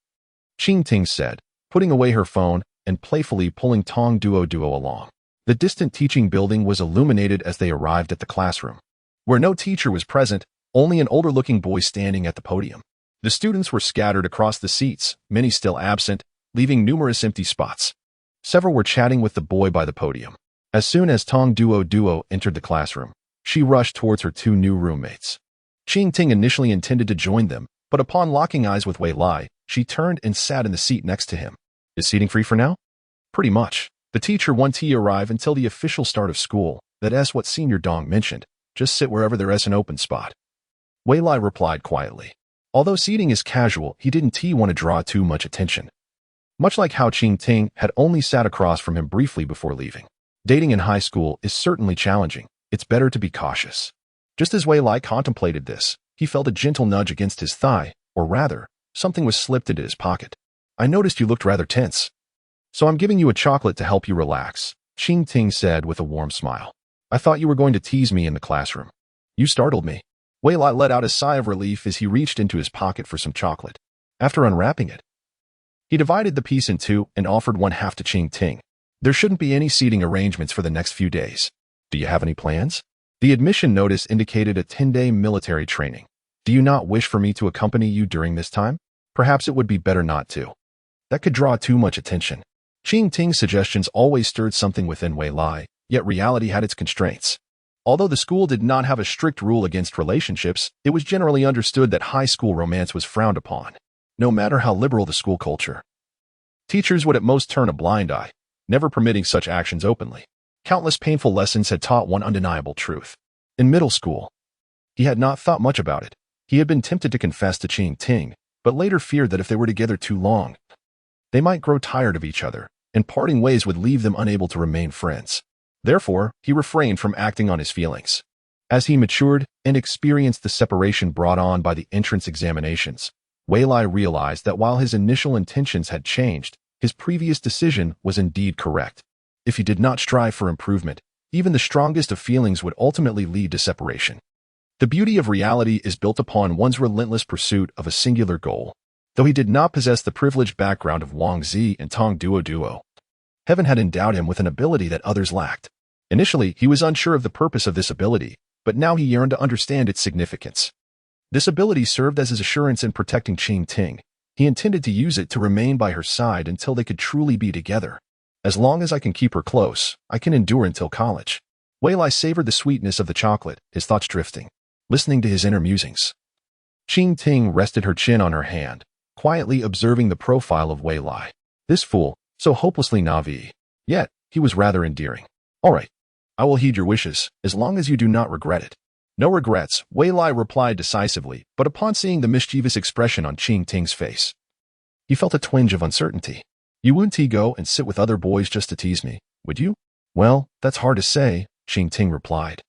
Qing Ting said, putting away her phone and playfully pulling Tong Duo along. The distant teaching building was illuminated as they arrived at the classroom. Where no teacher was present, only an older-looking boy standing at the podium. The students were scattered across the seats, many still absent, leaving numerous empty spots. Several were chatting with the boy by the podium. As soon as Tong Duo entered the classroom, she rushed towards her two new roommates. Qing Ting initially intended to join them, but upon locking eyes with Wei Lai, she turned and sat in the seat next to him. Is seating free for now? Pretty much. The teacher won't arrive until the official start of school. That's what Senior Dong mentioned. Just sit wherever there is an open spot. Wei Lai replied quietly. Although seating is casual, he didn't want to draw too much attention. Much like how Qing Ting had only sat across from him briefly before leaving. Dating in high school is certainly challenging. It's better to be cautious. Just as Wei Lai contemplated this, he felt a gentle nudge against his thigh, or rather, something was slipped into his pocket. I noticed you looked rather tense. So I'm giving you a chocolate to help you relax, Qing Ting said with a warm smile. I thought you were going to tease me in the classroom. You startled me. Wei Lai let out a sigh of relief as he reached into his pocket for some chocolate. After unwrapping it, he divided the piece in two and offered one half to Qing Ting. There shouldn't be any seating arrangements for the next few days. Do you have any plans? The admission notice indicated a 10-day military training. Do you not wish for me to accompany you during this time? Perhaps it would be better not to. That could draw too much attention. Qing Ting's suggestions always stirred something within Wei Lai, yet reality had its constraints. Although the school did not have a strict rule against relationships, it was generally understood that high school romance was frowned upon, no matter how liberal the school culture. Teachers would at most turn a blind eye, never permitting such actions openly. Countless painful lessons had taught one undeniable truth. In middle school, he had not thought much about it. He had been tempted to confess to Qing Ting, but later feared that if they were together too long, they might grow tired of each other, and parting ways would leave them unable to remain friends. Therefore, he refrained from acting on his feelings. As he matured and experienced the separation brought on by the entrance examinations, Wei Lai realized that while his initial intentions had changed, his previous decision was indeed correct. If he did not strive for improvement, even the strongest of feelings would ultimately lead to separation. The beauty of reality is built upon one's relentless pursuit of a singular goal. Though he did not possess the privileged background of Wang Zi and Tong Duo, heaven had endowed him with an ability that others lacked. Initially, he was unsure of the purpose of this ability, but now he yearned to understand its significance. This ability served as his assurance in protecting Qing Ting. He intended to use it to remain by her side until they could truly be together. As long as I can keep her close, I can endure until college. Wei Lai savored the sweetness of the chocolate, his thoughts drifting, listening to his inner musings. Qing Ting rested her chin on her hand, quietly observing the profile of Wei Lai. This fool, so hopelessly naive. Yet, he was rather endearing. All right. I will heed your wishes, as long as you do not regret it. No regrets, Wei Lai replied decisively, but upon seeing the mischievous expression on Qing Ting's face, he felt a twinge of uncertainty. You wouldn't go and sit with other boys just to tease me, would you? Well, that's hard to say, Qing Ting replied,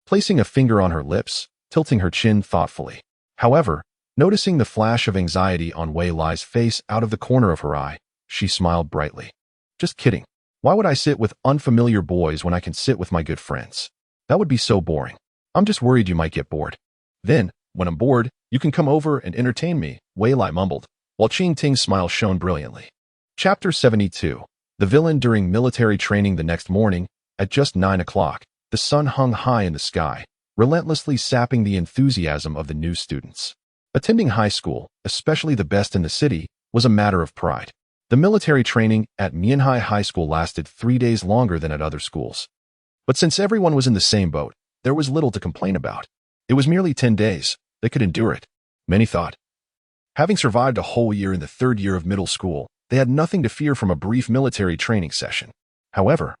placing a finger on her lips, tilting her chin thoughtfully. However, noticing the flash of anxiety on Wei Lai's face out of the corner of her eye, she smiled brightly. Just kidding. Why would I sit with unfamiliar boys when I can sit with my good friends? That would be so boring. I'm just worried you might get bored. Then, when I'm bored, you can come over and entertain me, Wei Lai mumbled, while Qing Ting's smile shone brilliantly. Chapter 72. The villain during military training. The next morning, at just 9 o'clock, the sun hung high in the sky, relentlessly sapping the enthusiasm of the new students. Attending high school, especially the best in the city, was a matter of pride. The military training at Mianhai High School lasted 3 days longer than at other schools. But since everyone was in the same boat, there was little to complain about. It was merely 10 days. They could endure it, many thought. Having survived a whole year in the third year of middle school, they had nothing to fear from a brief military training session. However,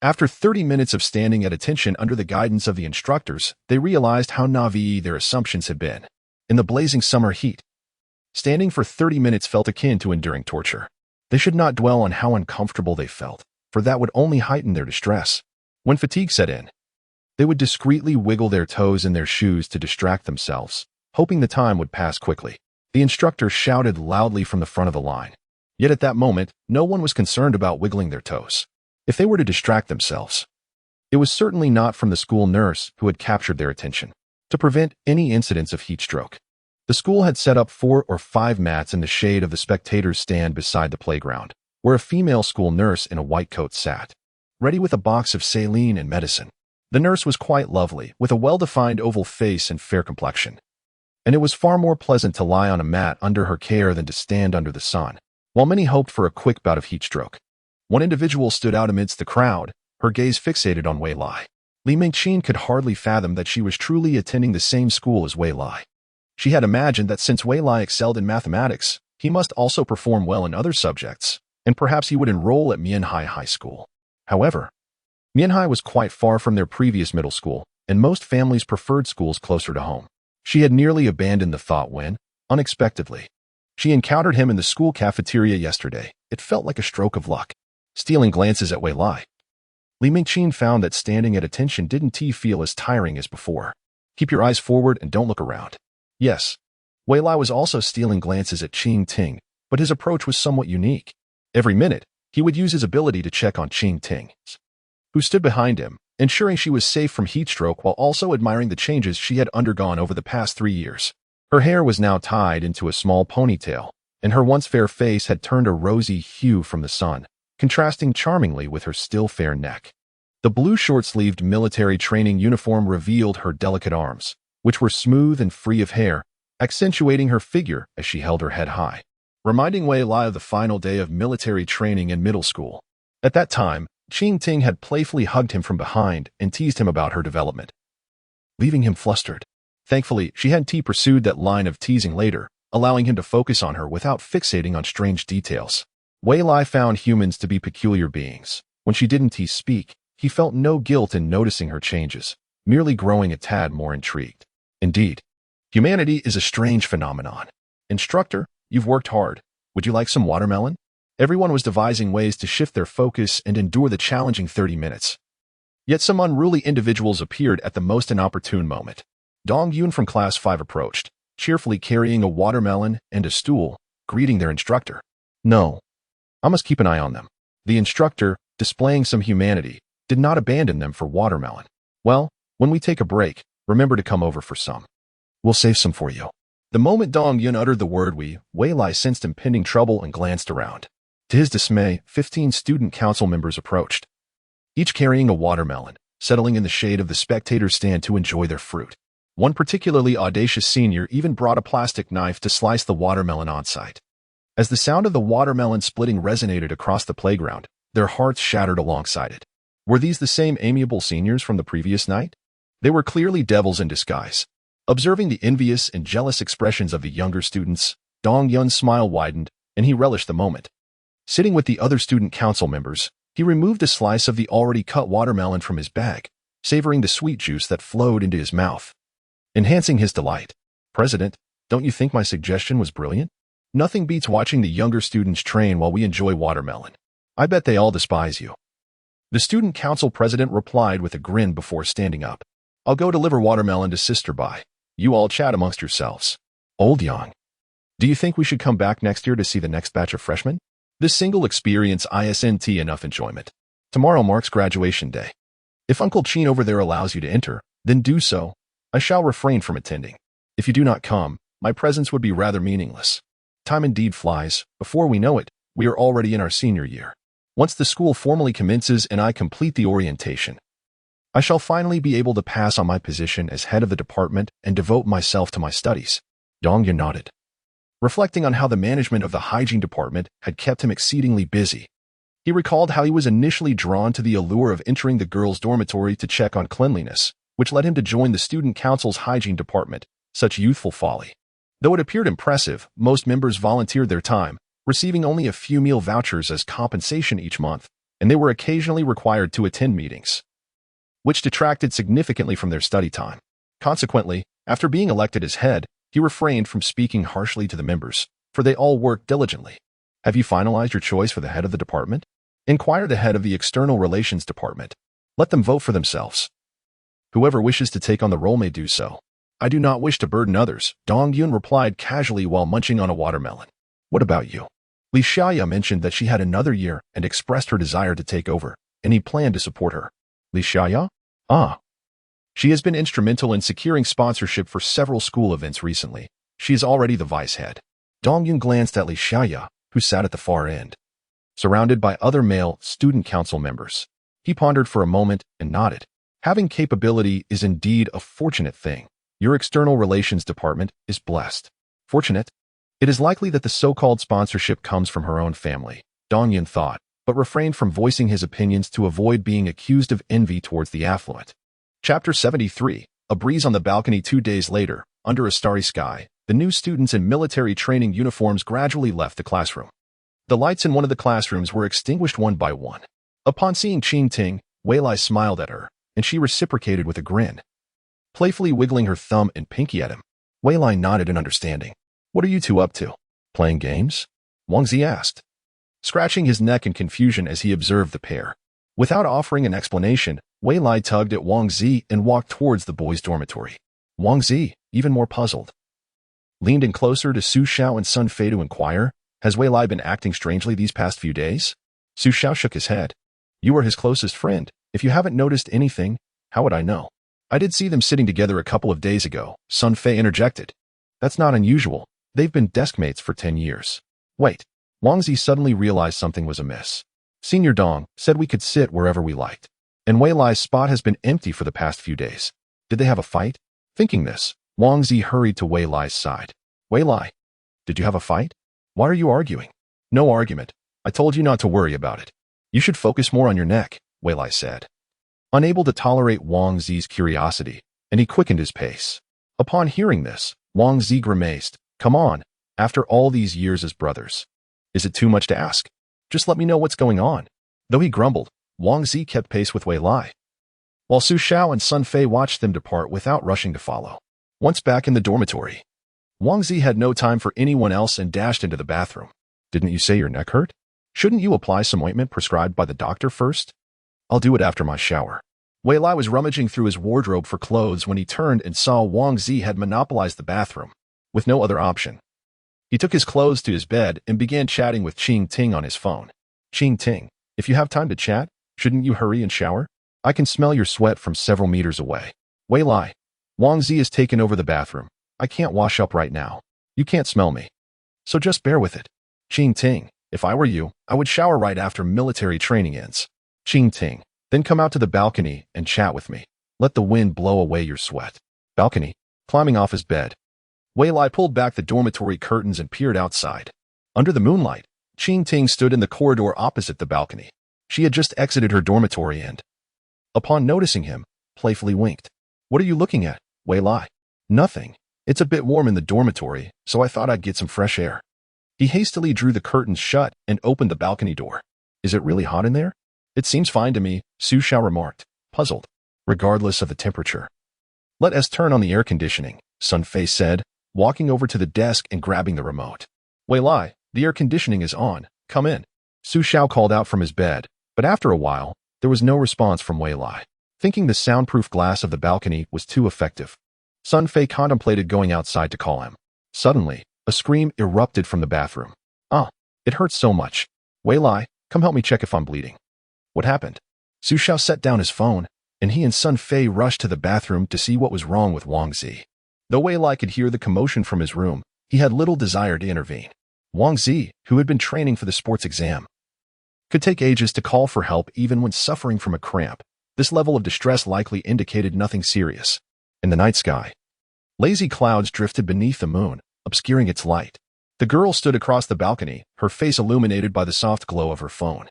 after 30 minutes of standing at attention under the guidance of the instructors, they realized how naive their assumptions had been. In the blazing summer heat, Standing for 30 minutes felt akin to enduring torture. They should not dwell on how uncomfortable they felt, for that would only heighten their distress. When fatigue set in, they would discreetly wiggle their toes in their shoes to distract themselves, hoping the time would pass quickly. The instructor shouted loudly from the front of the line. Yet at that moment, no one was concerned about wiggling their toes. If they were to distract themselves, it was certainly not from the school nurse who had captured their attention. To prevent any incidents of heat stroke, the school had set up 4 or 5 mats in the shade of the spectators' stand beside the playground, where a female school nurse in a white coat sat, ready with a box of saline and medicine. The nurse was quite lovely, with a well-defined oval face and fair complexion, and it was far more pleasant to lie on a mat under her care than to stand under the sun. While many hoped for a quick bout of heat stroke, one individual stood out amidst the crowd, her gaze fixated on Wei Lai. Li Mingqin could hardly fathom that she was truly attending the same school as Wei Lai. She had imagined that since Wei Lai excelled in mathematics, he must also perform well in other subjects, and perhaps he would enroll at Mianhai High School. However, Mianhai was quite far from their previous middle school, and most families preferred schools closer to home. She had nearly abandoned the thought when, unexpectedly, she encountered him in the school cafeteria yesterday. It felt like a stroke of luck. Stealing glances at Wei Lai, Li Mingqin found that standing at attention didn't feel as tiring as before. Keep your eyes forward and don't look around. Yes, Wei Lai was also stealing glances at Qing Ting, but his approach was somewhat unique. Every minute, he would use his ability to check on Qing Ting, who stood behind him, ensuring she was safe from heat stroke while also admiring the changes she had undergone over the past 3 years. Her hair was now tied into a small ponytail, and her once fair face had turned a rosy hue from the sun, contrasting charmingly with her still fair neck. The blue short-sleeved military training uniform revealed her delicate arms, which were smooth and free of hair, accentuating her figure as she held her head high, reminding Wei Lai of the final day of military training in middle school. At that time, Qing Ting had playfully hugged him from behind and teased him about her development, leaving him flustered. Thankfully, she had pursued that line of teasing later, allowing him to focus on her without fixating on strange details. Wei Lai found humans to be peculiar beings. When she didn't speak, he felt no guilt in noticing her changes, merely growing a tad more intrigued. Indeed, humanity is a strange phenomenon. Instructor, you've worked hard. Would you like some watermelon? Everyone was devising ways to shift their focus and endure the challenging 30 minutes. Yet some unruly individuals appeared at the most inopportune moment. Dong Yun from Class 5 approached, cheerfully carrying a watermelon and a stool, greeting their instructor. No, I must keep an eye on them. The instructor, displaying some humanity, did not abandon them for watermelon. Well, when we take a break, remember to come over for some. We'll save some for you. The moment Dong Yun uttered the word Wei Lai sensed impending trouble and glanced around. To his dismay, 15 student council members approached, each carrying a watermelon, settling in the shade of the spectators' stand to enjoy their fruit. One particularly audacious senior even brought a plastic knife to slice the watermelon on site. As the sound of the watermelon splitting resonated across the playground, their hearts shattered alongside it. Were these the same amiable seniors from the previous night? They were clearly devils in disguise. Observing the envious and jealous expressions of the younger students, Dong Yun's smile widened, and he relished the moment. Sitting with the other student council members, he removed a slice of the already cut watermelon from his bag, savoring the sweet juice that flowed into his mouth, enhancing his delight. President, don't you think my suggestion was brilliant? Nothing beats watching the younger students train while we enjoy watermelon. I bet they all despise you. The student council president replied with a grin before standing up. I'll go deliver watermelon to Sister Bai. You all chat amongst yourselves. Old Yang, do you think we should come back next year to see the next batch of freshmen? This single experience isn't enough enjoyment. Tomorrow marks graduation day. If Uncle Chin over there allows you to enter, then do so. I shall refrain from attending. If you do not come, my presence would be rather meaningless. Time indeed flies. Before we know it, we are already in our senior year. Once the school formally commences and I complete the orientation, I shall finally be able to pass on my position as head of the department and devote myself to my studies. Dong Yun nodded, reflecting on how the management of the hygiene department had kept him exceedingly busy. He recalled how he was initially drawn to the allure of entering the girls' dormitory to check on cleanliness, which led him to join the student council's hygiene department. Such youthful folly. Though it appeared impressive, most members volunteered their time, receiving only a few meal vouchers as compensation each month, and they were occasionally required to attend meetings, which detracted significantly from their study time. Consequently, after being elected as head, He refrained from speaking harshly to the members, for they all worked diligently. Have you finalized your choice for the head of the department? Inquired the head of the External Relations Department. Let them vote for themselves. Whoever wishes to take on the role may do so. I do not wish to burden others, Dong Yun replied casually while munching on a watermelon. What about you? Li Xiaya mentioned that she had another year and expressed her desire to take over, and he planned to support her. Li Xiaya? Ah. She has been instrumental in securing sponsorship for several school events recently. She is already the vice head. Dong Yun glanced at Li Xiaya, who sat at the far end, surrounded by other male student council members. He pondered for a moment and nodded. Having capability is indeed a fortunate thing. Your external relations department is blessed. Fortunate? It is likely that the so-called sponsorship comes from her own family, Dong Yun thought, but refrained from voicing his opinions to avoid being accused of envy towards the affluent. Chapter 73. A breeze on the balcony 2 days later, under a starry sky, the new students in military training uniforms gradually left the classroom. The lights in one of the classrooms were extinguished one by one. Upon seeing Qing Ting, Wei Lai smiled at her, and she reciprocated with a grin. Playfully wiggling her thumb and pinky at him, Wei Lai nodded in understanding. What are you two up to? Playing games? Wang Zi asked, scratching his neck in confusion as he observed the pair. Without offering an explanation, Wei Lai tugged at Wang Zi and walked towards the boys' dormitory. Wang Zi, even more puzzled, leaned in closer to Su Xiao and Sun Fei to inquire, has Wei Lai been acting strangely these past few days? Su Xiao shook his head. You are his closest friend. If you haven't noticed anything, how would I know? I did see them sitting together a couple of days ago, Sun Fei interjected. That's not unusual. They've been deskmates for 10 years. Wait. Wang Zi suddenly realized something was amiss. Senior Dong said we could sit wherever we liked, and Wei Lai's spot has been empty for the past few days. Did they have a fight? Thinking this, Wang Zi hurried to Wei Lai's side. Wei Lai, did you have a fight? Why are you arguing? No argument. I told you not to worry about it. You should focus more on your neck, Wei Lai said, unable to tolerate Wang Zi's curiosity, and he quickened his pace. Upon hearing this, Wang Zi grimaced. Come on, after all these years as brothers. Is it too much to ask? Just let me know what's going on. Though he grumbled, Wang Zi kept pace with Wei Lai, while Su Xiao and Sun Fei watched them depart without rushing to follow. Once back in the dormitory, Wang Zi had no time for anyone else and dashed into the bathroom. Didn't you say your neck hurt? Shouldn't you apply some ointment prescribed by the doctor first? I'll do it after my shower. Wei Lai was rummaging through his wardrobe for clothes when he turned and saw Wang Zi had monopolized the bathroom, with no other option. He took his clothes to his bed and began chatting with Qing Ting on his phone. Qing Ting, if you have time to chat, shouldn't you hurry and shower? I can smell your sweat from several meters away. Wei Lai, Wang Zi has taken over the bathroom. I can't wash up right now. You can't smell me. So just bear with it. Qing Ting, if I were you, I would shower right after military training ends. Qing Ting, then come out to the balcony and chat with me. Let the wind blow away your sweat. Balcony, climbing off his bed, Wei Lai pulled back the dormitory curtains and peered outside. Under the moonlight, Qing Ting stood in the corridor opposite the balcony. She had just exited her dormitory and, upon noticing him, playfully winked. What are you looking at, Wei Lai? Nothing. It's a bit warm in the dormitory, so I thought I'd get some fresh air. He hastily drew the curtains shut and opened the balcony door. Is it really hot in there? It seems fine to me, Su Xiao remarked, puzzled. Regardless of the temperature. Let us turn on the air conditioning, Sun Fei said, walking over to the desk and grabbing the remote. Wei Lai, the air conditioning is on. Come in. Su Xiao called out from his bed, but after a while, there was no response from Wei Lai. Thinking the soundproof glass of the balcony was too effective, Sun Fei contemplated going outside to call him. Suddenly, a scream erupted from the bathroom. Ah, it hurts so much. Wei Lai, come help me check if I'm bleeding. What happened? Su Xiao set down his phone, and he and Sun Fei rushed to the bathroom to see what was wrong with Wang Zi. Though Wei Lai could hear the commotion from his room, he had little desire to intervene. Wang Zi, who had been training for the sports exam, could take ages to call for help even when suffering from a cramp. This level of distress likely indicated nothing serious. In the night sky, lazy clouds drifted beneath the moon, obscuring its light. The girl stood across the balcony, her face illuminated by the soft glow of her phone.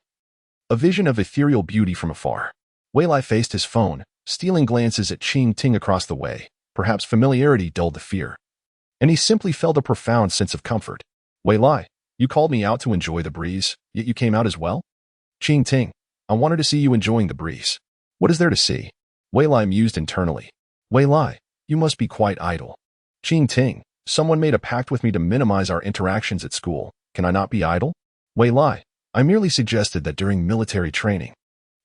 A vision of ethereal beauty from afar. Wei Lai faced his phone, stealing glances at Qing Ting across the way. Perhaps familiarity dulled the fear, and he simply felt a profound sense of comfort. Wei Lai, you called me out to enjoy the breeze, yet you came out as well? Qing Ting, I wanted to see you enjoying the breeze. What is there to see? Wei Lai mused internally. Wei Lai, you must be quite idle. Qing Ting, Someone made a pact with me to minimize our interactions at school. Can I not be idle? Wei Lai, I merely suggested that during military training.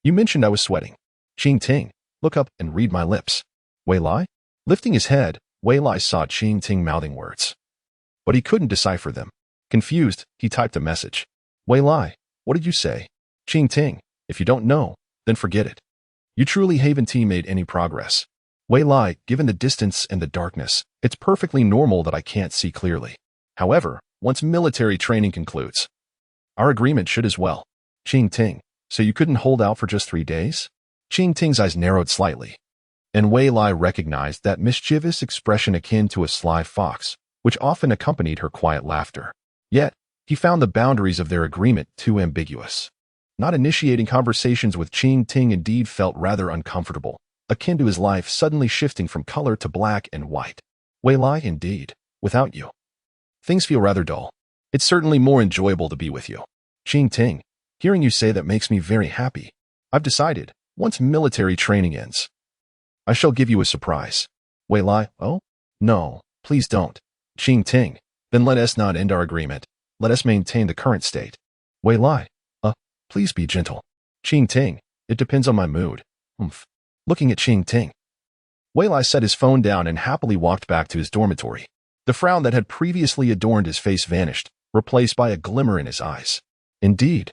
You mentioned I was sweating. Qing Ting, look up and read my lips. Wei Lai? Lifting his head, Wei Lai saw Qing Ting mouthing words. But he couldn't decipher them. Confused, he typed a message. Wei Lai, what did you say? Qing Ting, if you don't know, then forget it. You truly haven't made any progress. Wei Lai, given the distance and the darkness, it's perfectly normal that I can't see clearly. However, once military training concludes, our agreement should as well. Qing Ting, so you couldn't hold out for just 3 days? Qing Ting's eyes narrowed slightly, and Wei Lai recognized that mischievous expression akin to a sly fox, which often accompanied her quiet laughter. Yet, he found the boundaries of their agreement too ambiguous. Not initiating conversations with Qing Ting indeed felt rather uncomfortable, akin to his life suddenly shifting from color to black and white. Wei Lai, indeed, without you. Things feel rather dull. It's certainly more enjoyable to be with you. Qing Ting, hearing you say that makes me very happy. I've decided, once military training ends, I shall give you a surprise. Wei Lai, oh? No, please don't. Qing Ting, then let us not end our agreement. Let us maintain the current state. Wei Lai, please be gentle. Qing Ting, it depends on my mood. Looking at Qing Ting, Wei Lai set his phone down and happily walked back to his dormitory. The frown that had previously adorned his face vanished, replaced by a glimmer in his eyes. Indeed,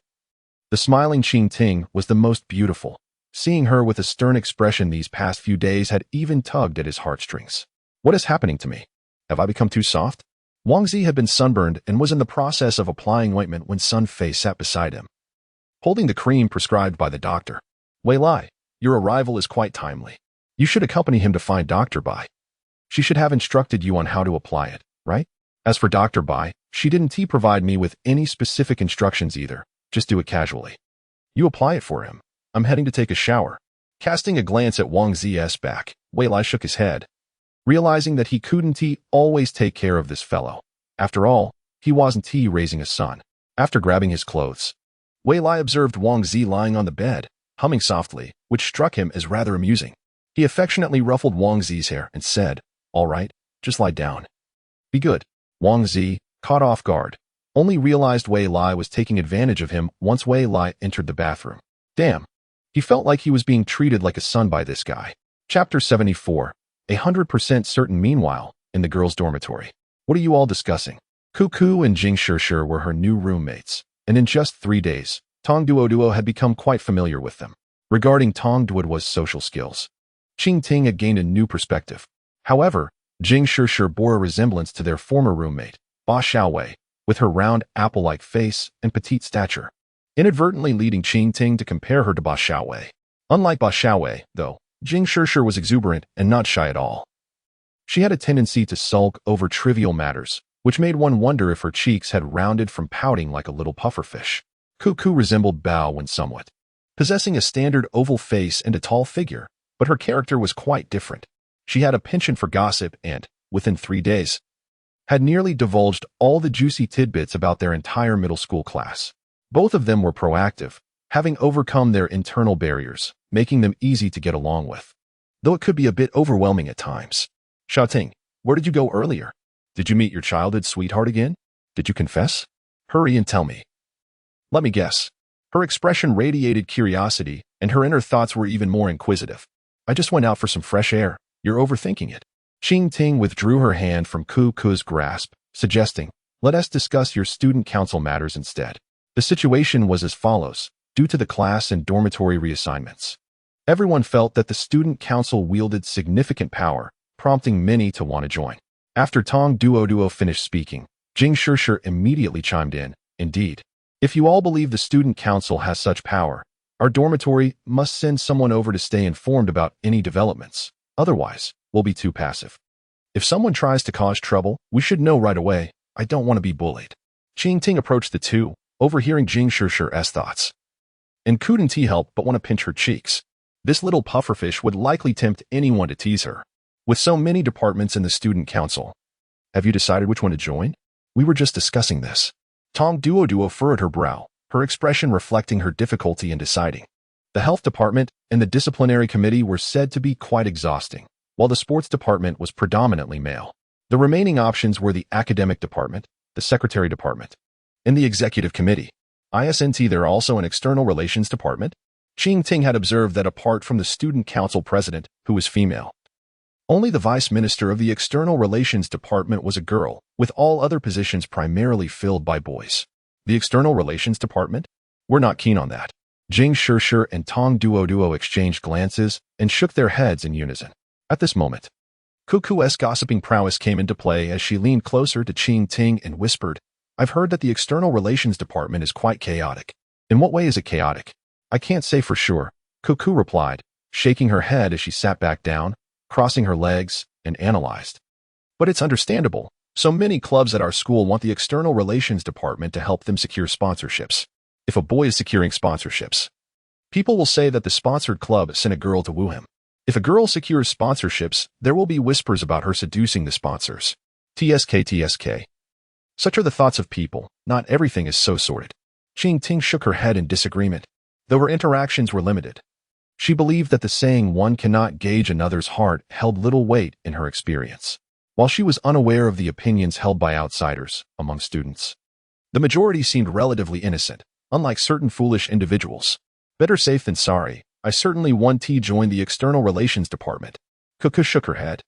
the smiling Qing Ting was the most beautiful. Seeing her with a stern expression these past few days had even tugged at his heartstrings. What is happening to me? Have I become too soft? Wang Zi had been sunburned and was in the process of applying ointment when Sun Fei sat beside him, holding the cream prescribed by the doctor. Wei Lai, your arrival is quite timely. You should accompany him to find Dr. Bai. She should have instructed you on how to apply it, right? As for Dr. Bai, she didn't provide me with any specific instructions either. Just do it casually. You apply it for him. I'm heading to take a shower. Casting a glance at Wang Zi's back, Wei Lai shook his head, realizing that he couldn't always take care of this fellow. After all, he wasn't raising a son. After grabbing his clothes, Wei Lai observed Wang Zi lying on the bed, humming softly, which struck him as rather amusing. He affectionately ruffled Wang Zi's hair and said, all right, just lie down. Be good. Wang Zi, caught off guard, only realized Wei Lai was taking advantage of him once Wei Lai entered the bathroom. Damn. He felt like he was being treated like a son by this guy. Chapter 74. 100% certain. Meanwhile, in the girls' dormitory. What are you all discussing? Cuckoo and Jing Shishir were her new roommates, and in just 3 days, Tong Duo had become quite familiar with them. Regarding Tong Duo's social skills, Qing Ting had gained a new perspective. However, Jing Shishir bore a resemblance to their former roommate, Ba Xiaowei, with her round apple-like face and petite stature, inadvertently leading Qing Ting to compare her to Ba Xiaowei. Unlike Ba Xiaowei, though, Jing Shishir was exuberant and not shy at all. She had a tendency to sulk over trivial matters, which made one wonder if her cheeks had rounded from pouting like a little pufferfish. Cuckoo resembled Bao when somewhat, possessing a standard oval face and a tall figure, but her character was quite different. She had a penchant for gossip and, within 3 days, had nearly divulged all the juicy tidbits about their entire middle school class. Both of them were proactive, having overcome their internal barriers, making them easy to get along with, though it could be a bit overwhelming at times. Xiaoting, where did you go earlier? Did you meet your childhood sweetheart again? Did you confess? Hurry and tell me. Let me guess. Her expression radiated curiosity, and her inner thoughts were even more inquisitive. I just went out for some fresh air. You're overthinking it. Qing Ting withdrew her hand from Cuckoo's grasp, suggesting, let us discuss your student council matters instead. The situation was as follows. Due to the class and dormitory reassignments, everyone felt that the student council wielded significant power, prompting many to want to join. After Tong Duo finished speaking, Jing Shishir immediately chimed in, indeed. If you all believe the student council has such power, our dormitory must send someone over to stay informed about any developments. Otherwise, we'll be too passive. If someone tries to cause trouble, we should know right away. I don't want to be bullied. Qing Ting approached the two, overhearing Jing Shishir's thoughts, and couldn't help but want to pinch her cheeks. This little pufferfish would likely tempt anyone to tease her. With so many departments in the student council, have you decided which one to join? We were just discussing this. Tong Duo furrowed her brow, her expression reflecting her difficulty in deciding. The health department and the disciplinary committee were said to be quite exhausting, while the sports department was predominantly male. The remaining options were the academic department, the secretary department, and the executive committee. Isn't there also an external relations department? Qing Ting had observed that apart from the student council president, who was female, only the vice minister of the external relations department was a girl, with all other positions primarily filled by boys. The external relations department? We're not keen on that. Jing Shishir and Tong Duo exchanged glances and shook their heads in unison. At this moment, Cuckoo's gossiping prowess came into play as she leaned closer to Qing Ting and whispered, I've heard that the external relations department is quite chaotic. In what way is it chaotic? I can't say for sure, Cuckoo replied, shaking her head as she sat back down, crossing her legs, and analyzed. But it's understandable. So many clubs at our school want the external relations department to help them secure sponsorships. If a boy is securing sponsorships, people will say that the sponsored club sent a girl to woo him. If a girl secures sponsorships, there will be whispers about her seducing the sponsors. TSK. Such are the thoughts of people. Not everything is so sordid. Qing Ting shook her head in disagreement, though her interactions were limited. She believed that the saying one cannot gauge another's heart held little weight in her experience. While she was unaware of the opinions held by outsiders among students, the majority seemed relatively innocent, unlike certain foolish individuals. Better safe than sorry. I certainly want to join the external relations department. Cuckoo shook her head.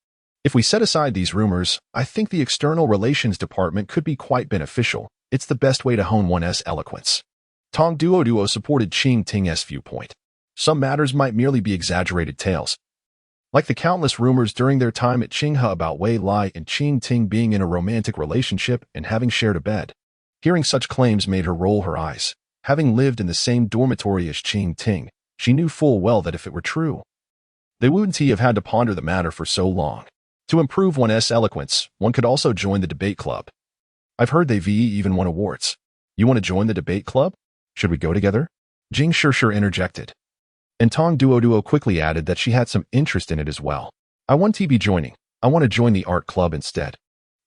If we set aside these rumors, I think the external relations department could be quite beneficial. It's the best way to hone one's eloquence. Tong Duo supported Qing Ting's viewpoint. Some matters might merely be exaggerated tales, like the countless rumors during their time at Qinghe about Wei Lai and Qing Ting being in a romantic relationship and having shared a bed. Hearing such claims made her roll her eyes. Having lived in the same dormitory as Qing Ting, she knew full well that if it were true, they wouldn't have had to ponder the matter for so long. To improve one's eloquence, one could also join the debate club. I've heard they've even won awards. You want to join the debate club? Should we go together? Jing Shishir interjected. And Tong Duo quickly added that she had some interest in it as well. I want to be joining. I want to join the art club instead.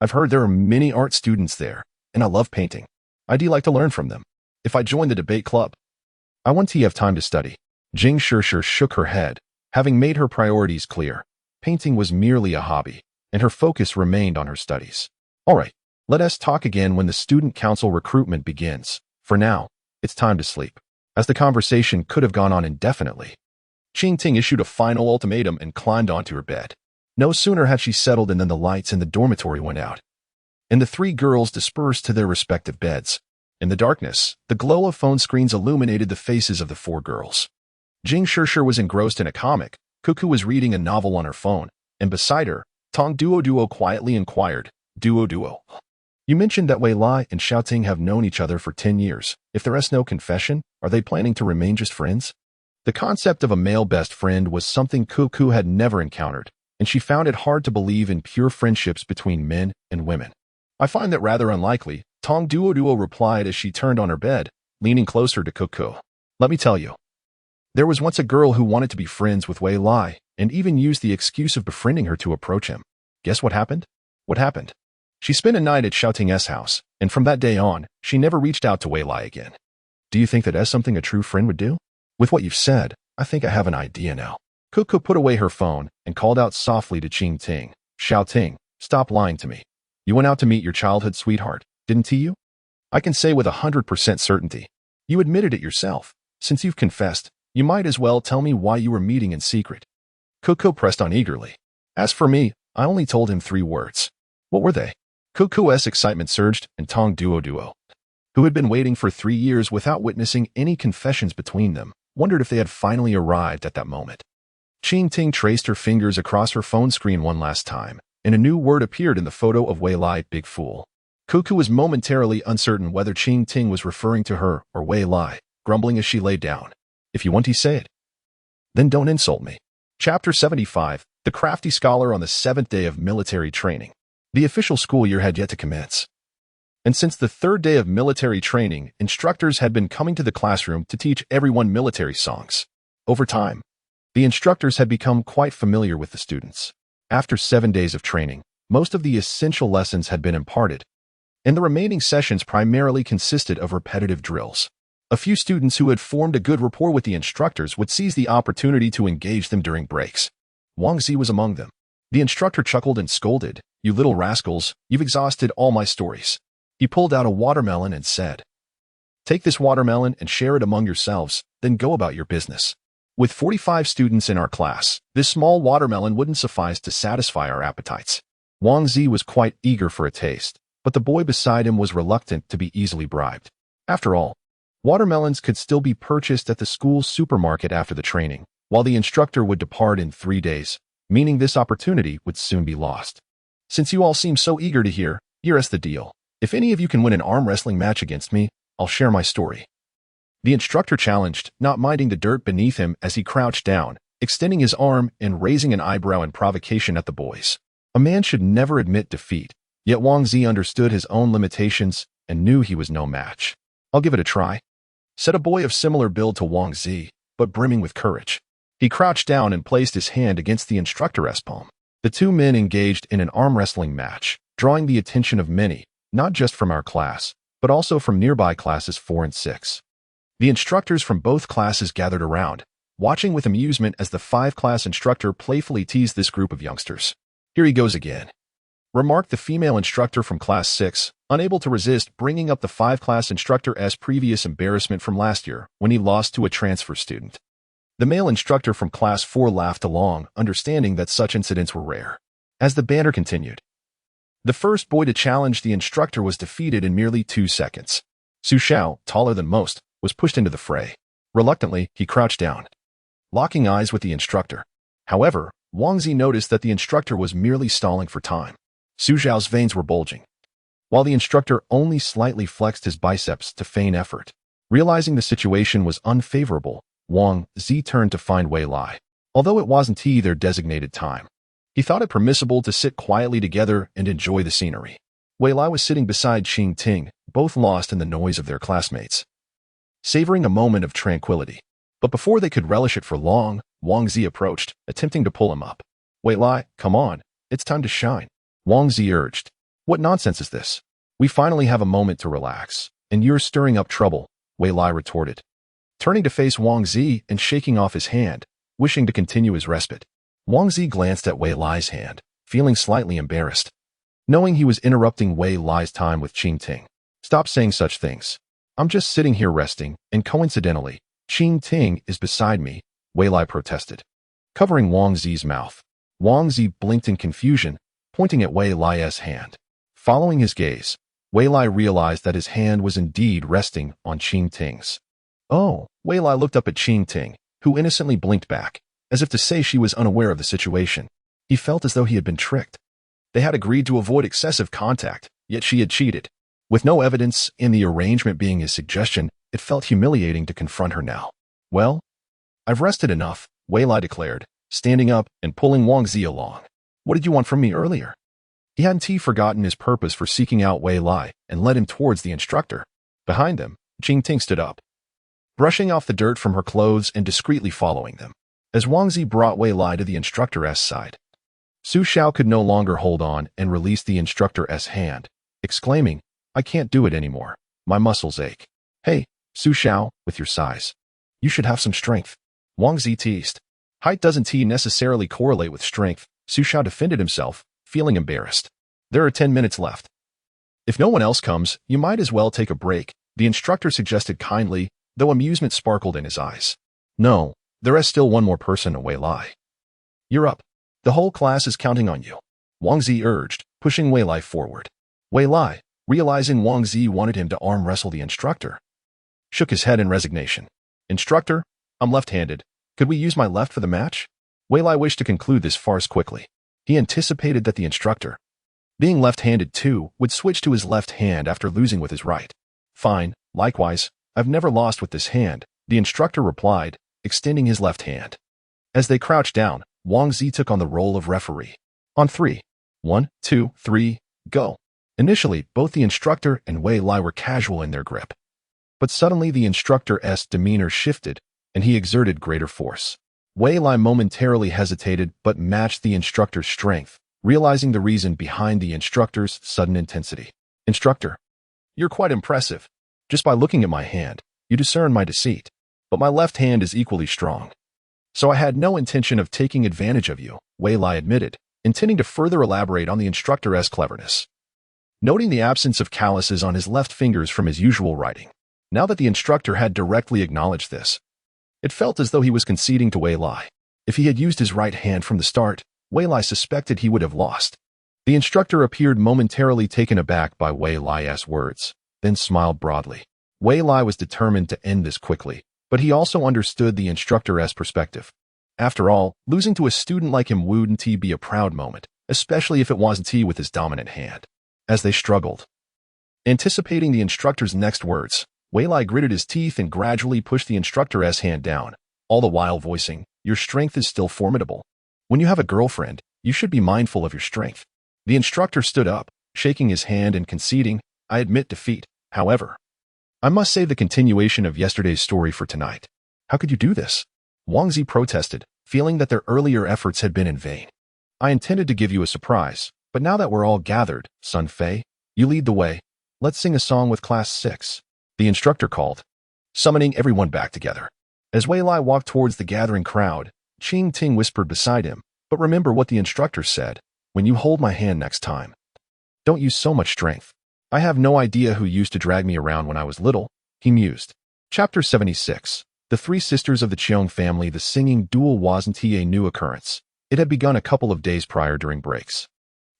I've heard there are many art students there, and I love painting. I'd like to learn from them. If I join the debate club, I want to have time to study. Jing Shishir shook her head, having made her priorities clear. Painting was merely a hobby, and her focus remained on her studies. All right, let us talk again when the student council recruitment begins. For now, it's time to sleep. As the conversation could have gone on indefinitely, Qing Ting issued a final ultimatum and climbed onto her bed. No sooner had she settled in than the lights in the dormitory went out, and the three girls dispersed to their respective beds. In the darkness, the glow of phone screens illuminated the faces of the four girls. Jing Shishir was engrossed in a comic, Cuckoo was reading a novel on her phone, and beside her, Tong Duo quietly inquired, Duo. You mentioned that Wei Lai and Xiao Ting have known each other for 10 years. If there is no confession, are they planning to remain just friends? The concept of a male best friend was something Cuckoo had never encountered, and she found it hard to believe in pure friendships between men and women. I find that rather unlikely, Tong Duo replied as she turned on her bed, leaning closer to Cuckoo. Let me tell you. There was once a girl who wanted to be friends with Wei Lai, and even used the excuse of befriending her to approach him. Guess what happened? What happened? She spent a night at Xiao Ting's house, and from that day on, she never reached out to Wei Lai again. Do you think that is something a true friend would do? With what you've said, I think I have an idea now. Cuckoo put away her phone and called out softly to Qing Ting. Xiao Ting, stop lying to me. You went out to meet your childhood sweetheart, didn't you? I can say with 100% certainty. You admitted it yourself. Since you've confessed, you might as well tell me why you were meeting in secret. Cuckoo pressed on eagerly. As for me, I only told him 3 words. What were they? Cuckoo's excitement surged, and Tong Duo, who had been waiting for 3 years without witnessing any confessions between them, wondered if they had finally arrived at that moment. Qing Ting traced her fingers across her phone screen one last time, and a new word appeared in the photo of Wei Lai, big fool. Cuckoo was momentarily uncertain whether Qing Ting was referring to her or Wei Lai, grumbling as she lay down. If you want to say it, then don't insult me. Chapter 75, The Crafty Scholar on the 7th day of military training. The official school year had yet to commence. And since the 3rd day of military training, instructors had been coming to the classroom to teach everyone military songs. Over time, the instructors had become quite familiar with the students. After 7 days of training, most of the essential lessons had been imparted, and the remaining sessions primarily consisted of repetitive drills. A few students who had formed a good rapport with the instructors would seize the opportunity to engage them during breaks. Wang Zi was among them. The instructor chuckled and scolded, "You little rascals, you've exhausted all my stories." He pulled out a watermelon and said, "Take this watermelon and share it among yourselves, then go about your business." With 45 students in our class, this small watermelon wouldn't suffice to satisfy our appetites. Wang Zi was quite eager for a taste, but the boy beside him was reluctant to be easily bribed. After all, watermelons could still be purchased at the school's supermarket after the training, while the instructor would depart in 3 days, meaning this opportunity would soon be lost. "Since you all seem so eager to hear, here's the deal. If any of you can win an arm wrestling match against me, I'll share my story." The instructor challenged, not minding the dirt beneath him as he crouched down, extending his arm and raising an eyebrow in provocation at the boys. A man should never admit defeat, yet Wang Zi understood his own limitations and knew he was no match. "I'll give it a try," said a boy of similar build to Wang Zi, but brimming with courage. He crouched down and placed his hand against the instructor's palm. The two men engaged in an arm wrestling match, drawing the attention of many, not just from our class, but also from nearby classes 4 and 6. The instructors from both classes gathered around, watching with amusement as the 5-class instructor playfully teased this group of youngsters. "Here he goes again," remarked the female instructor from class 6, unable to resist bringing up the 5-class instructor's previous embarrassment from last year when he lost to a transfer student. The male instructor from class 4 laughed along, understanding that such incidents were rare. As the banter continued, the first boy to challenge the instructor was defeated in merely 2 seconds. Su Xiao, taller than most, was pushed into the fray. Reluctantly, he crouched down, locking eyes with the instructor. However, Wang Zi noticed that the instructor was merely stalling for time. Su Xiao's veins were bulging, while the instructor only slightly flexed his biceps to feign effort. Realizing the situation was unfavorable, Wang Zi turned to find Wei Lai. Although it wasn't their designated time, he thought it permissible to sit quietly together and enjoy the scenery. Wei Lai was sitting beside Qing Ting, both lost in the noise of their classmates, savoring a moment of tranquility. But before they could relish it for long, Wang Zi approached, attempting to pull him up. "Wei Lai, come on, it's time to shine," Wang Zi urged. "What nonsense is this? We finally have a moment to relax, and you're stirring up trouble," Wei Lai retorted, turning to face Wang Zi and shaking off his hand, wishing to continue his respite. Wang Zi glanced at Wei Lai's hand, feeling slightly embarrassed, knowing he was interrupting Wei Lai's time with Qing Ting. "Stop saying such things. I'm just sitting here resting, and coincidentally, Qing Ting is beside me," Wei Lai protested, covering Wang Zi's mouth. Wang Zi blinked in confusion, pointing at Wei Lai's hand. Following his gaze, Wei Lai realized that his hand was indeed resting on Qing Ting's. "Oh," Wei Lai looked up at Qing Ting, who innocently blinked back, as if to say she was unaware of the situation. He felt as though he had been tricked. They had agreed to avoid excessive contact, yet she had cheated. With no evidence in the arrangement being his suggestion, it felt humiliating to confront her now. "Well, I've rested enough," Wei Lai declared, standing up and pulling Wang Zi along. "What did you want from me earlier?" He hadn't forgotten his purpose for seeking out Wei Lai and led him towards the instructor. Behind them, Qing Ting stood up, brushing off the dirt from her clothes and discreetly following them. As Wang Zi brought Wei Lai to the instructor's side, Su Xiao could no longer hold on and released the instructor's hand, exclaiming, "I can't do it anymore. My muscles ache." "Hey, Su Xiao, with your size, you should have some strength," Wang Zi teased. "Height doesn't necessarily correlate with strength," Su Xiao defended himself, feeling embarrassed. "There are 10 minutes left. If no one else comes, you might as well take a break," the instructor suggested kindly, though amusement sparkled in his eyes. "No, there is still one more person, Wei Lai. You're up. The whole class is counting on you," Wang Zi urged, pushing Wei Lai forward. Wei Lai, realizing Wang Zi wanted him to arm wrestle the instructor, shook his head in resignation. "Instructor, I'm left-handed. Could we use my left for the match?" Wei Lai wished to conclude this farce quickly. He anticipated that the instructor, being left-handed too, would switch to his left hand after losing with his right. "Fine, likewise, I've never lost with this hand," the instructor replied, extending his left hand. As they crouched down, Wang Zi took on the role of referee. "On 3. 1, 2, 3, go." Initially, both the instructor and Wei Lai were casual in their grip. But suddenly the instructor's demeanor shifted, and he exerted greater force. Wei Lai momentarily hesitated but matched the instructor's strength, realizing the reason behind the instructor's sudden intensity. "Instructor, you're quite impressive. Just by looking at my hand, you discern my deceit. But my left hand is equally strong. So I had no intention of taking advantage of you," Wei Lai admitted, intending to further elaborate on the instructor's cleverness. Noting the absence of calluses on his left fingers from his usual writing, now that the instructor had directly acknowledged this, it felt as though he was conceding to Wei Lai. If he had used his right hand from the start, Wei Lai suspected he would have lost. The instructor appeared momentarily taken aback by Wei Lai's words, then smiled broadly. Wei Lai was determined to end this quickly, but he also understood the instructor's perspective. After all, losing to a student like him wouldn't be a proud moment, especially if it wasn't he with his dominant hand. As they struggled, anticipating the instructor's next words, Wei Lai gritted his teeth and gradually pushed the instructor's hand down, all the while voicing, "Your strength is still formidable. When you have a girlfriend, you should be mindful of your strength." The instructor stood up, shaking his hand and conceding, "I admit defeat. However, I must save the continuation of yesterday's story for tonight." "How could you do this?" Wang Zi protested, feeling that their earlier efforts had been in vain. "I intended to give you a surprise, but now that we're all gathered, Sun Fei, you lead the way. Let's sing a song with Class 6. The instructor called, summoning everyone back together. As Wei Lai walked towards the gathering crowd, Qing Ting whispered beside him, "But remember what the instructor said. When you hold my hand next time, don't use so much strength." "I have no idea who used to drag me around when I was little," he mused. Chapter 76. The three sisters of the Cheong family. The singing duel wasn't a new occurrence. It had begun a couple of days prior during breaks,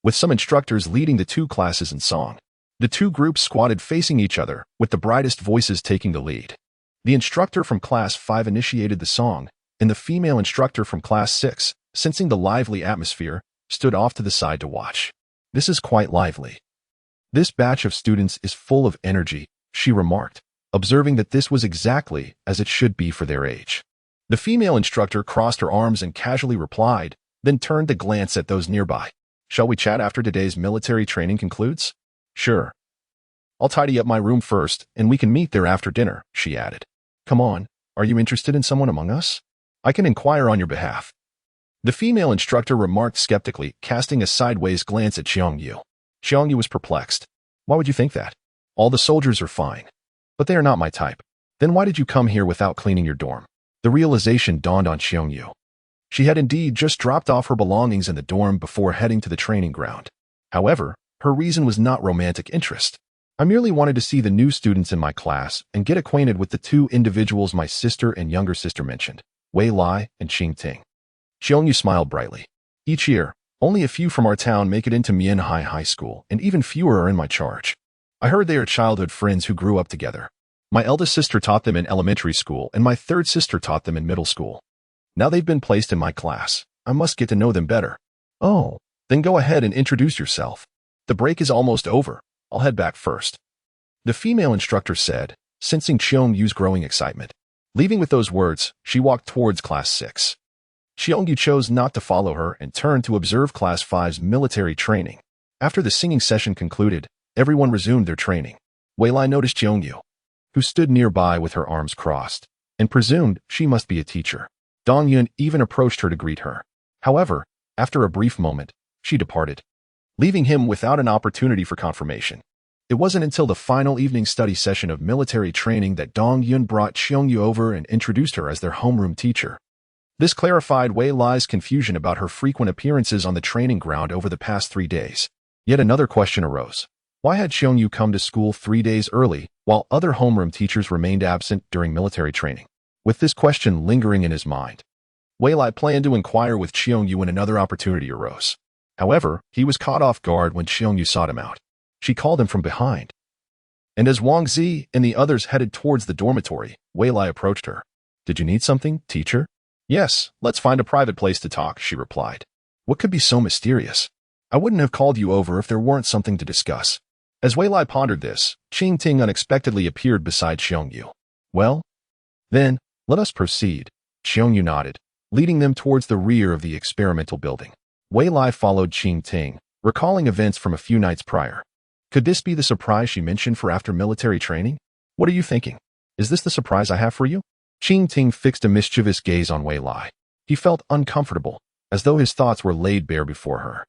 with some instructors leading the two classes in song. The two groups squatted facing each other, with the brightest voices taking the lead. The instructor from Class 5 initiated the song, and the female instructor from Class 6, sensing the lively atmosphere, stood off to the side to watch. "This is quite lively. This batch of students is full of energy," she remarked, observing that this was exactly as it should be for their age. The female instructor crossed her arms and casually replied, then turned to glance at those nearby. "Shall we chat after today's military training concludes?" "Sure. I'll tidy up my room first, and we can meet there after dinner," she added. "Come on, are you interested in someone among us? I can inquire on your behalf." The female instructor remarked skeptically, casting a sideways glance at Xiongyu. Xiongyu was perplexed. "Why would you think that? All the soldiers are fine. But they are not my type." "Then why did you come here without cleaning your dorm?" The realization dawned on Xiongyu. She had indeed just dropped off her belongings in the dorm before heading to the training ground. However, her reason was not romantic interest. "I merely wanted to see the new students in my class and get acquainted with the two individuals my sister and younger sister mentioned, Wei Lai and Qing Ting." Xiongyu smiled brightly. "Each year, only a few from our town make it into Mianhai High School, and even fewer are in my charge. I heard they are childhood friends who grew up together. My eldest sister taught them in elementary school, and my third sister taught them in middle school. Now they've been placed in my class. I must get to know them better." "Oh, then go ahead and introduce yourself. The break is almost over. I'll head back first," the female instructor said, sensing Xiongyu's growing excitement. Leaving with those words, she walked towards Class 6. Xiongyu chose not to follow her and turned to observe Class 5's military training. After the singing session concluded, everyone resumed their training. Wei Lai noticed Xiongyu, who stood nearby with her arms crossed, and presumed she must be a teacher. Dong Yun even approached her to greet her. However, after a brief moment, she departed, leaving him without an opportunity for confirmation. It wasn't until the final evening study session of military training that Dong Yun brought Xiongyu over and introduced her as their homeroom teacher. This clarified Wei Lai's confusion about her frequent appearances on the training ground over the past 3 days. Yet another question arose. Why had Xiongyu come to school 3 days early, while other homeroom teachers remained absent during military training? With this question lingering in his mind, Wei Lai planned to inquire with Xiongyu when another opportunity arose. However, he was caught off guard when Xiongyu sought him out. She called him from behind. And as Wang Zi and the others headed towards the dormitory, Wei Lai approached her. "Did you need something, teacher?" "Yes, let's find a private place to talk," she replied. "What could be so mysterious? I wouldn't have called you over if there weren't something to discuss." As Wei Lai pondered this, Qing Ting unexpectedly appeared beside Xiongyu. "Well, then, let us proceed." Xiongyu nodded, leading them towards the rear of the experimental building. Wei Lai followed Qing Ting, recalling events from a few nights prior. Could this be the surprise she mentioned for after military training? "What are you thinking? Is this the surprise I have for you?" Qing Ting fixed a mischievous gaze on Wei Lai. He felt uncomfortable, as though his thoughts were laid bare before her.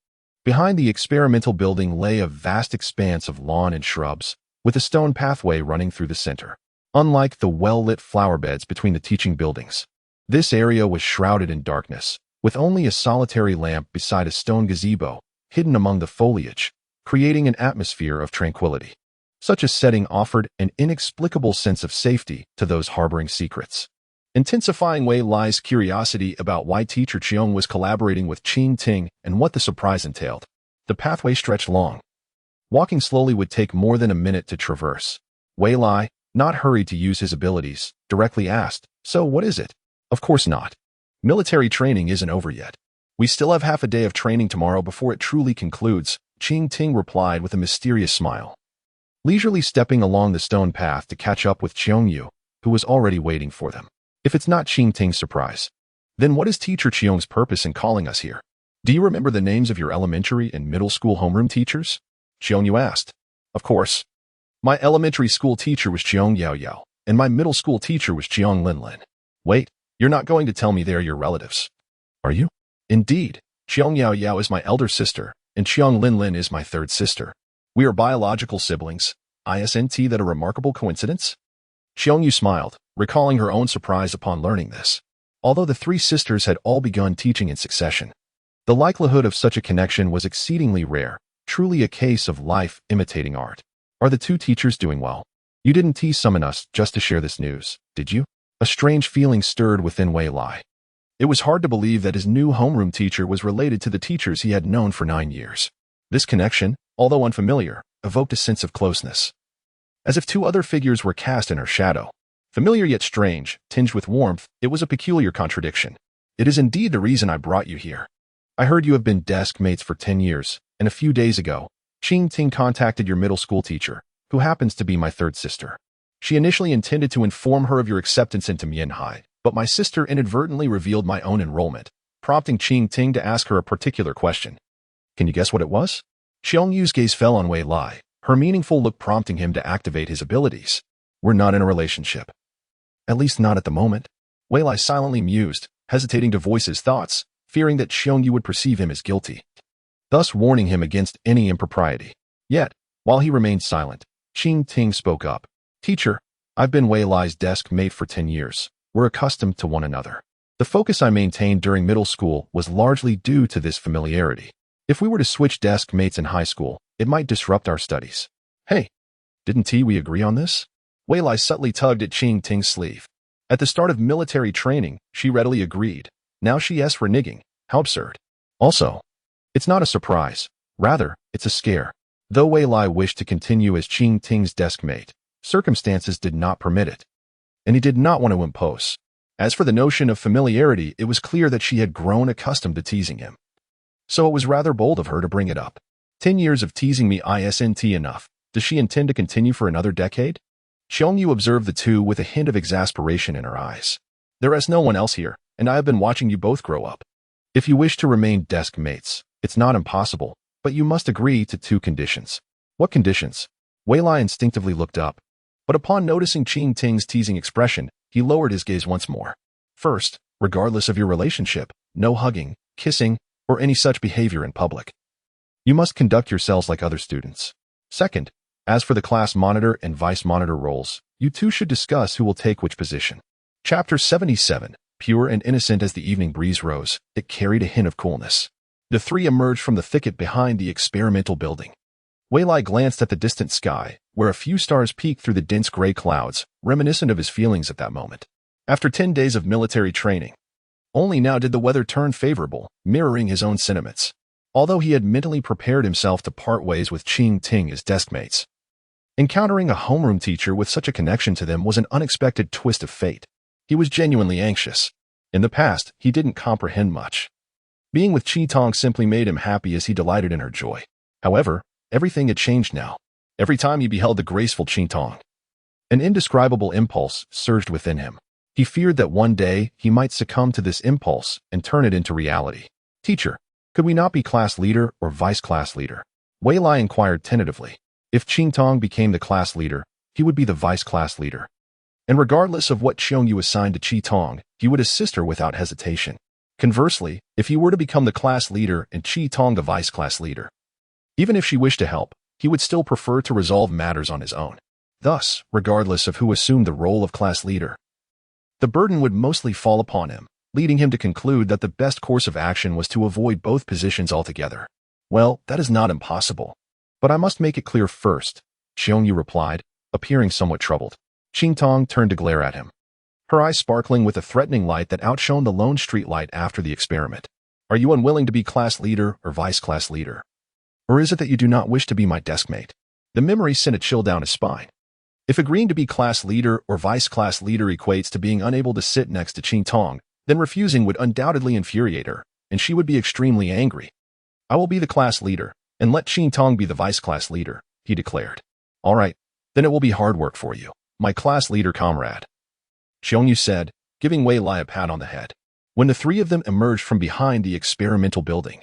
Behind the experimental building lay a vast expanse of lawn and shrubs, with a stone pathway running through the center. Unlike the well-lit flower beds between the teaching buildings, this area was shrouded in darkness, with only a solitary lamp beside a stone gazebo, hidden among the foliage, creating an atmosphere of tranquility. Such a setting offered an inexplicable sense of safety to those harboring secrets, intensifying Wei Lai's curiosity about why teacher Cheong was collaborating with Qing Ting and what the surprise entailed. The pathway stretched long. Walking slowly would take more than a minute to traverse. Wei Lai, not hurried to use his abilities, directly asked, "So what is it?" "Of course not. Military training isn't over yet. We still have half a day of training tomorrow before it truly concludes," Qing Ting replied with a mysterious smile, leisurely stepping along the stone path to catch up with Cheong Yu, who was already waiting for them. If it's not Qing Ting's surprise, then what is teacher Cheong's purpose in calling us here? "Do you remember the names of your elementary and middle school homeroom teachers?" Cheong Yu asked. "Of course. My elementary school teacher was Cheong Yao Yao, and my middle school teacher was Cheong Lin Lin." "Wait, you're not going to tell me they're your relatives, are you?" "Indeed, Cheong Yao Yao is my elder sister, and Cheong Lin Lin is my third sister. We are biological siblings. Isn't that a remarkable coincidence?" Cheong Yu smiled, recalling her own surprise upon learning this. Although the three sisters had all begun teaching in succession, the likelihood of such a connection was exceedingly rare, truly a case of life imitating art. "Are the two teachers doing well? You didn't summon us just to share this news, did you?" A strange feeling stirred within Wei Lai. It was hard to believe that his new homeroom teacher was related to the teachers he had known for 9 years. This connection, although unfamiliar, evoked a sense of closeness, as if two other figures were cast in her shadow. Familiar yet strange, tinged with warmth, it was a peculiar contradiction. "It is indeed the reason I brought you here. I heard you have been desk mates for 10 years, and a few days ago, Qing Ting contacted your middle school teacher, who happens to be my third sister. She initially intended to inform her of your acceptance into Mianhai, but my sister inadvertently revealed my own enrollment, prompting Qing Ting to ask her a particular question." "Can you guess what it was?" Cheong Yu's gaze fell on Wei Lai, her meaningful look prompting him to activate his abilities. "We're not in a relationship. At least not at the moment." Wei Lai silently mused, hesitating to voice his thoughts, fearing that Cheong Yu would perceive him as guilty, thus warning him against any impropriety. Yet, while he remained silent, Qing Ting spoke up. "Teacher, I've been Wei Lai's desk mate for 10 years. We're accustomed to one another. The focus I maintained during middle school was largely due to this familiarity. If we were to switch desk mates in high school, it might disrupt our studies." "Hey, didn't we agree on this?" Wei Lai subtly tugged at Qing Ting's sleeve. At the start of military training, she readily agreed. Now she asks reneging. How absurd. Also, it's not a surprise. Rather, it's a scare. Though Wei Lai wished to continue as Qing Ting's desk mate, circumstances did not permit it, and he did not want to impose. As for the notion of familiarity, it was clear that she had grown accustomed to teasing him. So it was rather bold of her to bring it up. 10 years of teasing me isn't enough. Does she intend to continue for another decade? Cheong Yu observed the two with a hint of exasperation in her eyes. "There is no one else here, and I have been watching you both grow up. If you wish to remain desk mates, it's not impossible, but you must agree to 2 conditions." "What conditions?" Wei Lai instinctively looked up, but upon noticing Qing Ting's teasing expression, he lowered his gaze once more. "First, regardless of your relationship, no hugging, kissing, or any such behavior in public. You must conduct yourselves like other students. Second, as for the class monitor and vice monitor roles, you two should discuss who will take which position." Chapter 77. Pure and innocent as the evening breeze rose, it carried a hint of coolness. The three emerged from the thicket behind the experimental building. Wei Lai glanced at the distant sky, where a few stars peeked through the dense gray clouds, reminiscent of his feelings at that moment. After 10 days of military training, only now did the weather turn favorable, mirroring his own sentiments. Although he had mentally prepared himself to part ways with Qing Ting as deskmates, encountering a homeroom teacher with such a connection to them was an unexpected twist of fate. He was genuinely anxious. In the past, he didn't comprehend much. Being with Qi Tong simply made him happy as he delighted in her joy. However, everything had changed now. Every time he beheld the graceful Qi Tong, an indescribable impulse surged within him. He feared that one day he might succumb to this impulse and turn it into reality. "Teacher, could we not be class leader or vice class leader?" Wei Lai inquired tentatively. If Qing Tong became the class leader, he would be the vice class leader. And regardless of what Cheong Yu assigned to Qi Tong, he would assist her without hesitation. Conversely, if he were to become the class leader and Qi Tong the vice class leader, even if she wished to help, he would still prefer to resolve matters on his own. Thus, regardless of who assumed the role of class leader, the burden would mostly fall upon him. leading him to conclude that the best course of action was to avoid both positions altogether. Well, that is not impossible. But I must make it clear first, Xiongyu replied, appearing somewhat troubled. Qingtong turned to glare at him, her eyes sparkling with a threatening light that outshone the lone streetlight after the experiment. Are you unwilling to be class leader or vice class leader? Or is it that you do not wish to be my deskmate? The memory sent a chill down his spine. If agreeing to be class leader or vice class leader equates to being unable to sit next to Qingtong, then refusing would undoubtedly infuriate her, and she would be extremely angry. I will be the class leader, and let Qingtong be the vice class leader, he declared. All right, then it will be hard work for you, my class leader comrade, Xiongyu said, giving Wei Lai a pat on the head. When the three of them emerged from behind the experimental building,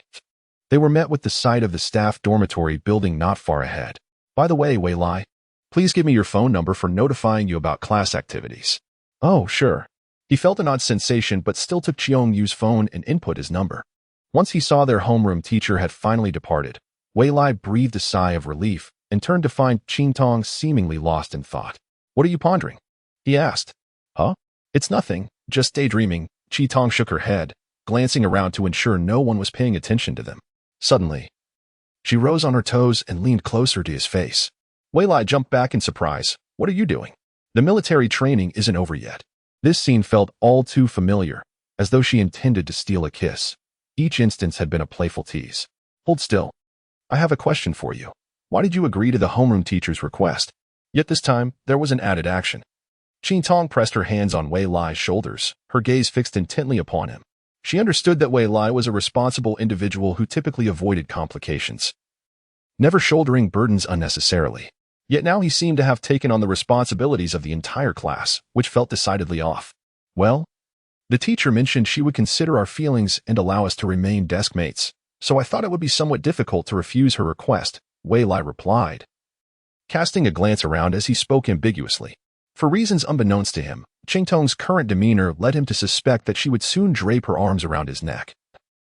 they were met with the sight of the staff dormitory building not far ahead. By the way, Wei Lai, please give me your phone number for notifying you about class activities. Oh, sure. He felt an odd sensation but still took Xiongyu's phone and input his number. Once he saw their homeroom teacher had finally departed, Wei Lai breathed a sigh of relief and turned to find Qingtong seemingly lost in thought. What are you pondering? He asked. Huh? It's nothing, just daydreaming. Qingtong shook her head, glancing around to ensure no one was paying attention to them. Suddenly, she rose on her toes and leaned closer to his face. Wei Lai jumped back in surprise. What are you doing? The military training isn't over yet. This scene felt all too familiar, as though she intended to steal a kiss. Each instance had been a playful tease. Hold still. I have a question for you. Why did you agree to the homeroom teacher's request? Yet this time, there was an added action. Qingtong pressed her hands on Wei Lai's shoulders, her gaze fixed intently upon him. She understood that Wei Lai was a responsible individual who typically avoided complications, never shouldering burdens unnecessarily. Yet now he seemed to have taken on the responsibilities of the entire class, which felt decidedly off. Well, the teacher mentioned she would consider our feelings and allow us to remain deskmates, so I thought it would be somewhat difficult to refuse her request, Wei Lai replied, casting a glance around as he spoke ambiguously. For reasons unbeknownst to him, Qingtong's current demeanor led him to suspect that she would soon drape her arms around his neck.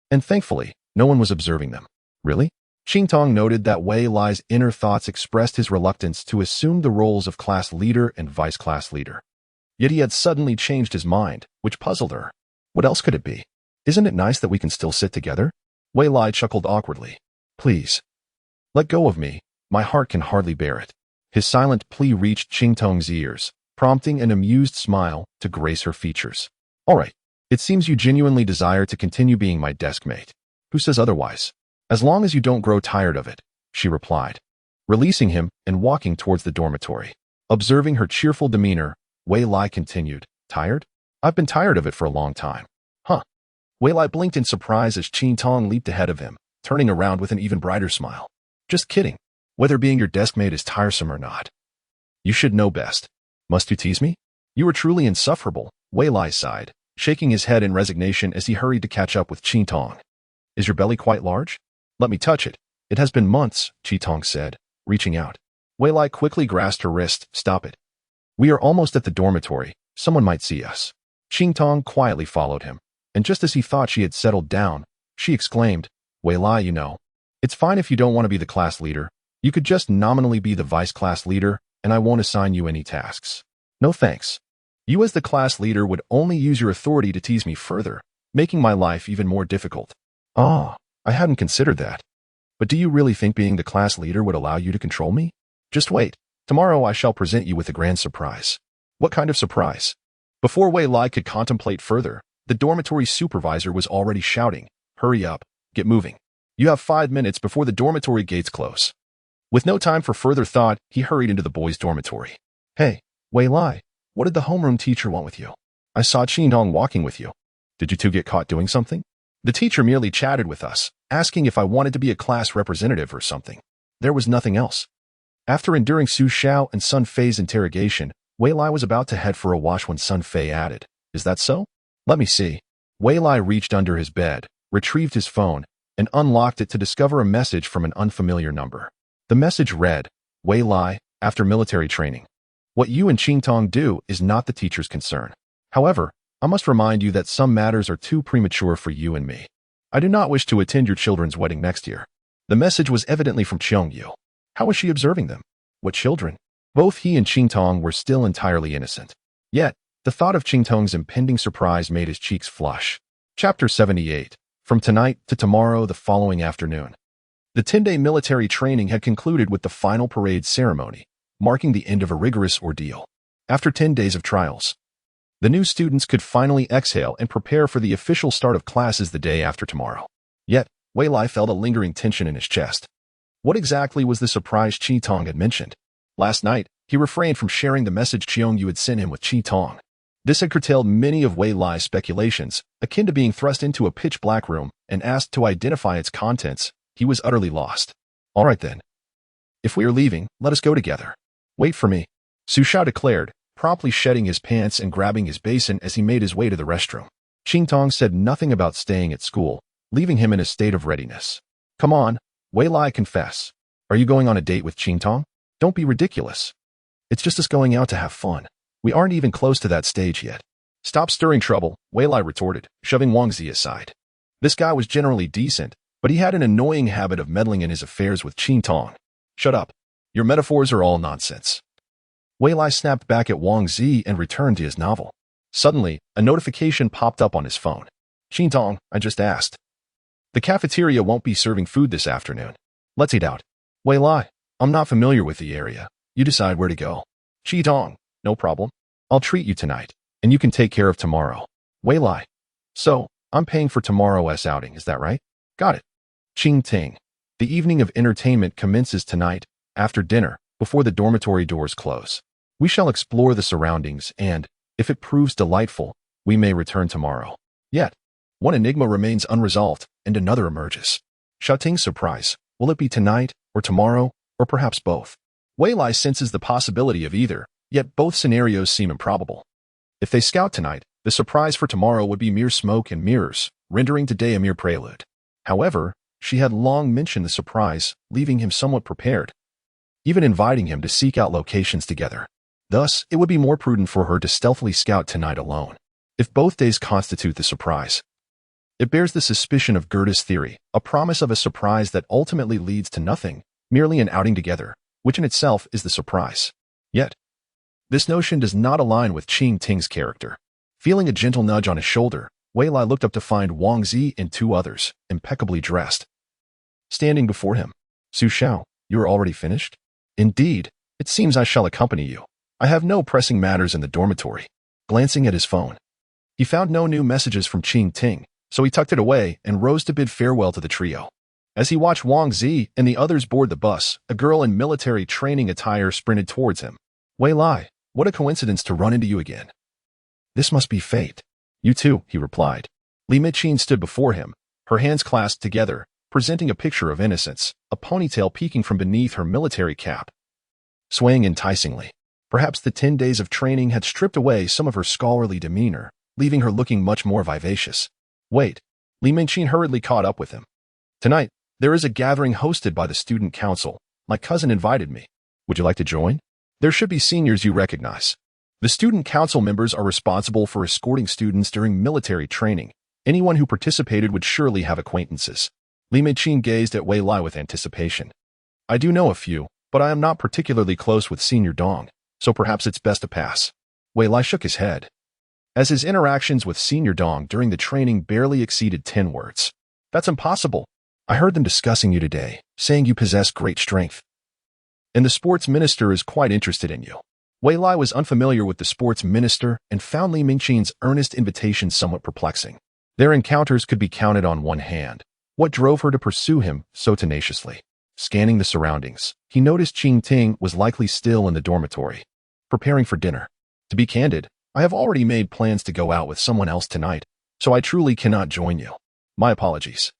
And thankfully, no one was observing them. Really? Qingtong noted that Wei Lai's inner thoughts expressed his reluctance to assume the roles of class leader and vice class leader. Yet he had suddenly changed his mind, which puzzled her. What else could it be? Isn't it nice that we can still sit together? Wei Lai chuckled awkwardly. Please. Let go of me. My heart can hardly bear it. His silent plea reached Qingtong's ears, prompting an amused smile to grace her features. All right. It seems you genuinely desire to continue being my deskmate. Who says otherwise? As long as you don't grow tired of it, she replied, releasing him and walking towards the dormitory. Observing her cheerful demeanor, Wei Lai continued, Tired? I've been tired of it for a long time. Huh. Wei Lai blinked in surprise as Qingtong leaped ahead of him, turning around with an even brighter smile. Just kidding. Whether being your deskmate is tiresome or not. You should know best. Must you tease me? You are truly insufferable, Wei Lai sighed, shaking his head in resignation as he hurried to catch up with Qingtong. Is your belly quite large? Let me touch it. It has been months, Qingtong said, reaching out. Wei Lai quickly grasped her wrist. Stop it. We are almost at the dormitory. Someone might see us. Qingtong quietly followed him, and just as he thought she had settled down, she exclaimed, Wei Lai, you know, it's fine if you don't want to be the class leader. You could just nominally be the vice class leader, and I won't assign you any tasks. No thanks. You as the class leader would only use your authority to tease me further, making my life even more difficult. Ah, I hadn't considered that. But do you really think being the class leader would allow you to control me? Just wait. Tomorrow I shall present you with a grand surprise. What kind of surprise? Before Wei Lai could contemplate further, the dormitory supervisor was already shouting, Hurry up, get moving. You have 5 minutes before the dormitory gates close. With no time for further thought, he hurried into the boys' dormitory. Hey, Wei Lai, what did the homeroom teacher want with you? I saw Qingtong walking with you. Did you two get caught doing something? The teacher merely chatted with us, asking if I wanted to be a class representative or something. There was nothing else. After enduring Su Xiao and Sun Fei's interrogation, Wei Lai was about to head for a wash when Sun Fei added, Is that so? Let me see. Wei Lai reached under his bed, retrieved his phone, and unlocked it to discover a message from an unfamiliar number. The message read, Wei Lai, after military training. What you and Qingtong do is not the teacher's concern. However, I must remind you that some matters are too premature for you and me. I do not wish to attend your children's wedding next year. The message was evidently from Xiongyu. How was she observing them? What children? Both he and Qingtong were still entirely innocent. Yet, The thought of Qingtong's impending surprise made his cheeks flush. Chapter 78. From tonight to tomorrow the following afternoon. The 10-day military training had concluded with the final parade ceremony, marking the end of a rigorous ordeal. After 10 days of trials, the new students could finally exhale and prepare for the official start of classes the day after tomorrow. Yet, Wei Lai felt a lingering tension in his chest. What exactly was the surprise Qi had mentioned? Last night, he refrained from sharing the message Qiong Yu had sent him with Qi. This had curtailed many of Wei Lai's speculations, akin to being thrust into a pitch-black room and asked to identify its contents. He was utterly lost. All right then. If we are leaving, let us go together. Wait for me, Su Shao declared, promptly shedding his pants and grabbing his basin as he made his way to the restroom. Qingtong said nothing about staying at school, leaving him in a state of readiness. Come on, Wei Lai, confess. Are you going on a date with Qingtong? Don't be ridiculous. It's just us going out to have fun. We aren't even close to that stage yet. Stop stirring trouble, Wei Lai retorted, shoving Wang Zi aside. This guy was generally decent, but he had an annoying habit of meddling in his affairs with Qingtong. Shut up. Your metaphors are all nonsense. Wei Lai snapped back at Wang Zi and returned to his novel. Suddenly, a notification popped up on his phone. Qingtong, I just asked. The cafeteria won't be serving food this afternoon. Let's eat out. Wei Lai, I'm not familiar with the area. You decide where to go. Qingtong, no problem. I'll treat you tonight, and you can take care of tomorrow. Wei Lai. So, I'm paying for tomorrow's outing, is that right? Got it. Qing. The evening of entertainment commences tonight, after dinner, before the dormitory doors close. We shall explore the surroundings and, if it proves delightful, we may return tomorrow. Yet, one enigma remains unresolved, and another emerges. Shating's surprise. Will it be tonight, or tomorrow, or perhaps both? Wei Lai senses the possibility of either, yet both scenarios seem improbable. If they scout tonight, the surprise for tomorrow would be mere smoke and mirrors, rendering today a mere prelude. However, she had long mentioned the surprise, leaving him somewhat prepared, even inviting him to seek out locations together. Thus, it would be more prudent for her to stealthily scout tonight alone. If both days constitute the surprise, it bears the suspicion of Gerda's theory, a promise of a surprise that ultimately leads to nothing, merely an outing together, which in itself is the surprise. Yet, this notion does not align with Qingtong's character. Feeling a gentle nudge on his shoulder, Wei Lai looked up to find Wang Zi and two others, impeccably dressed, standing before him. Su Shao, you are already finished? Indeed, it seems I shall accompany you. I have no pressing matters in the dormitory. Glancing at his phone, he found no new messages from Qingtong, so he tucked it away and rose to bid farewell to the trio. As he watched Wang Zi and the others board the bus, a girl in military training attire sprinted towards him. Wei Lai, what a coincidence to run into you again. This must be fate. You too, he replied. Li Michin stood before him, her hands clasped together, presenting a picture of innocence, a ponytail peeking from beneath her military cap, swaying enticingly. Perhaps the 10 days of training had stripped away some of her scholarly demeanor, leaving her looking much more vivacious. Wait, Li Mingqin hurriedly caught up with him. Tonight, there is a gathering hosted by the student council. My cousin invited me. Would you like to join? There should be seniors you recognize. The student council members are responsible for escorting students during military training. Anyone who participated would surely have acquaintances. Li Mingqin gazed at Wei Lai with anticipation. I do know a few, but I am not particularly close with Senior Dong, so perhaps it's best to pass. Wei Lai shook his head, as his interactions with Senior Dong during the training barely exceeded 10 words. That's impossible. I heard them discussing you today, saying you possess great strength. And the sports minister is quite interested in you. Wei Lai was unfamiliar with the sports minister and found Li Mingqin's earnest invitation somewhat perplexing. Their encounters could be counted on one hand. What drove her to pursue him so tenaciously? Scanning the surroundings, he noticed Qingtong was likely still in the dormitory, preparing for dinner. To be candid, I have already made plans to go out with someone else tonight, so I truly cannot join you. My apologies.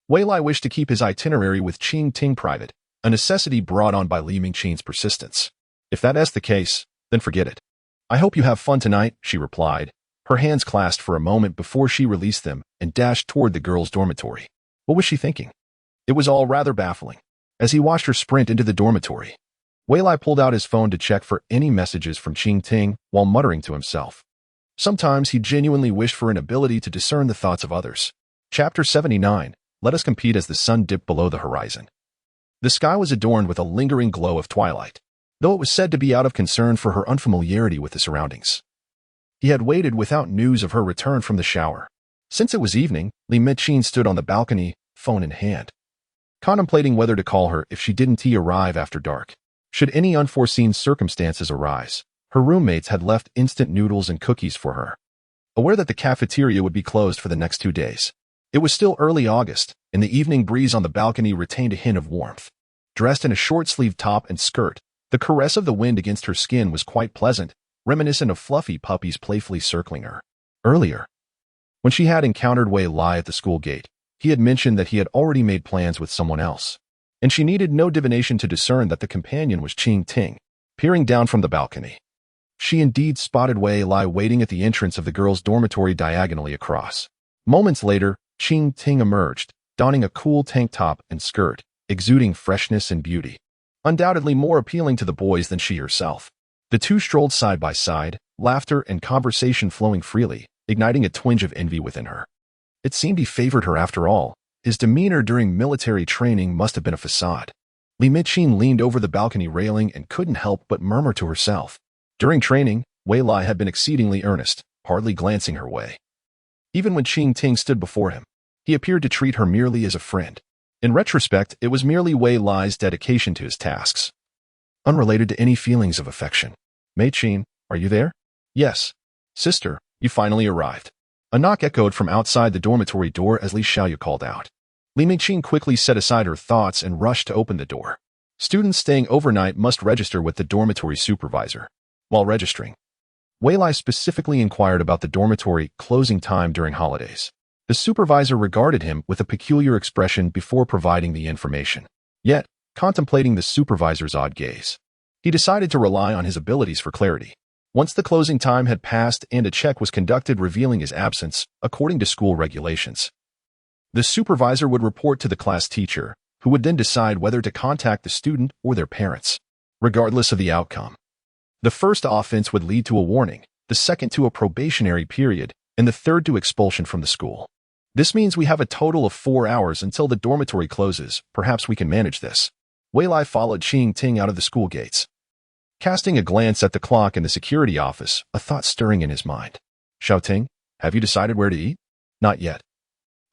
Wei Lai wished to keep his itinerary with Qingtong private, a necessity brought on by Li Mingqin's persistence. If that is the case, then forget it. I hope you have fun tonight, she replied, her hands clasped for a moment before she released them and dashed toward the girls' dormitory. What was she thinking? It was all rather baffling. As he watched her sprint into the dormitory, Wei Lai pulled out his phone to check for any messages from Qingtong while muttering to himself. Sometimes he genuinely wished for an ability to discern the thoughts of others. Chapter 79. Let us compete as the sun dipped below the horizon. The sky was adorned with a lingering glow of twilight, though it was said to be out of concern for her unfamiliarity with the surroundings. He had waited without news of her return from the shower. Since it was evening, Li Michin stood on the balcony, phone in hand, contemplating whether to call her if she didn't arrive after dark. Should any unforeseen circumstances arise, her roommates had left instant noodles and cookies for her. Aware that the cafeteria would be closed for the next 2 days, it was still early August, and the evening breeze on the balcony retained a hint of warmth. Dressed in a short-sleeved top and skirt, the caress of the wind against her skin was quite pleasant, reminiscent of fluffy puppies playfully circling her. Earlier, when she had encountered Wei Lai at the school gate, he had mentioned that he had already made plans with someone else, and she needed no divination to discern that the companion was Qing Ting, peering down from the balcony. She indeed spotted Wei Lai waiting at the entrance of the girls' dormitory diagonally across. Moments later, Qing Ting emerged, donning a cool tank top and skirt, exuding freshness and beauty, undoubtedly more appealing to the boys than she herself. The two strolled side by side, laughter and conversation flowing freely, igniting a twinge of envy within her. It seemed he favored her after all. His demeanor during military training must have been a facade. Li Michin leaned over the balcony railing and couldn't help but murmur to herself. During training, Wei Lai had been exceedingly earnest, hardly glancing her way. Even when Qing Ting stood before him, he appeared to treat her merely as a friend. In retrospect, it was merely Wei Lai's dedication to his tasks, unrelated to any feelings of affection. "Mei Qin, are you there?" "Yes. Sister, you finally arrived." A knock echoed from outside the dormitory door as Li Xiaoyu called out. Li Michin quickly set aside her thoughts and rushed to open the door. Students staying overnight must register with the dormitory supervisor. While registering, Wei Lai specifically inquired about the dormitory closing time during holidays. The supervisor regarded him with a peculiar expression before providing the information. Yet, contemplating the supervisor's odd gaze, he decided to rely on his abilities for clarity. Once the closing time had passed and a check was conducted revealing his absence, according to school regulations, the supervisor would report to the class teacher, who would then decide whether to contact the student or their parents, regardless of the outcome. The first offense would lead to a warning, the second to a probationary period, and the third to expulsion from the school. This means we have a total of 4 hours until the dormitory closes. Perhaps we can manage this. Wei Lai followed Qing Ting out of the school gates. Casting a glance at the clock in the security office, a thought stirring in his mind. "Xiao Ting, have you decided where to eat?" "Not yet.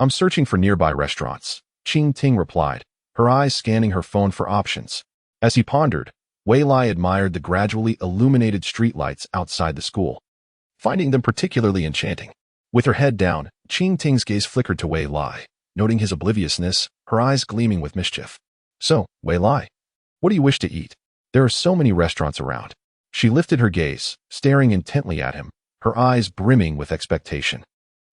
I'm searching for nearby restaurants," Qing Ting replied, her eyes scanning her phone for options. As he pondered, Wei Lai admired the gradually illuminated streetlights outside the school, finding them particularly enchanting. With her head down, Qing Ting's gaze flickered to Wei Lai, noting his obliviousness, her eyes gleaming with mischief. "So, Wei Lai, what do you wish to eat? There are so many restaurants around." She lifted her gaze, staring intently at him, her eyes brimming with expectation.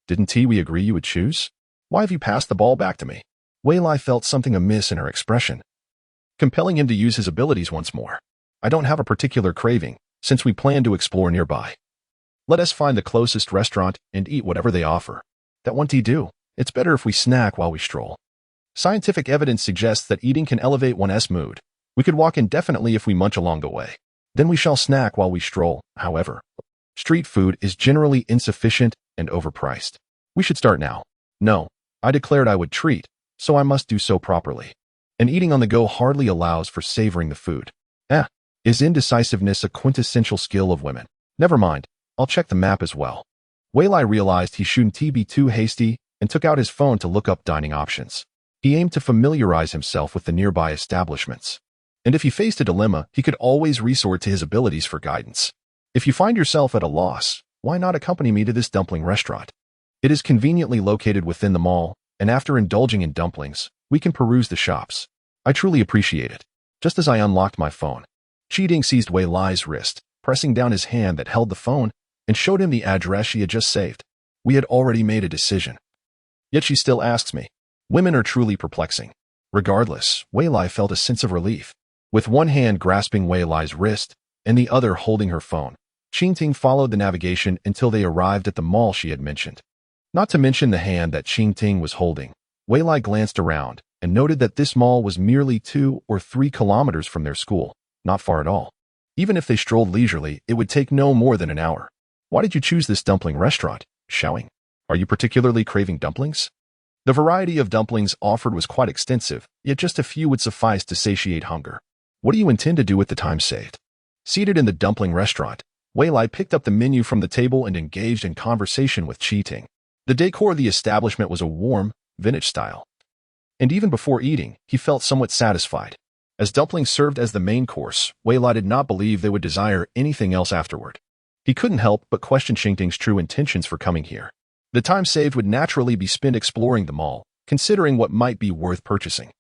"Didn't we agree you would choose? Why have you passed the ball back to me?" Wei Lai felt something amiss in her expression, compelling him to use his abilities once more. "I don't have a particular craving, since we plan to explore nearby. Let us find the closest restaurant and eat whatever they offer." "That won't do. It's better if we snack while we stroll. Scientific evidence suggests that eating can elevate one's mood. We could walk indefinitely if we munch along the way. Then we shall snack while we stroll. However, street food is generally insufficient and overpriced. We should start now." "No, I declared I would treat, so I must do so properly. And eating on the go hardly allows for savoring the food." Is indecisiveness a quintessential skill of women? Never mind, I'll check the map as well. Wei Lai realized he shouldn't be too hasty and took out his phone to look up dining options. He aimed to familiarize himself with the nearby establishments. And if he faced a dilemma, he could always resort to his abilities for guidance. If you find yourself at a loss, why not accompany me to this dumpling restaurant? It is conveniently located within the mall, and after indulging in dumplings, we can peruse the shops. I truly appreciate it. Just as I unlocked my phone, Qi Ting seized Wei Lai's wrist, pressing down his hand that held the phone, and showed him the address she had just saved. We had already made a decision. Yet she still asks me. Women are truly perplexing. Regardless, Wei Lai felt a sense of relief. With one hand grasping Wei Lai's wrist, and the other holding her phone, Qing Ting followed the navigation until they arrived at the mall she had mentioned. Not to mention the hand that Qing Ting was holding, Wei Lai glanced around and noted that this mall was merely 2 or 3 kilometers from their school. Not far at all. Even if they strolled leisurely, it would take no more than an hour. Why did you choose this dumpling restaurant? Xiaoying, are you particularly craving dumplings? The variety of dumplings offered was quite extensive, yet just a few would suffice to satiate hunger. What do you intend to do with the time saved? Seated in the dumpling restaurant, Wei Lai picked up the menu from the table and engaged in conversation with Qi Ting. The decor of the establishment was a warm, vintage style. And even before eating, he felt somewhat satisfied. As dumplings served as the main course, Wei Lai did not believe they would desire anything else afterward. He couldn't help but question Qi Ting's true intentions for coming here. The time saved would naturally be spent exploring the mall, considering what might be worth purchasing.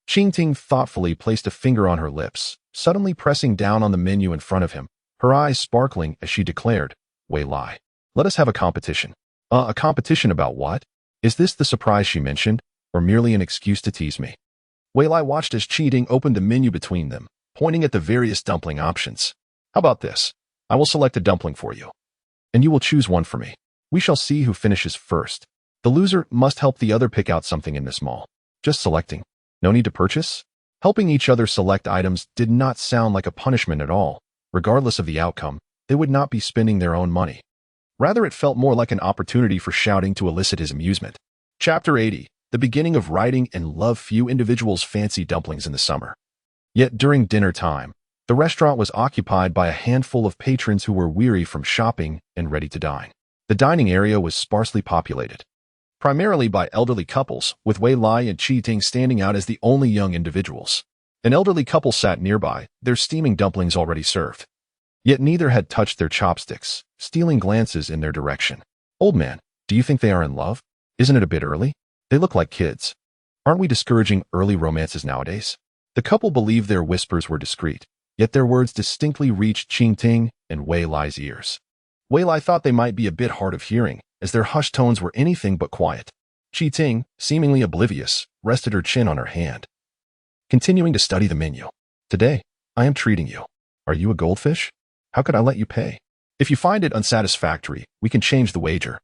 Qi Ting thoughtfully placed a finger on her lips, suddenly pressing down on the menu in front of him, her eyes sparkling as she declared, "Wei Lai, let us have a competition." A competition about what? Is this the surprise she mentioned, or merely an excuse to tease me? Wei Lai watched as Qi Ting opened the menu between them, pointing at the various dumpling options. How about this? I will select a dumpling for you, and you will choose one for me. We shall see who finishes first. The loser must help the other pick out something in this mall. Just selecting. No need to purchase? Helping each other select items did not sound like a punishment at all. Regardless of the outcome, they would not be spending their own money. Rather, it felt more like an opportunity for shouting to elicit his amusement. Chapter 80. The beginning of writing and love. Few individuals fancy dumplings in the summer. Yet during dinner time, the restaurant was occupied by a handful of patrons who were weary from shopping and ready to dine. The dining area was sparsely populated, primarily by elderly couples, with Wei Lai and Qi Ting standing out as the only young individuals. An elderly couple sat nearby, their steaming dumplings already served. Yet neither had touched their chopsticks, stealing glances in their direction. Old man, do you think they are in love? Isn't it a bit early? They look like kids. Aren't we discouraging early romances nowadays? The couple believed their whispers were discreet, yet their words distinctly reached Qi Ting and Wei Lai's ears. Wei Lai thought they might be a bit hard of hearing, as their hushed tones were anything but quiet. Qi Ting, seemingly oblivious, rested her chin on her hand, continuing to study the menu. Today, I am treating you. Are you a goldfish? How could I let you pay? If you find it unsatisfactory, we can change the wager.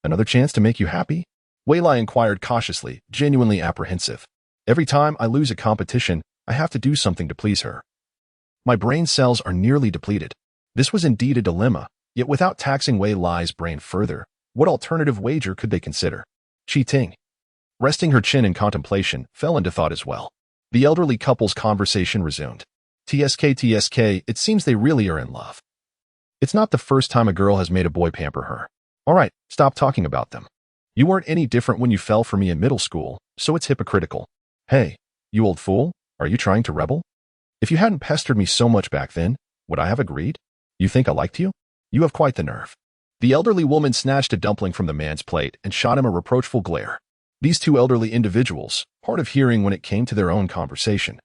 Another chance to make you happy? Wei Lai inquired cautiously, genuinely apprehensive. Every time I lose a competition, I have to do something to please her. My brain cells are nearly depleted. This was indeed a dilemma, yet without taxing Wei Lai's brain further, what alternative wager could they consider? Qi Ting, resting her chin in contemplation, fell into thought as well. The elderly couple's conversation resumed. TSK, it seems they really are in love. It's not the first time a girl has made a boy pamper her. All right, stop talking about them. You weren't any different when you fell for me in middle school, so it's hypocritical. Hey, you old fool, are you trying to rebel? If you hadn't pestered me so much back then, would I have agreed? You think I liked you? You have quite the nerve. The elderly woman snatched a dumpling from the man's plate and shot him a reproachful glare. These two elderly individuals, hard of hearing when it came to their own conversation,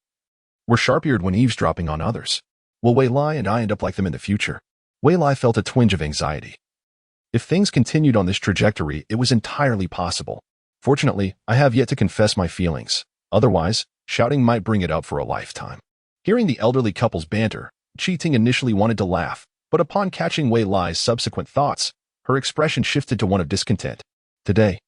were sharp-eared when eavesdropping on others. Will Wei Lai and I end up like them in the future? Wei Lai felt a twinge of anxiety. If things continued on this trajectory, it was entirely possible. Fortunately, I have yet to confess my feelings. Otherwise, shouting might bring it up for a lifetime. Hearing the elderly couple's banter, Qi Ting initially wanted to laugh, but upon catching Wei Lai's subsequent thoughts, her expression shifted to one of discontent. Today,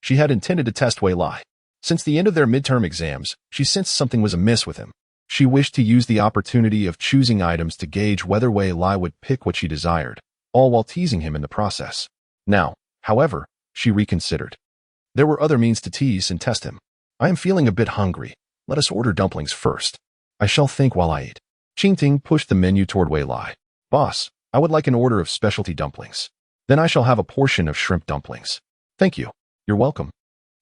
she had intended to test Wei Lai. Since the end of their midterm exams, she sensed something was amiss with him. She wished to use the opportunity of choosing items to gauge whether Wei Lai would pick what she desired, all while teasing him in the process. Now, however, she reconsidered. There were other means to tease and test him. I am feeling a bit hungry. Let us order dumplings first. I shall think while I eat. Qi Ting pushed the menu toward Wei Lai. Boss, I would like an order of specialty dumplings. Then I shall have a portion of shrimp dumplings. Thank you. You're welcome.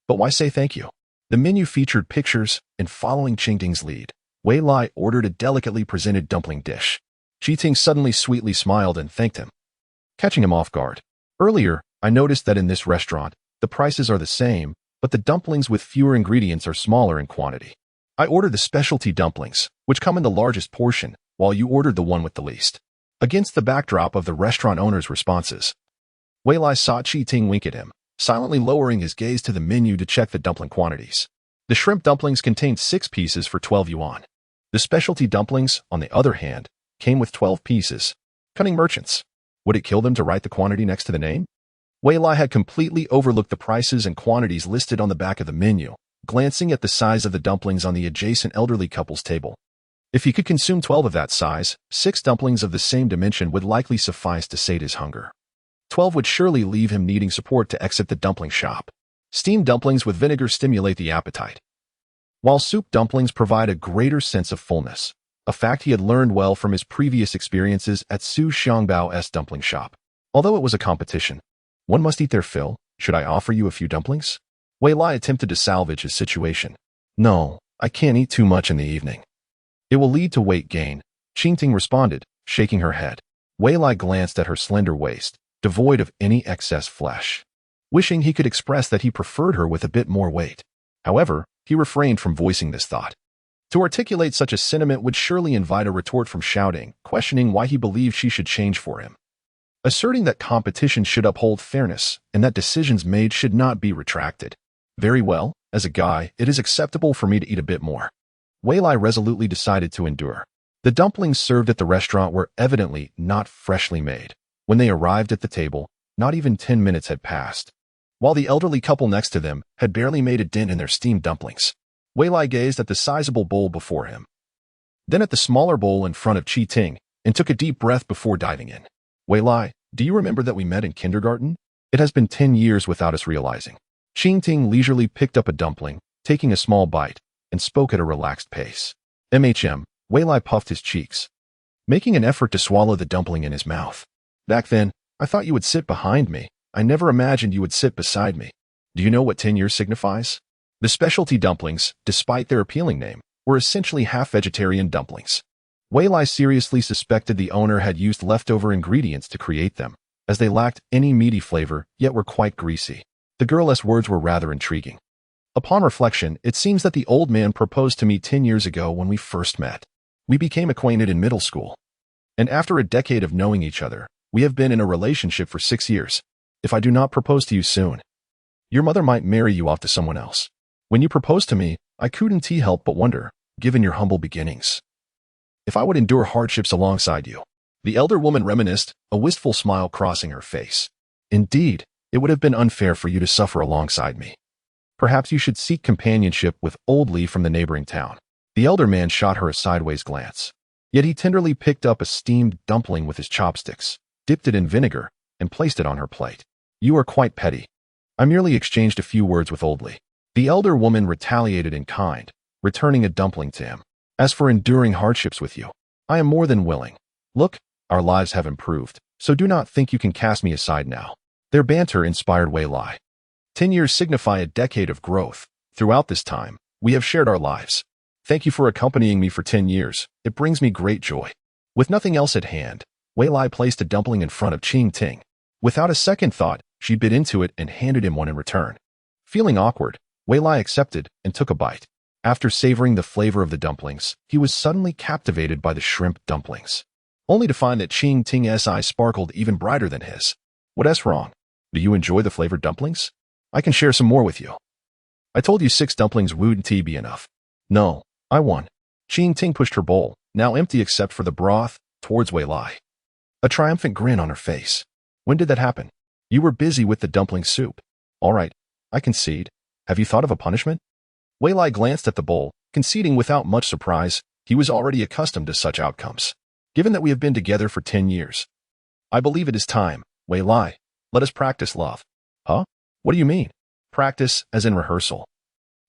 But why say thank you? The menu featured pictures, and following Qi Ting's lead, Wei Lai ordered a delicately presented dumpling dish. Qi Ting suddenly sweetly smiled and thanked him, catching him off guard. Earlier, I noticed that in this restaurant, the prices are the same, but the dumplings with fewer ingredients are smaller in quantity. I ordered the specialty dumplings, which come in the largest portion, while you ordered the one with the least. Against the backdrop of the restaurant owner's responses, Wei Lai saw Qi Ting wink at him, silently lowering his gaze to the menu to check the dumpling quantities. The shrimp dumplings contained 6 pieces for 12 yuan. The specialty dumplings, on the other hand, came with 12 pieces. Cunning merchants. Would it kill them to write the quantity next to the name? Wei Lai had completely overlooked the prices and quantities listed on the back of the menu, glancing at the size of the dumplings on the adjacent elderly couple's table. If he could consume 12 of that size, 6 dumplings of the same dimension would likely suffice to sate his hunger. 12 would surely leave him needing support to exit the dumpling shop. Steamed dumplings with vinegar stimulate the appetite, while soup dumplings provide a greater sense of fullness. a fact he had learned well from his previous experiences at Su Xiangbao's dumpling shop. Although it was a competition, one must eat their fill. Should I offer you a few dumplings? Wei Lai attempted to salvage his situation. No, I can't eat too much in the evening. It will lead to weight gain, Qingting responded, shaking her head. Wei Lai glanced at her slender waist, devoid of any excess flesh, wishing he could express that he preferred her with a bit more weight. However, he refrained from voicing this thought. To articulate such a sentiment would surely invite a retort from shouting, questioning why he believed she should change for him, asserting that competition should uphold fairness and that decisions made should not be retracted. Very well, as a guy, it is acceptable for me to eat a bit more. Wei Lai resolutely decided to endure. The dumplings served at the restaurant were evidently not freshly made. When they arrived at the table, not even 10 minutes had passed, while the elderly couple next to them had barely made a dent in their steamed dumplings. Wei Lai gazed at the sizable bowl before him, then at the smaller bowl in front of Qingting, and took a deep breath before diving in. Wei Lai, do you remember that we met in kindergarten? It has been 10 years without us realizing. Qingting leisurely picked up a dumpling, taking a small bite, and spoke at a relaxed pace. Wei Lai puffed his cheeks, making an effort to swallow the dumpling in his mouth. Back then, I thought you would sit behind me. I never imagined you would sit beside me. Do you know what 10 years signifies? The specialty dumplings, despite their appealing name, were essentially half-vegetarian dumplings. Wei Lai seriously suspected the owner had used leftover ingredients to create them, as they lacked any meaty flavor, yet were quite greasy. The girl's words were rather intriguing. Upon reflection, it seems that the old man proposed to me 10 years ago when we first met. We became acquainted in middle school, and after a decade of knowing each other, we have been in a relationship for 6 years. If I do not propose to you soon, your mother might marry you off to someone else. When you proposed to me, I couldn't help but wonder, given your humble beginnings, if I would endure hardships alongside you. The elder woman reminisced, a wistful smile crossing her face. Indeed, it would have been unfair for you to suffer alongside me. Perhaps you should seek companionship with old Li from the neighboring town. The elder man shot her a sideways glance. Yet he tenderly picked up a steamed dumpling with his chopsticks, dipped it in vinegar, and placed it on her plate. You are quite petty. I merely exchanged a few words with old Li. The elder woman retaliated in kind, returning a dumpling to him. As for enduring hardships with you, I am more than willing. Look, our lives have improved, so do not think you can cast me aside now. Their banter inspired Wei Lai. 10 years signify a decade of growth. Throughout this time, we have shared our lives. Thank you for accompanying me for 10 years. It brings me great joy. With nothing else at hand, Wei Lai placed a dumpling in front of Qingting. Without a second thought, she bit into it and handed him one in return. Feeling awkward, Wei Lai accepted and took a bite. After savoring the flavor of the dumplings, he was suddenly captivated by the shrimp dumplings, only to find that Qingting's eyes sparkled even brighter than his. What's wrong? Do you enjoy the flavored dumplings? I can share some more with you. I told you 6 dumplings wouldn't be enough. No, I won. Qingting pushed her bowl, now empty except for the broth, towards Wei Lai, a triumphant grin on her face. When did that happen? You were busy with the dumpling soup. All right, I concede. Have you thought of a punishment? Wei Lai glanced at the bowl, conceding without much surprise. He was already accustomed to such outcomes, given that we have been together for 10 years. I believe it is time, Wei Lai. Let us practice love. Huh? What do you mean? Practice, as in rehearsal.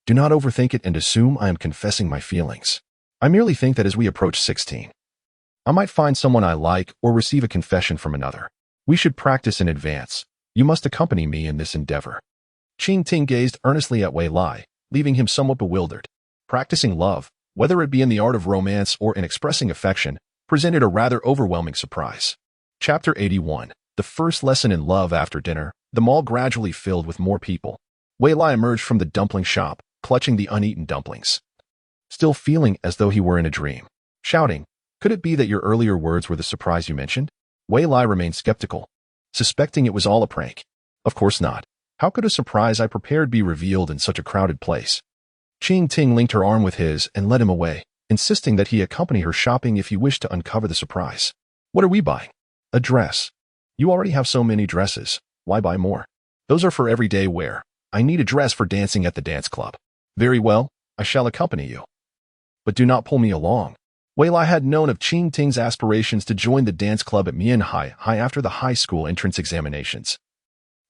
Do not overthink it and assume I am confessing my feelings. I merely think that as we approach 16, I might find someone I like or receive a confession from another. We should practice in advance. You must accompany me in this endeavor. Qingting gazed earnestly at Wei Lai, leaving him somewhat bewildered. Practicing love, whether it be in the art of romance or in expressing affection, presented a rather overwhelming surprise. Chapter 81. The first lesson in love after dinner. The mall gradually filled with more people. Wei Lai emerged from the dumpling shop, clutching the uneaten dumplings, still feeling as though he were in a dream, shouting, "Could it be that your earlier words were the surprise you mentioned?" Wei Lai remained skeptical, suspecting it was all a prank. Of course not. How could a surprise I prepared be revealed in such a crowded place? Qingting linked her arm with his and led him away, insisting that he accompany her shopping if he wished to uncover the surprise. What are we buying? A dress. You already have so many dresses. Why buy more? Those are for everyday wear. I need a dress for dancing at the dance club. Very well, I shall accompany you. But do not pull me along. Wei Lai had known of Qingting's aspirations to join the dance club at Mianhai after the high school entrance examinations.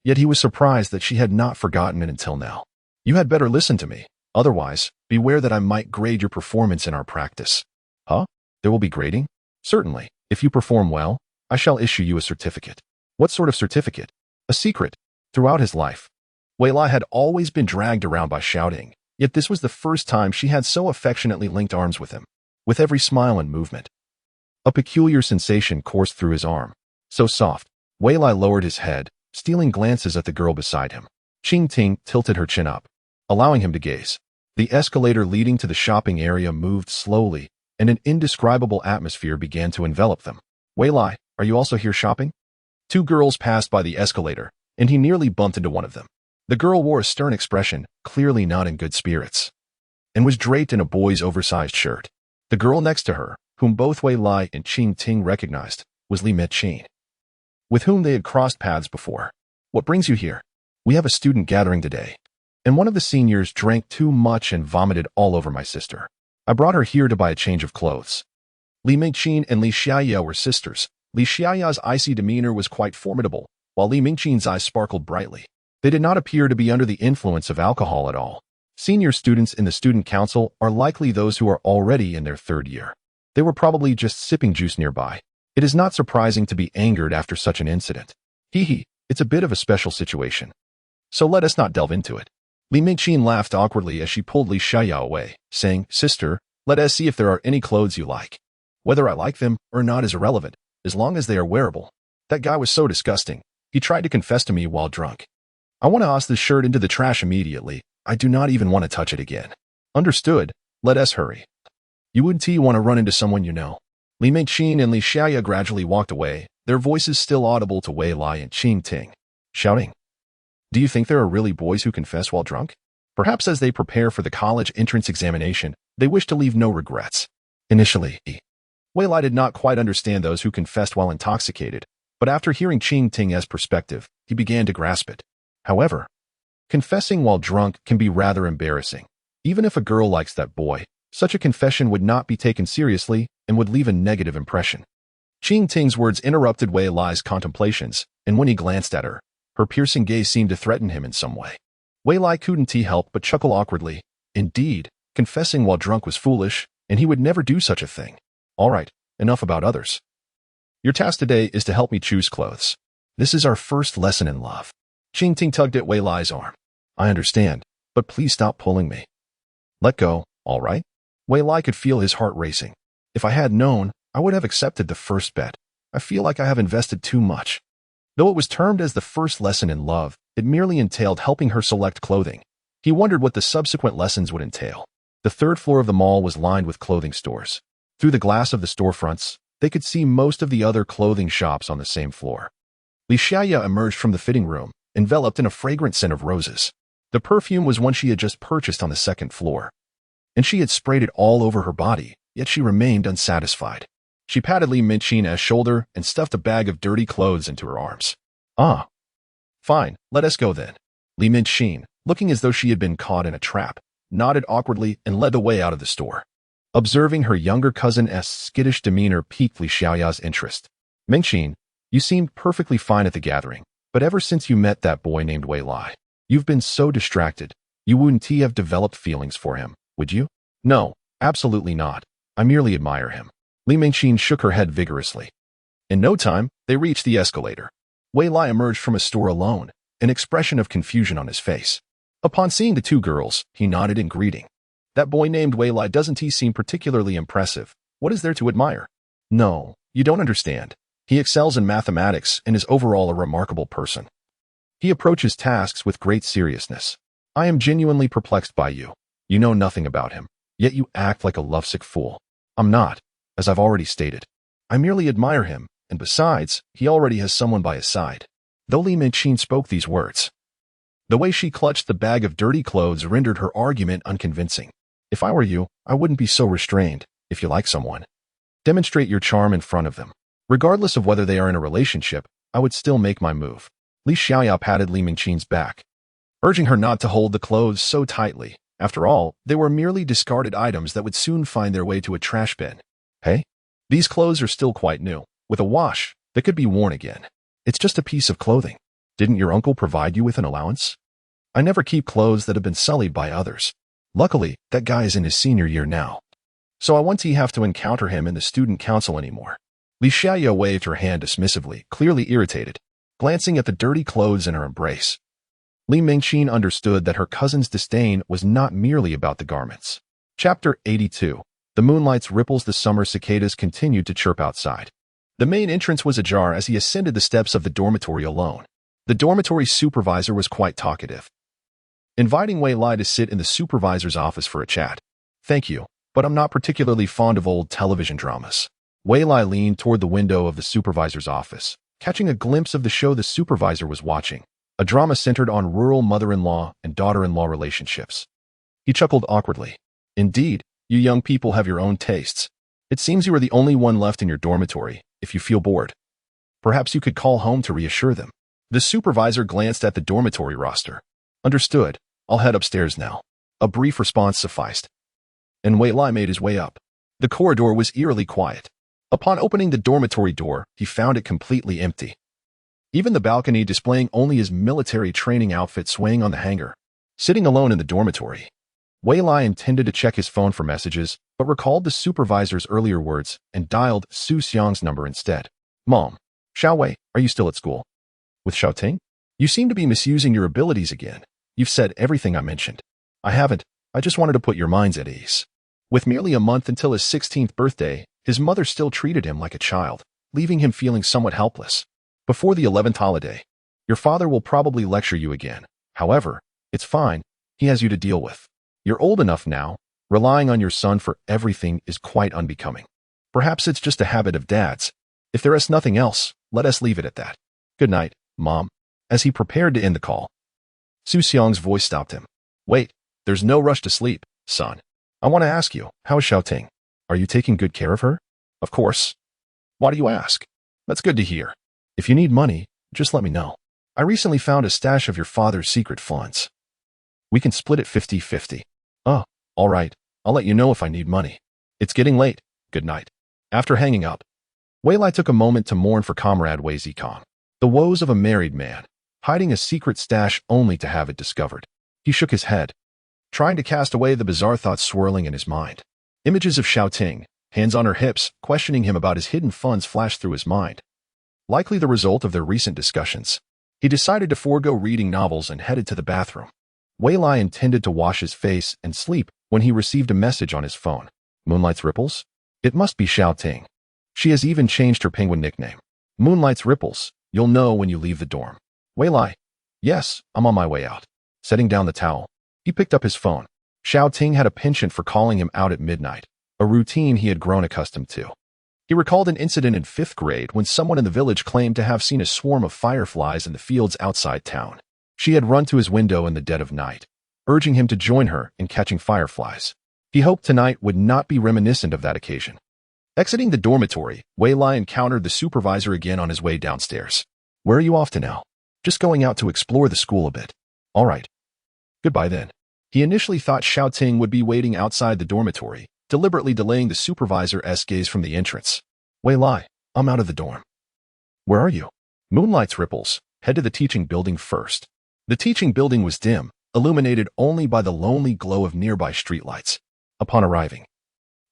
Yet he was surprised that she had not forgotten it until now. You had better listen to me. Otherwise, beware that I might grade your performance in our practice. Huh? There will be grading? Certainly. If you perform well, I shall issue you a certificate. What sort of certificate? A secret. Throughout his life, Wei Lai had always been dragged around by shouting, yet this was the first time she had so affectionately linked arms with him. With every smile and movement, a peculiar sensation coursed through his arm. So soft, Wei Lai lowered his head, stealing glances at the girl beside him. Qing Ting tilted her chin up, allowing him to gaze. The escalator leading to the shopping area moved slowly, and an indescribable atmosphere began to envelop them. Wei Lai, are you also here shopping? Two girls passed by the escalator, and he nearly bumped into one of them. The girl wore a stern expression, clearly not in good spirits, and was draped in a boy's oversized shirt. The girl next to her, whom both Wei Lai and Qing Ting recognized, was Li Mei-chin, with whom they had crossed paths before. What brings you here? We have a student gathering today, and one of the seniors drank too much and vomited all over my sister. I brought her here to buy a change of clothes. Li Mei-chin and Li Xiaoya were sisters. Li Xiaoya's icy demeanor was quite formidable, while Li Mei-chin's eyes sparkled brightly. They did not appear to be under the influence of alcohol at all. Senior students in the student council are likely those who are already in their third year. They were probably just sipping juice nearby. It is not surprising to be angered after such an incident. Hee, it's a bit of a special situation. So let us not delve into it. Li Mei-chin laughed awkwardly as she pulled Li Xiaoya away, saying, Sister, let us see if there are any clothes you like. Whether I like them or not is irrelevant, as long as they are wearable. That guy was so disgusting. He tried to confess to me while drunk. I want to toss this shirt into the trash immediately. I do not even want to touch it again. Understood. Let us hurry. You wouldn't want to run into someone you know. Li Mei-chin and Li Xiaoya gradually walked away, their voices still audible to Wei Lai and Qing Ting, shouting, Do you think there are really boys who confess while drunk? Perhaps as they prepare for the college entrance examination, they wish to leave no regrets. Initially, Wei Lai did not quite understand those who confessed while intoxicated, but after hearing Qing Ting's perspective, he began to grasp it. However, confessing while drunk can be rather embarrassing. Even if a girl likes that boy, such a confession would not be taken seriously and would leave a negative impression. Qing Ting's words interrupted Wei Lai's contemplations, and when he glanced at her, her piercing gaze seemed to threaten him in some way. Wei Lai couldn't help but chuckle awkwardly. Indeed, confessing while drunk was foolish, and he would never do such a thing. All right, enough about others. Your task today is to help me choose clothes. This is our first lesson in love. Qing Ting tugged at Wei Lai's arm. I understand, but please stop pulling me. Let go, all right? Wei Lai could feel his heart racing. If I had known, I would have accepted the first bet. I feel like I have invested too much. Though it was termed as the first lesson in love, it merely entailed helping her select clothing. He wondered what the subsequent lessons would entail. The third floor of the mall was lined with clothing stores. Through the glass of the storefronts, they could see most of the other clothing shops on the same floor. Li Xiaoya emerged from the fitting room, enveloped in a fragrant scent of roses. The perfume was one she had just purchased on the second floor, and she had sprayed it all over her body, yet she remained unsatisfied. She patted Li Mei-chin's shoulder and stuffed a bag of dirty clothes into her arms. Ah. Fine, let us go then. Li Mei-chin, looking as though she had been caught in a trap, nodded awkwardly and led the way out of the store. Observing her younger cousin's skittish demeanor piqued Li Xiaoya's interest. Mei-chin, you seemed perfectly fine at the gathering, but ever since you met that boy named Wei Lai, you've been so distracted. You wouldn't have developed feelings for him, would you? No, absolutely not. I merely admire him. Li Mei-chin shook her head vigorously. In no time, they reached the escalator. Wei Lai emerged from a store alone, an expression of confusion on his face. Upon seeing the two girls, he nodded in greeting. That boy named Wei Lai doesn't seem particularly impressive. What is there to admire? No, you don't understand. He excels in mathematics and is overall a remarkable person. He approaches tasks with great seriousness. I am genuinely perplexed by you. You know nothing about him, yet you act like a lovesick fool. I'm not, as I've already stated. I merely admire him, and besides, he already has someone by his side. Though Li Mei-chin spoke these words, the way she clutched the bag of dirty clothes rendered her argument unconvincing. If I were you, I wouldn't be so restrained. If you like someone, demonstrate your charm in front of them. Regardless of whether they are in a relationship, I would still make my move. Li Xiaoya patted Li Mei-chin's back, urging her not to hold the clothes so tightly. After all, they were merely discarded items that would soon find their way to a trash bin. Hey, these clothes are still quite new. With a wash, they could be worn again. It's just a piece of clothing. Didn't your uncle provide you with an allowance? I never keep clothes that have been sullied by others. Luckily, that guy is in his senior year now. so I won't have to encounter him in the student council anymore. Li Xiaoye waved her hand dismissively, clearly irritated, glancing at the dirty clothes in her embrace. Li Mingqin understood that her cousin's disdain was not merely about the garments. Chapter 82. The moonlight's ripples. The summer cicadas continued to chirp outside. The main entrance was ajar as he ascended the steps of the dormitory alone. The dormitory supervisor was quite talkative, inviting Wei Lai to sit in the supervisor's office for a chat. Thank you, but I'm not particularly fond of old television dramas. Wei Lai leaned toward the window of the supervisor's office, catching a glimpse of the show the supervisor was watching, a drama centered on rural mother-in-law and daughter-in-law relationships. He chuckled awkwardly. Indeed, you young people have your own tastes. It seems you are the only one left in your dormitory. If you feel bored, perhaps you could call home to reassure them. The supervisor glanced at the dormitory roster. Understood. I'll head upstairs now. A brief response sufficed, and Wei Lai made his way up. The corridor was eerily quiet. Upon opening the dormitory door, he found it completely empty. Even the balcony displaying only his military training outfit swaying on the hanger. Sitting alone in the dormitory, Wei Lai intended to check his phone for messages, but recalled the supervisor's earlier words and dialed Su Xiang's number instead. Mom, Xiao Wei, are you still at school? With Xiao Ting? You seem to be misusing your abilities again. You've said everything I mentioned. I haven't. I just wanted to put your minds at ease. With merely a month until his 16th birthday, his mother still treated him like a child, leaving him feeling somewhat helpless. Before the 11th holiday, your father will probably lecture you again. However, it's fine. He has you to deal with. You're old enough now. Relying on your son for everything is quite unbecoming. Perhaps it's just a habit of dad's. If there is nothing else, let us leave it at that. Good night, Mom. As he prepared to end the call, Su Xiang's voice stopped him. Wait, there's no rush to sleep, son. I want to ask you, how is Xiao Ting? Are you taking good care of her? Of course. Why do you ask? That's good to hear. If you need money, just let me know. I recently found a stash of your father's secret funds. We can split it 50-50. Oh, all right. I'll let you know if I need money. It's getting late. Good night. After hanging up, Wei Lai took a moment to mourn for comrade Wei Zikong. The woes of a married man, hiding a secret stash only to have it discovered. He shook his head, trying to cast away the bizarre thoughts swirling in his mind. Images of Xiao Ting, hands on her hips, questioning him about his hidden funds flashed through his mind. Likely the result of their recent discussions. He decided to forego reading novels and headed to the bathroom. Wei Lai intended to wash his face and sleep when he received a message on his phone. Moonlight's Ripples? It must be Xiao Ting. She has even changed her penguin nickname. Moonlight's Ripples. You'll know when you leave the dorm. Wei Lai. Yes, I'm on my way out. Setting down the towel, he picked up his phone. Xiao Ting had a penchant for calling him out at midnight, a routine he had grown accustomed to. He recalled an incident in 5th grade when someone in the village claimed to have seen a swarm of fireflies in the fields outside town. She had run to his window in the dead of night, urging him to join her in catching fireflies. He hoped tonight would not be reminiscent of that occasion. Exiting the dormitory, Wei Lai encountered the supervisor again on his way downstairs. Where are you off to now? Just going out to explore the school a bit. All right. Goodbye then. He initially thought Xiao Ting would be waiting outside the dormitory, deliberately delaying the supervisor's gaze from the entrance. Wei Lai, I'm out of the dorm. Where are you? Moonlight's Ripples. Head to the teaching building first. The teaching building was dim, illuminated only by the lonely glow of nearby streetlights. Upon arriving,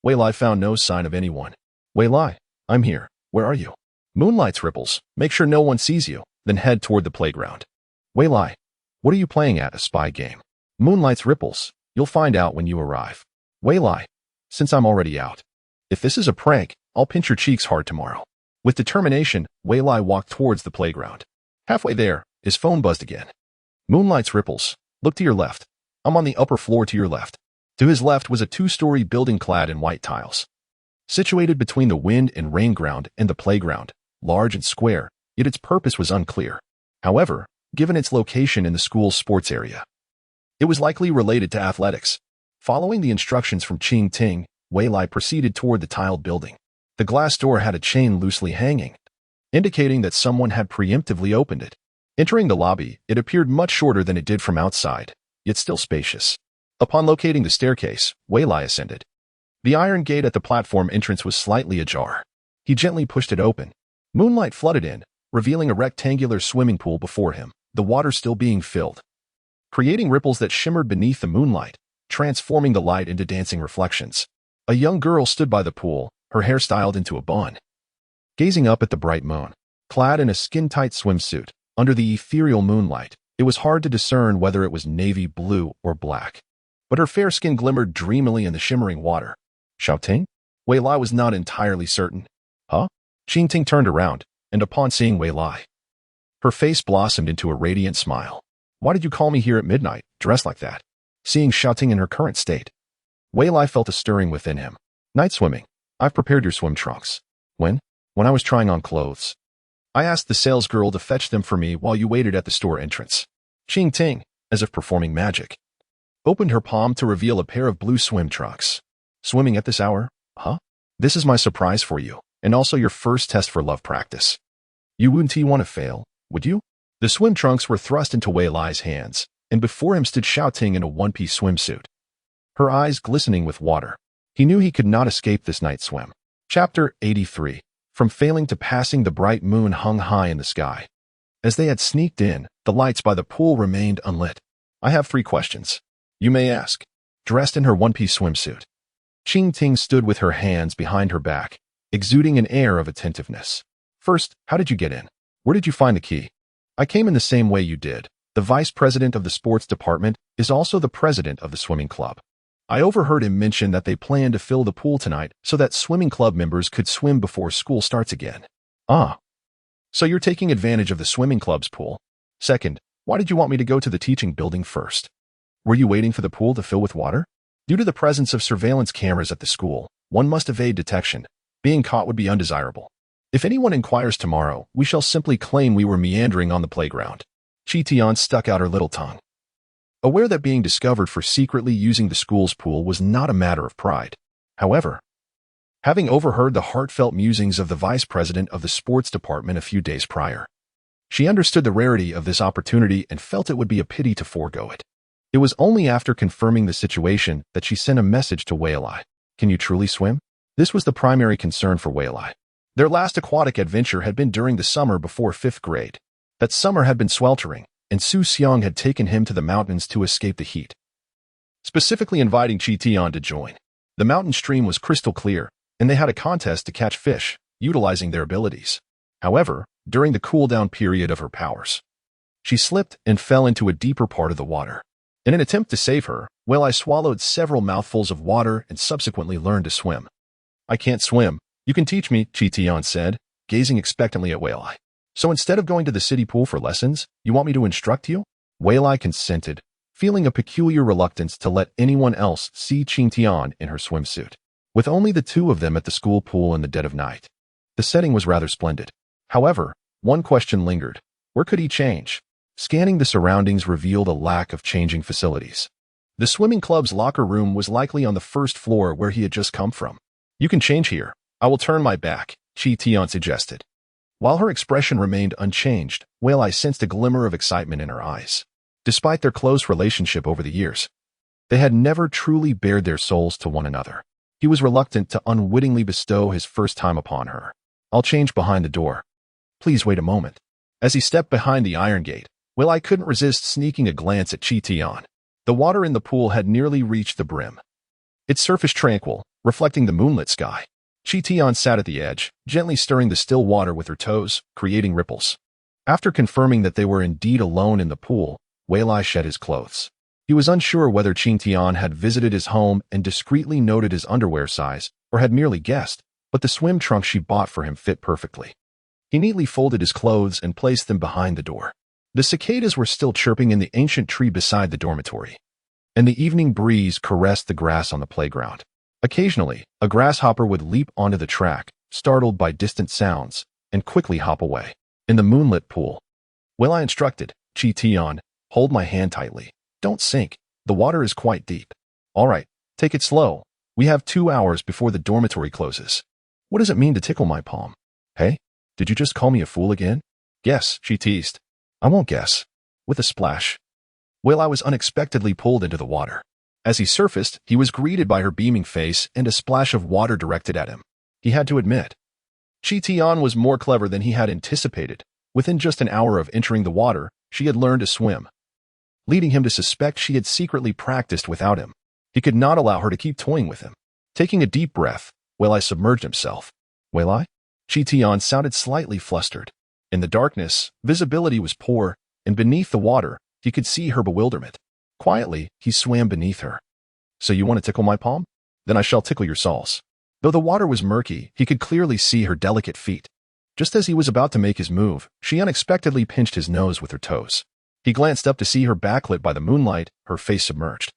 Wei Lai found no sign of anyone. Wei Lai, I'm here. Where are you? Moonlight's Ripples. Make sure no one sees you, then head toward the playground. Wei Lai, what are you playing at? A spy game? Moonlight's Ripples. You'll find out when you arrive. Wei Lai, since I'm already out. If this is a prank, I'll pinch your cheeks hard tomorrow. With determination, Wei Lai walked towards the playground. Halfway there, his phone buzzed again. Moonlight's Ripples. Look to your left. I'm on the upper floor to your left. To his left was a 2-story building clad in white tiles. Situated between the wind and rain ground and the playground, large and square, yet its purpose was unclear. However, given its location in the school's sports area, it was likely related to athletics. Following the instructions from Qing Ting, Wei Lai proceeded toward the tiled building. The glass door had a chain loosely hanging, indicating that someone had preemptively opened it. Entering the lobby, it appeared much shorter than it did from outside, yet still spacious. Upon locating the staircase, Wei Lai ascended. The iron gate at the platform entrance was slightly ajar. He gently pushed it open. Moonlight flooded in, revealing a rectangular swimming pool before him, the water still being filled, creating ripples that shimmered beneath the moonlight, transforming the light into dancing reflections. A young girl stood by the pool, her hair styled into a bun. Gazing up at the bright moon, clad in a skin-tight swimsuit, under the ethereal moonlight, it was hard to discern whether it was navy blue or black. But her fair skin glimmered dreamily in the shimmering water. Xiaoting? Wei Lai was not entirely certain. Huh? Qingting turned around, and upon seeing Wei Lai, her face blossomed into a radiant smile. Why did you call me here at midnight, dressed like that? Seeing Xiaoting in her current state, Wei Lai felt a stirring within him. Night swimming. I've prepared your swim trunks. When? When I was trying on clothes. I asked the salesgirl to fetch them for me while you waited at the store entrance. Qingting, as if performing magic, opened her palm to reveal a pair of blue swim trunks. Swimming at this hour? Huh? This is my surprise for you, and also your first test for love practice. You wouldn't want to fail, would you? The swim trunks were thrust into Wei Lai's hands, and before him stood Xiaoting in a one-piece swimsuit, her eyes glistening with water. He knew he could not escape this night swim. Chapter 83. From failing to passing, the bright moon hung high in the sky. As they had sneaked in, the lights by the pool remained unlit. I have 3 questions. You may ask. Dressed in her one-piece swimsuit, Qingting stood with her hands behind her back, exuding an air of attentiveness. First, how did you get in? Where did you find the key? I came in the same way you did. The vice president of the sports department is also the president of the swimming club. I overheard him mention that they plan to fill the pool tonight so that swimming club members could swim before school starts again. Ah. So you're taking advantage of the swimming club's pool. Second, why did you want me to go to the teaching building first? Were you waiting for the pool to fill with water? Due to the presence of surveillance cameras at the school, one must evade detection. Being caught would be undesirable. If anyone inquires tomorrow, we shall simply claim we were meandering on the playground. Qi Tian stuck out her little tongue, aware that being discovered for secretly using the school's pool was not a matter of pride. However, having overheard the heartfelt musings of the vice president of the sports department a few days prior, she understood the rarity of this opportunity and felt it would be a pity to forego it. It was only after confirming the situation that she sent a message to Wei Lai. Can you truly swim? This was the primary concern for Wei Lai. Their last aquatic adventure had been during the summer before 5th grade. That summer had been sweltering, and Su Xiang had taken him to the mountains to escape the heat, specifically inviting Qi Tian to join. The mountain stream was crystal clear, and they had a contest to catch fish, utilizing their abilities. However, during the cool-down period of her powers, she slipped and fell into a deeper part of the water. In an attempt to save her, Wei Lai swallowed several mouthfuls of water and subsequently learned to swim. I can't swim. You can teach me, Qi Tian said, gazing expectantly at Wei Lai. So instead of going to the city pool for lessons, you want me to instruct you? Wei Lai consented, feeling a peculiar reluctance to let anyone else see Qi Tian in her swimsuit. With only the 2 of them at the school pool in the dead of night, the setting was rather splendid. However, one question lingered. Where could he change? Scanning the surroundings revealed a lack of changing facilities. The swimming club's locker room was likely on the 1st floor where he had just come from. You can change here. I will turn my back, Qi Tian suggested. While her expression remained unchanged, Wei Lai sensed a glimmer of excitement in her eyes. Despite their close relationship over the years, they had never truly bared their souls to one another. He was reluctant to unwittingly bestow his first time upon her. I'll change behind the door. Please wait a moment. As he stepped behind the iron gate, Wei Lai couldn't resist sneaking a glance at Qi Tian. The water in the pool had nearly reached the brim, its surface tranquil, reflecting the moonlit sky. Qi Tian sat at the edge, gently stirring the still water with her toes, creating ripples. After confirming that they were indeed alone in the pool, Wei Lai shed his clothes. He was unsure whether Qi Tian had visited his home and discreetly noted his underwear size, or had merely guessed, but the swim trunks she bought for him fit perfectly. He neatly folded his clothes and placed them behind the door. The cicadas were still chirping in the ancient tree beside the dormitory, and the evening breeze caressed the grass on the playground. Occasionally, a grasshopper would leap onto the track, startled by distant sounds, and quickly hop away. In the moonlit pool, Wei Lai instructed, Qi Tian, hold my hand tightly. Don't sink. The water is quite deep. All right, take it slow. We have 2 hours before the dormitory closes. What does it mean to tickle my palm? Hey, did you just call me a fool again? Guess, she teased. I won't guess. With a splash, Wei Lai was unexpectedly pulled into the water. As he surfaced, he was greeted by her beaming face and a splash of water directed at him. He had to admit, Qi Tian was more clever than he had anticipated. Within just an hour of entering the water, she had learned to swim, leading him to suspect she had secretly practiced without him. He could not allow her to keep toying with him. Taking a deep breath, Weilai submerged himself. Weilai? Chi sounded slightly flustered. In the darkness, visibility was poor, and beneath the water, he could see her bewilderment. Quietly, he swam beneath her. So you want to tickle my palm? Then I shall tickle your soles. Though the water was murky, he could clearly see her delicate feet. Just as he was about to make his move, she unexpectedly pinched his nose with her toes. He glanced up to see her backlit by the moonlight, her face submerged.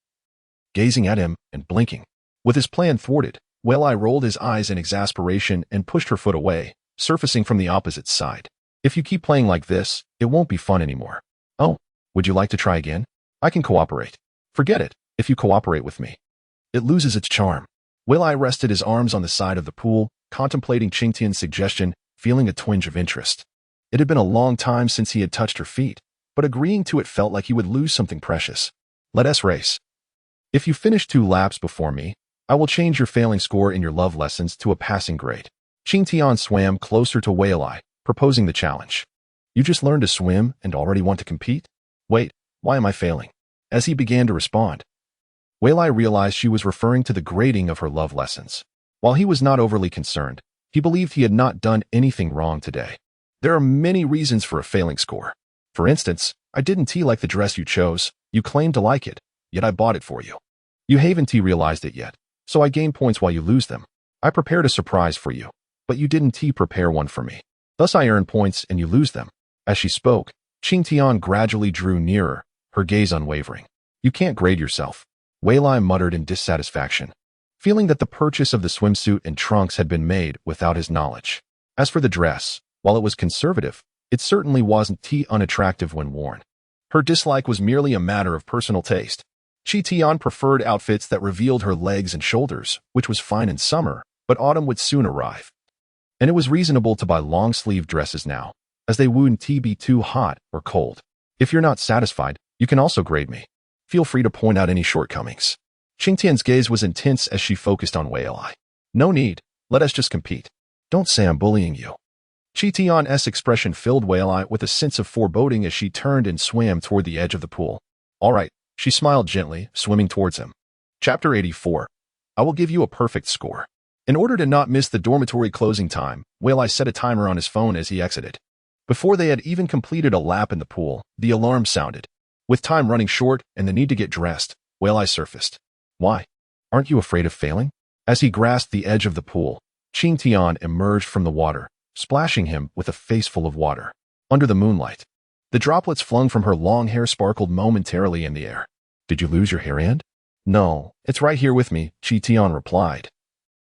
Gazing at him and blinking. With his plan thwarted, Weilai rolled his eyes in exasperation and pushed her foot away, surfacing from the opposite side. If you keep playing like this, it won't be fun anymore. Oh, would you like to try again? I can cooperate. Forget it, if you cooperate with me. It loses its charm. Weilai rested his arms on the side of the pool, contemplating Qingtian's suggestion, feeling a twinge of interest. It had been a long time since he had touched her feet, but agreeing to it felt like he would lose something precious. Let us race. If you finish 2 laps before me, I will change your failing score in your love lessons to a passing grade. Qingtian swam closer to Weilai, proposing the challenge. You just learned to swim and already want to compete? Wait, why am I failing? As he began to respond, Weilai realized she was referring to the grading of her love lessons. While he was not overly concerned, he believed he had not done anything wrong today. There are many reasons for a failing score. For instance, I didn't like the dress you chose, you claimed to like it, yet I bought it for you. You haven't realized it yet, so I gain points while you lose them. I prepared a surprise for you, but you didn't prepare one for me. Thus I earn points and you lose them. As she spoke, Qingtian gradually drew nearer, her gaze unwavering. You can't grade yourself. Weilai muttered in dissatisfaction, feeling that the purchase of the swimsuit and trunks had been made without his knowledge. As for the dress, while it was conservative, it certainly wasn't unattractive when worn. Her dislike was merely a matter of personal taste. Qingtian preferred outfits that revealed her legs and shoulders, which was fine in summer, but autumn would soon arrive. And it was reasonable to buy long-sleeve dresses now, as they wouldn't be too hot or cold. If you're not satisfied, you can also grade me. Feel free to point out any shortcomings. Qingtian's gaze was intense as she focused on Weilai. No need, let us just compete. Don't say I'm bullying you. Qingtian's expression filled Weilai with a sense of foreboding as she turned and swam toward the edge of the pool. All right, she smiled gently, swimming towards him. Chapter 84. I will give you a perfect score. In order to not miss the dormitory closing time, Weilai set a timer on his phone as he exited. Before they had even completed a lap in the pool, the alarm sounded. With time running short and the need to get dressed, Weilai surfaced. Why? Aren't you afraid of failing? As he grasped the edge of the pool, Qingtian emerged from the water, splashing him with a face full of water. Under the moonlight, the droplets flung from her long hair sparkled momentarily in the air. Did you lose your hairband? No, it's right here with me, Qingtian replied,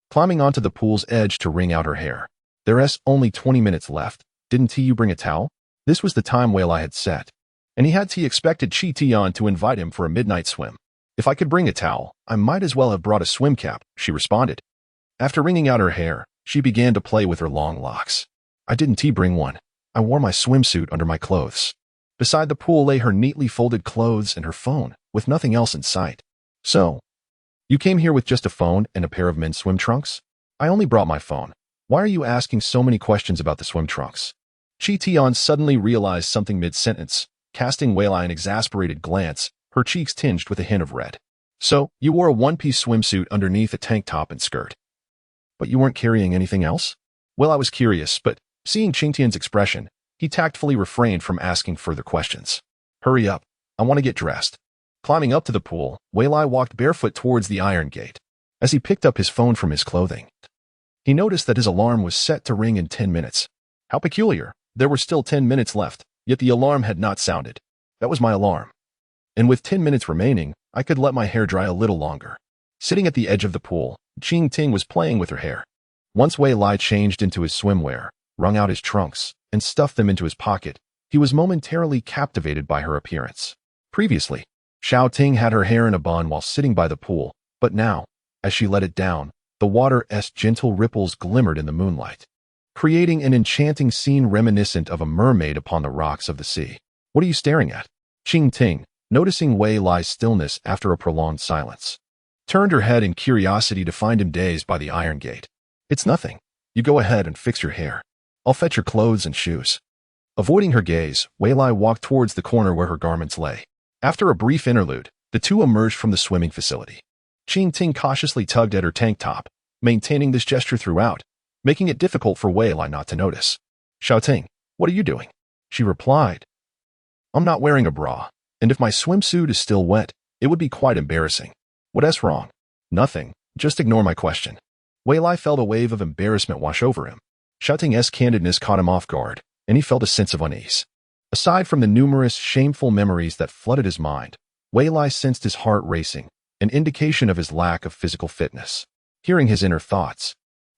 climbing onto the pool's edge to wring out her hair. There's only 20 minutes left. Didn't you bring a towel? This was the time Weilai had set, and he had expected Qingtian to invite him for a midnight swim. If I could bring a towel, I might as well have brought a swim cap, she responded. After wringing out her hair, she began to play with her long locks. I didn't bring one. I wore my swimsuit under my clothes. Beside the pool lay her neatly folded clothes and her phone, with nothing else in sight. So, you came here with just a phone and a pair of men's swim trunks? I only brought my phone. Why are you asking so many questions about the swim trunks? Qingtian suddenly realized something mid-sentence, casting Weilai an exasperated glance, her cheeks tinged with a hint of red. So, you wore a one-piece swimsuit underneath a tank top and skirt. But you weren't carrying anything else? Well, I was curious, but seeing Qingtian's expression, he tactfully refrained from asking further questions. Hurry up, I want to get dressed. Climbing up to the pool, Weilai walked barefoot towards the iron gate. As he picked up his phone from his clothing, he noticed that his alarm was set to ring in 10 minutes. How peculiar, there were still 10 minutes left, yet the alarm had not sounded. That was my alarm. And with 10 minutes remaining, I could let my hair dry a little longer. Sitting at the edge of the pool, Qingtian was playing with her hair. Once Weilai changed into his swimwear, wrung out his trunks, and stuffed them into his pocket, he was momentarily captivated by her appearance. Previously, Xiao Ting had her hair in a bun while sitting by the pool, but now, as she let it down, the water's gentle ripples glimmered in the moonlight, creating an enchanting scene reminiscent of a mermaid upon the rocks of the sea. What are you staring at? Qingtian, noticing Weilai's stillness after a prolonged silence, turned her head in curiosity to find him dazed by the iron gate. It's nothing. You go ahead and fix your hair. I'll fetch your clothes and shoes. Avoiding her gaze, Weilai walked towards the corner where her garments lay. After a brief interlude, the two emerged from the swimming facility. Qing Ting cautiously tugged at her tank top, maintaining this gesture throughout, making it difficult for Wei Lai not to notice. Xiao Ting, what are you doing? She replied. I'm not wearing a bra, and if my swimsuit is still wet, it would be quite embarrassing. What's wrong? Nothing, just ignore my question. Wei Lai felt a wave of embarrassment wash over him. Xiao Ting's candidness caught him off guard, and he felt a sense of unease. Aside from the numerous shameful memories that flooded his mind, Wei Lai sensed his heart racing, an indication of his lack of physical fitness. Hearing his inner thoughts,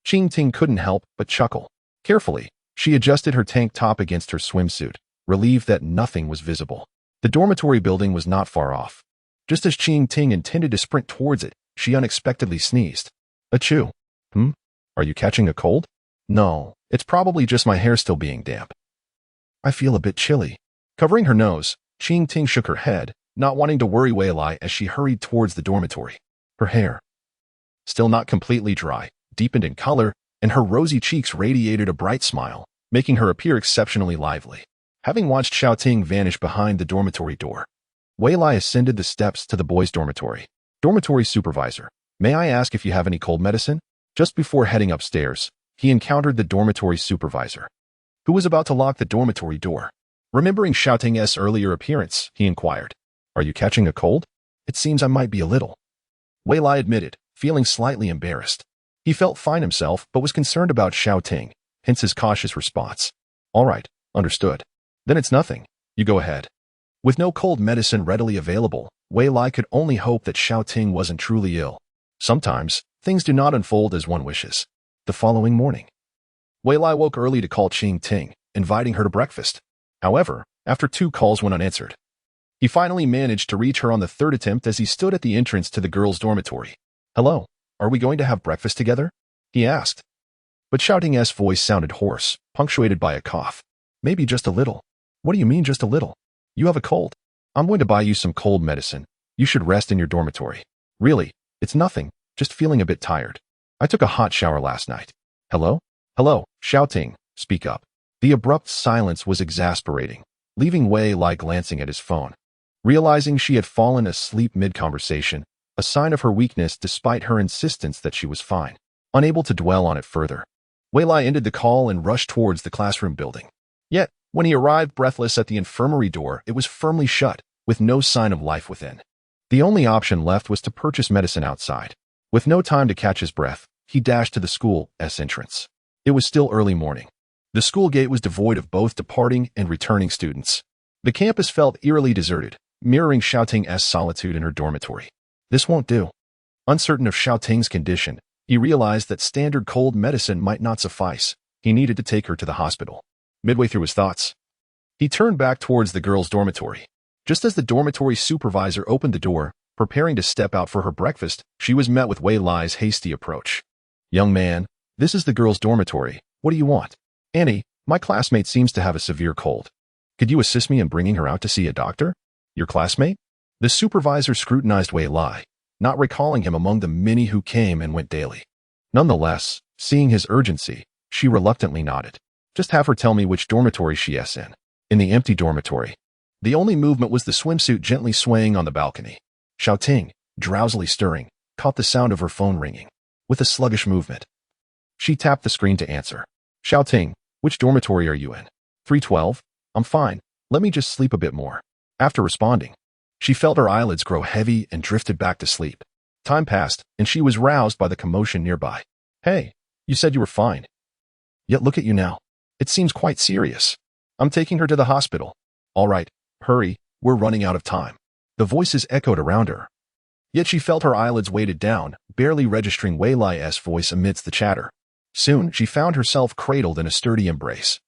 Qing Ting couldn't help but chuckle. Carefully, she adjusted her tank top against her swimsuit, relieved that nothing was visible. The dormitory building was not far off. Just as Qing Ting intended to sprint towards it, she unexpectedly sneezed. Achoo. Are you catching a cold? No, it's probably just my hair still being damp. I feel a bit chilly. Covering her nose, Qing Ting shook her head, not wanting to worry Wei Lai as she hurried towards the dormitory. Her hair, still not completely dry, deepened in color, and her rosy cheeks radiated a bright smile, making her appear exceptionally lively. Having watched Xiao Ting vanish behind the dormitory door, Wei Lai ascended the steps to the boys' dormitory. Dormitory supervisor, may I ask if you have any cold medicine? Just before heading upstairs, he encountered the dormitory supervisor, who was about to lock the dormitory door. Remembering Xiao Ting's earlier appearance, he inquired, Are you catching a cold? It seems I might be a little. Wei Lai admitted, feeling slightly embarrassed. He felt fine himself, but was concerned about Xiao Ting, hence his cautious response. All right, understood. Then it's nothing. You go ahead. With no cold medicine readily available, Wei Lai could only hope that Xiao Ting wasn't truly ill. Sometimes, things do not unfold as one wishes. The following morning, Wei Lai woke early to call Qing Ting, inviting her to breakfast. However, after 2 calls went unanswered, he finally managed to reach her on the 3rd attempt as he stood at the entrance to the girls' dormitory. Hello, are we going to have breakfast together? He asked. But Xiao Ting's voice sounded hoarse, punctuated by a cough. Maybe just a little. What do you mean just a little? You have a cold. I'm going to buy you some cold medicine. You should rest in your dormitory. Really, it's nothing, just feeling a bit tired. I took a hot shower last night. Hello? Hello, Xiao Ting, speak up. The abrupt silence was exasperating, leaving Wei Lai glancing at his phone. Realizing she had fallen asleep mid-conversation, a sign of her weakness despite her insistence that she was fine. Unable to dwell on it further, Wei Lai ended the call and rushed towards the classroom building. Yet, when he arrived breathless at the infirmary door, it was firmly shut, with no sign of life within. The only option left was to purchase medicine outside. With no time to catch his breath, he dashed to the school's entrance. It was still early morning. The school gate was devoid of both departing and returning students. The campus felt eerily deserted, mirroring Xiao Ting's solitude in her dormitory. This won't do. Uncertain of Xiao Ting's condition, he realized that standard cold medicine might not suffice. He needed to take her to the hospital. Midway through his thoughts, he turned back towards the girls' dormitory. Just as the dormitory supervisor opened the door, preparing to step out for her breakfast, she was met with Wei Lai's hasty approach. Young man, this is the girls' dormitory. What do you want? Annie, my classmate seems to have a severe cold. Could you assist me in bringing her out to see a doctor? Your classmate? The supervisor scrutinized Wei Lai, not recalling him among the many who came and went daily. Nonetheless, seeing his urgency, she reluctantly nodded. Just have her tell me which dormitory she is in. In the empty dormitory. The only movement was the swimsuit gently swaying on the balcony. Xiao Ting, drowsily stirring, caught the sound of her phone ringing. With a sluggish movement, she tapped the screen to answer. Xiao Ting, which dormitory are you in? 312? I'm fine. Let me just sleep a bit more. After responding, she felt her eyelids grow heavy and drifted back to sleep. Time passed, and she was roused by the commotion nearby. Hey, you said you were fine. Yet look at you now. It seems quite serious. I'm taking her to the hospital. All right, hurry, we're running out of time. The voices echoed around her. Yet she felt her eyelids weighted down, barely registering Wei Lai's voice amidst the chatter. Soon, she found herself cradled in a sturdy embrace,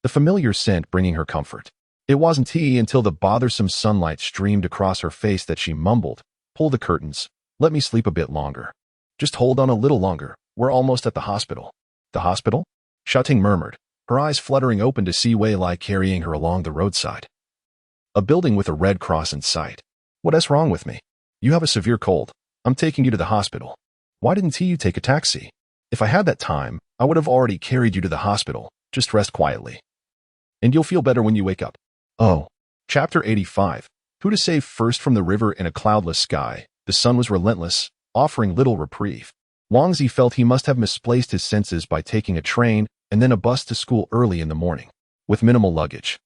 the familiar scent bringing her comfort. It wasn't until the bothersome sunlight streamed across her face that she mumbled, "Pull the curtains. Let me sleep a bit longer. Just hold on a little longer. We're almost at the hospital." The hospital? Xiao Ting murmured, her eyes fluttering open to see Wei Lai carrying her along the roadside. A building with a red cross in sight. What's wrong with me? You have a severe cold. I'm taking you to the hospital. Why didn't you take a taxi? If I had that time, I would have already carried you to the hospital. Just rest quietly. And you'll feel better when you wake up. Oh. Chapter 85. Who to save first from the river in a cloudless sky. The sun was relentless, offering little reprieve. Wang Zi felt he must have misplaced his senses by taking a train and then a bus to school early in the morning, with minimal luggage.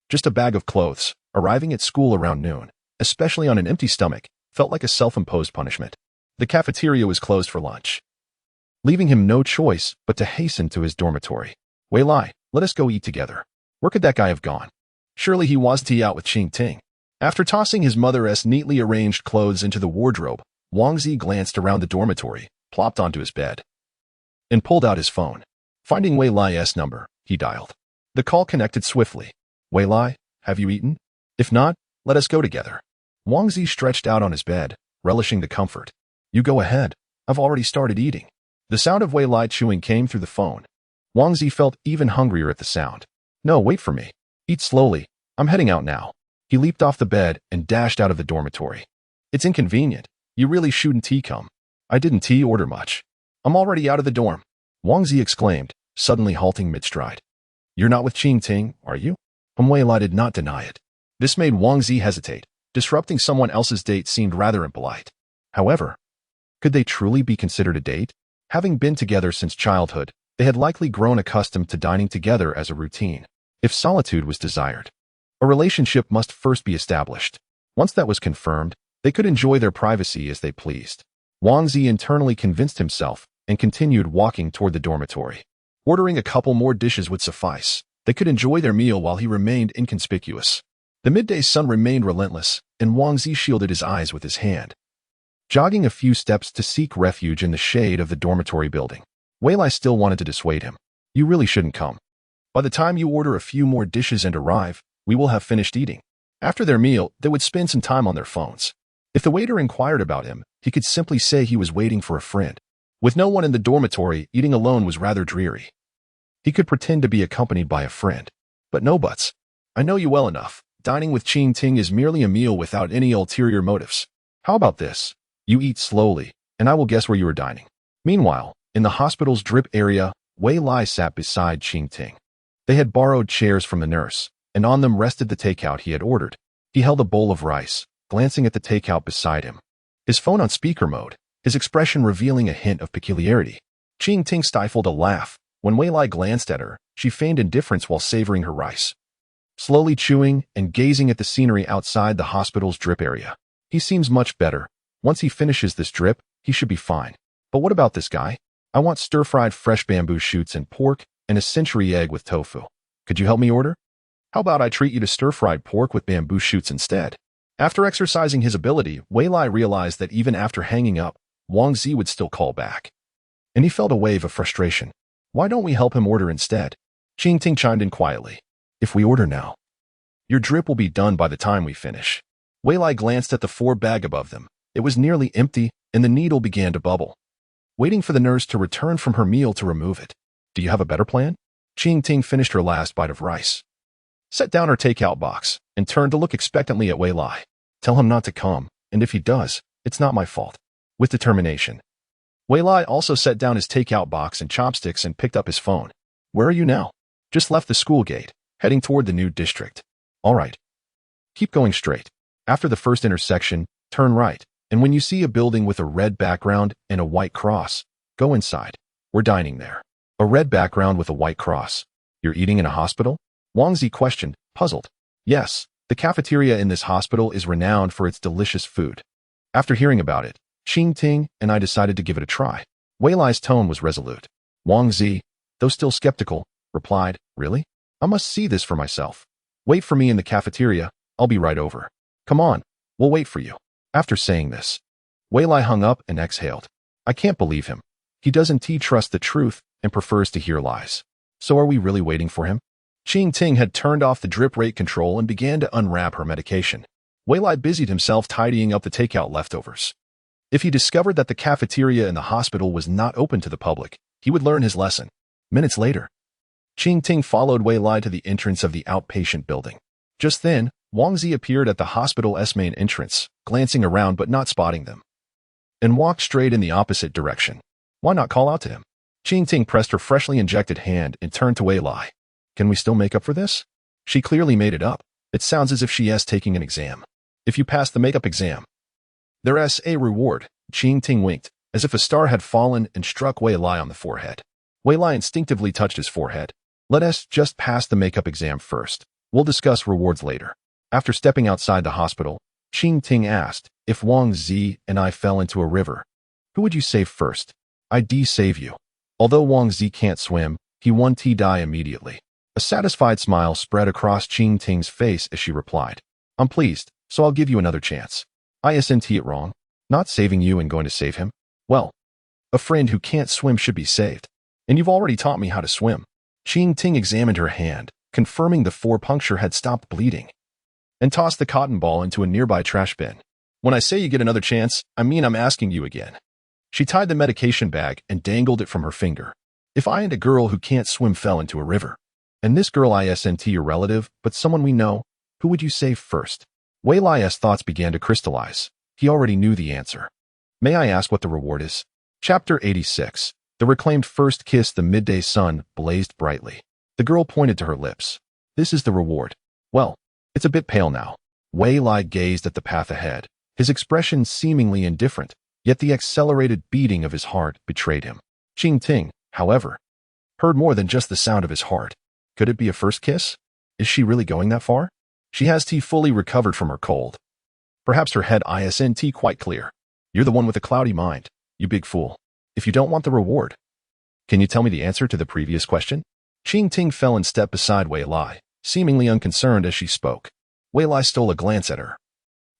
Just a bag of clothes, arriving at school around noon, especially on an empty stomach, felt like a self-imposed punishment. The cafeteria was closed for lunch, leaving him no choice but to hasten to his dormitory. Wei Lai, let us go eat together. Where could that guy have gone? Surely he was tea out with Qing Ting. After tossing his mother's neatly arranged clothes into the wardrobe, Wang Zi glanced around the dormitory, plopped onto his bed, and pulled out his phone. Finding Wei Lai's number, he dialed. The call connected swiftly. Wei Lai, have you eaten? If not, let us go together. Wang Zi stretched out on his bed, relishing the comfort. You go ahead. I've already started eating. The sound of Wei Lai chewing came through the phone. Wang Zi felt even hungrier at the sound. No, wait for me. Eat slowly. I'm heading out now. He leaped off the bed and dashed out of the dormitory. It's inconvenient. You really shouldn't tea come. I didn't tea order much. I'm already out of the dorm. Wang Zi exclaimed, suddenly halting mid-stride. You're not with Qing Ting, are you? Wei Lai did not deny it. This made Wang Zi hesitate. Disrupting someone else's date seemed rather impolite. However, could they truly be considered a date? Having been together since childhood, they had likely grown accustomed to dining together as a routine. If solitude was desired, a relationship must first be established. Once that was confirmed, they could enjoy their privacy as they pleased. Wang Zi internally convinced himself and continued walking toward the dormitory. Ordering a couple more dishes would suffice. They could enjoy their meal while he remained inconspicuous. The midday sun remained relentless, and Wang Zi shielded his eyes with his hand, jogging a few steps to seek refuge in the shade of the dormitory building. Wei Lai still wanted to dissuade him. You really shouldn't come. By the time you order a few more dishes and arrive, we will have finished eating. After their meal, they would spend some time on their phones. If the waiter inquired about him, he could simply say he was waiting for a friend. With no one in the dormitory, eating alone was rather dreary. He could pretend to be accompanied by a friend. But no buts. I know you well enough. Dining with Qing Ting is merely a meal without any ulterior motives. How about this? You eat slowly, and I will guess where you are dining. Meanwhile, in the hospital's drip area, Wei Lai sat beside Qing Ting. They had borrowed chairs from the nurse, and on them rested the takeout he had ordered. He held a bowl of rice, glancing at the takeout beside him, his phone on speaker mode, his expression revealing a hint of peculiarity. Qing Ting stifled a laugh. When Wei Lai glanced at her, she feigned indifference while savoring her rice, slowly chewing and gazing at the scenery outside the hospital's drip area. He seems much better. Once he finishes this drip, he should be fine. But what about this guy? I want stir-fried fresh bamboo shoots and pork and a century egg with tofu. Could you help me order? How about I treat you to stir-fried pork with bamboo shoots instead? After exercising his ability, Wei Lai realized that even after hanging up, Wang Zi would still call back. And he felt a wave of frustration. Why don't we help him order instead? Qing Ting chimed in quietly. If we order now, your drip will be done by the time we finish. Wei Lai glanced at the 4 bag above them. It was nearly empty, and the needle began to bubble, waiting for the nurse to return from her meal to remove it. Do you have a better plan? Qing Ting finished her last bite of rice, set down her takeout box, and turned to look expectantly at Wei Lai. Tell him not to come, and if he does, it's not my fault. With determination, Wei Lai also set down his takeout box and chopsticks and picked up his phone. Where are you now? Just left the school gate, heading toward the new district. All right. Keep going straight. After the first intersection, turn right, and when you see a building with a red background and a white cross, go inside. We're dining there. A red background with a white cross. You're eating in a hospital? Wang Zi questioned, puzzled. Yes, the cafeteria in this hospital is renowned for its delicious food. After hearing about it, Qing Ting and I decided to give it a try. Wei Lai's tone was resolute. Wang Zi, though still skeptical, replied, Really? I must see this for myself. Wait for me in the cafeteria. I'll be right over. Come on, we'll wait for you. After saying this, Wei Lai hung up and exhaled. I can't believe him. He doesn't trust the truth and prefers to hear lies. So are we really waiting for him? Qing Ting had turned off the drip rate control and began to unwrap her medication. Wei Lai busied himself tidying up the takeout leftovers. If he discovered that the cafeteria in the hospital was not open to the public, he would learn his lesson. Minutes later, Qing Ting followed Wei Lai to the entrance of the outpatient building. Just then, Wang Zi appeared at the hospital's main entrance, glancing around but not spotting them, and walked straight in the opposite direction. Why not call out to him? Qing Ting pressed her freshly injected hand and turned to Wei Lai. Can we still make up for this? She clearly made it up. It sounds as if she is taking an exam. If you pass the makeup exam, there is a reward. Qing Ting winked, as if a star had fallen and struck Wei Lai on the forehead. Wei Lai instinctively touched his forehead. Let us just pass the makeup exam first. We'll discuss rewards later. After stepping outside the hospital, Qing Ting asked, if Wang Zi and I fell into a river, who would you save first? I'd save you. Although Wang Zi can't swim, he won't die immediately. A satisfied smile spread across Qing Ting's face as she replied, I'm pleased, so I'll give you another chance. Isn't it wrong? Not saving you and going to save him? Well, a friend who can't swim should be saved. And you've already taught me how to swim. Qing Ting examined her hand, confirming the 4 puncture had stopped bleeding, and tossed the cotton ball into a nearby trash bin. When I say you get another chance, I mean I'm asking you again. She tied the medication bag and dangled it from her finger. If I and a girl who can't swim fell into a river, and this girl isn't your relative, but someone we know, who would you save first? Wei Lai's thoughts began to crystallize. He already knew the answer. May I ask what the reward is? Chapter 86. The reclaimed first kiss. The midday sun blazed brightly. The girl pointed to her lips. This is the reward. Well, it's a bit pale now. Wei Lai gazed at the path ahead, his expression seemingly indifferent, yet the accelerated beating of his heart betrayed him. Qing Ting, however, heard more than just the sound of his heart. Could it be a first kiss? Is she really going that far? She has fully recovered from her cold. Perhaps her head isn't quite clear. You're the one with a cloudy mind, you big fool. If you don't want the reward, can you tell me the answer to the previous question? Qing Ting fell in step beside Wei Lai, seemingly unconcerned as she spoke. Wei Lai stole a glance at her,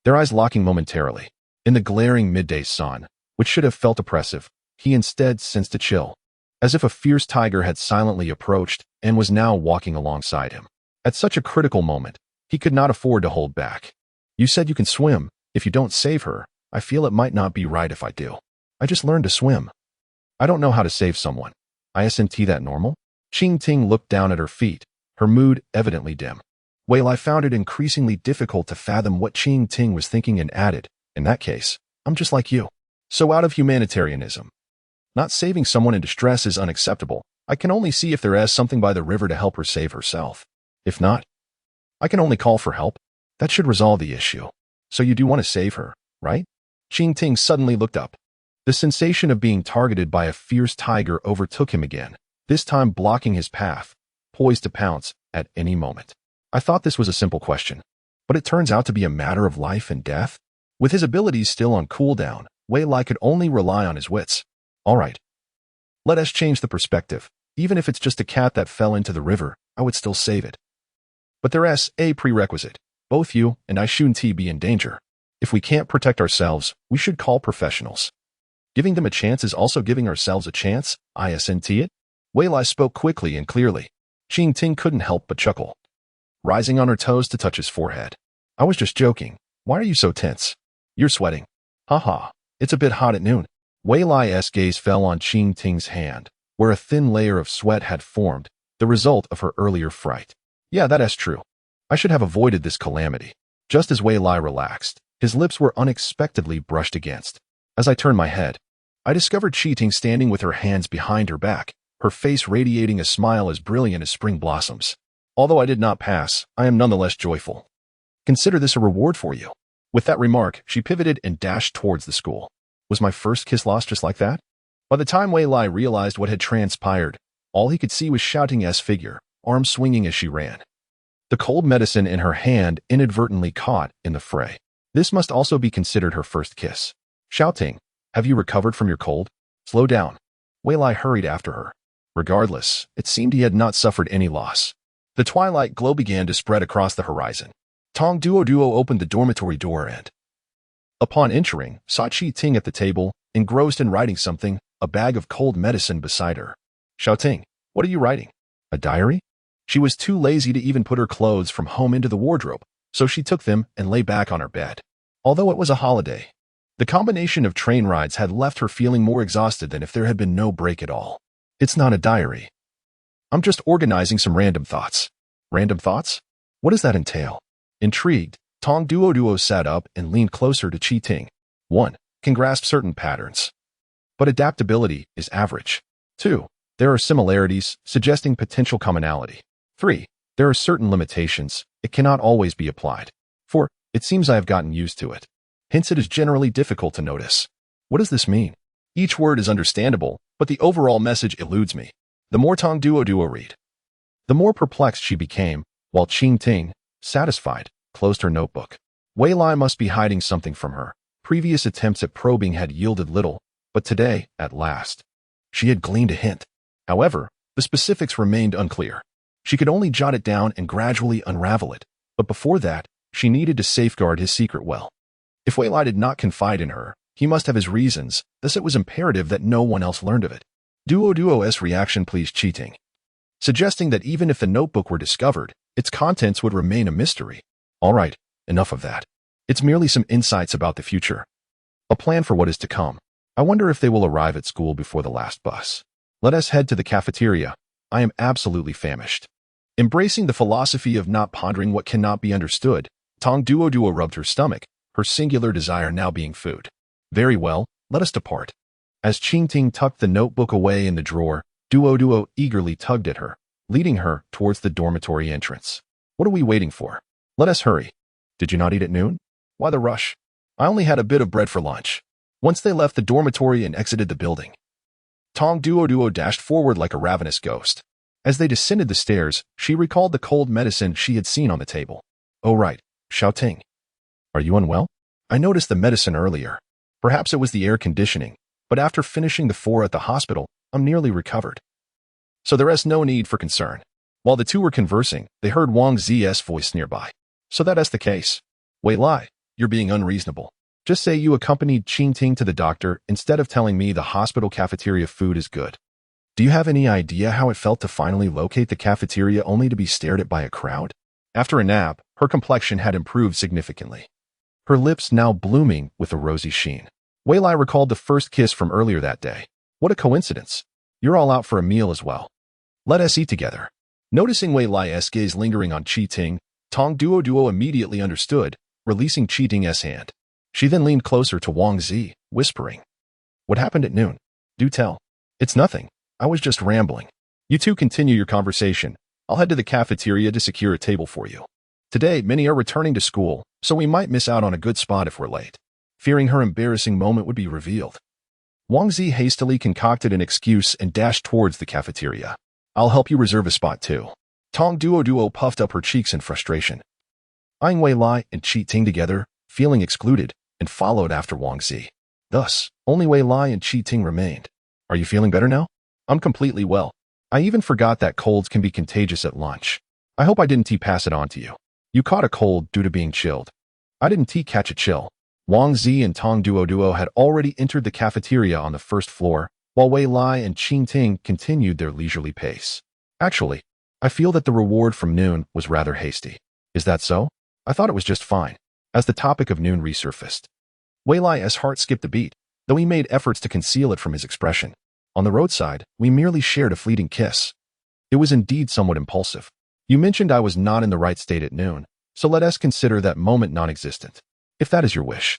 their eyes locking momentarily. In the glaring midday sun, which should have felt oppressive, he instead sensed a chill, as if a fierce tiger had silently approached and was now walking alongside him. At such a critical moment, he could not afford to hold back. You said you can swim. If you don't save her, I feel it might not be right if I do. I just learned to swim. I don't know how to save someone. Isn't that normal? Qing Ting looked down at her feet, her mood evidently dim. Wei Lai found it increasingly difficult to fathom what Qing Ting was thinking and added, in that case, I'm just like you. So out of humanitarianism, not saving someone in distress is unacceptable. I can only see if there is something by the river to help her save herself. If not, I can only call for help. That should resolve the issue. So you do want to save her, right? Qing Ting suddenly looked up. The sensation of being targeted by a fierce tiger overtook him again, this time blocking his path, poised to pounce at any moment. I thought this was a simple question, but it turns out to be a matter of life and death. With his abilities still on cooldown, Wei Lai could only rely on his wits. All right. Let us change the perspective. Even if it's just a cat that fell into the river, I would still save it. But there's a prerequisite. Both you and I shouldn't be in danger. If we can't protect ourselves, we should call professionals. Giving them a chance is also giving ourselves a chance, isn't it? Wei Lai spoke quickly and clearly. Qing Ting couldn't help but chuckle, rising on her toes to touch his forehead. I was just joking. Why are you so tense? You're sweating. Haha, it's a bit hot at noon. Wei Lai's gaze fell on Qing Ting's hand, where a thin layer of sweat had formed, the result of her earlier fright. Yeah, that's true. I should have avoided this calamity. Just as Wei Lai relaxed, his lips were unexpectedly brushed against. As I turned my head, I discovered Qing Ting standing with her hands behind her back, her face radiating a smile as brilliant as spring blossoms. Although I did not pass, I am nonetheless joyful. Consider this a reward for you. With that remark, she pivoted and dashed towards the school. Was my first kiss lost just like that? By the time Wei Lai realized what had transpired, all he could see was Shouting S figure, arms swinging as she ran. The cold medicine in her hand inadvertently caught in the fray. This must also be considered her first kiss. Shouting, have you recovered from your cold? Slow down. Wei Lai hurried after her. Regardless, it seemed he had not suffered any loss. The twilight glow began to spread across the horizon. Tong Duo opened the dormitory door and, upon entering, saw Qing Ting at the table, engrossed in writing something, a bag of cold medicine beside her. Shouting, what are you writing? A diary? She was too lazy to even put her clothes from home into the wardrobe, so she took them and lay back on her bed. Although it was a holiday, the combination of train rides had left her feeling more exhausted than if there had been no break at all. It's not a diary. I'm just organizing some random thoughts. Random thoughts? What does that entail? Intrigued, Tong Duo sat up and leaned closer to Qing Ting. 1. Can grasp certain patterns, but adaptability is average. 2. There are similarities, suggesting potential commonality. 3. There are certain limitations. It cannot always be applied. 4. It seems I have gotten used to it. Hence it is generally difficult to notice. What does this mean? Each word is understandable, but the overall message eludes me. The more Tong Duo read, the more perplexed she became, while Qing Ting, satisfied, closed her notebook. Wei Lai must be hiding something from her. Previous attempts at probing had yielded little, but today, at last, she had gleaned a hint. However, the specifics remained unclear. She could only jot it down and gradually unravel it, but before that, she needed to safeguard his secret well. If Wei Lai did not confide in her, he must have his reasons, thus it was imperative that no one else learned of it. Duo's reaction pleased Cheating, suggesting that even if the notebook were discovered, its contents would remain a mystery. All right, enough of that. It's merely some insights about the future. A plan for what is to come. I wonder if they will arrive at school before the last bus. Let us head to the cafeteria. I am absolutely famished. Embracing the philosophy of not pondering what cannot be understood, Tong Duo rubbed her stomach, her singular desire now being food. Very well, let us depart. As Qing Ting tucked the notebook away in the drawer, Duo eagerly tugged at her, leading her towards the dormitory entrance. What are we waiting for? Let us hurry. Did you not eat at noon? Why the rush? I only had a bit of bread for lunch. Once they left the dormitory and exited the building, Tong Duo dashed forward like a ravenous ghost. As they descended the stairs, she recalled the cold medicine she had seen on the table. Oh right, Xiaoting. Are you unwell? I noticed the medicine earlier. Perhaps it was the air conditioning, but after finishing the 4 at the hospital, I'm nearly recovered. So there is no need for concern. While the two were conversing, they heard Wang Zi's voice nearby. So that is the case. Wei Lai, you're being unreasonable. Just say you accompanied Qing Ting to the doctor instead of telling me the hospital cafeteria food is good. Do you have any idea how it felt to finally locate the cafeteria only to be stared at by a crowd? After a nap, her complexion had improved significantly, her lips now blooming with a rosy sheen. Wei Lai recalled the first kiss from earlier that day. What a coincidence. You're all out for a meal as well. Let us eat together. Noticing Wei Lai's gaze lingering on Qi Ting, Tong Duo immediately understood, releasing Qi Ting's hand. She then leaned closer to Wang Zi, whispering, What happened at noon? Do tell. It's nothing. I was just rambling. You two continue your conversation. I'll head to the cafeteria to secure a table for you. Today, many are returning to school, so we might miss out on a good spot if we're late. Fearing her embarrassing moment would be revealed, Wang Zi hastily concocted an excuse and dashed towards the cafeteria. I'll help you reserve a spot too. Tong Duo puffed up her cheeks in frustration, eyeing Wei Lai and Qi Ting together, feeling excluded, and followed after Wang Zi. Thus, only Wei Lai and Qi Ting remained. Are you feeling better now? I'm completely well. I even forgot that colds can be contagious at lunch. I hope I didn't pass it on to you. You caught a cold due to being chilled. I didn't catch a chill. Wang Zi and Tong Duo had already entered the cafeteria on the first floor, while Wei Lai and Qing Ting continued their leisurely pace. Actually, I feel that the reward from noon was rather hasty. Is that so? I thought it was just fine. As the topic of noon resurfaced, Wei Lai's heart skipped a beat, though he made efforts to conceal it from his expression. On the roadside, we merely shared a fleeting kiss. It was indeed somewhat impulsive. You mentioned I was not in the right state at noon, so let us consider that moment non-existent, if that is your wish.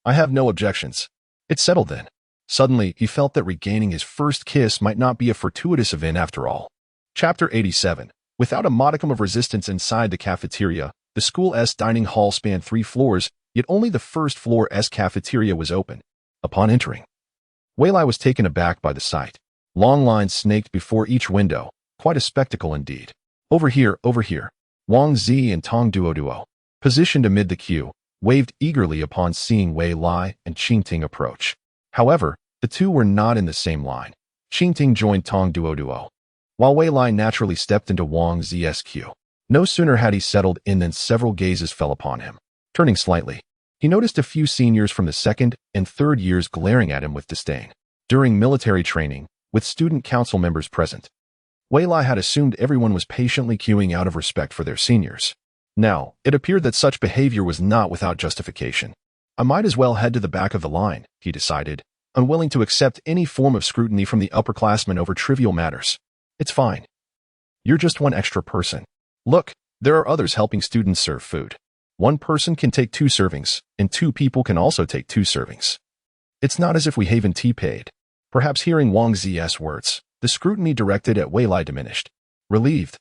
I have no objections. It's settled then. Suddenly, he felt that regaining his first kiss might not be a fortuitous event after all. Chapter 87. Without a modicum of resistance inside the cafeteria, the school's dining hall spanned 3 floors, yet only the first floor's cafeteria was open. Upon entering, Wei Lai was taken aback by the sight. Long lines snaked before each window, quite a spectacle indeed. Over here. Wang Zi and Tong Duo, positioned amid the queue, waved eagerly upon seeing Wei Lai and Qing Ting approach. However, the two were not in the same line. Qing Ting joined Tong Duo, while Wei Lai naturally stepped into Wang Zi's queue. No sooner had he settled in than several gazes fell upon him. Turning slightly, he noticed a few seniors from the 2nd and 3rd years glaring at him with disdain. During military training, with student council members present, Wei Lai had assumed everyone was patiently queuing out of respect for their seniors. Now, it appeared that such behavior was not without justification. I might as well head to the back of the line, he decided, unwilling to accept any form of scrutiny from the upperclassmen over trivial matters. It's fine. You're just one extra person. Look, there are others helping students serve food. One person can take 2 servings, and 2 people can also take 2 servings. It's not as if we haven't paid. Perhaps hearing Wang Zi's words, the scrutiny directed at Wei Lai diminished. Relieved,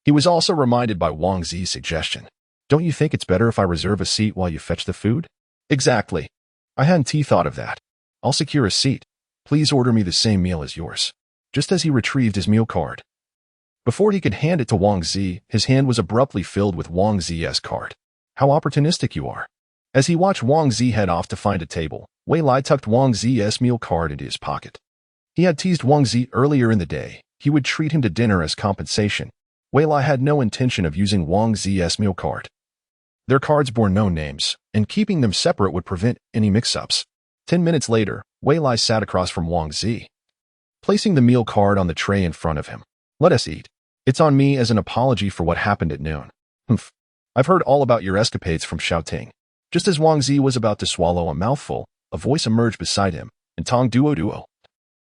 he was also reminded by Wang Zi's suggestion. Don't you think it's better if I reserve a seat while you fetch the food? Exactly. I hadn't thought of that. I'll secure a seat. Please order me the same meal as yours. Just as he retrieved his meal card. Before he could hand it to Wang Zi, his hand was abruptly filled with Wang Zi's card. How opportunistic you are. As he watched Wang Zi head off to find a table, Wei Lai tucked Wang Zi's meal card into his pocket. He had teased Wang Zi earlier in the day. He would treat him to dinner as compensation. Wei Lai had no intention of using Wang Zi's meal card. Their cards bore no names, and keeping them separate would prevent any mix-ups. 10 minutes later, Wei Lai sat across from Wang Zi, placing the meal card on the tray in front of him. Let us eat. It's on me as an apology for what happened at noon. Humph. I've heard all about your escapades from Xiaoting. Just as Wang Zi was about to swallow a mouthful, a voice emerged beside him, and Tong Duo,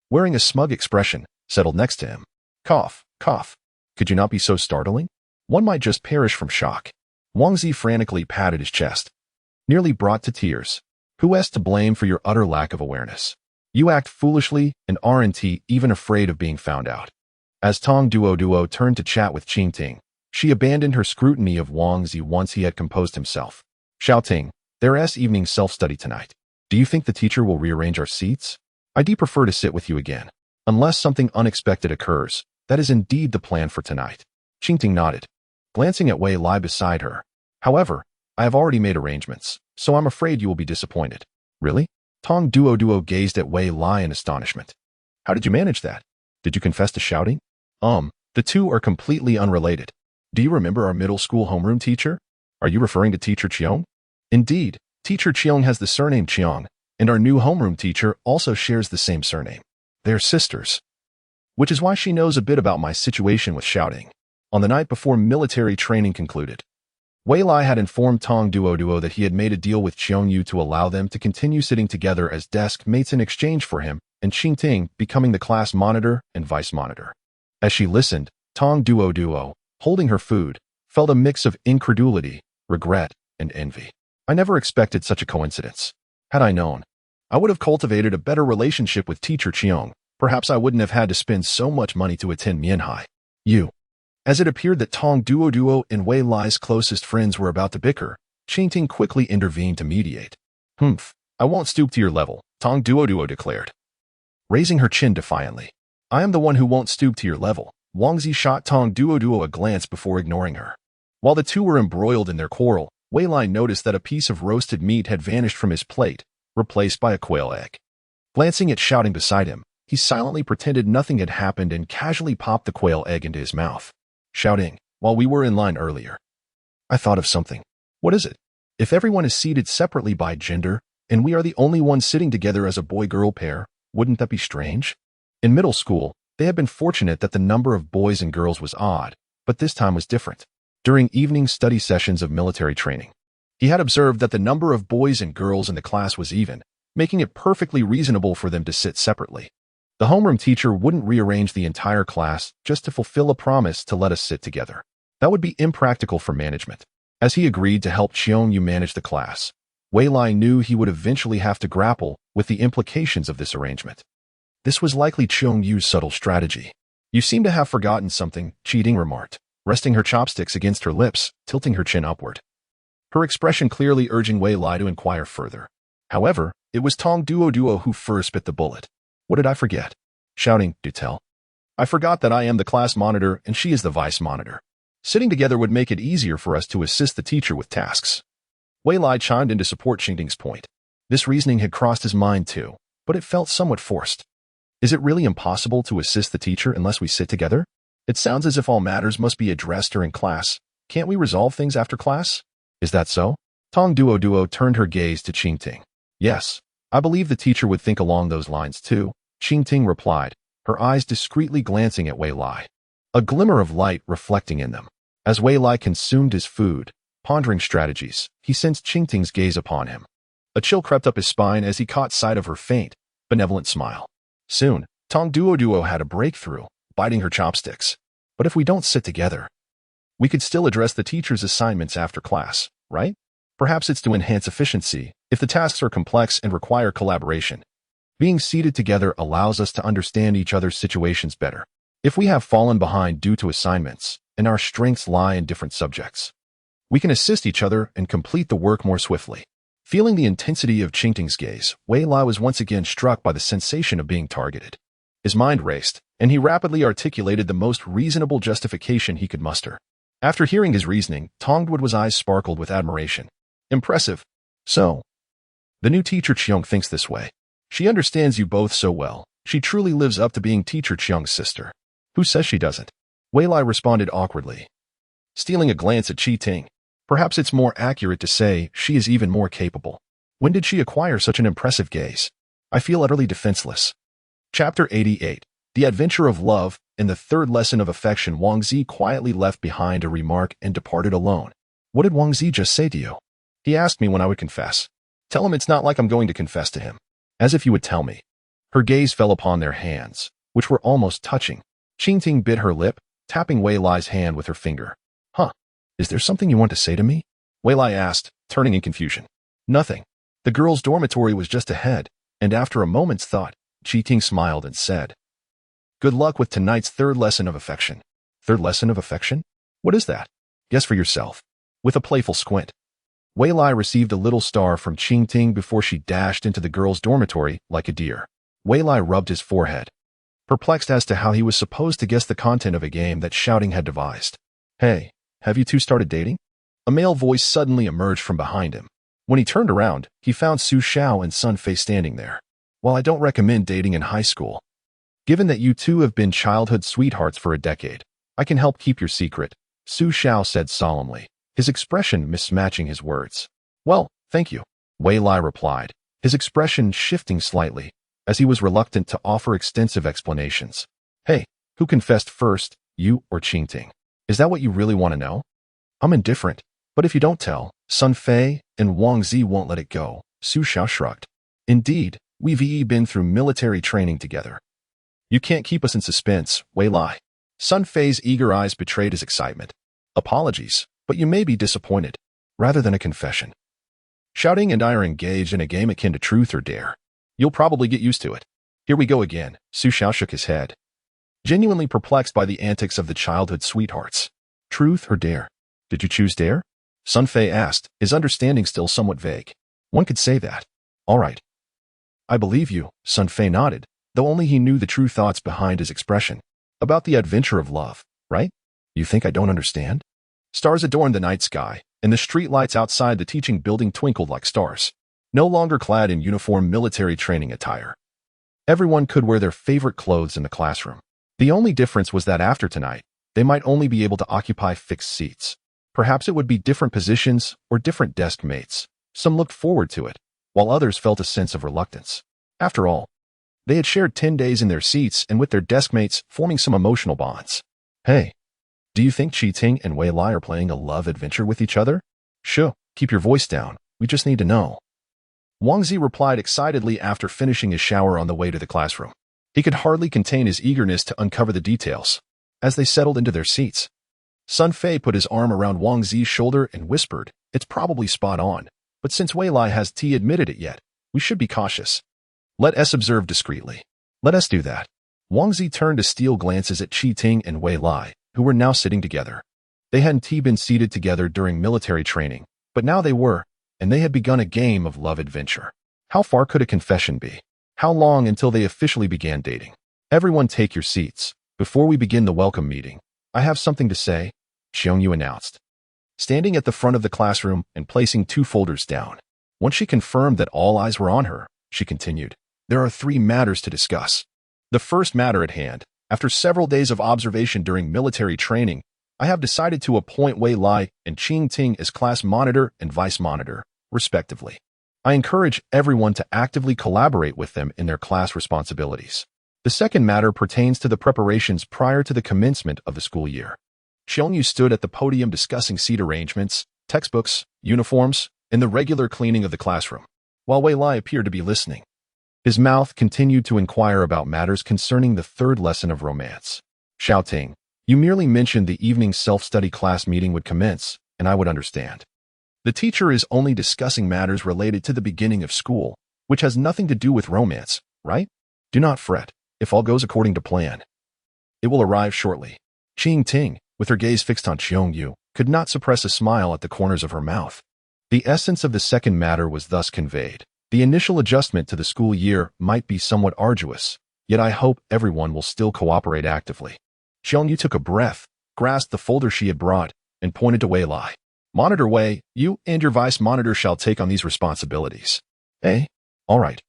wearing a smug expression, settled next to him. Cough, cough. Could you not be so startling? One might just perish from shock. Wang Zi frantically patted his chest, nearly brought to tears. Who is to blame for your utter lack of awareness? You act foolishly and aren't even afraid of being found out. As Tong Duo turned to chat with Qing Ting, she abandoned her scrutiny of Wang Zi once he had composed himself. Xiaoting, there's evening self-study tonight. Do you think the teacher will rearrange our seats? I'd prefer to sit with you again. Unless something unexpected occurs, that is indeed the plan for tonight. Qing Ting nodded, glancing at Wei Lai beside her. However, I have already made arrangements, so I'm afraid you will be disappointed. Really? Tong Duo gazed at Wei Lai in astonishment. How did you manage that? Did you confess to shouting? The two are completely unrelated. Do you remember our middle school homeroom teacher? Are you referring to Teacher Chiong? Indeed, Teacher Chiong has the surname Chiong, and our new homeroom teacher also shares the same surname. They're sisters. Which is why she knows a bit about my situation with shouting. On the night before military training concluded, Wei Lai had informed Tong Duo that he had made a deal with Xiong Yu to allow them to continue sitting together as desk mates in exchange for him and Qing Ting becoming the class monitor and vice monitor. As she listened, Tong Duo, holding her food, felt a mix of incredulity, regret, and envy. I never expected such a coincidence. Had I known, I would have cultivated a better relationship with Teacher Chiong. Perhaps I wouldn't have had to spend so much money to attend Mianhai. As it appeared that Tong Duo and Wei Lai's closest friends were about to bicker, Qing Ting quickly intervened to mediate. Humph, I won't stoop to your level, Tong Duo declared, raising her chin defiantly. I am the one who won't stoop to your level. Wang Zi shot Tong Duo a glance before ignoring her. While the two were embroiled in their quarrel, Wei Lai noticed that a piece of roasted meat had vanished from his plate, replaced by a quail egg. Glancing at shouting beside him, he silently pretended nothing had happened and casually popped the quail egg into his mouth. Shouting, while we were in line earlier. I thought of something. What is it? If everyone is seated separately by gender, and we are the only ones sitting together as a boy-girl pair, wouldn't that be strange? In middle school, they had been fortunate that the number of boys and girls was odd, but this time was different. During evening study sessions of military training, he had observed that the number of boys and girls in the class was even, making it perfectly reasonable for them to sit separately. The homeroom teacher wouldn't rearrange the entire class just to fulfill a promise to let us sit together. That would be impractical for management. As he agreed to help Xiong Yu manage the class, Wei Lai knew he would eventually have to grapple with the implications of this arrangement. This was likely Xiong Yu's subtle strategy. You seem to have forgotten something, Qi Ting remarked, resting her chopsticks against her lips, tilting her chin upward. Her expression clearly urging Wei Lai to inquire further. However, it was Tong Duo who first bit the bullet. What did I forget? Shouting, do tell. I forgot that I am the class monitor and she is the vice monitor. Sitting together would make it easier for us to assist the teacher with tasks. Wei Lai chimed in to support Xingting's point. This reasoning had crossed his mind too, but it felt somewhat forced. Is it really impossible to assist the teacher unless we sit together? It sounds as if all matters must be addressed during class. Can't we resolve things after class? Is that so? Tong Duo turned her gaze to Qing Ting. Yes, I believe the teacher would think along those lines too, Qing Ting replied, her eyes discreetly glancing at Wei Lai. A glimmer of light reflecting in them. As Wei Lai consumed his food, pondering strategies, he sensed Qing Ting's gaze upon him. A chill crept up his spine as he caught sight of her faint, benevolent smile. Soon, Tong Duo had a breakthrough, biting her chopsticks. But if we don't sit together, we could still address the teacher's assignments after class, right? Perhaps it's to enhance efficiency, if the tasks are complex and require collaboration. Being seated together allows us to understand each other's situations better. If we have fallen behind due to assignments, and our strengths lie in different subjects, we can assist each other and complete the work more swiftly. Feeling the intensity of Qingting's gaze, Wei Lai was once again struck by the sensation of being targeted. His mind raced, and he rapidly articulated the most reasonable justification he could muster. After hearing his reasoning, Tongwood's eyes sparkled with admiration. Impressive. So, the new teacher Qiong thinks this way. She understands you both so well. She truly lives up to being teacher Qiong's sister. Who says she doesn't? Wei Lai responded awkwardly, stealing a glance at Qi. Perhaps it's more accurate to say she is even more capable. When did she acquire such an impressive gaze? I feel utterly defenseless. Chapter 88. The Adventure of Love. In the third lesson of affection, Wang Zi quietly left behind a remark and departed alone. What did Wang Zi just say to you? He asked me when I would confess. Tell him it's not like I'm going to confess to him. As if you would tell me. Her gaze fell upon their hands, which were almost touching. Qingting bit her lip, tapping Wei Lai's hand with her finger. Huh. Is there something you want to say to me? Wei Lai asked, turning in confusion. Nothing. The girls' dormitory was just ahead, and after a moment's thought, Qingting smiled and said, Good luck with tonight's third lesson of affection. Third lesson of affection? What is that? Guess for yourself. With a playful squint. Wei Lai received a little star from Qingting before she dashed into the girls' dormitory like a deer. Wei Lai rubbed his forehead, perplexed as to how he was supposed to guess the content of a game that Shouting had devised. Hey, have you two started dating? A male voice suddenly emerged from behind him. When he turned around, he found Su Xiao and Sun Fei standing there. While I don't recommend dating in high school, given that you two have been childhood sweethearts for a decade, I can help keep your secret, Su Xiao said solemnly, his expression mismatching his words. Well, thank you, Wei Lai replied, his expression shifting slightly, as he was reluctant to offer extensive explanations. Hey, who confessed first, you or Qingting? Is that what you really want to know? I'm indifferent, but if you don't tell, Sun Fei and Wang Zi won't let it go, Su Xiao shrugged. Indeed, we've been through military training together. You can't keep us in suspense, Wei Lai. Sun Fei's eager eyes betrayed his excitement. Apologies, but you may be disappointed, rather than a confession. Shouting and I are engaged in a game akin to truth or dare. You'll probably get used to it. Here we go again, Su Xiao shook his head, genuinely perplexed by the antics of the childhood sweethearts. Truth or dare? Did you choose dare? Sun Fei asked, his understanding still somewhat vague. One could say that. All right. I believe you, Sun Fei nodded, though only he knew the true thoughts behind his expression. About the adventure of love, right? You think I don't understand? Stars adorned the night sky, and the street lights outside the teaching building twinkled like stars, no longer clad in uniform military training attire. Everyone could wear their favorite clothes in the classroom. The only difference was that after tonight, they might only be able to occupy fixed seats. Perhaps it would be different positions or different desk mates. Some looked forward to it, while others felt a sense of reluctance. After all, they had shared 10 days in their seats and with their desk mates, forming some emotional bonds. Hey, do you think Qingting and Wei Lai are playing a love adventure with each other? Sure, keep your voice down. We just need to know. Wang Zi replied excitedly after finishing his shower on the way to the classroom. He could hardly contain his eagerness to uncover the details. As they settled into their seats, Sun Fei put his arm around Wang Zi's shoulder and whispered, It's probably spot on, but since Wei Lai hasn't admitted it yet, we should be cautious. Let us observe discreetly. Let us do that. Wang Zi turned to steal glances at Qingting and Wei Lai, who were now sitting together. They hadn't been seated together during military training, but now they were, and they had begun a game of love adventure. How far could a confession be? How long until they officially began dating? Everyone take your seats. Before we begin the welcome meeting, I have something to say, Xiongyu announced, standing at the front of the classroom and placing 2 folders down. Once she confirmed that all eyes were on her, she continued, There are 3 matters to discuss. The first matter at hand, after several days of observation during military training, I have decided to appoint Wei Lai and Qingting as class monitor and vice monitor, respectively. I encourage everyone to actively collaborate with them in their class responsibilities. The second matter pertains to the preparations prior to the commencement of the school year. Xiongyu stood at the podium discussing seat arrangements, textbooks, uniforms, and the regular cleaning of the classroom, while Wei Lai appeared to be listening. His mouth continued to inquire about matters concerning the third lesson of romance. Shouting, You merely mentioned the evening self-study class meeting would commence, and I would understand. The teacher is only discussing matters related to the beginning of school, which has nothing to do with romance, right? Do not fret, if all goes according to plan. It will arrive shortly. Qingting, with her gaze fixed on Xiongyu, could not suppress a smile at the corners of her mouth. The essence of the second matter was thus conveyed. The initial adjustment to the school year might be somewhat arduous, yet I hope everyone will still cooperate actively. Xiongyu took a breath, grasped the folder she had brought, and pointed to Wei Lai. Monitor Wei, you and your vice monitor shall take on these responsibilities. Eh? All right.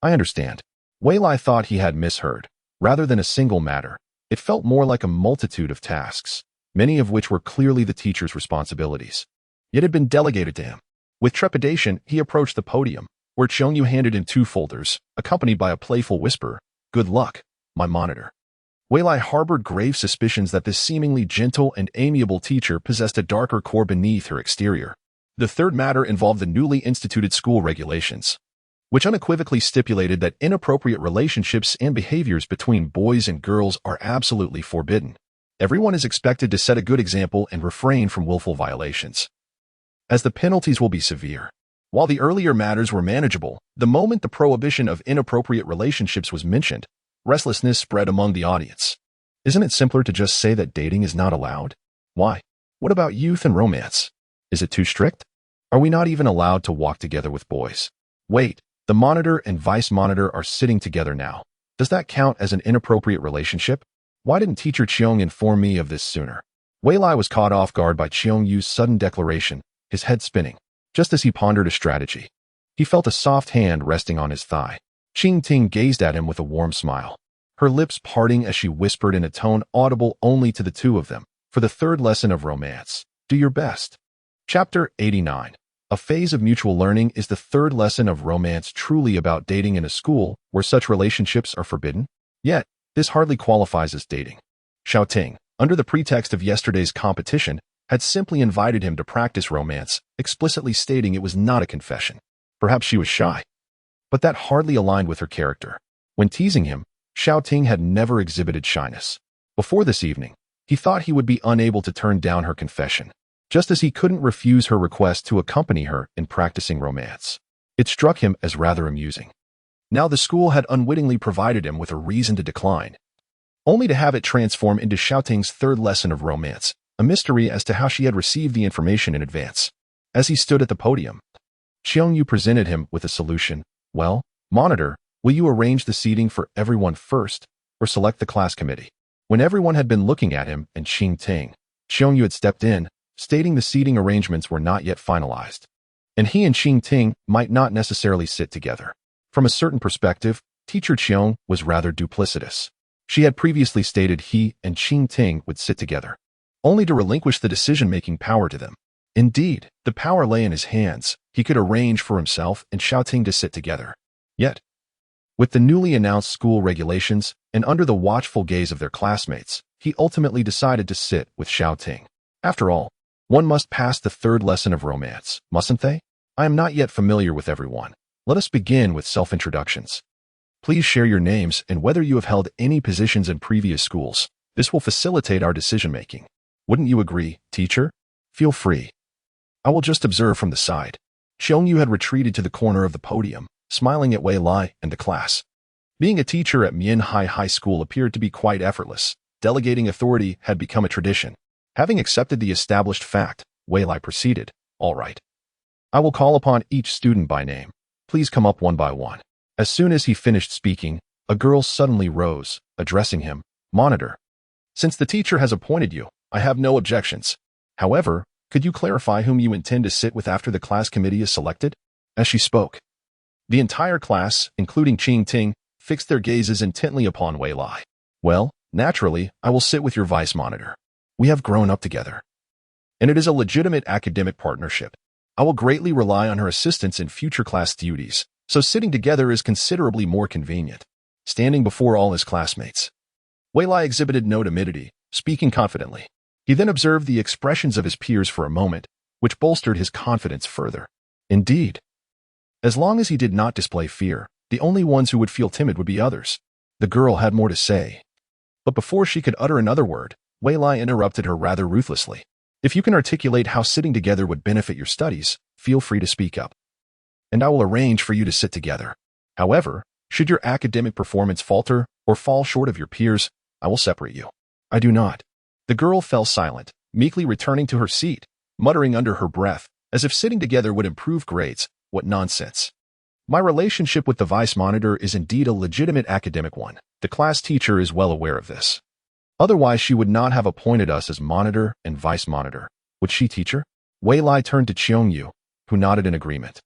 I understand. Wei Lai thought he had misheard. Rather than a single matter, it felt more like a multitude of tasks, many of which were clearly the teacher's responsibilities, yet had been delegated to him. With trepidation, he approached the podium, where Xiongyu handed him 2 folders, accompanied by a playful whisper, "Good luck, my monitor." Wei Lai harbored grave suspicions that this seemingly gentle and amiable teacher possessed a darker core beneath her exterior. The third matter involved the newly instituted school regulations, which unequivocally stipulated that inappropriate relationships and behaviors between boys and girls are absolutely forbidden. Everyone is expected to set a good example and refrain from willful violations, as the penalties will be severe. While the earlier matters were manageable, the moment the prohibition of inappropriate relationships was mentioned, restlessness spread among the audience. Isn't it simpler to just say that dating is not allowed? Why? What about youth and romance? Is it too strict? Are we not even allowed to walk together with boys? Wait, the monitor and vice monitor are sitting together now. Does that count as an inappropriate relationship? Why didn't Teacher Chiong inform me of this sooner? Wei Lai was caught off guard by Qiong-yu's sudden declaration, his head spinning. Just as he pondered a strategy, he felt a soft hand resting on his thigh. Qing Ting gazed at him with a warm smile, her lips parting as she whispered in a tone audible only to the two of them. For the third lesson of romance, do your best. Chapter 89. A phase of mutual learning. Is the third lesson of romance truly about dating in a school where such relationships are forbidden? Yet, this hardly qualifies as dating. Xiao Ting, under the pretext of yesterday's competition, had simply invited him to practice romance, explicitly stating it was not a confession. Perhaps she was shy, but that hardly aligned with her character. When teasing him, Xiao Ting had never exhibited shyness. Before this evening, he thought he would be unable to turn down her confession, just as he couldn't refuse her request to accompany her in practicing romance. It struck him as rather amusing. Now the school had unwittingly provided him with a reason to decline, only to have it transform into Xiao Ting's third lesson of romance, a mystery as to how she had received the information in advance. As he stood at the podium, Qiong-yu presented him with a solution. Well, monitor, will you arrange the seating for everyone first, or select the class committee? When everyone had been looking at him and Qing Ting, Qiong-yu had stepped in, stating the seating arrangements were not yet finalized, and he and Qing Ting might not necessarily sit together. From a certain perspective, Teacher Qiong was rather duplicitous. She had previously stated he and Qing Ting would sit together, only to relinquish the decision-making power to them. Indeed, the power lay in his hands. He could arrange for himself and Xiao Ting to sit together. Yet, with the newly announced school regulations and under the watchful gaze of their classmates, he ultimately decided to sit with Xiao Ting. After all, one must pass the third lesson of romance, mustn't they? I am not yet familiar with everyone. Let us begin with self-introductions. Please share your names and whether you have held any positions in previous schools. This will facilitate our decision-making. Wouldn't you agree, teacher? Feel free. I will just observe from the side. Qiong-yu had retreated to the corner of the podium, smiling at Wei Lai and the class. Being a teacher at Mianhai High School appeared to be quite effortless. Delegating authority had become a tradition. Having accepted the established fact, Wei Lai proceeded. All right. I will call upon each student by name. Please come up one by one. As soon as he finished speaking, a girl suddenly rose, addressing him. Monitor. Since the teacher has appointed you, I have no objections. However, could you clarify whom you intend to sit with after the class committee is selected? As she spoke, the entire class, including Qing Ting, fixed their gazes intently upon Wei Lai. Well, naturally, I will sit with your vice monitor. We have grown up together, and it is a legitimate academic partnership. I will greatly rely on her assistance in future class duties, so sitting together is considerably more convenient. Standing before all his classmates, Wei Lai exhibited no timidity, speaking confidently. He then observed the expressions of his peers for a moment, which bolstered his confidence further. Indeed, as long as he did not display fear, the only ones who would feel timid would be others. The girl had more to say, but before she could utter another word, Wei Lai interrupted her rather ruthlessly. If you can articulate how sitting together would benefit your studies, feel free to speak up, and I will arrange for you to sit together. However, should your academic performance falter or fall short of your peers, I will separate you. I do not. The girl fell silent, meekly returning to her seat, muttering under her breath, as if sitting together would improve grades. What nonsense. My relationship with the vice monitor is indeed a legitimate academic one. The class teacher is well aware of this. Otherwise, she would not have appointed us as monitor and vice monitor. Would she, teacher? Wei Lai turned to Qiongyu, who nodded in agreement,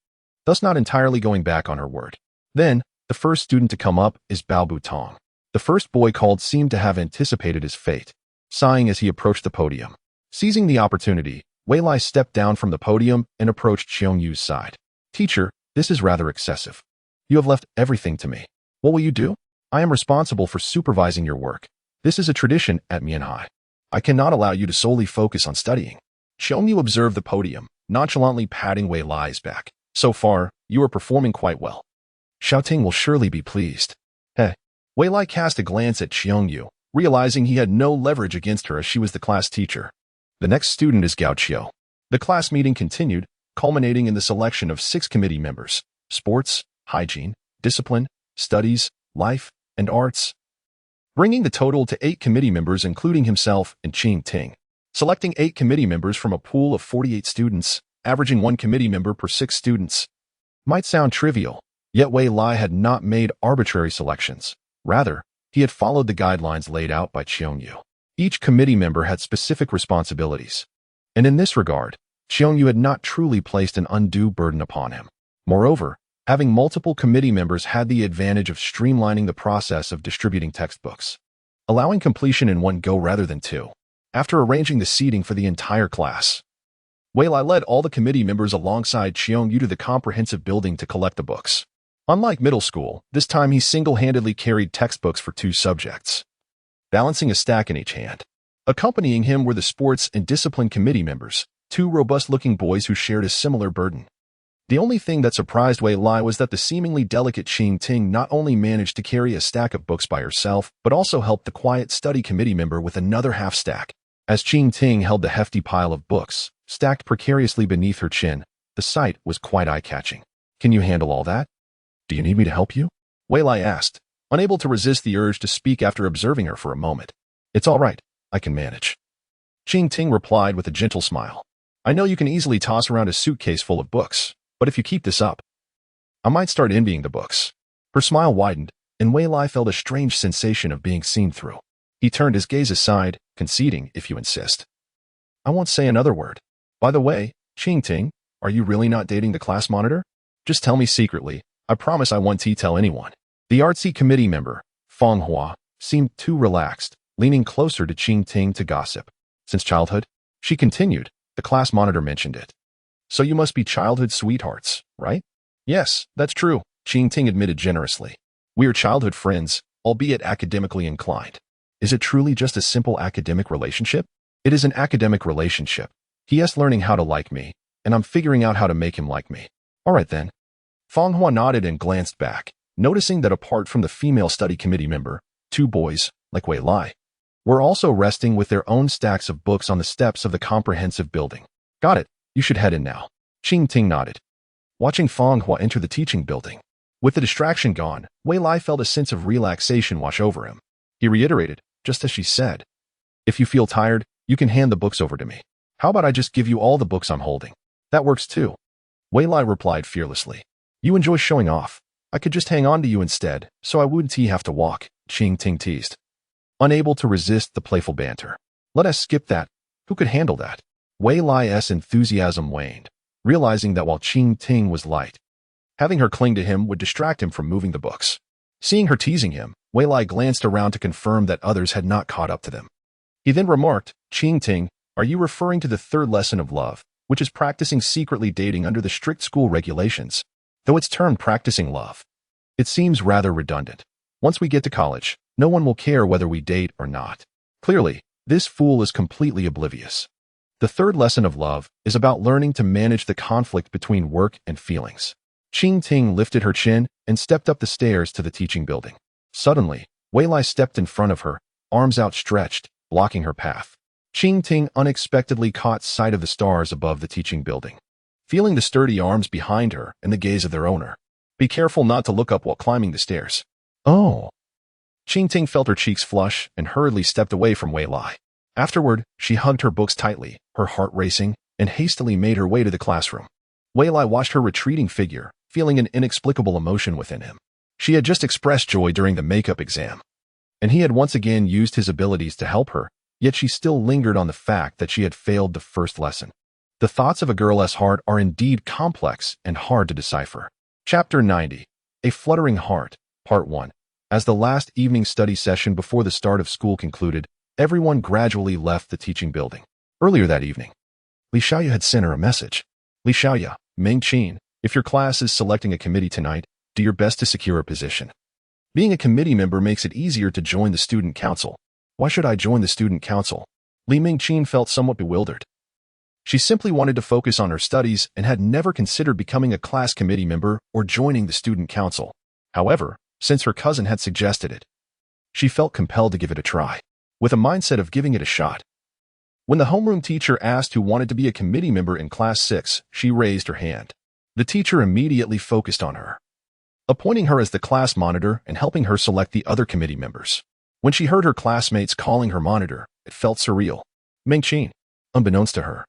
thus not entirely going back on her word. Then, the first student to come up is Bao Butong. The first boy called seemed to have anticipated his fate, sighing as he approached the podium. Seizing the opportunity, Wei Lai stepped down from the podium and approached Qionyu's side. Teacher, this is rather excessive. You have left everything to me. What will you do? I am responsible for supervising your work. This is a tradition at Mianhai. I cannot allow you to solely focus on studying. Qiongyu observed the podium, nonchalantly patting Wei Lai's back. So far, you are performing quite well. Xiaoting will surely be pleased. Heh. Wei Lai cast a glance at Qiongyu, realizing he had no leverage against her as she was the class teacher. The next student is Gao Qiu. The class meeting continued, culminating in the selection of 6 committee members: sports, hygiene, discipline, studies, life, and arts, bringing the total to 8 committee members including himself and Qing Ting. Selecting 8 committee members from a pool of 48 students, averaging 1 committee member per 6 students. Might sound trivial, yet Wei Lai had not made arbitrary selections. Rather, he had followed the guidelines laid out by Qiongyu. Each committee member had specific responsibilities, and in this regard, Qiongyu had not truly placed an undue burden upon him. Moreover, having multiple committee members had the advantage of streamlining the process of distributing textbooks, allowing completion in one go rather than 2. After arranging the seating for the entire class, Wei Lai led all the committee members alongside Qiongyu to the comprehensive building to collect the books. Unlike middle school, this time he single-handedly carried textbooks for 2 subjects, balancing a stack in each hand. Accompanying him were the sports and discipline committee members, 2 robust-looking boys who shared a similar burden. The only thing that surprised Wei Lai was that the seemingly delicate Qing Ting not only managed to carry a stack of books by herself, but also helped the quiet study committee member with another half stack. As Qing Ting held the hefty pile of books, stacked precariously beneath her chin, the sight was quite eye-catching. Can you handle all that? Do you need me to help you? Wei Lai asked, unable to resist the urge to speak after observing her for a moment. It's all right, I can manage. Qing Ting replied with a gentle smile. I know you can easily toss around a suitcase full of books, but if you keep this up, I might start envying the books. Her smile widened, and Wei Lai felt a strange sensation of being seen through. He turned his gaze aside, conceding, if you insist. I won't say another word. By the way, Qing Ting, are you really not dating the class monitor? Just tell me secretly. I promise I won't tell anyone. The artsy committee member, Feng Hua, seemed too relaxed, leaning closer to Qing Ting to gossip. Since childhood? She continued. The class monitor mentioned it. So you must be childhood sweethearts, right? Yes, that's true, Qing Ting admitted generously. We are childhood friends, albeit academically inclined. Is it truly just a simple academic relationship? It is an academic relationship. He is learning how to like me, and I'm figuring out how to make him like me. All right then. Feng Hua nodded and glanced back, noticing that apart from the female study committee member, 2 boys, like Wei Lai, were also resting with their own stacks of books on the steps of the comprehensive building. Got it. You should head in now. Qing Ting nodded, watching Feng Hua enter the teaching building. With the distraction gone, Wei Lai felt a sense of relaxation wash over him. He reiterated, just as she said, if you feel tired, you can hand the books over to me. How about I just give you all the books I'm holding? That works too. Wei Lai replied fearlessly. You enjoy showing off. I could just hang on to you instead, so I wouldn't have to walk, Qing Ting teased, unable to resist the playful banter. Let us skip that. Who could handle that? Wei Lai's enthusiasm waned, realizing that while Qing Ting was light, having her cling to him would distract him from moving the books. Seeing her teasing him, Wei Lai glanced around to confirm that others had not caught up to them. He then remarked, Qing Ting, are you referring to the 3rd lesson of love, which is practicing secretly dating under the strict school regulations? Though it's termed practicing love, it seems rather redundant. Once we get to college, no one will care whether we date or not. Clearly, this fool is completely oblivious. The 3rd lesson of love is about learning to manage the conflict between work and feelings. Qing Ting lifted her chin and stepped up the stairs to the teaching building. Suddenly, Wei Lai stepped in front of her, arms outstretched, blocking her path. Qing Ting unexpectedly caught sight of the stars above the teaching building, feeling the sturdy arms behind her and the gaze of their owner. Be careful not to look up while climbing the stairs. Oh. Qing Ting felt her cheeks flush and hurriedly stepped away from Wei Lai. Afterward, she hugged her books tightly, her heart racing, and hastily made her way to the classroom. Wei Lai watched her retreating figure, feeling an inexplicable emotion within him. She had just expressed joy during the makeup exam, and he had once again used his abilities to help her, yet she still lingered on the fact that she had failed the first lesson. The thoughts of a girl's heart are indeed complex and hard to decipher. Chapter 90. A Fluttering Heart, Part 1. As the last evening study session before the start of school concluded, everyone gradually left the teaching building. Earlier that evening, Li Xiaoya had sent her a message. Li Xiaoya, Meng Qin, if your class is selecting a committee tonight, do your best to secure a position. Being a committee member makes it easier to join the student council. Why should I join the student council? Li Mingqin felt somewhat bewildered. She simply wanted to focus on her studies and had never considered becoming a class committee member or joining the student council. However, since her cousin had suggested it, she felt compelled to give it a try, with a mindset of giving it a shot. When the homeroom teacher asked who wanted to be a committee member in Class 6, she raised her hand. The teacher immediately focused on her, appointing her as the class monitor and helping her select the other committee members. When she heard her classmates calling her monitor, it felt surreal. Mingqin, unbeknownst to her.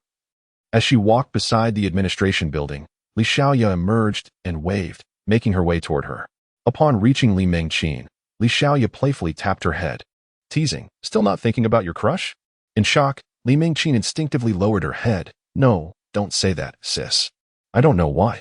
As she walked beside the administration building, Li Xiaoya emerged and waved, making her way toward her. Upon reaching Li Mingqin, Li Xiaoya playfully tapped her head. Teasing, still not thinking about your crush? In shock, Li Mingqin instinctively lowered her head. No, don't say that, sis. I don't know why.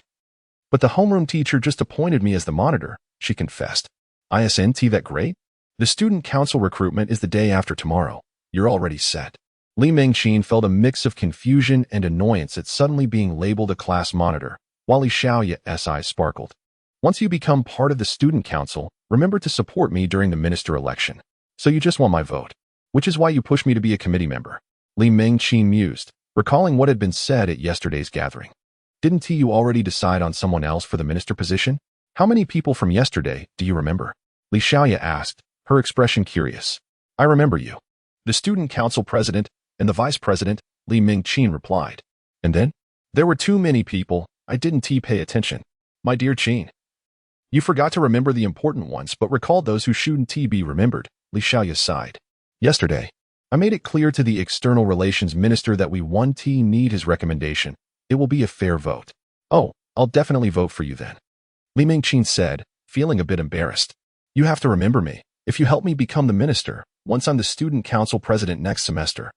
But the homeroom teacher just appointed me as the monitor, she confessed. Isn't that great? The student council recruitment is the day after tomorrow. You're already set. Li Mingqin felt a mix of confusion and annoyance at suddenly being labeled a class monitor, while Li Xiaoya's eyes sparkled. Once you become part of the student council, remember to support me during the minister election. So you just want my vote, which is why you pushed me to be a committee member. Li Mingqin mused, recalling what had been said at yesterday's gathering. Didn't you already decide on someone else for the minister position? How many people from yesterday do you remember? Li Xiaoya asked, her expression curious. I remember you. The student council president and the vice president, Li Mingqin replied. And then? There were too many people, I didn't pay attention. My dear Qin. You forgot to remember the important ones but recalled those who shouldn't be remembered, Li Xiaoya sighed. Yesterday, I made it clear to the external relations minister that we need his recommendation. It will be a fair vote. Oh, I'll definitely vote for you then. Li Mingqin said, feeling a bit embarrassed. You have to remember me. If you help me become the minister, once I'm the student council president next semester,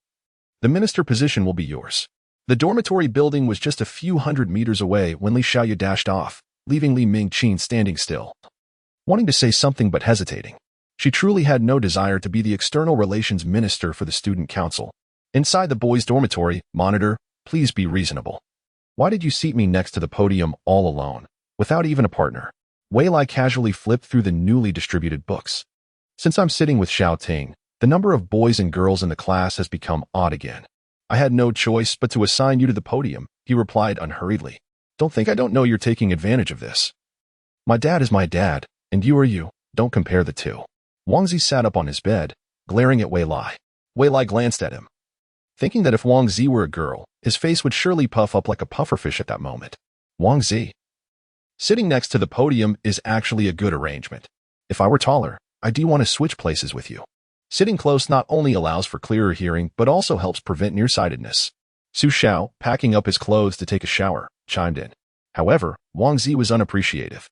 the minister position will be yours. The dormitory building was just a few hundred meters away when Li Xiaoya dashed off, leaving Li Mingqin standing still, wanting to say something but hesitating. She truly had no desire to be the external relations minister for the student council. Inside the boys' dormitory, monitor, please be reasonable. Why did you seat me next to the podium all alone, without even a partner? Wei Lai casually flipped through the newly distributed books. Since I'm sitting with Xiao Ting, the number of boys and girls in the class has become odd again. I had no choice but to assign you to the podium, he replied unhurriedly. Don't think I don't know you're taking advantage of this. My dad is my dad, and you are you. Don't compare the two. Wang Zi sat up on his bed, glaring at Wei Lai. Wei Lai glanced at him, thinking that if Wang Zi were a girl, his face would surely puff up like a pufferfish at that moment. Wang Zi. Sitting next to the podium is actually a good arrangement. If I were taller, I do want to switch places with you. Sitting close not only allows for clearer hearing, but also helps prevent nearsightedness. Su Xiao, packing up his clothes to take a shower, chimed in. However, Wang Zi was unappreciative.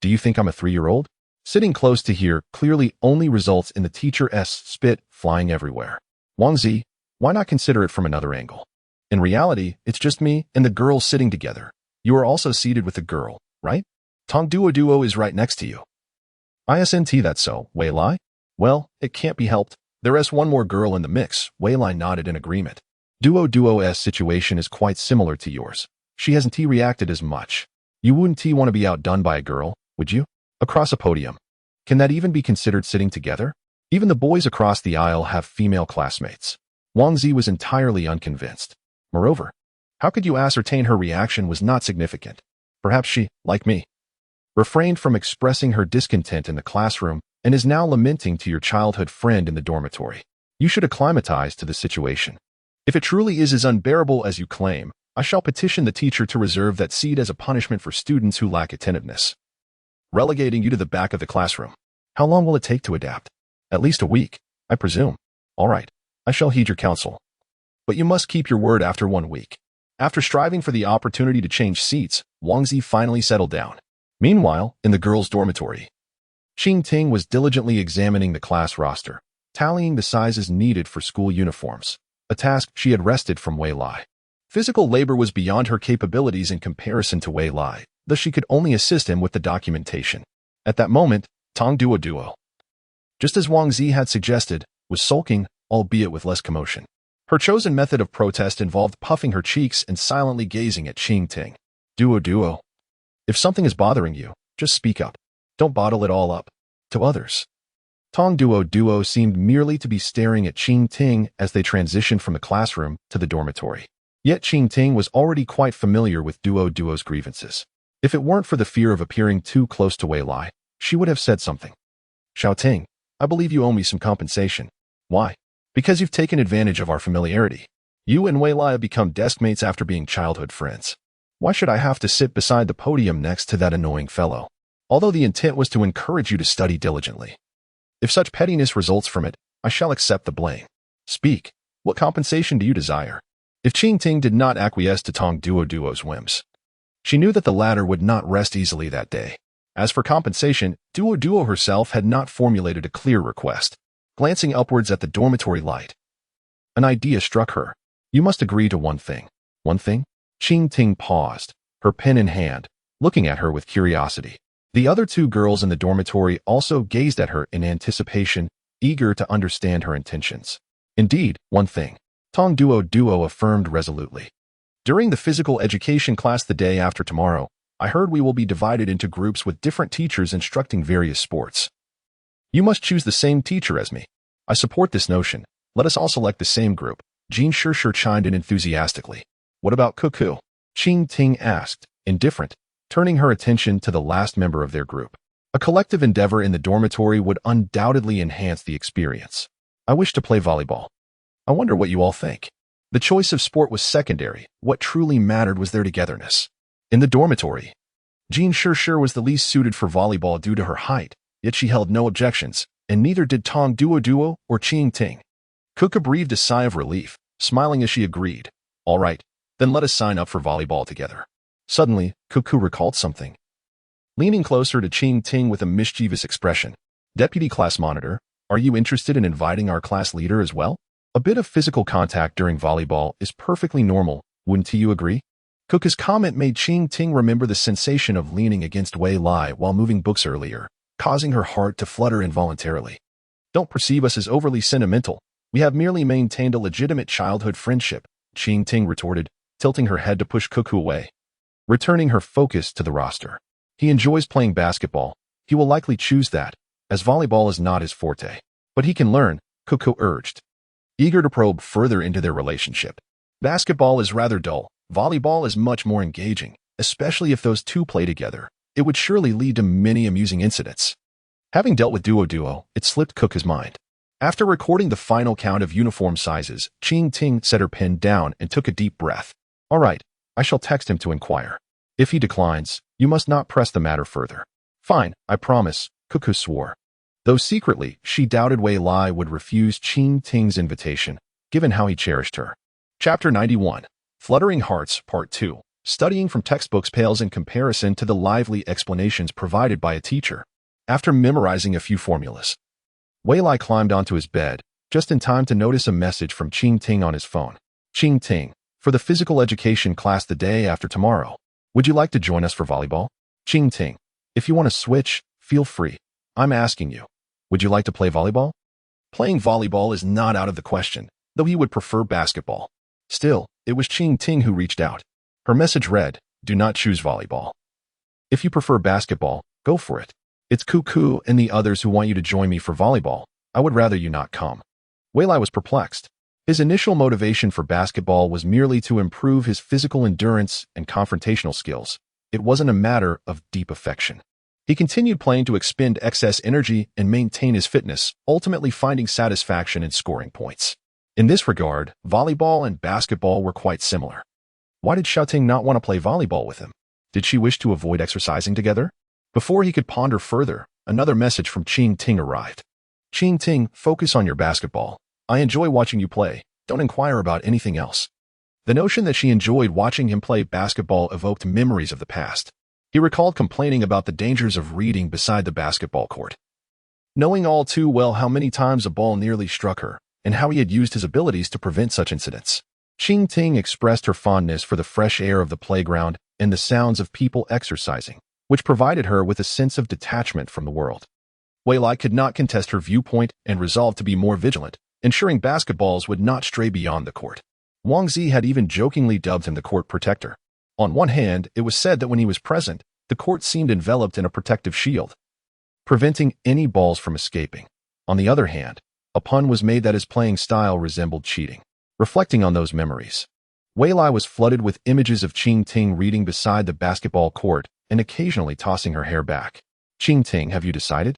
Do you think I'm a 3-year-old? Sitting close to here clearly only results in the teacher's spit flying everywhere. Wang Zi, why not consider it from another angle? In reality, it's just me and the girl sitting together. You are also seated with the girl, right? Tong Duo is right next to you. Isn't that so, Wei Lai? Well, it can't be helped. There is one more girl in the mix. Wei Lai nodded in agreement. Duo's situation is quite similar to yours. She hasn't reacted as much. You wouldn't want to be outdone by a girl, would you? Across a podium. Can that even be considered sitting together? Even the boys across the aisle have female classmates. Wang Zi was entirely unconvinced. Moreover, how could you ascertain her reaction was not significant? Perhaps she, like me, refrained from expressing her discontent in the classroom and is now lamenting to your childhood friend in the dormitory. You should acclimatize to the situation. If it truly is as unbearable as you claim, I shall petition the teacher to reserve that seat as a punishment for students who lack attentiveness, relegating you to the back of the classroom. How long will it take to adapt? At least a week, I presume. All right, I shall heed your counsel. But you must keep your word after 1 week. After striving for the opportunity to change seats, Wang Zi finally settled down. Meanwhile, in the girls' dormitory, Qing Ting was diligently examining the class roster, tallying the sizes needed for school uniforms, a task she had wrested from Wei Lai. Physical labor was beyond her capabilities in comparison to Wei Lai, thus she could only assist him with the documentation. At that moment, Tong Duo, just as Wang Zi had suggested, was sulking, albeit with less commotion. Her chosen method of protest involved puffing her cheeks and silently gazing at Qing Ting. Duo, if something is bothering you, just speak up. Don't bottle it all up. To others. Tong Duo seemed merely to be staring at Qing Ting as they transitioned from the classroom to the dormitory. Yet Qing Ting was already quite familiar with Duo's grievances. If it weren't for the fear of appearing too close to Wei Lai, she would have said something. Xiao Ting, I believe you owe me some compensation. Why? Because you've taken advantage of our familiarity. You and Wei Lai have become deskmates after being childhood friends. Why should I have to sit beside the podium next to that annoying fellow? Although the intent was to encourage you to study diligently. If such pettiness results from it, I shall accept the blame. Speak. What compensation do you desire? If Qing Ting did not acquiesce to Tong Duo's whims, she knew that the latter would not rest easily that day. As for compensation, Duo herself had not formulated a clear request. Glancing upwards at the dormitory light, an idea struck her. You must agree to one thing. One thing? Qing Ting paused, her pen in hand, looking at her with curiosity. The other two girls in the dormitory also gazed at her in anticipation, eager to understand her intentions. Indeed, one thing. Tong Duo affirmed resolutely. During the physical education class the day after tomorrow, I heard we will be divided into groups with different teachers instructing various sports. You must choose the same teacher as me. I support this notion. Let us all select the same group. Jean Sure chimed in enthusiastically. What about Cuckoo? Qing Ting asked, indifferent, turning her attention to the last member of their group. A collective endeavor in the dormitory would undoubtedly enhance the experience. I wish to play volleyball. I wonder what you all think. The choice of sport was secondary. What truly mattered was their togetherness. In the dormitory, Jean Sure was the least suited for volleyball due to her height. Yet she held no objections, and neither did Tong Duo or Qing Ting. Kuka breathed a sigh of relief, smiling as she agreed. All right, then let us sign up for volleyball together. Suddenly, Cuckoo recalled something. Leaning closer to Qing Ting with a mischievous expression. Deputy Class Monitor, are you interested in inviting our class leader as well? A bit of physical contact during volleyball is perfectly normal, wouldn't you agree? Kuka's comment made Qing Ting remember the sensation of leaning against Wei Lai while moving books earlier, causing her heart to flutter involuntarily. Don't perceive us as overly sentimental. We have merely maintained a legitimate childhood friendship, Qing Ting retorted, tilting her head to push Cuckoo away. Returning her focus to the roster. He enjoys playing basketball. He will likely choose that, as volleyball is not his forte. But he can learn, Cuckoo urged, eager to probe further into their relationship. Basketball is rather dull. Volleyball is much more engaging, especially if those two play together. It would surely lead to many amusing incidents. Having dealt with Duo, it slipped Cuckoo's mind. After recording the final count of uniform sizes, Qing Ting set her pen down and took a deep breath. All right, I shall text him to inquire. If he declines, you must not press the matter further. Fine, I promise, Cuckoo swore. Though secretly, she doubted Wei Lai would refuse Qing Ting's invitation, given how he cherished her. Chapter 91. Fluttering Hearts, Part 2. Studying from textbooks pales in comparison to the lively explanations provided by a teacher. After memorizing a few formulas, Wei Lai climbed onto his bed, just in time to notice a message from Qing Ting on his phone. Qing Ting, for the physical education class the day after tomorrow. Would you like to join us for volleyball? Qing Ting, if you want to switch, feel free. I'm asking you. Would you like to play volleyball? Playing volleyball is not out of the question, though he would prefer basketball. Still, it was Qing Ting who reached out. Her message read, do not choose volleyball. If you prefer basketball, go for it. It's Cuckoo and the others who want you to join me for volleyball. I would rather you not come. Wei Lai was perplexed. His initial motivation for basketball was merely to improve his physical endurance and confrontational skills. It wasn't a matter of deep affection. He continued playing to expend excess energy and maintain his fitness, ultimately finding satisfaction in scoring points. In this regard, volleyball and basketball were quite similar. Why did Xiaoting not want to play volleyball with him? Did she wish to avoid exercising together? Before he could ponder further, another message from Qing Ting arrived. Qing Ting, focus on your basketball. I enjoy watching you play. Don't inquire about anything else. The notion that she enjoyed watching him play basketball evoked memories of the past. He recalled complaining about the dangers of reading beside the basketball court, knowing all too well how many times a ball nearly struck her, and how he had used his abilities to prevent such incidents. Qing Ting expressed her fondness for the fresh air of the playground and the sounds of people exercising, which provided her with a sense of detachment from the world. Wei Lai could not contest her viewpoint and resolved to be more vigilant, ensuring basketballs would not stray beyond the court. Wang Zi had even jokingly dubbed him the court protector. On one hand, it was said that when he was present, the court seemed enveloped in a protective shield, preventing any balls from escaping. On the other hand, a pun was made that his playing style resembled cheating. Reflecting on those memories, Wei Lai was flooded with images of Qing Ting reading beside the basketball court and occasionally tossing her hair back. Qing Ting, have you decided?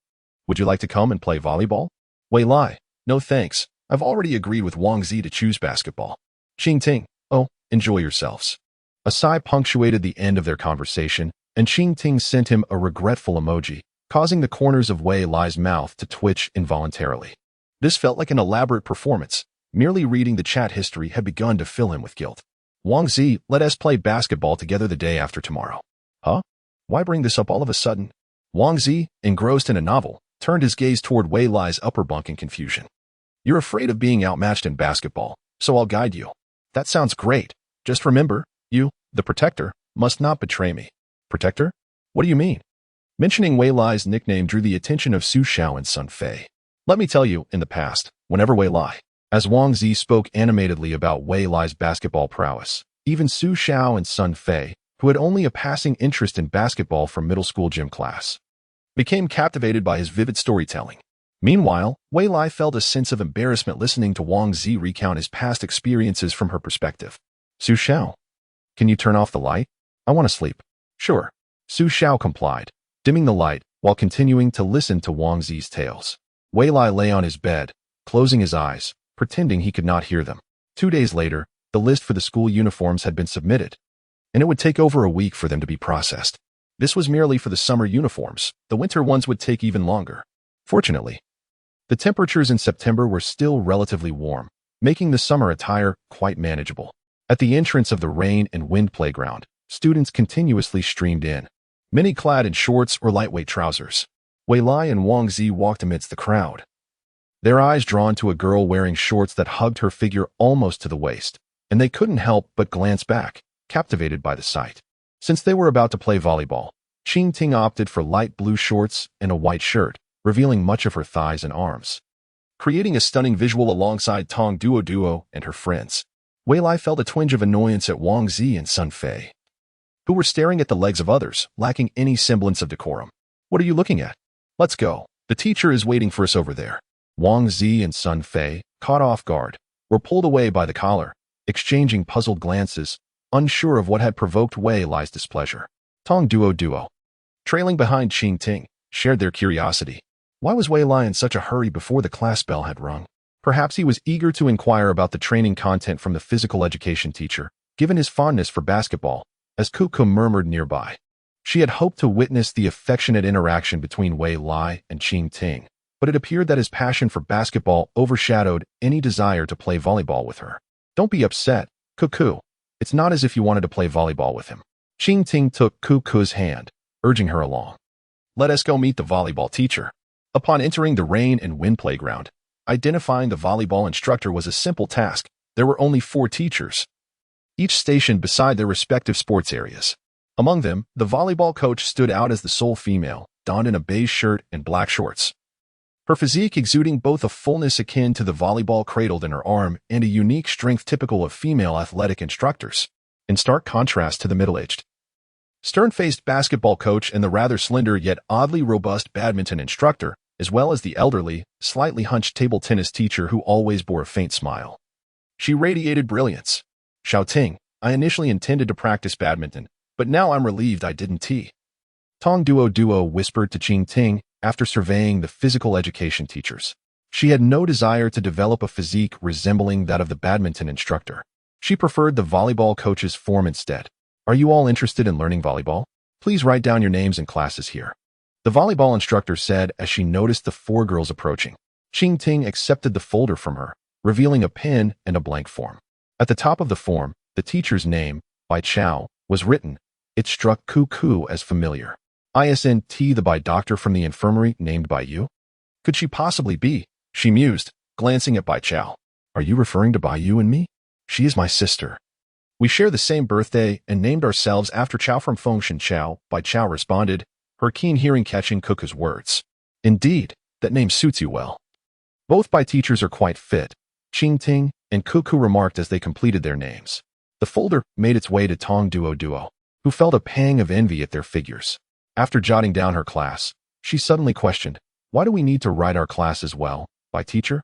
Would you like to come and play volleyball? Wei Lai, no thanks. I've already agreed with Wang Zi to choose basketball. Qing Ting, oh, enjoy yourselves. A sigh punctuated the end of their conversation, and Qing Ting sent him a regretful emoji, causing the corners of Wei Lai's mouth to twitch involuntarily. This felt like an elaborate performance. Merely reading the chat history had begun to fill him with guilt. Wang Zi, let us play basketball together the day after tomorrow. Huh? Why bring this up all of a sudden? Wang Zi, engrossed in a novel, turned his gaze toward Wei Lai's upper bunk in confusion. You're afraid of being outmatched in basketball, so I'll guide you. That sounds great. Just remember, you, the protector, must not betray me. Protector? What do you mean? Mentioning Wei Lai's nickname drew the attention of Su Xiao and Sun Fei. Let me tell you, in the past, whenever Wei Lai, as Wang Zi spoke animatedly about Wei Lai's basketball prowess, even Su Xiao and Sun Fei, who had only a passing interest in basketball from middle school gym class, became captivated by his vivid storytelling. Meanwhile, Wei Lai felt a sense of embarrassment listening to Wang Zi recount his past experiences from her perspective. Su Xiao, can you turn off the light? I want to sleep. Sure. Su Xiao complied, dimming the light while continuing to listen to Wang Zi's tales. Wei Lai lay on his bed, closing his eyes, pretending he could not hear them. 2 days later, the list for the school uniforms had been submitted, and it would take over a week for them to be processed. This was merely for the summer uniforms. The winter ones would take even longer. Fortunately, the temperatures in September were still relatively warm, making the summer attire quite manageable. At the entrance of the rain and wind playground, students continuously streamed in, many clad in shorts or lightweight trousers. Wei Lai and Wang Zi walked amidst the crowd, their eyes drawn to a girl wearing shorts that hugged her figure almost to the waist, and they couldn't help but glance back, captivated by the sight. Since they were about to play volleyball, Qing Ting opted for light blue shorts and a white shirt, revealing much of her thighs and arms, creating a stunning visual alongside Tong Duo and her friends. Wei Lai felt a twinge of annoyance at Wang Zi and Sun Fei, who were staring at the legs of others, lacking any semblance of decorum. What are you looking at? Let's go. The teacher is waiting for us over there. Wang Zi and Sun Fei, caught off guard, were pulled away by the collar, exchanging puzzled glances, unsure of what had provoked Wei Lai's displeasure. Tong Duo, trailing behind Qing Ting, shared their curiosity. Why was Wei Lai in such a hurry before the class bell had rung? Perhaps he was eager to inquire about the training content from the physical education teacher, given his fondness for basketball, as Kuku murmured nearby. She had hoped to witness the affectionate interaction between Wei Lai and Qing Ting, but it appeared that his passion for basketball overshadowed any desire to play volleyball with her. Don't be upset, Kuku. It's not as if you wanted to play volleyball with him. Qing Ting took Kuku's hand, urging her along. Let us go meet the volleyball teacher. Upon entering the rain and wind playground, identifying the volleyball instructor was a simple task. There were only 4 teachers, each stationed beside their respective sports areas. Among them, the volleyball coach stood out as the sole female, donned in a beige shirt and black shorts, her physique exuding both a fullness akin to the volleyball cradled in her arm and a unique strength typical of female athletic instructors, in stark contrast to the middle-aged, stern-faced basketball coach and the rather slender yet oddly robust badminton instructor, as well as the elderly, slightly hunched table tennis teacher who always bore a faint smile. She radiated brilliance. Xiaoting, I initially intended to practice badminton, but now I'm relieved I didn't tee. Tong Duo whispered to Qing Ting after surveying the physical education teachers. She had no desire to develop a physique resembling that of the badminton instructor. She preferred the volleyball coach's form instead. Are you all interested in learning volleyball? Please write down your names and classes here, the volleyball instructor said as she noticed the 4 girls approaching. Qing Ting accepted the folder from her, revealing a pen and a blank form. At the top of the form, The teacher's name, Bai Chao, was written. It struck Cuckoo as familiar. Isn't the Bai doctor from the infirmary named Bai Yu? Could she possibly be? She mused, glancing at Bai Chao. Are you referring to Bai Yu and me? She is my sister. We share the same birthday and named ourselves after Chao from Fengshan Chao, Bai Chao responded, her keen hearing catching Cuckoo's words. Indeed, that name suits you well. Both Bai teachers are quite fit, Qing Ting and Cuckoo remarked as they completed their names. The folder made its way to Tong Duo, who felt a pang of envy at their figures. After jotting down her class, she suddenly questioned, why do we need to write our class as well, Bai teacher?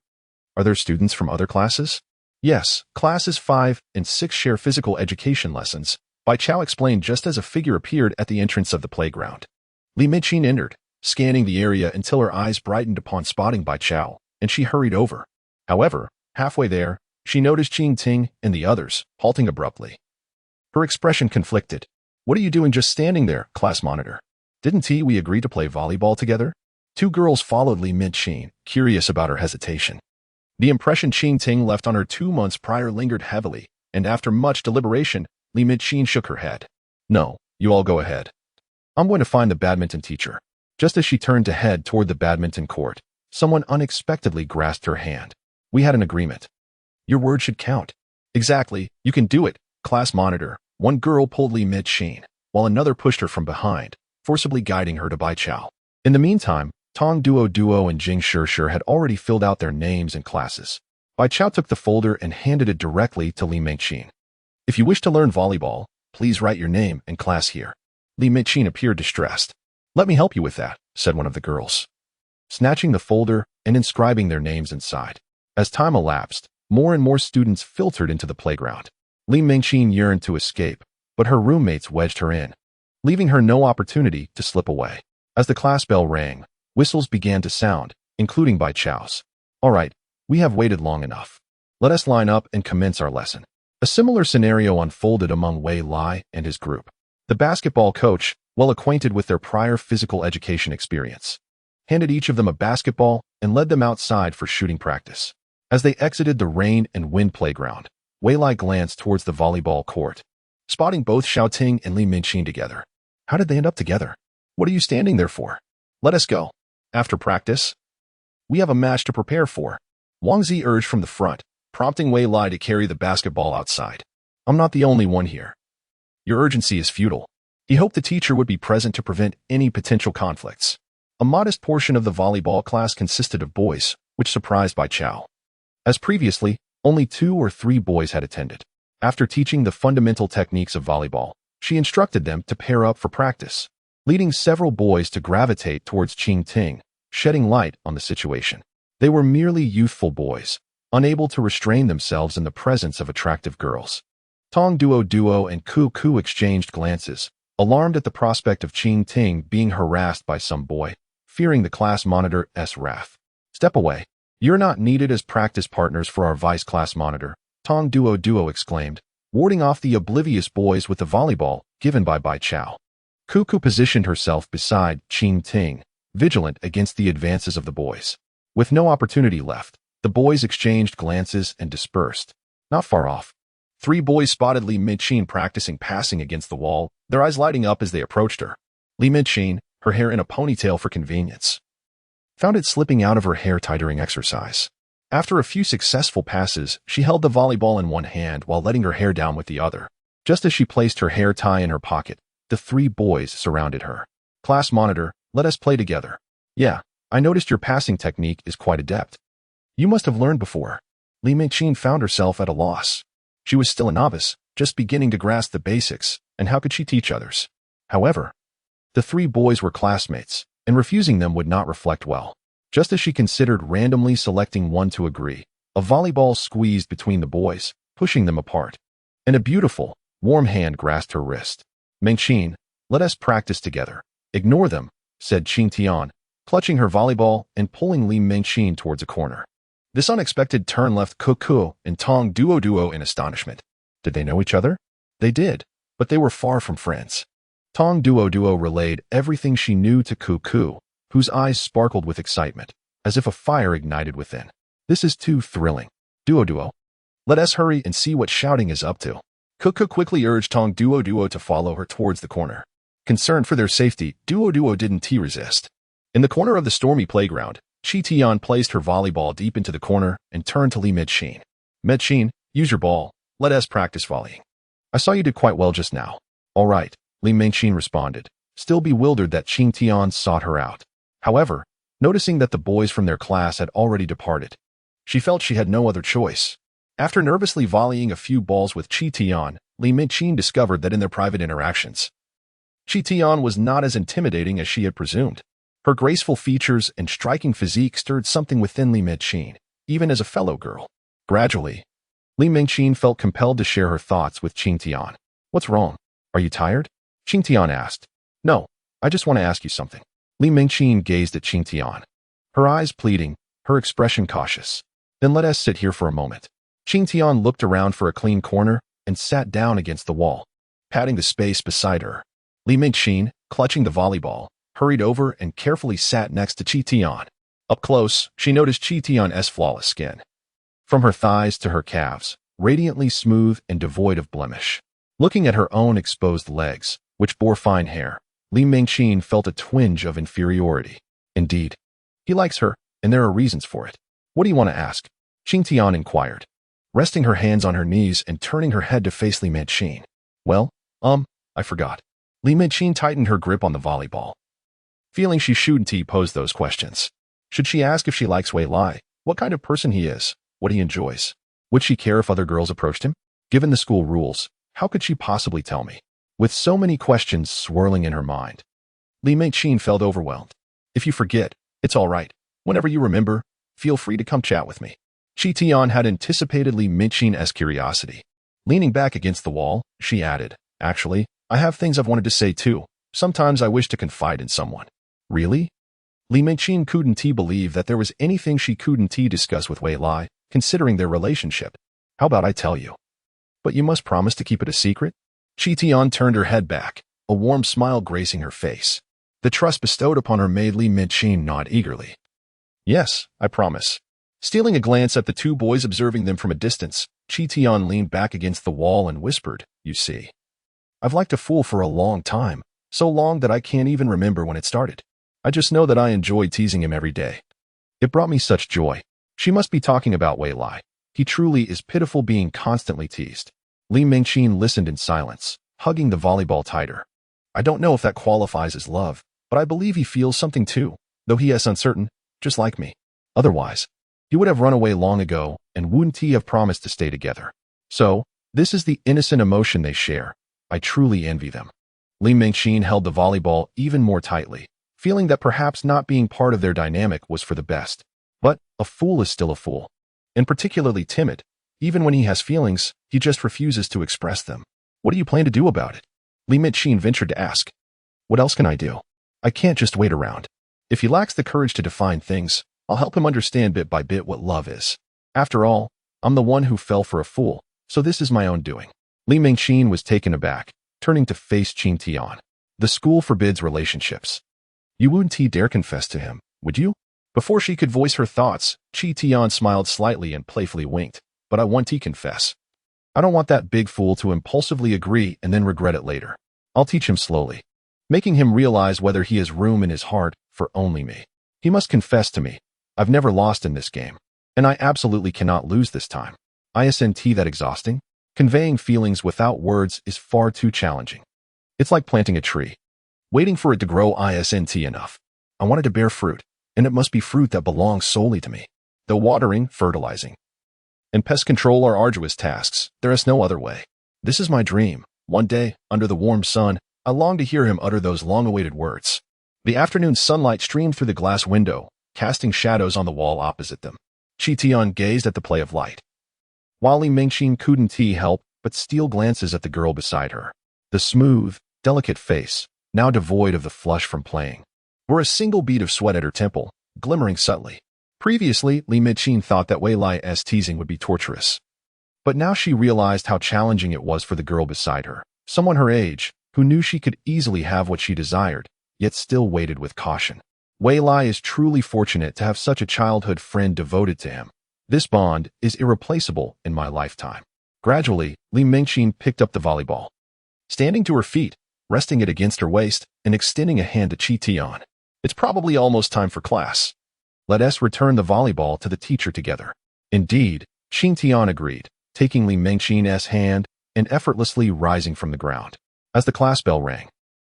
Are there students from other classes? Yes, classes 5 and 6 share physical education lessons, Bai Chao explained just as a figure appeared at the entrance of the playground. Li Meiqin entered, scanning the area until her eyes brightened upon spotting Bai Chao, and she hurried over. However, halfway there, she noticed Qing Ting and the others, halting abruptly. Her expression conflicted. What are you doing just standing there, class monitor? Didn't we agree to play volleyball together? Two girls followed Li Meiqin, curious about her hesitation. The impression Qing Ting left on her 2 months prior lingered heavily, and after much deliberation, Li Meiqin shook her head. No, you all go ahead. I'm going to find the badminton teacher. Just as she turned to head toward the badminton court, someone unexpectedly grasped her hand. We had an agreement. Your word should count. Exactly, you can do it, class monitor. One girl pulled Li Meiqin, while another pushed her from behind, forcibly guiding her to Bai Chao. In the meantime, Tong Duo and Jing Shi had already filled out their names and classes. Bai Chao took the folder and handed it directly to Li Meiqin. If you wish to learn volleyball, please write your name and class here. Li Meiqin appeared distressed. Let me help you with that, said one of the girls, snatching the folder and inscribing their names inside. As time elapsed, more and more students filtered into the playground. Li Meiqin yearned to escape, but her roommates wedged her in, leaving her no opportunity to slip away. As the class bell rang, whistles began to sound, including Bai Chao's. All right, we have waited long enough. Let us line up and commence our lesson. A similar scenario unfolded among Wei Lai and his group. The basketball coach, well acquainted with their prior physical education experience, handed each of them a basketball and led them outside for shooting practice. As they exited the rain and wind playground, Wei Lai glanced towards the volleyball court, spotting both Xiaoting and Li Meiqin together. How did they end up together? What are you standing there for? Let us go. After practice, we have a match to prepare for. Wang Zi urged from the front, prompting Wei Lai to carry the basketball outside. I'm not the only one here. Your urgency is futile. He hoped the teacher would be present to prevent any potential conflicts. A modest portion of the volleyball class consisted of boys, which surprised Bai Chao. As previously, only 2 or 3 boys had attended. After teaching the fundamental techniques of volleyball, she instructed them to pair up for practice, leading several boys to gravitate towards Qing Ting, shedding light on the situation. They were merely youthful boys, unable to restrain themselves in the presence of attractive girls. Tong Duo and Cuckoo exchanged glances, alarmed at the prospect of Qing Ting being harassed by some boy, fearing the class monitor's wrath. Step away. You're not needed as practice partners for our vice class monitor, Tong Duo exclaimed, warding off the oblivious boys with the volleyball given by Bai Chao. Cuckoo positioned herself beside Qing Ting, vigilant against the advances of the boys. With no opportunity left, the boys exchanged glances and dispersed. Not far off, 3 boys spotted Li Meiqin practicing passing against the wall, their eyes lighting up as they approached her. Li Meiqin, her hair in a ponytail for convenience, found it slipping out of her hair tie during exercise. After a few successful passes, she held the volleyball in one hand while letting her hair down with the other. Just as she placed her hair tie in her pocket, the 3 boys surrounded her. Class monitor, let us play together. Yeah, I noticed your passing technique is quite adept. You must have learned before. Li Meiqin found herself at a loss. She was still a novice, just beginning to grasp the basics, and how could she teach others? However, the 3 boys were classmates, and refusing them would not reflect well. Just as she considered randomly selecting one to agree, a volleyball squeezed between the boys, pushing them apart, and a beautiful, warm hand grasped her wrist. Meiqin, let us practice together. Ignore them, said Qing Tian, clutching her volleyball and pulling Li Meiqin towards a corner. This unexpected turn left Cuckoo and Tong Duo in astonishment. Did they know each other? They did, but they were far from friends. Tong Duo relayed everything she knew to Cuckoo, whose eyes sparkled with excitement, as if a fire ignited within. This is too thrilling. Duo, let us hurry and see what shouting is up to. Kuku quickly urged Tong Duo to follow her towards the corner. Concerned for their safety, Duo didn't resist. In the corner of the stormy playground, Chi Tian placed her volleyball deep into the corner and turned to Li Mei-chin. Mei-chin, use your ball. Let us practice volleying. I saw you did quite well just now. All right, Li Mei-chin responded, still bewildered that Chi Tian sought her out. However, noticing that the boys from their class had already departed, she felt she had no other choice. After nervously volleying a few balls with Chi Tian, Li Mei-chin discovered that in their private interactions, Chi Tian was not as intimidating as she had presumed. Her graceful features and striking physique stirred something within Li Mei-chin, even as a fellow girl. Gradually, Li Mei-chin felt compelled to share her thoughts with Chi Tian. What's wrong? Are you tired? Chi Tian asked. No, I just want to ask you something. Li Mei-chin gazed at Chi Tian, her eyes pleading, her expression cautious. Then let us sit here for a moment. Chi Tian looked around for a clean corner and sat down against the wall, patting the space beside her. Li Mei-chin, clutching the volleyball, hurried over and carefully sat next to Chi Tian. Up close, she noticed Chi Tian's flawless skin. From her thighs to her calves, radiantly smooth and devoid of blemish. Looking at her own exposed legs, which bore fine hair, Li Mei-chin felt a twinge of inferiority. Indeed, he likes her, and there are reasons for it. What do you want to ask? Chi Tian inquired, resting her hands on her knees and turning her head to face Li Mei-chin. Well, I forgot. Li Mei-chin tightened her grip on the volleyball, feeling she shouldn't pose those questions. Should she ask if she likes Wei Lai, what kind of person he is, what he enjoys? Would she care if other girls approached him? Given the school rules, how could she possibly tell me? With so many questions swirling in her mind, Li Mei-chin felt overwhelmed. If you forget, it's all right. Whenever you remember, feel free to come chat with me. Chi Tian had anticipated Li Mei-chin's curiosity. Leaning back against the wall, she added, actually, I have things I've wanted to say too. Sometimes I wish to confide in someone. Really? Li Mei-chin couldn't believe that there was anything she couldn't discuss with Wei Lai, considering their relationship. How about I tell you? But you must promise to keep it a secret? Chi Tian turned her head back, a warm smile gracing her face. The trust bestowed upon her made Li Mei-chin nod eagerly. Yes, I promise. Stealing a glance at the two boys observing them from a distance, Chi Tian leaned back against the wall and whispered, you see, I've liked a fool for a long time, so long that I can't even remember when it started. I just know that I enjoy teasing him every day. It brought me such joy. She must be talking about Wei Lai. He truly is pitiful being constantly teased. Li Mei-chin listened in silence, hugging the volleyball tighter. I don't know if that qualifies as love, but I believe he feels something too, though he is uncertain, just like me. Otherwise, he would have run away long ago and wouldn't have promised to stay together. So, this is the innocent emotion they share. I truly envy them. Li Mei-chin held the volleyball even more tightly, feeling that perhaps not being part of their dynamic was for the best. But a fool is still a fool, and particularly timid. Even when he has feelings, he just refuses to express them. What do you plan to do about it? Li Mei-chin ventured to ask. What else can I do? I can't just wait around. If he lacks the courage to define things, I'll help him understand bit by bit what love is. After all, I'm the one who fell for a fool, so this is my own doing. Li Mei-chin was taken aback, turning to face Chi Tian. The school forbids relationships. You wouldn't dare confess to him, would you? Before she could voice her thoughts, Chi Tian smiled slightly and playfully winked. But I want to confess. I don't want that big fool to impulsively agree and then regret it later. I'll teach him slowly, making him realize whether he has room in his heart for only me. He must confess to me. I've never lost in this game, and I absolutely cannot lose this time. Isn't that exhausting? Conveying feelings without words is far too challenging. It's like planting a tree, waiting for it to grow isn't enough. I want it to bear fruit, and it must be fruit that belongs solely to me. Though watering, fertilizing, and pest control are arduous tasks, there is no other way. This is my dream. One day, under the warm sun, I long to hear him utter those long-awaited words. The afternoon sunlight streamed through the glass window, casting shadows on the wall opposite them. Chi Tian gazed at the play of light, while Li Mei-chin couldn't help but steal glances at the girl beside her. The smooth, delicate face, now devoid of the flush from playing, bore a single bead of sweat at her temple, glimmering subtly. Previously, Li Mei-chin thought that Wei Lai's teasing would be torturous. But now she realized how challenging it was for the girl beside her, someone her age, who knew she could easily have what she desired, yet still waited with caution. Wei Lai is truly fortunate to have such a childhood friend devoted to him. This bond is irreplaceable in my lifetime. Gradually, Li Mingqin picked up the volleyball. Standing to her feet, resting it against her waist, and extending a hand to Qi Tian. It's probably almost time for class. Let us return the volleyball to the teacher together. Indeed, Qi Tian agreed, taking Li Mingqin's hand and effortlessly rising from the ground. As the class bell rang,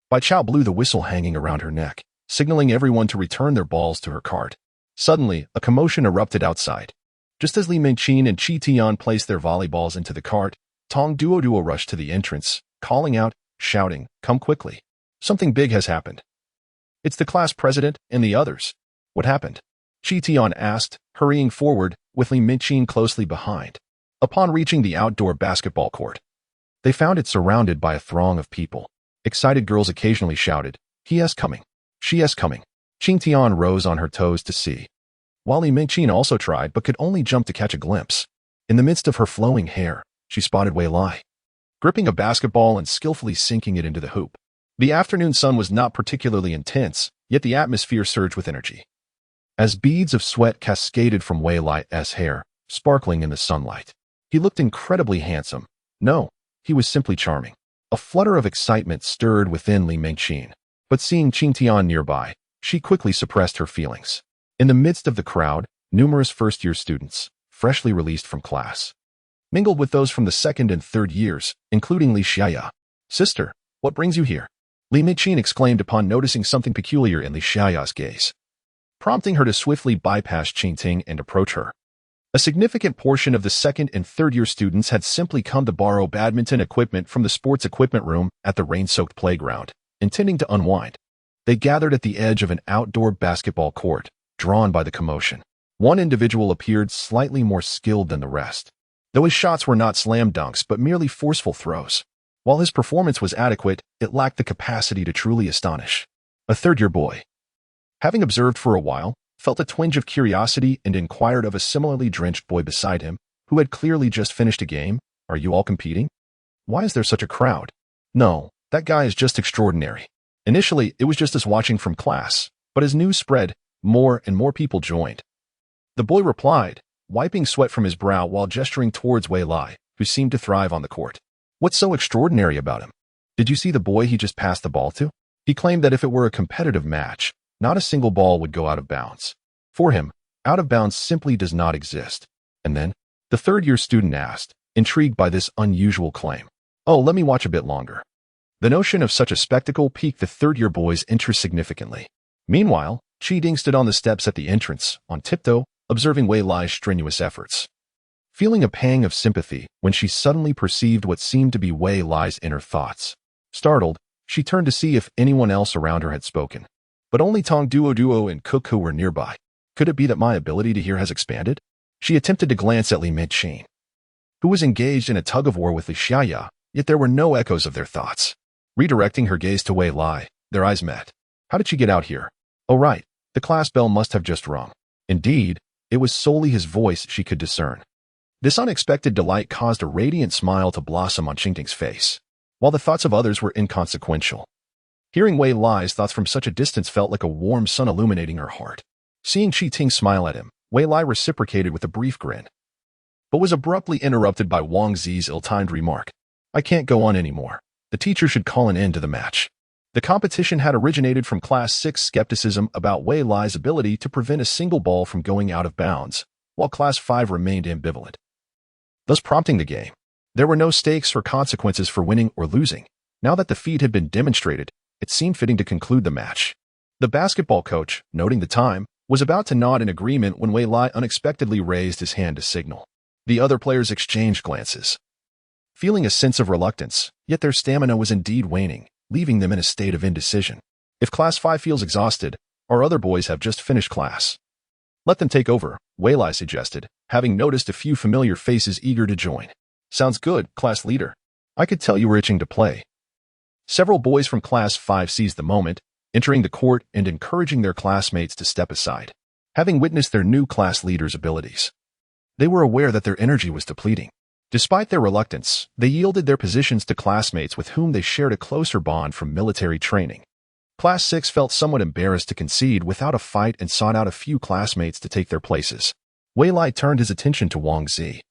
Bai Chao blew the whistle hanging around her neck, signaling everyone to return their balls to her cart. Suddenly, a commotion erupted outside. Just as Li Mingqin and Qi Tian placed their volleyballs into the cart, Tong Duo rushed to the entrance, calling out, shouting, "Come quickly. Something big has happened." "It's the class president and the others." "What happened?" Qi Tian asked, hurrying forward, with Li Mingqin closely behind. Upon reaching the outdoor basketball court, they found it surrounded by a throng of people. Excited girls occasionally shouted, "He is coming. She is coming." Qi Tian rose on her toes to see, while Li Mingqin also tried but could only jump to catch a glimpse. In the midst of her flowing hair, she spotted Wei Lai, gripping a basketball and skillfully sinking it into the hoop. The afternoon sun was not particularly intense, yet the atmosphere surged with energy. As beads of sweat cascaded from Wei Lai's hair, sparkling in the sunlight, he looked incredibly handsome. No, he was simply charming. A flutter of excitement stirred within Li Mingqin, but seeing Qi Tian nearby, she quickly suppressed her feelings. In the midst of the crowd, numerous first-year students, freshly released from class, mingled with those from the second and third years, including Li Xiaya. "Sister, what brings you here?" Li Mingqin exclaimed upon noticing something peculiar in Li Xiaya's gaze, prompting her to swiftly bypass Qing Ting and approach her. A significant portion of the second and third-year students had simply come to borrow badminton equipment from the sports equipment room at the rain-soaked playground, intending to unwind. They gathered at the edge of an outdoor basketball court, drawn by the commotion. One individual appeared slightly more skilled than the rest, though his shots were not slam dunks but merely forceful throws. While his performance was adequate, it lacked the capacity to truly astonish. A third-year boy, having observed for a while, felt a twinge of curiosity and inquired of a similarly drenched boy beside him, who had clearly just finished a game. "Are you all competing? Why is there such a crowd?" "No, that guy is just extraordinary." Initially, it was just us watching from class, but as news spread, more and more people joined. The boy replied, wiping sweat from his brow while gesturing towards Wei Lai, who seemed to thrive on the court. "What's so extraordinary about him? Did you see the boy he just passed the ball to?" He claimed that if it were a competitive match, not a single ball would go out of bounds. For him, out of bounds simply does not exist. And then, the third-year student asked, intrigued by this unusual claim, "Oh, let me watch a bit longer." The notion of such a spectacle piqued the third-year boy's interest significantly. Meanwhile, Qi Ding stood on the steps at the entrance, on tiptoe, observing Wei Lai's strenuous efforts, feeling a pang of sympathy when she suddenly perceived what seemed to be Wei Lai's inner thoughts. Startled, she turned to see if anyone else around her had spoken. But only Tong Duo and Cuckoo were nearby. Could it be that my ability to hear has expanded? She attempted to glance at Li Mingqin, who was engaged in a tug-of-war with Li Xiaya, yet there were no echoes of their thoughts. Redirecting her gaze to Wei Lai, their eyes met. How did she get out here? Oh right, the class bell must have just rung. Indeed, it was solely his voice she could discern. This unexpected delight caused a radiant smile to blossom on Qingting's face, while the thoughts of others were inconsequential. Hearing Wei Lai's thoughts from such a distance felt like a warm sun illuminating her heart. Seeing Qi Ting smile at him, Wei Lai reciprocated with a brief grin, but was abruptly interrupted by Wang Zi's ill-timed remark. "I can't go on anymore. The teacher should call an end to the match." The competition had originated from Class 6 skepticism about Wei Lai's ability to prevent a single ball from going out of bounds, while Class 5 remained ambivalent, thus prompting the game. There were no stakes or consequences for winning or losing. Now that the feat had been demonstrated, it seemed fitting to conclude the match. The basketball coach, noting the time, was about to nod in agreement when Wei Lai unexpectedly raised his hand to signal. The other players exchanged glances, feeling a sense of reluctance, yet their stamina was indeed waning, leaving them in a state of indecision. If Class 5 feels exhausted, our other boys have just finished class. "Let them take over," Wei Lai suggested, having noticed a few familiar faces eager to join. "Sounds good, class leader. I could tell you were itching to play." Several boys from Class 5 seized the moment, entering the court and encouraging their classmates to step aside. Having witnessed their new class leader's abilities, they were aware that their energy was depleting. Despite their reluctance, they yielded their positions to classmates with whom they shared a closer bond from military training. Class 6 felt somewhat embarrassed to concede without a fight and sought out a few classmates to take their places. Wei Lai turned his attention to Wang Zi.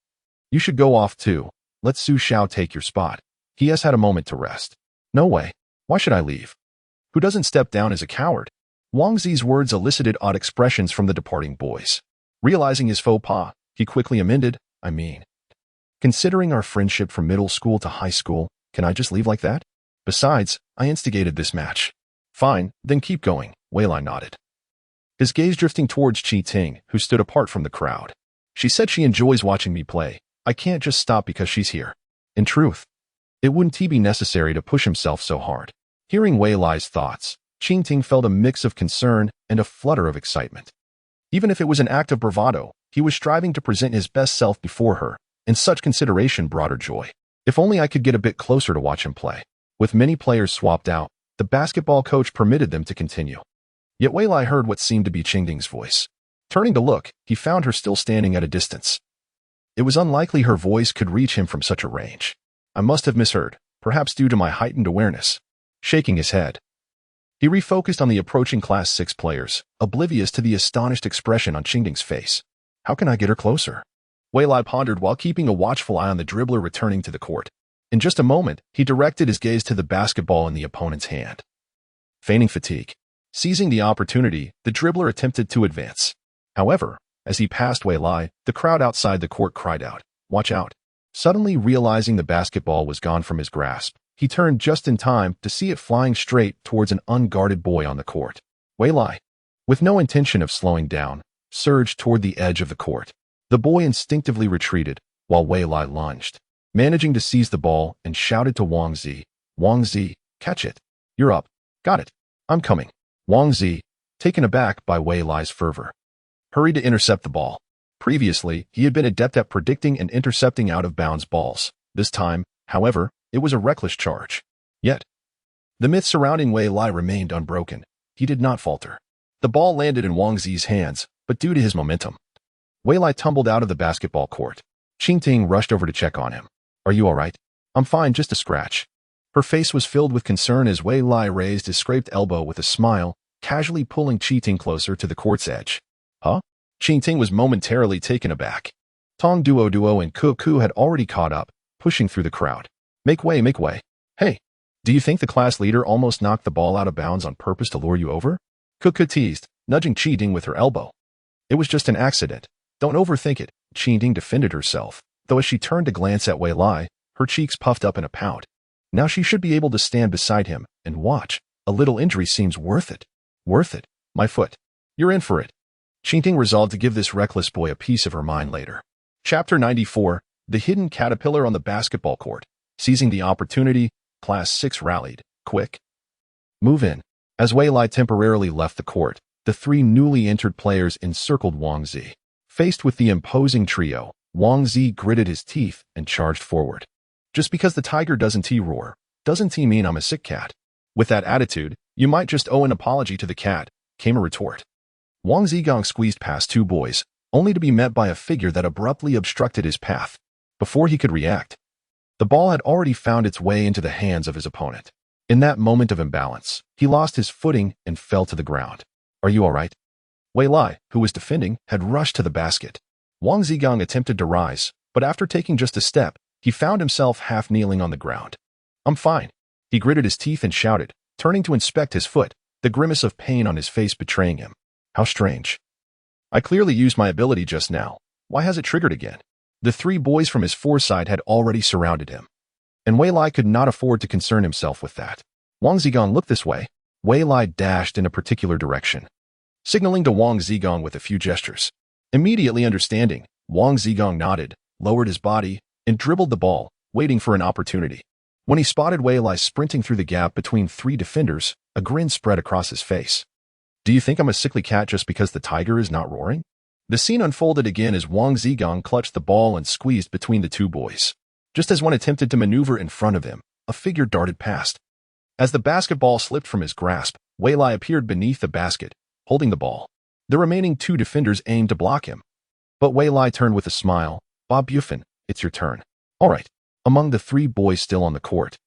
"You should go off too. let Su Xiao take your spot. He has had a moment to rest. No way. Why should I leave? Who doesn't step down is a coward. Wang Zi's words elicited odd expressions from the departing boys. Realizing his faux pas, he quickly amended, considering our friendship from middle school to high school, can I just leave like that? Besides, I instigated this match. Fine, then keep going, Wei Lai nodded. His gaze drifting towards Qi Ting, who stood apart from the crowd. She said she enjoys watching me play. I can't just stop because she's here. In truth, it wouldn't be necessary to push himself so hard. Hearing Wei Lai's thoughts, Qi Ting felt a mix of concern and a flutter of excitement. Even if it was an act of bravado, he was striving to present his best self before her, and such consideration brought her joy. If only I could get a bit closer to watch him play. With many players swapped out, the basketball coach permitted them to continue. Yet Wei Lai heard what seemed to be Qing Ding's voice. Turning to look, he found her still standing at a distance. It was unlikely her voice could reach him from such a range. I must have misheard, perhaps due to my heightened awareness. Shaking his head, he refocused on the approaching Class 6 players, oblivious to the astonished expression on Qing Ding's face. How can I get her closer? Wei Lai pondered while keeping a watchful eye on the dribbler returning to the court. In just a moment, he directed his gaze to the basketball in the opponent's hand. Feigning fatigue. Seizing the opportunity, the dribbler attempted to advance. However, as he passed Wei Lai, the crowd outside the court cried out, "Watch out." Suddenly realizing the basketball was gone from his grasp, he turned just in time to see it flying straight towards an unguarded boy on the court. Wei Lai, with no intention of slowing down, surged toward the edge of the court. The boy instinctively retreated, while Wei Lai lunged, managing to seize the ball and shouted to Wang Zi, "Wang Zi, catch it. You're up. Got it. I'm coming." Wang Zi, taken aback by Wei Lai's fervor, hurried to intercept the ball. Previously, he had been adept at predicting and intercepting out-of-bounds balls. This time, however, it was a reckless charge. Yet, the myth surrounding Wei Lai remained unbroken. He did not falter. The ball landed in Wang Zi's hands, but due to his momentum, Wei Lai tumbled out of the basketball court. Qing Ting rushed over to check on him. "Are you all right?" "I'm fine, just a scratch." Her face was filled with concern as Wei Lai raised his scraped elbow with a smile, casually pulling Qi Ting closer to the court's edge. "Huh?" Qing Ting was momentarily taken aback. Tong Duo and Ku Ku had already caught up, pushing through the crowd. Make way, make way. "Hey, do you think the class leader almost knocked the ball out of bounds on purpose to lure you over?" Ku Ku teased, nudging Qi Ting with her elbow. "It was just an accident. Don't overthink it." Qi Ting defended herself, though as she turned to glance at Wei Lai, her cheeks puffed up in a pout. Now she should be able to stand beside him and watch. A little injury seems worth it. Worth it. My foot. You're in for it. Qi Ting resolved to give this reckless boy a piece of her mind later. Chapter 94, The Hidden Caterpillar on the Basketball Court. Seizing the opportunity, Class 6 rallied. Quick. Move in. As Wei Lai temporarily left the court, the three newly entered players encircled Wang Zi. Faced with the imposing trio, Wang Zi gritted his teeth and charged forward. "Just because the tiger doesn't roar, doesn't mean I'm a sick cat. With that attitude, you might just owe an apology to the cat," came a retort. Wang Zigong squeezed past two boys, only to be met by a figure that abruptly obstructed his path. Before he could react, the ball had already found its way into the hands of his opponent. In that moment of imbalance, he lost his footing and fell to the ground. "Are you all right?" Wei Lai, who was defending, had rushed to the basket. Wang Zigong attempted to rise, but after taking just a step, he found himself half kneeling on the ground. "I'm fine." He gritted his teeth and shouted, turning to inspect his foot, the grimace of pain on his face betraying him. "How strange. I clearly used my ability just now. Why has it triggered again?" The three boys from his foresight had already surrounded him, and Wei Lai could not afford to concern himself with that. "Wang Zigong, look this way." Wei Lai dashed in a particular direction, signaling to Wang Zigong with a few gestures. Immediately understanding, Wang Zigong nodded, lowered his body, and dribbled the ball, waiting for an opportunity. When he spotted Wei Lai sprinting through the gap between three defenders, a grin spread across his face. "Do you think I'm a sickly cat just because the tiger is not roaring?" The scene unfolded again as Wang Zigong clutched the ball and squeezed between the two boys. Just as one attempted to maneuver in front of him, a figure darted past. As the basketball slipped from his grasp, Wei Lai appeared beneath the basket, holding the ball. The remaining two defenders aimed to block him, but Wei Lai turned with a smile. "Bob Buffin, it's your turn." "All right." Among the three boys still on the court,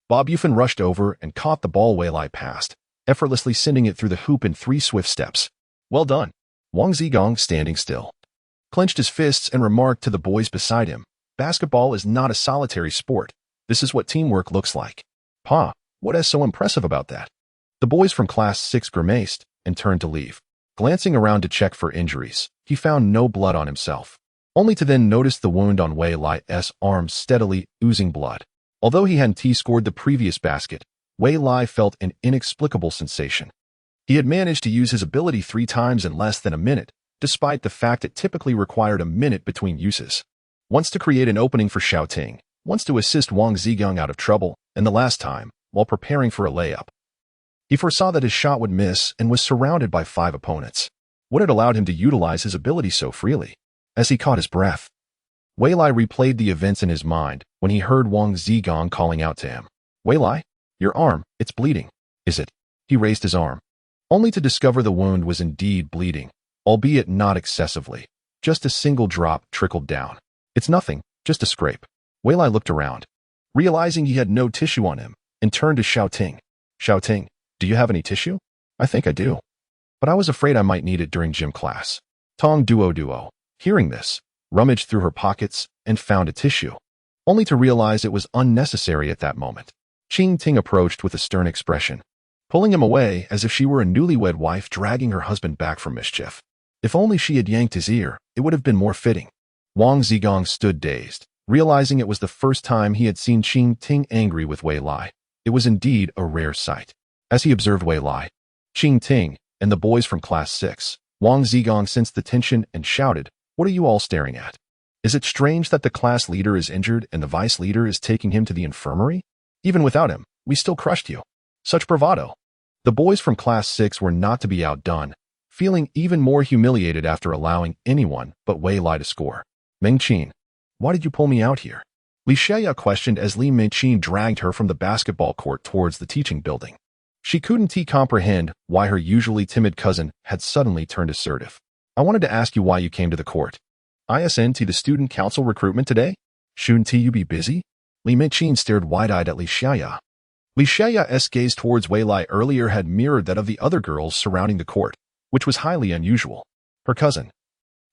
Bob Buffin rushed over and caught the ball Wei Lai passed, effortlessly sending it through the hoop in 3 swift steps. "Well done." Wang Zigong, standing still, clenched his fists and remarked to the boys beside him, Basketball is not a solitary sport. This is what teamwork looks like. Pa, what is so impressive about that? The boys from Class 6 grimaced and turned to leave. Glancing around to check for injuries, he found no blood on himself, only to then notice the wound on Wei Lai's arm steadily oozing blood. Although he hadn't scored the previous basket, Wei Lai felt an inexplicable sensation. He had managed to use his ability 3 times in less than a minute, despite the fact it typically required a minute between uses. Once to create an opening for Xiaoting, once to assist Wang Zigong out of trouble, and the last time, while preparing for a layup. He foresaw that his shot would miss and was surrounded by 5 opponents. What had allowed him to utilize his ability so freely? As he caught his breath, Wei Lai replayed the events in his mind when he heard Wang Zigong calling out to him. Wei Lai, your arm, it's bleeding. Is it? He raised his arm, only to discover the wound was indeed bleeding, albeit not excessively. Just a single drop trickled down. It's nothing, just a scrape. Wei Lai looked around, realizing he had no tissue on him, and turned to Xiaoting. Xiaoting, do you have any tissue? I think I do. But I was afraid I might need it during gym class. Tong Duo, hearing this, rummaged through her pockets and found a tissue, only to realize it was unnecessary at that moment. Qing Ting approached with a stern expression, pulling him away as if she were a newlywed wife dragging her husband back from mischief. If only she had yanked his ear, it would have been more fitting. Wang Zigong stood dazed, realizing it was the first time he had seen Qing Ting angry with Wei Lai. It was indeed a rare sight. As he observed Wei Lai, Qing Ting, and the boys from Class 6, Wang Zigong sensed the tension and shouted, "What are you all staring at? Is it strange that the class leader is injured and the vice leader is taking him to the infirmary? Even without him, we still crushed you." Such bravado. The boys from Class 6 were not to be outdone, feeling even more humiliated after allowing anyone but Wei Lai to score. Mengqin, why did you pull me out here? Li Xiaya questioned as Li Mengqin dragged her from the basketball court towards the teaching building. She couldn't comprehend why her usually timid cousin had suddenly turned assertive. I wanted to ask you why you came to the court. ISN to the student council recruitment today? Shouldn't you be busy? Li Mengqin stared wide-eyed at Li Xiaya. Li Xiaya's gaze towards Wei Lai earlier had mirrored that of the other girls surrounding the court, which was highly unusual. Her cousin,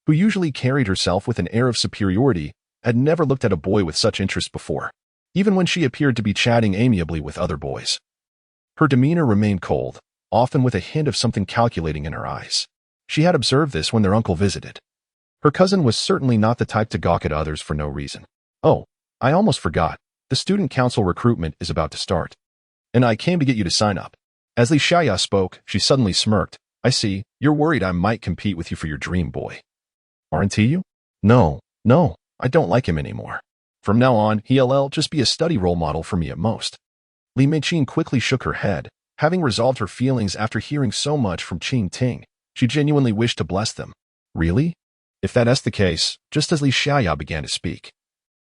who usually carried herself with an air of superiority, had never looked at a boy with such interest before, even when she appeared to be chatting amiably with other boys. Her demeanor remained cold, often with a hint of something calculating in her eyes. She had observed this when their uncle visited. Her cousin was certainly not the type to gawk at others for no reason. Oh, I almost forgot. The student council recruitment is about to start, and I came to get you to sign up. As Li Xiaya spoke, she suddenly smirked. I see, you're worried I might compete with you for your dream boy. Aren't you? No, I don't like him anymore. From now on, he'll just be a study role model for me at most. Li Meiqin quickly shook her head, having resolved her feelings after hearing so much from Qing Ting. She genuinely wished to bless them. Really? If that's the case, just as Li Xiaya began to speak,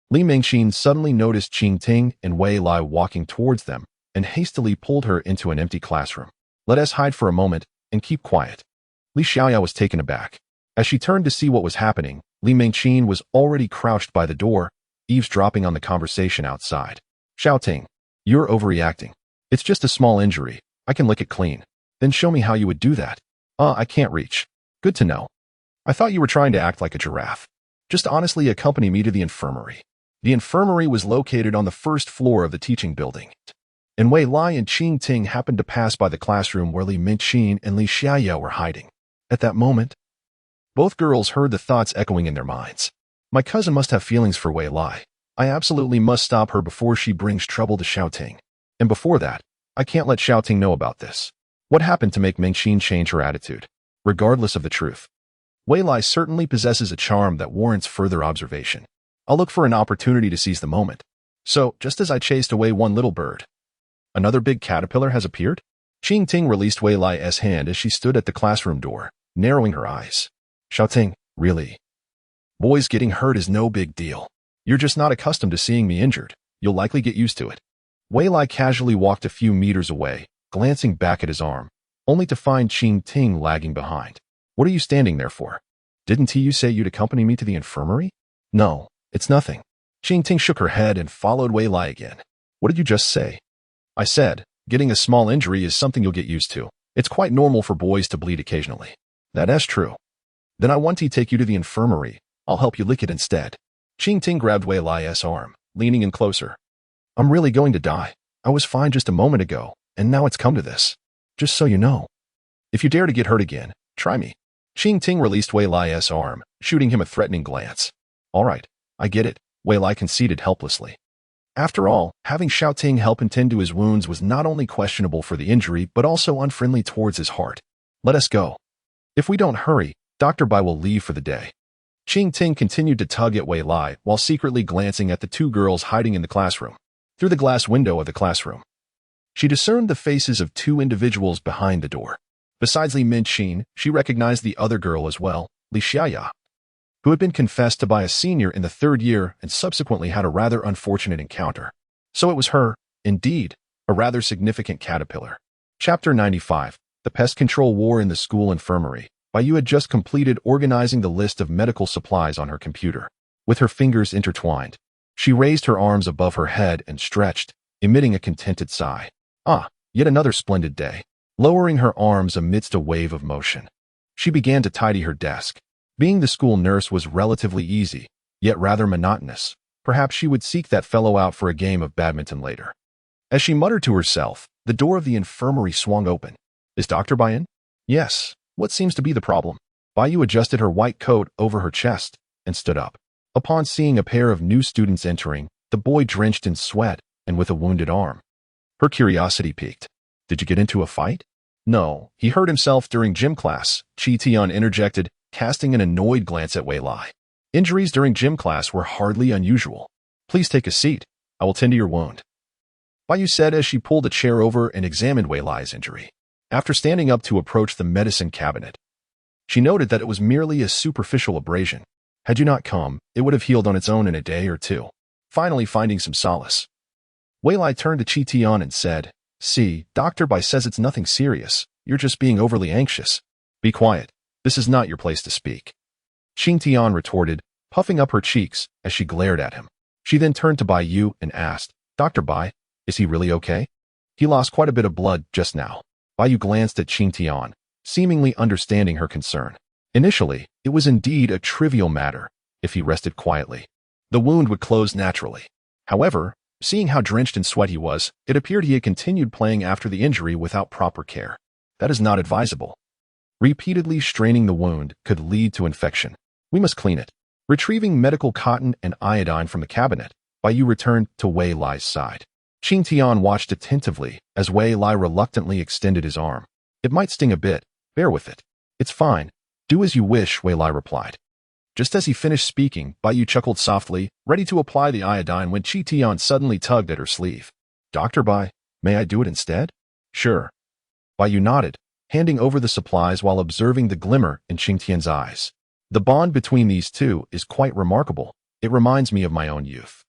Li Mengqin suddenly noticed Qing Ting and Wei Lai walking towards them and hastily pulled her into an empty classroom. Let us hide for a moment and keep quiet. Li Xiaya was taken aback. As she turned to see what was happening, Li Mengqin was already crouched by the door, eavesdropping on the conversation outside. Xiaoting, you're overreacting. It's just a small injury. I can lick it clean. Then show me how you would do that. I can't reach. Good to know. I thought you were trying to act like a giraffe. Just honestly accompany me to the infirmary. The infirmary was located on the first floor of the teaching building, and Wei Lai and Qing Ting happened to pass by the classroom where Li Mengqin and Li Xiaya were hiding. At that moment, both girls heard the thoughts echoing in their minds. My cousin must have feelings for Wei Lai. I absolutely must stop her before she brings trouble to Xiaoting. And before that, I can't let Xiaoting know about this. What happened to make Mengqin change her attitude? Regardless of the truth, Wei Lai certainly possesses a charm that warrants further observation. I'll look for an opportunity to seize the moment. So, just as I chased away one little bird, another big caterpillar has appeared? Qing Ting released Wei Lai's hand as she stood at the classroom door, narrowing her eyes. Xiaoting, really? Boys getting hurt is no big deal. You're just not accustomed to seeing me injured. You'll likely get used to it. Wei Lai casually walked a few meters away, glancing back at his arm, only to find Qing Ting lagging behind. What are you standing there for? Didn't you say you'd accompany me to the infirmary? No, it's nothing. Qing Ting shook her head and followed Wei Lai again. What did you just say? I said, getting a small injury is something you'll get used to. It's quite normal for boys to bleed occasionally. That is true. Then I want to take you to the infirmary. I'll help you lick it instead. Qing Ting grabbed Wei Lai's arm, leaning in closer. I'm really going to die. I was fine just a moment ago, and now it's come to this. Just so you know. If you dare to get hurt again, try me. Qing Ting released Wei Lai's arm, shooting him a threatening glance. All right, I get it, Wei Lai conceded helplessly. After all, having Xiao Ting help him tend to his wounds was not only questionable for the injury but also unfriendly towards his heart. Let us go. If we don't hurry, Dr. Bai will leave for the day. Qing Ting continued to tug at Wei Lai while secretly glancing at the two girls hiding in the classroom. Through the glass window of the classroom, she discerned the faces of two individuals behind the door. Besides Li Minqin, she recognized the other girl as well, Li Xiaya, who had been confessed to by a senior in the 3rd year and subsequently had a rather unfortunate encounter. So it was her, indeed, a rather significant caterpillar. Chapter 95, The Pest Control War in the School Infirmary. Yu had just completed organizing the list of medical supplies on her computer. With her fingers intertwined, she raised her arms above her head and stretched, emitting a contented sigh. Ah, yet another splendid day. Lowering her arms amidst a wave of motion, she began to tidy her desk. Being the school nurse was relatively easy, yet rather monotonous. Perhaps she would seek that fellow out for a game of badminton later. As she muttered to herself, the door of the infirmary swung open. Is Dr. Bai in? Yes. What seems to be the problem? Yu adjusted her white coat over her chest and stood up. Upon seeing a pair of new students entering, the boy drenched in sweat and with a wounded arm, her curiosity piqued. Did you get into a fight? No, he hurt himself during gym class, Qi Tian interjected, casting an annoyed glance at Wei Lai. Injuries during gym class were hardly unusual. Please take a seat. I will tend to your wound, Yu said as she pulled a chair over and examined Wei Lai's injury. After standing up to approach the medicine cabinet, she noted that it was merely a superficial abrasion. Had you not come, it would have healed on its own in a day or two. Finally finding some solace, Wei Lai turned to Qi Tian and said, See, Dr. Bai says it's nothing serious. You're just being overly anxious. Be quiet. This is not your place to speak. Qi Tian retorted, puffing up her cheeks as she glared at him. She then turned to Yu and asked, Dr. Bai, is he really okay? He lost quite a bit of blood just now. Yu glanced at Qi Tian, seemingly understanding her concern. Initially, it was indeed a trivial matter. If he rested quietly, the wound would close naturally. However, seeing how drenched in sweat he was, it appeared he had continued playing after the injury without proper care. That is not advisable. Repeatedly straining the wound could lead to infection. We must clean it. Retrieving medical cotton and iodine from the cabinet, Yu returned to Wei Lai's side. Qi Tian watched attentively as Wei Lai reluctantly extended his arm. It might sting a bit. Bear with it. It's fine. Do as you wish, Wei Lai replied. Just as he finished speaking, Yu chuckled softly, ready to apply the iodine when Qi Tian suddenly tugged at her sleeve. Dr. Bai, may I do it instead? Sure. Yu nodded, handing over the supplies while observing the glimmer in Qi Tian's eyes. The bond between these two is quite remarkable. It reminds me of my own youth.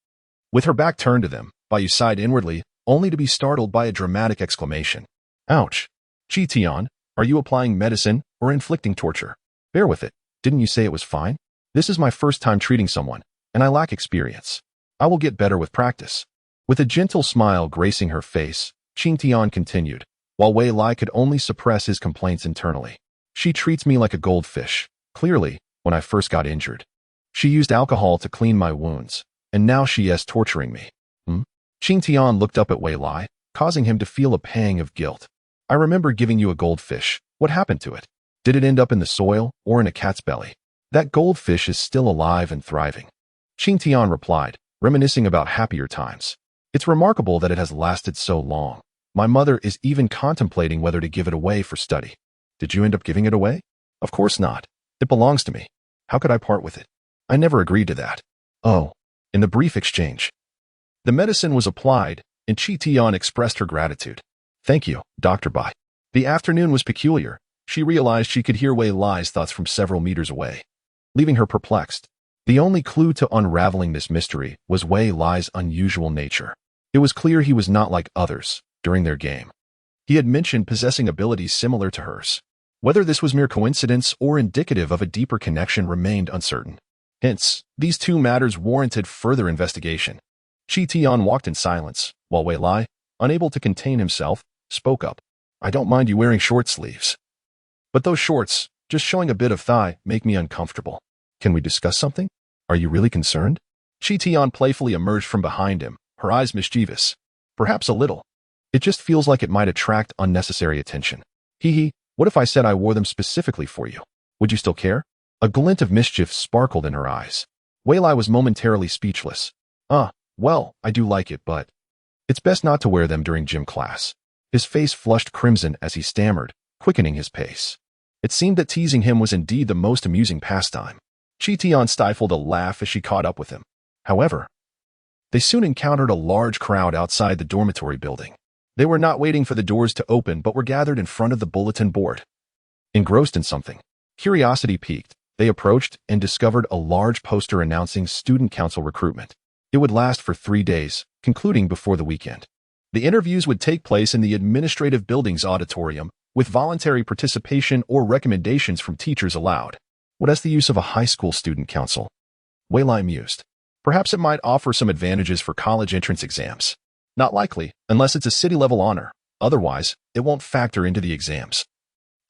With her back turned to them, Yu sighed inwardly, only to be startled by a dramatic exclamation. Ouch. Qi Tian, are you applying medicine or inflicting torture? Bear with it. Didn't you say it was fine? This is my first time treating someone, and I lack experience. I will get better with practice. With a gentle smile gracing her face, Qi Tian continued, while Wei Lai could only suppress his complaints internally. She treats me like a goldfish. Clearly, when I first got injured, she used alcohol to clean my wounds, and now she is torturing me. Qi Tian looked up at Wei Lai, causing him to feel a pang of guilt. I remember giving you a goldfish. What happened to it? Did it end up in the soil or in a cat's belly? That goldfish is still alive and thriving. Qi Tian replied, reminiscing about happier times. It's remarkable that it has lasted so long. My mother is even contemplating whether to give it away for study. Did you end up giving it away? Of course not. It belongs to me. How could I part with it? I never agreed to that. Oh, in the brief exchange, the medicine was applied, and Qi Tian expressed her gratitude. Thank you, Dr. Bai. The afternoon was peculiar. She realized she could hear Wei Lai's thoughts from several meters away, leaving her perplexed. The only clue to unraveling this mystery was Wei Lai's unusual nature. It was clear he was not like others during their game. He had mentioned possessing abilities similar to hers. Whether this was mere coincidence or indicative of a deeper connection remained uncertain. Hence, these two matters warranted further investigation. Qi Tian walked in silence, while Wei Lai, unable to contain himself, spoke up. I don't mind you wearing short sleeves, but those shorts, just showing a bit of thigh, make me uncomfortable. Can we discuss something? Are you really concerned? Chi playfully emerged from behind him, her eyes mischievous. Perhaps a little. It just feels like it might attract unnecessary attention. Hee hee, what if I said I wore them specifically for you? Would you still care? A glint of mischief sparkled in her eyes. Wei Lai was momentarily speechless. Well, I do like it, but it's best not to wear them during gym class. His face flushed crimson as he stammered, quickening his pace. It seemed that teasing him was indeed the most amusing pastime. Chi stifled a laugh as she caught up with him. However, they soon encountered a large crowd outside the dormitory building. They were not waiting for the doors to open but were gathered in front of the bulletin board. Engrossed in something, curiosity piqued, they approached and discovered a large poster announcing student council recruitment. It would last for 3 days, concluding before the weekend. The interviews would take place in the administrative building's auditorium, with voluntary participation or recommendations from teachers allowed. What is the use of a high school student council? Wei Lai mused. Perhaps it might offer some advantages for college entrance exams. Not likely, unless it's a city-level honor. Otherwise, it won't factor into the exams.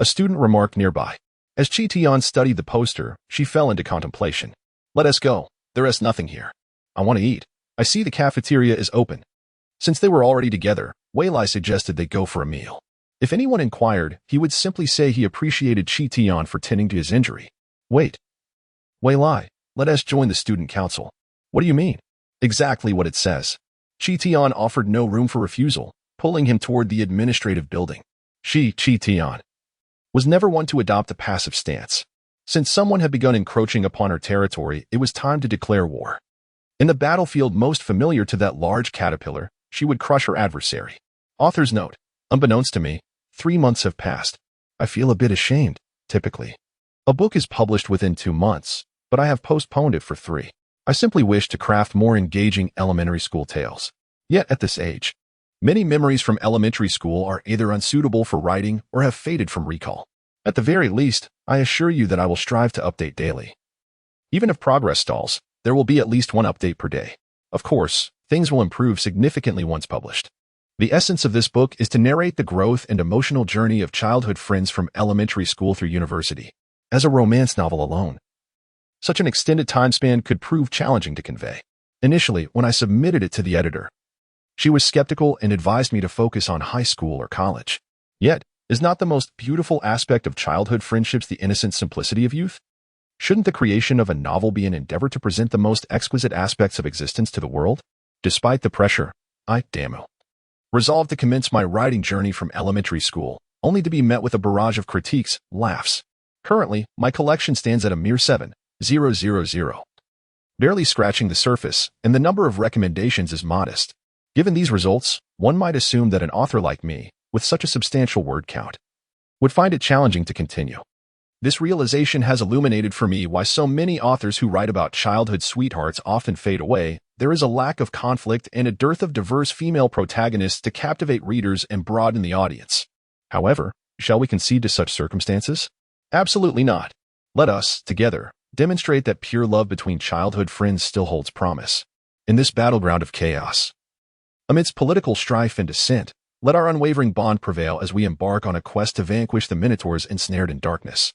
A student remarked nearby. As Chi studied the poster, she fell into contemplation. Let us go. There is nothing here. I want to eat. I see the cafeteria is open. Since they were already together, Wei Lai suggested they go for a meal. If anyone inquired, he would simply say he appreciated Chi for tending to his injury. Wait. Wei Lai, let us join the student council. What do you mean? Exactly what it says. Chi offered no room for refusal, pulling him toward the administrative building. Chi was never one to adopt a passive stance. Since someone had begun encroaching upon her territory, it was time to declare war. In the battlefield most familiar to that large caterpillar, she would crush her adversary. Author's note. Unbeknownst to me, 3 months have passed. I feel a bit ashamed, typically. A book is published within 2 months, but I have postponed it for 3. I simply wish to craft more engaging elementary school tales. Yet at this age, many memories from elementary school are either unsuitable for writing or have faded from recall. At the very least, I assure you that I will strive to update daily. Even if progress stalls, there will be at least 1 update per day. Of course, things will improve significantly once published. The essence of this book is to narrate the growth and emotional journey of childhood friends from elementary school through university. As a romance novel alone, such an extended time span could prove challenging to convey. Initially, when I submitted it to the editor, she was skeptical and advised me to focus on high school or college. Yet, is not the most beautiful aspect of childhood friendships the innocent simplicity of youth? Shouldn't the creation of a novel be an endeavor to present the most exquisite aspects of existence to the world? Despite the pressure, I resolved to commence my writing journey from elementary school, only to be met with a barrage of critiques, laughs. Currently, my collection stands at a mere 7,000. Barely scratching the surface, and the number of recommendations is modest. Given these results, one might assume that an author like me, with such a substantial word count, would find it challenging to continue. This realization has illuminated for me why so many authors who write about childhood sweethearts often fade away. There is a lack of conflict and a dearth of diverse female protagonists to captivate readers and broaden the audience. However, shall we concede to such circumstances? Absolutely not. Let us, together, demonstrate that pure love between childhood friends still holds promise. In this battleground of chaos, amidst political strife and dissent, let our unwavering bond prevail as we embark on a quest to vanquish the minotaurs ensnared in darkness.